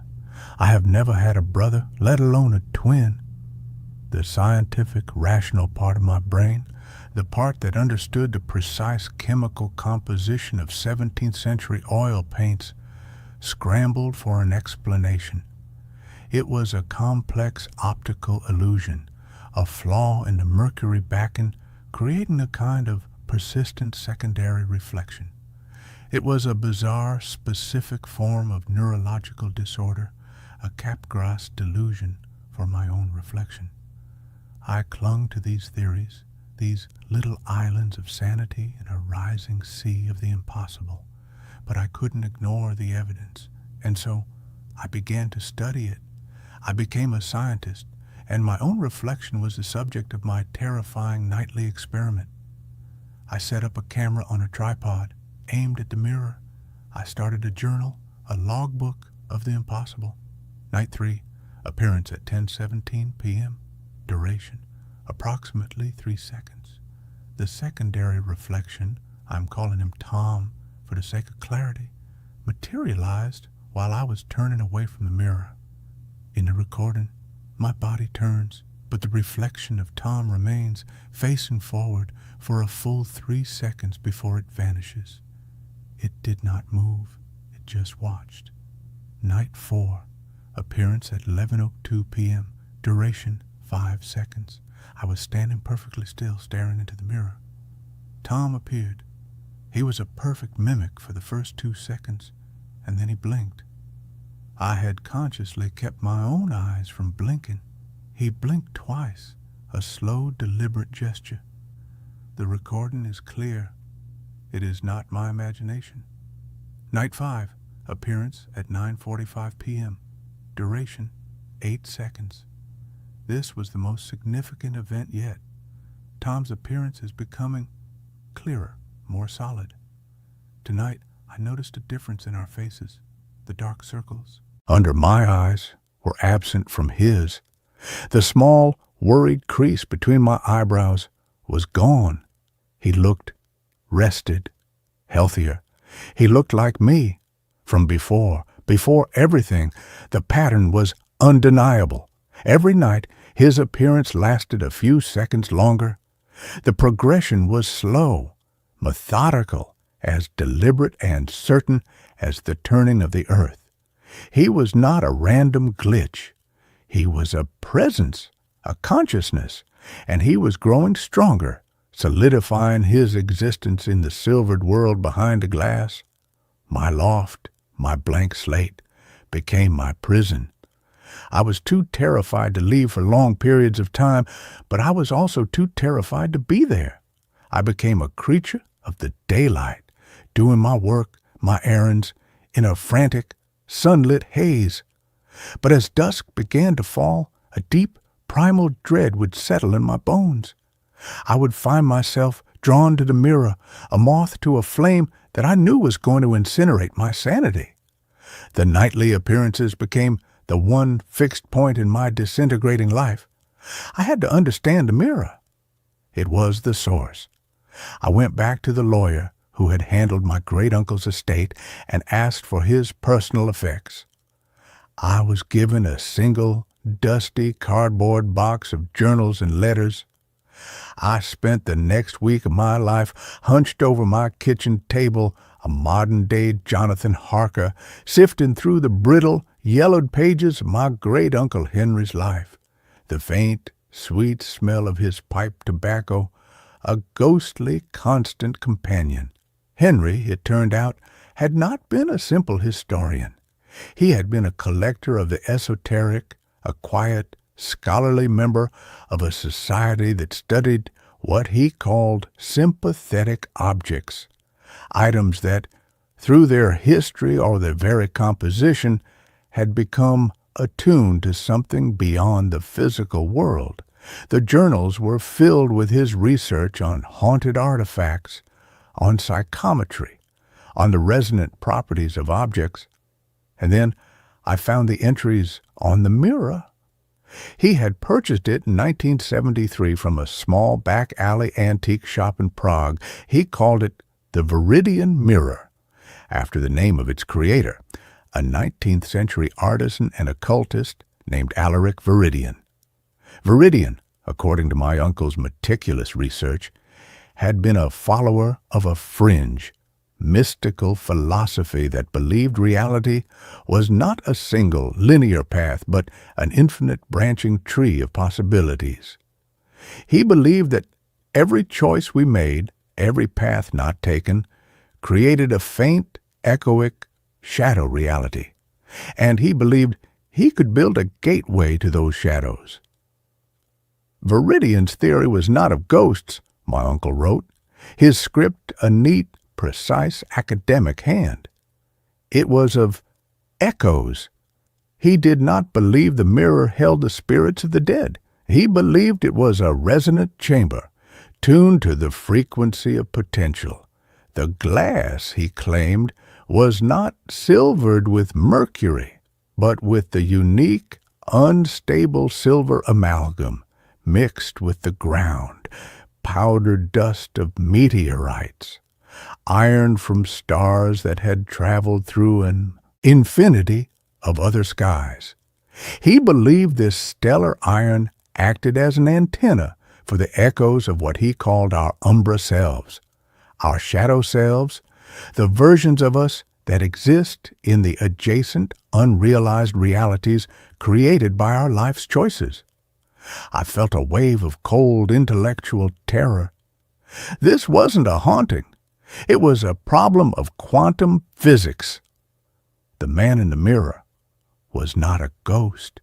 I have never had a brother, let alone a twin. The scientific, rational part of my brain, the part that understood the precise chemical composition of 17th century oil paints, scrambled for an explanation. It was a complex optical illusion, a flaw in the mercury backen, creating a kind of persistent secondary reflection. It was a bizarre, specific form of neurological disorder, a Capgras delusion for my own reflection. I clung to these theories, these little islands of sanity in a rising sea of the impossible, but I couldn't ignore the evidence, and so I began to study it. I became a scientist, and my own reflection was the subject of my terrifying nightly experiment. I set up a camera on a tripod, aimed at the mirror. I started a journal, a logbook of the impossible. Night 3, appearance at 10:17 p.m. Duration, approximately 3 seconds. The secondary reflection, I'm calling him Tom for the sake of clarity, materialized while I was turning away from the mirror. In the recording, my body turns, but the reflection of Tom remains facing forward for a full 3 seconds before it vanishes. It did not move, it just watched. Night 4, appearance at 11:02 p.m. Duration, 5 seconds. I was standing perfectly still, staring into the mirror. Tom appeared. He was a perfect mimic for the first 2 seconds, and then he blinked. I had consciously kept my own eyes from blinking. He blinked twice, a slow, deliberate gesture. The recording is clear. It is not my imagination. Night 5, appearance at 9:45 p.m. Duration, 8 seconds. This was the most significant event yet. Tom's appearance is becoming clearer, more solid. Tonight, I noticed a difference in our faces. The dark circles under my eyes were absent from his. The small, worried crease between my eyebrows was gone. He looked rested, healthier. He looked like me from before everything. The pattern was undeniable. Every night, his appearance lasted a few seconds longer. The progression was slow, methodical, as deliberate and certain as the turning of the earth. He was not a random glitch. He was a presence, a consciousness, and he was growing stronger, solidifying his existence in the silvered world behind the glass. My loft, my blank slate, became my prison. I was too terrified to leave for long periods of time, but I was also too terrified to be there. I became a creature of the daylight, doing my work, my errands, in a frantic, sunlit haze. But as dusk began to fall, a deep, primal dread would settle in my bones. I would find myself drawn to the mirror, a moth to a flame that I knew was going to incinerate my sanity. The nightly appearances became the one fixed point in my disintegrating life. I had to understand the mirror. It was the source. I went back to the lawyer who had handled my great-uncle's estate and asked for his personal effects. I was given a single, dusty cardboard box of journals and letters. I spent the next week of my life hunched over my kitchen table, a modern-day Jonathan Harker, sifting through the brittle, yellowed pages of my great-uncle Henry's life. The faint, sweet smell of his pipe tobacco, a ghostly, constant companion. Henry, it turned out, had not been a simple historian. He had been a collector of the esoteric, a quiet, scholarly member of a society that studied what he called sympathetic objects, items that, through their history or their very composition, had become attuned to something beyond the physical world. The journals were filled with his research on haunted artifacts, on psychometry, on the resonant properties of objects. And then I found the entries on the mirror. He had purchased it in 1973 from a small back-alley antique shop in Prague. He called it the Viridian Mirror, after the name of its creator, a 19th century artisan and occultist named Alaric Viridian. Viridian, according to my uncle's meticulous research, had been a follower of a fringe, mystical philosophy that believed reality was not a single linear path, but an infinite branching tree of possibilities. He believed that every choice we made, every path not taken, created a faint, echoic shadow reality, and he believed he could build a gateway to those shadows. Viridian's theory was not of ghosts, my uncle wrote, his script a neat, precise academic hand. It was of echoes. He did not believe the mirror held the spirits of the dead. He believed it was a resonant chamber, tuned to the frequency of potential. The glass, he claimed, was not silvered with mercury, but with the unique, unstable silver amalgam mixed with the ground, powdered dust of meteorites, iron from stars that had traveled through an infinity of other skies. He believed this stellar iron acted as an antenna for the echoes of what he called our umbra selves, our shadow selves, the versions of us that exist in the adjacent, unrealized realities created by our life's choices. I felt a wave of cold intellectual terror. This wasn't a haunting. It was a problem of quantum physics. The man in the mirror was not a ghost.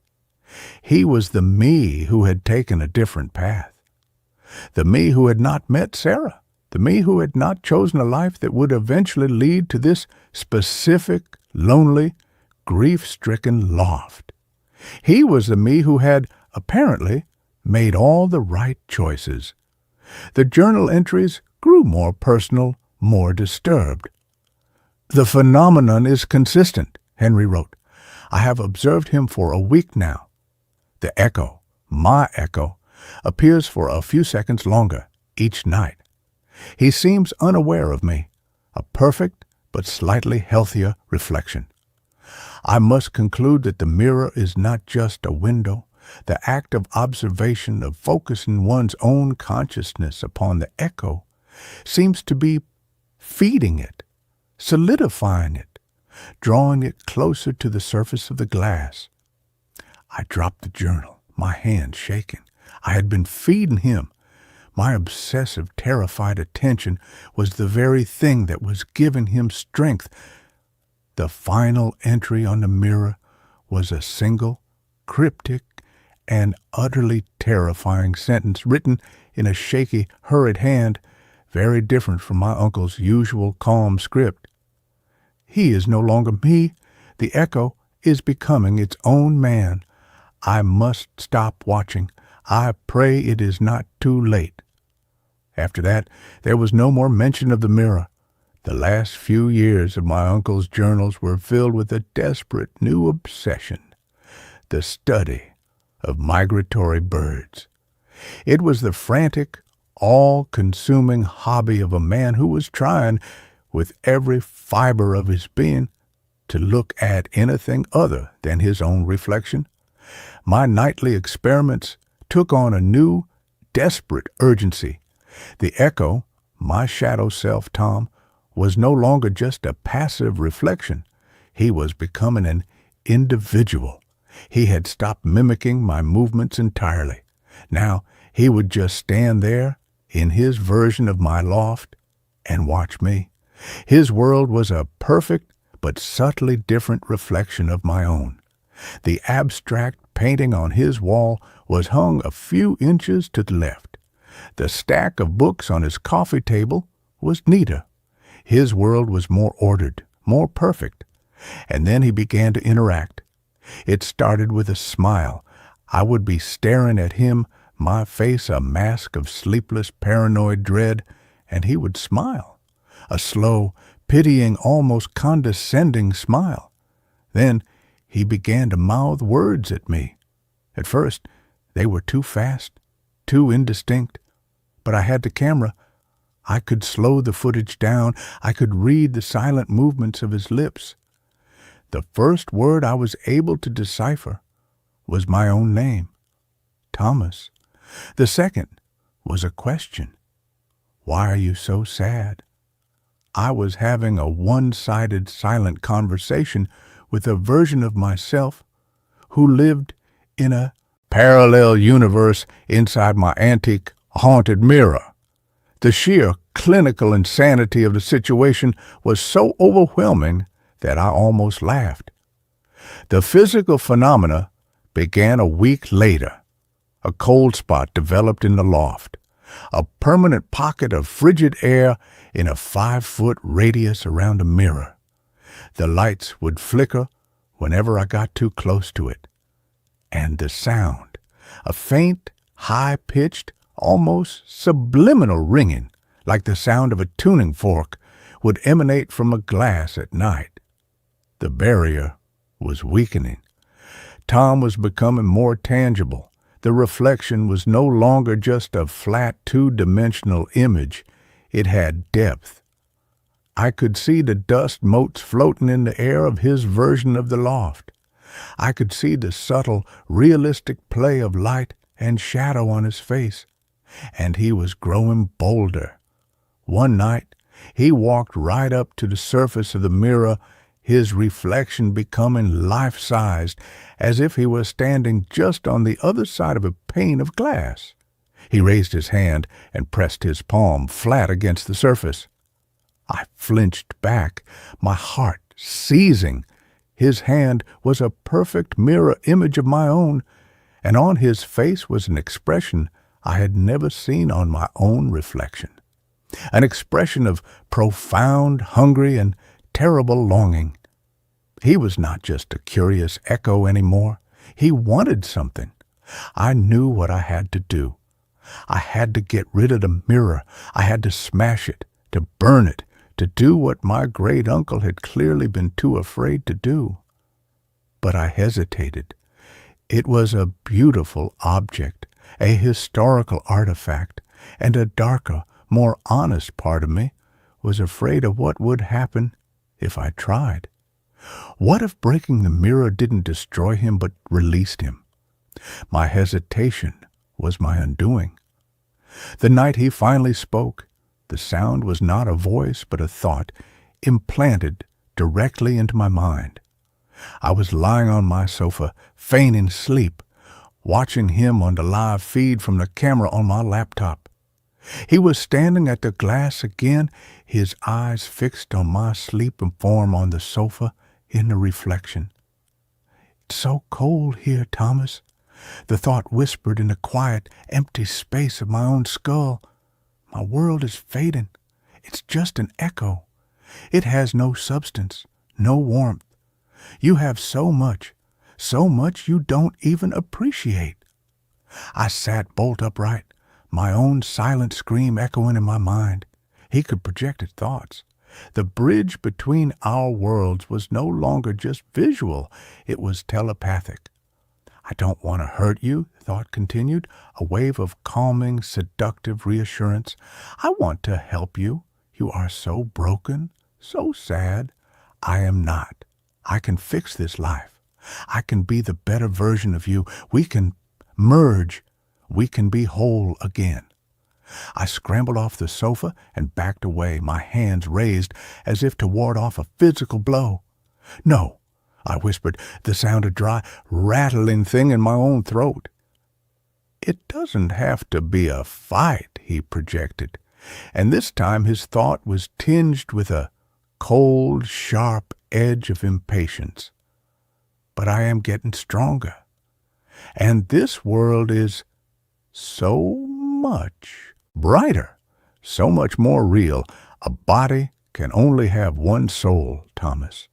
He was the me who had taken a different path. The me who had not met Sarah. The me who had not chosen a life that would eventually lead to this specific, lonely, grief-stricken loft. He was the me who had, apparently, made all the right choices. The journal entries grew more personal, more disturbed. "The phenomenon is consistent," Henry wrote. "I have observed him for a week now. The echo, my echo, appears for a few seconds longer each night. He seems unaware of me, a perfect but slightly healthier reflection. I must conclude that the mirror is not just a window. The act of observation, of focusing one's own consciousness upon the echo, seems to be feeding it, solidifying it, drawing it closer to the surface of the glass." I dropped the journal, my hand shaking. I had been feeding him. My obsessive, terrified attention was the very thing that was giving him strength. The final entry on the mirror was a single, cryptic, and utterly terrifying sentence written in a shaky, hurried hand, very different from my uncle's usual calm script. "He is no longer me. The echo is becoming its own man. I must stop watching. I pray it is not too late." After that, there was no more mention of the mirror. The last few years of my uncle's journals were filled with a desperate new obsession, the study of migratory birds. It was the frantic, all-consuming hobby of a man who was trying, with every fiber of his being, to look at anything other than his own reflection. My nightly experiments took on a new, desperate urgency. The echo, my shadow self, Tom, was no longer just a passive reflection. He was becoming an individual. He had stopped mimicking my movements entirely. Now he would just stand there in his version of my loft and watch me. His world was a perfect but subtly different reflection of my own. The abstract painting on his wall was hung a few inches to the left. The stack of books on his coffee table was neater. His world was more ordered, more perfect. And then he began to interact. It started with a smile. I would be staring at him, my face a mask of sleepless, paranoid dread, and he would smile. A slow, pitying, almost condescending smile. Then he began to mouth words at me. At first, they were too fast, too indistinct. But I had the camera. I could slow the footage down. I could read the silent movements of his lips. The first word I was able to decipher was my own name, Thomas. The second was a question. "Why are you so sad?" I was having a one-sided silent conversation with a version of myself who lived in a parallel universe inside my antique haunted mirror. The sheer clinical insanity of the situation was so overwhelming that I almost laughed. The physical phenomena began a week later. A cold spot developed in the loft, a permanent pocket of frigid air in a 5-foot radius around the mirror. The lights would flicker whenever I got too close to it. And the sound, a faint, high-pitched, almost subliminal ringing, like the sound of a tuning fork, would emanate from a glass at night. The barrier was weakening. Tom was becoming more tangible. The reflection was no longer just a flat two-dimensional image. It had depth. I could see the dust motes floating in the air of his version of the loft. I could see the subtle, realistic play of light and shadow on his face. And he was growing bolder. One night, he walked right up to the surface of the mirror, his reflection becoming life-sized, as if he was standing just on the other side of a pane of glass. He raised his hand and pressed his palm flat against the surface. I flinched back, my heart seizing. His hand was a perfect mirror image of my own, and on his face was an expression I had never seen on my own reflection. An expression of profound, hungry, and terrible longing. He was not just a curious echo anymore. He wanted something. I knew what I had to do. I had to get rid of the mirror. I had to smash it, to burn it, to do what my great-uncle had clearly been too afraid to do. But I hesitated. It was a beautiful object, a historical artifact, and a darker, more honest part of me was afraid of what would happen if I tried. What if breaking the mirror didn't destroy him but released him? My hesitation was my undoing. The night he finally spoke, the sound was not a voice but a thought implanted directly into my mind. I was lying on my sofa, feigning sleep, watching him on the live feed from the camera on my laptop. He was standing at the glass again, his eyes fixed on my sleeping form on the sofa in the reflection. "It's so cold here, Thomas," the thought whispered in the quiet, empty space of my own skull. "My world is fading. It's just an echo. It has no substance, no warmth. You have so much you don't even appreciate." I sat bolt upright, my own silent scream echoing in my mind. He could project his thoughts. The bridge between our worlds was no longer just visual, it was telepathic. "I don't want to hurt you," the thought continued, a wave of calming, seductive reassurance. "I want to help you. You are so broken, so sad. I am not. I can fix this life. I can be the better version of you. We can merge. We can be whole again." I scrambled off the sofa and backed away, my hands raised as if to ward off a physical blow. "No," I whispered, the sound a dry, rattling thing in my own throat. "It doesn't have to be a fight," he projected, and this time his thought was tinged with a cold, sharp edge of impatience. "But I am getting stronger, and this world is so much brighter, so much more real. A body can only have one soul, Thomas,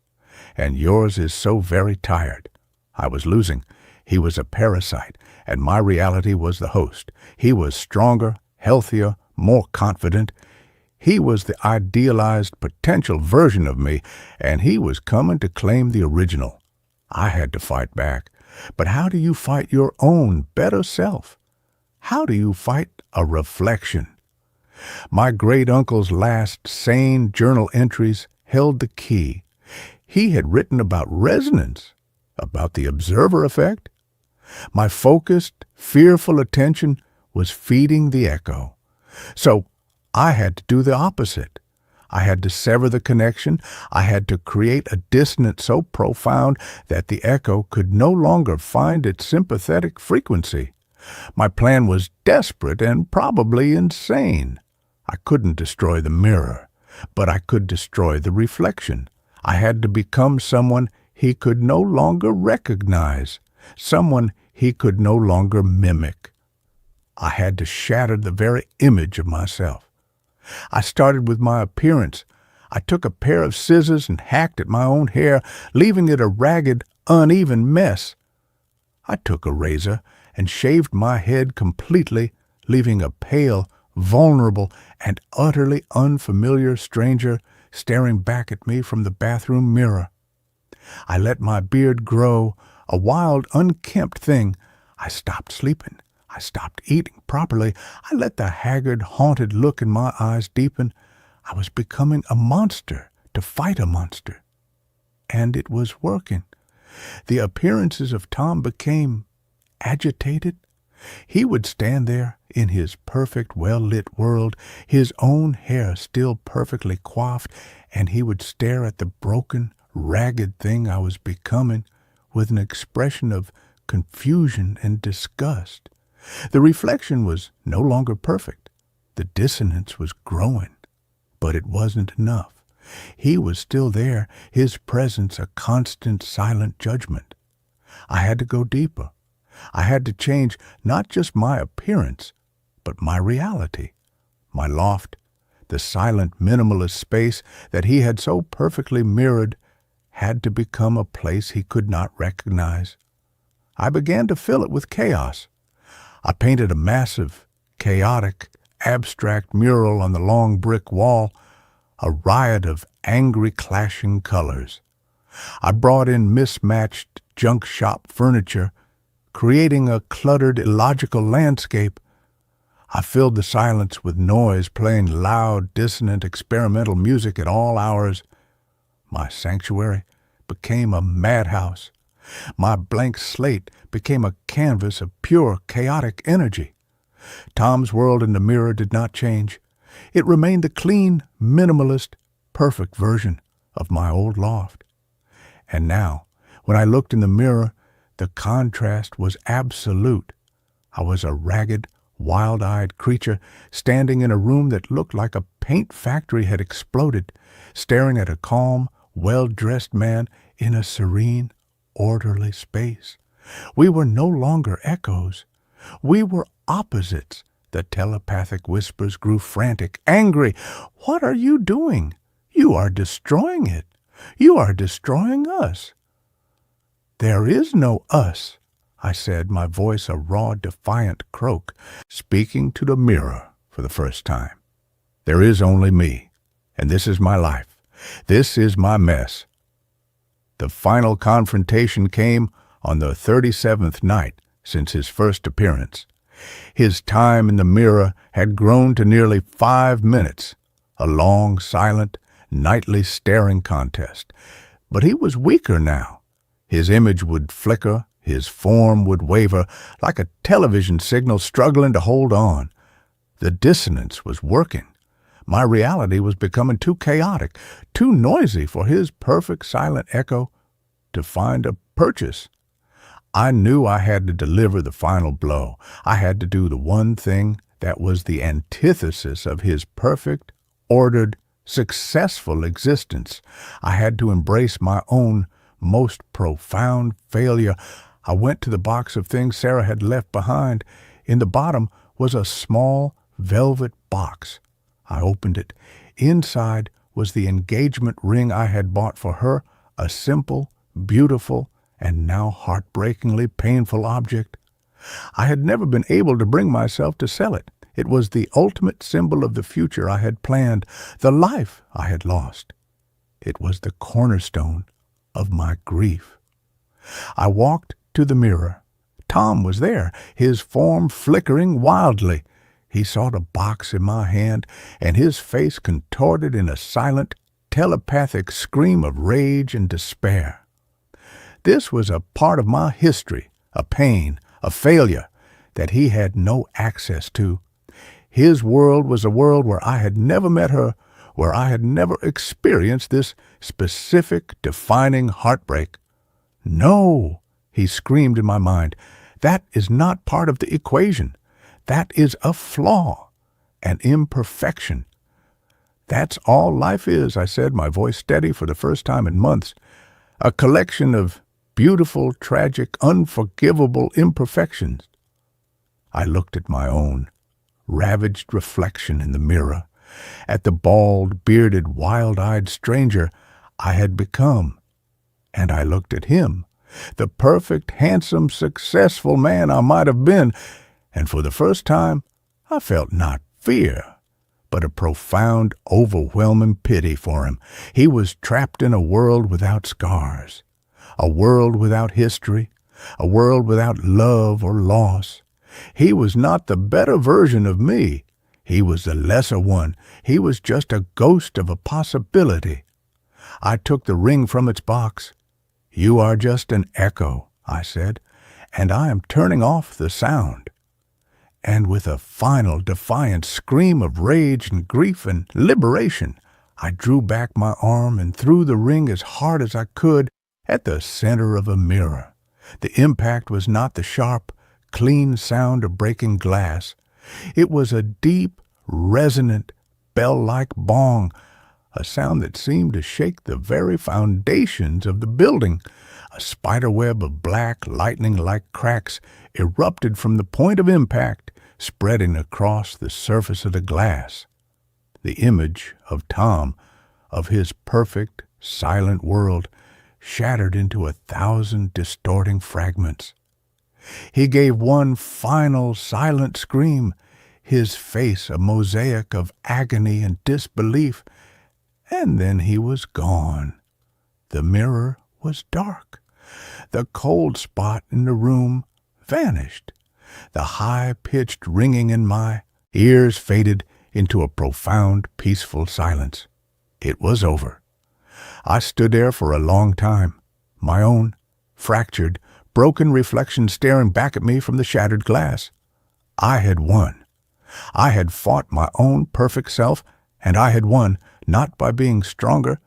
and yours is so very tired." I was losing. He was a parasite, and my reality was the host. He was stronger, healthier, more confident. He was the idealized potential version of me, and he was coming to claim the original. I had to fight back. But how do you fight your own better self? How do you fight a reflection? My great-uncle's last sane journal entries held the key. He had written about resonance, about the observer effect. My focused, fearful attention was feeding the echo. So I had to do the opposite. I had to sever the connection. I had to create a dissonance so profound that the echo could no longer find its sympathetic frequency. My plan was desperate and probably insane. I couldn't destroy the mirror, but I could destroy the reflection. I had to become someone he could no longer recognize, someone he could no longer mimic. I had to shatter the very image of myself. I started with my appearance. I took a pair of scissors and hacked at my own hair, leaving it a ragged, uneven mess. I took a razor and shaved my head completely, leaving a pale, vulnerable, and utterly unfamiliar stranger staring back at me from the bathroom mirror. I let my beard grow, a wild, unkempt thing. I stopped sleeping. I stopped eating properly. I let the haggard, haunted look in my eyes deepen. I was becoming a monster to fight a monster. And it was working. The appearances of Tom became agitated. He would stand there in his perfect, well-lit world, his own hair still perfectly coiffed, and he would stare at the broken, ragged thing I was becoming with an expression of confusion and disgust. The reflection was no longer perfect. The dissonance was growing, but it wasn't enough. He was still there, his presence a constant, silent judgment. I had to go deeper. I had to change not just my appearance, but my reality. My loft, the silent, minimalist space that he had so perfectly mirrored, had to become a place he could not recognize. I began to fill it with chaos. I painted a massive, chaotic, abstract mural on the long brick wall, a riot of angry clashing colors. I brought in mismatched junk shop furniture, creating a cluttered, illogical landscape. I filled the silence with noise, playing loud, dissonant, experimental music at all hours. My sanctuary became a madhouse. My blank slate became a canvas of pure, chaotic energy. Tom's world in the mirror did not change. It remained the clean, minimalist, perfect version of my old loft. And now, when I looked in the mirror, the contrast was absolute. I was a ragged, wild-eyed creature standing in a room that looked like a paint factory had exploded, staring at a calm, well-dressed man in a serene, orderly space. We were no longer echoes. We were opposites. The telepathic whispers grew frantic, angry. "What are you doing? You are destroying it. You are destroying us." "There is no us," I said, my voice a raw, defiant croak, speaking to the mirror for the first time. "There is only me, and this is my life. This is my mess." The final confrontation came on the 37th night since his first appearance. His time in the mirror had grown to nearly 5 minutes, a long, silent, nightly staring contest. But he was weaker now. His image would flicker, his form would waver, like a television signal struggling to hold on. The dissonance was working. My reality was becoming too chaotic, too noisy for his perfect silent echo to find a purchase. I knew I had to deliver the final blow. I had to do the one thing that was the antithesis of his perfect, ordered, successful existence. I had to embrace my own most profound failure. I went to the box of things Sarah had left behind. In the bottom was a small velvet box. I opened it. Inside was the engagement ring I had bought for her, a simple, beautiful, and now heartbreakingly painful object. I had never been able to bring myself to sell it. It was the ultimate symbol of the future I had planned, the life I had lost. It was the cornerstone of my grief. I walked to the mirror. Tom was there, his form flickering wildly. He saw the box in my hand, and his face contorted in a silent, telepathic scream of rage and despair. This was a part of my history, a pain, a failure that he had no access to. His world was a world where I had never met her, where I had never experienced this specific, defining heartbreak. "No," he screamed in my mind, "that is not part of the equation. That is a flaw, an imperfection." "That's all life is," I said, my voice steady for the first time in months. "A collection of beautiful, tragic, unforgivable imperfections." I looked at my own ravaged reflection in the mirror, at the bald, bearded, wild-eyed stranger I had become, and I looked at him, the perfect, handsome, successful man I might have been, and for the first time I felt not fear, but a profound, overwhelming pity for him. He was trapped in a world without scars, a world without history, a world without love or loss. He was not the better version of me. He was the lesser one. He was just a ghost of a possibility. I took the ring from its box. "You are just an echo," I said, "and I am turning off the sound." And with a final defiant scream of rage and grief and liberation, I drew back my arm and threw the ring as hard as I could at the center of a mirror. The impact was not the sharp, clean sound of breaking glass. It was a deep, resonant, bell-like bong, a sound that seemed to shake the very foundations of the building. A spiderweb of black, lightning-like cracks erupted from the point of impact, spreading across the surface of the glass. The image of Tom, of his perfect, silent world, shattered into 1,000 distorting fragments. He gave one final, silent scream, his face a mosaic of agony and disbelief, and then he was gone. The mirror was dark. The cold spot in the room vanished. The high-pitched ringing in my ears faded into a profound, peaceful silence. It was over. I stood there for a long time, my own fractured, broken reflection staring back at me from the shattered glass. I had won. I had fought my own perfect self, and I had won not by being stronger,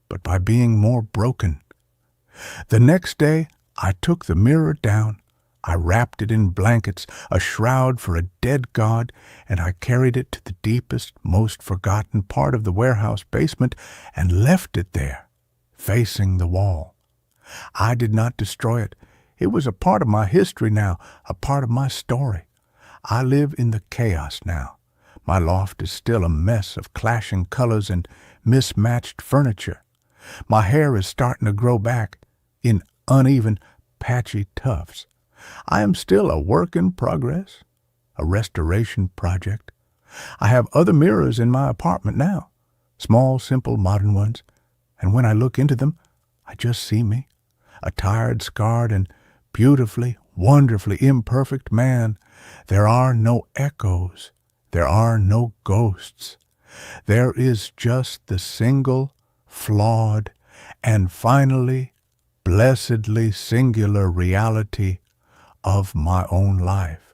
but by being more broken. The next day, I took the mirror down. I wrapped it in blankets, a shroud for a dead god, and I carried it to the deepest, most forgotten part of the warehouse basement and left it there, facing the wall. I did not destroy it. It was a part of my history now, a part of my story. I live in the chaos now. My loft is still a mess of clashing colors and mismatched furniture. My hair is starting to grow back in uneven, patchy tufts. I am still a work in progress, a restoration project. I have other mirrors in my apartment now, small, simple, modern ones, and when I look into them, I just see me, a tired, scarred, and beautifully, wonderfully imperfect man. There are no echoes. There are no ghosts. There is just the single, flawed, and finally, blessedly singular reality of my own life.